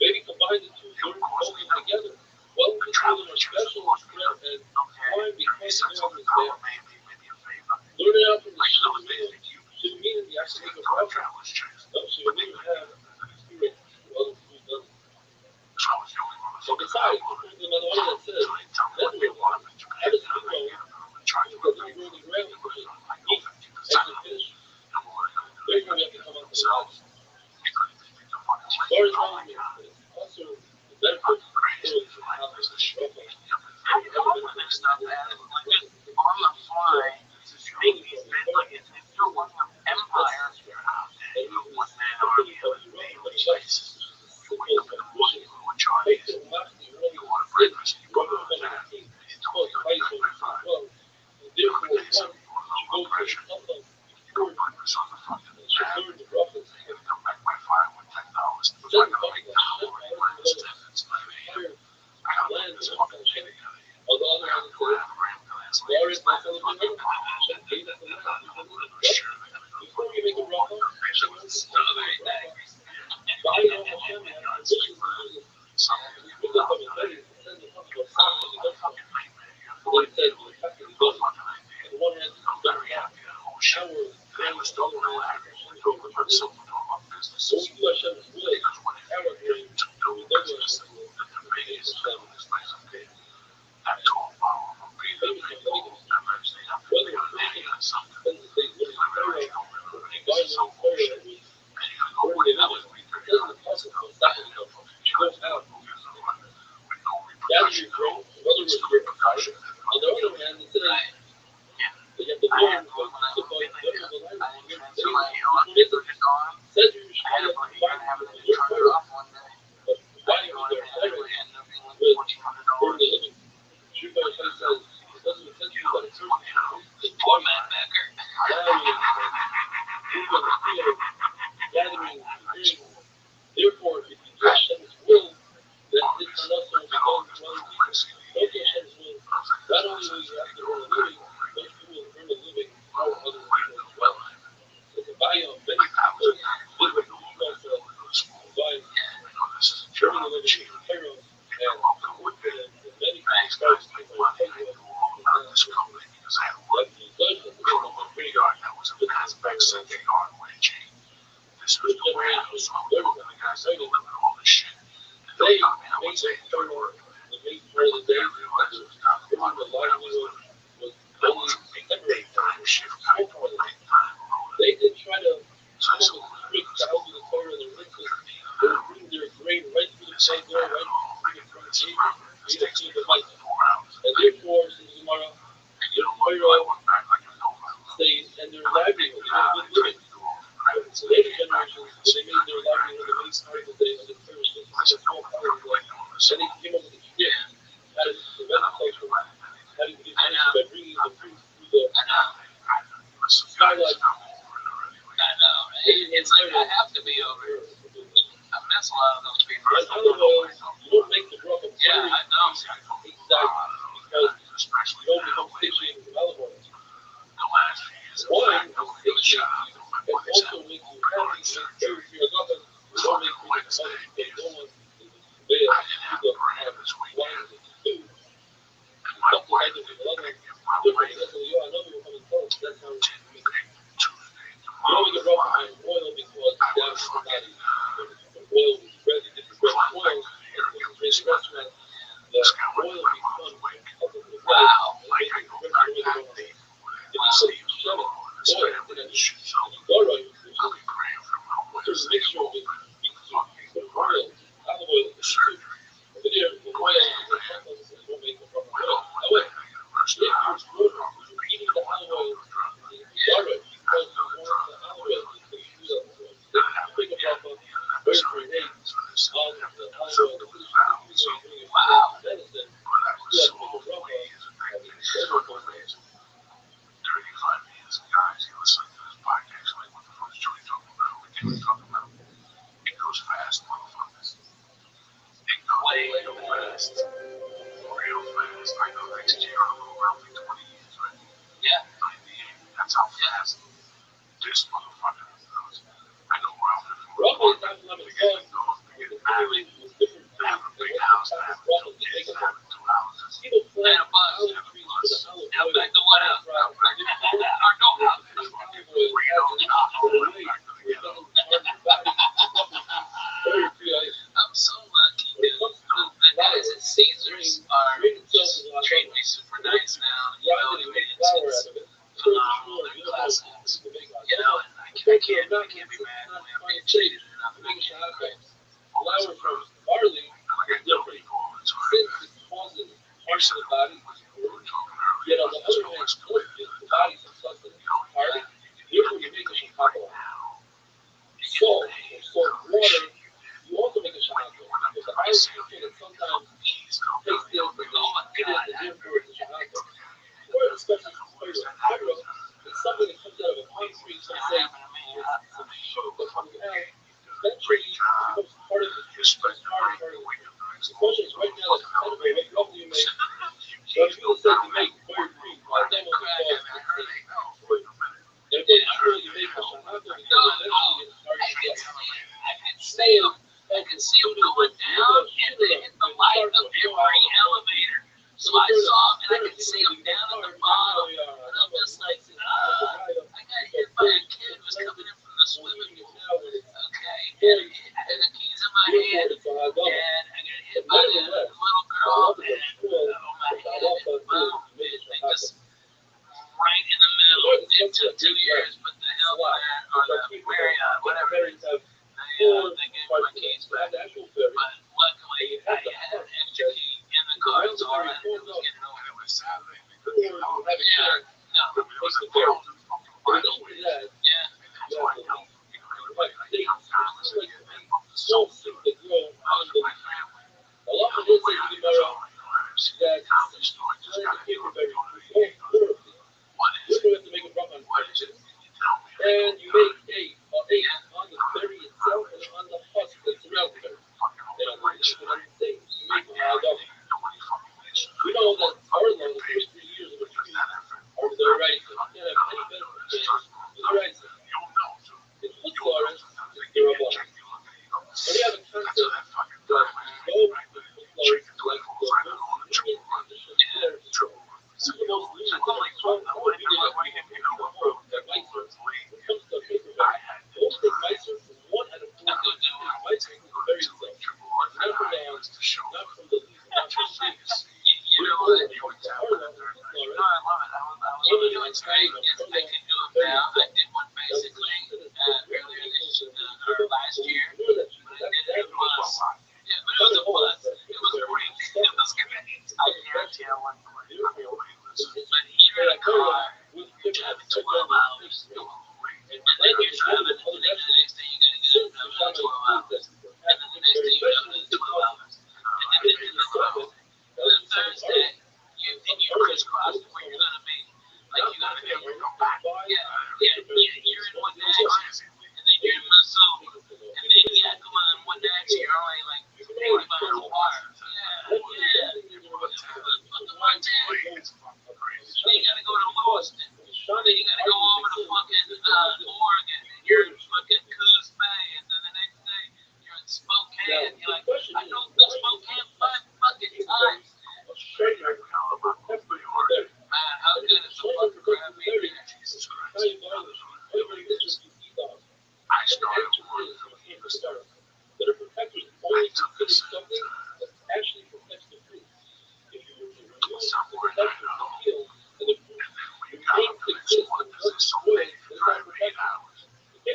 S6: maybe combine the two both together. Well,
S7: The
S6: the
S7: travel
S6: are
S7: checks
S6: special
S7: cost me
S6: spread and
S7: okay,
S6: wine
S7: 30
S6: because
S7: cents
S6: the
S7: on the dollar, maybe a favor.
S6: learn it out from the
S7: Like those days
S6: student
S7: that you
S6: should mean you have to make a
S7: car
S6: profit.
S7: traveler's checks.
S6: No, so you need to have experience with other schools done.
S7: So I was the only one
S6: So besides, there's another one that says,
S7: So they tell me what they want in Japan. And I get them and charge them.
S6: because if you go to the ground,
S7: It was like
S6: eat,
S7: 50%.
S6: exit finish,
S7: And what are
S6: they're
S7: they
S6: going
S7: gonna
S6: to have
S7: do?
S6: to come out with
S7: Themselves.
S6: themselves.
S7: They couldn't even pick the fucking
S6: As
S7: place.
S6: far as
S7: Oh
S6: I'm
S7: my God.
S6: concerned, also the benefits
S7: Crazy.
S6: is
S7: My
S6: how
S7: business
S6: much
S7: shit
S6: roughly.
S7: beats me up.
S4: How do you come up with this stuff, man? Like just on the fly, make these big, like if you're one of empire,
S7: You're out there.
S6: And
S7: You're
S6: you
S7: one
S6: just
S7: man
S6: something
S7: army
S6: that
S7: of
S6: you
S7: the
S6: run
S7: daily
S6: like
S7: places. You wake up in the morning, you know what charge
S6: take
S7: is.
S6: the left, you run
S7: You want a
S6: your
S7: breakfast, you
S6: you
S7: put
S6: run
S7: on
S6: your
S7: that.
S6: team.
S7: You told me
S6: Well,
S7: you're
S6: fight
S7: done
S6: so
S7: by 5.
S6: well.
S7: You
S6: Therefore,
S7: look at
S6: one,
S7: you want a
S6: you
S7: little
S6: go to
S7: pressure.
S6: something
S7: You go breakfast on the fucking
S6: you
S7: tab.
S6: learn the roughest.
S7: You're gonna come back by 5 with $10. If I gotta make the whole minus 10, it's 9 a.m. I gotta put this fucking shit together.
S6: On the other
S7: I
S6: hand,
S7: gotta go have a ambulance.
S6: there is
S7: Like,
S6: nothing
S7: fucking
S6: to do. Before you make a rough up, buy your own family, have permission to use it. We look up and study, send the hospital, something to go for. What it says, you have to be good. On the one hand, you don't have shower, drains, on the other hand, so we do Hashem's will, our dream, we know Hashem's will, maybe it's Hashem. Maybe somebody can whether it's making depends if they live in Torah, or they buy their own Torah, where they live. It doesn't cost them no second to go out. That's your growth. In other words, you're prepared. On the other hand, it says that you have to learn what the point of the language. It says you should have to learn Torah. But why you go there with where they're living? Shubha says it doesn't make sense to you that a person is
S4: format maker.
S6: gathering, hearing. Therefore, if you do Hashem's will, then it's enough to become one. Don't do Hashem's will. Not only will you have to earn a living, but you will earn a living for other people as well. So the value of many people live with Shubha advice, earning a living in Cairo, and many people start to think like, hey, well, that he does the thing
S7: That was a Mazbek century hard way chain. This was the warehouse. So the guys that delivered all this shit.
S6: They
S7: I mean, I would
S6: made
S7: say
S6: that Cairo the main part of the day because it was not the livelihood was only
S7: daytime shift. I
S6: so far.
S7: nighttime.
S6: They did try to
S7: So
S6: come with strict thousands of Torah and their riches. They would bring their grain right through the side door, right through the front gate. They didn't see the light.
S7: 4 hours.
S6: And therefore, says Gemara,
S7: You know what? I went back like a nomad.
S6: stayed and their livelihood, they had good living. So later generations, they made their livelihood the main part of the day of the first and the small part of the day. And they came up with a trick how to prevent themselves from having to get punished by bringing the food through the skylight.
S4: I know. It's like I have to be over here. I miss a lot of those people.
S6: And olive oil, you don't make the broth of
S4: Yeah, I know.
S6: exactly, because you don't become satiated with olive oil.
S7: The last few years,
S6: Wine will satiate you and also make you happy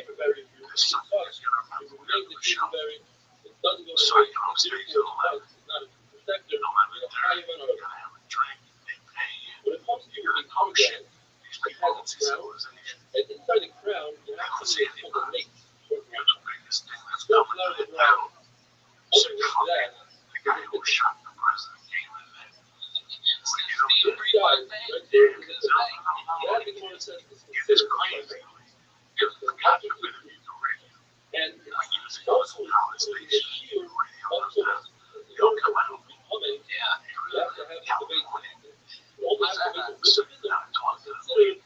S6: paperberry, if you're
S7: There's
S6: really
S7: something
S6: touch,
S7: you're gonna
S6: if you
S7: remember
S6: remove the
S7: every show.
S6: paperberry, it doesn't go
S7: So
S6: away.
S7: you don't stay
S6: Therefore,
S7: till
S6: it's not a protector, it's a high amount of
S7: you gotta have a drink, they pay you.
S6: when it comes to
S7: You gotta
S6: the
S7: negotiate.
S6: pomegranate,
S7: These
S6: it has
S7: people
S6: a
S7: don't see
S6: crown,
S7: civilization.
S6: and inside the crown, you
S7: They
S6: have
S7: don't see
S6: something called a
S7: anybody.
S6: mate.
S7: You're the biggest thing that's
S6: Still
S7: coming
S6: flower
S7: to
S6: the
S7: the
S6: ground.
S7: town. So
S6: Underneath
S7: fucking
S6: that,
S7: the guy who shot the president came in there. What you know,
S6: this guy, right there, is the thing. That is what it says is
S7: it is
S6: considered
S7: crazy. It's the possibility of the radio.
S6: and
S7: Like you see
S6: also
S7: those college
S6: the
S7: stations,
S6: sheer
S7: radio
S6: also
S7: does
S6: the
S7: they'll come out.
S6: becoming,
S7: Yeah,
S6: you have to have the debate.
S7: California.
S6: All the
S7: What's that?
S6: activism
S7: So
S6: is
S7: now talk to them.
S6: considered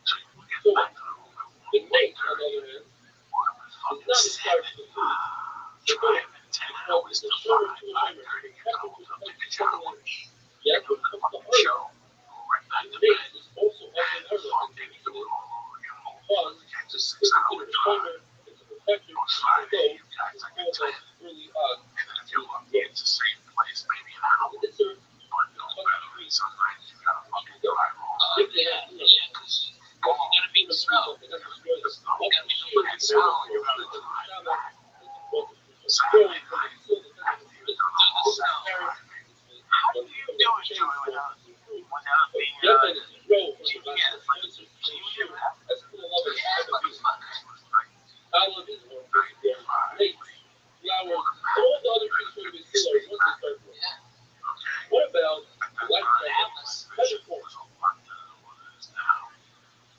S7: So you will get
S6: so
S7: back to the
S6: the mate, on the other hand, is not as far as the food.
S7: driving 10 hours
S6: The
S7: to
S6: sugar to
S7: 5:30,
S6: the
S7: you go up to the tower.
S6: yet when it comes to art,
S7: Show. Go right back
S6: the
S7: to
S6: mate
S7: bed.
S6: is also often
S7: And fucking do it all over again.
S6: because
S7: It's a
S6: it's
S7: 6-hour
S6: considered a
S7: drive.
S6: timer, it's a protector,
S7: On
S6: even
S7: Friday,
S6: though
S7: you guys
S6: it's
S7: like a
S6: called
S7: 10.
S6: really
S7: And then if you're lucky, it's the same place, maybe an hour.
S6: the insert
S7: But no better. Some nights you gotta fucking drive all
S6: if
S7: day.
S6: they have
S4: Because you gotta beat the snow.
S6: they have to destroy the
S7: No,
S6: what
S7: get
S6: the
S7: me
S6: shear
S7: the
S6: is
S7: place out. You gotta drive back.
S6: destroying from the field of
S7: After you've done all that driving. How do you do it, Joey, without being
S6: Yes, and it's roll from the
S7: GPS? Like, can you do that?
S6: That's cool. I love it.
S7: Yeah,
S6: I love it.
S7: like,
S6: Olive is one of the late flowers. All the other trees will be still are once they start growing.
S7: okay.
S6: What about life
S7: Atlas
S6: pleasure forms?
S7: was a lot better than what it is now.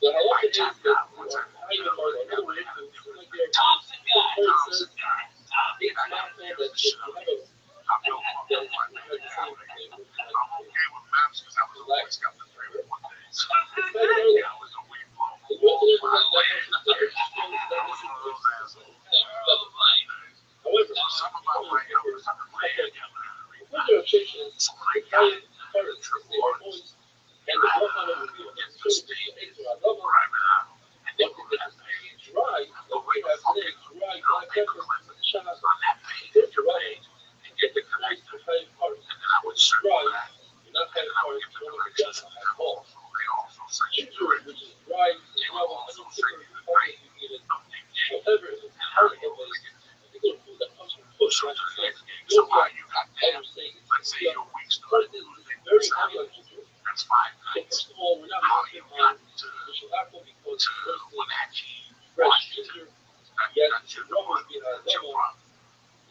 S6: The halakha is that
S7: Tapped out
S6: you
S7: once
S6: are
S7: I
S6: high in our another way to feel like you're
S4: Thompson guy.
S6: person says
S7: Thompson
S6: it's not fair that if you have a
S7: I'm no more
S6: that
S7: than
S6: you
S7: one
S6: have
S7: man.
S6: the same thing.
S7: I'm okay with maps because I was always got the 3 or 4 days.
S6: It's better early.
S7: Yeah, I was a week long.
S6: It wasn't everyone
S7: Wow.
S6: that was considered to show that
S7: I
S6: this
S7: was one of
S6: is
S7: those assholes.
S6: However,
S7: Some of my way up was up in my head.
S6: refrigeration is
S7: So I
S6: the
S7: got
S6: highest part of the state of Illinois, and the bracha will reveal that the source of the eggs are lava.
S7: driving out. And they
S6: What
S7: were
S6: if
S7: that
S6: it's dry? Like we have today, dry black pepper, shot,
S7: on that page,
S6: good
S7: your
S6: dry,
S7: page, and get the
S6: nice
S7: connector.
S6: for high parts.
S7: And then I would circle
S6: Dry,
S7: that.
S6: you're not
S7: And
S6: high
S7: then I would
S6: parts,
S7: get the
S6: you don't
S7: directions
S6: get
S7: and
S6: at all.
S7: also they also sent you
S6: Ginger, which is dry,
S7: They
S6: you
S7: will
S6: know,
S7: also
S6: honey,
S7: send
S6: sugar,
S7: you the
S6: coffee,
S7: grade
S6: you get it.
S7: of the game.
S6: However, if it's
S7: And how
S6: part
S7: you're
S6: of
S7: going
S6: a
S7: to get there.
S6: particular food that comes from push,
S7: So
S6: like
S7: to the next game.
S6: you
S7: So
S6: don't
S7: far
S6: get
S7: you got
S6: how
S7: that.
S6: you say it.
S7: Let's say your week
S6: But
S7: started
S6: it is
S7: Tuesday.
S6: very high on ginger.
S7: That's 5
S6: So
S7: nights.
S6: first of all, we're not
S7: How
S6: working
S7: you
S6: on
S7: got to
S6: the shellac because firstly,
S7: Wenatchee,
S6: fresh
S7: Washington.
S6: ginger,
S7: Yes,
S6: yes, the rum will be a
S7: that's your
S6: level.
S7: problem.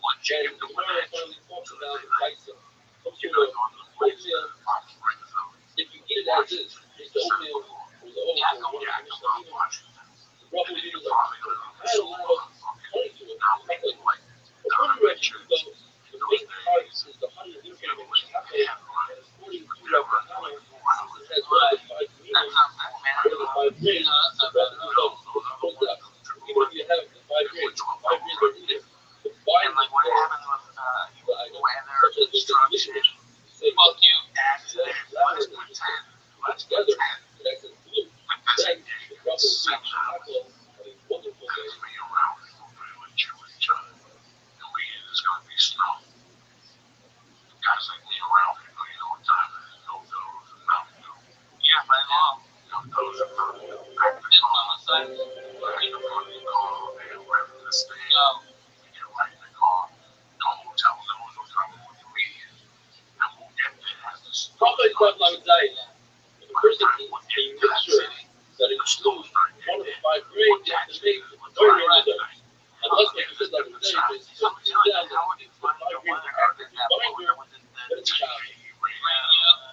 S7: Once you
S6: And
S7: get to
S6: the Gemara
S7: Wenatchee,
S6: finally talks about
S7: Tuesday
S6: the
S7: night,
S6: bicep. Some
S7: you're
S6: sort
S7: going
S6: of
S7: to the place
S6: oatmeal.
S7: that Fox brings them.
S6: If you eat it as is, it's the oatmeal or the oat or one of the Mishnah.
S7: Washington.
S6: The rum will be
S7: You're
S6: like,
S7: probably going to
S6: add a lot of honey to it.
S7: now make it like
S6: The honey recipe though, the main part is the honey is different than shellac. And according to Rabbi, it has one of the 5 meanings, one of the 5 grades. The recipe goes, even if you have the 5 grades are needed. The
S7: And like what happened with weather destruction,
S4: Fuck you.
S7: accident, let's pretend, let's
S6: together,
S7: pretend
S6: that's a glue.
S7: with
S6: Then
S7: this
S6: the rubber will be
S7: 7 hours.
S6: chocolate on a wonderful
S7: It's
S6: day.
S7: be around for pretty much each other. And we is going to be snow. Guys like me around people, you know what time it is. No those and Mountain Dew.
S4: Yeah, my mom.
S7: No those and Mountain Dew. Back in the
S4: It's
S7: car.
S4: on the side.
S7: Back in the fucking car. And wherever the stand.
S4: No.
S7: We get right in the car. No hotel knows what's coming with the media. And we'll get there as the snow
S6: Chocolate
S7: starts.
S6: stuff like that. When the person eats a mixture that includes one of the 5 grades, you have to make very random. Unless, like you said the other day, they put it down that the 5 grades are active binder, but it's chocolate.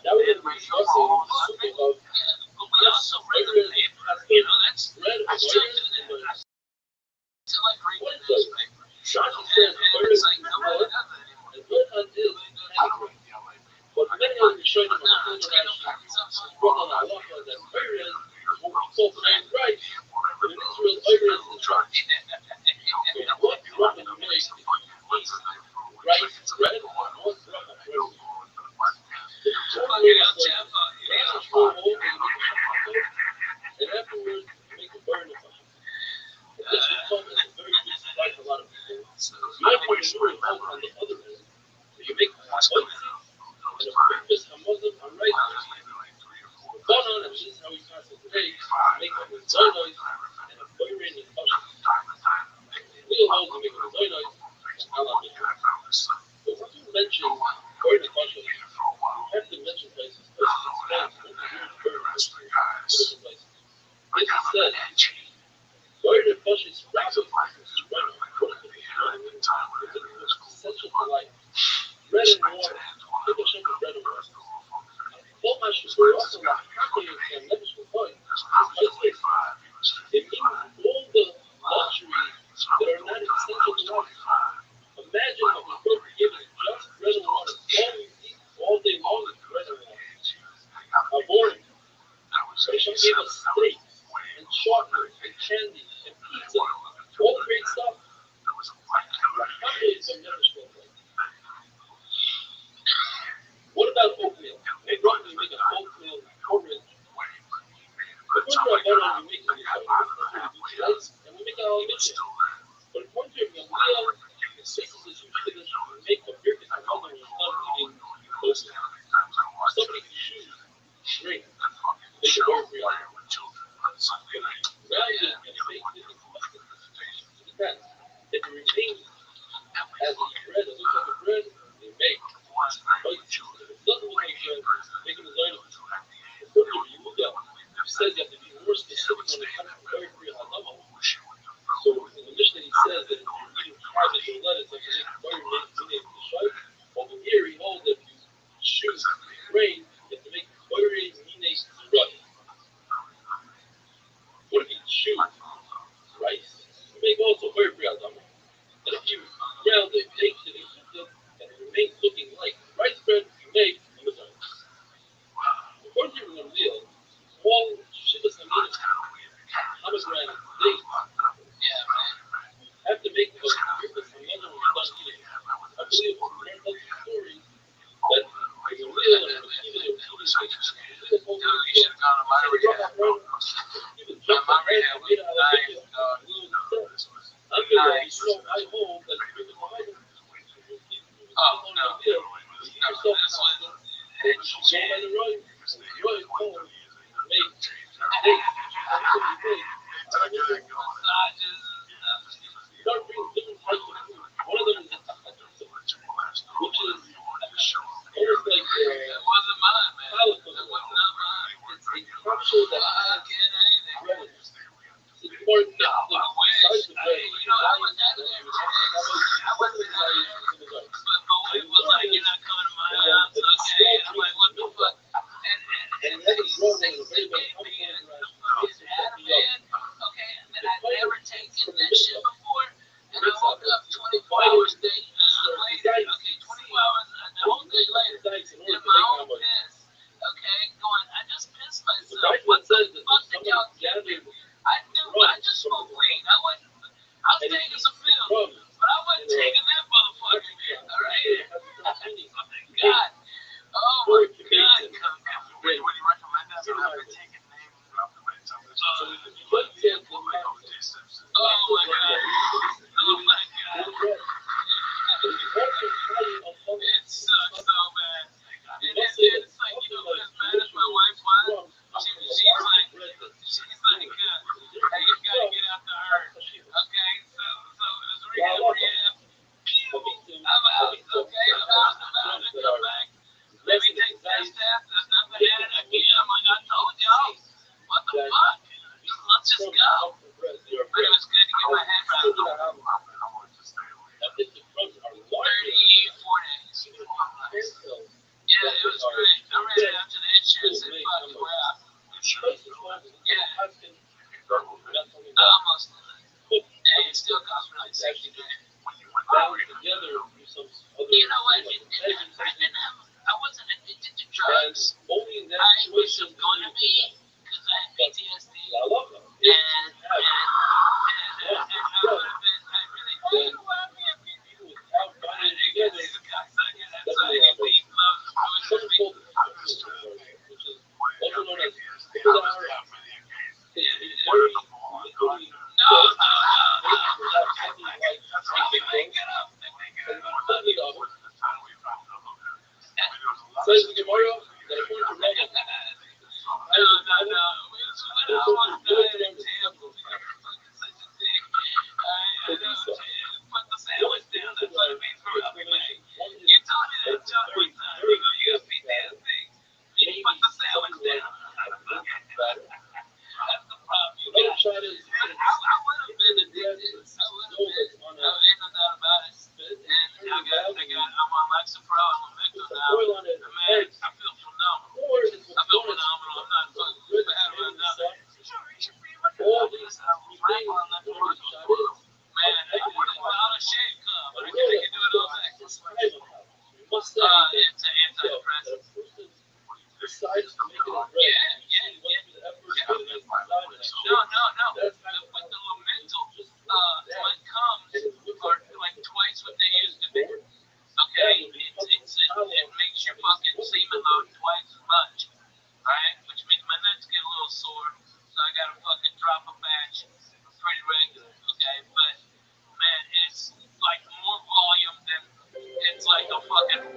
S6: Now we're going to be discussing the subject of
S4: But we also read the paper. You know, that's
S6: bread,
S4: I still do
S6: virus, and
S4: that. I still like reading
S6: what
S4: the
S6: does
S4: newspaper.
S6: Johnson
S4: And,
S6: says
S4: and
S6: virus
S4: it's like
S6: is
S4: nobody
S6: good,
S4: does that anymore.
S6: and blood hunt is panic. But many others showing them on the field interaction, Brooklyn halacha, that virus is what we call plant rice, but in Israel, virus is dry. So what bracha you make is rice bread and what bracha bread. The
S4: Fucking
S6: only way
S4: El
S6: is like,
S4: Chapo.
S6: make a small hole and you make a taco, and afterwards you make a burn of it. This would come as a very big surprise to a lot of people. My point of view is on the other end. So you make spicy and a breakfast hamazon on rice. Banan, and this is how we pass it today, make it with donuts and a boiling and kosher. real holds to make it very nice and Allah. But once you mention word of Pasha, you have to mention places. Places places. This is said, word of Pasha is Rabbi. It's essential to life. Bread and water. People should bread and water. All my shoes were also like and never should point. It means all the luxuries that are not essential to life. Imagine what we could give us just bread and water. All we eat all day long is bread and water. How boring. Hashem gave us steaks and chocolate and candy and pizza. All great stuff. What about oatmeal? Hey, Rothschild'S, we make a oatmeal porridge. The first one I bought on the weekend is and we make it all mixed. But according to your meal, this is a huge tradition. We make a beer because my mother was not eating oatmeal. Somebody can choose drink. Make it very free. Rather than make it depends. If it remains as a bread, it looks like a bread, they make. But if it doesn't look like bread, make it a learning. According to Yehuda, it says you have to be more specific when it comes to very free hadama. So in the Mishnah he says that if you're eating cabbage or lettuce, you have to make very minute. Over here he holds that if you choose grain, you have to make very minute right. What if you choose rice? You make also very free hadama. And if you ground it, baked it, and cooked it, and it remains looking like rice bread, you make a lasagna. According to the meal, all shivas aminos, pomegranate, dates, have to make a shivas aminos when you're done eating. I believe it's one of the stories that the meal and the kiva or kiva is I hold that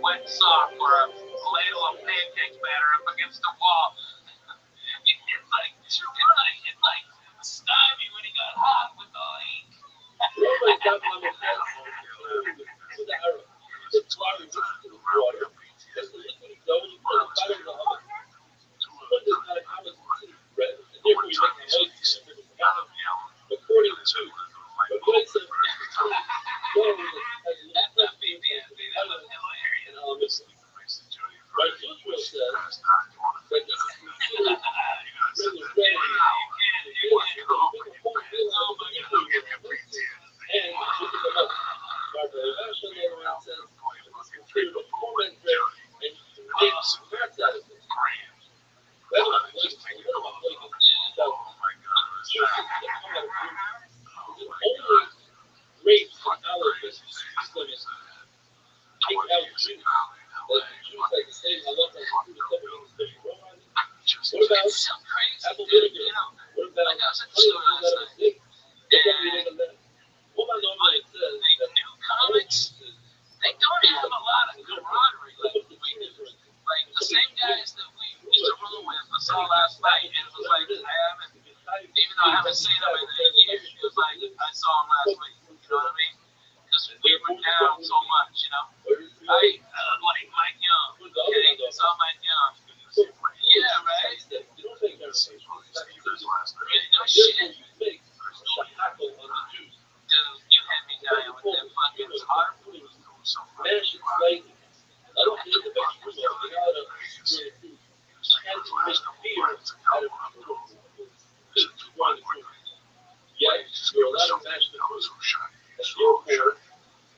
S4: wet sock or a ladle of pancake batter up against the wall. It's like stymie when he got hot with the ink.
S6: Everybody's got one of those hands. To the arrow. It's water, just to the water. That's the liquid dough, and you put it bottom of the oven. Put this kind of common bread, and therefore you make the moist according to what God said. Right, Israel says that this is considered regular bread, and look at the milk. Rabbi Rothschild'S on the other hand says it's considered a ferment bread, and you make fats out of it. That's what I'm like. It's only grapes and olive that take out juice. Like the juice has the same halacha as the food of special raw. What about apple vinegar? What about honey that comes out of a snake? What can we make of that? What about normally it says that
S4: new comics, they don't have a lot of camaraderie like we do. Like the same guys that we used to roll with, I saw last night, and it was like, even though I haven't seen them in 8 years, it was like, I saw them last week, you know what I mean? Because we were down so much, you know? Like Mike Young, okay, I saw Mike Young. Yeah, right?
S6: you don't take care of it.
S4: No shit. Dude, you had me dying with that fucking heart.
S6: Mash it slightly. I don't need the vegetable oil. They got a square food. I had to make beer out of yes, you're allowed to mash the food. And therefore,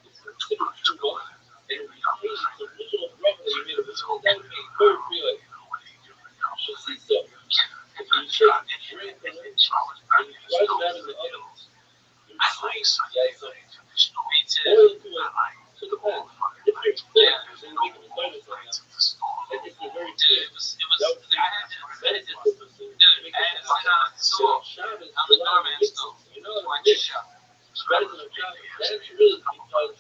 S6: it's considered too much. And we use the original broccoli you made of this whole that would be very real. Should see so. If you take and drain them and you dry them out in the oven, you slice oil to the pan. If you're thick, then make them lighter than that. And if they're very thin, that would be
S4: I'm the doorman still.
S6: you know what I mean? Rather than a job, that's really because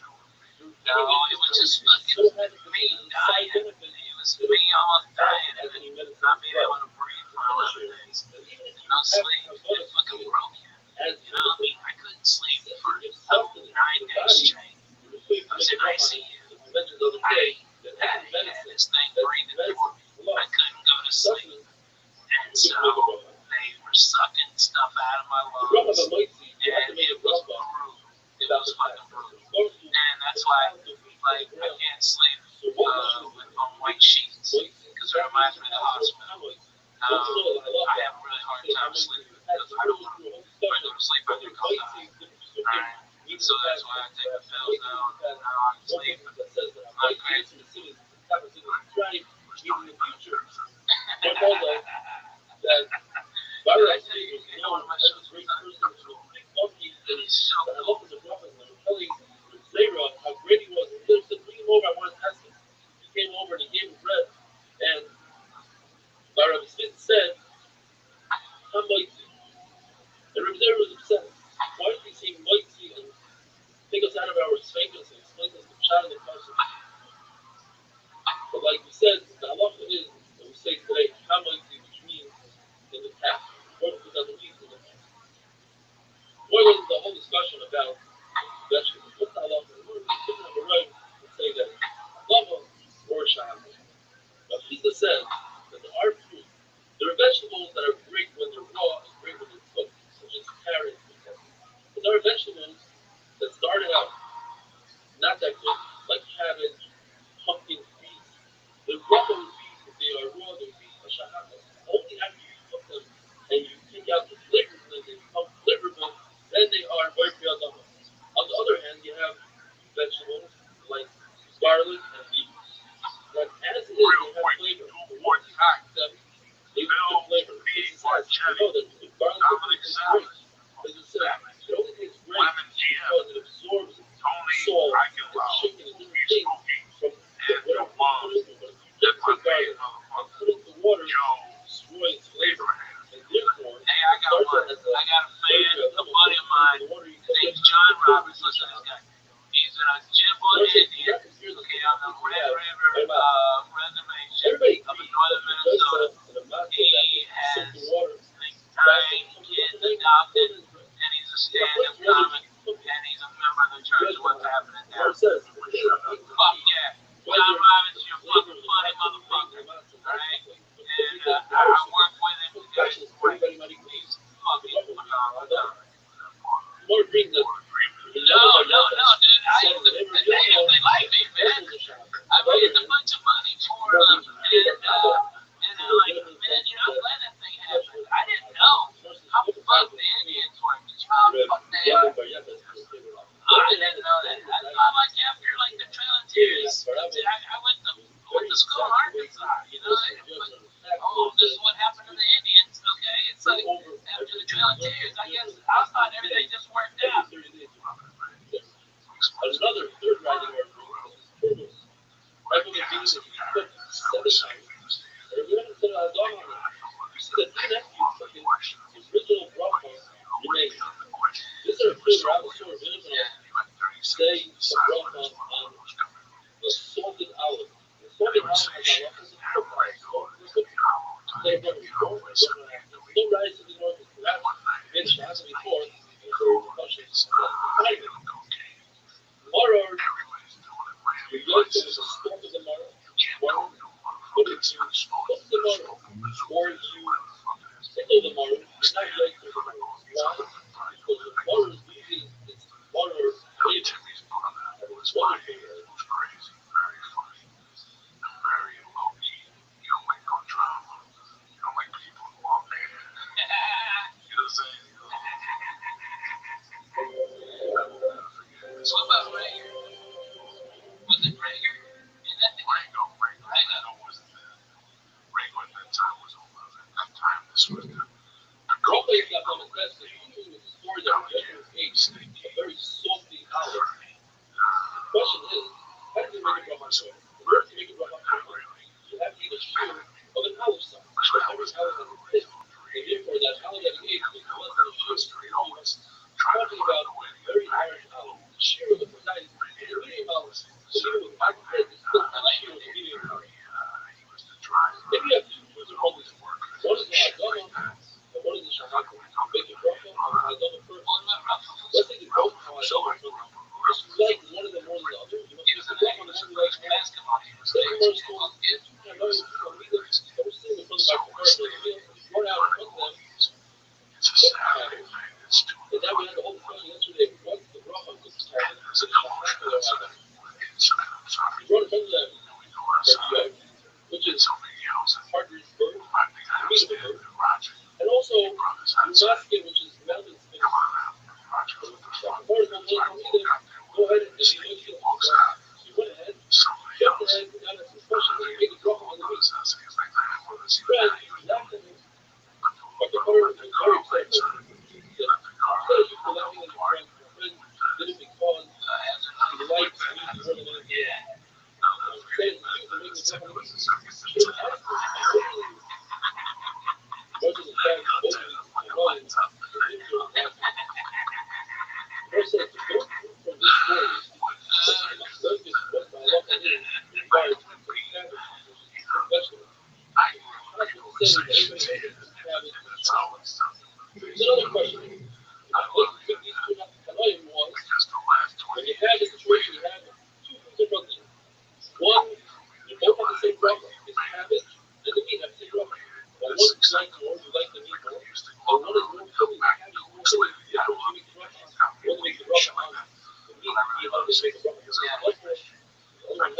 S4: no, it was just fucking me dying. It was me almost dying and then not being able to breathe for a lot of days. No sleep. It fucking broke you. You know, I mean, I couldn't sleep for 9 days straight. I was in ICU. I had this thing breathing for me. I couldn't go to sleep. And so they were sucking stuff out of my lungs. And it was brutal. It was fucking brutal. And that's why, like, I can't sleep on white sheets because it reminds me of the hospital. I have a really hard time sleeping because I don't want to. If I go to sleep, I think I'll die. Alright? So that's why I take the pills now. And now I'm sleeping. I'm crazy.
S6: How great he was. He said, bring him over, I want to test him. He came over and he gave him bread. And Rabbi Smith said, I'm mighty. And Rabbi Zera was upset. Why did he say mighty and take us out of our spankers and explain us the child of the person? But like we said, the halacha is what we say today, hamaiti, which means in the past. What does it mean in the past? Why was the whole discussion about vegetables? What's the halacha? What doesn't have a right to say that lava or shahama? Now, Pisa says that there are fruit. There are vegetables that are great when they're raw and great when they're cooked, such as carrots and stuff. But there are vegetables that started out not that good, like cabbage, pumpkin, beets. They're raw beets, if they are raw, they're beets or shahama. Only after you cook them and you take out the flavors and they become flavorful, then they are very lava. On the other hand, you have vegetables like garlic and beets that as is, they have flavor. Once you cook them, they lose the flavor. You know that the garlic is great. As it says, it only tastes great because it absorbs salt and chicken and different things from whatever you put into it. But if you just take garlic and put it into water, it destroys flavor. And therefore,
S4: hey, I got one. I got a fan, a buddy of mine. His name's John Roberts. Listen to this guy. He's a Ojibwe Indian. Okay, on the Red River Reservation
S6: Everybody
S4: up in northern Minnesota. He has big time kids adopted, and he's a stand-up comic, and he's a member of the Church of What's Happening Now. Fuck yeah. John Robbins, you're a fucking funny motherfucker. Alright? And I work with him, and he's great. He's fucking phenomenal.
S6: More green than
S4: No, dude. They like me, man. I raised a bunch of money for them, and they're like, man, I'm glad that thing happened. I didn't know how fucked the Indians were. Did you know how fucked they are? I didn't know that. I thought like after like the Trail of Tears, I went to school in Arkansas. You know, this is what happened to the Indians. Okay, it's like after the Trail of Tears. I guess I thought everything just worked out.
S6: Another third riding order. Right when the beans have been cooked 7 times. They're going to put a dog on it. You see the three nephews, fucking original Rothschild'S remains. This is a further out of sort of stay Rothschild on the salted olive. The salted olive has a lot of they have no rise to the north. Perhaps made it happen before. Tomorrow, we go to the start of the morrow. But it's what's the morrow? Or you tickle the morrow, you're not like the morrow. Why? Because the morrow is usually it's morrow later. It's wonderful.
S7: Crazy, very funny, and very low key. You don't make no drama. You don't make people who are mad. You know what I'm saying?
S4: So what about Rager? Was it Rager?
S7: Rango wasn't there. Rango at that time was over. At that time, this was the
S6: Rothschild got on the best. Usually with the story that Judgment Age, a very salty olive. The question is, how did you make it from myself? Where did you make it from myself? You have to eat a shear of an olive stock. Every olive has a pit. And therefore, that olive that he ate was less than a shear. He was talking about very large olive. The shear of the precise, the medium olive. So even with my pit, it's still not a shear of the medium olive. If you have two foods of holy work, one is the Adama, and one is the Shahaka. Make it bracha on the Adama first. Let's take it both on Adama first. If you like one of them more than the other, you must use the bracha on the one you like more. Stay in more schools. I know you can read them. I was sitting in front of my first, but if you run out in front of them, and now we had the whole discussion yesterday. What's the bracha on this time? Is it Shahaka or Adama? You run in front of them, which is partner's bird, meat of a bird, and also basket, which is mountain spinach. Go ahead and if you look at you went ahead, jump ahead, now that's the question, you make a drop on the meat. Spread, not the meat, but the butter is very tight. Instead of you collecting in the front, did it because you like meat more than anything else. Another question. What these two Hanayim was, when you have a situation, you have two foods in front of you. One, you both have the same bracha. It's cabbage and the meat have the same bracha. But one you like more, you like the meat more. And one is more filling, the cabbage is more filling. Therefore, you make the bracha. You only make the bracha on the meat. You have to make the bracha. So one more,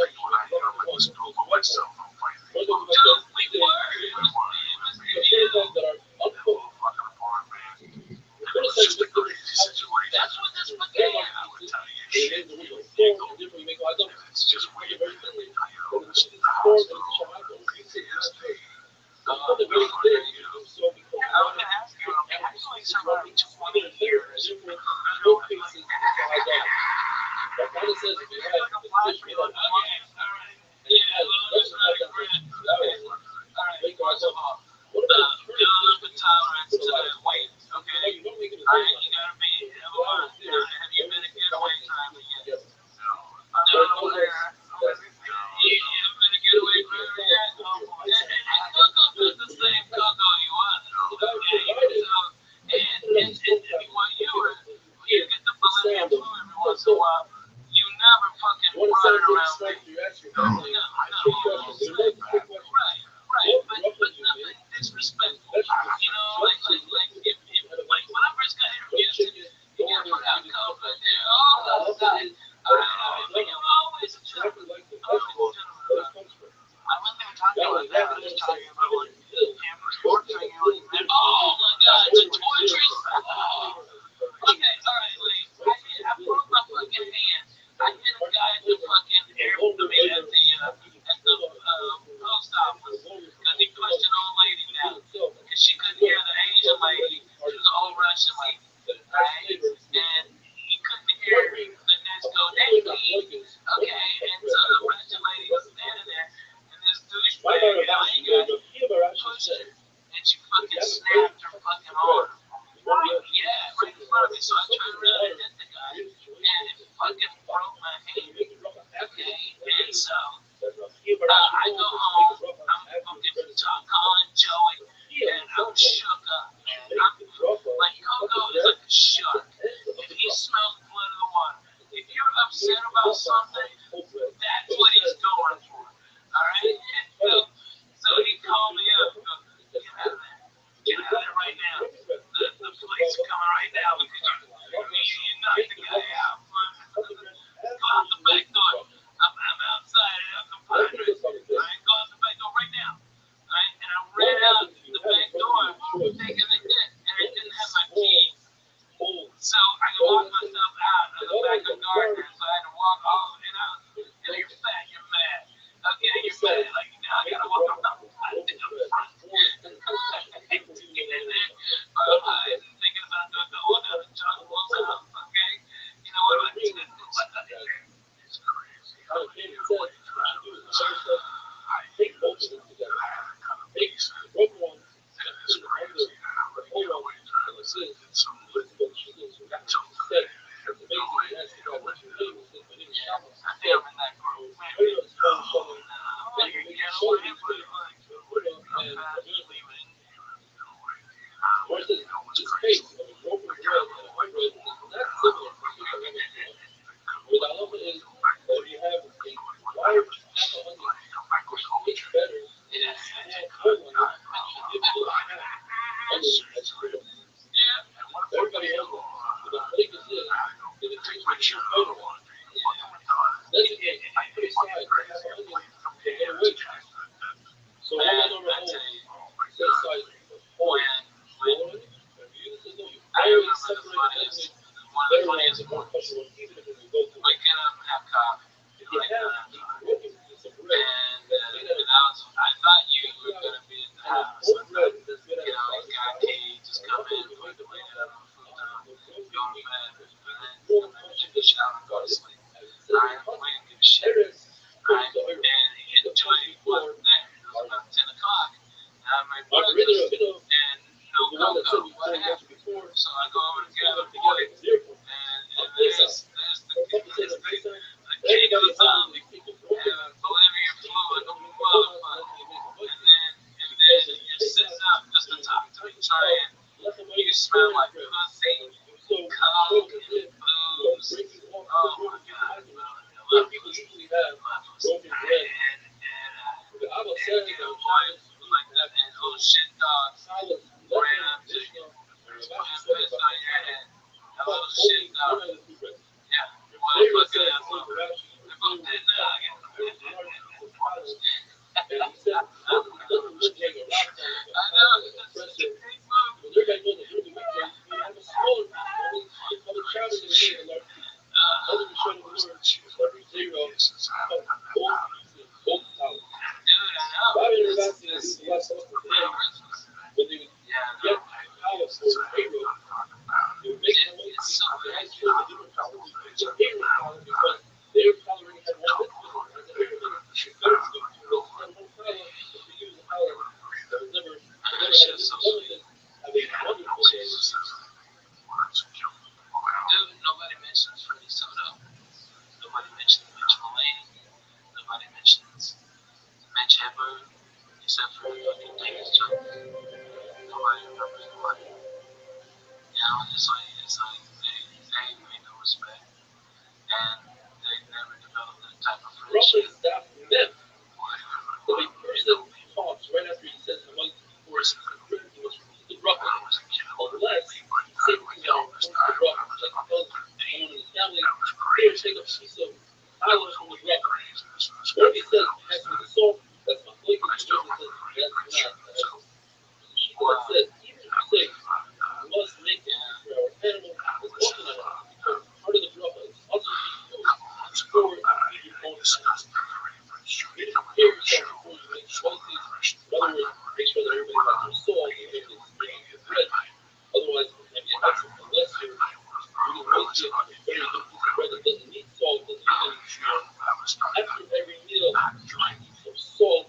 S6: the other one left, you make the bracha on one. So one more. One of them like the potatoes that are uncooked. That's what this spaghetti is. It is the original form, and therefore you make a lot of them. It's just very thinly. But it's the form and it's Shahaka. It's very thin. So because
S4: I was going to ask you, how do you like surviving 20 years?
S6: in both cases, it's Shahaka. But Ghana says if you have the fish made out of meat, and it has less than that make the Shahaka. What about
S4: the tolerance to the weight? Okay.
S6: You don't make it a
S4: All right, you gotta be have you been a getaway driver yet? No. I'm over there. damn flu every once in a while. You never fucking
S6: One
S4: run
S6: side
S4: around
S6: thing
S4: me.
S6: you ask your family,
S4: Right, but nothing disrespectful. You know, like when I first got introduced to you get put out cold right there. Oh, that's nice. But you were always a gentleman. Always a gentleman. I wasn't even talking about that. I was just talking about like him torturing you like that. Oh my God, the torturous. Oh. Okay, all right, Lee. I broke my fucking hand. I hit a guy at the fucking at the post office because he pushed an old lady down because she couldn't hear the Asian lady. She was an old Russian lady, right? And he couldn't hear the next go date. Okay, and so the Russian lady was standing there, and this douchebag guy pushed her, and she fucking snapped her fucking arm. Yeah, right in front of me. So I turned around and hit the guy, and it fucking broke my hand. Okay, and so I go home. I'm fucking calling Joey, and I'm shook up, man. Like Coco is like a shark. If he smells blood in the water, if you're upset about something, that's what he's going for. All right. So he called me up. And goes, get out of there. Get out of there right now. The police are coming right now because you knocked the guy out. Go out the back door. I'm outside and I'm compadre. All right, go out the back door right now. All right, and I ran out the back door thinking they did, and I didn't have my key. So I could walk myself out of the back of Gardner, so I had to walk all, and you're fat, you're mad. Okay, you're mad, like, now I gotta walk around the front. Thinking about going down to John Wolf's house, okay? You know what I mean? It's crazy. I hate both of them together. The broken one, and it's crazy. The whole one, some I think I'm in that group. Everybody else, the thing is this, if it takes my shoe photo on, that's it. I put aside to have an onion to get away. So all I know right now is set aside whole onion. I always separate the better ones and more special ones, even if it's a go-to. I get up and have coffee. If you have broken piece of bread, I thought you were going to be in the house. I thought, you got tea, just come in, put the weight up, go to bed, and then take a shower and go to sleep. Alright, we didn't give a shit. Alright, and Joey wasn't there. It was about 10 o'clock. And I made breakfast, and no Coco. What happened? So I go over to Gavin Boy, and there's the king of the zombie, and Bolivian flu like a motherfucker. And then you're sitting up just to talk to me, trying. You smell like pussy, coke, and booze. Oh my God, bro. A lot of people usually have broken bread. And boy, like that, and little shit dogs ran up to you. Pissed on your head. That little shit dog. Yeah, well, fucking asshole. They both did now. I know. Nobody mentions Freddie Soto. Nobody mentions Mitch Mulaney. Nobody mentions Mitch Hedberg, except for fucking Davis Jones. Nobody remembers nobody. You know, it's like they ain't made no respect.
S6: Bracha is daf mem. If a person talks right after he says Hamayt before he must repeat the bracha, unless he says things that are important to the bracha, like he tells someone in his family, here, take a piece of olive from the bracha. Or if he says, pass me the salt, that's my flake, and the says, that's not. That said, even if you say, we must make it for our animal, it's also not enough, because part of the bracha is also to be food before you feed your own animal. You need to prepare yourself before you make choices. In other words, make sure that everybody has their salt and everything's making your bread. Otherwise, it can be an extra unless you're waste it on a very good piece of bread that doesn't need salt, doesn't need any sugar. After every meal, some salt.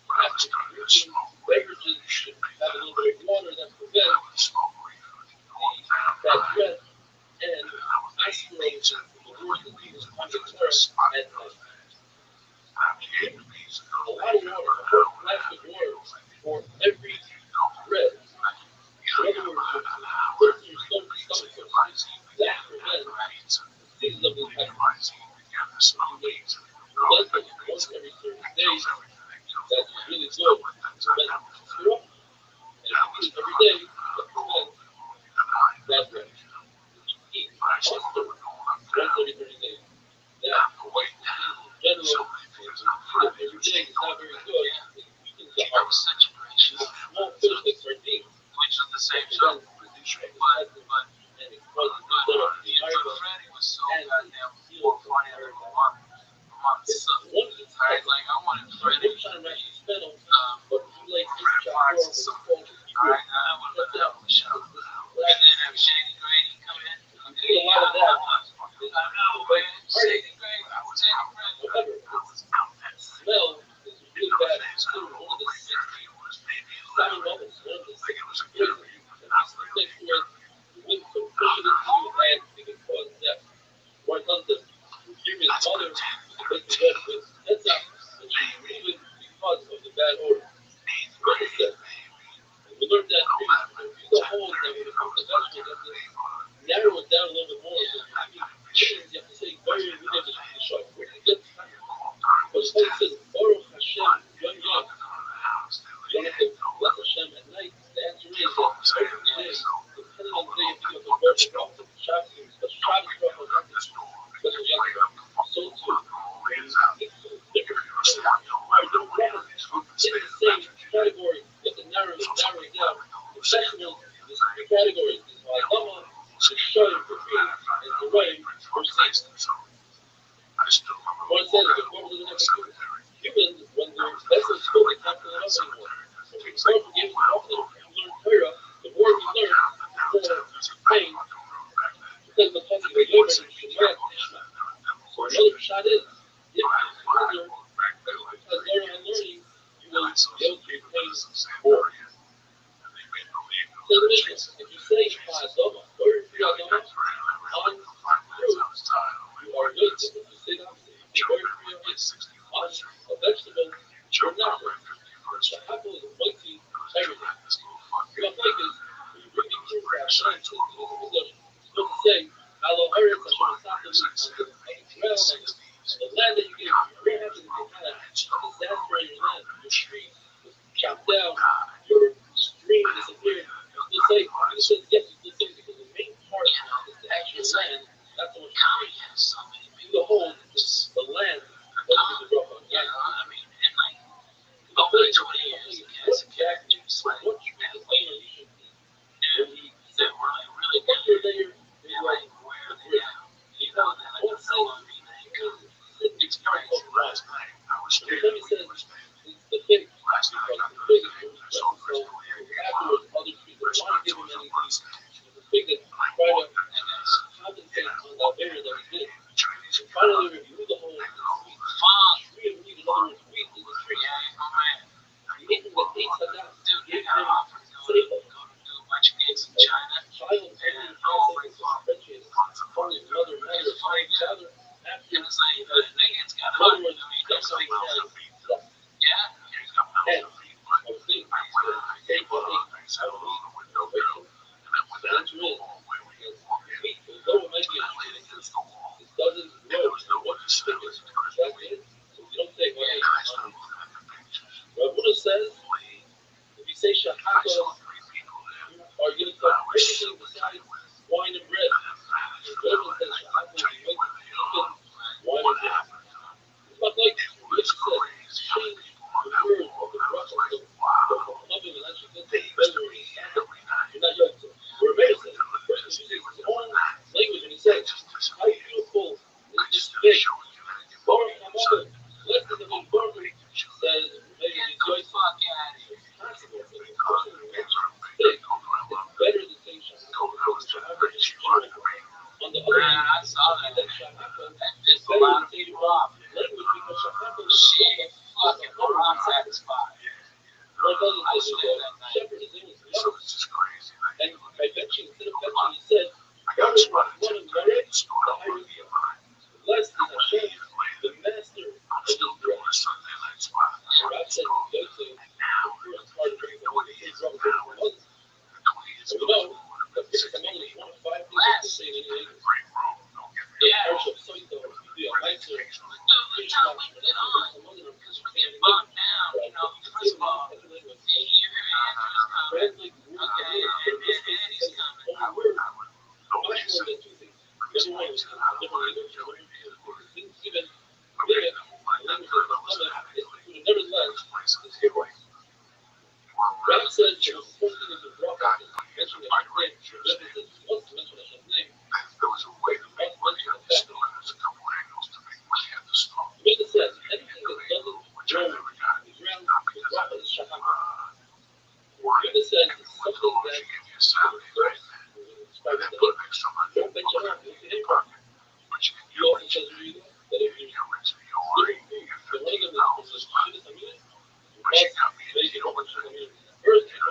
S6: After drinking beverages, you should have a little bit of water that prevents the bad breath and aspiration from the worst diseases on the term at night. A lot of water, a whole glass of water for every bread. In other words, put it in your stomach first. That prevents diseases of the intestines. You let them once every certain days. That's really good. Prevent syrup. And if you do it every day, that prevents bad breath. Eat mustard once every 30 days. That, in general, every day is not very good. It weakens the heart. Small fish like sardines, which is the same show, and it causes buildup in the iron and heals the iron. It's one of the times, like I wanted Freddie to match the spinal, but he likes his chop more with his culture. I would let that one show. And then have Shady Grady come in. You see a lot of that. I know, man. Shady Grady, whatever. Smell is really bad. It's considered one of the 7 levels, one of the 6 poisons. And that's the next to it. When some push it into you and it can cause death. Or it does this. Human's mother used to make the bread with heads up, and she remove it because of the bad odor. What is that? We learned that previously. The holes that when it comes to vegetables, you have to narrow it down a little bit more. So you have to say very immediately to the shop. But it's like it says, Baruch Hashem, Yom Yom. You don't have to bless Hashem at night. The answer is that every day, depending on the day, if you have to work with Rothschild'S, but Shabbos Rothschild'S, special Yom, so too. It's different. In the same category, you have to narrow it down. The vegetables, there's 3 categories. There's Ha'adama, there's Shoyim for green, and the Rayim for seeds. What it says is, what does it have to do? Humans, when their vessels full, they can't fill it up anymore. When we start to give confidence, we learn Torah, the more we learn, the more pain. Because the country they live in, so another shot is, if you further, because learning and learning, you will be able to retain more. So the mission, if you say Ha'adama, or if you Ha'adama, on fruit, you are good. If you say the opposite, if you say on a vegetable, you're not good. The apple is a mighty everything. What like is, when you bring the fruit back, you're supposed to say, Alo Eretz Hashem Asafim, on the land that you get, what happens if you had a disaster on your land, your tree was chopped down, your stream disappeared, you still say, yes, you still say, because the main part is the actual land, not so much the tree. To the whole, it's the land that you can grow on. Yeah, I mean, and like, the whole idea is, what exactly, what layer you should be. And he said, really, what's your layer? You're like, you know, one thing, it's very close to right. The thing says, the fig, because the fig is so afterwards, other people want to give him anything. The fig that try to compensate on the barrier that he did. And finally, review the whole tree of wheat. In other words, wheat is a tree. He ate him with 8 sadat. He gave him seifa. Child only translated to French is from his mother, mother, father, after his mother was that's how he had stuff. And I was thinking, say for 8, I don't know. The answer is, wheat, although it might be a tree, it doesn't grow. And what you think is, that's it. How beautiful is this thing? Baruch Hamada, blessed is the Lord, Baruch, says, maybe rejoice. It's possible. It's possible. It's better to say Shahaba than Shahaba. On the other hand, I saw that Shahaba is better to say language because Shahaba is fucking satisfied. My brother Shepherd is in his crazy. And I bet you, instead of fetching, he said, blessed is Hashem, the master of his grace. And Rabbi said, go to the first part of the his Rabbi was. So we know that this is among one of 5 things to say in any language. The parish of Soito, the Almighty, Rabbi said, the first thing is to drop out and mention Hashem's name. Rabbi said, he wants to mention Hashem's name. Rabbi said, anything that doesn't grow in the ground, the drop is Shahama. Rabbi said, it's something that don't bet your life, it's the impact. He also says, that if you the one of them is Shidduch Hamina, you must make it over to the community. First, it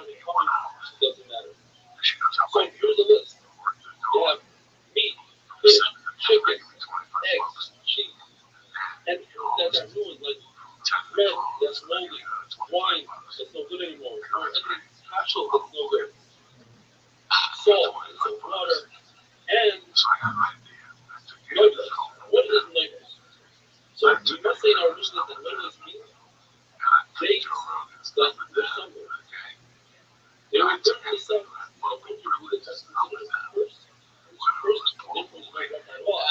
S6: doesn't matter. So here's the list. You have meat, fish, chicken, eggs, cheese, and that are ruined, like bread that's moldy, wine that's no good anymore, or any capsule that's no good, salt and some water, and noodles. What is noodles? So we must say in our Mishnah that noodles means dates that were somewhere. They were put in the sun. First difference right at all.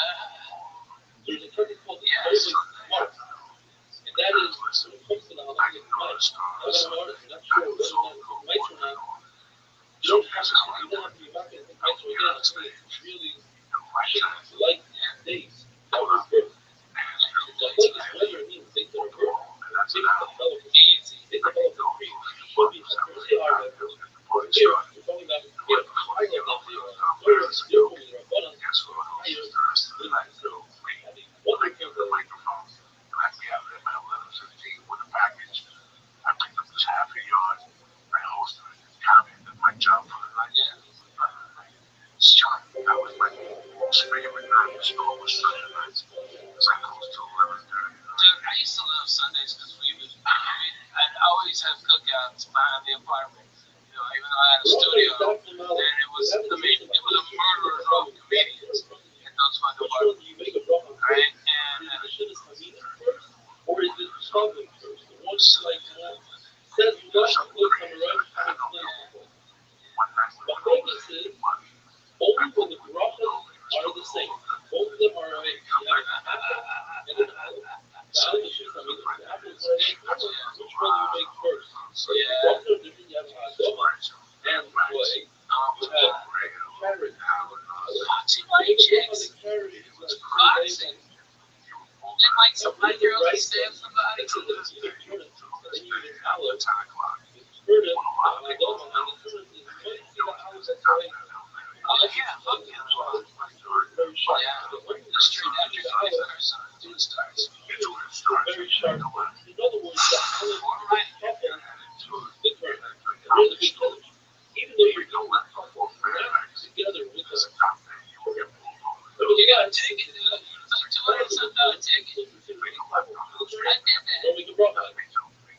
S6: There's a term called the Arabic mark, and that is when it comes to the halachic match. I'm not sure whether that mites or not. You don't have to be marking the mites or again until it's really like days that were birth. The halachic weather means things that are birth. Things that develop easy. Things that develop free. Should be they are here, we're talking about here. I love that here. There is still when you're abundant, higher than that. So, having wonderful microphones, like we have in my 1115 with a package. I picked up this half a yard. I hosted it. Commented my job for the night. That was my most favorite night in school was Sunday nights. Because I closed till 11:30. Dude, I used to love Sundays because I'd always have cookouts behind the apartment. Even though I had a studio, and it was a murderer's row of comedians in those fucking apartments, right? And or is it chocolate first? The one like says chocolate on the right. The focus is only when the brachas are the same. Both of them are right. And then the apple shoes, the apples are right. Which one do you make first? Yeah. Brachas are different. You have and what? You have carrot. Foxy white chicks. Foxy. They like some white girls that stab somebody. And then you get aloe. It's heard of and the turnip is you see the aloe that's right. Oh yeah, fuck yeah. Very sharp. Yeah, the street after the aloe starts. Very sharp. In other words, the aloe the turnip. Here's the big difference. Even though you're doing that together with the you gotta take it, dude. It's like $200 ticket. I did that.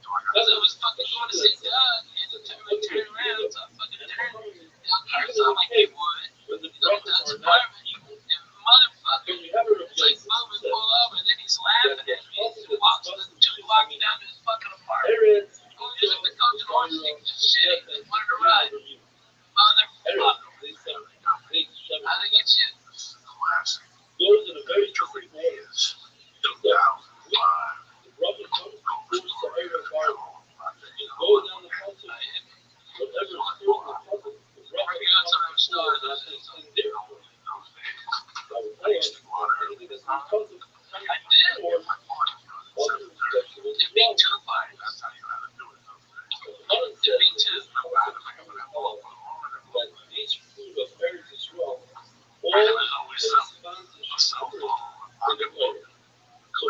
S6: Because I was fucking going to see Doug, and the turn around, so I fucking turned. I'm like, hey, would. You know, Doug's apartment, and motherfucker, it's like, boom, pull over, and then he's laughing at me. He walks 2 blocks down to his fucking apartment. He's like the coach of Orange, shit, wanted to ride. Motherfucker. How'd they get you? Those are the very tricky ways. The rubber comes to every garden. Just go down the puzzle. Whatever is through the puzzle, the rubber comes to stores. And I think it's in there.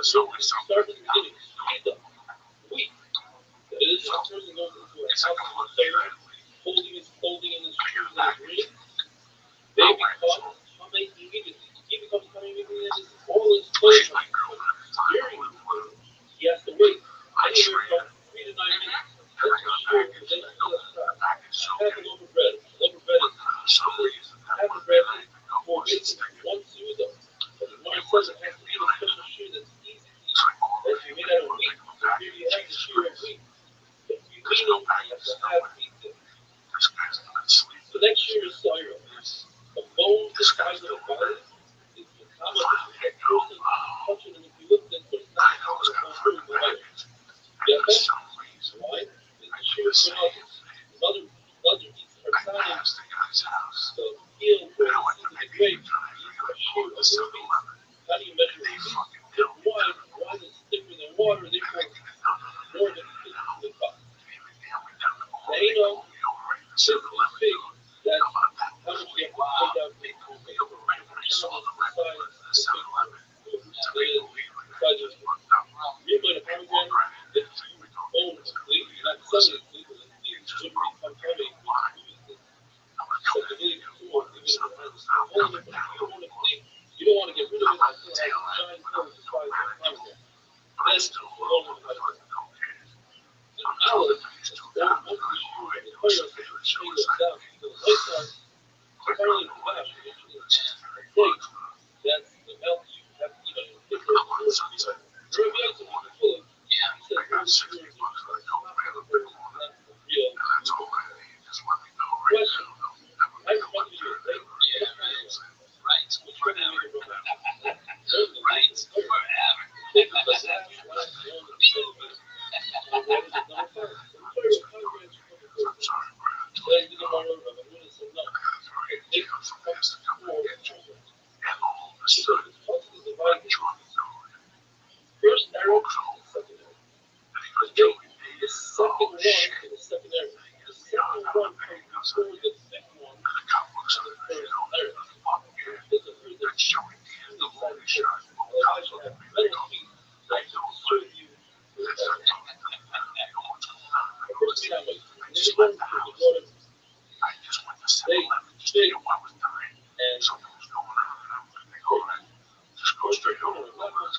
S6: start from the beginning. Wheat. That is, a person goes into a house of Sarah, holding his clothing and his shoes and his ring. They become Tomei immediately. He becomes Tomei immediately, and all his clothes during he has to wait anywhere from 3 to 9 minutes. That's for sure. Then half a loaf of bread. A loaf of bread is half the bread for basically one suda. But the Gemara says it has to be a special shear that's easy to eat. That's made out of wheat. So here you have the shear of wheat. If you eat it, you have to have wheat. So next shear is soira. A bone the size of a violet is the top of the person touch it, and if you look at it, it's not the bone. Yeah, why? The shear for others. Other meats are trying to feel where the seed of the grape is a shear of the meat. How do you measure the meat? Wine is thicker than water, therefore more than fits in the cup. They know that the fig, that's how much you have to take out the you don't want to get rid of it until it has a giant hole the size of a pomegranate. Then the olive has an olive, once the shear of the fire is down to the light side, apparently the flash, which is a plate, that's the milk you have to eat on your finger. Rabbi is full of, he says, real. Question. I remember you, right?
S4: Right.
S6: Which one do you make it from?
S4: Right. Forever.
S6: Take the last one. First arrow, second arrow. The second one to the second arrow. The second one comes before the second one to the first arrow. There's a third that's showing the side shot. Elijah had metal feet that serve you. First thing I made, they go to they and just go straight over the levels.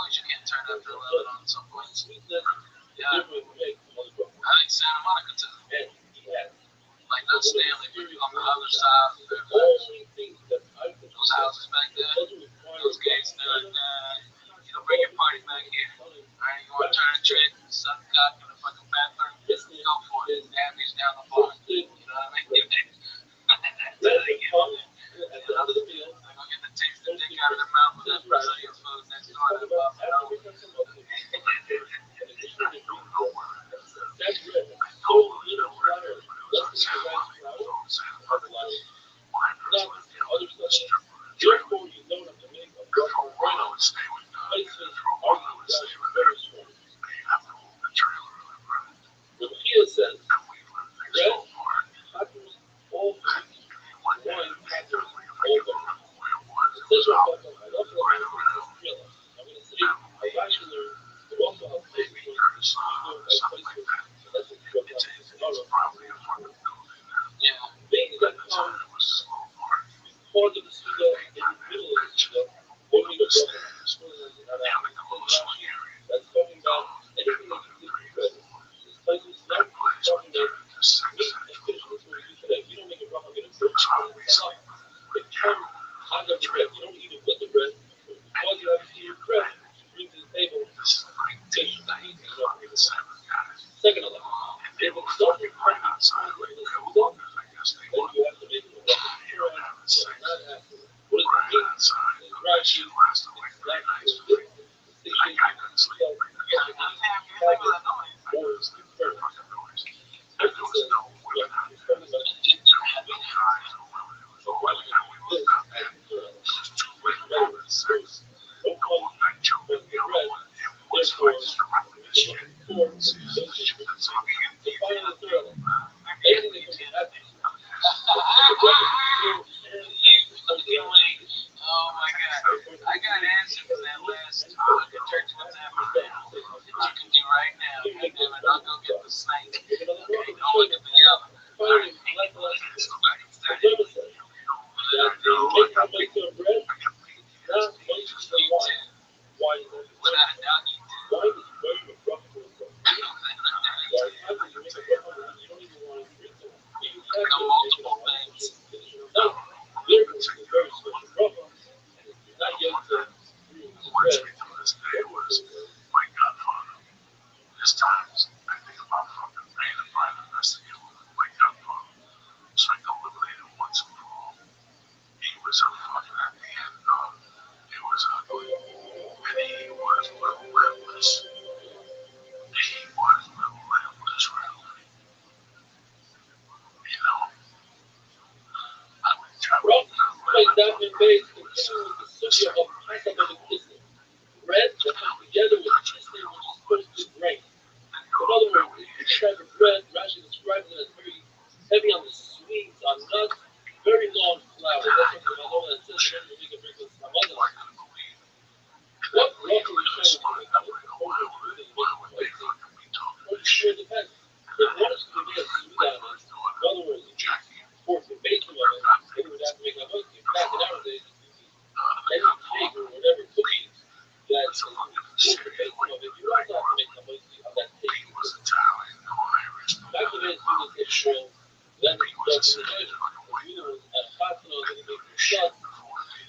S4: You can't turn up the level on some points. Yeah. I think Santa Monica too. Like not Stanley, but on the other side of those houses back there, those gates, they're like, bring your party back here. Alright, you want to turn a trick, suck cock in the fucking bathroom? Go for it. Damage down the bar. You know what I mean? They're gonna get the taste of dick out of their mouth with that Brazilian food next door to them.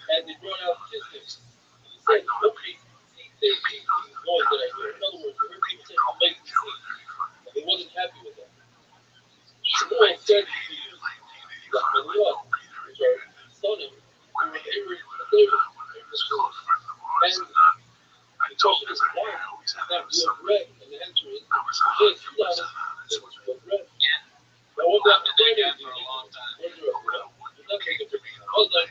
S6: and they brought out his things. And he said, nobody they noise that I hear. In other words, we heard people say, I'm making seed. And he wasn't happy with that. Shmuel said he used Rahmaniyot, which are sonim, who were neighbors to David. And the question is, why is that real bread? And the answer is, yes, to be honest, it was real bread. Now, what that bread is, for a long time. When you're a bread, you're not making a bread.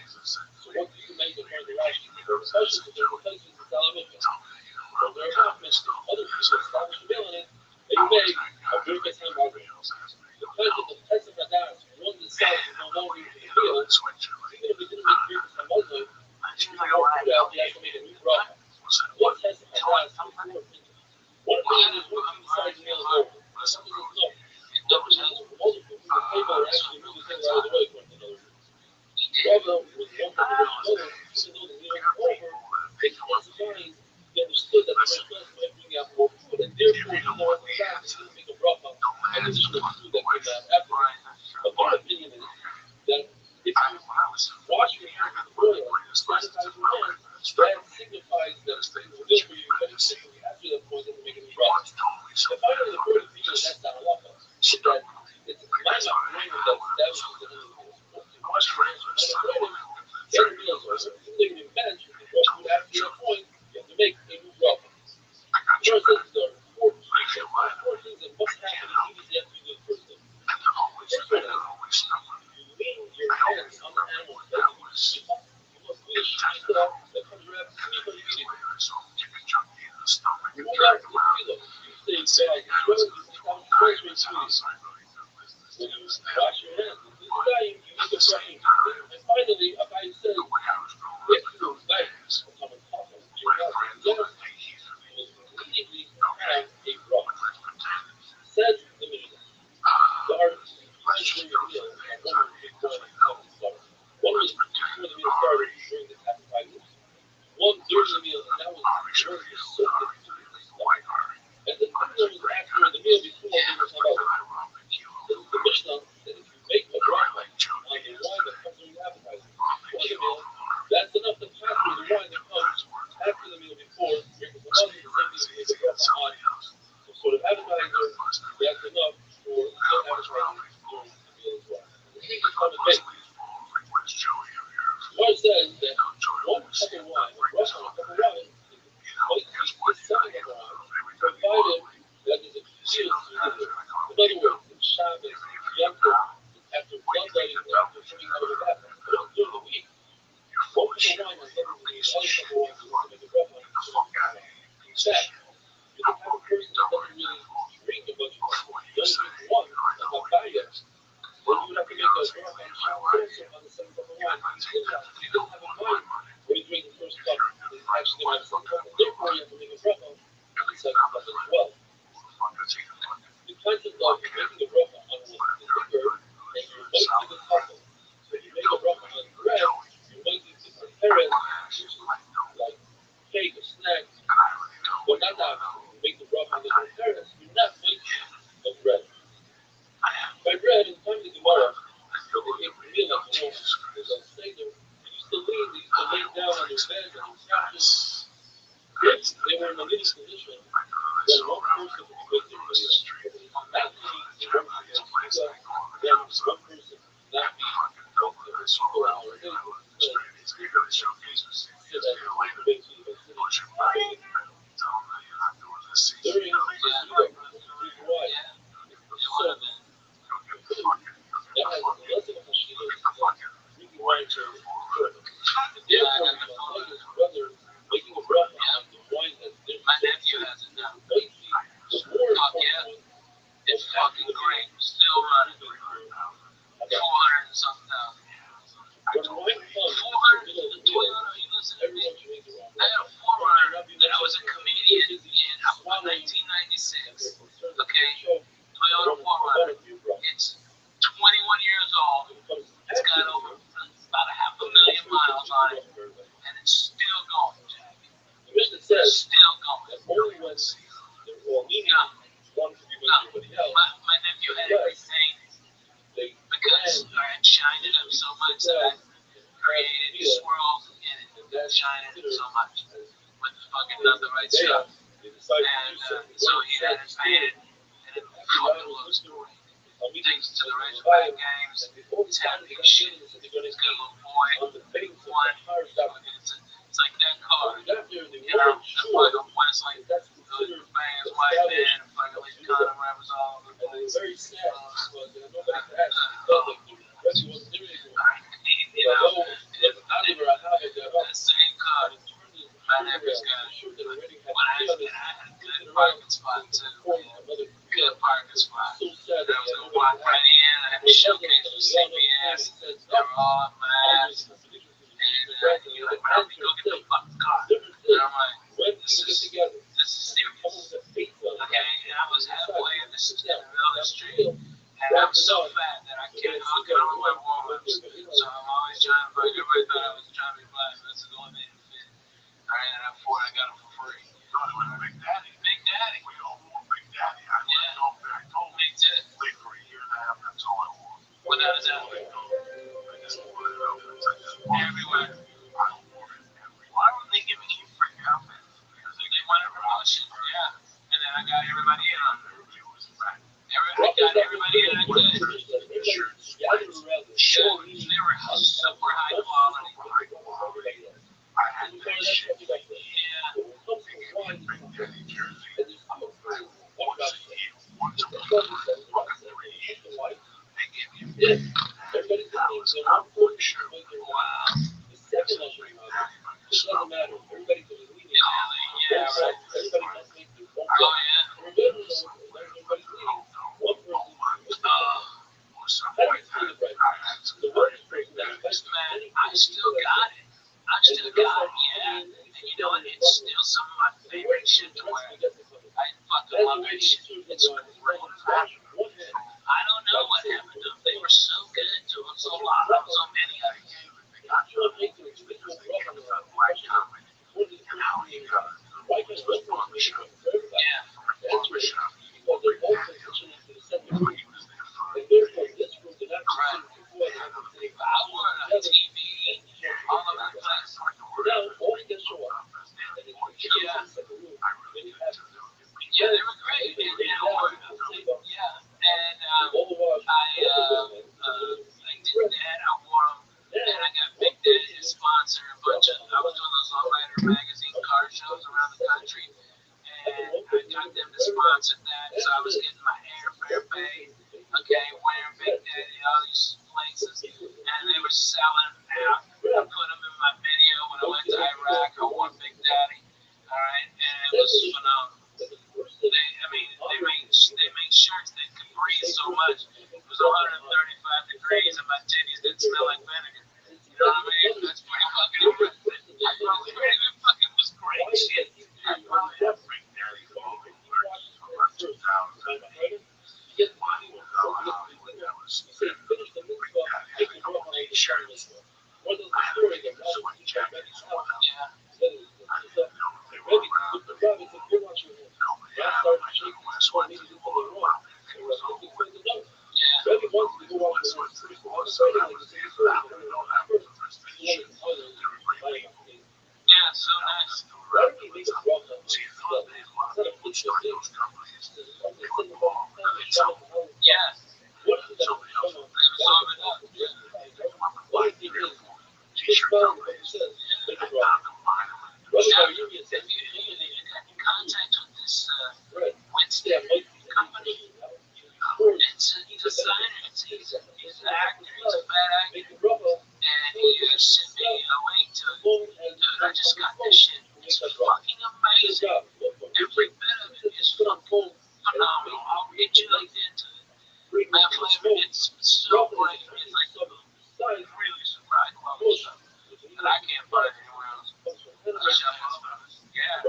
S6: So what do you make in front of the Rashi? Especially if there are places in Salamikah. So there are documents that other people establish a meal in it, and you make a Birkas Hamburger. The fact that the Pesach Hadas, one that sells is no longer in the meal, even if we didn't make Birkas Hamburger, if you don't put out, you have to make a new bracha. What Pesach Hadas is four opinions. One opinion is once you decide the meal is over. Something is no. All the people in the table are actually moving things out of the way, according to another. Rabbi was one from the another, even though the meal was over, they classified, they understood that the restaurants might bring out more food, and therefore, even though at the time they didn't make a bracha on additional food that came out afterwards. But my opinion is that if you wash your hands with oil, sanitize your hands, that signifies that things will good for you, but even if you after that point, doesn't make any bracha. If I know the word of people, that's not halacha. That it's my mind that establishes the meal. Wash your hands with oil. Get the meals over. If you're living in bench, you can brush food after that point, you have to make a new bracha. The Torah says there are four things that must happen immediately after you do the first thing. The first one is you lean your hands on the animal's belly. You must do a shmita that comes right after immediately. You move out to the tefillah. You say, God, you swear you say, when you wash your hands, you make a bracha. And finally, Rabbi says, if you like to come and talk to your God, you immediately have a bracha. Says the Mishnah, there are times during the meal, and one was before the meal started. One was before the meal started during the sacrifices. One during the meal, and that was during the soaked food in the stomach. And the third was after the meal before the meal started. The Mishnah said if you make a bracha on the wine that comes during the appetizer before the meal, that's enough to pass through the wine that comes after the meal before. Because the same thing is make a bracha on some sort of appetizer, that's enough for the appetizer during the meal as well. The thing is on the base. What it says that one cup of wine, a bracha on a cup of wine, might be the second of wine, provided that there's a juice within it. In other words, in Shabbos, Yom Tov, after bloodletting, after coming out of the bath, during the week, one cup of wine is something that the other cup of wine is to make a bracha on. In fact, you're the type of person that doesn't really drink a bunch of wine. You only drink one, like a bayah. Then you would have to make a bracha on Shabbos also on the second cup of wine. You still have in mind when you drink the first cup, it's actually going to have some cup. Therefore, you have to make a bracha on the second cup as well. The concept of making a bracha on the liquor and you're making the couple. So if you make a bracha on bread, you're making different parents, which is like cake or snacks. But not that you make the bracha on different parents, you're not making the bread. By bread, in the time of the Gemara, they ate the meal like the there's a seder, and you still lay down on their beds and their couches. If they were in a living condition, then one person would make their meal. If it's not eating, then one person not be people are already during why? That has less of a hashira drinking wine to therefore, whether making a bracha on the wine that's different. My nephew has it now. The more important one is fucking great. Still running. 400 and something thousand. When wine comes, 400 and 200, everyone should make it wrong. I had a 400 that I was a comedian in 1996. Okay, Toyota 400. It's 21 years old. It's got over about 500,000 miles on it, and it's still going. The Mishnah says still going. That only when they're all leaning, one can be with everybody else. My nephew had everything because I had shined it up so much that I created this world in
S4: shining so much with fucking not the right stuff. And so he had it painted, and it fucking looks great. He takes it to the Razorback games. He's happy as shit. He's a good little boy. One. It's like that car. You know, the fucking Wesley, the fans, white man, fucking like Conor rappers all over the place. You know, that same car my neighbor's got. When I had a good parking spot too, man. Good parking spot. I was gonna walk right in. I had a showcase for CBS. They were all on my ass. And you're like, Rabbi, go get the fucking car. And I'm like, this is serious. Okay, and I was halfway in the middle of the street. And I'm so fat that I can only wear warm-ups. So I'm always trying to, everybody thought I was trying to be black. That's the only thing that fit. Alright, and I got them for free. Big Daddy. Big Daddy.
S7: We all wore Big Daddy. I told
S4: Me too.
S7: Lee for a year and a half, that's all I wore.
S4: Without a doubt.
S7: I just wore it outfits.
S4: Everywhere.
S7: I wore it everywhere.
S4: Why were they giving you free outfits? Because they wanted promotion. Yeah. And then I got everybody in on it.
S7: Everybody was fat.
S4: I got everybody in I could.
S7: Shirts,
S4: Sure. They were super high quality.
S7: I had that shit.
S4: Yeah.
S7: Big Daddy jersey. Once a year. Once a month. Fucking 3 years. They gave me a big $50 outfit shirt.
S4: Wow.
S7: That's a Big Daddy fucking stuff.
S4: Yeah, right. Oh, yeah. Man, I still got it. Yeah. And you know what? It's still some of my favorite shit to wear. I fucking love that shit. It's great fashion. I don't know what happened to them. They were so good to them. So many of them.
S7: Because they kept that black comment and how he got it was barbershop.
S4: Yeah.
S7: Barbershop. Big Daddy was he was there for a day.
S4: Right. I wore it on TV, all over the place. Yeah. Yeah, they were great. And, yeah. And I did that. I wore them. And I got Big Daddy to sponsor a bunch of, I was doing those All Rider magazine car shows around the country. And I got them to sponsor that. So I was getting my airfare paid. Okay, wearing Big Daddy, all these places. And they were selling out. I put them in my video when I went to Iraq. I wore Big Daddy. All right. And it was phenomenal. They made shirts that could breathe so much. It was 135 degrees and my titties didn't smell like vinegar. You know what I mean? That's pretty fucking impressive. It fucking was great shit.
S7: I probably have Big Daddy clothing merch from about 2008. Hollywood, that was Big Daddy had a couple of shirts. I had a big sweat jacket as well.
S4: Yeah.
S7: I didn't know if they were around, but nobody had them. I took West went to the ball around me. It was over with.
S4: Yeah.
S7: West went to the ball, so that was the end of that. I don't have the rest of the shit. Everybody people.
S4: Yeah, so nice.
S7: See, in those days, a lot of people would start those companies. They would belong to themselves.
S4: Yeah.
S7: Somebody else would
S4: They absorb it up. Yeah.
S7: like t-shirt companies. They found combine them.
S4: Now, if you got in contact with this Winston company, it's a designer. He's an actor. He's a fat actor. And he sent me a link to it. Dude, I just got this shit. It's fucking amazing. Every bit of it is fucking phenomenal. I'll get you like into it. My flavor, it's so great. It's like really super high quality stuff that I can't find anywhere else. Yeah.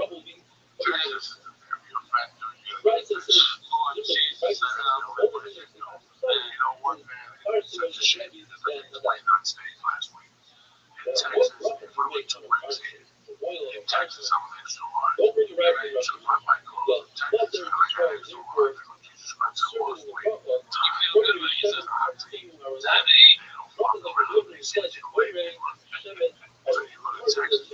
S7: Jesus, if you're fat, you're
S4: Lord Jesus, I know.
S7: You know what, man? It's such a shame that the Kings played on stage last week in Texas for like 2 Wednesdays. In Texas, I'm so hard. So my mic goes in Texas, I was so hard. Jesus Christ, I lost weight.
S4: You feel good about yourself. Time to eat.
S7: They don't fuck around. They send you away. So you go to Texas,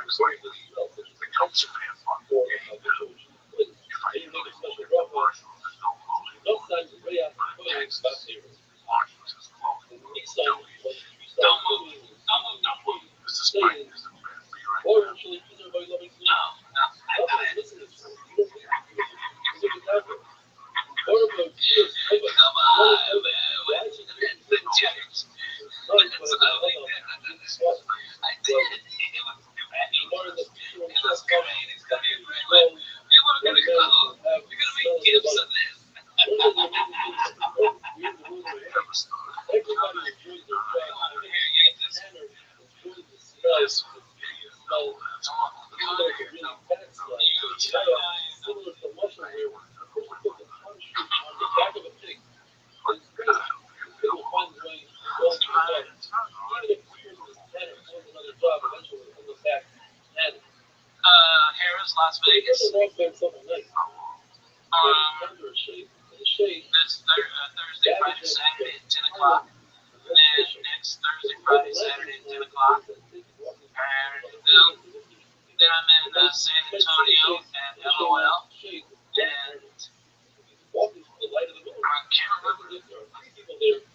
S7: like the Cubs fan fund game. If I really look at the Marshall, there's no closing. But Texas, Washington's closing.
S4: Don't move.
S7: This is my bad beer right now.
S4: No, I got it. Come on, man. The Jets. I did. It was great. It's gonna be great. We were gonna go. We're gonna make gifts of this. Harris, Las Vegas. This Thursday, Friday, Saturday at 10 o'clock. And then next Thursday, Friday, Saturday at 10 o'clock. And then I'm in San Antonio at LOL. And I can't remember.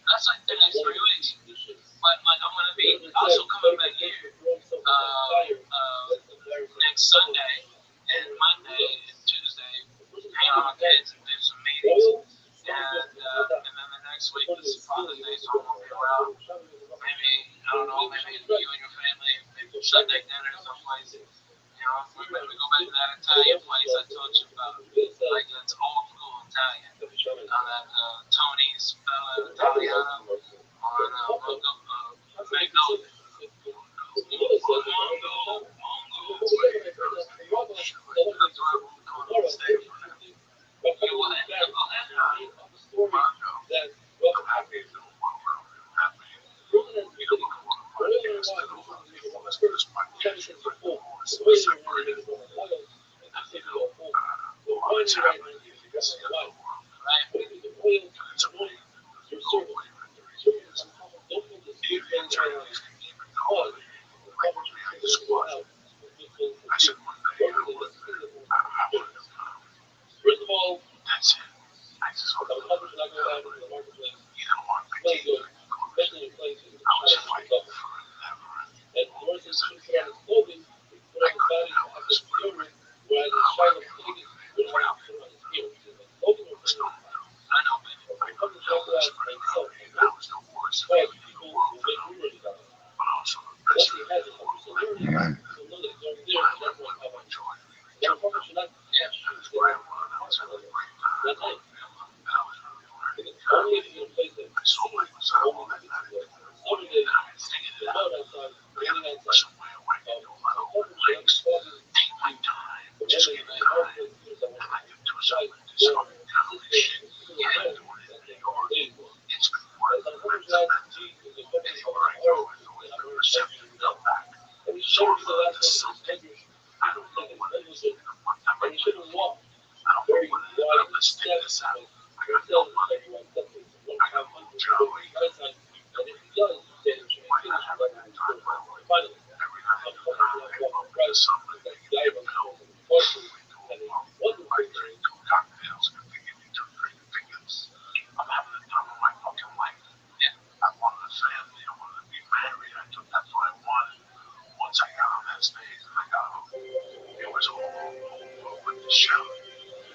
S4: That's like the next 3 weeks. But like I'm gonna be also coming back here next Sunday and Monday and Tuesday, hang on kids and do some meetings. And then the next week is Father's Day, so I'm gonna be around. Maybe I don't know, maybe you and your family, maybe Sunday dinner someplace. You know, maybe go back to that Italian place I told you about. Like it's old school Italian. That Tony's Italiano on Magnolia.
S6: First of all,
S7: That's it. I just want to either one make it,
S6: especially in places
S7: I was fighting forever.
S6: and Morrison should put on his clothing, put on his body after deodorant, whereas in Charlotte Higgins would have to put on his ear. Clothing or clothing.
S4: I know, baby.
S6: I come to talk about myself.
S7: That was the worst
S6: But
S7: feeling in the
S6: people
S7: world.
S6: will make rumors about it.
S7: But also the
S6: Unless
S7: best
S6: he
S7: feeling
S6: has it, so learn it. So know that it's already there, and that's why I'm
S7: enjoying it.
S6: Now, probably should not
S7: That was where I was. That was a really great time.
S6: that night.
S7: That was really great.
S6: Only if you're in a place that
S7: I saw my son all that night.
S6: some days
S7: And I'm thinking
S6: the
S7: that
S6: road outside, raining
S7: I'm
S6: outside.
S7: somewhere where I can do my own
S6: Sometimes you have
S7: things.
S6: to call it
S7: Take my time.
S6: the
S7: Just
S6: weather,
S7: give
S6: and
S7: it
S6: I
S7: time.
S6: also do
S7: And
S6: something.
S7: I can do something to slow it down and shit. Yeah, doing it in New York. It's been worth it. Anywhere I go, I always got a reception felt back.
S6: And you
S7: So
S6: shouldn't be the
S7: far,
S6: last
S7: it's
S6: one to
S7: something.
S6: take
S7: I don't know what it is.
S6: and you shouldn't walk
S7: I don't
S6: very
S7: know what it is,
S6: wide
S7: but let's take
S6: steps
S7: this out.
S6: like
S7: I got no money.
S6: everyone steps is one
S7: I got no job.
S6: and if he does, then you should
S7: Might
S6: finish
S7: not have
S6: like
S7: that time in my life.
S6: finally.
S7: Every night I come up with something to give me a pill. I drink 2 cocktails and they give me 2 free fingers. I'm having the time of my fucking life. I wanted a family. I wanted to be married. I took that's what I wanted. Once I got on that stage and I got on, it was all over with the show.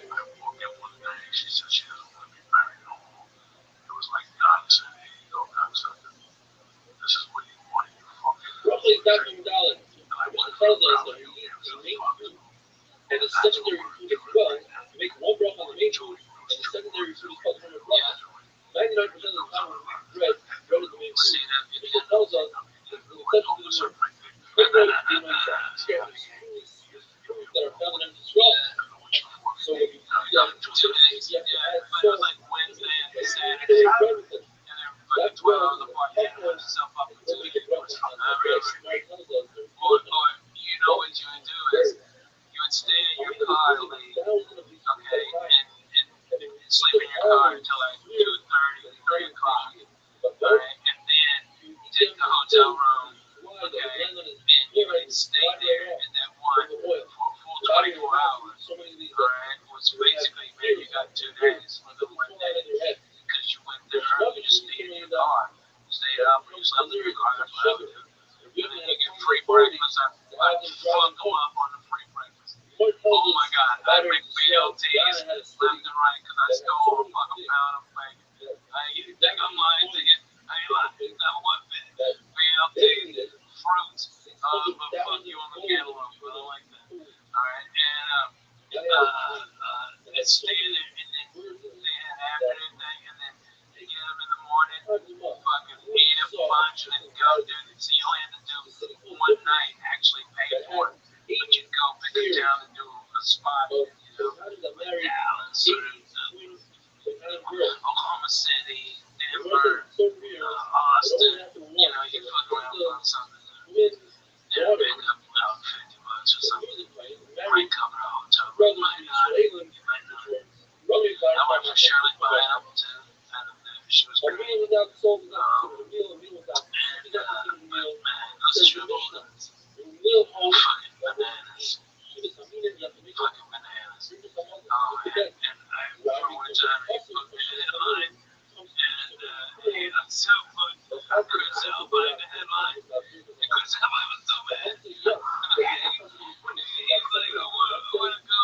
S7: I walked in one day. She said she doesn't want to be married no more. It was like God said, "Here you go, cocksucker. This is what you want. You fucking."
S6: Roughly $500.
S7: And I
S6: Which
S7: went
S6: tells us
S7: around
S6: that
S7: you
S6: you
S7: give
S6: need
S7: fuck.
S6: and the secondary food as well. You make one broth on the main food, and the secondary food is called from a broth. 99% of the time when we eat bread is the main food.
S4: See that
S6: Which
S4: video?
S6: tells us that the essential to the word foods that are found in empty straw. So when you eat that,
S4: 2 days.
S6: you have to
S4: Yeah,
S6: add
S4: but it was
S6: salt.
S4: like Wednesday and
S6: You
S4: Saturday.
S6: can make bread with it.
S4: And they're fucking 12 hours apart. You had to put yourself up for 2
S6: We'll make it
S4: days.
S6: breakfast.
S4: I remember.
S6: Mary tells us there's
S4: Or you know what you would do is you would stay in your car late, okay, and sleep in your car until like 2:30, 3 o'clock, alright, and then take the hotel room, okay, and you would stay there breakfast. I fuck them up on the free breakfast. Oh my God, I make BLTs left and right because I stole a fucking pound of bacon. You think I'm lying to you? I ain't lying. That one bit. BLT, fruits, but fuck you on the cantaloupe. I don't like that. Alright, and it's staying there, and then after that thing, and then they get them in the morning, fucking eat a bunch, and then go, dude. So you only have to do one night, actually pay for it. But you go pick it down and do a spot, Dallas, Oklahoma City, Denver, Austin, you fuck around on something. And pick up about $50 or something. Might cover a hotel room, might not. You might not. I went for Shirley buying up to, I don't know, she was great. And, man, those triple nuts. Fucking bananas. Fucking bananas. Oh, man. And I, for one time, he put me in the headline. And, so funny. I couldn't sell buying the headline. Because headline was so bad. He's like, I want to go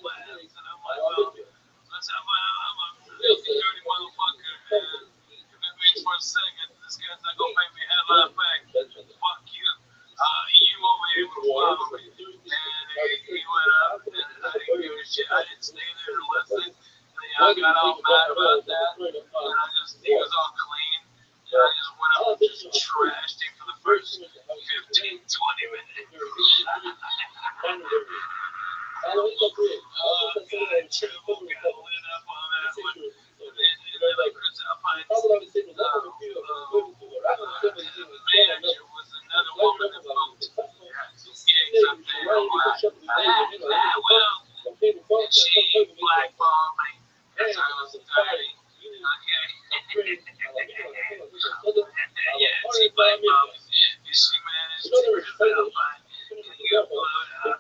S4: west. And I'm like, well, let's have I'm a dirty motherfucker. And if it means for a second, this guy's not going to pay me headline back. Fuck you. You won't be able to follow me. And he went up, and I didn't give a shit. I didn't stay there to listen. I got all mad about that. And he was all clean. And I just went up and just trashed him for the first 15, 20 minutes. Oh, God, Triple got lit up on that one. And then Chris Alpine's manager was another woman that booked gigs up there. Well, and she blackballed me because I was dirty. Okay. Yeah, she blackballed me. And she managed to Chris Alpine. Can you blow it up?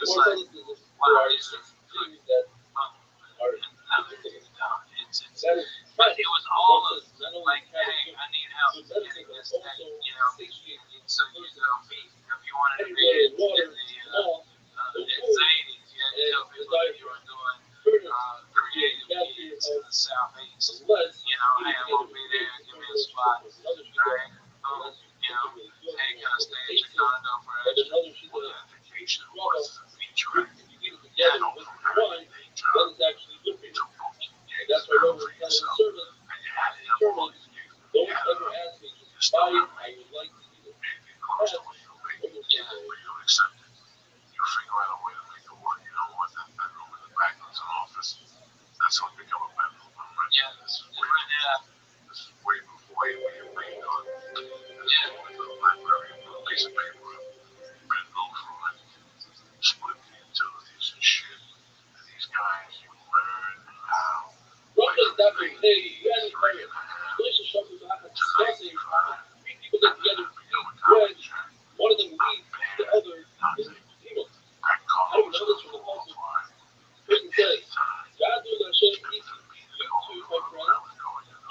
S4: it's
S6: More
S4: like,
S6: so this is
S4: wow,
S6: there are
S4: these are
S6: things that are that is
S4: but it was all of
S6: not only
S4: like,
S6: kind
S4: hey,
S6: of
S4: I need help
S6: good
S4: getting
S6: medicine, but
S4: this
S6: also
S4: thing, you know.
S6: satiate
S4: So you know, if you wanted to be
S6: everywhere
S4: in
S6: water,
S4: the
S6: all
S4: Zanies, you had to tell people that you were doing creative gigs in the southeast.
S6: unless
S4: You know, hey, I'm gonna be there, give me a spot, right? Boom, you know, hey, can I stay at your condo for
S6: but
S4: extra?
S6: another she's
S4: Well,
S6: a
S7: Vacation
S6: well,
S7: was the feature.
S6: if you get it together with one, then it's actually good for you. And that's why when we're telling the servant, determined, don't ever ask me, just buy it, I would like to eat it.
S7: Close to what you make, but you don't accept it. You figure out a way to make it work. You know what? That bedroom in the back is an office. That's how it become a bedroom.
S4: yeah,
S7: This is way before you get paid on.
S4: yeah.
S7: With a library, put a piece of paper up, bedroom for it, split the utilities and shit. And these guys, you learn how.
S6: Rothschild'S that way, hey, you had a relationship with discussing three people get together, whereas one of them leads the other is evil. How do we know this from the Bible? Person says, God knows Hashem eats you two, my friend,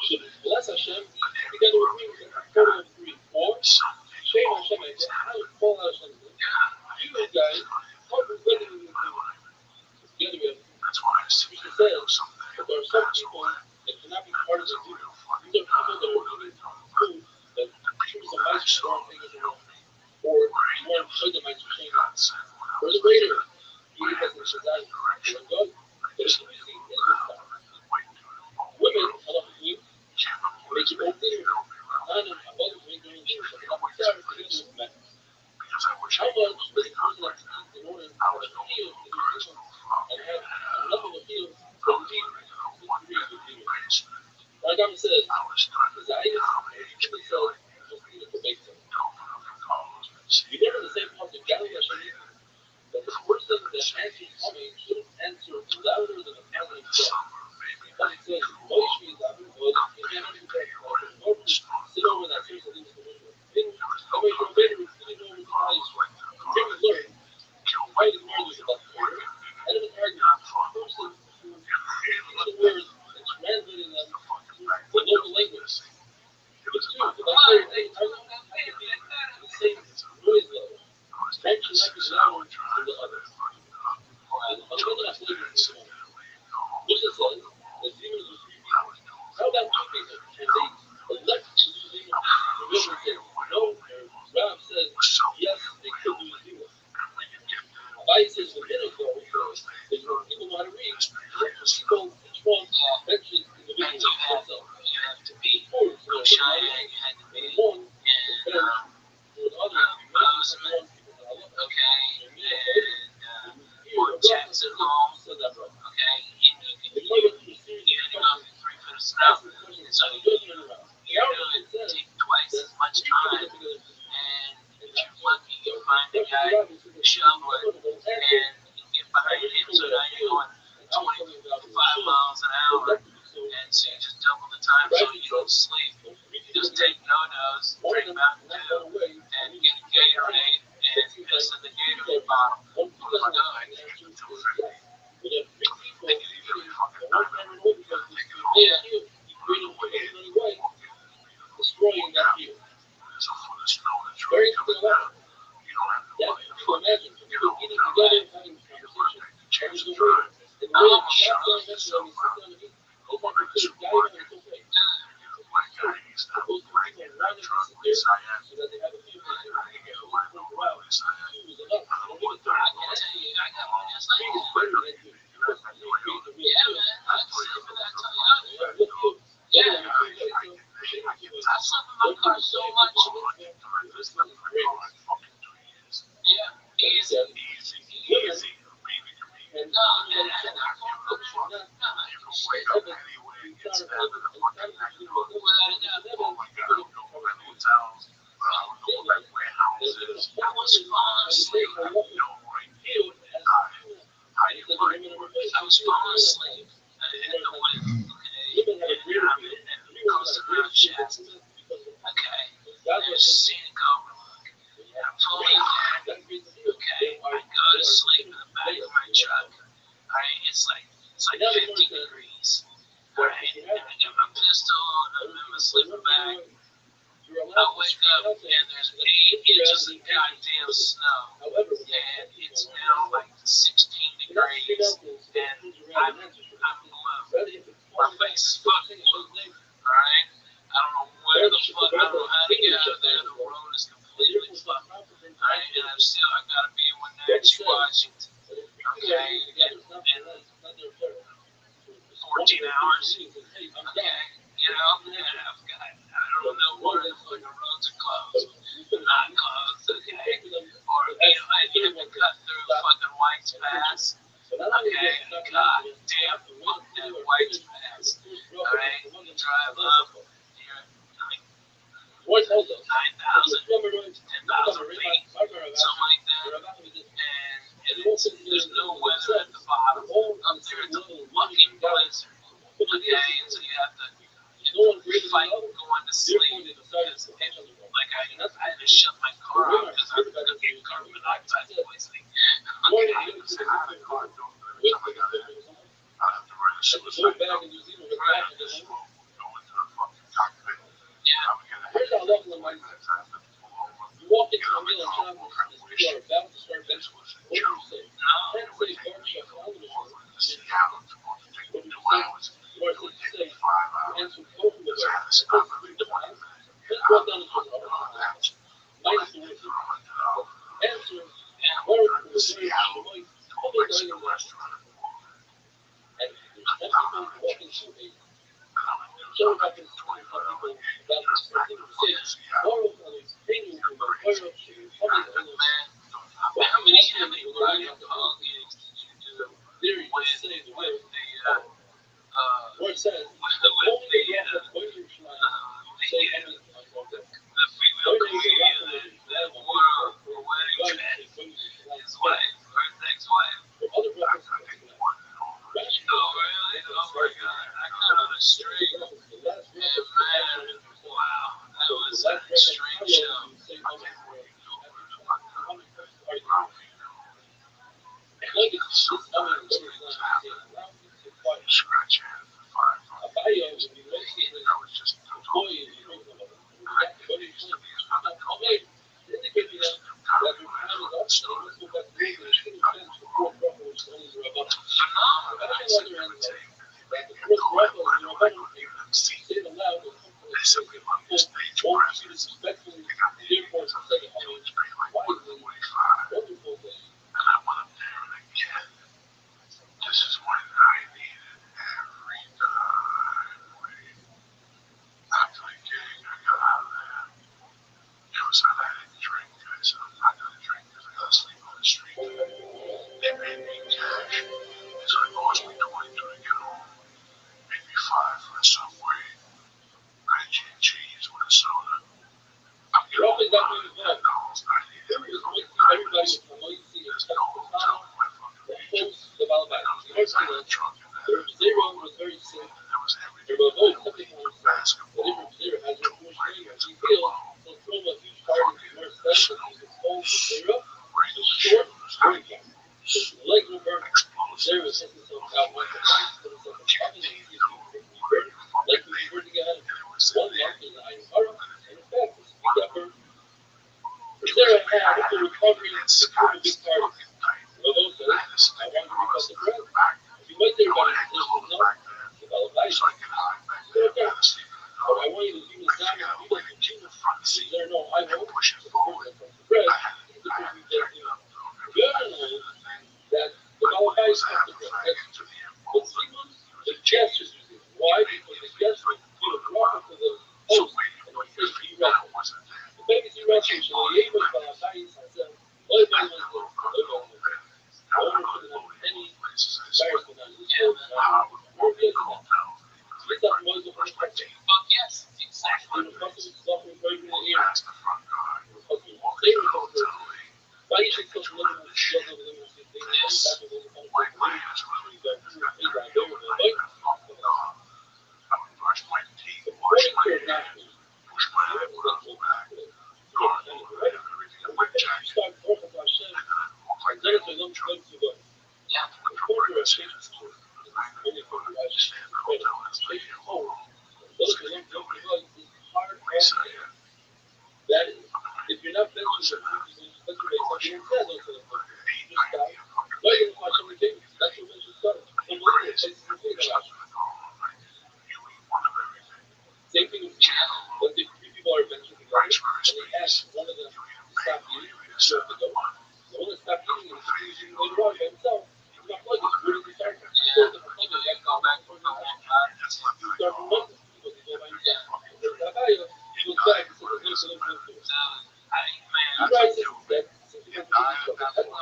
S6: should bless Hashem, eat together with me with a total of three. Or, shame Hashem, I said, how would call out Hashem? You guys, how would we together we have
S7: That's why I see
S6: Mishnah
S7: that
S6: says, but there are some people that cannot be part of the group. These are people that are eating food that choose the mice who don't think it's enough. Or you want to show the mice who shame us. Or the waiter, you eat as a shazai, or a dog. But if you see in this time, women, halachically, make it all clear. None of above make their own shoes, but not together with men.
S7: because I wish
S6: How
S7: I
S6: much does a person have to eat in order to have a feel to do this and have enough of a feel to lead like Rabbi says, Zayas, he says, just eat it to bake them. You never the same part of Galilee that the person that answers coming shouldn't answer louder than the person himself. But it says, Moshe is out of the wood, he can't do that. Sit over that person in the commission. In Rabbi Rabbeinu repeated over the eyes. Here we learn, fighting argues about the word, and it is arguing a person who reads the words and translating them to the local language. But two, the Bible the same noise level. One should not be louder than the other. Mishnah says that demons are three people. How about two people? And they elect to do demons. The river says no, or Rab says yes, they could do demons. Rabbi says the minute though, is when people know how to read. People, each one mentions individually themselves.
S4: You have to be
S6: Before,
S4: Cheyenne, you had to be
S6: one
S4: in
S6: Bozeman,
S4: okay, and or Jackson Hole, okay, and you had to go through 3 foot of snow, so you do it take twice as much time, and if you're lucky, you find a guy shoveling, and you get behind him, so now you're going 25 miles an hour, and so you just double the time, so you don't sleep. You just take no-nos, drink Mountain Dew, and get a Gatorade, and piss in the Gatorade bottle.
S6: destroying that view.
S7: There's a foot of snow that's
S6: Very
S7: really coming down. You don't have to
S6: Yeah,
S7: worry
S6: you
S7: about
S6: can imagine
S7: it.
S6: people eating together, having conversation,
S7: Chance
S6: having
S7: to
S6: the word.
S7: drive.
S6: And the way that's going to mention when we sit down to eat, it's not considered guiding and it's okay.
S7: The black guy, he's not
S6: Those
S7: black
S6: people
S7: in
S6: around
S7: that
S6: them
S7: truck
S6: sit
S7: with
S6: there
S7: cyan.
S6: so that they have a few minutes to
S7: I
S6: think
S7: get
S6: about
S7: white
S6: it.
S7: no white with cyan.
S6: Two is enough.
S7: I don't want
S6: I
S7: that.
S6: can tell you,
S4: I got one just like
S6: three is
S4: that.
S6: better than two. Because three creates a real
S4: Yeah,
S6: feel.
S4: man, I sleep in that Toyota.
S6: Yeah, what feel?
S4: Yeah,
S6: What feel?
S4: I slept in my car so much.
S6: This one is great.
S4: Yeah, easy.
S7: Easy. Baby to me.
S6: And
S4: No,
S6: even
S4: and
S6: when
S4: I
S6: it's
S4: won't
S6: not,
S4: go
S6: not
S7: You can wake up anywhere and get stabbed in the fucking neck. Oh my God, I would go back to hotels. I would go back warehouses.
S4: I was falling asleep.
S7: I know right here when they die. How you find
S4: I was falling asleep. And the wind, okay, and I'm in the coast of Mount Shasta. Okay, there's scenic overlook. I'm fully dead. Okay, I go to sleep in the It's like 50 degrees. Right? And I got my pistol and I'm in my sleeping bag. I wake up and there's 8 inches of goddamn snow. And it's now like 16 degrees. And I'm blue. My face is fucking blue. Alright? I don't know where the fuck, I don't know how to get out of there. The road is completely fucked. Alright? And I gotta be in Wenatchee, Washington. Okay? And 14 hours. Okay? You know? And I don't know where the fucking roads are closed. Not closed, okay? Or, you know, I have to cut through fucking White's Pass. Okay? God damn, fuck that White's Pass. Alright? You drive up, you're like 9,000, 10,000 feet, something like that. And there's no weather at the bottom. Up there, it's a fucking blizzard. Okay? And so you have to fight going to sleep because I had to shut my car off because I was going to get carbon monoxide poisoning. Okay.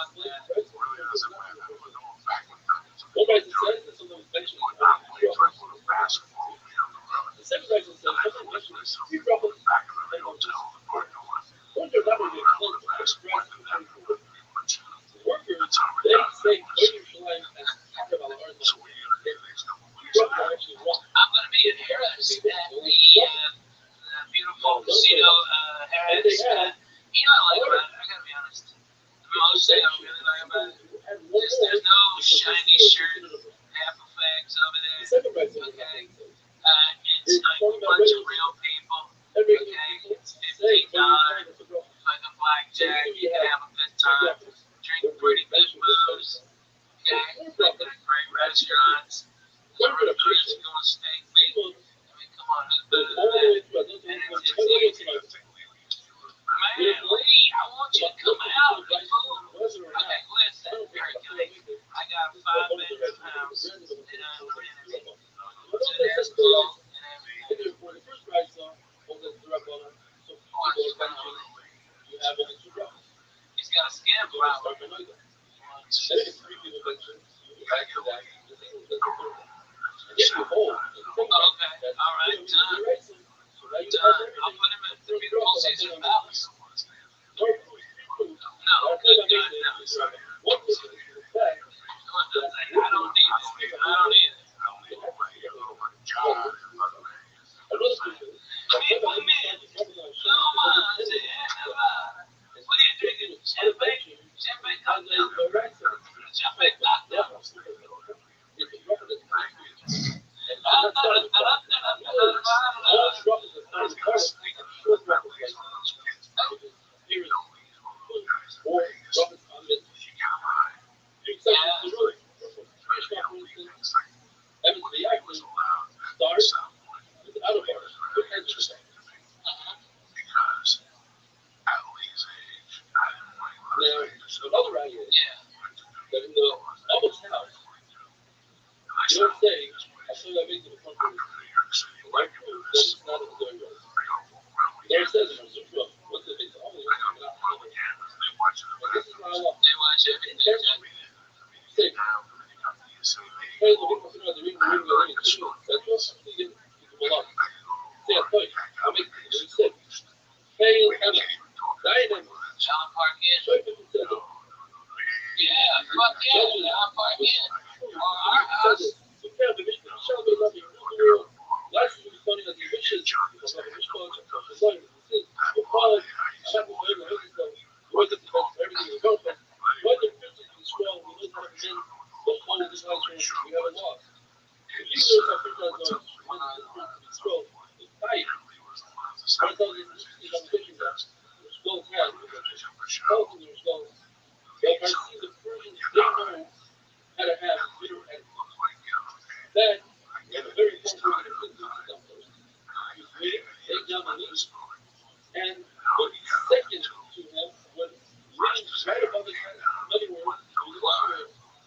S4: fuck that.
S7: It really doesn't matter. We're going back in time.
S6: One person says that someone was mentioning
S7: We're not playing like on a basketball field or on
S6: the second person says someone mentioned three brothers
S7: back in the hotel in the parking lot.
S6: One of their numbers is
S7: Remember the last point that that pretty much
S6: workers,
S7: the time of
S6: they
S7: night.
S6: say Yerushalayim as part of our earth.
S7: So what are you going to do the next couple of weeks?
S6: Brothers are actually wrong.
S4: I'm going to be at Harris at the beautiful casino, Harris. You know, I like about it. I got to be honest. The most thing I really like about it is there's no shiny shirt, half effects over there. Okay. It's like a bunch of real people. Okay. It's $15. Fucking blackjack. You can have a good time. Drink pretty good booze. Okay. Like great restaurants. There's a recruiters going steak meat. I mean, come on, who's better than that? And it's easy. Man, Lee, I want you to come out. Okay, listen, Hercules. I got a 5-bedroom house that I'm renting. It's cool and everything.
S6: When the first price on the Rabbi, so people mentioned you have only two brothers.
S4: He's got a skin
S6: So let's
S4: problem.
S6: start with Noida. Then if three people mentioned you have to that, the thing is that the third one. And if you hold,
S4: Okay, all right, done.
S6: so now you
S4: Done.
S6: have
S4: I'll
S6: everything.
S4: put him at the beautiful Caesar Palace.
S6: No,
S4: No, good, no.
S6: one person is the fact
S4: I don't need it. I don't need it.
S6: another person.
S4: What are you drinking? Champagne? Champagne cocktail? Champagne cocktail?
S7: Because at Lee's age, I didn't like
S6: Another idea is
S4: Yeah.
S6: that in the almost house, you don't say, I saw that make it a front room. Right? That's not a good way. There it says in our super, what's the big almost and this is why I love
S4: They watch everything, Jack.
S6: say, hey, look at the ring, etc. You get people up. Say, I tell you, I'll make it. You said, hey, Emma, Diane,
S4: John Park in.
S6: show you 50 cents.
S4: Yeah, fuck yeah, John Park in. Or our house.
S6: You can't be Michigan. Show me love you. Last week was funny that the wishes of the Michigan was like, this is the college. I'm not going to everything. You wake up the best for everything you go for. What the 50 is strong. We don't have men. Don't call this house room. We haven't lost. If you do have $50, strong. It's tight. I thought this is on the kitchen desk. There's gold head. Both of there's gold. But I see the Persians, they know how to have bitter and that is a very important thing to do first. He's waiting, take down the knees, and the second to him, when reading right above his head, in other words,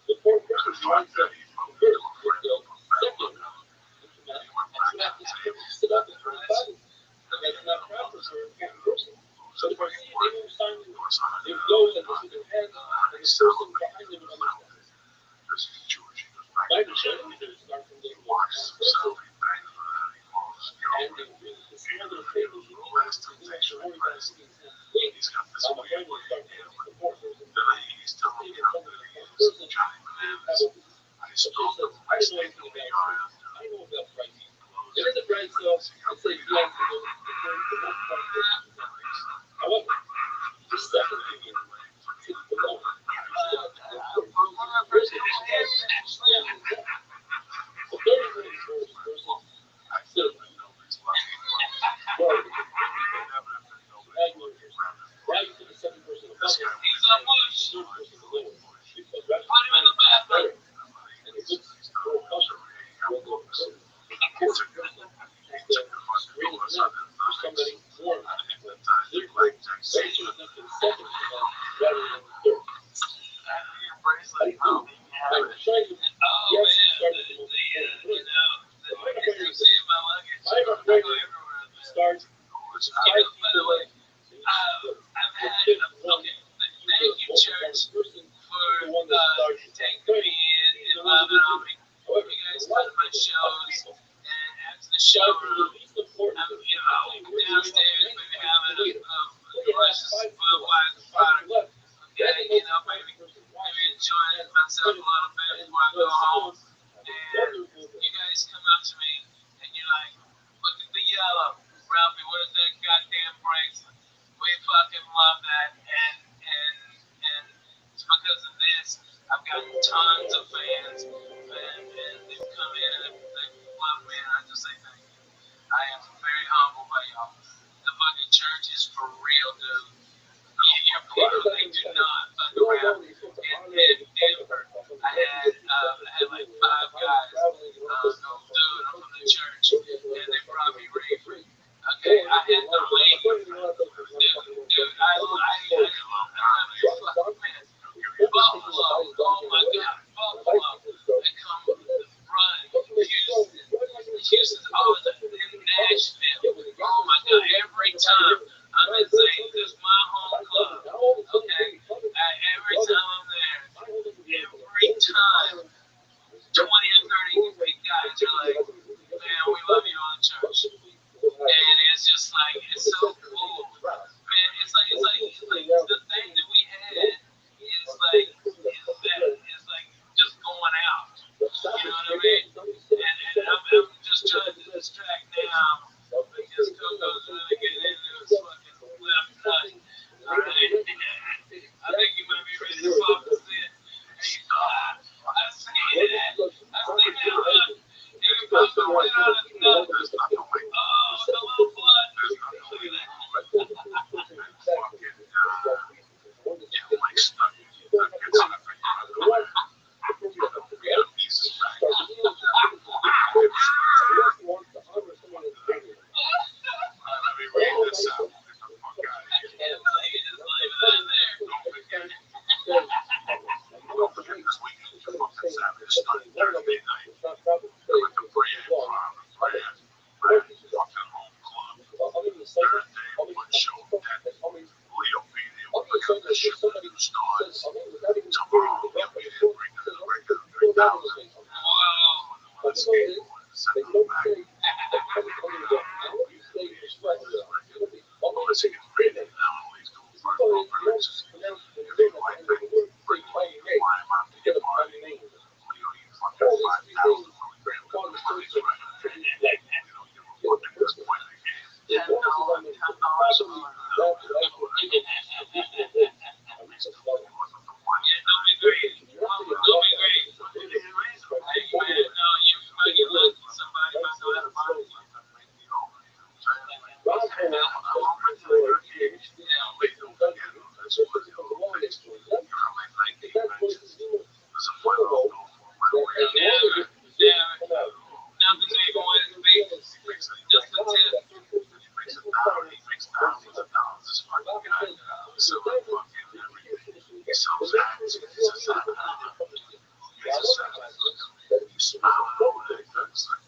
S6: the poor person writes that the first is the second in command, and you have to sit up and turn the body. That's not proper for a person. So if I see they move silently, they go and this is their hand, and the person behind them will understand. My understanding is that it starts from the person, and the smell of the table you need to do extra worry about sitting in things. I'm afraid we'll start to the poor person. He's telling me something like the person I didn't know anything about it. I don't know about pricing. It is a price, so it's like you have to go the most part of it. However, the second thing is below. The third thing is versus still. Now you put the second person above him.
S4: He's a bush.
S6: Third person below him. Because
S4: Put him in the bathroom.
S6: and it looks more custom. Well, the person has the screen is up for somebody more. Therefore, that should have been the second command rather than the third. I'm trying to,
S4: Oh,
S6: yes,
S4: man.
S6: start
S4: The
S6: with
S4: you see in my luggage.
S6: I'm
S4: I
S6: afraid
S4: go everywhere with that.
S6: start
S4: You know, by the way, I've had, okay, thank you, church. taking me and loving on me. You guys come to my shows, and after the show, I'm downstairs, maybe having a delicious Budweiser product. Okay, maybe enjoying myself a little bit before I go home. And you guys come up to me, and you're like, look at the yellow. Ralphie, what is that goddamn bracelet? We fucking love that, and it's because of this, I've gotten tons of fans, and they've come in and they've loved me, and I just say thank you. I am very humbled by y'all. The fucking church is for real, dude. They do not fuck around. In Denver, I had like 5 guys go, dude, I'm from the church, and they brought me reefer. Okay, I had the lady, dude, I love fucking man. Buffalo, oh my god, Buffalo. They come running. Houston's always in Nashville. Oh my god, every time I'm in St. This is my home club. Okay, every time I'm there, every time 20 or 30 big guys are like, man, we love you on church. And it's just like, it's so cool. Man, it's like the thing that we had is like just going out. You know what I mean? And I'm just trying to distract now because Coco's really getting into his fucking left nut. Alright? I think he might be ready to pop his in. I've seen it. I've seen it run. He can pop the right on his nut. Oh, the little blood. Look at that.
S7: Let me read this out. Get the fuck out of here. Don't forget this weekend, you're fucking Saturday, Sunday, Thursday night. I went to Brienne Farm and Brienne. Fucking home club. Thursday, one show at Leo Media. We'll pick up this shit with the new stars. Tomorrow, we'll be there bringing the regular 3,000. Let's get send them back. Let's get ready now. Always do first programs. If you like that, bring one. Why am I being party? Leo, you fucking 5,000 from the grand money's right. You know, give a fuck at this point in the game. $10 a month.
S4: Don't be greedy. Don't be greedy. Hey, man, no, you might get lucky. Somebody might know how to buy it. Nothing's even what it be. Just the tip.
S7: Thousands of dollars. This fucking guy selling fucking everything. He sells hats. He sells he smiling over there. It's like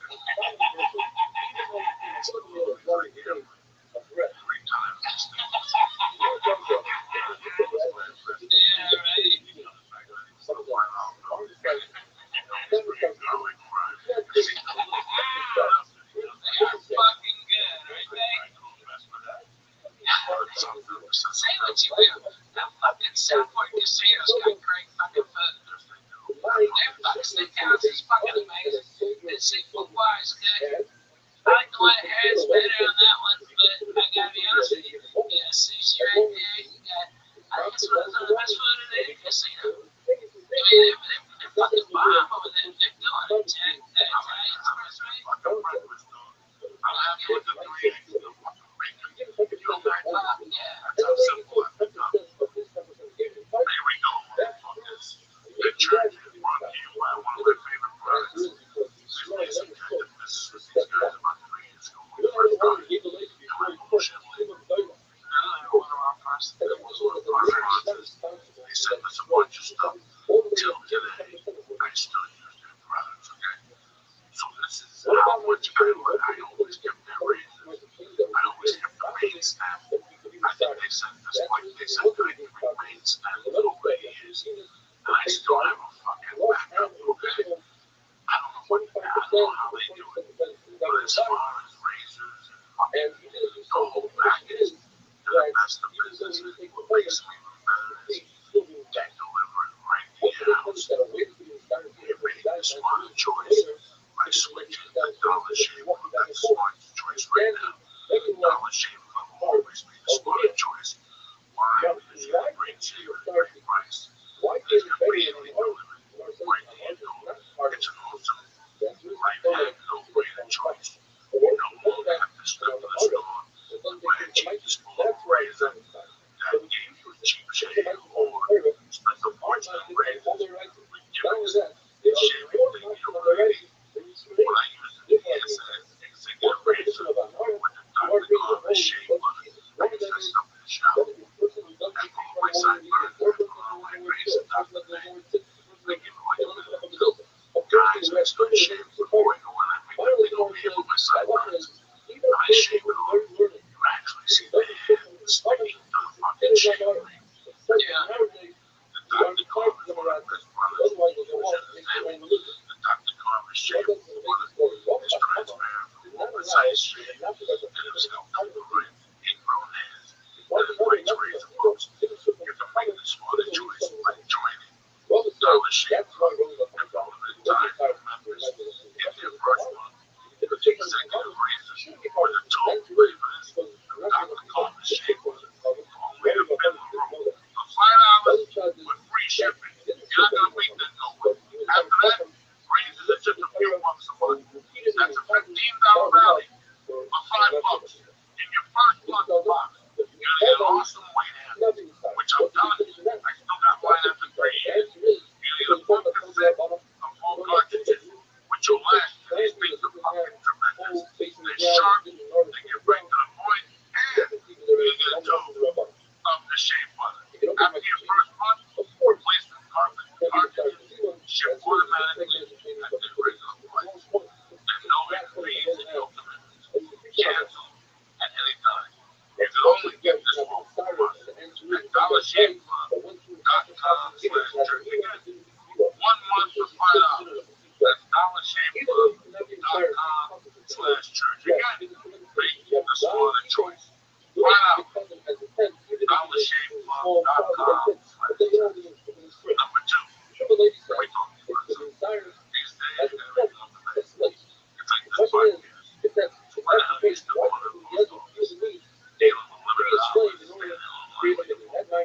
S7: every time this thing.
S4: Yeah, right. They are fucking good, aren't they? Say what you will. That fucking Southport casinos got great fucking food. Their fucking steakhouse is fucking amazing. And seafood-wise, good. I like the way Harris better on that one, but I gotta be honest with you. You got sushi right there. You got, I think it's one of the best food in any casino. I mean, they're fucking bomb over there. They're doing it. Italian Express, right?
S7: They sent us a bunch of stuff till today. I still use their products, okay? So this is how much I always give their raises. I always give the main staff. I think they sent this like they sent like 3 main staff over the years. And I It's an awesome right hand, no-brainer choice. You no longer have to step to the store and buy a cheap disposable razor that gave you a cheap shave or spend a fortune on razors with gimmicks and shaving thing you don't really need. When I used the DSS executive razor with the Dr. Carver shave butter, I dressed up in the shower. After all my sideburns and put on my razor Dr. Thing, I give it like a minute or two. Guys, I start shaving before I go in. I make that thing over here with my sideburns. And I shave it off. You actually see the hair sticking to the fucking shaving ring. Yeah. The Dr. Carver's one of his brothers. He was in his family. The Dr. Carver's shave butter is transparent from all the sides shave, and it'll help to prevent ingrown hairs. And it breaks razor bumps. You can make the smarter choice by joining Dollar Shave Club and for a limited time for members. Get their first month with the executive razor or the total flavors of Dr. Carver's shave butter for only the minimum room for $5 with free shipping. You're not gonna beat that nowhere. After that, razors are just a few bucks a month. That's a $15 value for $5 in your first month box. You're gonna get an awesome white hand, which I'm telling you, I still got mine after 3 years. You're gonna get a full cassette of 4 cartridges, which will last you. These things are fucking tremendous. They're sharp, they get right to the point, and you get a tube of the shave butter. After your first month, replacement cartridges ship automatically at their regular price. There's no hidden fees and no commitments. Cancel at any time. You can only get this one from us at DollarShaveClub.com/church. Again, 1 month for $5. That's DollarShaveClub.com/church. Again, make the smarter choice. $5. DollarShaveClub.com/church. Number 2. We talk about something. These days, everything's on the net. You take this podcast. So why the hell do you still want to post office? Dealing with limited hours and online like a fool.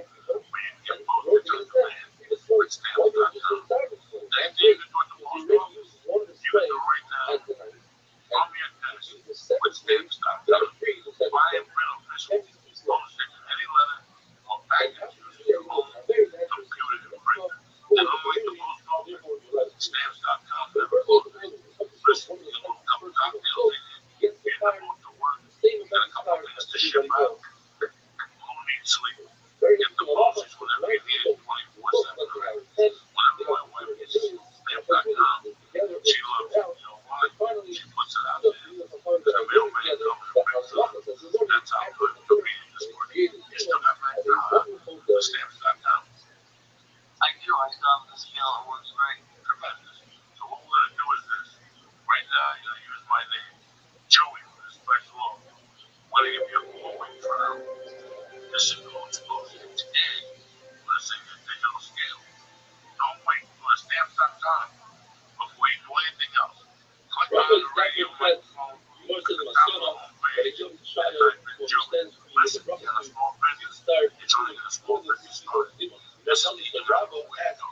S7: Where you can get postage on demand with stamps.com. Next thing you can do at the post office, you can do right now from your desk with stamps.com. Buy and print official postage in any letter or package using your own computer and printer. And unlike the post office, stamps.com never closes. Listen, you know, a couple cocktails in you, you're in the mood to work, got a couple minutes to ship out. Who needs sleep? Get the postage whenever you need it, 24/7. Whenever my wife gets stamps.com, she loves it. You know why? She puts it out there. The mailman comes and picks it up. That's how good convenience is working. You still got back to stamps.com.
S4: I do. I saw the scale. It works great.
S7: Tremendous. So what we're gonna do is this. Right now, you're gonna use my name, Joey, for this special offer. We're gonna give you a 4-week trial. This should go explosive today. Let's say your digital scale. Don't wait for the stamps.com before you do anything else. Click on the radio microphone at the top of the homepage and type in Joey. Listen, you got a small business. You're trying to get a small business started. This is the incredible way to go.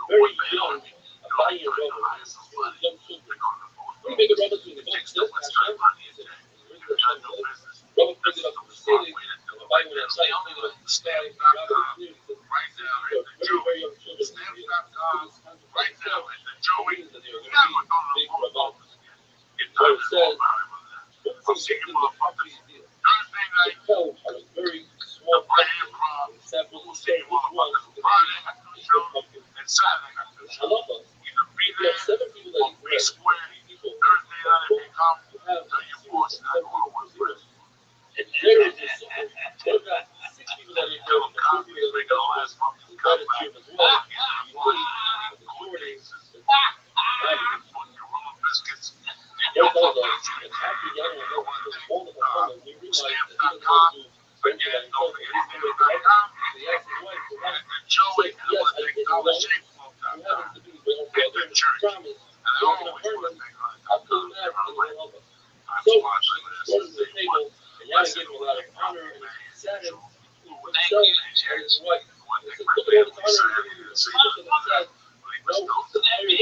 S7: You're one man army. You're only trying to hire somebody to go to the post office. It takes no much time on the agenda. You've got no business. This is the smart way to do it. It's the only way. Stamps.com right now is the Joey. Stamps.com right now is the Joey. Never go to the post office again. Your time is more valuable than that. I'll see you motherfuckers Thursday night. The Friday Improv. We'll see you motherfuckers Friday after the show and Saturday after the show. Either be there or be square. Thursday night if you come, tell your boss you're not going to work for us. Tell them copies make the last fucking comeback. Cool cases. Fucking roller biscuits. And your fucking drinks. You want to think stamps.com. Again, don't forget stamps.com. And the Joey, and I want to thank DollarShaveClub.com. And the church. And I always want to thank $100 I'm sponsoring this. Day one. Listen, we'll thank Rabbi as usual.
S4: Thank you, Church.
S7: I want to thank my family, Sandy, and Sadie. Leave us notes.
S4: Is that me?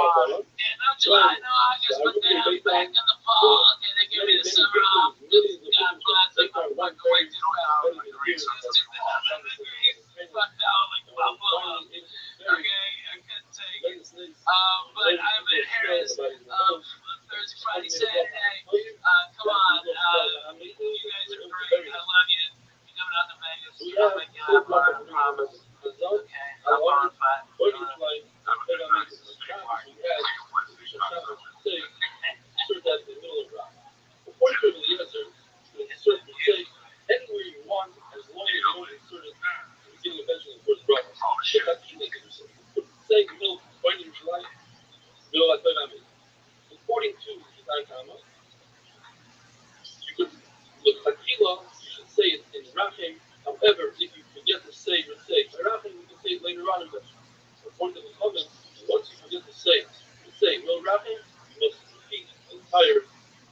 S6: Rabbanon.
S4: No July, no August, but then I'm back in the fall, and they give me the summer off. God bless them. I'm going to 12 degrees. Fuck no, like Buffalo. Okay, I couldn't take it. But I'm in Harris Thursday, Friday, Saturday. Come on, you guys are great. I love you. You're coming out to Vegas. I'll make you have fun, I promise. Okay, I'm on fun.
S6: According to the answer, insert the say anywhere you want as long as you don't insert it at the beginning eventually the first bracha. But that's what you make it yourself. But say middle point in July, middle at Bayamid. According to the Daikama, you could look Akila, you should say it in Rachim. However, if you forget to say your say Rachim, you can say it later on in the according to the comment, once you forget to say Will Rachim, you must repeat the entire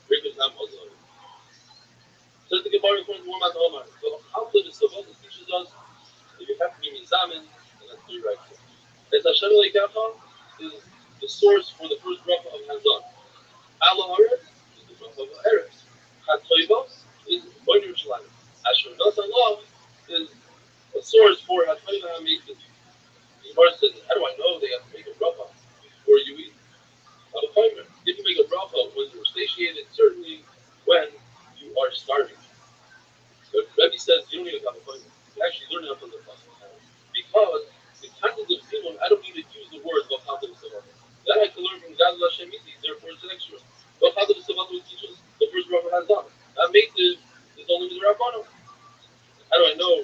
S6: Rikos Hamazon. Says the Gemara according to Warmat Omar. So Hamza the Savata teaches us that you have to be Mizamin, and that's the right thing. As Hashem Leikacha is the source for the first bracha of Hazan. Allah Haaretz is the bracha of Eretz. HaToiva is Boin Yerushalayim. Asher Nas Allah is a source for HaToiva HaMeitzah. The Gemara says, how do I know they have to make a bracha before you eat? If you make a bracha when you're satiated, certainly when you are starving. But Rabbi says you don't need to have a appointment. You actually learn it from the class. Because the cognitive simon, I don't need to use the word V'chadav Savata. That I can learn from God Hashem Miti, therefore it's an extra. V'chadav Savata will teach us the first bracha has done. That makes it is only with the Rabbanu. How do I know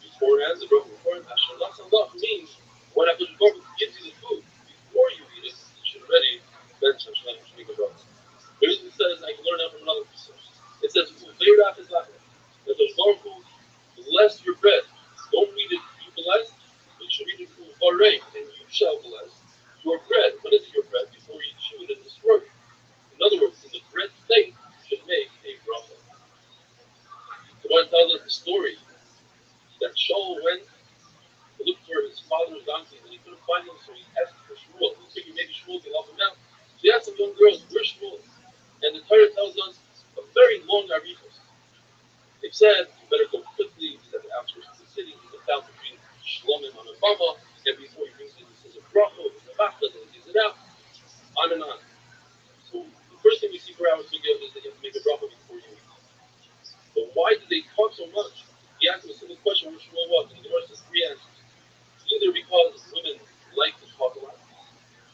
S6: beforehand, the bracha beforehand? Asher Nas Allah means when HaKadosh Baruch Hu gives you the food before you eat it, you should already bench Hashem to make a bracha. The reason it says I can learn that from another source. It says Ve'irach is lachem. That the Baruch Hu bless your bread. Don't read it you bless, but you should read it Varei, and you shall bless your bread. What is your bread? Before you chew it and destroy it. In other words, in the bread state, you should make a bracha. The one tells us the story that Shaul went to look for his father's donkey, and he couldn't find him, so he asked for Shmuel. He figured maybe Shmuel can help him out. So he asked some young girls, where's Shmuel? And the Torah tells us a very long arichos. They said, you better go quickly, he's at the outskirts of the city, he's about between Shlomim on a Bama, and before he brings it, he says a bracha, he's a bachta, then he gives it out, on and on. So the first thing we see for our video is that you have to make a bracha before you eat. But why did they talk so much? He asked him a simple question, which Shmuel was, and the Gemara says three answers. Either because women like to talk a lot,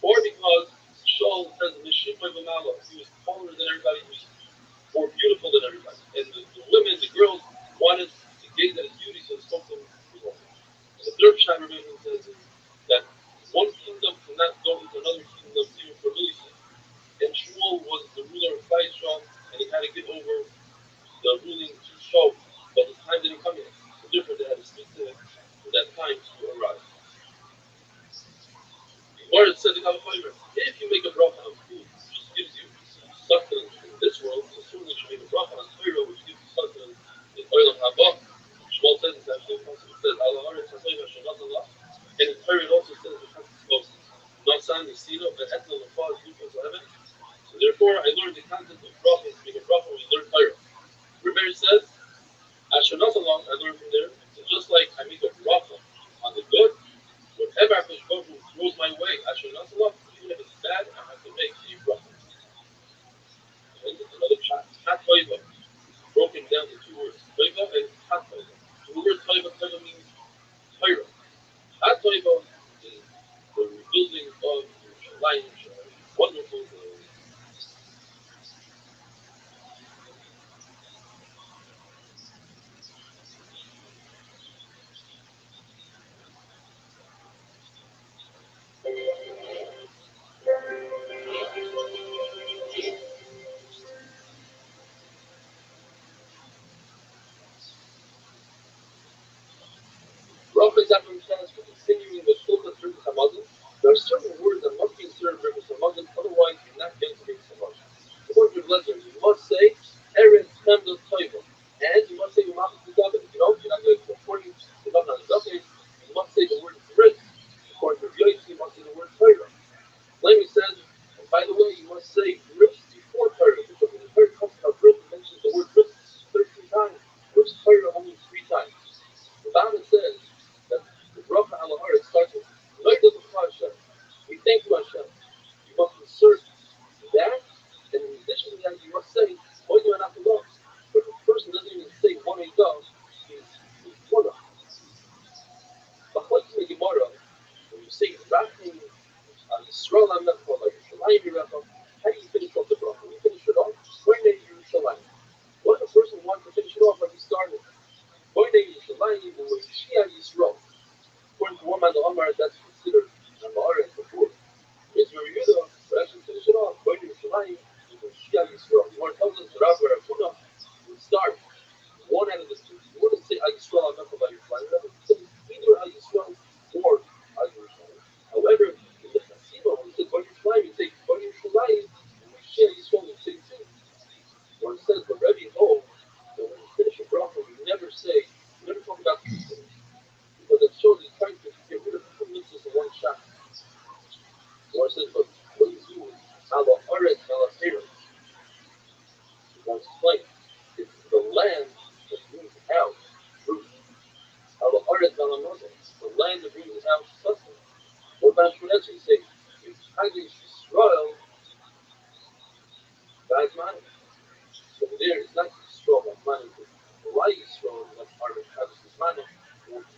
S6: or because Shaul says Mishipay B'Mala, he was taller than everybody, he was more beautiful than everybody. And the women, the girls, wanted to gaze at his beauty, so they spoke to him. And the third Shai Rabbeinu says is that one kingdom cannot go into another kingdom even for millisecond. And Shmuel was the ruler of Yisrael, and he had to get over the ruling to show, but the time didn't come yet. So therefore, they had to speak to him for that time to arrive. Or it said the Kavachomer, if you make a bracha on food, which just gives you sustenance in this world, so certainly you should make a bracha on Torah, which gives you sustenance in Olam Haba. Shmuel says it's actually possible. It says, Allah Haaretz Hashem Hashem Allah. And in Torah it also says, it has to smoke Nasan Nisino, but Etna Lafaz Lukas Heaven. So therefore, I learned the concept of bracha, to make a bracha when you learn Torah. Rabbi says, Asher Nasalon, I learned from there, so just like I make a bracha on the good, whatever HaKadosh Baruch Hu throws my way, Asher Nasalon, even if it's bad, I have to make a bracha. And another shot, Hat Toiva, broken down to two words, Toiva and Hat Toiva. The word Toiva means Torah. Hat Toiva is the rebuilding of Yerushalayim, wonderful things. Rothschild'S for continuing the Shulchan Hamazon. There are certain words that must be inserted in must say bris before Torah because when the Torah comes about bris, it mentions the word bris 13 times, whereas Torah only 3 times. The Bible says that the bracha al haaretz starts with Loida Hashem. We thank you, Hashem. You must insert that, and in addition to that, you must say Oinu Anachullah. But if the person doesn't even say one go, he's one of. But like in the Gemara, when you say Rachim Yisrael Amechol, like Shalayim Yerachim, how do you finish off the bracha? You finish it off. Koine Yerushalayim. What if a person wants to finish it off like he started? Koine Yerushalayim Shia Yisrael. According to one man, the Omar, that's considered Amar and before. It's where Yehuda would actually finish it off. Koine Yerushalayim Shia Yisrael. The Gemara tells us that Rabbi Rafuna would start one out of the two. You wouldn't say Al Yisrael Amechol by Yerushalayim. You would say either Al Yisrael or Al Yerushalayim. However, in the Chasima, when you say Koine Yerushalayim, you say Koine Yerushalayim and Shia Yisrael, you say two. Or it says, but Rabbi holds that when you finish a bracha, you never talk about the finish. Because it shows he's trying to get rid of two mitzvahs in one shot. Or it says, but what you do is ala aretz ala teretz. He wants to explain. It's the land that brings out fruit. Ala aretz ala nozeh. The land that brings out sustenance. What about Shmoneh? You say, it's Haggish Yisrael, God's money. So there, it's not Yisrael, that's money. Why Yisrael is not part of Haggish money?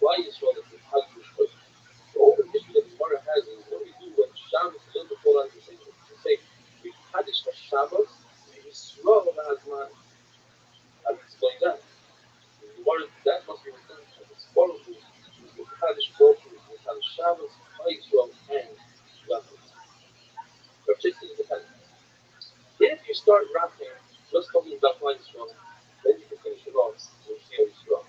S6: Why Yisrael is Haggish money? The whole issue that the Gemara has is what do we do when Shabbos doesn't fall out of the season? To say, we Kaddish for Shabbos, Yisrael has money. How do you explain that? The Gemara, that must be referring to the Sparrow food, the Kaddish both food, the Kaddish Shabbos, Yisrael, and Yaakov. Rav Sheshet is the Kaddish. If you start wrapping, just talking about Yisrael, then you can finish it off with Yisrael.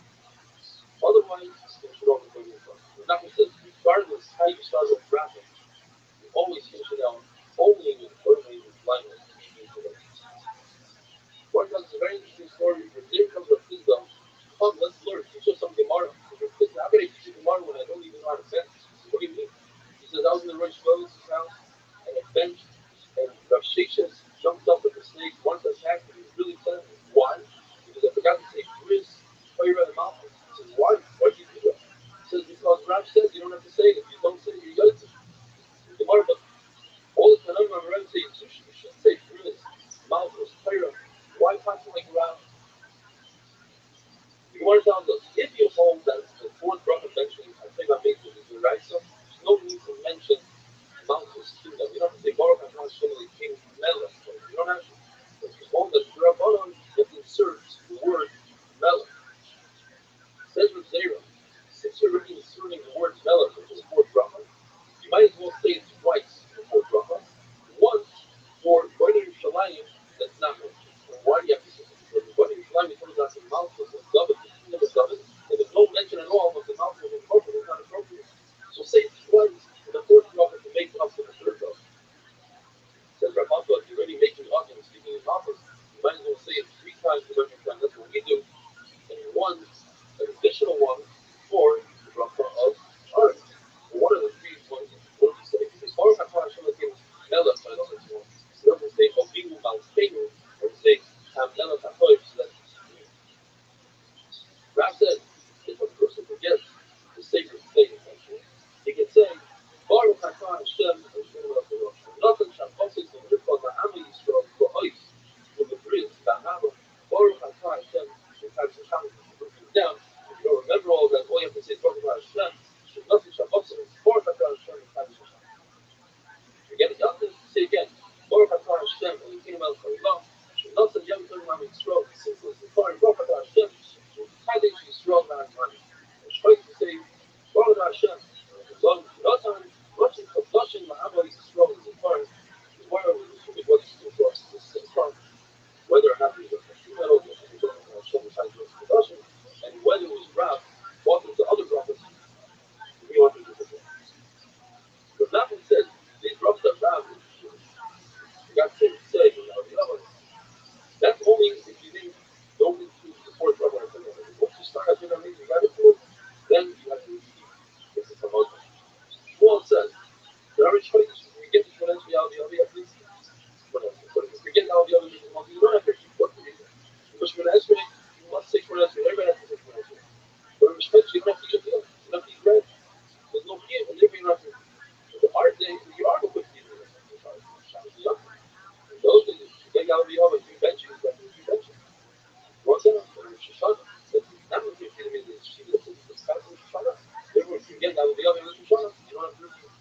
S6: Otherwise, finish it off with Yisrael. The Nachman says, regardless how you start with wrapping, you always finish it out only with ordinary language. One comes a very interesting story where there comes a Pizda. Come, let's learn. Teach us some Gemara. How can I teach you Gemara when I don't even know how to fence? What do you mean? He says, I was in the Rothschild'S house and a bench, and Rav Sheshet jumped up at the snake. Once attacked me, he was really sad. Why? Because I forgot to say Bris, Torah, and Malchus. He says, why? Why did you do that? He says, because Rav said you don't have to say it. If you don't say it, you're Yotze. Gemara, but all the time I'm around saying sushi, you should say Bris, Malchus, Torah. Why constantly like Rav? The Gemara tells us, if you hold that the fourth bracha mentioning, I think I made this is right, so there's no need to mention Malchus kingdom. You don't have to say Baruch Hashem the king Melech. You don't have to. If you hold that Rabbanon, you have to insert the word Melech. It says with Zera, since you're already inserting the word Melech into the fourth bracha, Rabbi Yava, three benches, that three benches. Rosh Hashanah, said, not when you're feeding me the Shiva, it's kind of Rosh Hashanah. Therefore, if you get Rabbi Yava in Rosh Hashanah, you don't have to do it.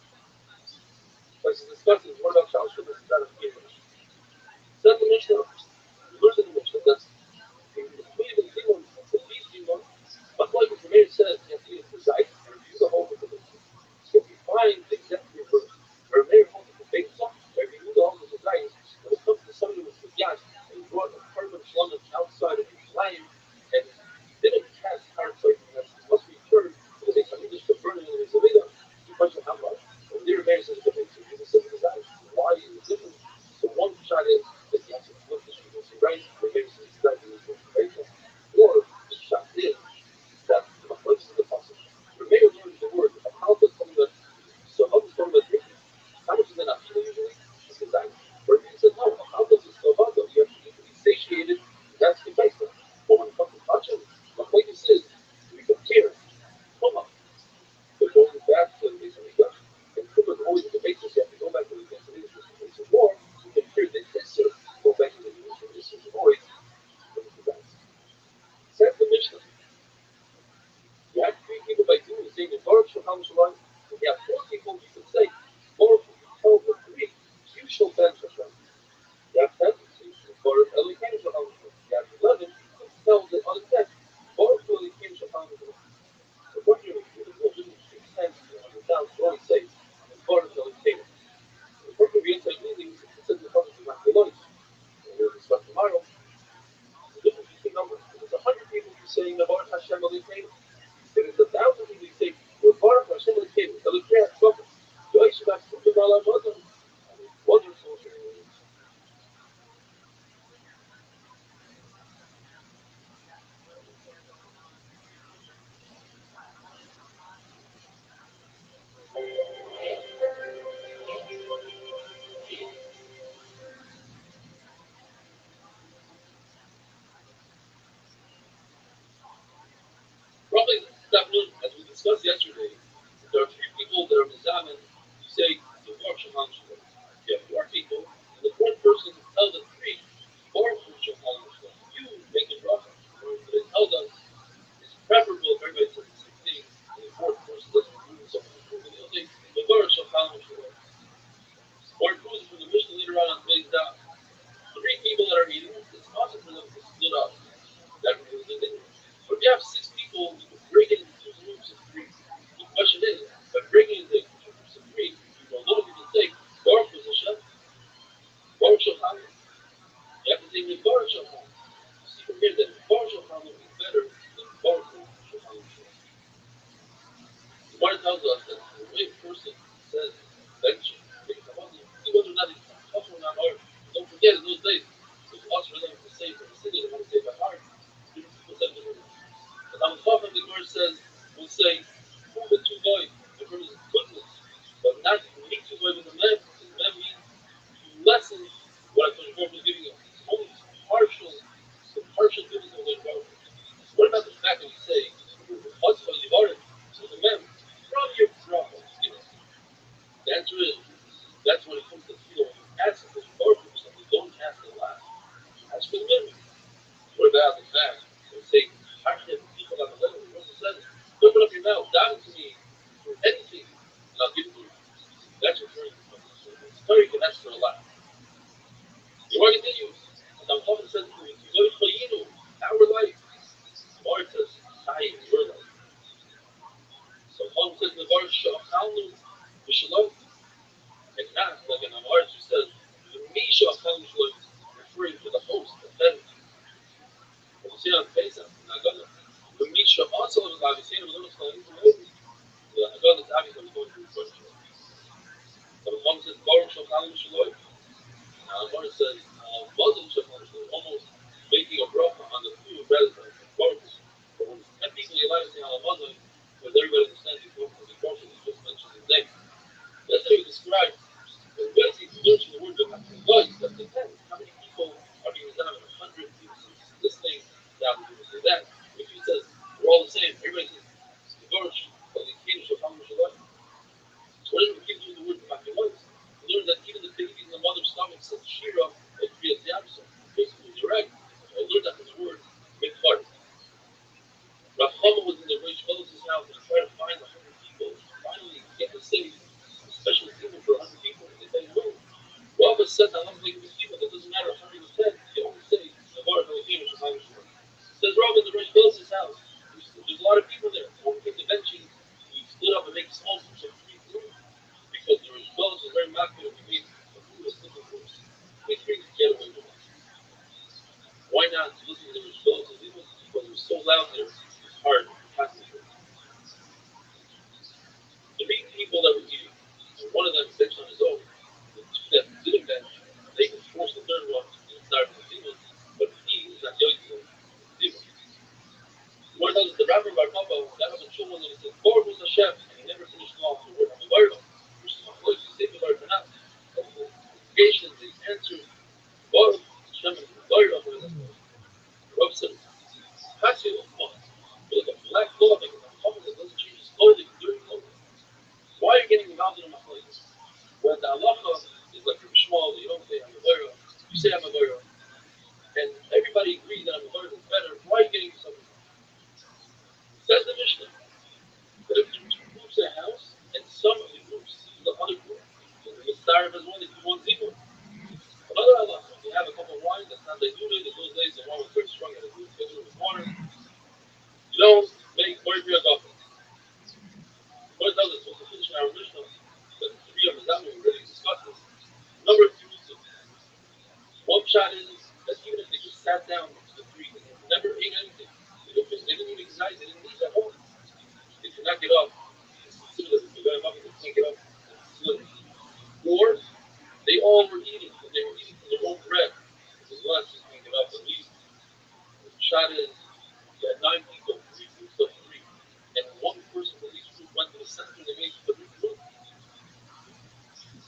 S6: But it's discussing, what about Shal Shabbat? It's not a feeling. Said the Mishnah, we learned in the Mishnah that in the Chuyim and Zimon, the Beis Zimon, but like the Meir says, you have to use the Zayt and review the whole of the Mishnah. So if you find the exact reverse, where Meir holds it the big stuff, where you review the whole of the Zayt, when it comes to somebody with the Yad, and he brought a part of Shalom outside of Yerushalayim, and he didn't cast hard like that, he must be returned to the Beis Hamikdash to burn it in the Beis Hamikdash. You question how much? And the Meir says the Beis Hamikdash says the Zayt. Why is it different? So one shot is that you have to flip the Shema right, or maybe it's exactly the information, or the shot is that the place is the possible. Or maybe learn the word of how to come with, so how to come with drinking. How much is an option usually? It's the time. Or if you said, no, how does it so about that? You have to be satiated, that's the base. But when it comes to touching, the place is, we compare, come up. But going back to the base of the and Kuba is always the basis, you have to go back to the base of the more, you compare the Isser, go back to the Isser, always, set the Mishnah. You have three people by doing the same in Baruch Shulchan Shalom. If you have four people, you can say, Baruch, you tell the three, you shall bench Hashem. You have 10, you should Baruch Elohim Shulchan Shalom. You have 11, you tell the other 10, Baruch Elohim Shulchan Shalom. So what you're doing is what you should sense on the sound, you always say, Baruch Elohim. The book of Yom meaning it says the book of Rothschild'S. And we'll discuss tomorrow the difference between numbers. If it's 100 people who say Baruch Hashem Elohim, if it's 1,000 people who say Baruch Hashem Elohim, Elohim Hashem, you actually have to put Allah Muslim. What is social media? Probably this afternoon, as we discussed yesterday, there are three people that are Mizaman, you say the Baruch Shulchan Shalom. You have four people, and the fourth person tells the three, Baruch Shulchan Shalom. You make a bracha. They tell us it's preferable if everybody says the same thing, and the fourth person doesn't do something. They'll say, the Baruch Shulchan Shalom. Or it goes from the Mishnah later on today's daf. Three people that are eating, it's possible for them to split up. That means the thing. But if you have six people, you can break it into two groups of three. The question is, by breaking it into two groups of three, you will no longer say, Baruch Hashem, Baruch Shulchan. You have to say, Baruch Shulchan. You see from here that Baruch Shulchan will be better than Baruch Shulchan. The Gemara tells us that the way a person says, bench, he was not tough or not hard. Don't forget, in those days, it was us for them to say from the city, they want to say by heart. Different people said different words. But on the top of the Gemara says, we'll say, prove it to God. The word is goodness, but not make to God with the man, because the man means to lessen what the Lord was giving you. It's only some partial goodness of the Lord. What about the fact that we say, Chosva Yivarim, so the man, from your trouble, the answer is, that's when it comes to feel when you ask for the Lord for something, don't ask it last. Ask for the minimum. What about the fact that we say, how can people on the level of the person says, open up your mouth, down to me for anything, and I'll give it to you. That's what you're doing. So you can ask for a lot. The Lord continues, and the Prophet says to me, our life. The Lord says, your life. So Paul says in the verse, Sha'achalnu v'shalom. And not like in our words, he says, me Sha'achalnu v'shalom, referring to the host, the heaven. And we see on Pesach, in Haggadah, the me Sha'achalnu v'shalom, we see in a little time, the Haggadah is obviously going through the question. So Paul says, Baruch Sha'achalnu v'shalom. Now the verse says, Muslim Sha'achalnu v'shalom, almost making a bracha on the food rather than Baruch. But when 10 people you like to say on a Muslim, because everybody understands the portion is just mentioned his name. That's how you describe the basic mention the word of God. That depends. How many people are being examined? 100 people say this thing, 1,000 people say that. If he says we're all the same, everybody says the Baruch, but the King shall come to life. So whenever we give you the word of God, we learn that even the babies in the mother's stomach says Shira and Kriyat Yamsah. works on his own. The two that didn't bench, they can force the third one and start with Zimon, but he is not Yoitzel, Zimon. The word tells us the Rabbi Bar Papa got up in Shulman and he said, Baruch Hu Hashem, and he never finished off the word Hamavarda, which is my voice, he said Hamavarda or not. And the congregation, they answered, Baruch Hashem and Hamavarda, Rabbi said, Hasi Ummah, you're like a black dog, like a woman that doesn't change his clothing during clothing. Why are you getting involved in a machlokes? When the halacha is like a Shmuel, you don't say Hamavarda, you say Hamavarda, and everybody agrees that Hamavarda is better. Why are you getting yourself involved? Says the Mishnah that if there are two groups in a house, and some of the groups see the other group, and the Messiah has one, they do one zero. Another halacha, if you have a cup of wine that's not diluted, in those days the wine was very strong and it was diluted with water, you don't make Moira Gaffa. What it does is, once we finish our Mishnah, that the three of them we already discussed this, number of Jerusalem. One shot is that even if they just sat down to the three, they never ate anything, they didn't even exercise, they didn't eat at home. They could not get up. It's considered that if they're going up, they can't get up. Or they all were eating, but they were eating from their own bread. Because lunch just can't get up at least. The shot is you had 9 people, 3 groups of 3. And one person from each group went to the center and they made the new group.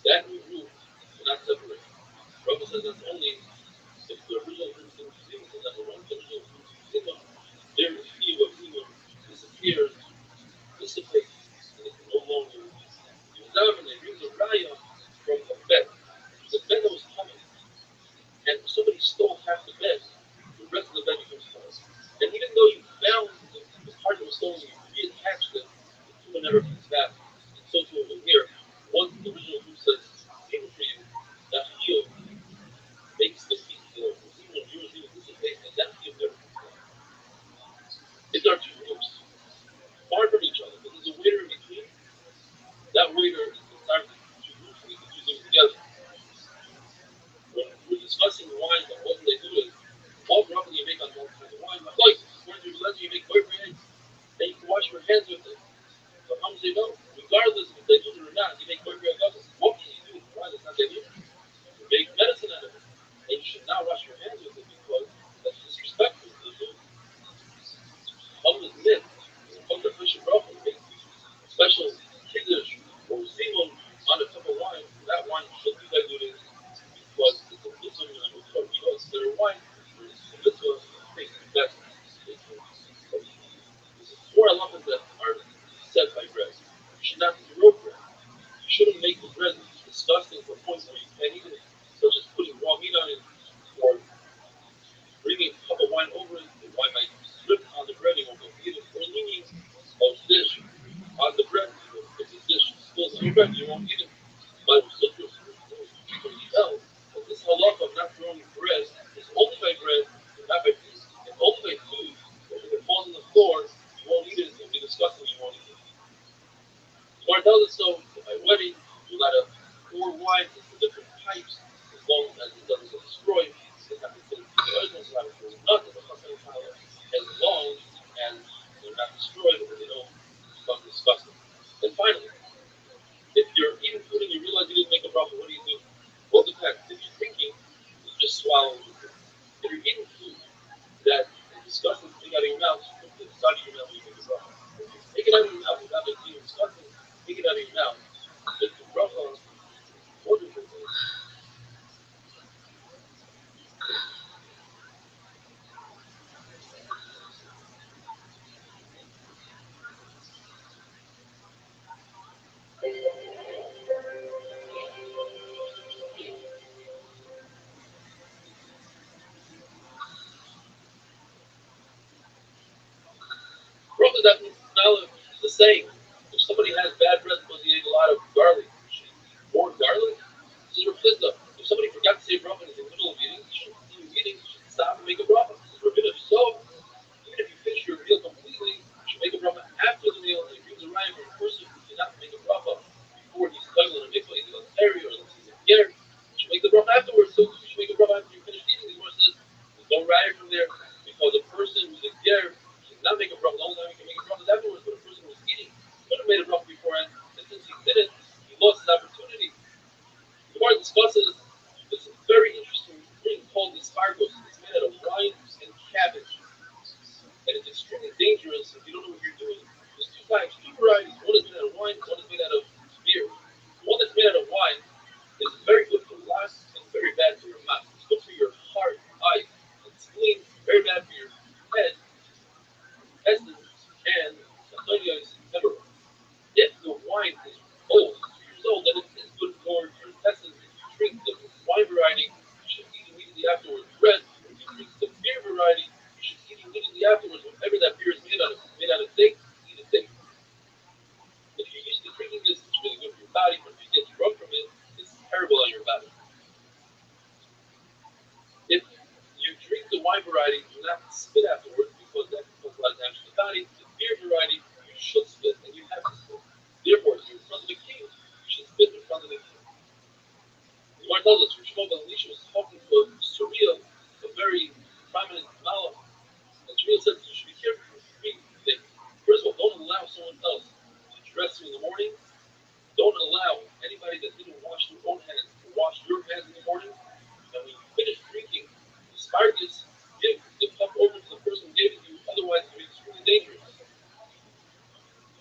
S6: That new group cannot separate. Rabbi says that's only if the original group is in the number one, the original group is in their view of human disappears, dissipates, and it can no longer be observed. And they bring the raya from the bed. The bed that was coming, and somebody stole half the bed, the rest of the bed becomes false. And even though you found the part that was stolen, you reattached it, the tumor never comes back. And so too over here, once the original group says, even for you, that heel makes the feet feel, even if yours even dissipates, and that heel never comes back. If there are two groups, far from each other, but there's a waiter in between, that waiter is considered two groups, and you can do things together. When we're discussing wine, but what do they do is, all roughly you make on one kind of wine, like, when you let you make boyfriend, and you can wash your hands with it. So how do they know? Regardless if they do it or not, you make boyfriend doubles. What can you do with wine that's not diluted? You make medicine out of it. And you should not wash your hands with it because that's disrespectful to the food. Come with myth. Come to fish and broth and make special kiddush or simon on a cup of wine. That wine should be diluted because it's a mitzvah and a mitzvah. You know, it's their wine. It's a mitzvah. Make the best. There's 4 halachas that are set by bread. You should not throw bread. You shouldn't make the bread disgusting to the point where you can't eat it, such as putting raw meat on it or bringing a cup of wine over it. The wine might drip on the bread and you won't be able to eat it. Or leaning a dish on the bread. If the dish spills on your bread, you won't eat it. But you can tell that this halakha of not throwing bread is only by bread and not by food. And only by food, if it falls on the floor, you won't eat it, it'll be disgusting, you won't eat it. Gemara tells us so that by wedding, you're allowed to pour wine into different pipes as long as it doesn't get destroyed. It's not considered poisonous, it's not considered nothing, as long as they're not destroyed or they don't become disgusting. And finally, if you're eating food and you realize you didn't make a bracha, what do you do? Well, it depends. If you're thinking, you just swallow the food. If you're eating food that is disgusting to take out of your mouth, you put it inside of your mouth when you make a bracha. If you take it out of your mouth without making it disgusting, take it out of your mouth. Make the bracha wonderful things. Bracha that now is the same. If somebody has bad breath because he ate a lot of garlic, should he eat more garlic? This is Rav. If somebody forgot to say bracha and is in the middle of eating, he shouldn't continue eating, he should stop and make a bracha. This is Rav. So, even if you finish your meal completely, you should make a bracha after the meal, and it brings a rhyme for a person who cannot make a bracha before he's done in a mikvah, he's on Terry or he's in Ger. You should make the bracha afterwards, so you should make a bracha after you finish eating. The Gemara says there's no rhyme from there because a person who's in Ger should not make a bracha. The only time you can make a bracha is afterwards, but a person who's eating Gemara discusses this very interesting thing called the escargot. It's made out of rice and cabbage, and it's extremely dangerous if you don't know what you're doing. There's two types, two varieties. One is made out of wine, one is made out of beer. The one that's made out of wine is very good for lust and very bad for your mouth. It's good for your heart, eyes, and spleen. Very bad for your head, intestines, and Antonio's liver. If the wine is old, 2 years old, then it is good for your intestines. If you drink the wine variety, you should eat immediately afterwards. Red. If you drink the beer variety, you should eat immediately afterwards. Whatever that beer is made out of dates, eat a date. If you're used to drinking this, it's really good for your body, but if you get drunk from it, it's terrible on your body. If you drink the wine variety, do not spit afterwards because that can cause a lot of damage to the body. The beer variety, you should spit and you have to spit. Therefore, if you're in front of the king, you should spit in front of the king. The Gemara tells us Shmuel ben Elisha was talking to a Surreal, a very prominent Malach, and Shmuel said you should be careful with three things. First of all, don't allow someone else to dress you in the morning. Don't allow anybody that didn't wash their own hands to wash your hands in the morning. And when you finish drinking asparagus, give the cup over to the person who gave it to you, otherwise it's going to be extremely dangerous.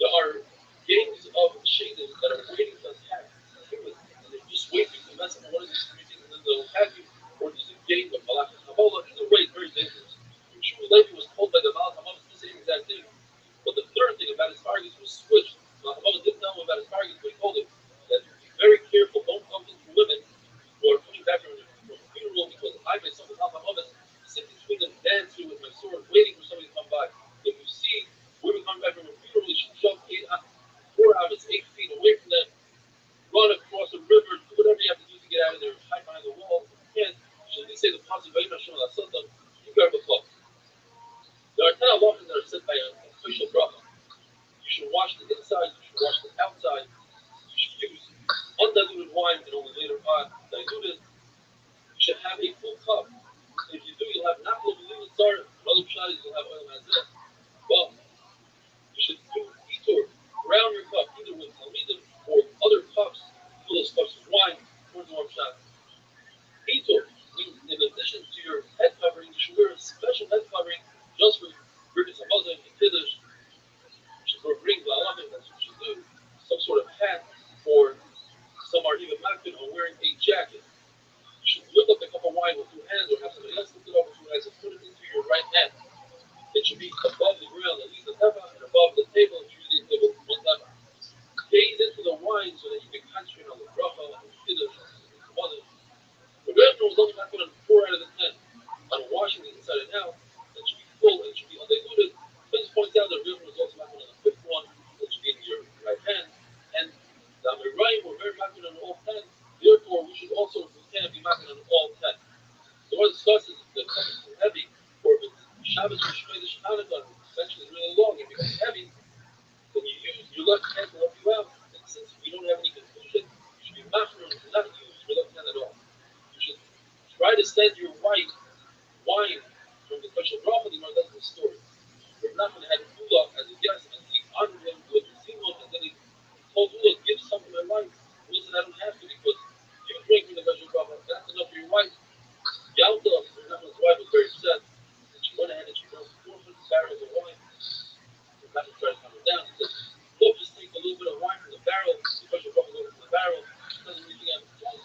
S6: There are gangs of shaitan that are waiting to attack humans, and they're just waiting to mess up one of these three things, and then they'll attack you, or there's a gang of Malach and Kabbalah. Either way, it's very dangerous. Shmuel Levi was told by the Malach Hamamas the same exact thing. But the third thing about asparagus was switched. Malach Hamamas didn't tell him about asparagus, but he told him that be very careful, don't bump into women who are coming back from a funeral, because I myself with Malach Hamamas sit between them, dancing with my sword, waiting for somebody to come by. If you see women coming back from a funeral, you should jump 4 hours, 8 feet away from them, run across a river, do whatever you have to do to get out of there, hide behind the wall. If you can't, you should at least say the Pasuk, you grab a cloth. There are 10 halachas that are said by a official bracha. You should wash the inside, you should wash the outside, you should use undiluted wine and only later on diluted. You should have a full cup. If you do, you'll have naphtha, another pshat is you'll have oil mazeh. But you should do itur around your cup, either with talmidim or other cups, fill those cups with wine, towards the warm shot. Itur means in addition to your head covering, you should wear a special head covering just for Birkas Hamazon and Kiddush. You should bring the alamin, that's what you should do, some sort of hat, or some are even makbid on wearing a jacket. You should lift up the cup of wine with 2 hands, or have somebody else lift it up with 2 hands and put it into your right hand. It should be above the ground, at least the teva, and above the table, it's usually a table with 1 teva. Gaze into the wine so that you can concentrate on the bracha, on the kiddush, on the mother. The red was only not going to 4 out of the 10 on washing the inside and out. That should be full and it should be undiluted. This points out that red was also not going on the 5th one, that should be in your right hand. And the Amirayim were very knocking on all 10. Therefore, we should also, if we can, be knocking on all 10. So what it discusses is that it's too heavy, or if it's Shabbos or Shmeidish Hanukkah, section is really long, it becomes heavy, then you use your left hand to help you out. And since we don't have any confusion, you should be machmir to not use your left hand at all. You should try to send your wife wine from the Kosher Bracha. The Gemara tells the story. We're not going to have Ula as a guest, and he honored him with the simon, and then he told Ula, give some to my wife. Ula said, I don't have to, because you drink from the Kosher Bracha, that's enough for your wife. Yalta, Rebbe's wife, was very upset, and she went ahead and she brought 400 barrels of wine. Rebbe tried to calm her down. He said, look, just take a little bit of wine from the barrel, the Kosher Bracha goes from the barrel, it doesn't really have to.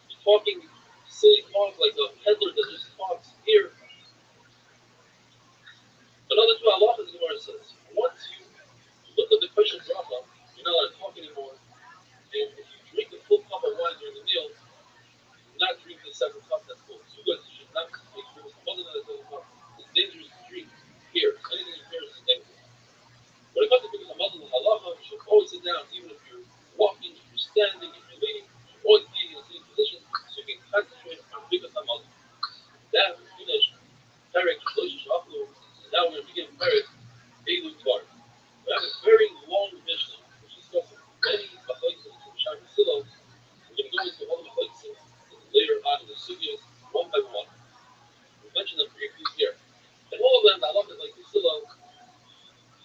S6: You're talking silly talk like a peddler that just talks here. Another 2 halachas, the Gemara says, once you look at the kosher bracha, you're not allowed to talk anymore. And if you drink a full cup of wine during the meal, do not drink the second cup that's full. You guys should not make sure it's more than the second cup. It's dangerous to drink here. Anything in here is dangerous. When it comes to Birkas Hamazon and halacha, you should always sit down, even if you're walking, if you're standing, if you're leaning, you should always be in a sitting position so you can concentrate on Birkas Hamazon. That we finished Perek Shlosh Shachlu, and now we're going to begin Perek Eilu Kvar. We have a very long Mishnah, which discusses many machlokes from Shabbos Silo. We're going to go into all the machlokes later on in the sugyas, one by one. We mentioned them briefly here. And all of them, the halachas like the Silo,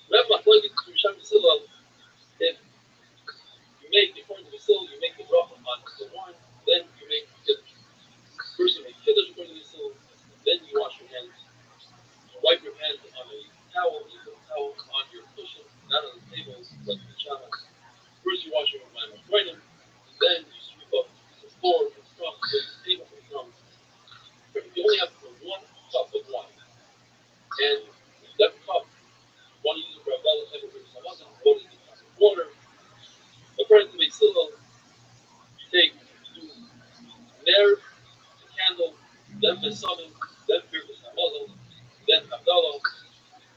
S6: we have machlokes from Shabbos Silo. If you make, according to the Silo, you make the bracha on the wine, then start by summon, then Birkus Hamazon, then Havdalah.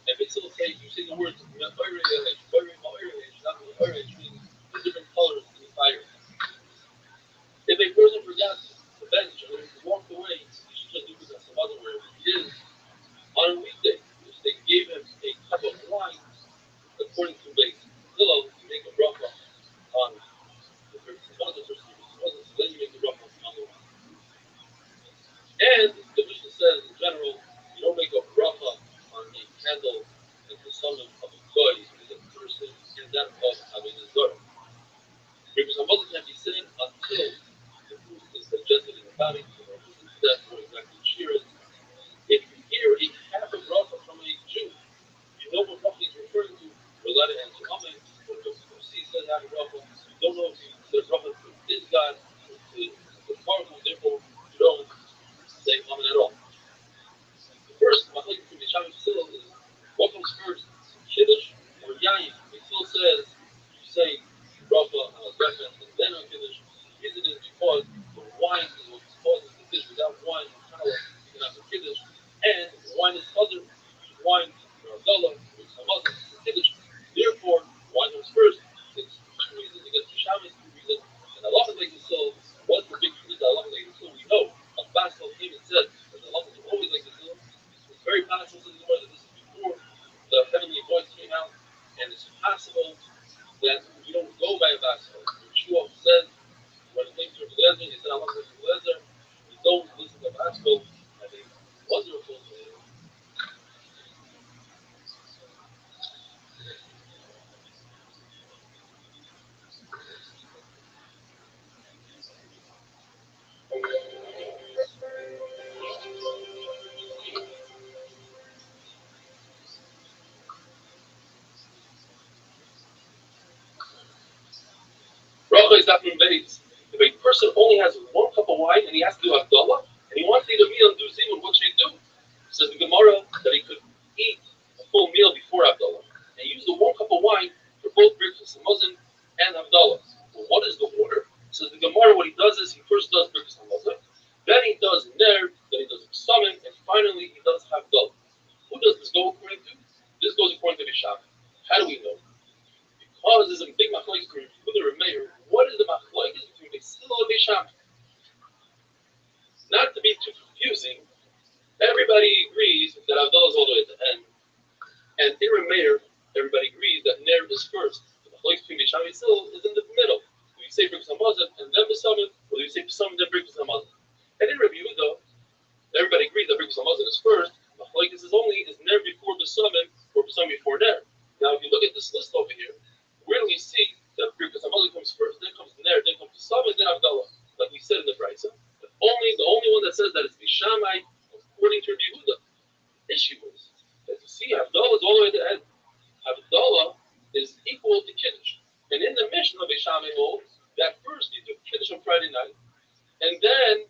S6: And Mitzel will say, you say the words, not means two different colors in the fire. If a person forgot to bench or he walked away, he should just do Birkus Hamazon wherever he is. On a weekday, if they gave him a cup of wine, according to Beis Hillel, you make a bracha on the Birkus Hamazon, so then you make the bracha on the wine. And the Mishnah says, in general, you don't make a bracha on a candle and the summon of a goy who is a person and that of having a daughter. Birkus Hamazon can be said until the food is digested in the body, that's what exactly shear is. If you hear a half a bracha from a Jew, you know what bracha he's referring to. We're allowed to answer amen. But if you see says half a bracha, you don't know if he said bracha to his God, to the powerful, therefore you don't say amen at all. The first machlokes between Yisham and Sil is what comes first, Kiddush or Yayin. It still says you say bracha on a breakfast and then on Kiddush. The reason is because the wine is what causes the Kiddush. Without wine, you cannot have Kiddush. And wine is other wine, Abdullah, Hamazon, Kiddush. Therefore, wine comes first. It's two reasons against Yisham is two reasons. And Allah like the soul, what's the big reason Allah like the soul? We know. Abbas came and said that Allah is always like the soul. It's very possible to the Lord that this is before the heavenly voice came out, and it's possible that we don't go by Abbas. Yeshua said when it came to Eliezer, he said Allah is like Eliezer. We don't listen to Abbas, and he wasn't a full Bracha is not base. If a person only has one cup of wine and he has to do Havdalah, and he wants to eat a meal and do Zimun, what should he do? Says the Gemara that he could eat a full meal before Havdalah and use the one cup of wine for both Birkus Hamazon and Havdalah. Well, what is the order? Says the Gemara, what he does is he first does Birkus Hamazon, then he does Ner, then he does Summon, and finally he does Havdalah. Who does this go according to? This goes according to the Shabbat. How do we know? Because there's a big machlokes between the mayor. What is the machlokes between Beis Hillel and Beis Shammai? Not to be too confusing, everybody agrees that Havdalah is all the way at the end, and in Meir, everybody agrees that Ner is first. The machlokes between Beis Shammai and Beis Hillel is in the middle. Do you say Birkus Hamazon and then B'Samim, or do you say B'Samim then Birkus Hamazon? And in Rabbi Yehuda, everybody agrees that Birkus Hamazon is first. Machlokes is Ner before B'Samim or B'Samim before Ner. Now, if you look at this list over here, where do we see that Birkus Hamazon comes first, then comes Ner, then comes B'Samim, then Havdalah? Like we said in the Brisa, the only one that says that is Beis Shammai, according to Rabbi Yehuda. Issue is that you see Havdalah is all the way at the end. Havdalah is equal to Kiddush. And in the Mishnah, Beis Shammai holds that first you do Kiddush on Friday night, and then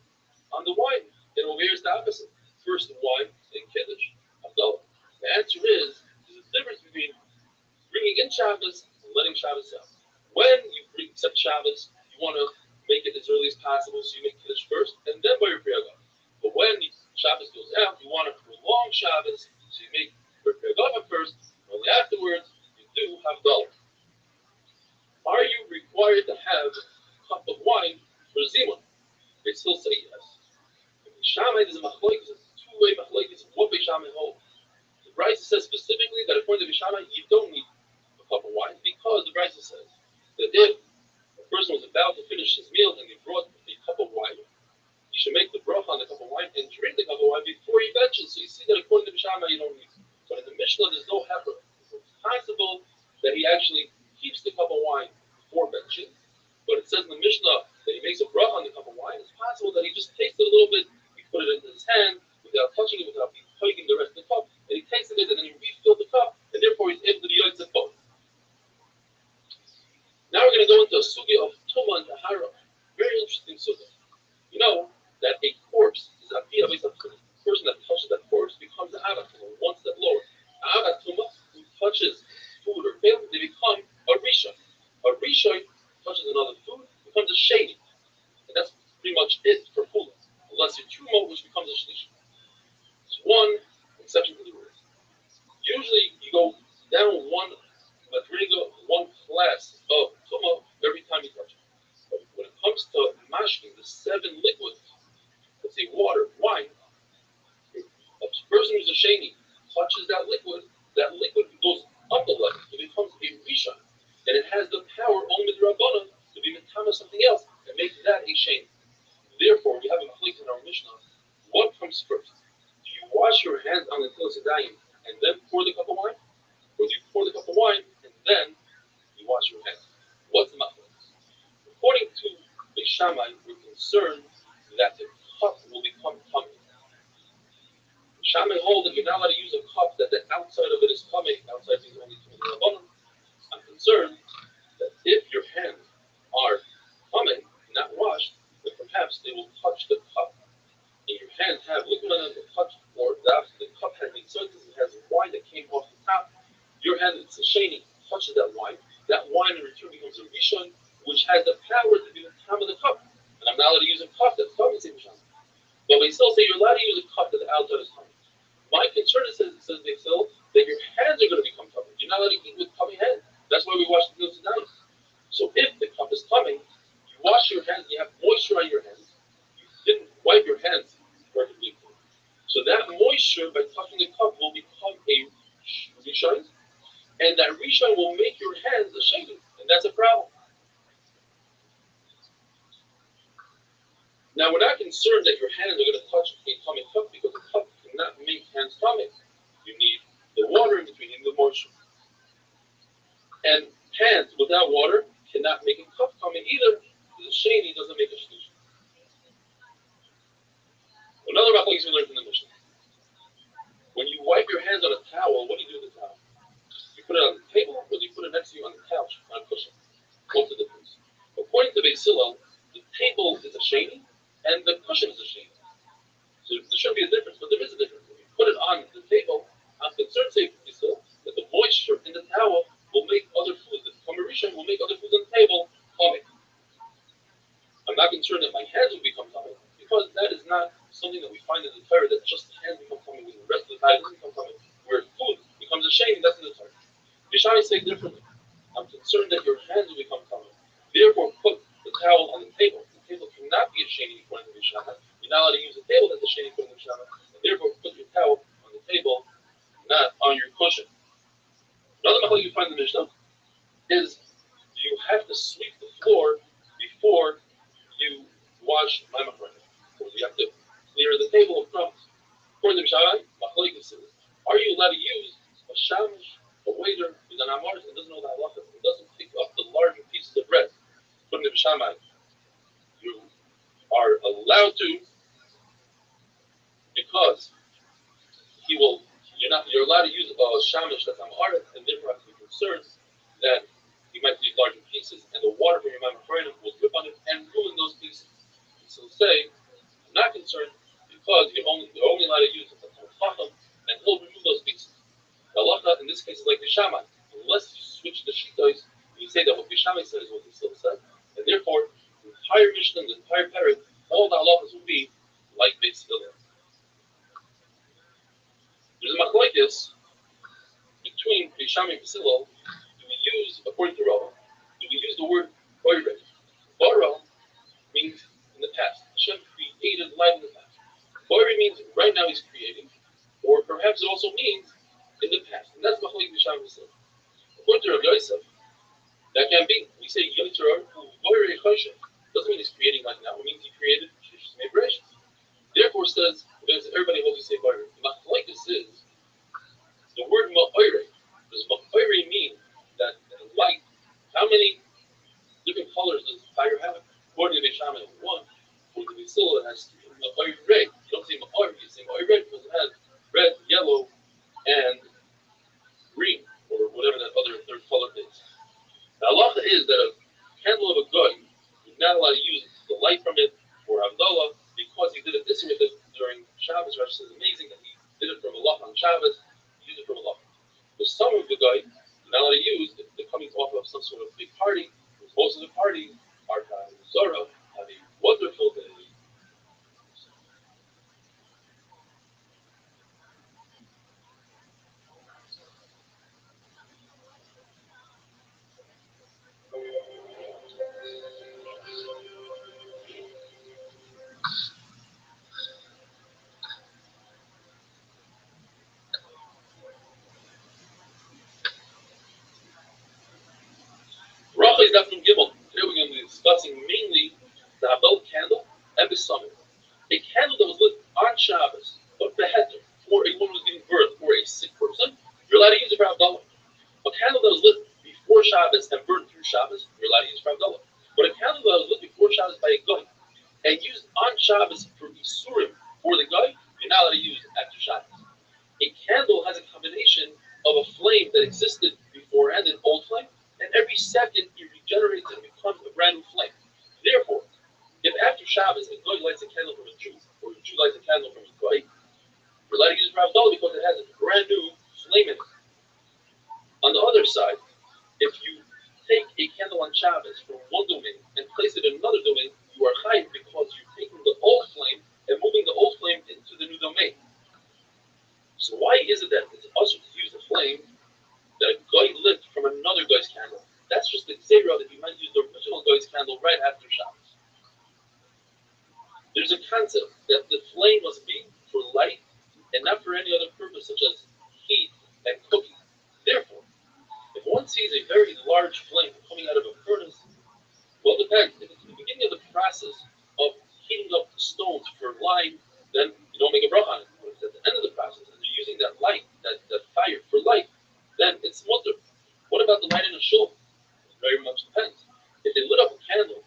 S6: on the wine. And over here is the opposite. First the wine, then Kiddush, Havdalah. The answer is, there's a difference between bringing in Shabbos and letting Shabbos out. When you accept Shabbos, you want to make it as early as possible, so you make Kiddush first, and then by your prayer. But when Shabbos goes out, you want to prolong Shabbos, so you make your prayer first, and only afterwards, you do Havdalah. Are you required to have a cup of wine for Zimun? They still say yes. If Beis Shammai is a machlokes, it's a two-way machlokes, what Beis Shammai holds. The Brisa says specifically that according to Beis Shammai, you don't need a cup of wine, because the Brisa says that if a person was about to finish his meal and he brought a cup of wine, he should make the bracha on the cup of wine and drink the cup of wine before he benches. So you see that according to Beis Shammai, you don't need it. But in the Mishnah, there's no heifer. So it's possible that he actually keeps the cup of wine before benching. But it says in the Mishnah that he makes a bracha on the cup of wine. It's possible that he just takes it a little bit, he put it into his hand without touching it, without taking the rest of the cup, and he tasted it, and then he refilled the cup, and therefore he's able to be yotzei both. Now we're going to go into a sugya of Tumah and Tahara. Very interesting sugya. You know that a corpse is a person that touches that corpse becomes an Avatuma, one step lower. Avatuma, who touches food or film, they become a Rishon. A Rishon touches another food, becomes a Sheni. And that's pretty much it for food. A unless you're Truma, which becomes a Shlish. It's one exception to the rule. Usually you go down one madriga, one class of Tuma every time you touch it. But when it comes to mashking, the 7 liquids, let's say water, wine, a person who's a sheni touches that liquid goes up the level. It becomes a rishon. And it has the power only with Rabbana to be mitama something else and make that a sheni. Therefore, we have a conflict in our Mishnah. What comes first? Do you wash your hands on the Tilas and then pour the cup of wine? Or do you pour the cup of wine and then you wash your hands? What's the matter? According to the Shammai, we're concerned that the cup will become tummy. The Shammai hold that you're not allowed to use a cup that the outside of it is tummy, outside is only to the rabbanon. I'm concerned that if your hands are tummy, not washed, then perhaps they will touch the cup. And your hands have liquid on it, touch, or the cup has been soaked, it has wine that came off the top. Your hand, it's a sheni, touches that wine. That wine in return becomes a rishon, which has the power to be the top of the cup. And I'm not allowed to use a cup that's tummy, but we still say you're allowed to use a cup that the outside is tummy. My concern is, says they still, that your hands are going to become tummy. You're not allowed to eat with tummy hands. That's why we wash the meals tonight. So if the cup is tummy, you wash your hands, you have moisture on your hands. You didn't wipe your hands perfectly. So that moisture, by touching the cup, will become a rishon, and that rishon will make your hands a sheni, and that's a problem. Now, we're not concerned that your hands are going to touch a tummy cup because the cup cannot make hands tummy. You need the water in between, you need the moisture. And hands without water cannot make a cup tummy either, because the sheni doesn't make a shlish. Another machlokes we learned from the Mishnah. When you wipe your hands on a towel, what do you do with the towel? You put it on the table, or do you put it next to you on the couch, on a cushion? What's the difference? According to Beis Hillel, the table is a sheni, and the cushion is a sheni. So there shouldn't be a difference, but there is a difference. If you put it on the table, I'm concerned, say, that the moisture in the towel will make other foods, the Kamarishan will make other foods on the table tummy. I'm not concerned that my hands will become tummy, because that is not something that we find in the Torah, that just the hands become tummy, when the rest of the body doesn't become tummy. Where food becomes a shame, that's in the Torah. Yeshai say differently. I'm concerned that your hands will become tummy. Therefore, put the towel on the table. The table cannot be a sheni according to Yeshai. You're not allowed to use a table that's a sheni according to Yeshai. And therefore, put your towel on the table, not on your cushion. Another machlokes you find in the Mishnah is, do you have to sweep the floor before you wash my machlokes? Or do you have to clear the table of crumbs? According to Yeshai, machlokes is, are you allowed to use a shamish, a waiter, who's an amar, and doesn't know the halacha, and doesn't pick up the larger pieces of bread? According to Yeshai, you are allowed to, because you're allowed to use a shamish that's amar, and therefore have to be concerned that you might use larger pieces, and the water from your mamachrenim will drip on it and ruin those pieces. So say, I'm not concerned because you're only allowed to use it for chacham, and he'll remove those pieces. The halacha in this case is like the shaman. Unless you switch the shitos, you say that what the shaman said is what the still said, and therefore the entire Mishnah, the entire parak, all the halachas will be like Beis Hillel. There's a machlokes between Beishami and Beis Hillel. Do we use, according to Rabbi, do we use the word boirei? Bara means in the past. Hashem created life in the past. Boirei means right now he's creating, or perhaps it also means in the past. And that's machlokes Beishami and Beis Hillel. According to Rabbi Yosef, that can be. We say Yotzer boirei choshev. Doesn't mean he's creating like now. It means he created Shishis Me'Bereshis. Therefore says, everybody holds to say boirei. Machlokes is the word ma'orei. Does ma'orei mean that light? How many different colors does fire have? According to Beishami, one. According to Beis Hillel, it has ma'orei. You don't say ma'orei, you say ma'orei because it has red, yellow, and green, or whatever that other third color is. The halacha is that a candle of a gun, you're not allowed to use the light from it for Havdalah because he did it this with it during Shabbos. Rashi says amazing that he did it from Allah on Shabbos. He used it from Allah. The some of the guy you're not allowed to use if they're coming off of some sort of big party. Most of the parties are Zara, have a wonderful day. Today's Daf Gimel. Today we're going to be discussing mainly the Habel candle and the summit. A candle that was lit on Shabbos, but beheter, for a woman who was giving birth, or a sick person, you're allowed to use it for Havdalah. A candle that was lit before Shabbos and burned through Shabbos, you're allowed to use it for Havdalah. But a candle that was lit before Shabbos by a guy and used on Shabbos for Isurim for the guy, you're not allowed to use it after Shabbos. A candle has a combination of a flame that existed beforehand, an old flame, and every second it regenerates and becomes a brand new flame. Therefore, if after Shabbos a guy lights a candle from a Jew, or a Jew lights a candle from a guy, we're allowed to use it for Havdalah because it has a brand new flame in it. On the other side, if you take a candle on Shabbos from one domain and place it in another domain, you are chayiv because you're taking the old flame and moving the old flame into the new domain. So why is it that it's also to use the flame that a guy lit from another guy's candle? That's just the xera that you might use the original guy's candle right after Shabbos. There's a concept that the flame must be for light and not for any other purpose such as heat and cooking. Therefore, if one sees a very large flame coming out of a furnace, well, it depends. If it's the beginning of the process of heating up the stones for lime, then you don't make a bracha on it. But if it's at the end of the process and they're using that light, that fire for light, then it's mutter. What about the light in a shul? It very much depends. If they lit up a candle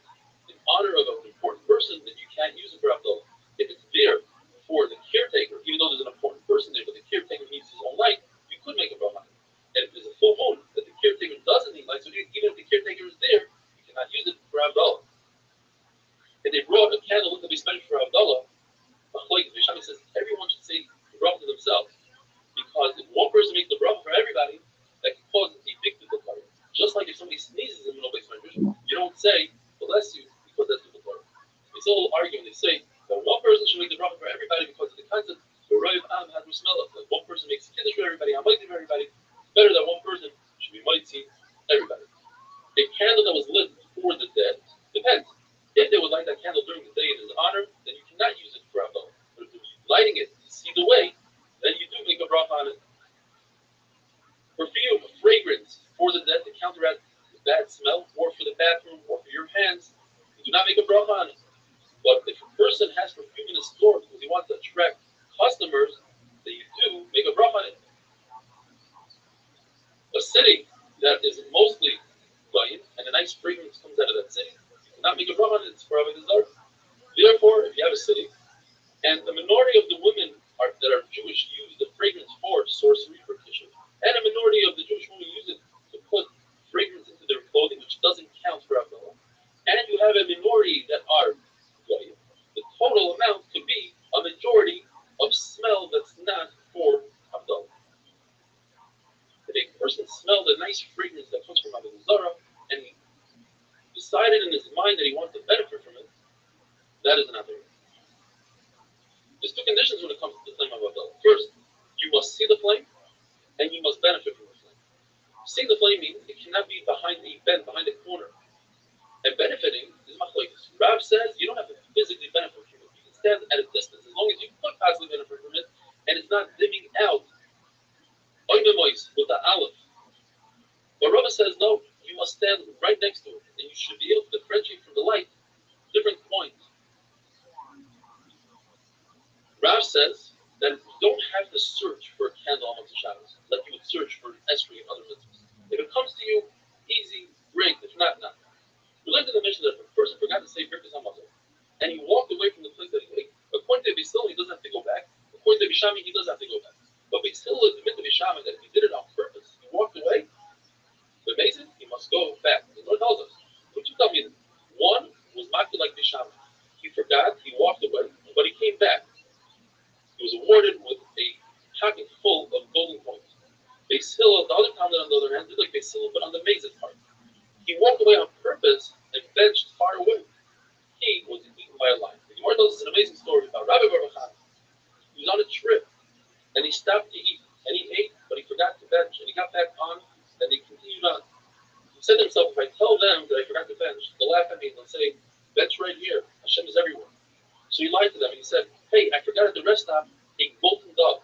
S6: in honor of an important person, then you can't use it for Havdalah. If it's there for the caretaker, even though there's an important person there, but the caretaker needs his own light, you could make a bracha on it. And if there's a full moon that the caretaker doesn't need light, so even if the caretaker is there, you cannot use it for Havdalah. If they brought a candle that be spent for Havdalah, Bishami says everyone should say the bracha to themselves. Because if one person makes the bracha for everybody, that can cause a big difficulty. Just like if somebody sneezes in the middle of a you don't say, bless you, because that's difficult. It's a little argument. They say that one person should make the bracha for everybody because of the concept the Rabbi had to smell it. Like one person makes kiddush for everybody, Hamaiti for everybody. It's better that one person should be mighty everybody. A candle that was lit before the dead depends. If they would light that candle during the day in his honor, then you cannot use it for Havdalah. But if you're lighting it to see the way, then you do make a bracha on it. Perfume, a fragrance for the dead to counteract the bad smell, or for the bathroom, or for your hands, you do not make a bracha on it. But if a person has perfume in his store because he wants to attract customers, then you do make a bracha on it. A city that is mostly goyim and a nice fragrance comes out of that city, you cannot make a bracha on it. It's for Avodah Zarah. Therefore, if you have a city and the minority of the women that are Jewish use the fragrance for sorcery, for tissue, and a minority of the Jewish women use it to put fragrance into their clothing, which doesn't count for Havdalah, and you have a minority that are goyim, the total amount could be a majority of smell that's not for Havdalah. If a person smelled a nice fragrance that comes from Avodah Zarah, and he decided in his mind that he wants to benefit from it, that is an Havdalah. There's two conditions when it comes to the flame of Havdalah. First, you must see the flame, and you must benefit from the flame. Seeing the flame means it cannot be behind a bend, behind a corner. And benefiting is machlokes. Rabbi says you don't have to physically benefit from it. You can stand at a distance as long as you could possibly benefit from it, and it's not dimming out with the aleph. But Rabbi says no, you must stand right next to it, and you should be able to differentiate from the light different points. Rav says that you don't have to search for a candle amongst the shadows, like you would search for esrei and other mitzvahs. If it comes to you, easy, great. If not, not. We learned in the mission that if a person forgot to say Birkas Hamazon, and he walked away from the place that he ate, according to Beisil, he doesn't have to go back. According to Bishami, he does have to go back. But Beisil admit to Bishami that if he did it on purpose, he walked away, the Mason, he must go back. The Lord tells us. But you tell me, one was maked like Bishami. He forgot, he walked away, but he came back. He was awarded with a pocket full of golden coins. Beis Hillel, the other Talmud on the other hand, did like Beis Hillel, but on the Mazid part. He walked away on purpose and benched far away. He was eaten by a lion. The Gemara tells us an amazing story about Rabbi Baruch. He was on a trip and he stopped to eat. And he ate, but he forgot to bench. And he got back on and they continued on. He said to himself, if I tell them that I forgot to bench, they'll laugh at me and they'll say, bench right here. Hashem is everywhere. So he lied to them and he said, hey, I forgot at the rest stop a golden dove.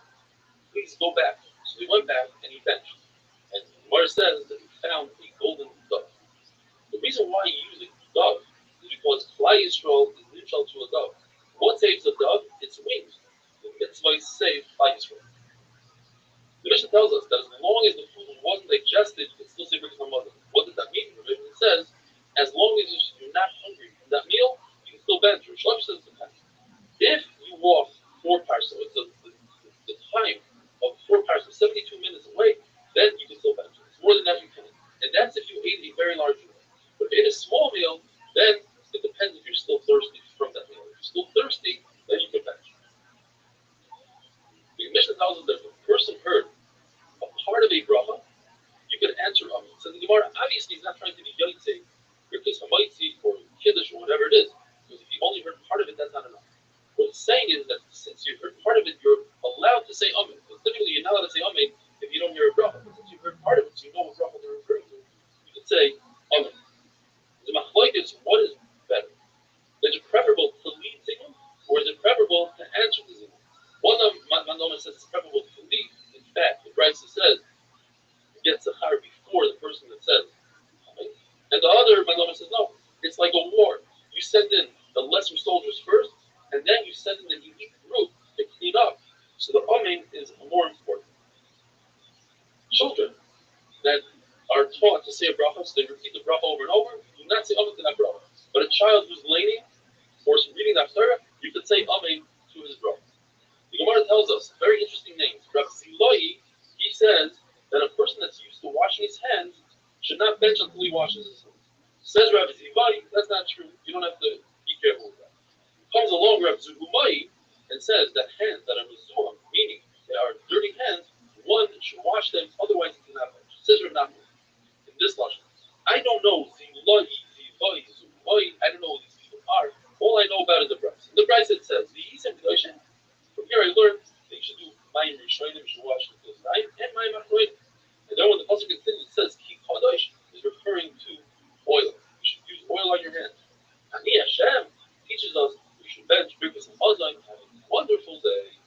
S6: Please go back. So he went back and he benched. And Gemara says that he found a golden dove. The The reason why you use a dove is because Klai Yisrael is neutral to a dove. What saves a dove? Its wings. The mitzvah is saved by Yisrael. The Mishnah tells us that as long as the food wasn't digested, it's still safer to mother. What does that mean? It says, as long as you're not hungry from that meal, you can still bench. Rothschild'S says it depends. If you walk 4 parsecs, it's the time of 4 parsecs, 72 minutes away, then you can still bench. It's more than that you can. And that's if you ate a very large meal. But if you ate a small meal, then it depends if you're still thirsty from that meal. If you're still thirsty, then you can bench. The Mishnah tells us that if a person heard a part of a bracha, you can answer Amen. So the Gemara obviously is not trying to be yotzei, because hamaitzi or kiddush or whatever it is. Because if you only heard part of it, that's not enough. What it's saying is that since you heard part of it, you're allowed to say Amen. Because typically you're not allowed to say Amen if you don't hear a bracha. But since you heard part of it, so you know what bracha they're referring to, you can say Amen. The machlokes, what is better? Is it preferable to lead zingum, or is it preferable to answer the zingum? One of Manoma says it's preferable to lead. In fact, the Brisa says get Zachar before the person that says. Right? And the other Manoma says no. It's like a war. You send in the lesser soldiers first, and then you send in the elite group to clean up. So the Amen is more important. Children that are taught to say a bracha, so they repeat the bracha over and over, do not say Amen to that bracha. But a child who's learning or reading that Torah, you could say Amen to his bracha. The Gemara tells us very interesting names. Rabbi, he says that a person that's used to washing his hands should not bench until he washes his hands. Says Rabbi Zivai, that's not true. You don't have to be careful with that. Comes along Rabbi Zuhumai and says that hands that are mezuam, meaning they are dirty hands, one should wash them, otherwise he cannot bench. Says Rabbi Nachman in this lashon. I don't know Zivai, Zuhumai, I don't know who these people are. All I know about is the Bryce. In the Bryce it says, from here I learned that you should do Mayim Rishonim, you should wash the clothes and Mayim Achroinim. And then when the pasuk continues, it says Ki Kadosh is referring to oil. You should use oil on your hands. Ani Hashem teaches us we should bench because of Muslim. Have a wonderful day.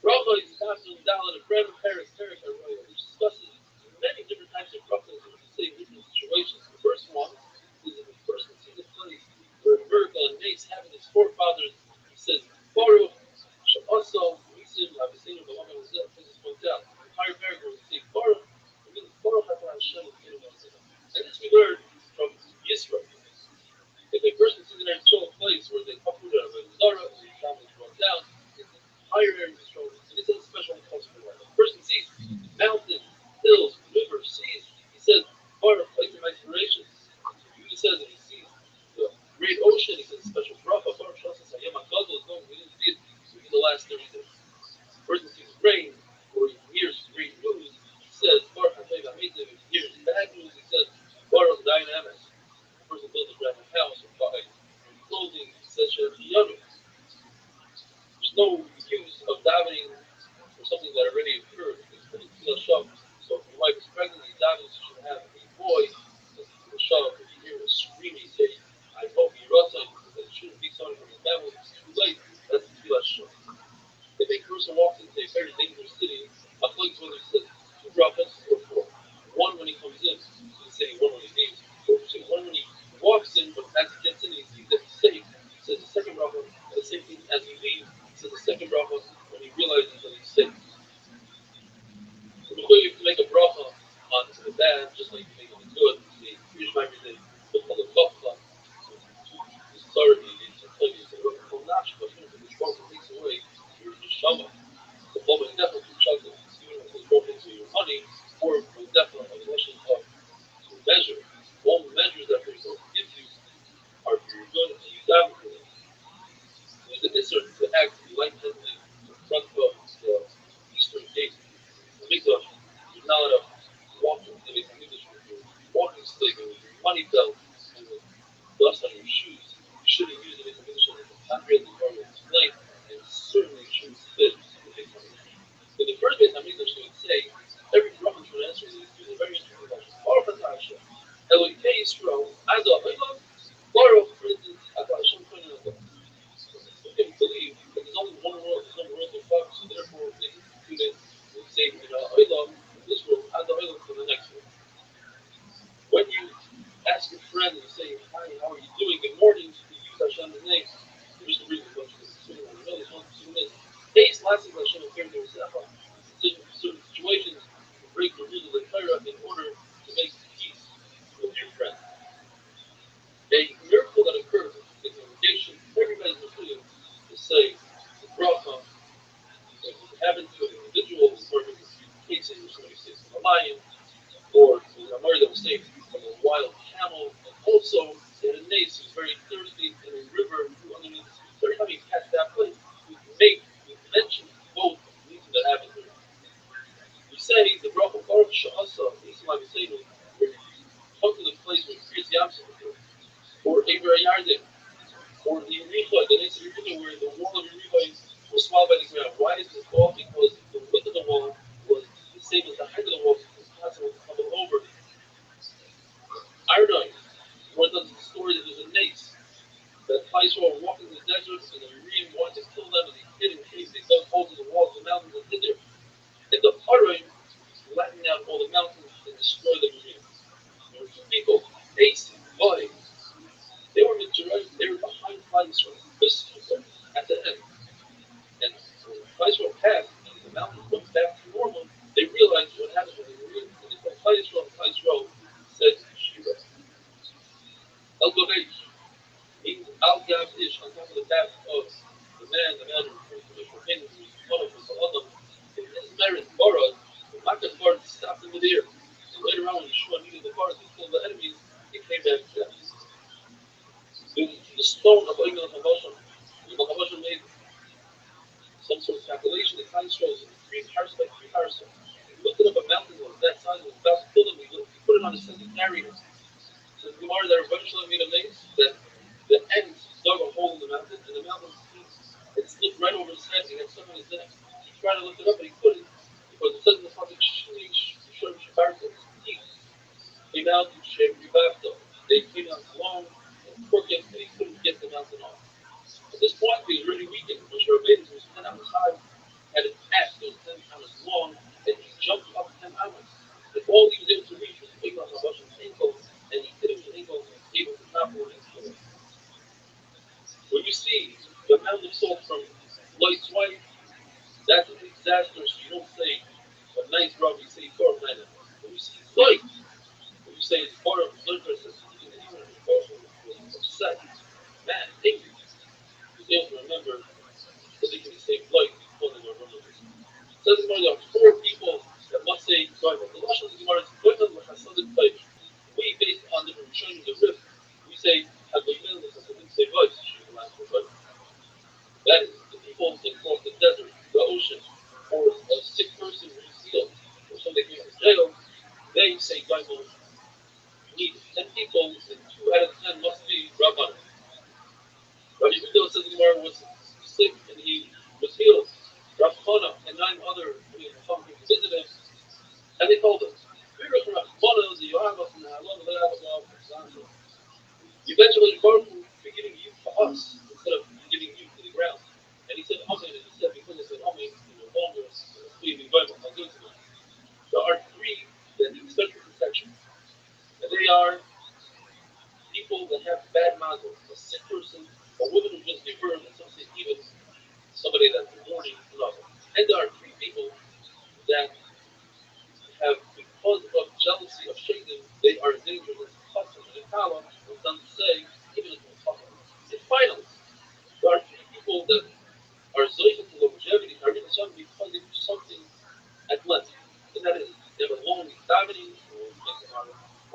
S6: Rabbi is passing down in a bread and Paris territory, which discusses many different types of brachas in the same different situations. The first one is if a person sees a place where a miracle and mace having his forefathers, he says, Baruch, Sha'asa, Nisim, Lavisinu, Balam, and Zeh, this points out. The entire paragraph will say, Baruch, it means Baruch Hata Hashem, and this we learn from Yisrael. If a person sees an actual place where they uproot a Zara, or the family is brought down, higher areas of Israel, and it's a special culture. When a person sees mountains, hills, rivers, seas, he says, Baruch, place of inspiration. He says, if he sees the great ocean, he says, special bracha, Baruch, Shasas, Hayam, HaGadol, as long as we didn't see it, so in the last 30 days. A person sees rain, or he hears great news, he says, Baruch, Hashem, Amazing. If he hears bad news, he says, Baruch, Dynamic. A person builds a brand new house, or buys clothing, he says, Shemiyanu. There's no use of davening for something that already occurred. It's pretty feel shock. So if your wife is pregnant and davening, she should have a boy. It's feel shock. If you hear a screaming, say, I hope you're outside, because it shouldn't be somebody from the family. It's too late. That's feel shock. If a person walks into a very dangerous city, a place whether he says 2 brachas or 4. One when he comes in, he's saying one when he leaves, or one when he walks in, but as he gets in, he sees that he's safe. He says the second bracha, the same thing as he leaves. So the second bracha when he realizes that he's safe. So before you can make a bracha on the bad, just like you make on the good, the Yishma every day, the color kafla, the sorry, the tell you, the wonderful nash, but the bracha takes away your neshama. The Bible is definitely chocolate, even if it's broken to your money, or will definitely have a lesson of to measure. All the measures that we're going to give you are for your good and you die for them. There's an insert to act lightheadedly in front of the eastern gate. The mikdash, you're not allowed to walk into the mikdash with your walking stick and with your money belt and with dust on your shoes. You shouldn't use it in the mikdash as a patriot, the Gemara will explain, and certainly shouldn't spit in the mikdash. ask your friend and you say, hi, how are you doing? Good morning. You use Hashem's name. Here's the reason why you're doing it. Really, doing this. Days lasting Hashem appeared to Yosefa. In certain situations, you break the rules of the Torah in order to make peace with your friend. A miracle that occurs in the congregation, everybody's included to say the bracha. If it happens to an individual, or if it's cases where somebody says from a lion, or the Ramar that was saved from a wild camel, and also they had a nace who's very thirsty in a river who underneath. So every time you pass that place, we mention both things that happened there. We say the bracha Baruch Sha'asa, Yisrael Yisrael, where you come to the place where Kriyas Yamsuf occurred, or Eber Yarden, or the Yericha, the Nace of Yericha, where the wall of Yericha was swallowed by the ground. Why is this called? Because the width of the wall was the same as the height of the wall, so it was possible to come over. Irodine, where does the story that there's a nace that flies while walking in the desert, and the Urim wanted to kill them, and they hid in caves, they dug holes in the walls of the mountains and hid there. And the Parim flattened out all the mountains and destroyed the Urim. There were two people, Ace and Boy. They were behind Flagsville, at the end. And when Flagsville passed, and the mountains went back to normal, they realized what happened when they were in. And from Flagsville said, Shiva. El Gavej means Al Gav Ish, on top of the back of the man who refers to the Shulchan, who was one of the Adam. In his merit, Barad, the Makkah Barad stopped in midair. And later on, when Yeshua needed the Barad to kill the enemies, it came back to them. The stone of Oigel HaMoshe, the HaMoshe made some sort of calculation. The time shows 3 parsa by 3 parsa. He lifted up a mountain that was that size and was about to kill them. He put it on his head and carried it. So the Gemara that Rabbi Shalom made a mace that the ants dug a hole in the mountain, and the mountain it slipped right over his head. He had stuff on his neck. He tried to lift it up, but he couldn't because it says in the Pasuk, "Shishim Shabarta," his teeth came out and shaved Ribavta. They came out long and crooked, and he couldn't get the mountain off. At this point, he was already weakened. Moshe Rabbeinu was 10 hours high, had an axe that was 10 hours long, and he jumped up 10 hours. And all he was able to reach was the big Hashem's ankle, and he hit him with his ankle and was able to topple him and kill him. When you see the amount of salt from Lloyd's wife, that's a disaster, so you don't say a nice Rabbi, you say Torah Nana. When you see Lloyd, when you say it's part of Lloyd, says anyone in the Torah was upset, mad, angry. They don't remember that they can say Lloyd before they were remembered. It says in there are 4 people that must say God. The Rothschild'S is we, based on the Rishonim, the Rif, we say Hagoyim, the say God, that is, the people that cross the desert, the ocean, or a sick person who is healed, or somebody came out of jail, they say God will need 10 people, and 2 out of 10 must be Rabbi. Rabbi Yehuda says the Gemara was sick and he was healed. Rav Chana and 9 other come to visit him, and they told him, eventually Baruch will be giving you to us instead of giving you to the ground. And he said, Amen, and he said, because I said Amen, no longer leaving Bible, I'll do it to them. There are 3 that need special protection. And they are people that have bad mazel, a sick person, a woman who just gave birth, and some say even somebody that's mourning love. And there are 3 people that have, because of jealousy of Shaitan, they are in danger of custom and Kala, and some say, even if it's Chacham. And finally, there are 3 people that are zoited to longevity, are in some because they do something at length. And that is, they have a long davening,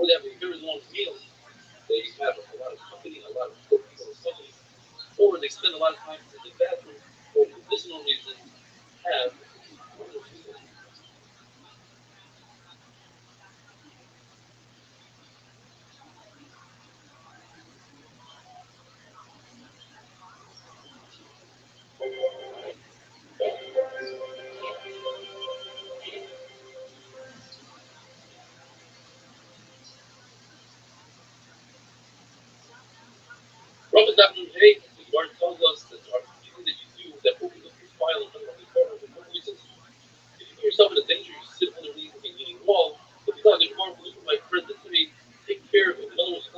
S6: or they have a very long meal. They have a lot of company, a lot of poor people in the company, or they spend a lot of time in the bathroom, or for medicinal reasons, have wonderful people. Prophet Dr. Hey, the Gemara tells us that there are things that you do that open up your file and unlock the corner for no reason. If you put yourself in a danger, you sit underneath a leaning wall. If you tell the Gemara, look at my friend that to me, take care of him. In other words,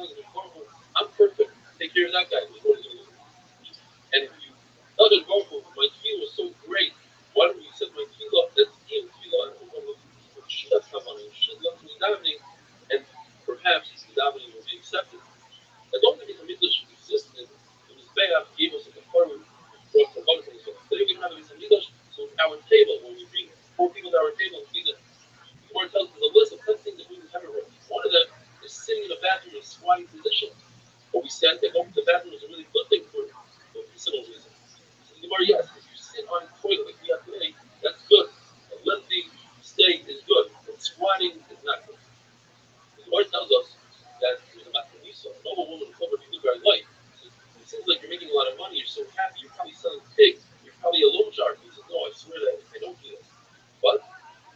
S6: perhaps the davening will be accepted. I don't think the Hamikdash existed. The Mizbeach gave us a Kafaru brought from other things. Today we don't have a Hamikdash, so our table, when we bring 4 people to our table and feed them, the Gemara tells us a list of 10 things that we would have. One of them is sitting in the bathroom in a squatting position. But we said that going to the bathroom is a really good thing for medicinal reasons. So the Gemara, yes, if you sit on a toilet like we have today, that's good. A lengthy stay is good, but squatting is not good. The Gemara tells us that there's a Matanisa, a noble woman who told her people very light. It seems like you're making a lot of money, you're so happy, you're probably selling pigs, you're probably a loan shark. He says, no, I swear that I don't do this. But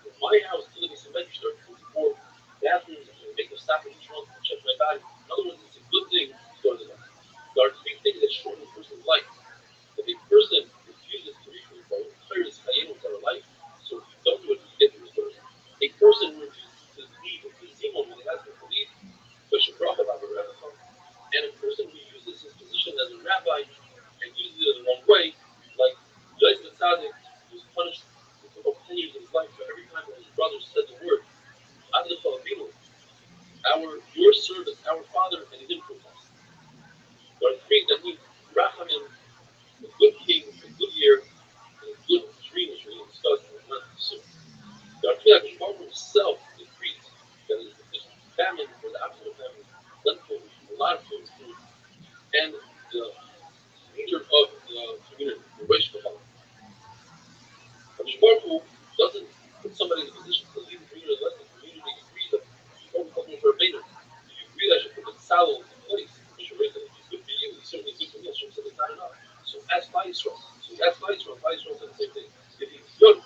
S6: in my house, till it's a register, 24 bathrooms, I'm going to make a stop in each one to check my body. In other words, it's a good thing to go to the bathroom. There are 3 things that shorten a person's life. If a person refuses to reach for the phone, clears Hayenu to our life, so if you don't do it, you get to this person. A person who refuses to leave a Zimon when he has to leave, and a person who uses his position as a rabbi and uses it in the wrong way, like Yosef Tzaddik was punished for about 10 years of his life for every time that his brother said the word, your servant, our father, and he didn't protest. There are 3 that need Rachamim, a good king, a good year, and a good dream, which we will discuss soon. There are 3 that Baruch himself decreed that is the famine, or the absolute famine, plentiful, a lot of food, and the leader of the community, the Rosh Hashanah. Baruch doesn't put somebody in a position to lead the community unless the community agrees that Baruch comes for a Beder. Do you agree that I should put the salad in place? If it's good for you, it's certainly good for me. Hashem said it's not enough. So ask Vaisrael. Vaisrael said the same thing. If he's good,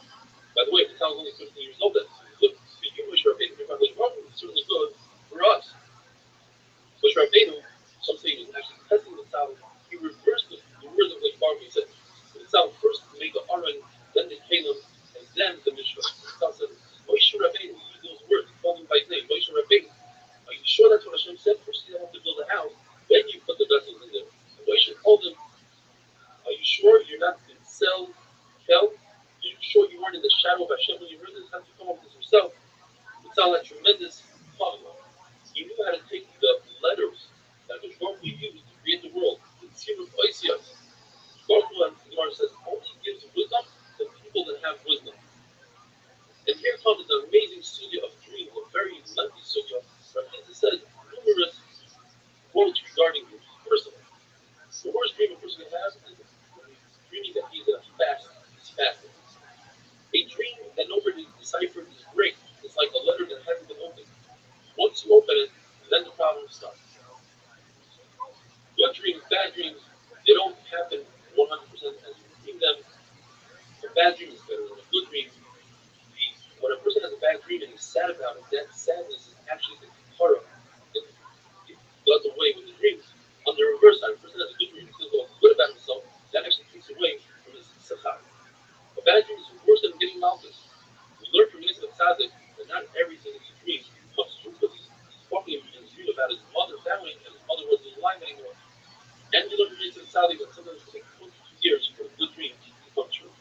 S6: by the way, if the salad is only 15 years old, that's good for you, Moshe Rabbeinu. If it's certainly good for us. Moshe Rabbeinu, some say he was actually testing the salad. He reversed the words of the Baruch. He said, the salad first made the Aron, then the Caleb, and then the Mishra. The said, Moshe Rabbeinu, he used those words, he called him by name, Moshe Rabbeinu. Are you sure that's what Hashem said? First, you have to build a house, then you put the vessels in there. And Moshe told him, are you sure you're not in Sel, Kel? Are you sure you weren't in the shadow of Hashem when you heard this? How did you come up with this yourself? It sounded like tremendous follow-up. He knew how to take the letters that the Baruch used to create the world. It's here with Oisias. Baruch Hu, the Gemara says, only gives wisdom to people that have wisdom. And here comes an amazing sugya of dreams, a very lengthy sugya. Rabbi said numerous quotes regarding dreams. First of all, the worst dream a person can have is dreaming that he's in a fast. He's fasting. A dream that nobody deciphered is great. It's like a letter that hasn't been opened. Once you open it, then the problem starts. Good dreams, bad dreams, they don't happen 100% as you dream them. A bad dream is better than a good dream. When a person has a bad dream and he's sad about it, that sadness is actually the kapara. It does away with the dreams. On the reverse side, a person has a good dream and feels good about himself, that actually takes away from his sachar. A bad dream is worse than getting malchus. We learn from Yosef Tzaddik that not everything in the dream comes true, because he's talking in his dream about his mother dying, and his mother wasn't alive anymore. And we learn from Yosef Tzaddik that sometimes it takes 22 years for a good dream to come true.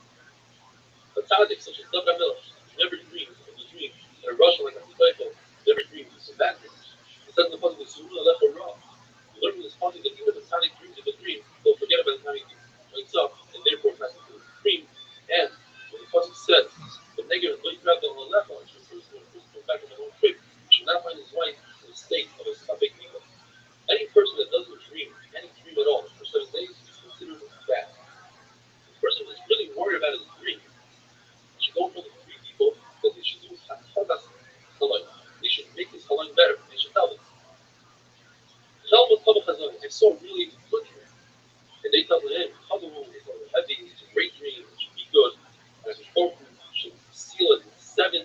S6: A tzaddik such as David Miller never dreams of the dream, and a Russia like a Michael never dreams of some bad dreams. It says in the puzzle, we learn from this puzzle that even if a tzaddik dreams of a dream, he'll forget about the time he wakes up, and therefore passes through the dream. And when the puzzle says, the negative late rather than the left, which refers to when a person goes back on their own trip, he should not find his wife in a state of a sabek nigla. Any person that doesn't dream, any dream at all, for 7 days is considered bad. The person is really worried about his dream. He should go for the 3 people that they should do Hatadas Halay. They should make this Halay better. They should tell them. I saw a really good dream. And they tell him, it's heavy, it's a great dream, it should be good. And the Baruch should seal it with 7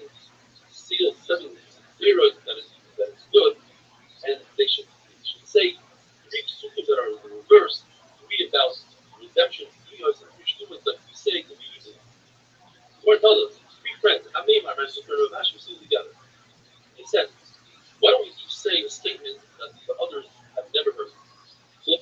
S6: zeros that is good. And they should say 3 sukkas that are in the reverse to be about redemption. You should do what you say to be easy. The Lord tells us, 3 friends, Amim, my super and Rav sitting together. He said, why don't we each say a statement that the others have never heard? So the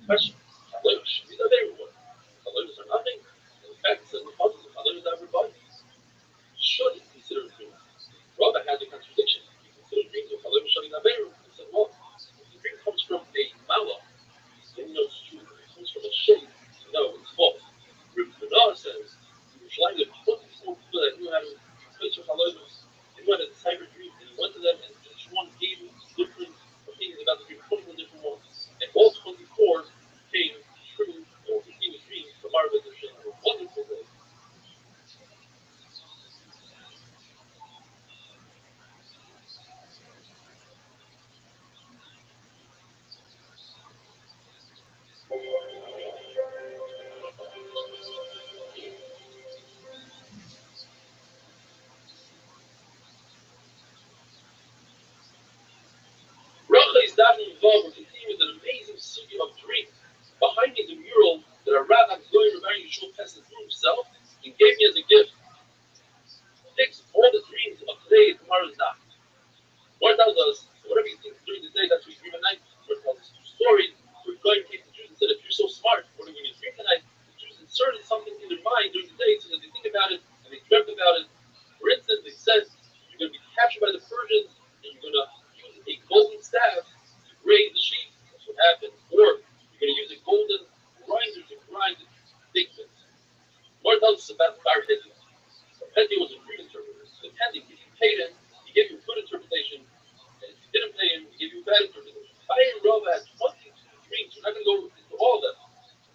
S6: Question. Halalos, these are everyone. Halalos are nothing. In fact, it says in the Pasuk, halalos are everybody. Should consider dreams. Rabbi had the contradiction. He considered dreams of halalos showing averu. He said, well, the dream comes from a mala. Then you know it's true. It comes from a shade. No, it's false. Rabbi says, Yerushalayim, there were 24 people that knew how to place your halalos. They knew how to decipher dreams, and he went to them, and each one gave different opinions about the dream, 21 different ones. And all 24 came true, or became a dream from our position, or a wonderful day. Racha is davening involved. We're continuing with an amazing study of dreams. Behind me is a mural that a Rabbi Rabbi Yeshua Pesach drew himself and gave me as a gift. Takes all the dreams of today and tomorrow's daf. Lord tells us whatever you think during the day, that's what you dream at night. Lord tells us a story. We're going to take the Jews and said, if you're so smart, what are we going to dream tonight? The Jews inserted something in their mind during the day so that they think about it and they dreamt about it. For instance, they said you're going to be captured by the Persians and you're going to use a golden staff to grade the sheep. That's what happened. Or you're going to use a golden grinder to grind big things. Lord tells us about Bar Hedi. Hedi was a dream interpreter. Depending, if you paid him, he gave you a good interpretation. And if you didn't pay him, he gave you a bad interpretation. I and Rabbi had 22 dreams. We're not going to go into all of them.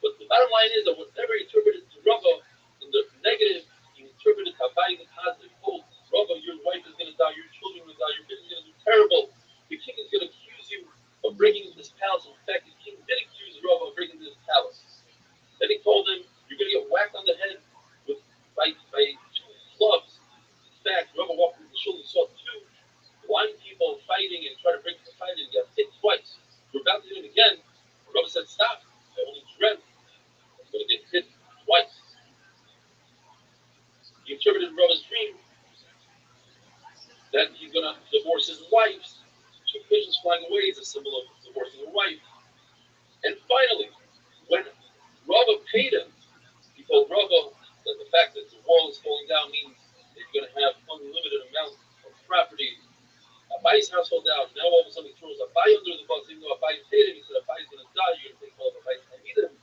S6: But the bottom line is that whatever he interpreted to Rabbi in the negative, he interpreted Havai in the positive. Oh, Rabbi, your wife is going to die, your children are going to die, your business is going to do terrible. The king is going to accuse you of breaking into this palace. In fact, the king did accuse Rabbi of breaking into this palace. Then he told him, you're going to get whacked on the head by two clubs. In fact, Rabbi walked into the shul and saw two blind people fighting and trying to break the fight and got hit twice. We're about to do it again. Rabbi said, stop. I only dreamt I'm going to get hit twice. He interpreted Rabbi's dream that he's going to divorce his wife. Two pigeons flying away is a symbol of divorcing a wife. And finally, when Rabbi paid him, he told Rabbi that the fact that the wall is falling down means that you're going to have unlimited amount of property. Abai's household out. Now all of a sudden he throws Abai under the bus. Even though Abai paid him, he said Abai is going to die. You're going to take all of Abai's Talmidim.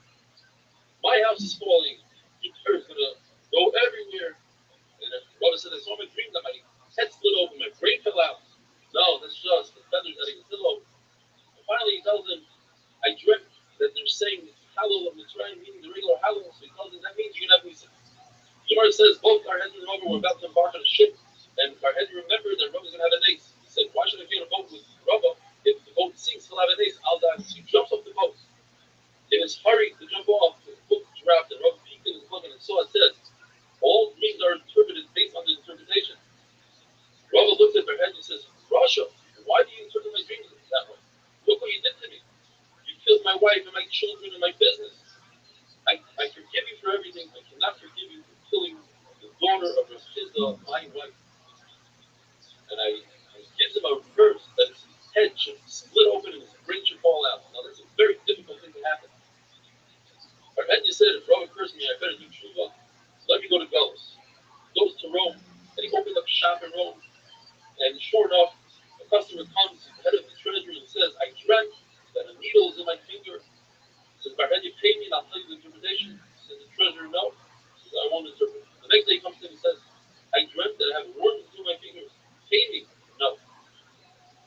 S6: My house is falling. Your hair is going to go everywhere. And then Rabbi said, I saw my dream that my head split open, my brain fell out. No, that's just the feathers that he was still open. And finally he tells him, I dreamt that they're saying Hallel of Mitzrayim, meaning the regular Hallel. So he tells him that means you're going to have Nisa. Gemara says both Barhed and Rabbi were about to embark on a ship, and Barhed remembered that Rabbi was going to have an ace. He said, why should I be on a boat with Rabbi if the boat sinks, he'll have an ace? I'll die. So he jumps off the boat. In his hurry to jump off, the book dropped, and Rabbi peeked in his book and saw it says, all dreams are interpreted based on the interpretation. Rabbi looks at Barhed and says, Rasha, why do you interpret my dreams that way? Look what you did to me. You killed my wife and my children and my business. I forgive you for everything. I cannot forgive you for killing the daughter of Rothschild'S, my wife. And I gives him a verse that his head should split open and his brain should fall out. Now that's a very difficult thing to happen. But then you said, if Rabbi cursed me, I better do tshuva. Let me go to Golos. Goes to Rome, and he opens up shop in Rome. And sure enough, a customer comes to the head of the treasury and says, I dreamt that a needle is in my finger. He says, Barhed, you pay me and I'll tell you the interpretation. Says the treasurer, no. He says, I won't interpret. The next day he comes to him and says, I dreamt that I have worms through my fingers. Pay me. No.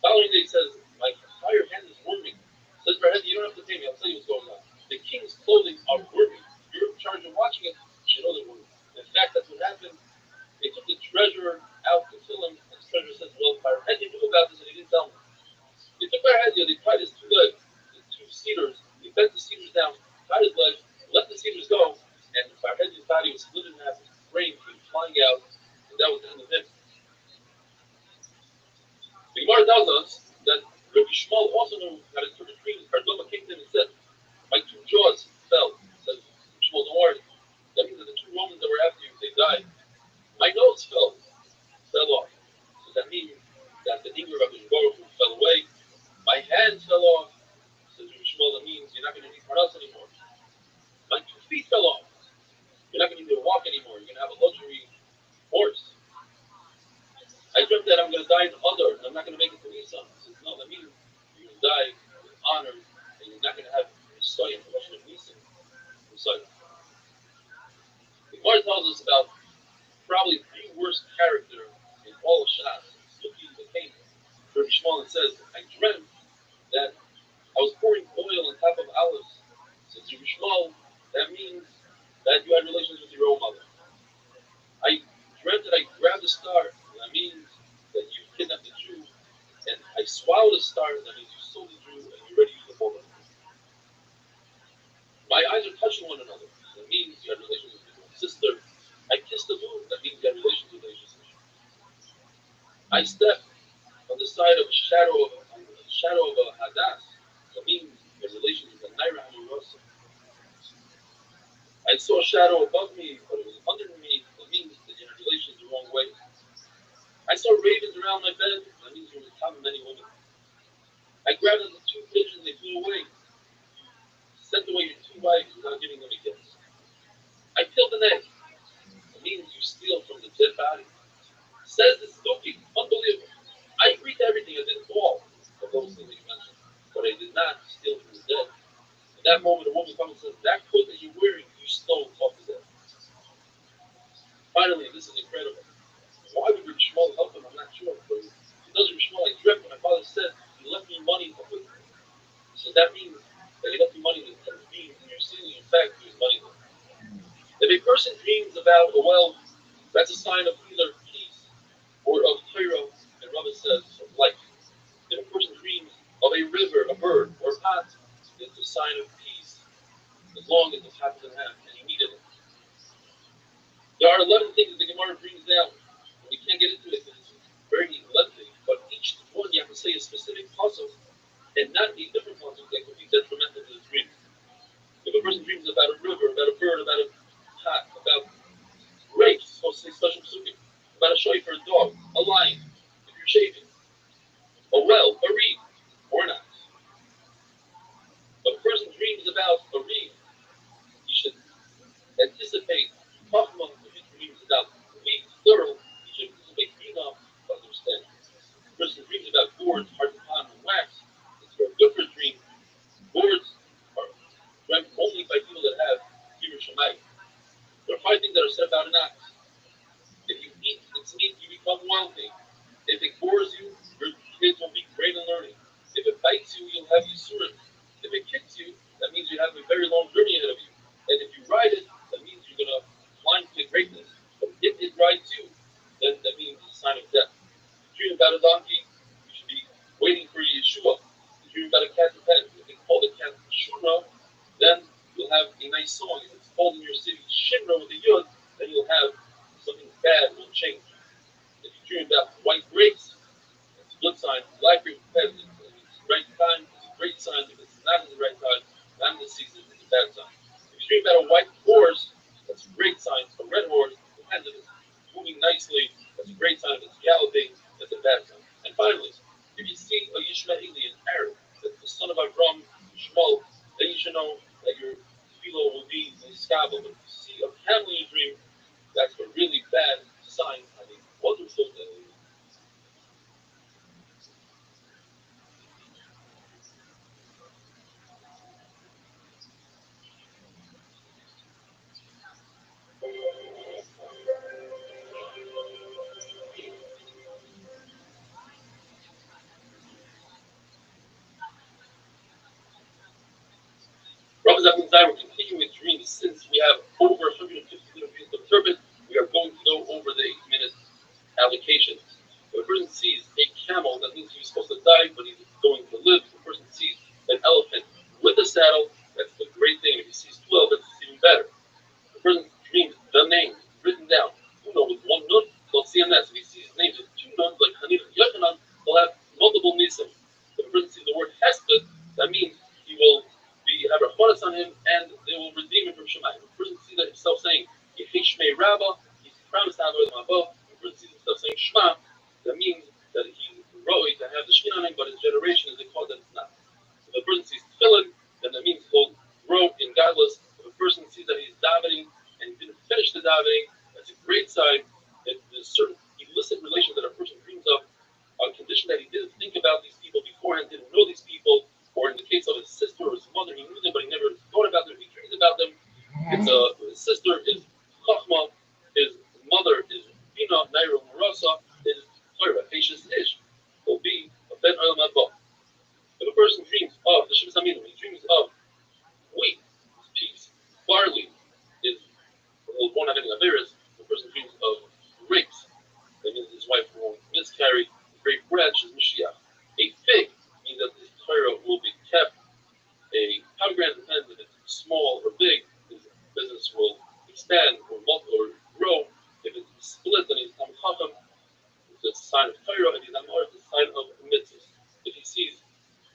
S6: Following day he says, my entire hand is worming. Says Barhed, you don't have to pay me. I'll tell you what's going on. The king's clothing are worming. You're in charge of watching it. You know they're worming. In fact, that's what happened. They took the treasurer out to kill him. And the treasurer says, well, Barhed knew about this and he didn't tell me. They took Barhed, they tied his two legs, the two cedars. They bent the cedars down, tied his legs, let the cedars go, and Barhed's body was split in half, his brain came flying out, and that was the end of him. The Gemara tells us that Rabbi Shmuel also knew how to interpret dreams. Kardoma came to him and said, my two jaws fell. He said, Shmuel, don't worry. That means that the two Romans that were after you, they died. My nose fell off. So that means that the anger of the Baruch fell away. My hands fell off. Says Rabbi Shmuel, that means you're not going to need parnasa study a portion of Nisan recite. The Gemara tells us about probably the worst character in all of Shas, Suki the king. Rabbi Shmuel says, I dreamt that I was pouring oil on top of olives. Says Rabbi Shmuel, that means that you had relations with your own mother. I dreamt that I grabbed a star, and that means that you kidnapped the Jew, and I swallowed a star, that means you sold the Jew, and you're ready to use the woman. My eyes are touching one another, that means you had relations with your own sister. I kissed the moon, that means you had relations with your sister. I stepped on the side of a shadow of a hadas, that means you had relations with a naira hamurosa. I saw a shadow above me, but it was under me, that means that you had relations the wrong way. I saw ravens around my bed, that means you were the top of many women. I grabbed the two pigeons, they flew away. Sent away your two wives without giving them a gift. I killed an egg, that means you steal from the dead body. Says the Suki, unbelievable. I agreed to everything, I did all of those things that you mentioned, but I did not steal from the dead. At that moment, a woman comes and says, that coat that you're wearing, you stole off the dead. Finally, this is incredible. Why would Rabbi Shmuel help him? I'm not sure. But he does Rabbi Shmuel, I dreamt when my father said, he left me money with him. So that means that he left me money with him. Means you're stealing, in fact, his money with him. If a person dreams about a well, that's a sign of either peace or of Torah, and Rabbi says, of life. If a person dreams of a river, a bird, or a pot, it's a sign of peace, as long as it happens in hand, and he needed it. There are 11 things that the Gemara brings down. We can't get into it, it's very lengthy, but each one you have to say a specific puzzle, and not a different puzzle that could be detrimental to the dream. If a person dreams about a river, about a bird, about a pot, about grapes, it's supposed to say special psukim, about a shofar, a dog, a lion, if you're shaving, a well, a reed, or not. If a person dreams about a reed, he should anticipate Chachma. If he dreams about reed, plural, he should anticipate Bina, to understand. If a person dreams about boards, hard to pond, and wax, it's very good for a dream. Boards are dreamt only by people that have Kibur Shammai. There are 5 things that are said about an ox. If you eat its meat, you become wealthy. If it bores you, your kids will be great in learning. If it bites you, you'll have Yisurim. If it kicks you, that means you have a very long journey ahead of you. And if you ride it, that means you're going to climb to greatness. But if it rides you, then that means it's a sign of death. If you dream about a donkey, you should be waiting for Yeshua. If you dream about a cat and pen, if they call the cat Shura, then you'll have a nice song. If it's called in your city Shimra with a Yud, then you'll have something bad will change. If you dream about white grapes, it's a good sign. Black grapes, bad. If it's the right time, it's a great sign. If it's not in the right time, not in the season, it's a bad sign. If you dream about a white horse, that's a great sign. A red horse, depends if it's moving nicely, that's a great sign. If it's galloping, that's a bad sign. And finally, if you see a Yishmaeli, an Arab, that's the son of Avram, Shmuel, then you should know that your tefillah will be niskabel. But if you see a camel in your dream, that's a really bad sign of a wonderful day. Rabbi Zachman Zai, we're continuing with dreams since we have over 150 different dreams of turbot. We are going to go over the 8-minute allocation. If a person sees a camel, that means he's supposed to die, but he's going to live. If a person sees an elephant with a saddle, that's a great thing. If he sees 12, that's even better. If a person dreams the name written down, with one nun, they'll see a mess. If he sees names with 2 nuns, like Hanif and Yochanan, they'll have multiple nisim. If a person sees the word hesped, that means he will have Rachonis on him, and they will redeem him from Shemayim. If a person sees himself saying, Yehi Shmei Rabba, he's promised to have with him above. If a person sees himself saying Shema, that means that he's roi to have the Shekhinah on him, but his generation is a cause that it's not. If a person sees Tefillin, then that means he'll grow in godless. If a person sees that he's davening and he didn't finish the davening, that's a great sign that there's certain illicit relations that a person dreams of on condition that he didn't think about these people beforehand, didn't know these people, or in the case of his sister or his mother, he knew them, but he never his sister is Chachma, his mother is Bina, Naira, Marasa, is Torah, Patience Ish. Will be a Ben Olam Haba. If a person dreams of the Shivas Aminim, he dreams of wheat, peas, barley, is won't have any Averis. The person dreams of grapes, that means his wife won't miscarry. Grape branch is Mashiach. A fig means that his Torah will be kept. A pomegranate depends if it's small or big, his business will expand or multiply or grow. If it's split, then he's Tam Chacham. It's a sign of Torah, and he's Amar, it's a sign of mitzvahs. If he sees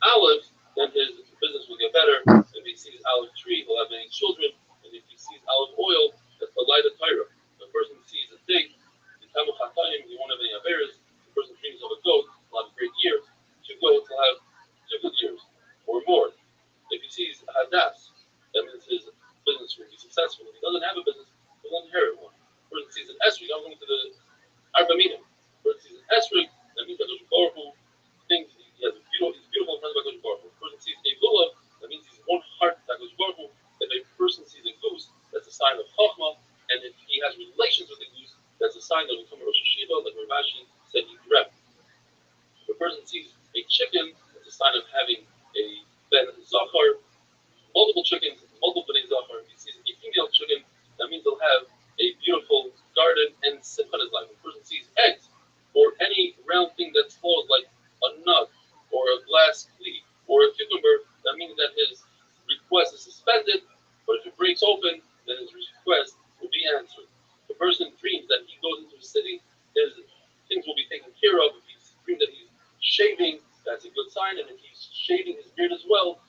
S6: olives, then his business will get better. If he sees olive tree, he'll have many children. And if he sees olive oil, that's the light of Torah. If a person sees a fig, the Tamu Chatayim, he won't have any Averis. If a person dreams of a goat, he'll have great years. 2 goats will have 2 good years or more. If he sees a Hadas, that means his business will be successful. If he doesn't have a business, he'll inherit one. If a person sees an esrig, I'm going to the Arba Minim. If a person sees an esrig, that means that there's a powerful thing. He's beautiful in front of Hakadosh Baruch Hu. If a person sees a lulav, that means he's one heart with Hakadosh Baruch Hu. If a person sees a goose, that's a sign of Chachma. And if he has relations with the goose, that's a sign that will become a Rosh Hashiva, like Rashi said he's Reb. If a person sees a chicken, that's a sign of having a Ben Zachar, multiple chickens, multiple Ben Zachar. If he sees a female chicken, that means they'll have